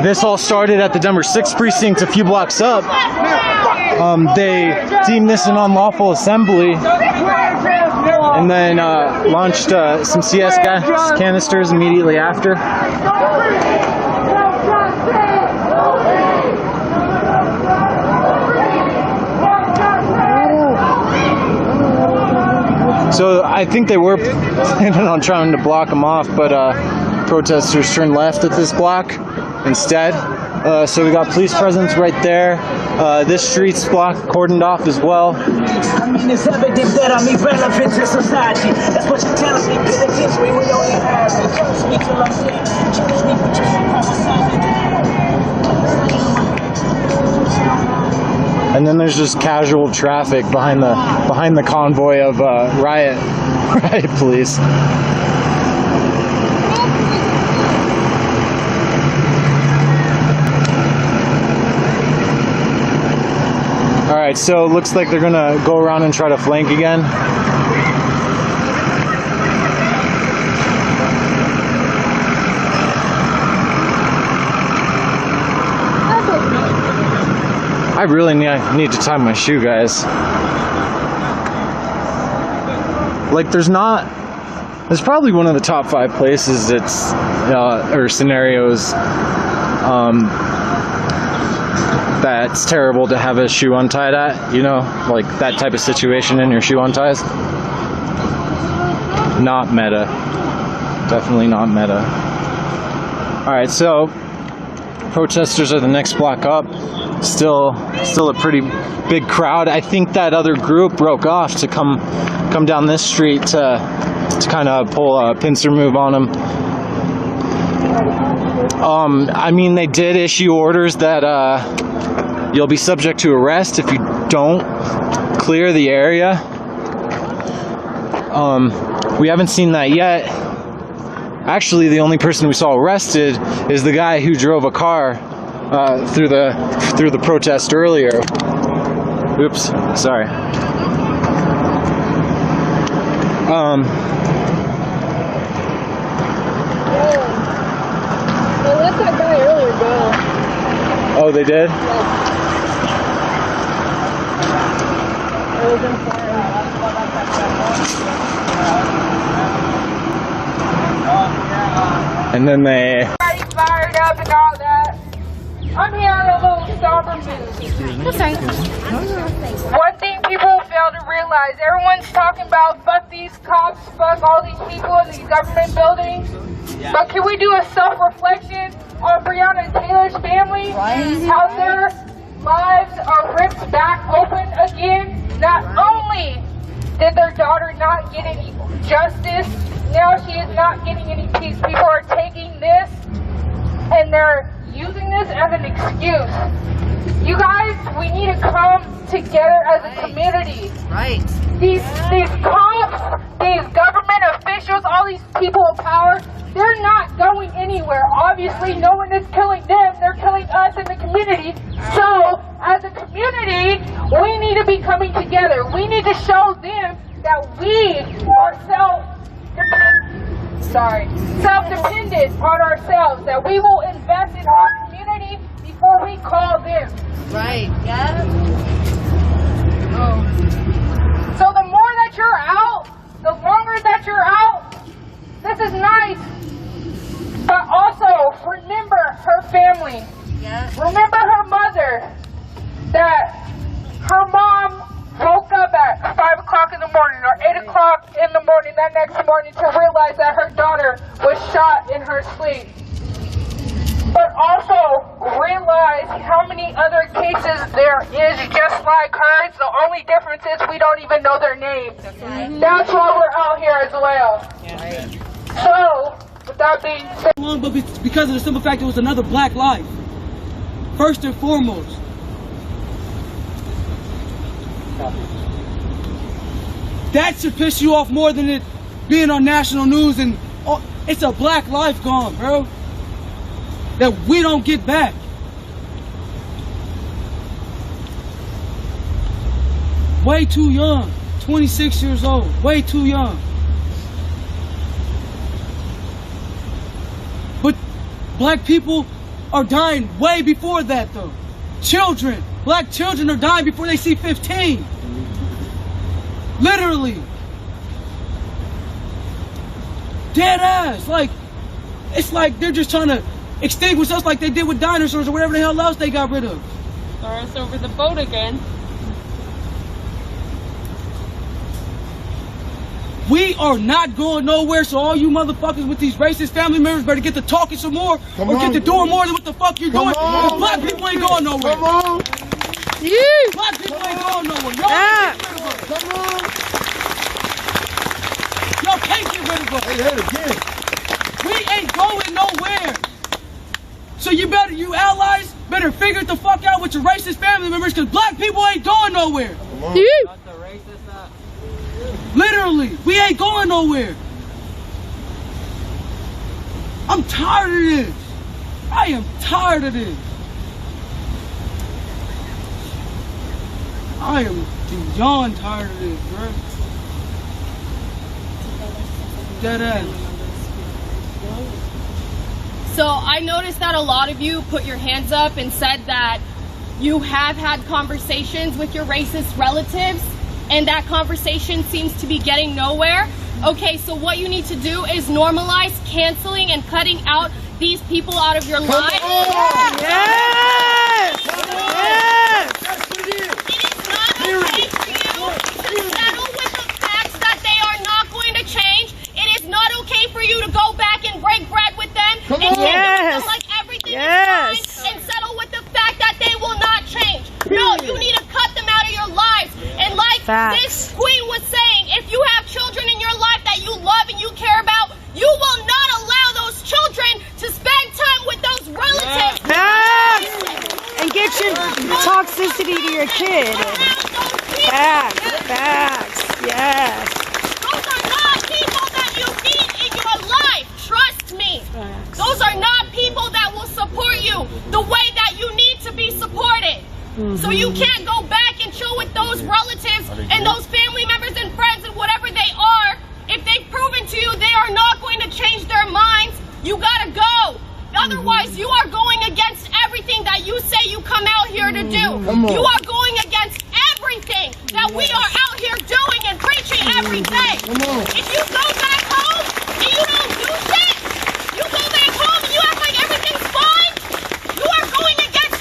This all started at the Denver 6th precinct a few blocks up. They deemed this an unlawful assembly and then launched some CS gas canisters immediately after. So I think they were planning on trying to block them off, but protesters turned left at this block instead. So we got police presence right there. This street's blocked, cordoned off as well. I mean, it's evident that I'm irrelevant to society. That's what you're telling me. Pay attention when we don't have it. Trust me till I'm saying. Trust me, but you're And then there's just casual traffic behind the convoy of riot police. All right, so it looks like they're gonna go around and try to flank again. I really need to tie my shoe, guys. Like, there's probably one of the top 5 places that's, or scenarios, that's terrible to have a shoe untied at, you know? Like, that type of situation and your shoe unties. Not meta. Definitely not meta. Alright, so, protesters are the next block up. Still a pretty big crowd. I think that other group broke off to come down this street to kind of pull a pincer move on them. I mean, they did issue orders that you'll be subject to arrest if you don't clear the area. We haven't seen that yet. Actually, the only person we saw arrested is the guy who drove a car through the protest earlier. Oops, sorry. They let that guy earlier go. Oh, they did? And then they... Fired up and all that. I'm here on a little somber mood. That's right. One thing people fail to realize, everyone's talking about fuck these cops, fuck all these people in these government buildings. But can we do a self-reflection on Breonna Taylor's family? How their lives are ripped back open again? Not only did their daughter not get any justice, now she is not getting any peace. People are taking this and they're using this as an excuse. You guys, we need to come together as a community. Right. These cops, these government officials, all these people of power, they're not going anywhere. Obviously, no one is killing them. They're killing us in the community. So, as a community, we need to be coming together. We need to show them that we are self-dependent on ourselves, that we will invest in our community before we call them. Right. Yeah. So the more that you're out, the longer that you're out, this is nice. But also, remember her family. Yeah. Remember her mother. That her mom woke up at 5 o'clock in the morning or 8 o'clock in the morning that next morning to realize that her daughter was shot in her sleep. But also realize how many other cases there is just like hers. The only difference is we don't even know their names. That's why we're out here as well. So, with that being said, but because of the simple fact it was another black life, first and foremost. That should piss you off more than it being on national news and it's a black life gone, bro. That we don't get back. Way too young. 26 years old. Way too young. But black people are dying way before that though. Children. Black children are dying before they see 15. Literally. Dead ass. Like, it's like they're just trying to extinguish us like they did with dinosaurs or whatever the hell else they got rid of. Throw us over the boat again. We are not going nowhere, so all you motherfuckers with these racist family members better get to talking some more or get to doing more than what the fuck you're doing. Because black people ain't going nowhere. Come on. Yeah. Black people ain't going nowhere. Y'all can't get rid of us. Y'all can't get rid of us. We ain't going nowhere. So you allies better figure it the fuck out with your racist family members because black people ain't going nowhere. Literally, we ain't going nowhere. I'm tired of this. I am tired of this. I am beyond tired of this, bro. Dead ass. So I noticed that a lot of you put your hands up and said that you have had conversations with your racist relatives and that conversation seems to be getting nowhere. Okay, so what you need to do is normalize canceling and cutting out these people out of your life. Yes! Yes! It is not okay for you to settle with the facts that they are not going to change. It is not okay for you to go back and break bread with them and Yes. feel like everything is fine and settle with the fact that they will not change. No, you need to cut them out of your lives. And like this queen was saying, if you have children in your life that you love and you care about, you will not allow those children to spend time with those relatives. And get your toxicity to your kid. Facts. Yes. Those are not people that you need in your life. Trust me. Those are not people that will support you the way that you need to be supported. So you can't go back and chill with those relatives and those family members and friends and whatever they are. If they've proven to you they are not going to change their minds, you gotta go. Otherwise, you are going against everything that you say you come out here to do. You are going against everything that we are out here doing and preaching every day. If you go back home and you don't do shit, you go back home and you act like everything's fine, you are going against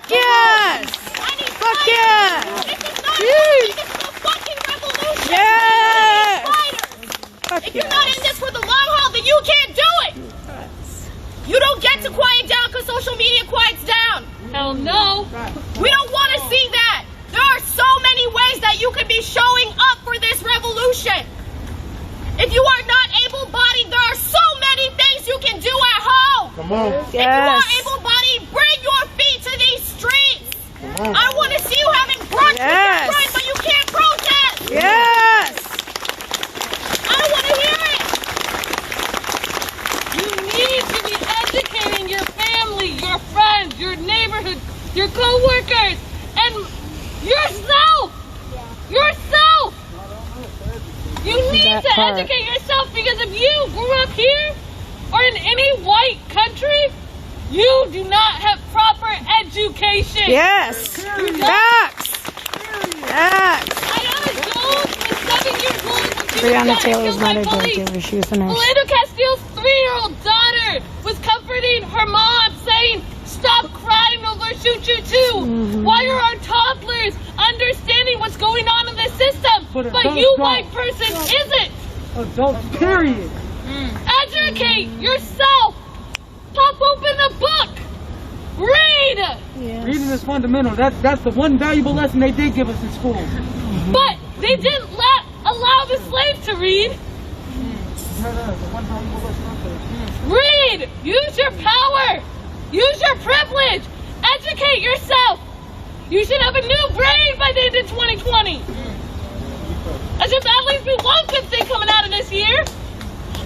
yes! Fuck yeah! Yes! If you're not in this for the long haul, then you can't do it. You don't get to quiet down because social media quiets down. Hell no. We don't want to see that. There are so many ways that you could be showing up for this revolution. If you are not able-bodied, there are so many things you can do at home. Come on. If you are able-bodied, bring your feet to these streets. I want to see you having brunch with your friends, but you can't protest. Yes. I want to hear it. You need to be educating your family, your friends, your neighborhood, your co-workers, and yourself. Yourself. You need to educate yourself, because if you grew up here or in any white country, you do not have proper education. Yes. Facts. Facts. I got a girl who's 7 years old. Breonna Taylor's not a drug She was a nurse. Orlando Castillo's 3-year-old daughter was comforting her mom, saying, "Stop crying, we'll shoot you too." Why are our toddlers understanding what's going on in the system, but you white person isn't? Adults, period. Educate yourself. Pop open a book. Read. Reading is fundamental. That's the one valuable lesson they did give us in school. But they didn't allow the slaves to read. Read. Use your power. Use your privilege. Educate yourself. You should have a new brain by the end of 2020. There should at least be one good thing coming out of this year.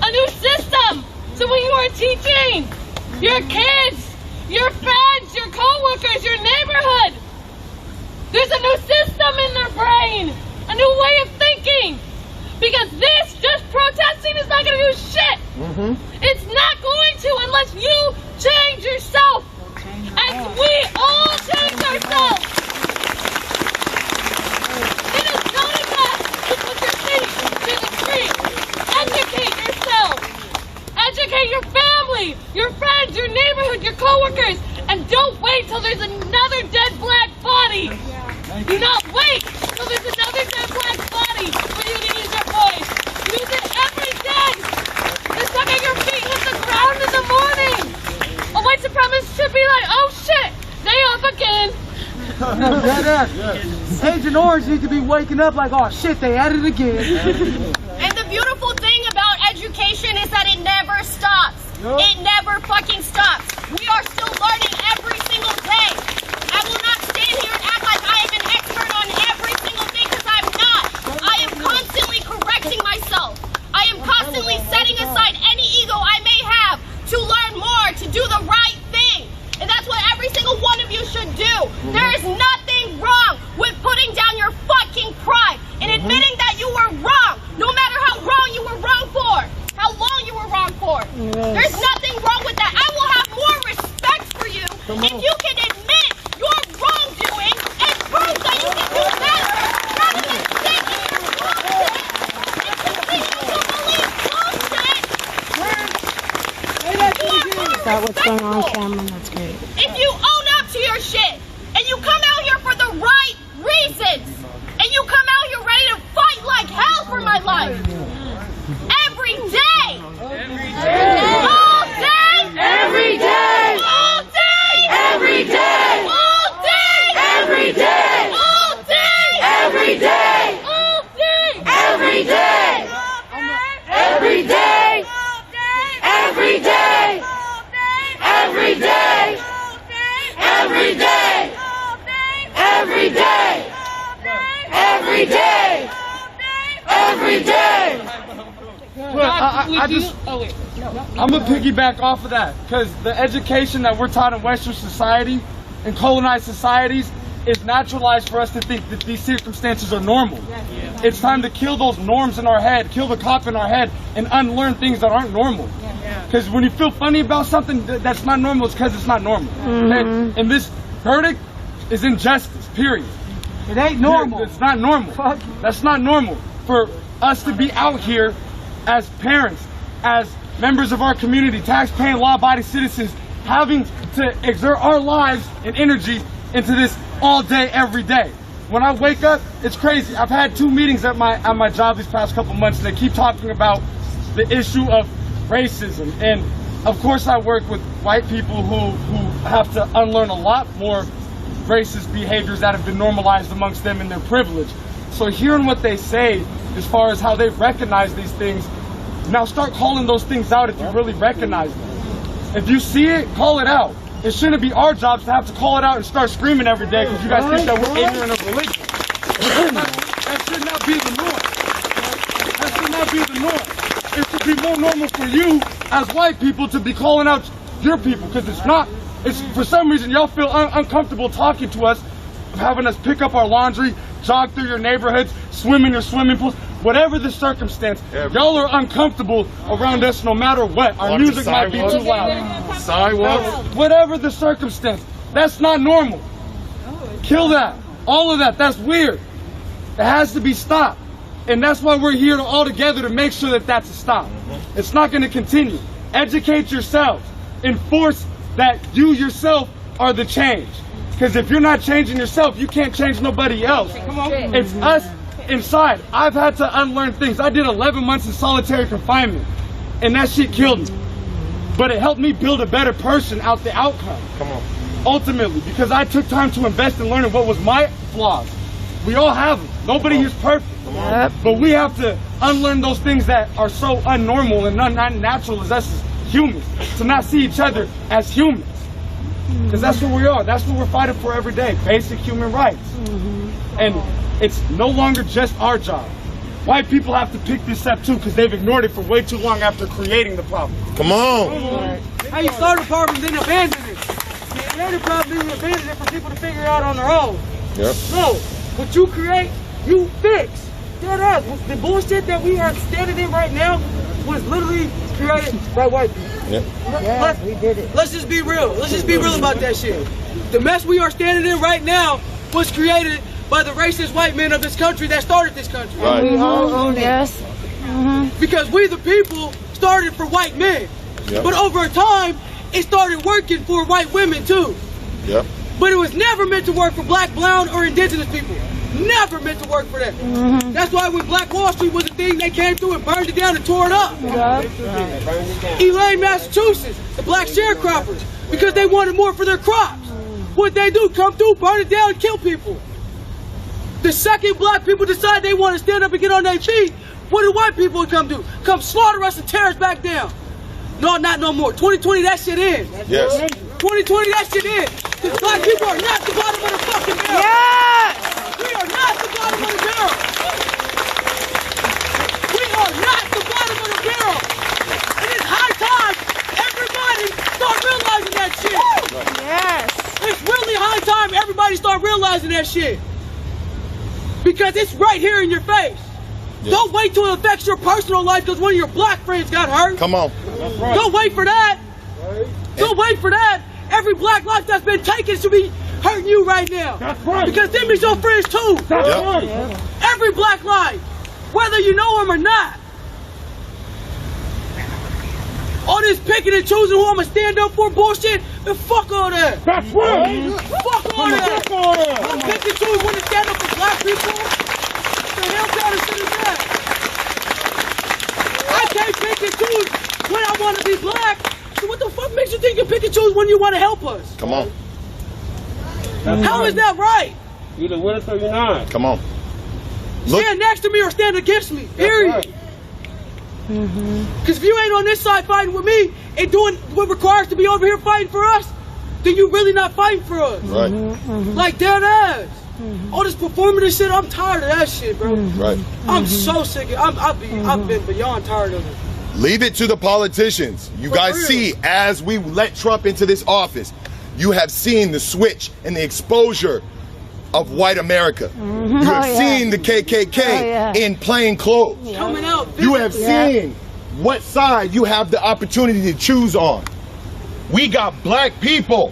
A new system. So when you are teaching your kids, your friends, your co-workers, your neighborhood, there's a new system in their brain. A new way of thinking. Because this, just protesting, is not going to do shit. It's not going to unless you change yourself. As we all change ourselves. It is not enough to put your feet to the street. Educate yourself. Educate your family, your friends, your neighborhood, your co-workers. And don't wait till there's another dead black body. Do not wait till there's another dead black body for you to use your voice. Use it every day. The second your feet hit the ground in the morning, a white supremacist should be like, "Oh shit, they up again." No, Agent Orange needs to be waking up like, "Oh shit, they at it again." And the beautiful thing about education is that it never stops. It never fucking stops. We are still learning every single day. I will not stand here and act like I am an expert on every single thing, because I'm not. I am constantly correcting myself. I am constantly setting aside any ego I may have to learn more, to do the right thing. And that's what every single one of you should do. There is nothing wrong with putting down your fucking pride and admitting that you were wrong, no matter how wrong you were wrong for, how long you were wrong for. There's nothing wrong with that. I will have more respect for you if you can admit your wrongdoing and prove that you can do better, rather than sit in your bullshit and continue to believe bullshit. Is that what's going on camera? That's great. If you own up to your shit, and you come out here for the right reasons, and you come out here ready to fight like hell for my life, every day, all day, every day, all day, every day, all day, every day, all day, every day, all day, every day, every day, every day, every day, every day, every day, every day, every day. Look, I'm gonna piggyback off of that, because the education that we're taught in Western society and colonized societies is naturalized for us to think that these circumstances are normal. It's time to kill those norms in our head, kill the cop in our head, and unlearn things that aren't normal. Because when you feel funny about something that's not normal, it's because it's not normal. And this verdict is injustice, period. It ain't normal. It's not normal. That's not normal for us to be out here as parents, as members of our community, tax-paying, law-abiding citizens, having to exert our lives and energy into this all day, every day. When I wake up, it's crazy. I've had 2 meetings at my job these past couple months, and they keep talking about the issue of racism. And of course I work with white people who have to unlearn a lot more racist behaviors that have been normalized amongst them in their privilege. So hearing what they say as far as how they recognize these things, now start calling those things out if you really recognize them. If you see it, call it out. It shouldn't be our jobs to have to call it out and start screaming every day because you guys think that we're ignorant of religion. That should not be the norm. That should not be the norm. It should be more normal for you as white people to be calling out your people, because it's not. It's for some reason y'all feel uncomfortable talking to us, having us pick up our laundry, jog through your neighborhoods, swim in your swimming pools, whatever the circumstance. Y'all are uncomfortable around us no matter what. Our music might be too loud. Sidewalks. Whatever the circumstance. That's not normal. Kill that. All of that. That's weird. It has to be stopped. And that's why we're here all together to make sure that that's a stop. It's not going to continue. Educate yourselves. Enforce that you yourself are the change. Because if you're not changing yourself, you can't change nobody else. It's us inside. I've had to unlearn things. I did 11 months in solitary confinement, and that shit killed me. But it helped me build a better person out the outcome. Ultimately, because I took time to invest in learning what was my flaws. We all have them. Nobody is perfect. But we have to unlearn those things that are so unnormal and unnatural as us as humans. To not see each other as humans. Because that's what we are. That's what we're fighting for every day. Basic human rights. And it's no longer just our job. White people have to pick this up too, because they've ignored it for way too long after creating the problem. Come on. How you start a problem then abandon it. You create a problem then you abandon it for people to figure out on their own. Yep. No, what you create, you fix. Dead ass. The bullshit that we are standing in right now was literally created by white people. Yep. We did it. Let's just be real. Let's just be real about that shit. The mess we are standing in right now was created by the racist white men of this country that started this country. Right. We all own it. Because we the people started for white men. Yep. But over time, it started working for white women too. Yep. But it was never meant to work for black, brown, or indigenous people. Never meant to work for them. That's why when Black Wall Street was a thing, they came through and burned it down and tore it up. Elaine, Massachusetts, the black sharecroppers, because they wanted more for their crops. What they do, come through, burn it down, and kill people. The second black people decide they want to stand up and get on their feet, what do white people come do? Come slaughter us and tear us back down. No, not no more. 2020, that shit in. Yes. 2020, that shit in. Because black people are not the bottom of the fucking barrel. Yes! We are not the bottom of the barrel. We are not the bottom of the barrel. It is high time everybody start realizing that shit. Yes. It's really high time everybody start realizing that shit. Because it's right here in your face. Yes. Don't wait till it affects your personal life because one of your black friends got hurt. Come on. Don't wait for that. Don't wait for that. Every black life that's been taken should be hurting you right now. That's right. Because them is your friends too. That's right. Every black life, whether you know them or not. All this picking and choosing who I'm gonna stand up for bullshit, and fuck all that. That's right. Fuck all that. Fuck all that. I'm pick and choose when to stand up for black people. The hell kind of shit is that? I can't pick and choose when I want to be black. So what the fuck makes you think you pick and choose when you want to help us? Come on. How is that right? Either with us or you're not. Come on. Look. Stand next to me or stand against me. Period. Because if you ain't on this side fighting with me and doing what requires to be over here fighting for us, then you really not fighting for us. Right. Like dead ass. All this performative shit, I'm tired of that shit, bro. Right. I'm so sick of it. I've been beyond tired of it. Leave it to the politicians. You guys see, as we let Trump into this office, you have seen the switch and the exposure of white America. You have seen the KKK in plain clothes. Coming out. You have seen what side you have the opportunity to choose on. We got black people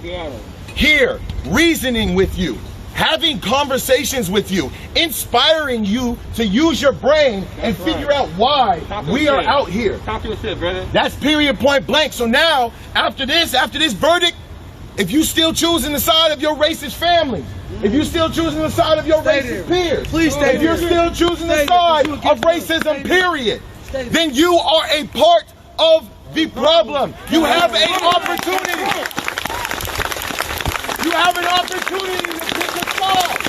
here reasoning with you, having conversations with you, inspiring you to use your brain and figure out why we are out here. Talk to us, brother. That's period point blank. So now, after this verdict, if you still choosing the side of your racist family, if you still choosing the side of your racist peers, Please stay if you're there. still choosing the Stay side there. of racism, period, then you are a part of the problem. You have an opportunity. You have an opportunity to pick a side.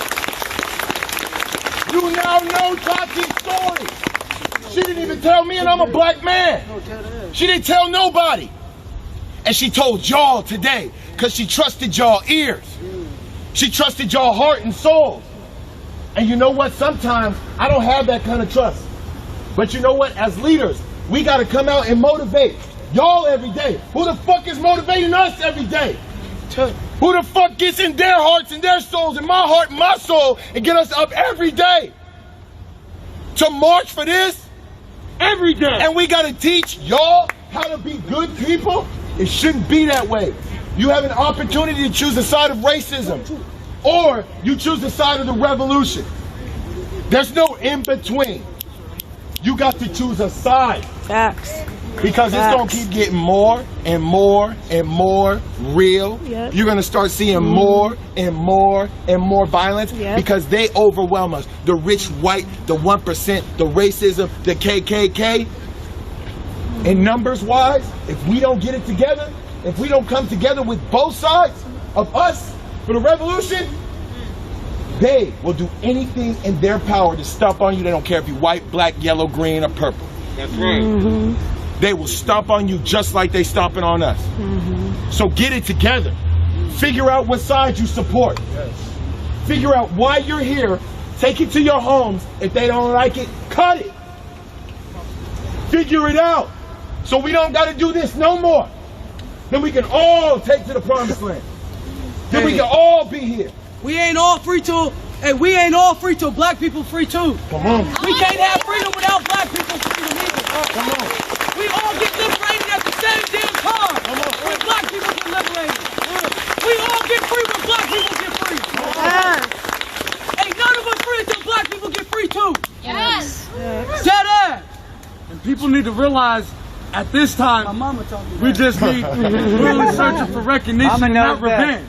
You now know Tati's story. She didn't even tell me, and I'm a black man. She didn't tell nobody. And she told y'all today because she trusted y'all ears. She trusted y'all heart and soul. And you know what? Sometimes I don't have that kind of trust. But you know what? As leaders, we got to come out and motivate y'all every day. Who the fuck is motivating us every day? Who the fuck gets in their hearts and their souls, and my heart and my soul, and get us up every day to march for this? Every day. And we got to teach y'all how to be good people? It shouldn't be that way. You have an opportunity to choose the side of racism, or you choose the side of the revolution. There's no in between. You got to choose a side. Facts. Because it's going to keep getting more and more and more real. Yep. You're going to start seeing more and more and more violence because they overwhelm us. The rich, white, the 1%, the racism, the KKK. And numbers wise, if we don't get it together, if we don't come together with both sides of us for the revolution, they will do anything in their power to stomp on you. They don't care if you're white, black, yellow, green, or purple. That's right. They will stomp on you just like they stomping on us. So get it together. Figure out what side you support. Figure out why you're here. Take it to your homes. If they don't like it, cut it. Figure it out. So we don't got to do this no more. Then we can all take to the promised land. Then we can all be here. We ain't all free till, hey, we ain't all free till black people free too. Come on. We can't have freedom without black people freedom either. Come on. We all get liberated at the same damn time. When black people get liberated. We all get free when black people get free. Ain't none of us free until black people get free too. Yes. Dead ass. And people need to realize at this time, we just need really searching for recognition and not revenge.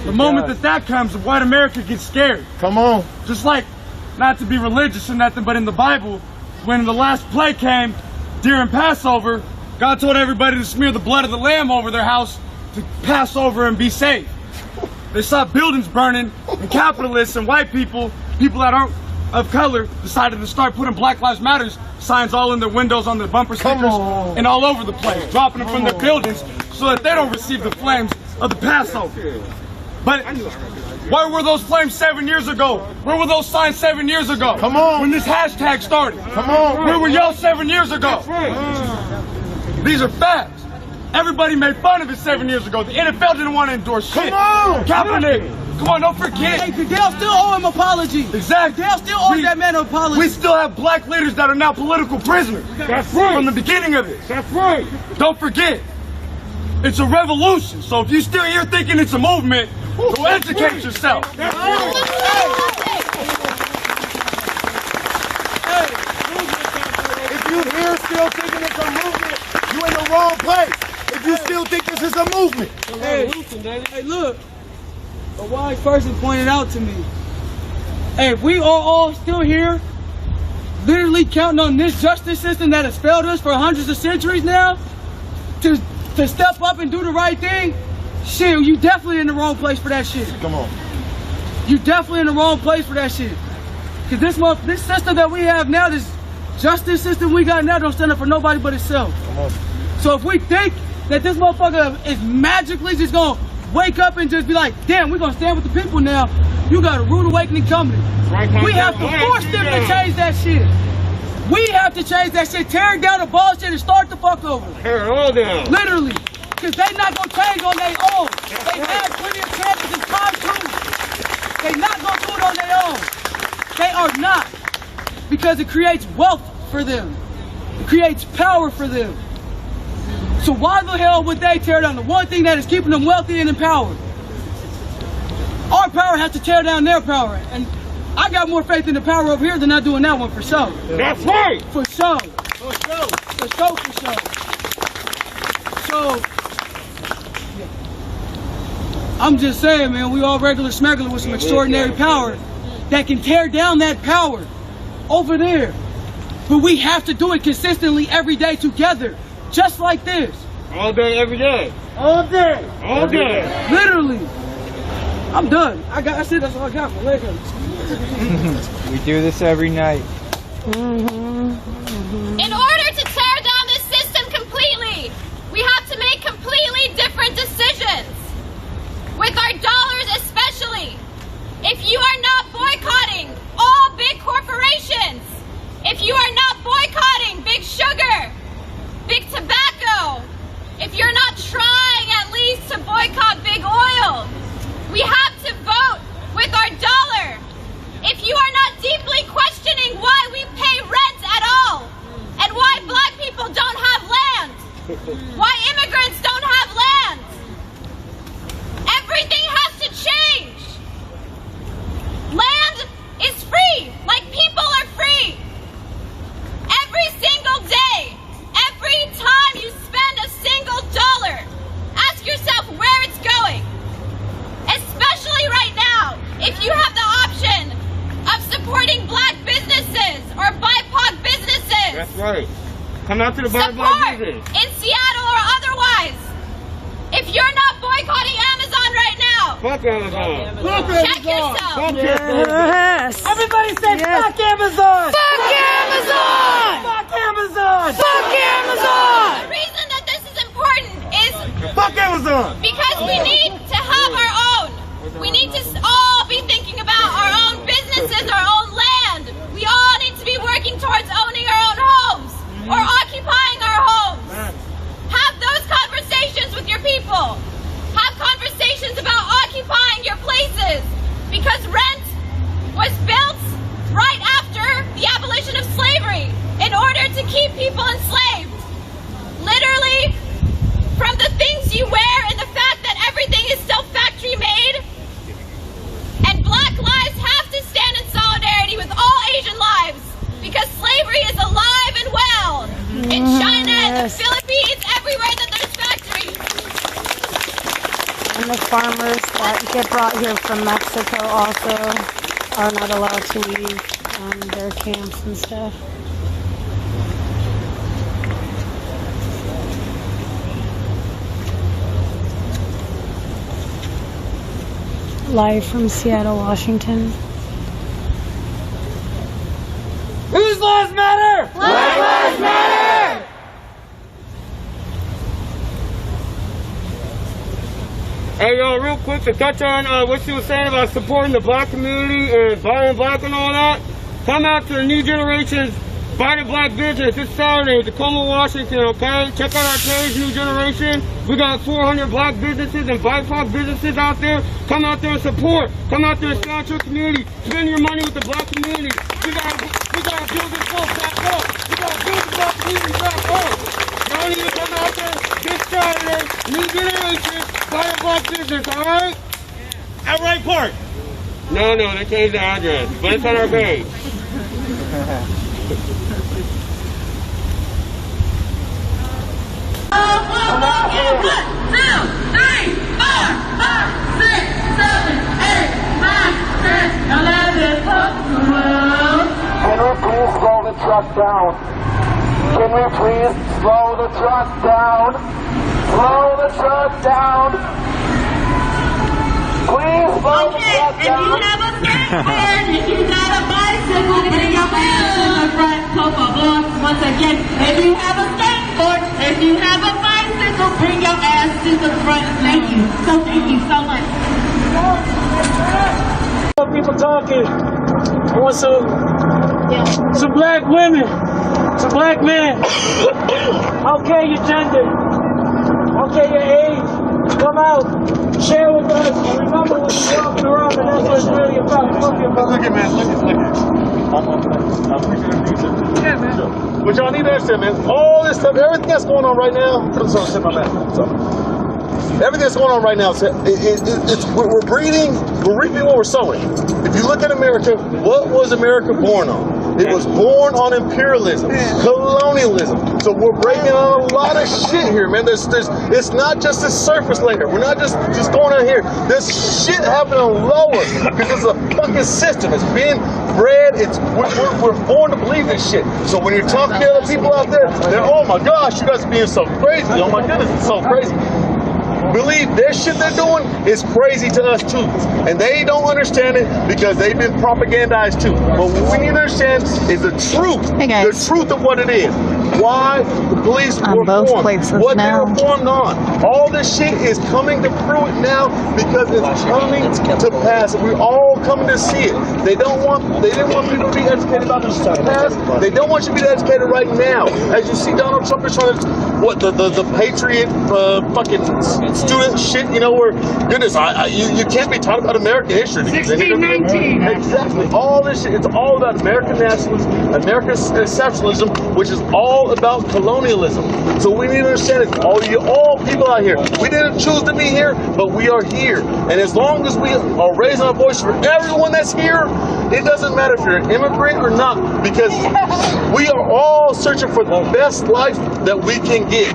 The moment that comes, white America gets scared. Come on. Just like, not to be religious or nothing, but in the Bible, when the last plague came during Passover, God told everybody to smear the blood of the lamb over their house to pass over and be safe. They saw buildings burning, and capitalists and white people, people that aren't of color, decided to start putting Black Lives Matter signs all in their windows, on their bumper stickers, and all over the place, dropping them from their buildings so that they don't receive the flames of the Passover. But where were those flames 7 years ago? Where were those signs 7 years ago? Come on. When this hashtag started. Come on. Where were y'all 7 years ago? These are facts. Everybody made fun of it 7 years ago. The NFL didn't want to endorse shit. Come on. Kaepernick. Come on, don't forget. Hey, Goodell still owe him apology. Exactly. Goodell still owes that man an apology. We still have black leaders that are now political prisoners. That's right. From the beginning of it. That's right. Don't forget. It's a revolution. So if you're still here thinking it's a movement, go educate yourself. That's right. If you here still thinking it's a movement, you in the wrong place. If you still think this is a movement. Hey, look. A wise person pointed out to me. Hey, if we are all still here, literally counting on this justice system that has failed us for hundreds of centuries now, to step up and do the right thing, shit, you definitely in the wrong place for that shit. Come on. You definitely in the wrong place for that shit. Cause this system that we have now, this justice system we got now, don't stand up for nobody but itself. Come on. So if we think that this motherfucker is magically just gonna wake up and just be like, damn, we're gonna stand with the people now, you got a rude awakening coming. We have to force them to change that shit. We have to change that shit, tear down the bullshit and start the fuck over. Tear it all down. Literally. Because they not gonna change on their own. They had plenty of chances and time too. They not gonna do it on their own. They are not. Because it creates wealth for them. It creates power for them. So why the hell would they tear down the one thing that is keeping them wealthy and empowered? Our power has to tear down their power. And I got more faith in the power over here than I do in that one for sure. That's right. For sure. For sure. For sure. So, I'm just saying, man, we all regular smuggler with some extraordinary power that can tear down that power over there. But we have to do it consistently every day together, just like this. All day, every day. All day. All day. Literally. I'm done. I said that's all I got for later. We do this every night. In order to tear down this system completely, we have to make completely different decisions. With our dollars especially. If you are not boycotting all big corporations, if you are not boycotting big sugar, big tobacco, if you're not trying at least to boycott big oil, we have to vote with our dollar. If you are not deeply questioning why we pay rent at all, and why black people don't have land, why immigrants don't have land, everything has to change. Land is free, like people are free. Every single day, every time you spend a single dollar, ask yourself where it's going. Especially right now, if you have the option of supporting black businesses or BIPOC businesses. That's right. Come out to the BIPOC business. In Seattle or otherwise. If you're not boycotting Amazon right now. Fuck Amazon. Check yourself. Fuck Yes. Everybody say fuck Amazon. Fuck Amazon. Fuck Amazon. Fuck Amazon. The reason that this is important is fuck Amazon. Because we need to have our own. We need to all be thinking about our own businesses, our own land. We all need to be working towards owning our own homes or occupying our homes. Have those conversations with your people. Have conversations about occupying your places, because rent was built right after the abolition of slavery in order to keep people enslaved. Literally, from the things you wear and the fact that everything is still factory made. And black lives have to stand in solidarity with all Asian lives, because slavery is alive and well in China and the Philippines, everywhere that there's factories. And the farmers that get brought here from Mexico also are not allowed to leave their camps and stuff. Live from Seattle, Washington. Whose lives matter? Black lives matter! Hey, real quick to touch on what she was saying about supporting the black community and buying black and all that. Come out to the New Generation's Buy the Black business this Saturday, Tacoma, Washington, okay? Check out our page, New Generation. We got 400 black businesses and BIPOC businesses out there. Come out there and support. Come out there and start your community. Spend your money with the black community. We gotta build this boat back up. We gotta build the black community back up. Y'all need to come out there this Saturday, New Generation, Buy the Black business, alright? At Wright Park. No, they changed the address, but it's on our page. Can we please slow the truck down? Slow the truck down. Please slow the truck down. If you have a skateboard, if you got a bicycle, bring your ass to the front. Once again, if you have a skateboard, if you have a bicycle, bring your ass to the front. Thank you. Thank you so much. People talking. I want some black women, some black men. Okay, your gender. Okay, your age. Come out, share with us. And remember when you're walking around, and that's what it's really about. Look at man, Yeah, man. What y'all need to understand, man, all this stuff, everything that's going on right now, everything that's going on right now, we're breeding, we're reaping what we're sowing. If you look at America, what was America born on? It was born on imperialism, colonialism. So we're breaking on a lot of shit here, man. It's not just the surface layer. We're not just going out here. There's shit happening lower because it's a fucking system. It's being bred. We're born to believe this shit. So when you're talking to other people out there, they're, oh my gosh, you guys are being so crazy. Oh my goodness, it's so crazy. Believe their shit they're doing is crazy to us too. And they don't understand it because they've been propagandized too. But what we need to understand is the truth. The truth of what it is. Why the police were formed. What they were formed on. All this shit is coming to fruit now because it's coming to pass. We're all coming to see it. They didn't want people to be educated about this past. They don't want you to be educated right now. As you see Donald Trump is trying to, the patriot fucking student shit, you know, where, goodness, you can't be taught about American history. 1619. Exactly. All this shit, it's all about American nationalism, American exceptionalism, which is all about colonialism. So we need to understand it. All people out here, we didn't choose to be here, but we are here. And as long as we are raising our voice for everyone that's here, it doesn't matter if you're an immigrant or not, because we are all searching for the best life that we can get.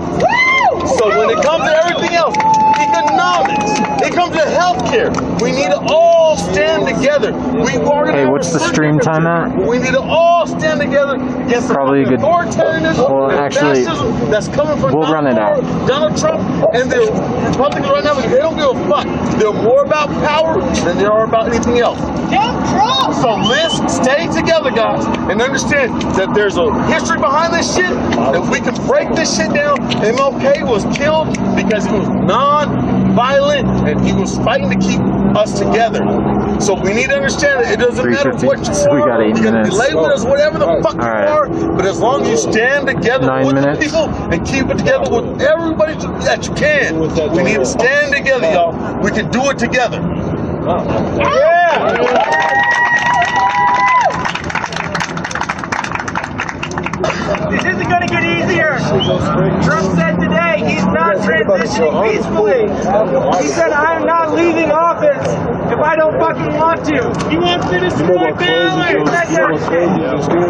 So when it comes to everything else, economics, it comes to healthcare, we need to all stand together. Hey, what's the stream time at? We need to all stand together against the authoritarianism and fascism that's coming from Donald Trump and the Republicans right now, because they don't give a fuck. They're more about power than they are about anything else. So let's stay together, guys, and understand that there's a history behind this shit, and we can break this shit down. MLK was killed because he was non-violent and he was fighting to keep us together. So we need to understand that it doesn't matter what you are. You can be labeled as whatever the fuck you are, but as long as you stand together with the people and keep it together with everybody that you can, we need to stand together, y'all. We can do it together. This isn't going to get easier. Trump said today he's not transitioning peacefully. He said, I'm not leaving office if I don't fucking want to. He wants to destroy balance.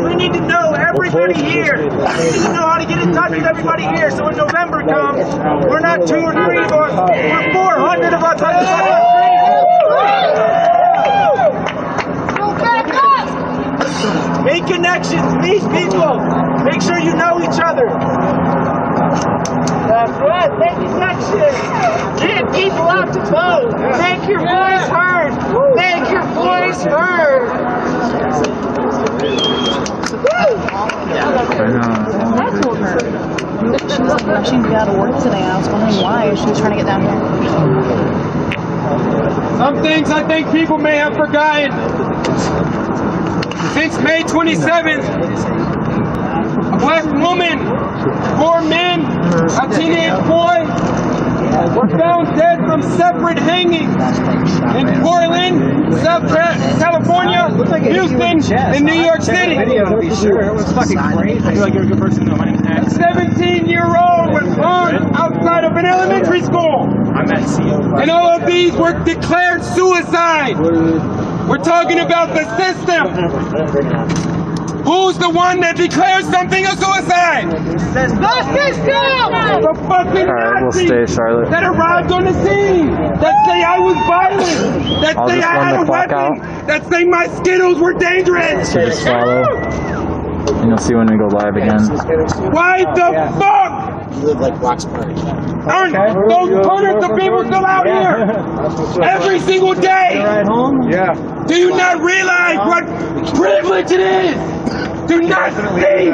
We need to know everybody here. We need to know how to get in touch with everybody here. So when November comes, we're not 2 or 3 of us. We're 400 of us on the street. Make connections, meet people. Make sure you know each other. That's right, make connections. Get people out to vote. Make your voice heard. Make your voice heard. I told her. She was rushing to get out of work today. I was wondering why she was trying to get down here. Some things I think people may have forgotten. Since May 27th, a black woman, 4 men, a teenage boy were found dead from separate hangings in Portland, South California, Houston, and New York City. It was fucking crazy. I feel like you're a good person to know. My name's Max. A 17-year-old was born outside of an elementary school. I'm at CEO. And all of these were declared suicide. We're talking about the system. Who's the one that declares something a suicide? The system! The fucking Nazis that arrived on the scene, that say I was violent, that say I had a weapon, that say my Skittles were dangerous. So just follow, and you'll see when we go live again. Why the fuck? You live like Roxbury. Aren't those hundreds of people still out here every single day? Yeah. Do you not realize what privilege it is to not see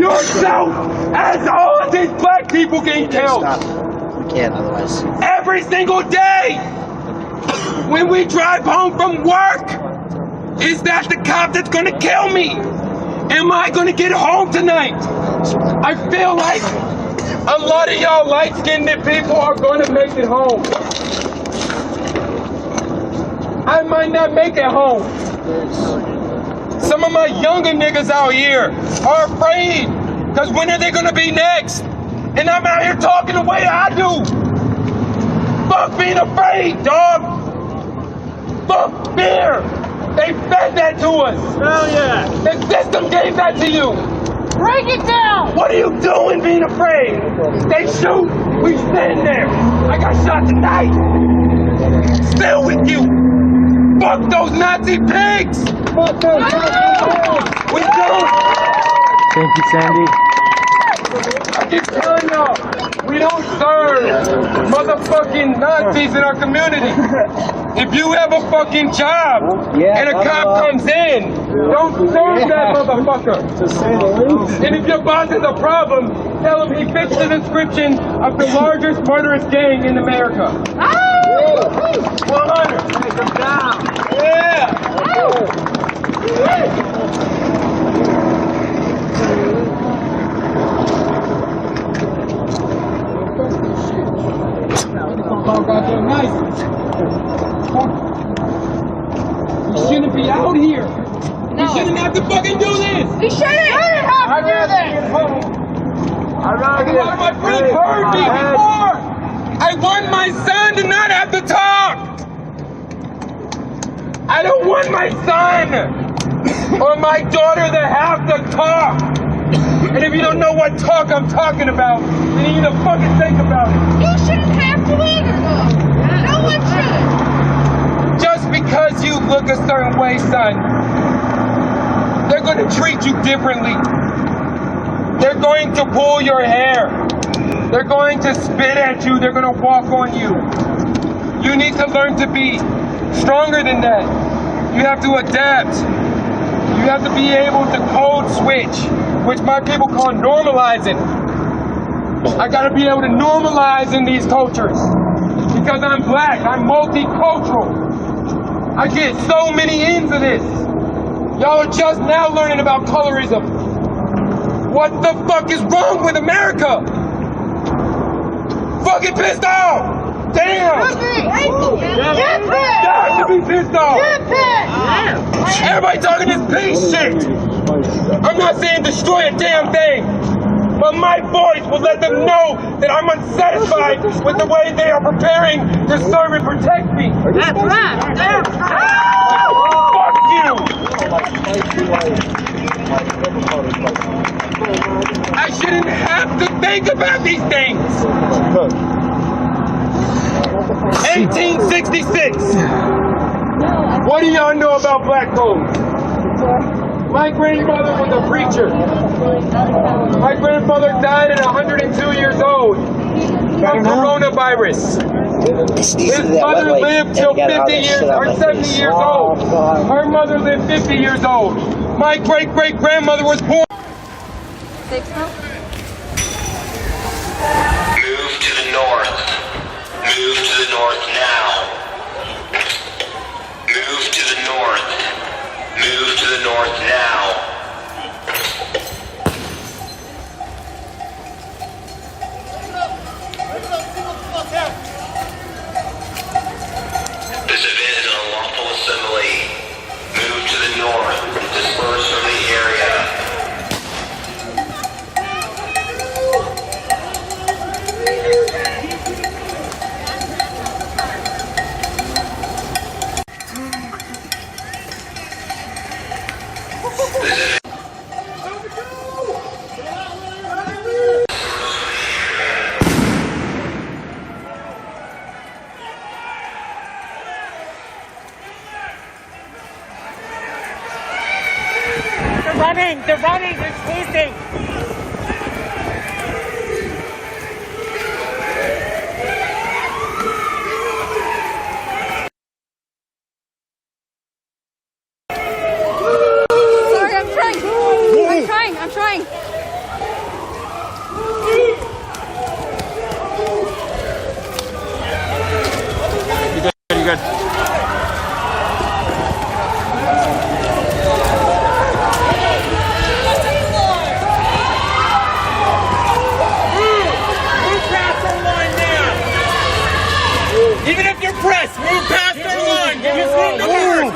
yourself as all these black people getting killed? We can't otherwise. Every single day when we drive home from work, is that the cop that's gonna kill me? Am I gonna get home tonight? I feel like a lot of y'all light-skinned people are gonna make it home. I might not make it home. Some of my younger niggas out here are afraid, because when are they gonna be next? And I'm out here talking the way I do. Fuck being afraid, dog. Fuck fear. They fed that to us. Hell yeah. The system gave that to you. Break it down! What are you doing being afraid? They shoot, we stand there. I got shot tonight. Still with you. Fuck those Nazi pigs. Fuck those Nazi pigs. We don't. Thank you, Sandy. I keep telling y'all, we don't serve motherfucking Nazis in our community. If you have a fucking job and a cop comes in, don't serve that motherfucker. And if your boss has a problem, tell him he fits the description of the largest murderous gang in America. 100. Take him down. Yeah. We shouldn't be out here. We shouldn't have to fucking do this. We shouldn't have to do this. A lot of my friends heard me before. I want my son to not have to talk. I don't want my son or my daughter to have to talk. And if you don't know what talk I'm talking about, then you need to fucking think about it. You shouldn't have to either, though. No one should. Just because you look a certain way, son, they're going to treat you differently. They're going to pull your hair. They're going to spit at you. They're going to walk on you. You need to learn to be stronger than that. You have to adapt. You have to be able to code switch, which my people call normalizing. I gotta be able to normalize in these cultures. Because I'm black, I'm multicultural. I get so many ends of this. Y'all are just now learning about colorism. What the fuck is wrong with America? Fucking pissed off! Damn! Got to be pissed off! Everybody talking this peace shit! I'm not saying destroy a damn thing, but my voice will let them know that I'm unsatisfied with the way they are preparing to serve and protect me. That's right. That's right. Fuck you! I shouldn't have to think about these things. 1866. What do y'all know about black folks? My grandmother was a preacher. My grandmother died at 102 years old from coronavirus. His mother lived till 50 years or 70 years old. Her mother lived 50 years old. My great-great-grandmother was born. Move to the north. Move to the north now. Move to the north. Move to the north now. This event is an unlawful assembly. Move to the north. Disperse from the area. They're running, they're chasing. Sorry, I'm trying. You good? Even if you're pressed, move past the line. Give us room to work.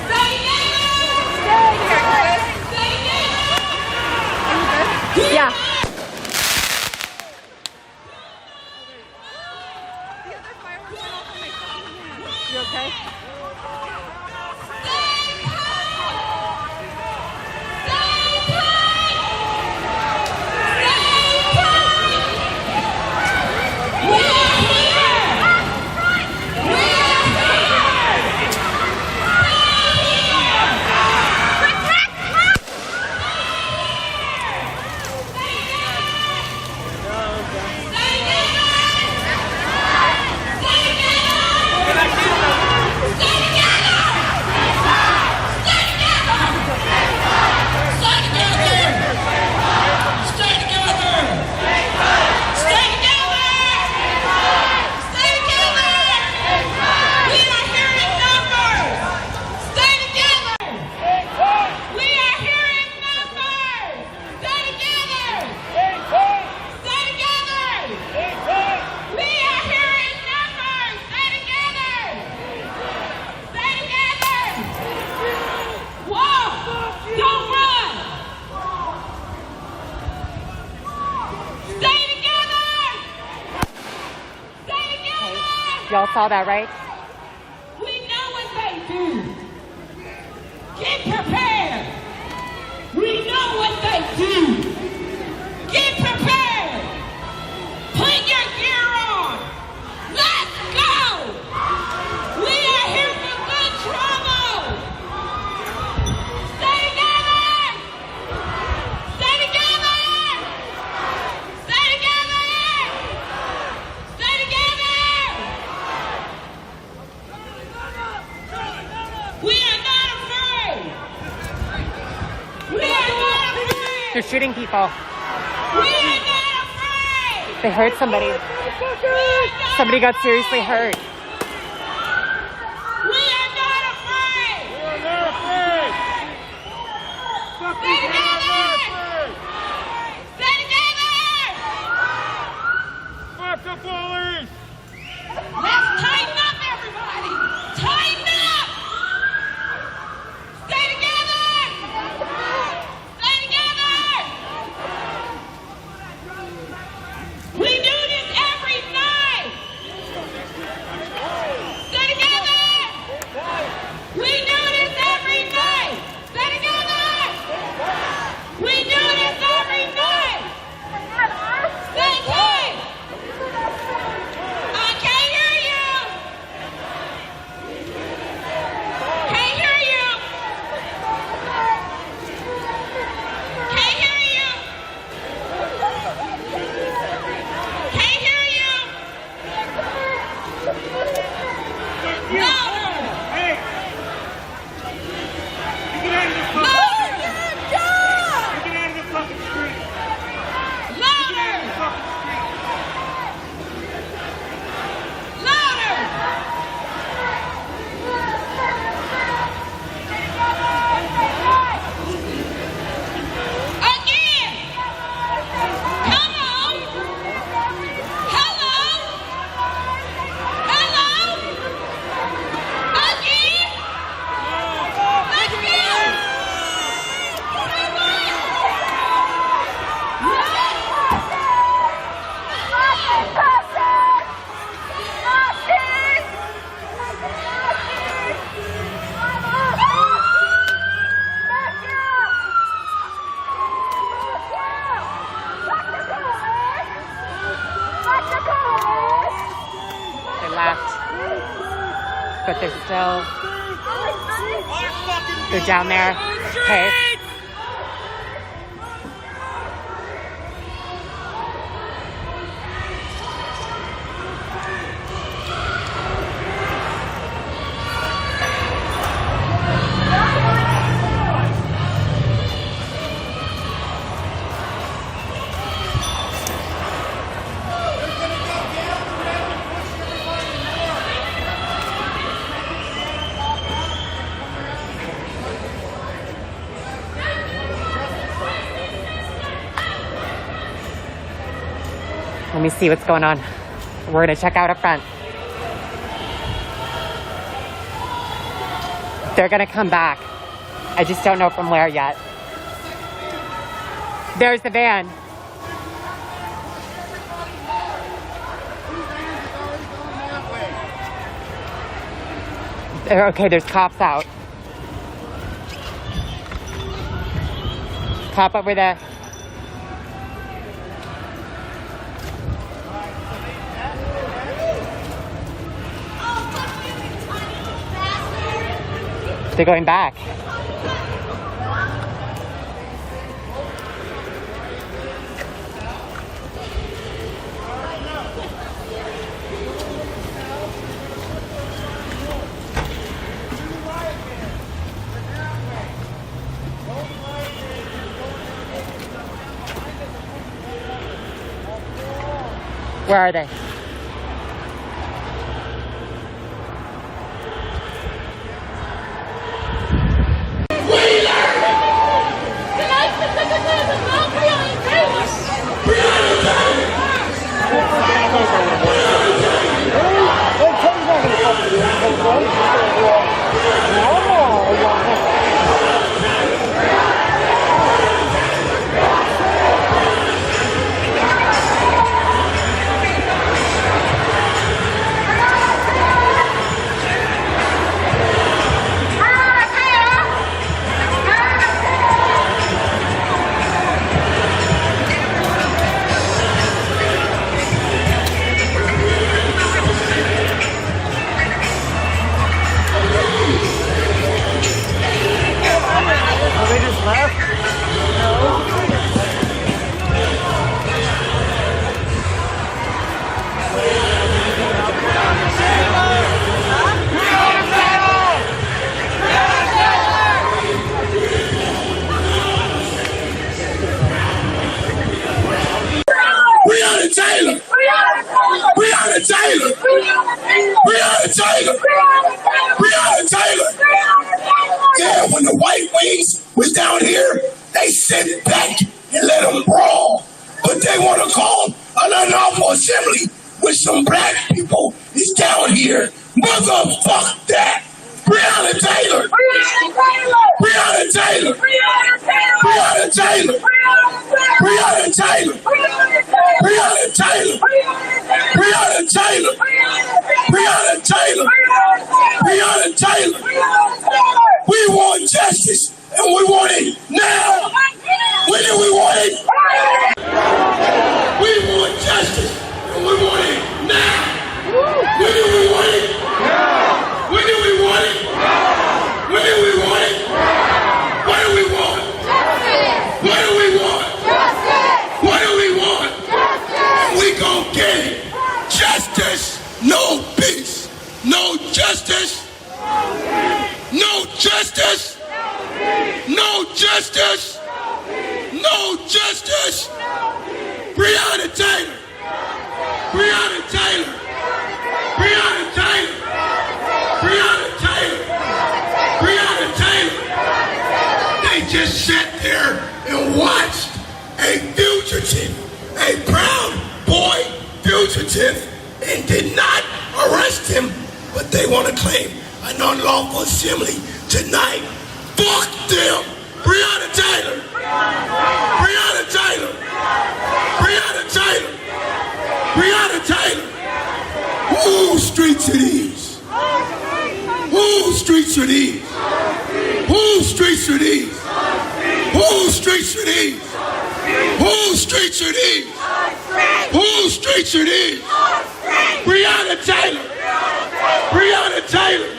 Stay in! You okay? Y'all saw that, right? We know what they do. Get prepared. We know what they do. Get prepared. Put your gear on. Let's go. We are here for good trouble. Stay together. Stay together. Stay together. Stay together. We are not afraid. We are not afraid. They're shooting people. We are not afraid. They hurt somebody. Somebody got seriously hurt. We are not afraid. We are not afraid. Stay together. Stay together. Fuck the police. Let's tighten up, everybody. Tighten up. Stay together. Stay together. We do this every night. Stay together. We do this every night. Stay together. We do this every night. Stay tight. I can't hear you. Can't hear you. Can't hear you. Can't hear you. Louder. Hey. Get out of the fucking street. Get out of the fucking street. Louder. Louder. Again. Come on. Hello. Hello. Again. Let's They left. But they're down there. Okay. Let me see what's going on. We're gonna check out up front. They're gonna come back. I just don't know from where yet. There's the van. Okay, there's cops out. Cop over there. They're going back. Where are they? Breonna Taylor! Breonna Taylor! Breonna Taylor! Breonna Taylor! Yeah, when the White Wings was down here, they sat back and let them brawl. But they want to call an unlawful assembly with some black people is down here. Motherfuck that! Breonna Taylor! Breonna Taylor! Breonna Taylor! Breonna Taylor! Breonna Taylor! Breonna Taylor! Breonna Taylor! Breonna Taylor! We want justice, and we want it now! When do we want it? We want justice, and we want it now! When do we want it? When do we want it? When do we want it? What do we want? What do we want? What do we want? We gon' get it. Justice, no peace. No justice. No justice. No justice. No justice. Breonna Taylor. Breonna Taylor. Breonna Taylor. Breonna Taylor. Breonna Taylor. They just sat there and watched a fugitive, a proud boy fugitive, and did not arrest him, but they want to claim an unlawful assembly tonight. Fuck them! Breonna Taylor! Breonna Taylor! Breonna Taylor! Breonna Taylor! Whose streets are these? Whose streets are these? Whose streets are these? Whose streets are these? Whose streets are these? Whose streets are these? Breonna Taylor! Breonna Taylor!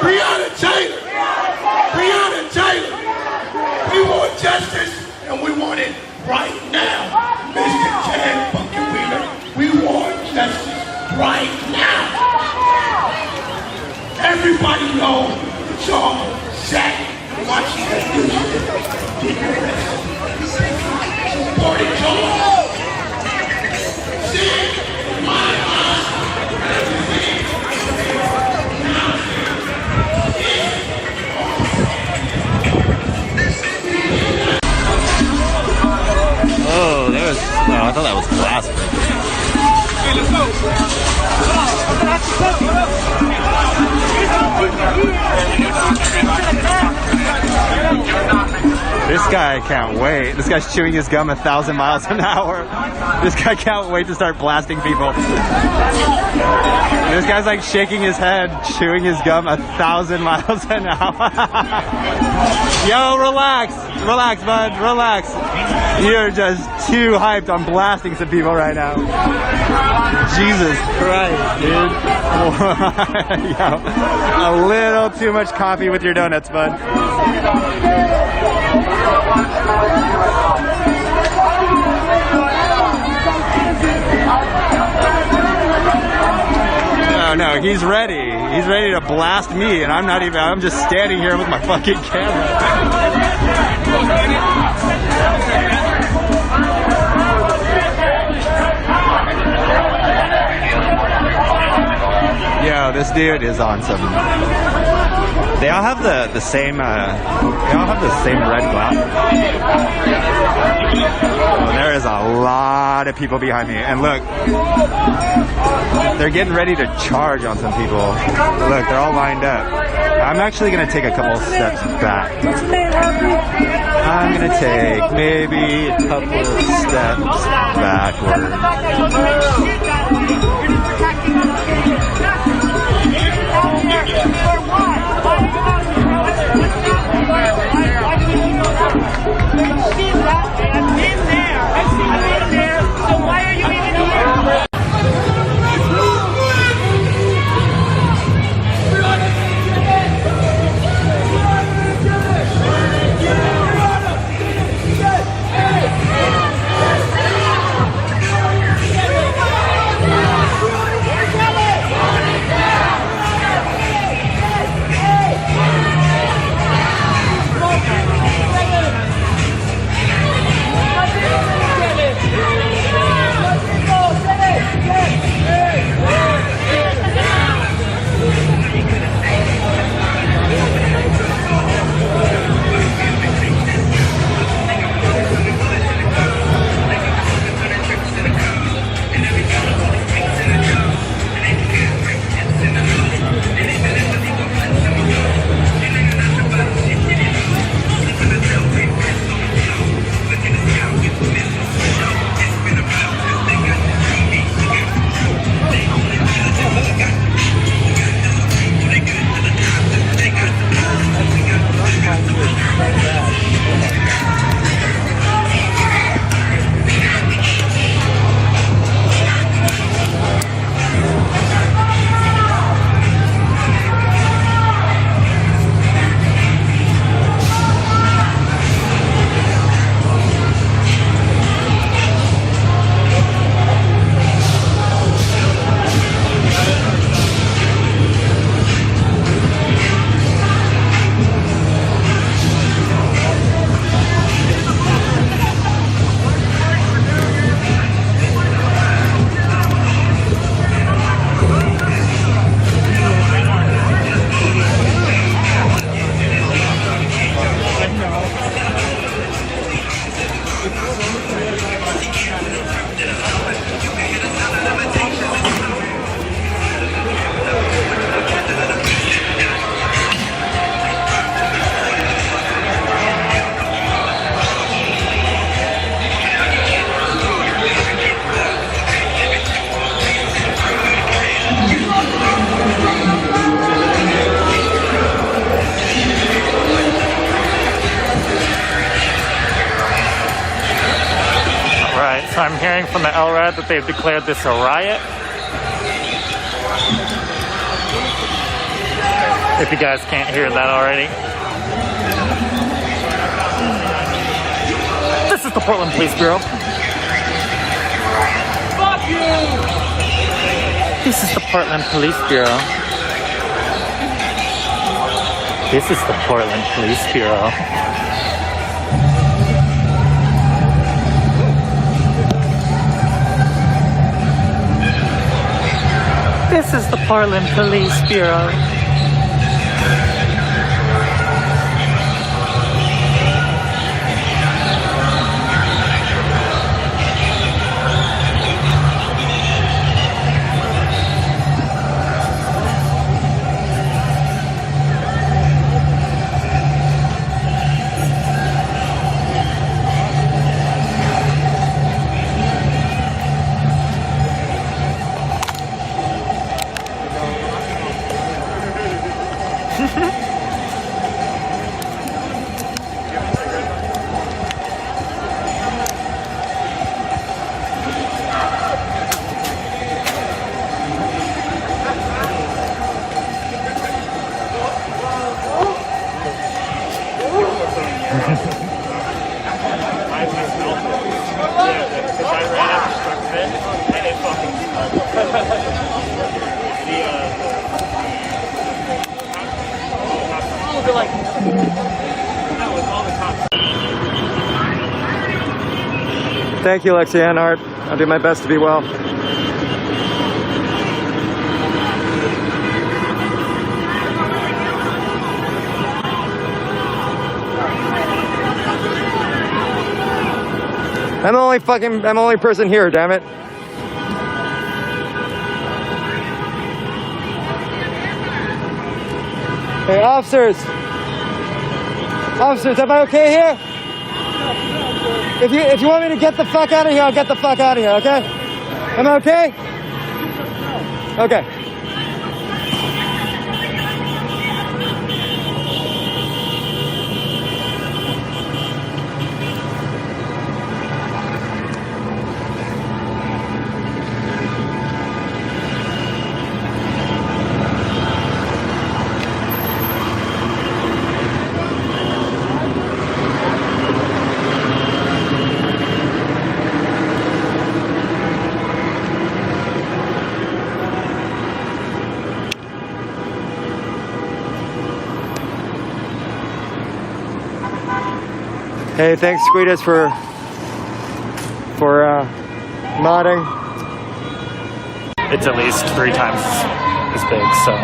Breonna Taylor! Breonna Taylor! We want justice, and we want it right now. Mr. Chad Bucket Wheeler, we want justice right now. Everybody knows that y'all sat and watched that news. Supported y'all. See, my eyes. Oh, there's. Oh, I thought that was glass. Hey, let's go. This guy can't wait. This guy's chewing his gum 1,000 miles an hour. This guy can't wait to start blasting people. This guy's like shaking his head, chewing his gum 1,000 miles an hour. Yo, relax. Relax, bud. Relax. You're just too hyped on blasting some people right now. Jesus Christ, dude. Yo, a little too much coffee with your donuts, bud. No, he's ready. He's ready to blast me, and I'm not even, I'm just standing here with my fucking camera. Yo, this dude is on some. They all have the same. They all have the same red glass. Oh, there is a lot of people behind me, and look, they're getting ready to charge on some people. Look, they're all lined up. I'm actually gonna take a couple steps back. I'm gonna take maybe a couple of steps backward. So I'm hearing from the LRAD that they've declared this a riot. If you guys can't hear that already. This is the Portland Police Bureau. Fuck you! This is the Portland Police Bureau. This is the Portland Police Bureau. This is the Portland Police Bureau. Thank you, Lexi Anhart. I'll do my best to be well. I'm the only person here, damn it. Hey, officers! Officers, am I okay here? If you want me to get the fuck out of here, I'll get the fuck out of here, okay? Am I okay? Okay. Hey, thanks, Squeetus, for modding. It's at least 3 times as big, so.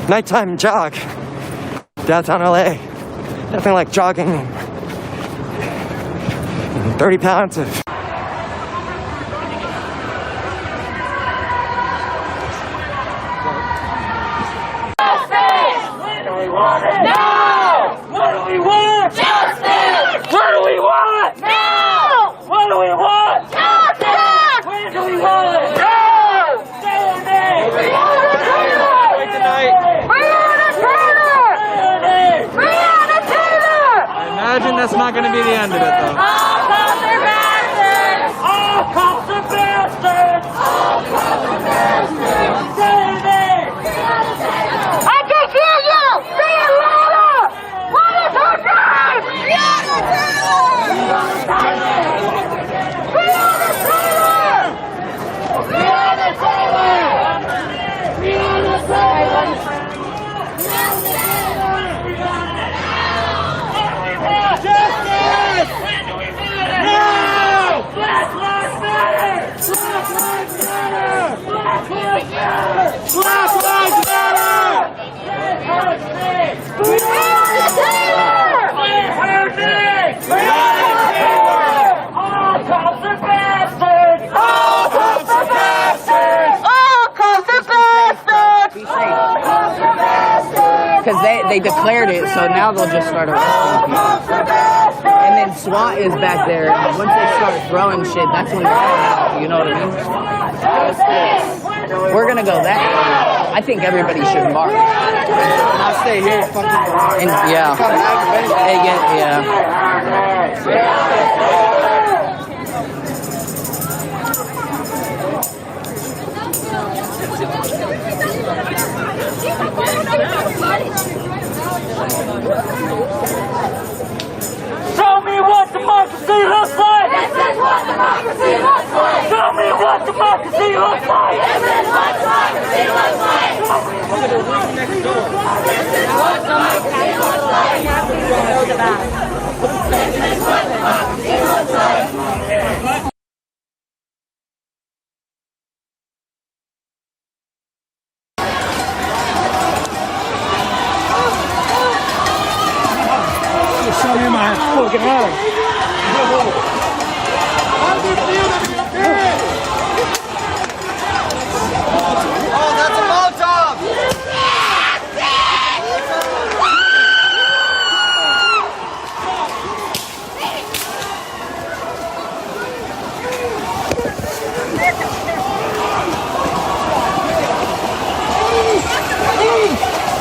nighttime jog downtown LA. Nothing like jogging 30 pounds of Now! What do we want? Justice! What do we want? Now! What do we want? Justice! When do we want it? Now! Saturday! We want a Taylor! Tonight! We want a Taylor! We want a Taylor! I imagine that's not going to be the end of it, though. All cops are bastards! All cops are bastards! All cops are bastards! Saturday! I can hear you! Say it louder! What is her name? Breonna Taylor! Breonna Taylor! Breonna Taylor! Breonna Taylor! Justice! No! Black Lives Matter! Black Lives Matter! Black Lives Matter! Black Lives Matter! Breonna Taylor! Breonna Taylor! All cops are bastards! All cops are bastards! All cops are bastards! Because they declared it, so now they'll just start arresting people. And then SWAT is back there, and once they start throwing shit, that's when they're out, you know what I mean? We're gonna go that way. I think everybody should march. I'll stay here and fucking And, yeah. Yeah. Show me what democracy looks like! This is what democracy looks like! Show me what democracy looks like! This is what democracy looks like! This is what democracy looks like! This is what democracy looks like! Show me my fucking hand. Oh, that's a Molotov!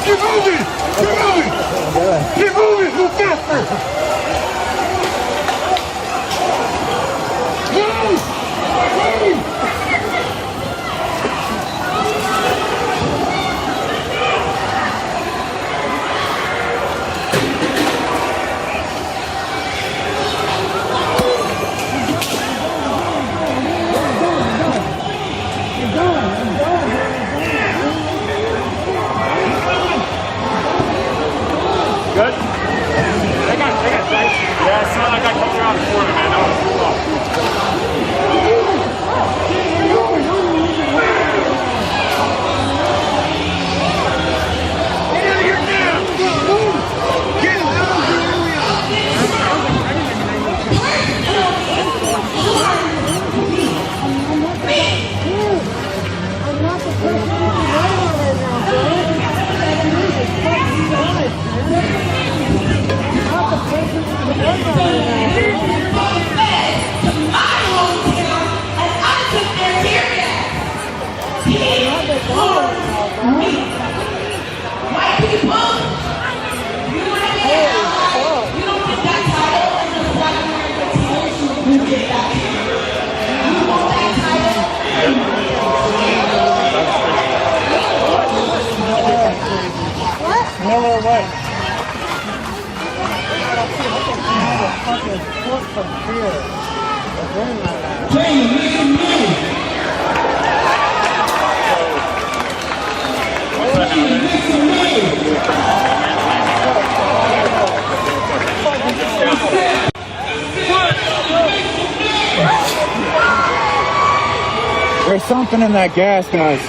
Keep moving! Keep moving! Keep moving! Move faster! Move! Move! Good? I got yeah, it's not like I come around the corner, man. That was too long. Get out of here now! Move! Get out of No more way. There's something in that gas, guys.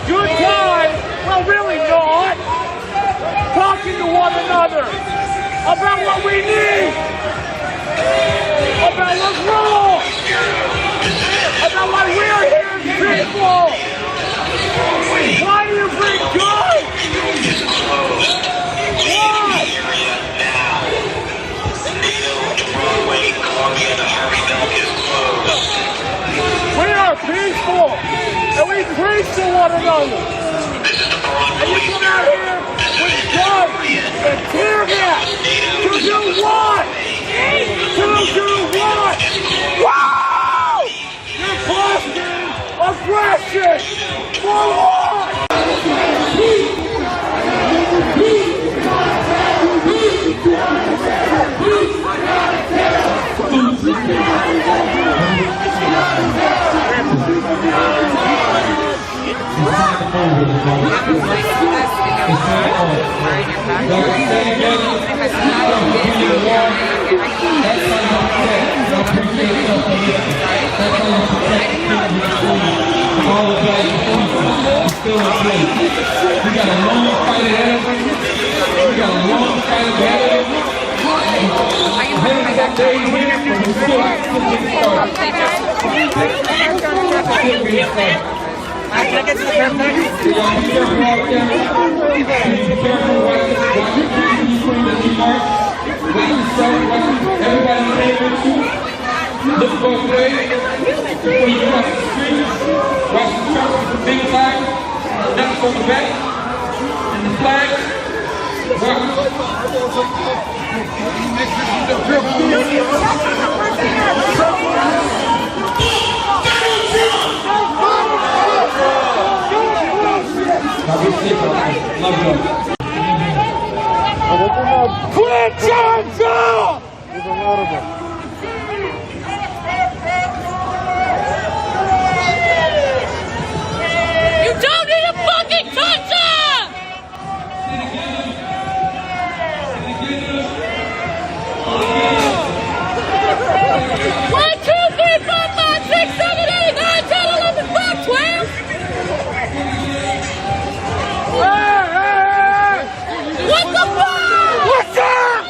Good time? Well, really not. Talking to one another about what we need, about what's wrong, about why we are here as people. Why do you bring guns? Why? We are peaceful, and we preach to one another. And you come out here with guns and tear gas to do what? To do what? Wow! You're fostering aggression for what? Look both ways. Before you cross the street, watch the truck with the big flag, nuts on the back, and the flag. Quit Johnson! You don't need a fucking Tanja! 1, 2, 3, 4, 5, 6, 7, 8, 9, 10, 11, 12, 12! What the fuck? What's up?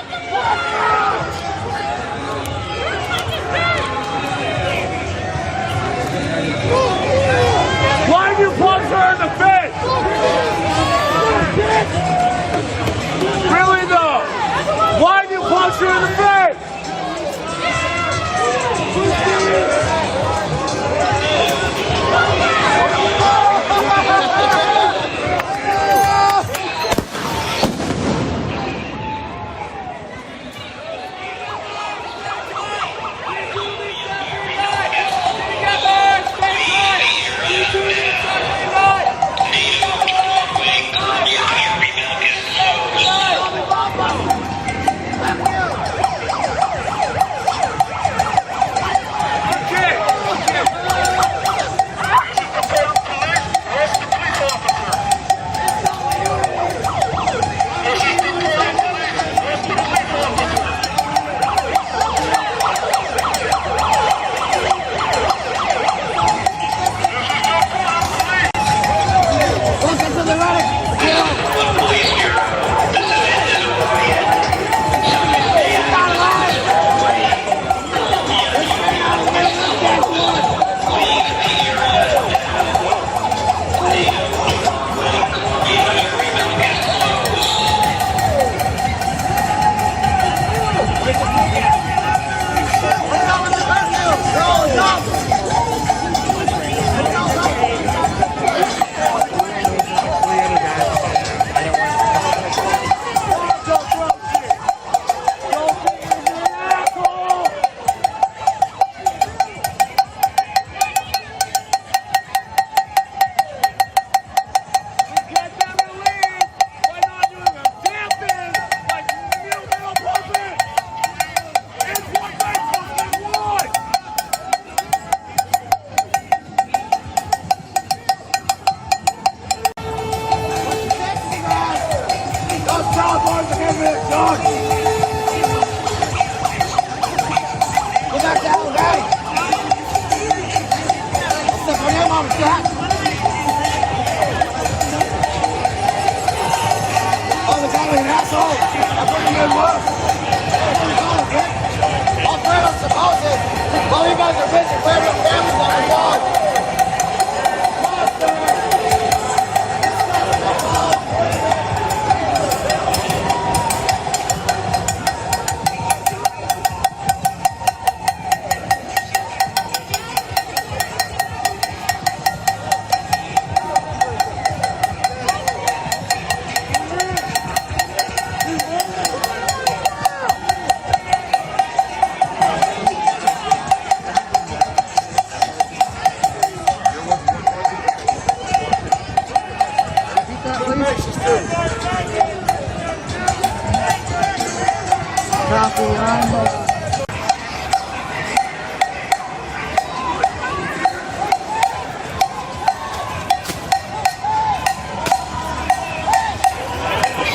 Proud Boys are giving it done. Go back down, guys. I'll step on him on the shot. Oh, the guy an asshole. That's what the man was. That's what he called, okay? All three of us supposed it. While you guys are busy clearing up families on the yard.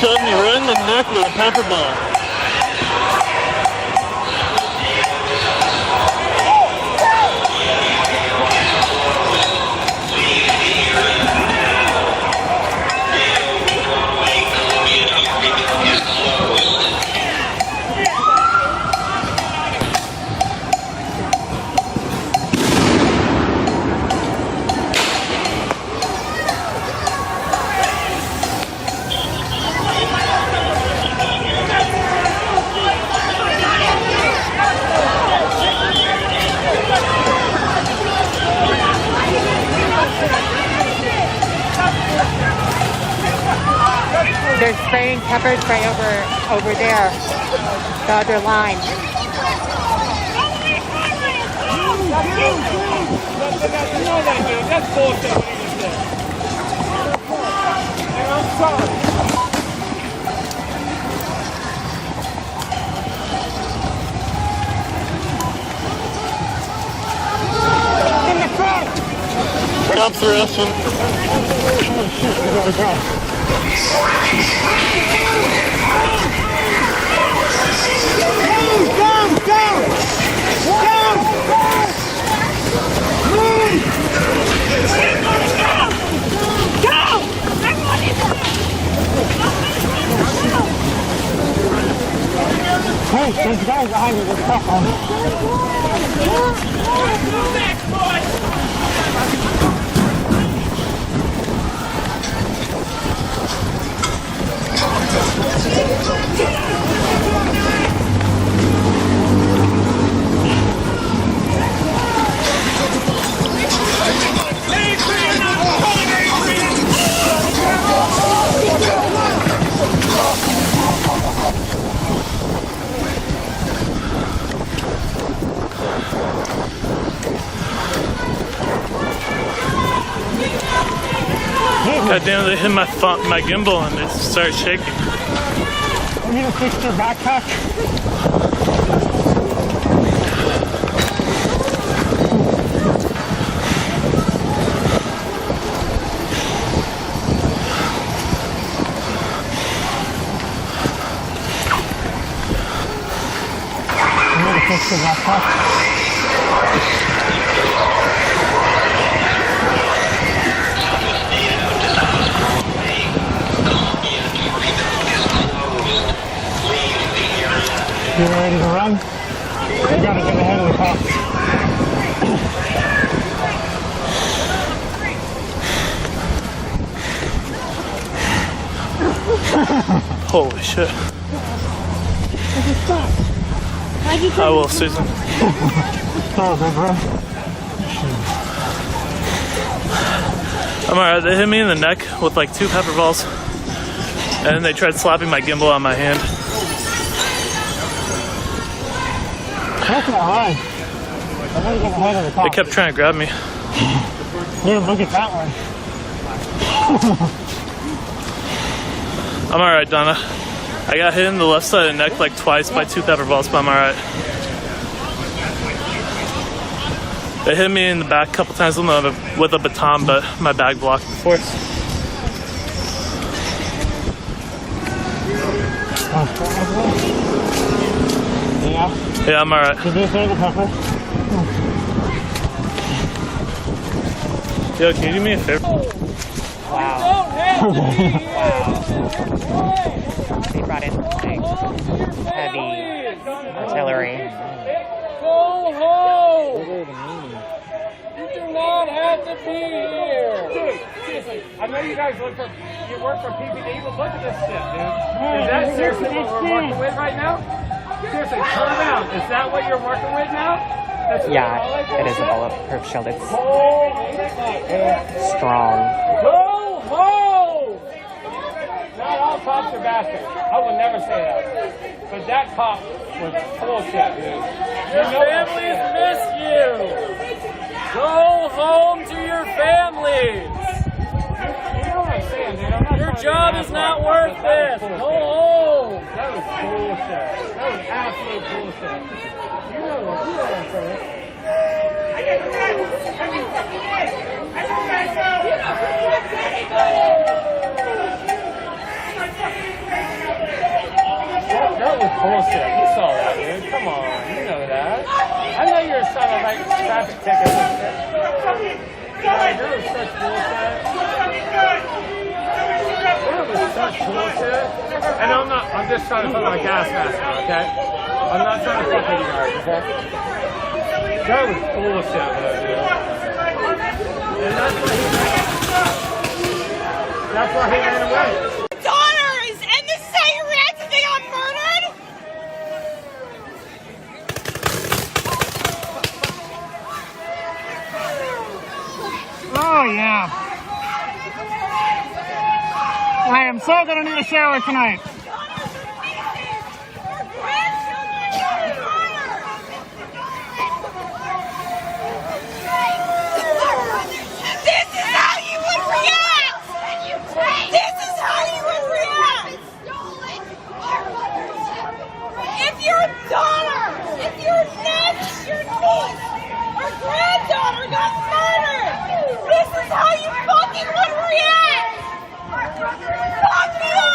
Shot me right in the neck with a pepper ball. They're spraying pepper spray over there, the other line. That's bullshit what he just did. And I'm sorry. In the front! Cops arresting. Down! Hey, there's guys behind me with stuff on. God damn, they hit my gimbal and it started shaking. You need to fix your backpack. You need to fix your backpack. You ready to run? You gotta get ahead of the cops. Holy shit. I will, Susan. I'm alright. They hit me in the neck with like 2 pepper balls. And then they tried slapping my gimbal on my hand. That's not right. I gotta get ahead of the cops. They kept trying to grab me. Yeah, look at that one. I'm alright, Donna. I got hit in the left side of the neck like twice by 2 pepper balls, but I'm alright. They hit me in the back a couple times with a baton, but my bag blocked the force. Yeah, I'm alright. Yo, can you do me a favor? Wow. They brought in like heavy artillery. Go home! You do not have to be here! Dude, seriously, I know you guys work for PPD, but look at this shit, dude. Is that seriously what we're working with right now? Seriously, turn around. Is that what you're working with now? Yeah, it is a bulletproof shield. It's strong. Go home! Not all cops are bastards. I would never say that. But that cop was bullshit, dude. Your families miss you. Go home to your families. You know what I'm saying, dude? Your job is not worth this. Go home. That was bullshit. That was absolute bullshit. You know what I'm saying. That was bullshit. You saw that, dude. Come on. You know that. I know you're trying to write traffic tickets and shit. That was such bullshit. That was such bullshit. And I'm just trying to put my gas mask on, okay? I'm not trying to fuck with you guys, okay? That was bullshit, dude. And that's why he ran away. Daughters! And this is how you react to being murdered? Oh, yeah. I am so gonna need a shower tonight. This is how you would react! This is how you would react! If your daughter, if your niece, your niece, or granddaughter got murdered, this is how you fucking would react! Fuck you!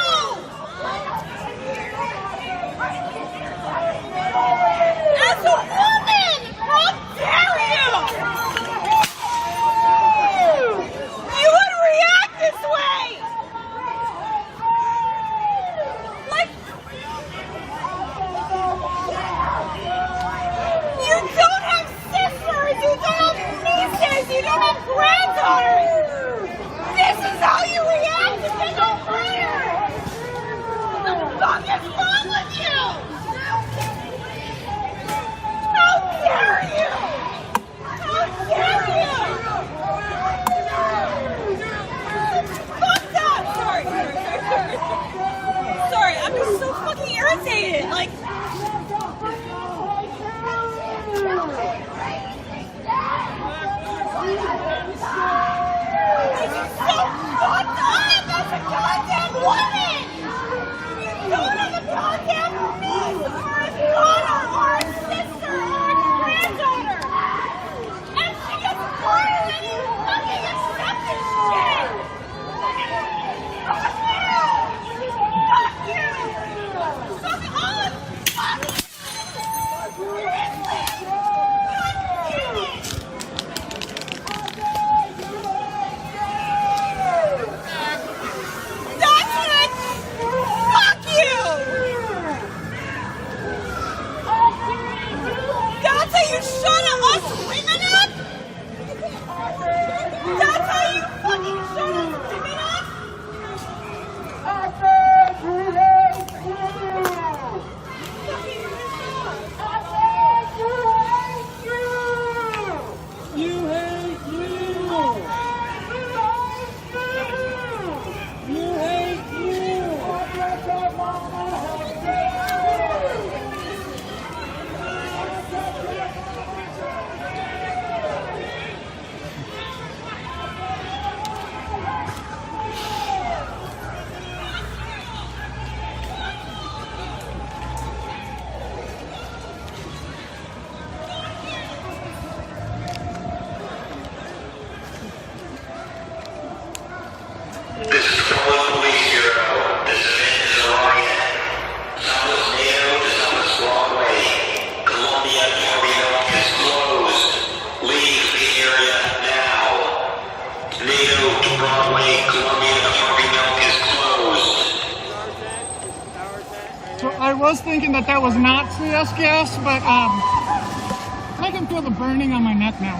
was thinking that that was not CS gas, but I can feel the burning on my neck now.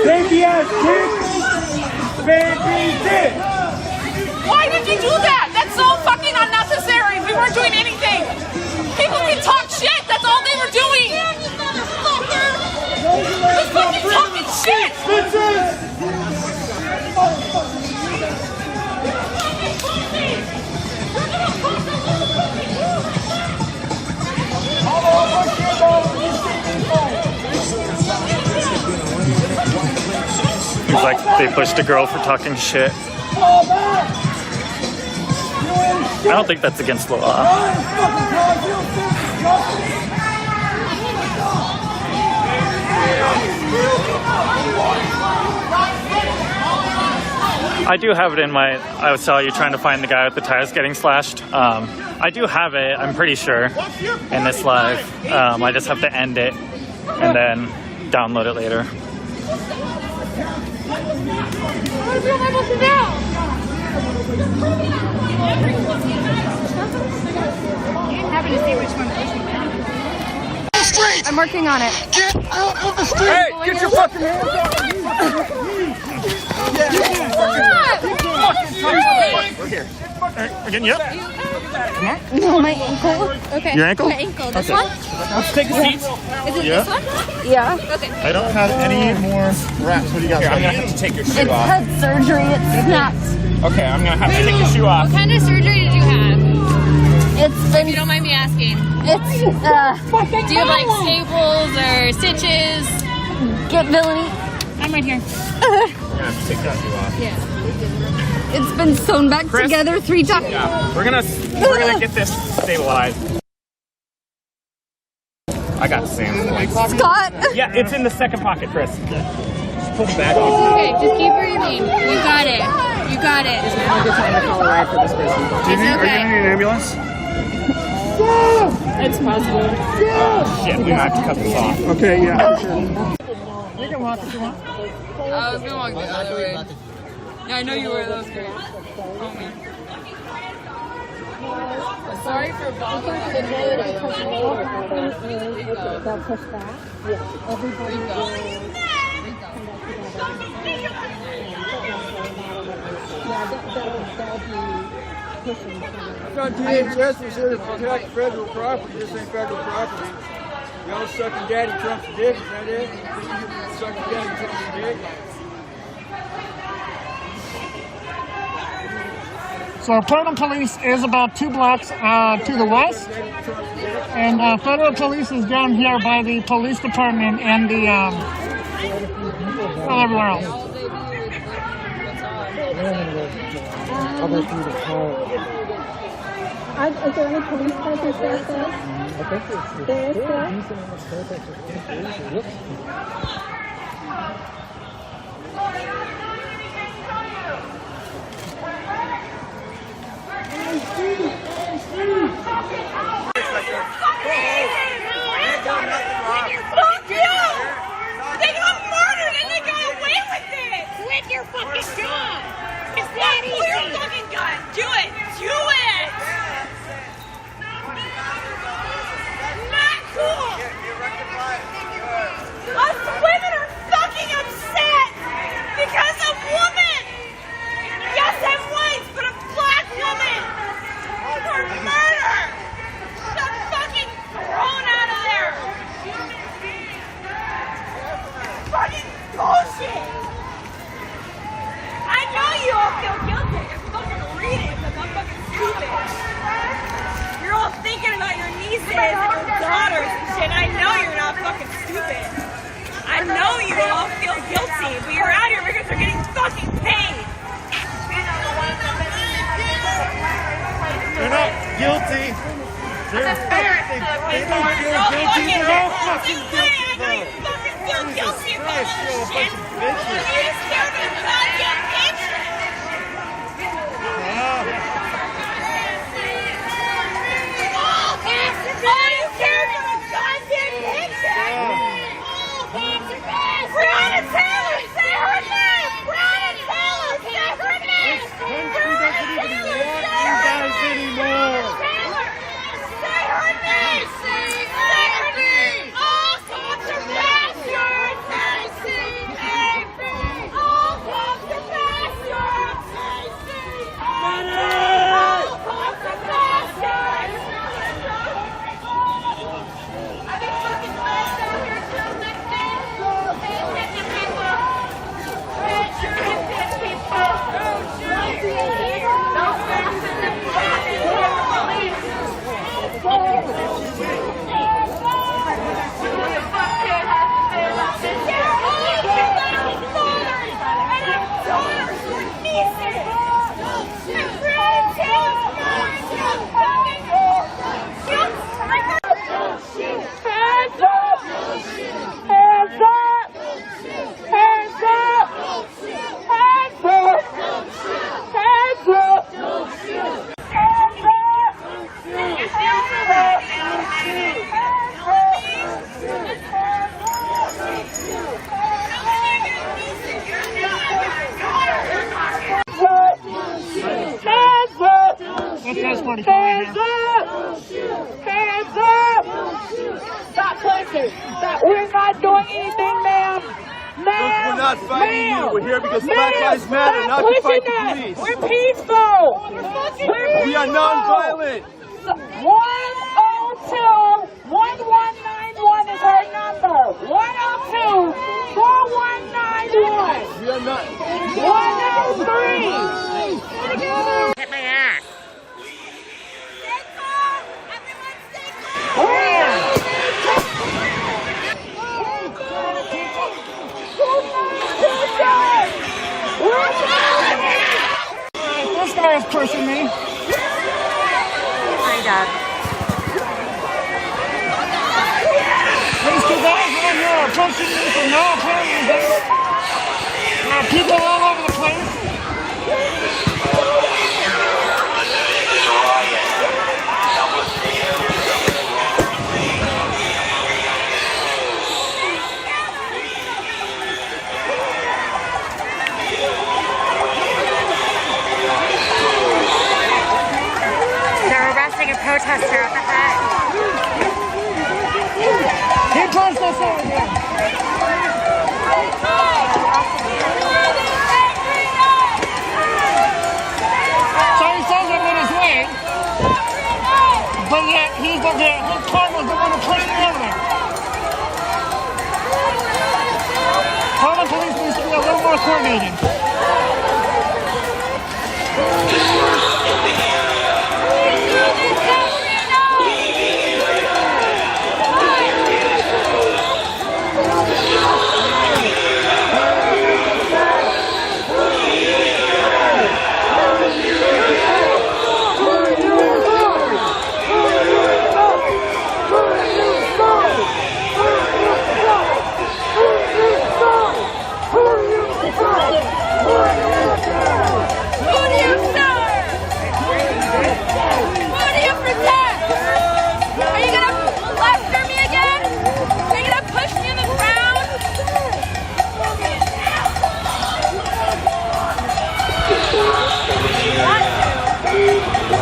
Baby ass bitch! Baby bitch! Why did you do that? That's so fucking unnecessary. We weren't doing anything. People can talk shit. That's all they were doing. Just fucking talking shit. It's like they pushed a girl for talking shit. I don't think that's against the law. I do have it in my, I saw you trying to find the guy with the tires getting slashed. I do have it, I'm pretty sure, in this live. I just have to end it and then download it later. Happen to see which one pushed me down. I'm working on it. Get out of the street! Hey, get your fucking hands out! We're here. We're getting you up. Come on. No, my ankle. Okay. Your ankle? My ankle. This Okay. one? Let's take a seat. Is it this one? Yeah. Okay. I don't have any more wraps. What do you got? Here, I'm gonna have to take your shoe It's off. had surgery. It snapped. Okay, I'm gonna have to take your shoe off. What kind of surgery did you have? It's been. If you don't mind me asking. It's Do you have like staples or stitches? Get villainy. I'm right here. I'm gonna have to take that shoe off. Yeah. It's been sewn back Chris? together 3 times. Yeah, we're gonna get this stabilized. I got Sam's points. Scott. Yeah, it's in the second pocket, Chris. Just pull the bag off. Okay, just keep breathing. You got it. You got it. It's not a good time to call a ride for this person. Do you think, are you gonna need an ambulance? It's possible. Shit, we might have to cut this off. Okay, yeah. You can walk if you want. I was gonna walk the other way. Yeah, I know you were. That was great. Homie. Sorry for bothering you. They'll push back. Everybody will they'll be pushing. I thought DHS was here to protect federal property. This ain't federal property. Y'all sucking Daddy Trump's dick, is that it? Sucking Daddy Trump's dick? So Portland Police is about 2 blocks to the west, and Federal Police is down here by the police department and the well, everywhere else. Is there any police presence there? There is there? Fuck you! They got murdered and they got away with it! Quit your fucking job! It's not easy! Pull your fucking gun! Do it! Do it! Not cool! Us women are fucking upset because a woman! Yes, I'm white, but a black woman! For murder! Got fucking thrown out of there! Fucking bullshit! I know you all feel guilty. You're fucking reading because I'm fucking stupid. You're all thinking about your nieces and your daughters and shit. I know you're not fucking stupid. I know you all feel guilty, but you're out here because you're getting fucking paid. They're not guilty. They're fucking guilty. They're all fucking guilty. I know you fucking feel guilty about this shit. You just care about goddamn paycheck. Hands up! Hands up! Stop pushing! Stop. We're not doing anything, ma'am! Ma'am! We're not fighting you. We're here because Black Lives Matter, not to fight the police. We're peaceful! We are non-violent! 102-1191 is our number. 102-4191. We are not. 103. Hit my ass. This guy is pushing me. My dad. These two guys right here are pushing me for no apparent reason. People all over the place. They're arresting a protester at the head. He punched us over here. So he says I'm in his way, but yet his car was the one who put me over there. Portland police needs to be a little more coordinated.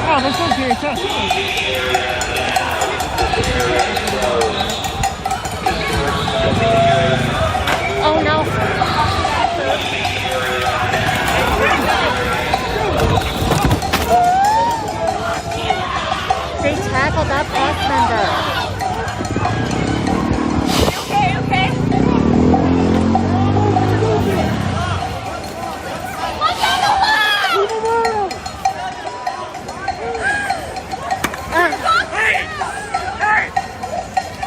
Oh, this one's very tough. Oh no. They tackled that bus member. Okay, okay. Look at the wall!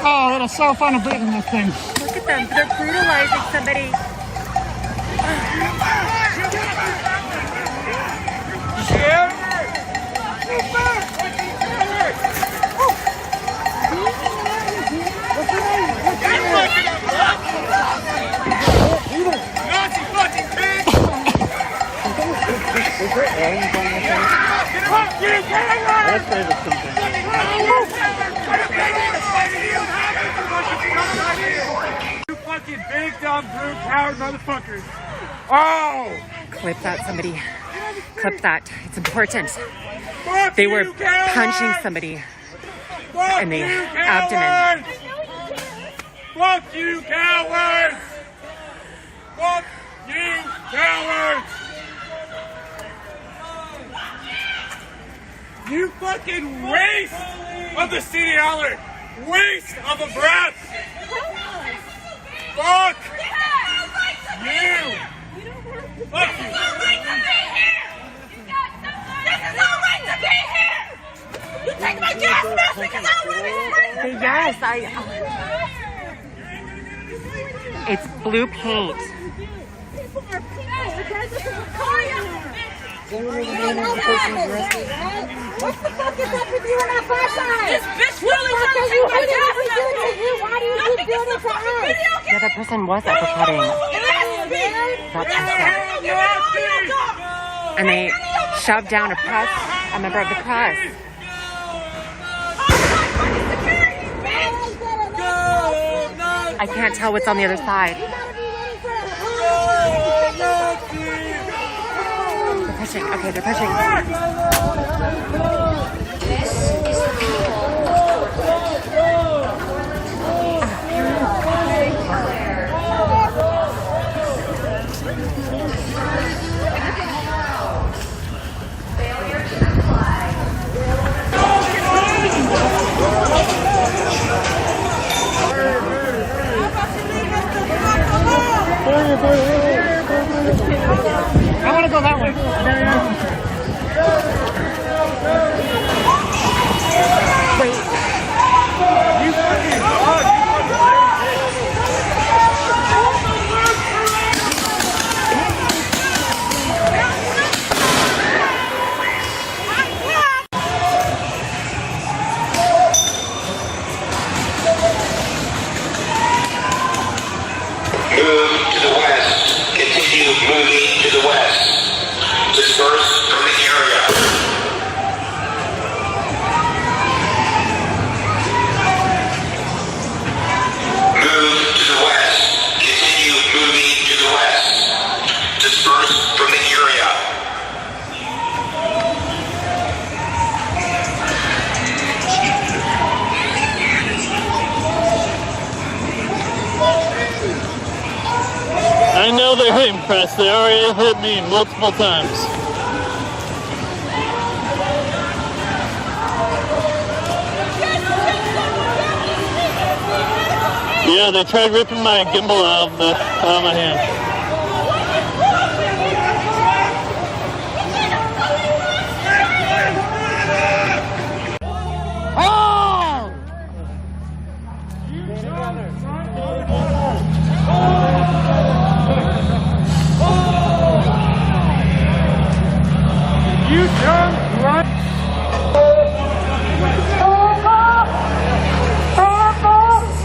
Oh, it is so fun to beating this thing. Look at them. They're brutalizing somebody. Nazi fucking pig! Is there aliens on this thing? Let's say there's something. You fucking big, dumb, brute, coward motherfuckers! Oh! Clip that, somebody. Clip that. It's important. Fuck They were you, cowards! punching somebody Fuck in the you, abdomen. cowards! Fuck you, cowards! Fuck you, cowards! You fucking waste of the city hauler! Waste of a breath! Fuck you! Fuck you! This is our right to be here! You take my gas mask because I don't want to be here! Yes, it's blue paint. People are pissed because this is a car. What the fuck is up with you and our flashlight? This bitch really trying to take my gas. Why do you keep doing it to us? Yeah, that person was uppercutting. And they shoved down a press, a member of the press. I can't tell what's on the other side. They're pushing. Okay, they're pushing. I want to go that way. Wait. You Move to the west. Continue moving to the west. Disperse from the area. Move to the west. Continue moving to the west. Disperse from the area. I know they're hitting press. They already hit me multiple times. Yeah, they tried ripping my gimbal out of my hand. You turn right.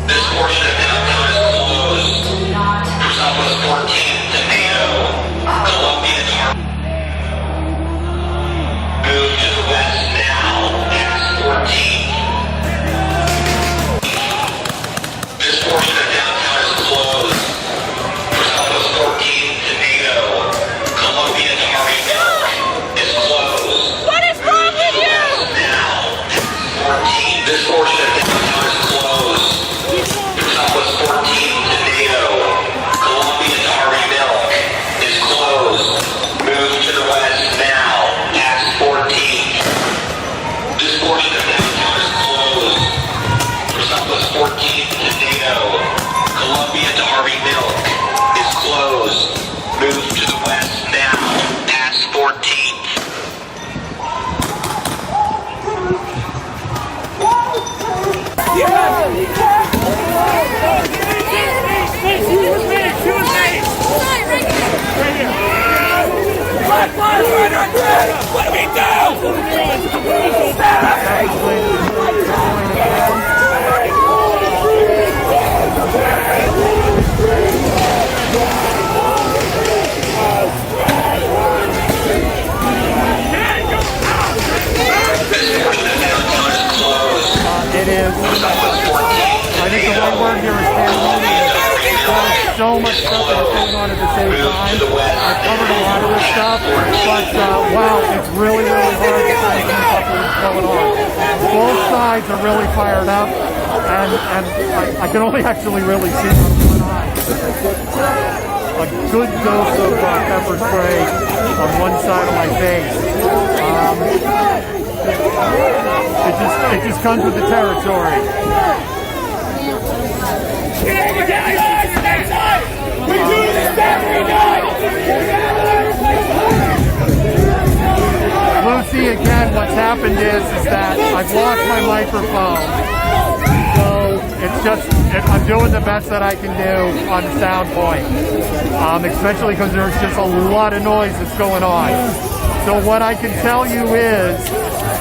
This portion of downtown is closed for Southwest 14th to Nato, Columbia. Move to the west now, past 14th. This portion of downtown is closed for Southwest 14th to Nato, Columbia to Harveyville is closed. What is wrong with you? Now, 14th. This portion of downtown is closed. Southwest 14th to Nato, Columbia to Harveyville is closed. Move to the west now, past 14th. This portion of downtown is closed for Southwest 14th to Nato, Columbia to Harveyville is closed. Move to the west now, past 14th. What do we do? It is. I think the one word here is pandemonium. There's so much stuff that is going on at the same time. I've covered a lot of this stuff, but wow, it's really, really hard to kind of keep up with what's going on. Both sides are really fired up, and I can only actually really see what's going on. A good dose of pepper spray on one side of my face. It just comes with the territory. We do this every night! Lucy, again, what's happened is that I've lost my microphone. So I'm doing the best that I can do on sound point. Especially because there's just a lot of noise that's going on. So what I can tell you is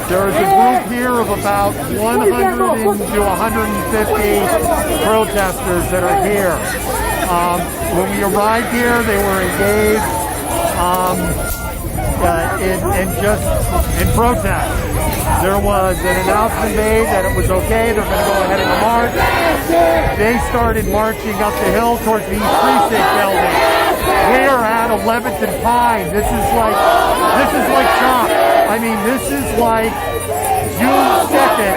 there is a group here of about 100 to 150 protesters that are here. When we arrived here, they were engaged in protest. There was an announcement made that it was okay, they're going to go ahead and march. They started marching up the hill towards the East Precinct building. We are at 11th and Pine. This is like CHOP. I mean, this is like June 2nd,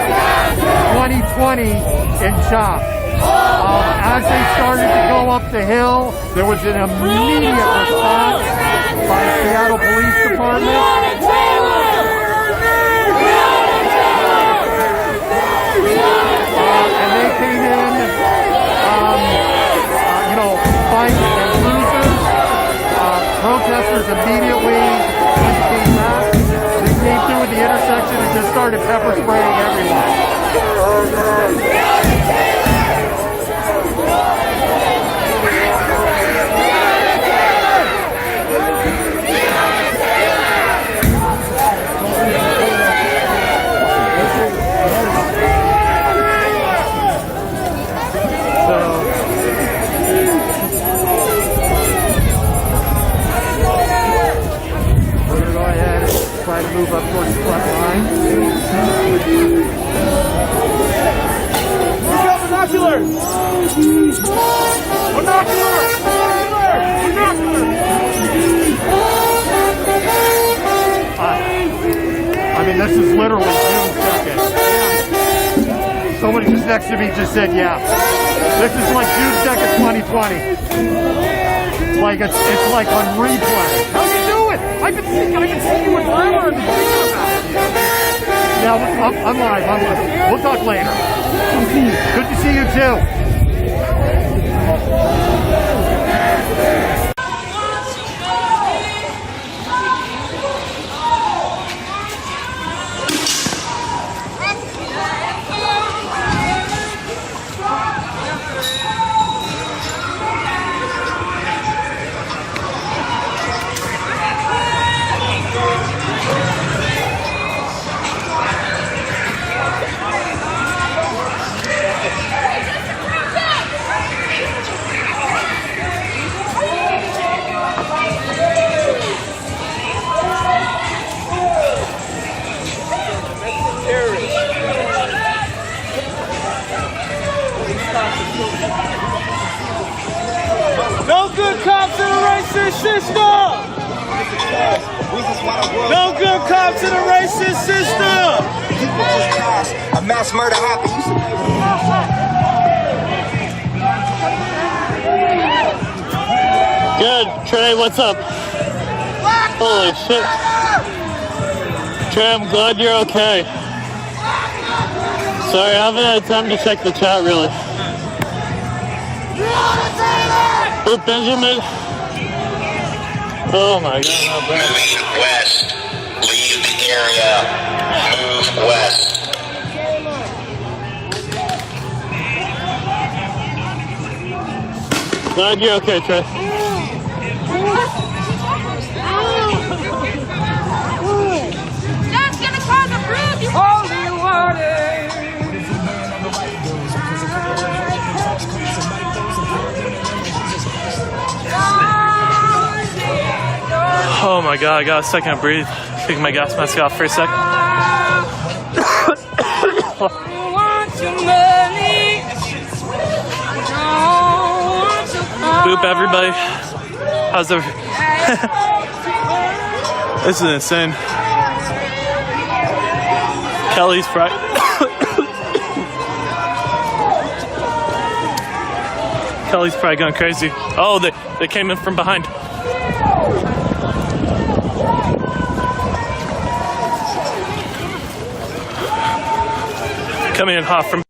2020 in CHOP. As they started to go up the hill, there was an immediate response by Seattle Police Department. And they came in, fight and losers. Protesters immediately came back. They came through at the intersection and just started pepper spraying everyone. Try to move up towards the front line. We got binoculars! Binoculars! I mean, this is literally June 2nd. Somebody just next to me just said, yeah. This is like June 2nd, 2020. Like it's like on replay. How you doing? I can see you in Glamour and thinking about you. Yeah, I'm live. We'll talk later. Good to see you too. No good cops in the racist system! No good cops in the racist system! A mass murder happened. Good. Trey, what's up? Holy shit. Trey, I'm glad you're okay. Sorry, I haven't had time to check the chat really. Oh, Benjamin. Oh my God. Moving west. Leave the area. Move west. Glad you're okay, Trey. That's gonna cause a bruise. Holy water. Oh my God, I got a second to breathe. Taking my gas mask off for a sec. Boop, everybody. How's the... This is insane. Kelly's fried. Kelly's probably going crazy. Oh, they came in from behind. Coming in hot from...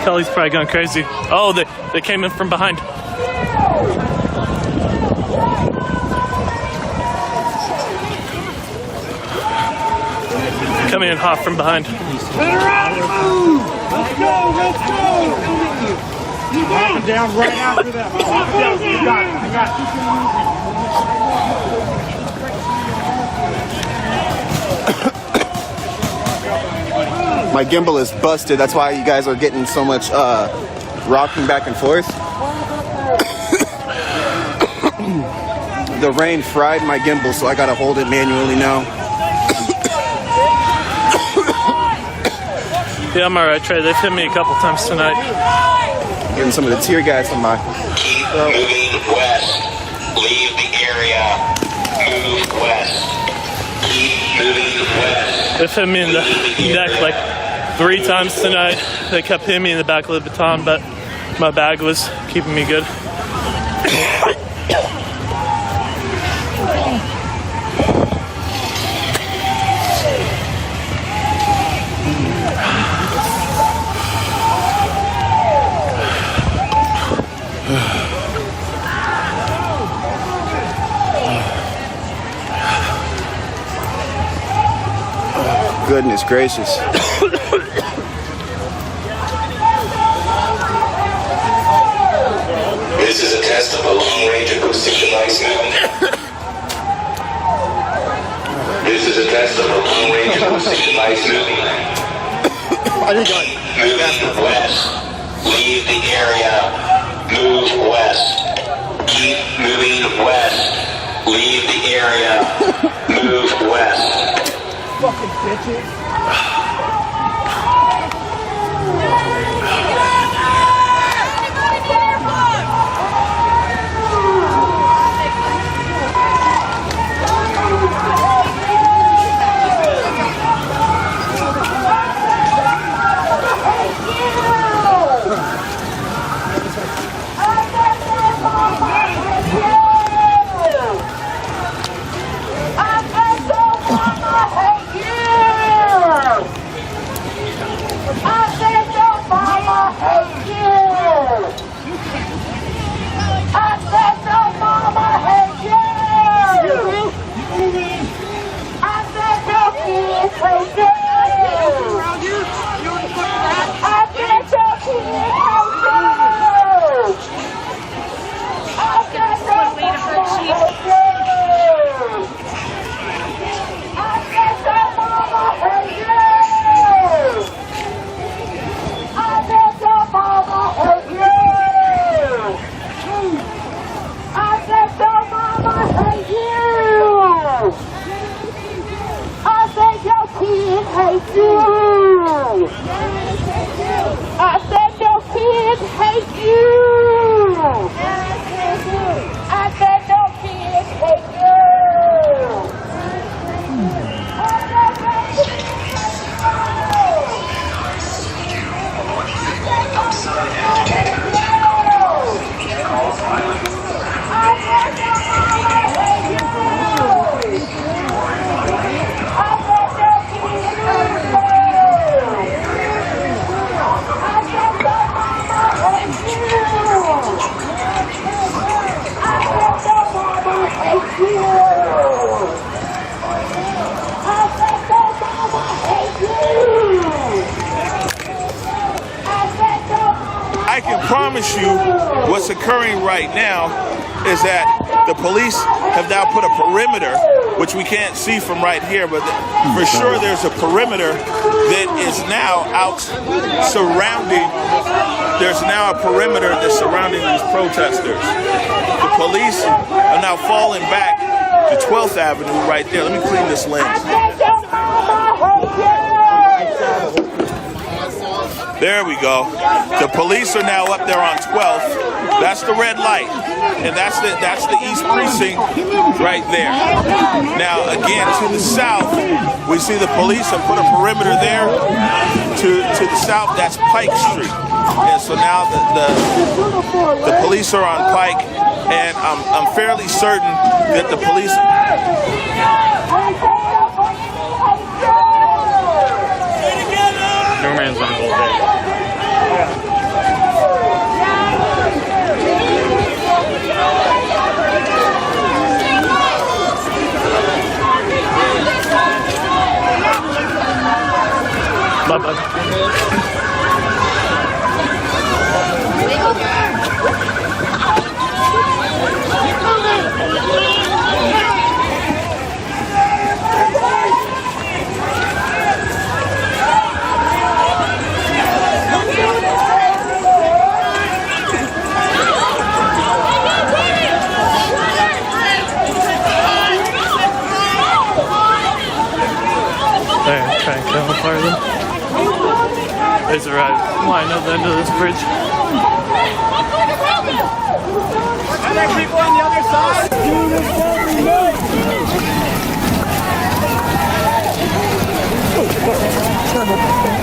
Kelly's probably going crazy. Oh, they came in from behind. Coming in hot from behind. Turn around and move! Let's go! Let's go! Hopping down right after that. Hopping down. You got it. I got it. My gimbal is busted. That's why you guys are getting so much rocking back and forth. The rain fried my gimbal, so I gotta hold it manually now. Yeah, I'm alright, Trey. They've hit me a couple times tonight. Getting some of the tear gas on my. Moving west. Leave the area. Move west. Keep moving west. They've hit me in the neck like 3 times tonight. They kept hitting me in the back of the baton, but my bag was keeping me good. Goodness gracious. This is a test of a long-range acoustic device movement. This is a test of a long-range acoustic device movement. Moving west. Leave the area. Move west. Keep moving west. Leave the area. Move west. Fucking bitches. I can promise you what's occurring right now is that the police have now put a perimeter, which we can't see from right here, but for sure there's a perimeter that is now out surrounding, there's now a perimeter that's surrounding these protesters. The police are now falling back to 12th Avenue right there. Let me clean this lens. There we go. The police are now up there on 12th. That's the red light, and that's the East Precinct right there. Now, again, to the south, we see the police have put a perimeter there. To the south, that's Pike Street. And so now the police are on Pike, and I'm fairly certain that the police. No man's on hold there. Bye-bye. They've arrived lying at the end of this bridge. Are there people on the other side? Turn